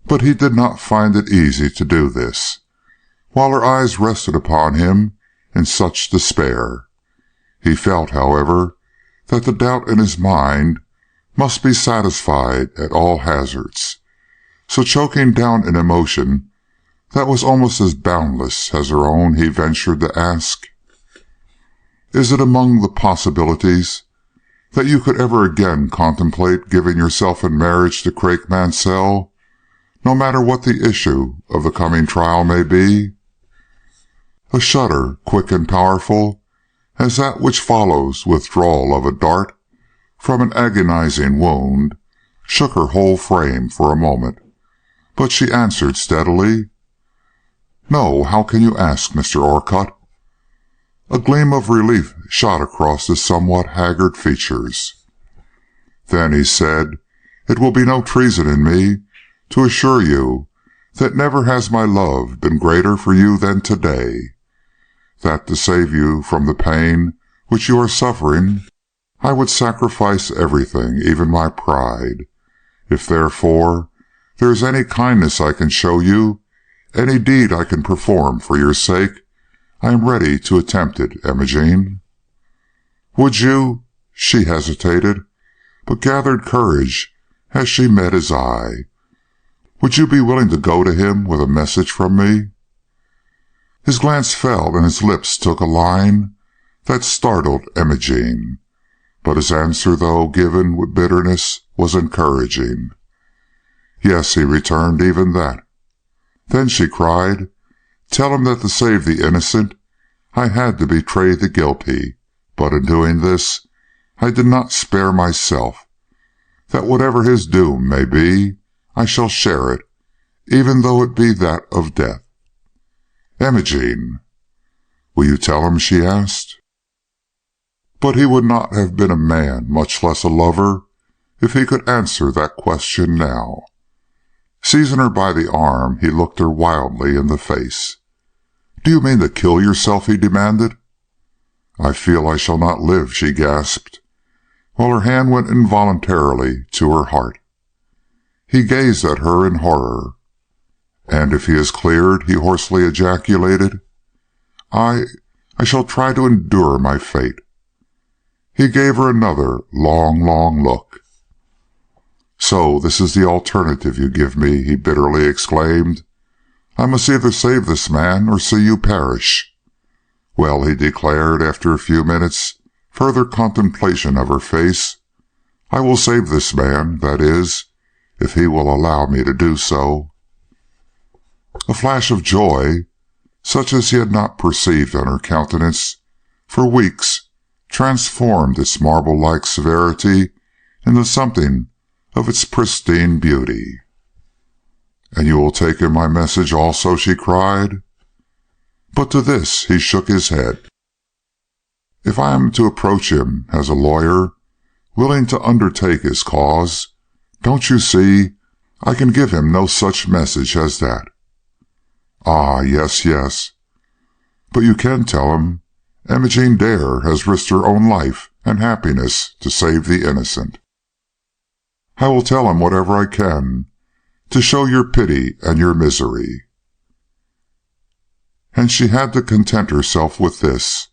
But he did not find it easy to do this, while her eyes rested upon him in such despair. He felt, however, that the doubt in his mind must be satisfied at all hazards, so, choking down an emotion that was almost as boundless as her own, he ventured to ask, "Is it among the possibilities that you could ever again contemplate giving yourself in marriage to Craik Mansell, no matter what the issue of the coming trial may be?" A shudder, quick and powerful as that which follows withdrawal of a dart from an agonizing wound, shook her whole frame for a moment, but she answered steadily, "No, how can you ask, Mr. Orcutt?" A gleam of relief shot across his somewhat haggard features. Then he said, "It will be no treason in me to assure you that never has my love been greater for you than today, that to save you from the pain which you are suffering, I would sacrifice everything, even my pride. If therefore there is any kindness I can show you, any deed I can perform for your sake, I am ready to attempt it, Imogen." "Would you—" She hesitated, but gathered courage as she met his eye. "Would you be willing to go to him with a message from me?" His glance fell, and his lips took a line that startled Imogen, but his answer, though given with bitterness, was encouraging. "Yes," he returned, "even that." "Then," she cried, "tell him that to save the innocent I had to betray the guilty, but in doing this I did not spare myself, that whatever his doom may be, I shall share it, even though it be that of death." "Imogen!" "Will you tell him?" she asked. But he would not have been a man, much less a lover, if he could answer that question now. Seizing her by the arm, he looked her wildly in the face. "Do you mean to kill yourself?" he demanded. "I feel I shall not live," she gasped, while her hand went involuntarily to her heart. He gazed at her in horror. "And if he is cleared," he hoarsely ejaculated, I shall try to endure my fate." He gave her another long, long look. "So this is the alternative you give me," he bitterly exclaimed. "I must either save this man or see you perish." "Well," he declared, after a few minutes' further contemplation of her face, "I will save this man, that is, if he will allow me to do so." A flash of joy, such as he had not perceived on her countenance for weeks, transformed its marble-like severity into something of its pristine beauty. "And you will take him my message also?" she cried. But to this he shook his head. "If I am to approach him as a lawyer, willing to undertake his cause, don't you see, I can give him no such message as that." "Ah, yes, yes. But you can tell him Imogen Dare has risked her own life and happiness to save the innocent." "I will tell him whatever I can, to show your pity and your misery." And she had to content herself with this.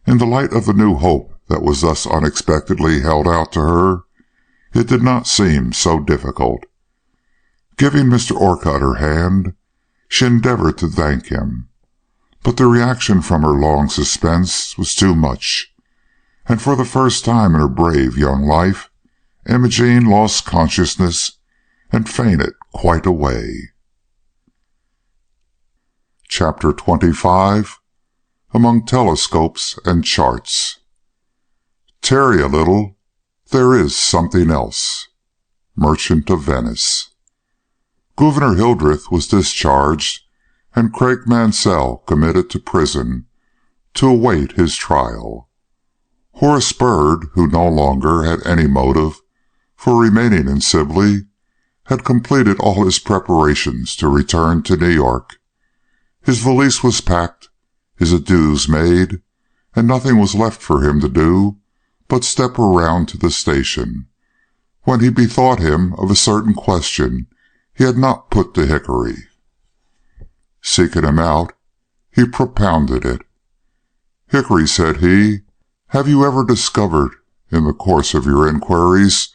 In the light of the new hope that was thus unexpectedly held out to her, it did not seem so difficult. Giving Mr. Orcutt her hand, she endeavored to thank him. But the reaction from her long suspense was too much, and for the first time in her brave young life, Imogen lost consciousness and fainted quite away. Chapter 25. Among Telescopes and Charts. "Tarry a little. There is something else." Merchant of Venice. Gouverneur Hildreth was discharged, and Craig Mansell committed to prison to await his trial. Horace Bird, who no longer had any motive for remaining in Sibley, had completed all his preparations to return to New York. His valise was packed, his adieus made, and nothing was left for him to do but step around to the station, when he bethought him of a certain question he had not put to Hickory. Seeking him out, he propounded it. "Hickory," said he, "have you ever discovered, in the course of your inquiries,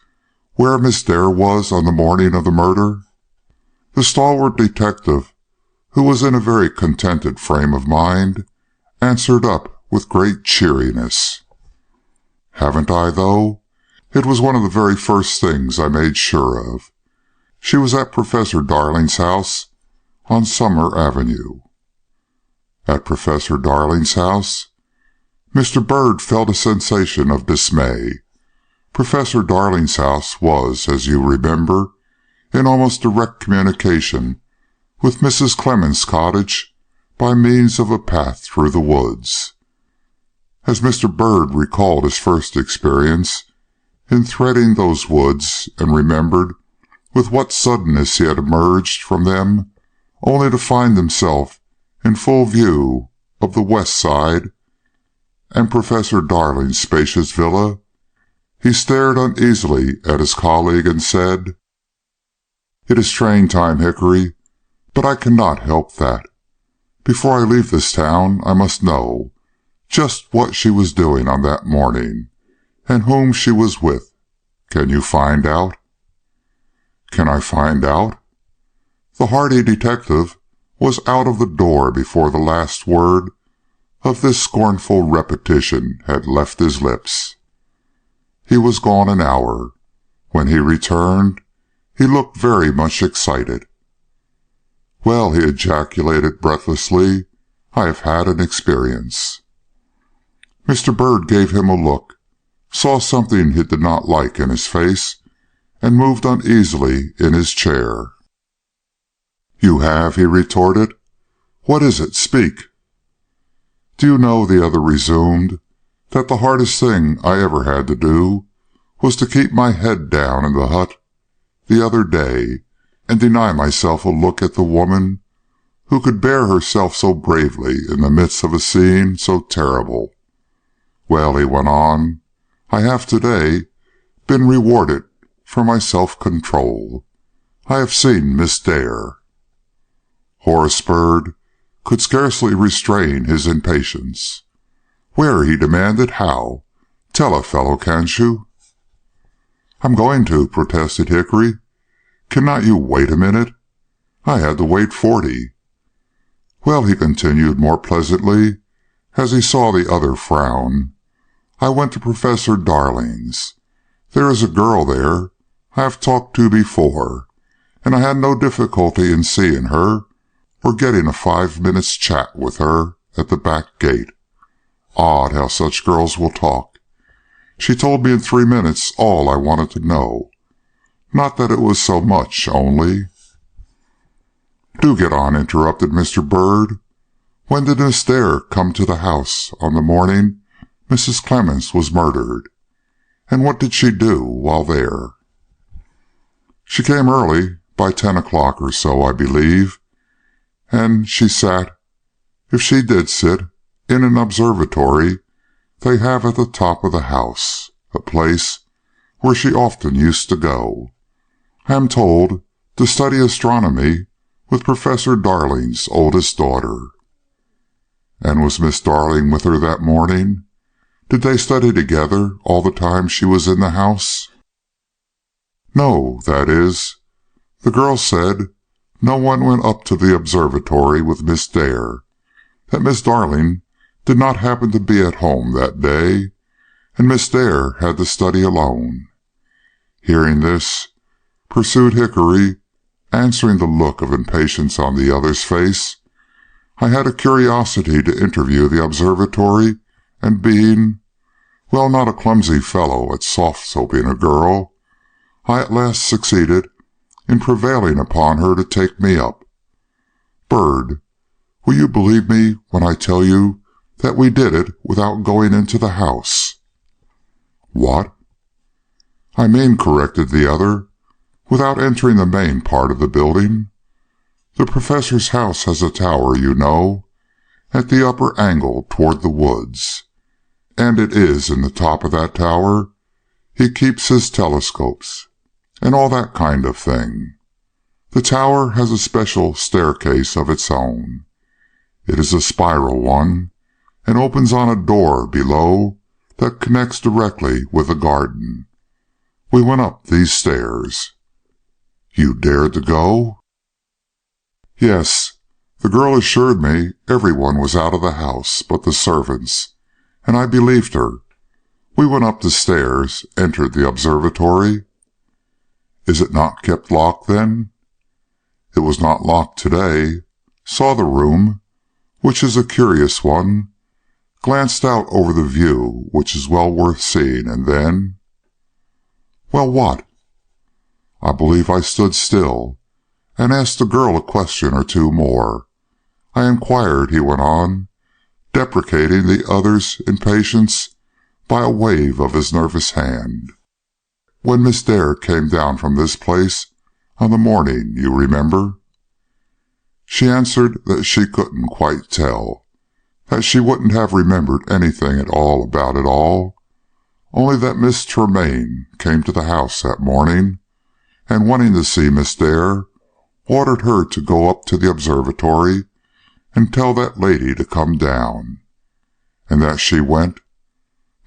where Miss Dare was on the morning of the murder?" The stalwart detective, who was in a very contented frame of mind, answered up with great cheeriness. "Haven't I, though? It was one of the very first things I made sure of. She was at Professor Darling's house on Summer Avenue." "At Professor Darling's house?" Mr. Bird felt a sensation of dismay. Professor Darling's house was, as you remember, in almost direct communication with Mrs. Clement's cottage by means of a path through the woods. As Mr. Bird recalled his first experience in threading those woods, and remembered with what suddenness he had emerged from them, only to find himself in full view of the west side and Professor Darling's spacious villa, he stared uneasily at his colleague and said, "It is train time, Hickory, but I cannot help that. Before I leave this town I must know just what she was doing on that morning, and whom she was with. Can you find out?" "Can I find out?" The hardy detective was out of the door before the last word of this scornful repetition had left his lips. He was gone an hour. When he returned, he looked very much excited. "Well," he ejaculated breathlessly, "I have had an experience." Mr. Bird gave him a look, saw something he did not like in his face, and moved uneasily in his chair. "You have?" he retorted. "What is it? Speak." "Do you know," the other resumed, "that the hardest thing I ever had to do was to keep my head down in the hut the other day, and deny myself a look at the woman who could bear herself so bravely in the midst of a scene so terrible. Well," he went on, "I have today been rewarded for my self-control. I have seen Miss Dare." Horace Bird could scarcely restrain his impatience. "Where?" he demanded. "How? Tell a fellow, can't you?" "I'm going to," protested Hickory. "Cannot you wait a minute? I had to wait 40. "Well," he continued more pleasantly, as he saw the other frown, "I went to Professor Darling's. There is a girl there I have talked to before, and I had no difficulty in seeing her or getting a 5 minutes' chat with her at the back gate. Odd how such girls will talk. She told me in 3 minutes all I wanted to know. Not that it was so much, only—" "Do get on," interrupted Mr. Bird. "When did Miss Dare come to the house on the morning Mrs. Clemens was murdered? And what did she do while there?" "She came early, by 10 o'clock or so, I believe, and she sat, if she did sit, in an observatory they have at the top of the house, a place where she often used to go, I am told, to study astronomy with Professor Darling's oldest daughter." "And was Miss Darling with her that morning? Did they study together all the time she was in the house?" "No, that is, the girl said no one went up to the observatory with Miss Dare, that Miss Darling did not happen to be at home that day, and Miss Dare had to study alone. Hearing this," pursued Hickory, answering the look of impatience on the other's face, "I had a curiosity to interview the observatory, and being, well, not a clumsy fellow at soft-soaping a girl, I at last succeeded in prevailing upon her to take me up. Bird, will you believe me when I tell you that we did it without going into the house?" "What?" "I mean," corrected the other, "without entering the main part of the building. The Professor's house has a tower, you know, at the upper angle toward the woods, and it is in the top of that tower he keeps his telescopes, and all that kind of thing. The tower has a special staircase of its own. It is a spiral one, and opens on a door below that connects directly with the garden. We went up these stairs." "You dared to go?" "Yes. The girl assured me everyone was out of the house but the servants, and I believed her. We went up the stairs, entered the observatory." "Is it not kept locked, then?" "It was not locked today. Saw the room, which is a curious one, glanced out over the view, which is well worth seeing, and then—" "Well, what?" "I believe I stood still, and asked the girl a question or two more. I inquired," he went on, deprecating the other's impatience by a wave of his nervous hand. "When Miss Dare came down from this place on the morning, you remember?" She answered that she couldn't quite tell, that she wouldn't have remembered anything at all about it all, only that Miss Tremaine came to the house that morning, and wanting to see Miss Dare, ordered her to go up to the observatory and tell that lady to come down, and that she went,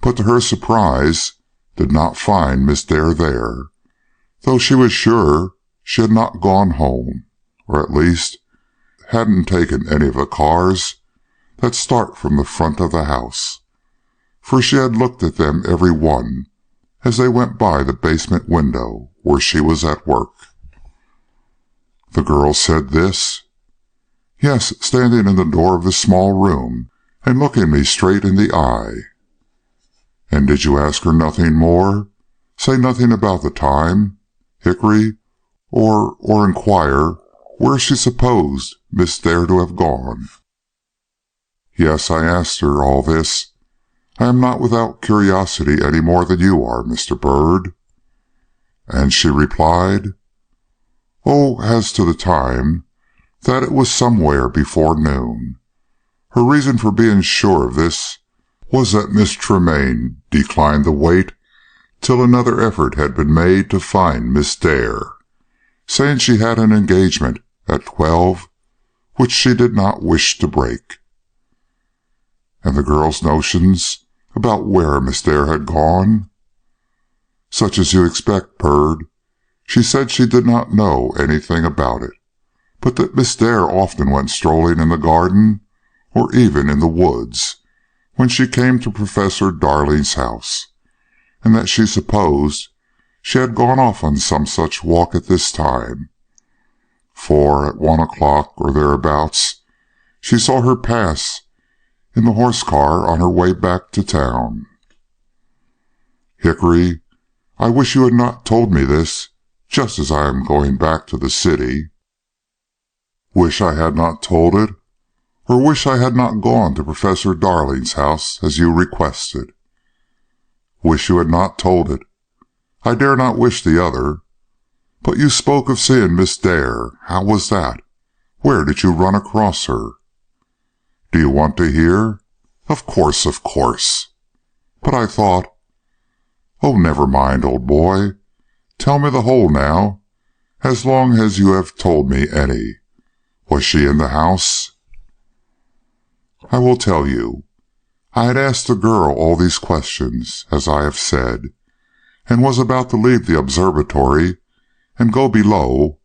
but to her surprise did not find Miss Dare there, though she was sure she had not gone home, or at least hadn't taken any of the cars that start from the front of the house, for she had looked at them every one as they went by the basement window where she was at work. The girl said this? Yes, standing in the door of the small room and looking me straight in the eye. And did you ask her nothing more? Say nothing about the time, Hickory, or inquire where she supposed Miss Dare to have gone? Yes, I asked her all this. I am not without curiosity any more than you are, Mr. Bird. And she replied, Oh, as to the time, that it was somewhere before noon. Her reason for being sure of this was that Miss Tremaine declined to wait till another effort had been made to find Miss Dare, saying she had an engagement at 12 which she did not wish to break. And the girl's notions about where Miss Dare had gone? Such as you expect, Bird. She said she did not know anything about it, but that Miss Dare often went strolling in the garden or even in the woods when she came to Professor Darling's house, and that she supposed she had gone off on some such walk at this time, for at 1 o'clock or thereabouts she saw her pass in the horse-car on her way back to town. Hickory, I wish you had not told me this just as I am going back to the city. Wish I had not told it, or wish I had not gone to Professor Darling's house as you requested? Wish you had not told it. I dare not wish the other. But you spoke of seeing Miss Dare. How was that? Where did you run across her? Do you want to hear? Of course, of course. But I thought... Oh, never mind, old boy. Tell me the whole now, as long as you have told me any. Was she in the house? I will tell you. I had asked the girl all these questions, as I have said, and was about to leave the observatory and go below,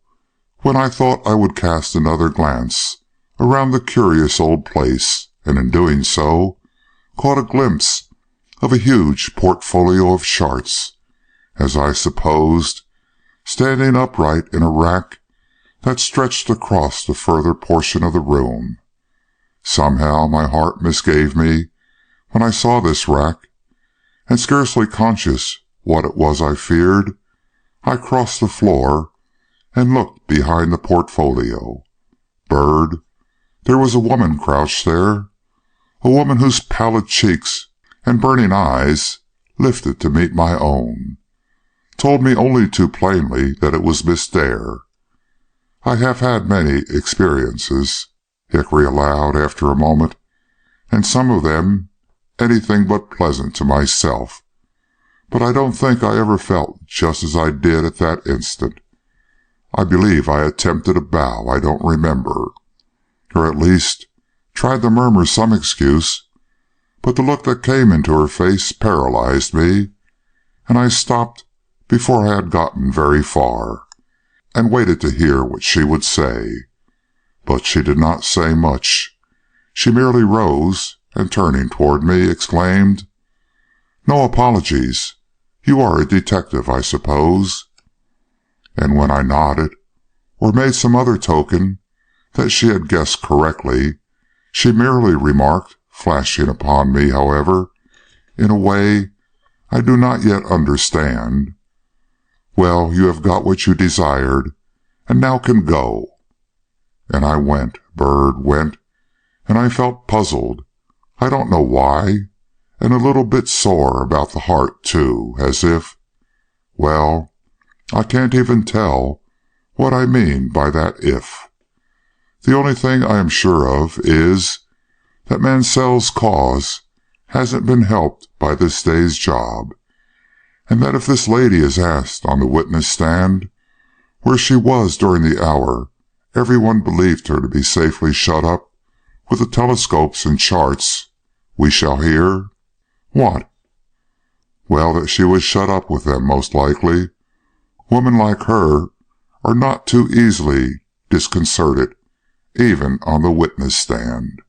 when I thought I would cast another glance around the curious old place, and in doing so, caught a glimpse of a huge portfolio of charts, as I supposed, standing upright in a rack that stretched across the further portion of the room. Somehow my heart misgave me when I saw this rack, and scarcely conscious what it was I feared, I crossed the floor and looked behind the portfolio. Bird, there was a woman crouched there, a woman whose pallid cheeks and burning eyes, lifted to meet my own, told me only too plainly that it was Miss Dare. I have had many experiences, Hickory allowed after a moment, and some of them anything but pleasant to myself, but I don't think I ever felt just as I did at that instant. I believe I attempted a bow, I don't remember, or at least tried to murmur some excuse, but the look that came into her face paralyzed me, and I stopped before I had gotten very far, and waited to hear what she would say. But she did not say much. She merely rose, and turning toward me, exclaimed, No apologies. You are a detective, I suppose. And when I nodded, or made some other token that she had guessed correctly, she merely remarked, flashing upon me, however, in a way I do not yet understand, Well, you have got what you desired, and now can go. And I went, Bird, went, and I felt puzzled, I don't know why, and a little bit sore about the heart, too, as if, well, I can't even tell what I mean by that if. The only thing I am sure of is that Mansell's cause hasn't been helped by this day's job, and that if this lady is asked on the witness stand where she was during the hour everyone believed her to be safely shut up with the telescopes and charts, we shall hear what? Well, that she was shut up with them, most likely. Women like her are not too easily disconcerted, even on the witness stand.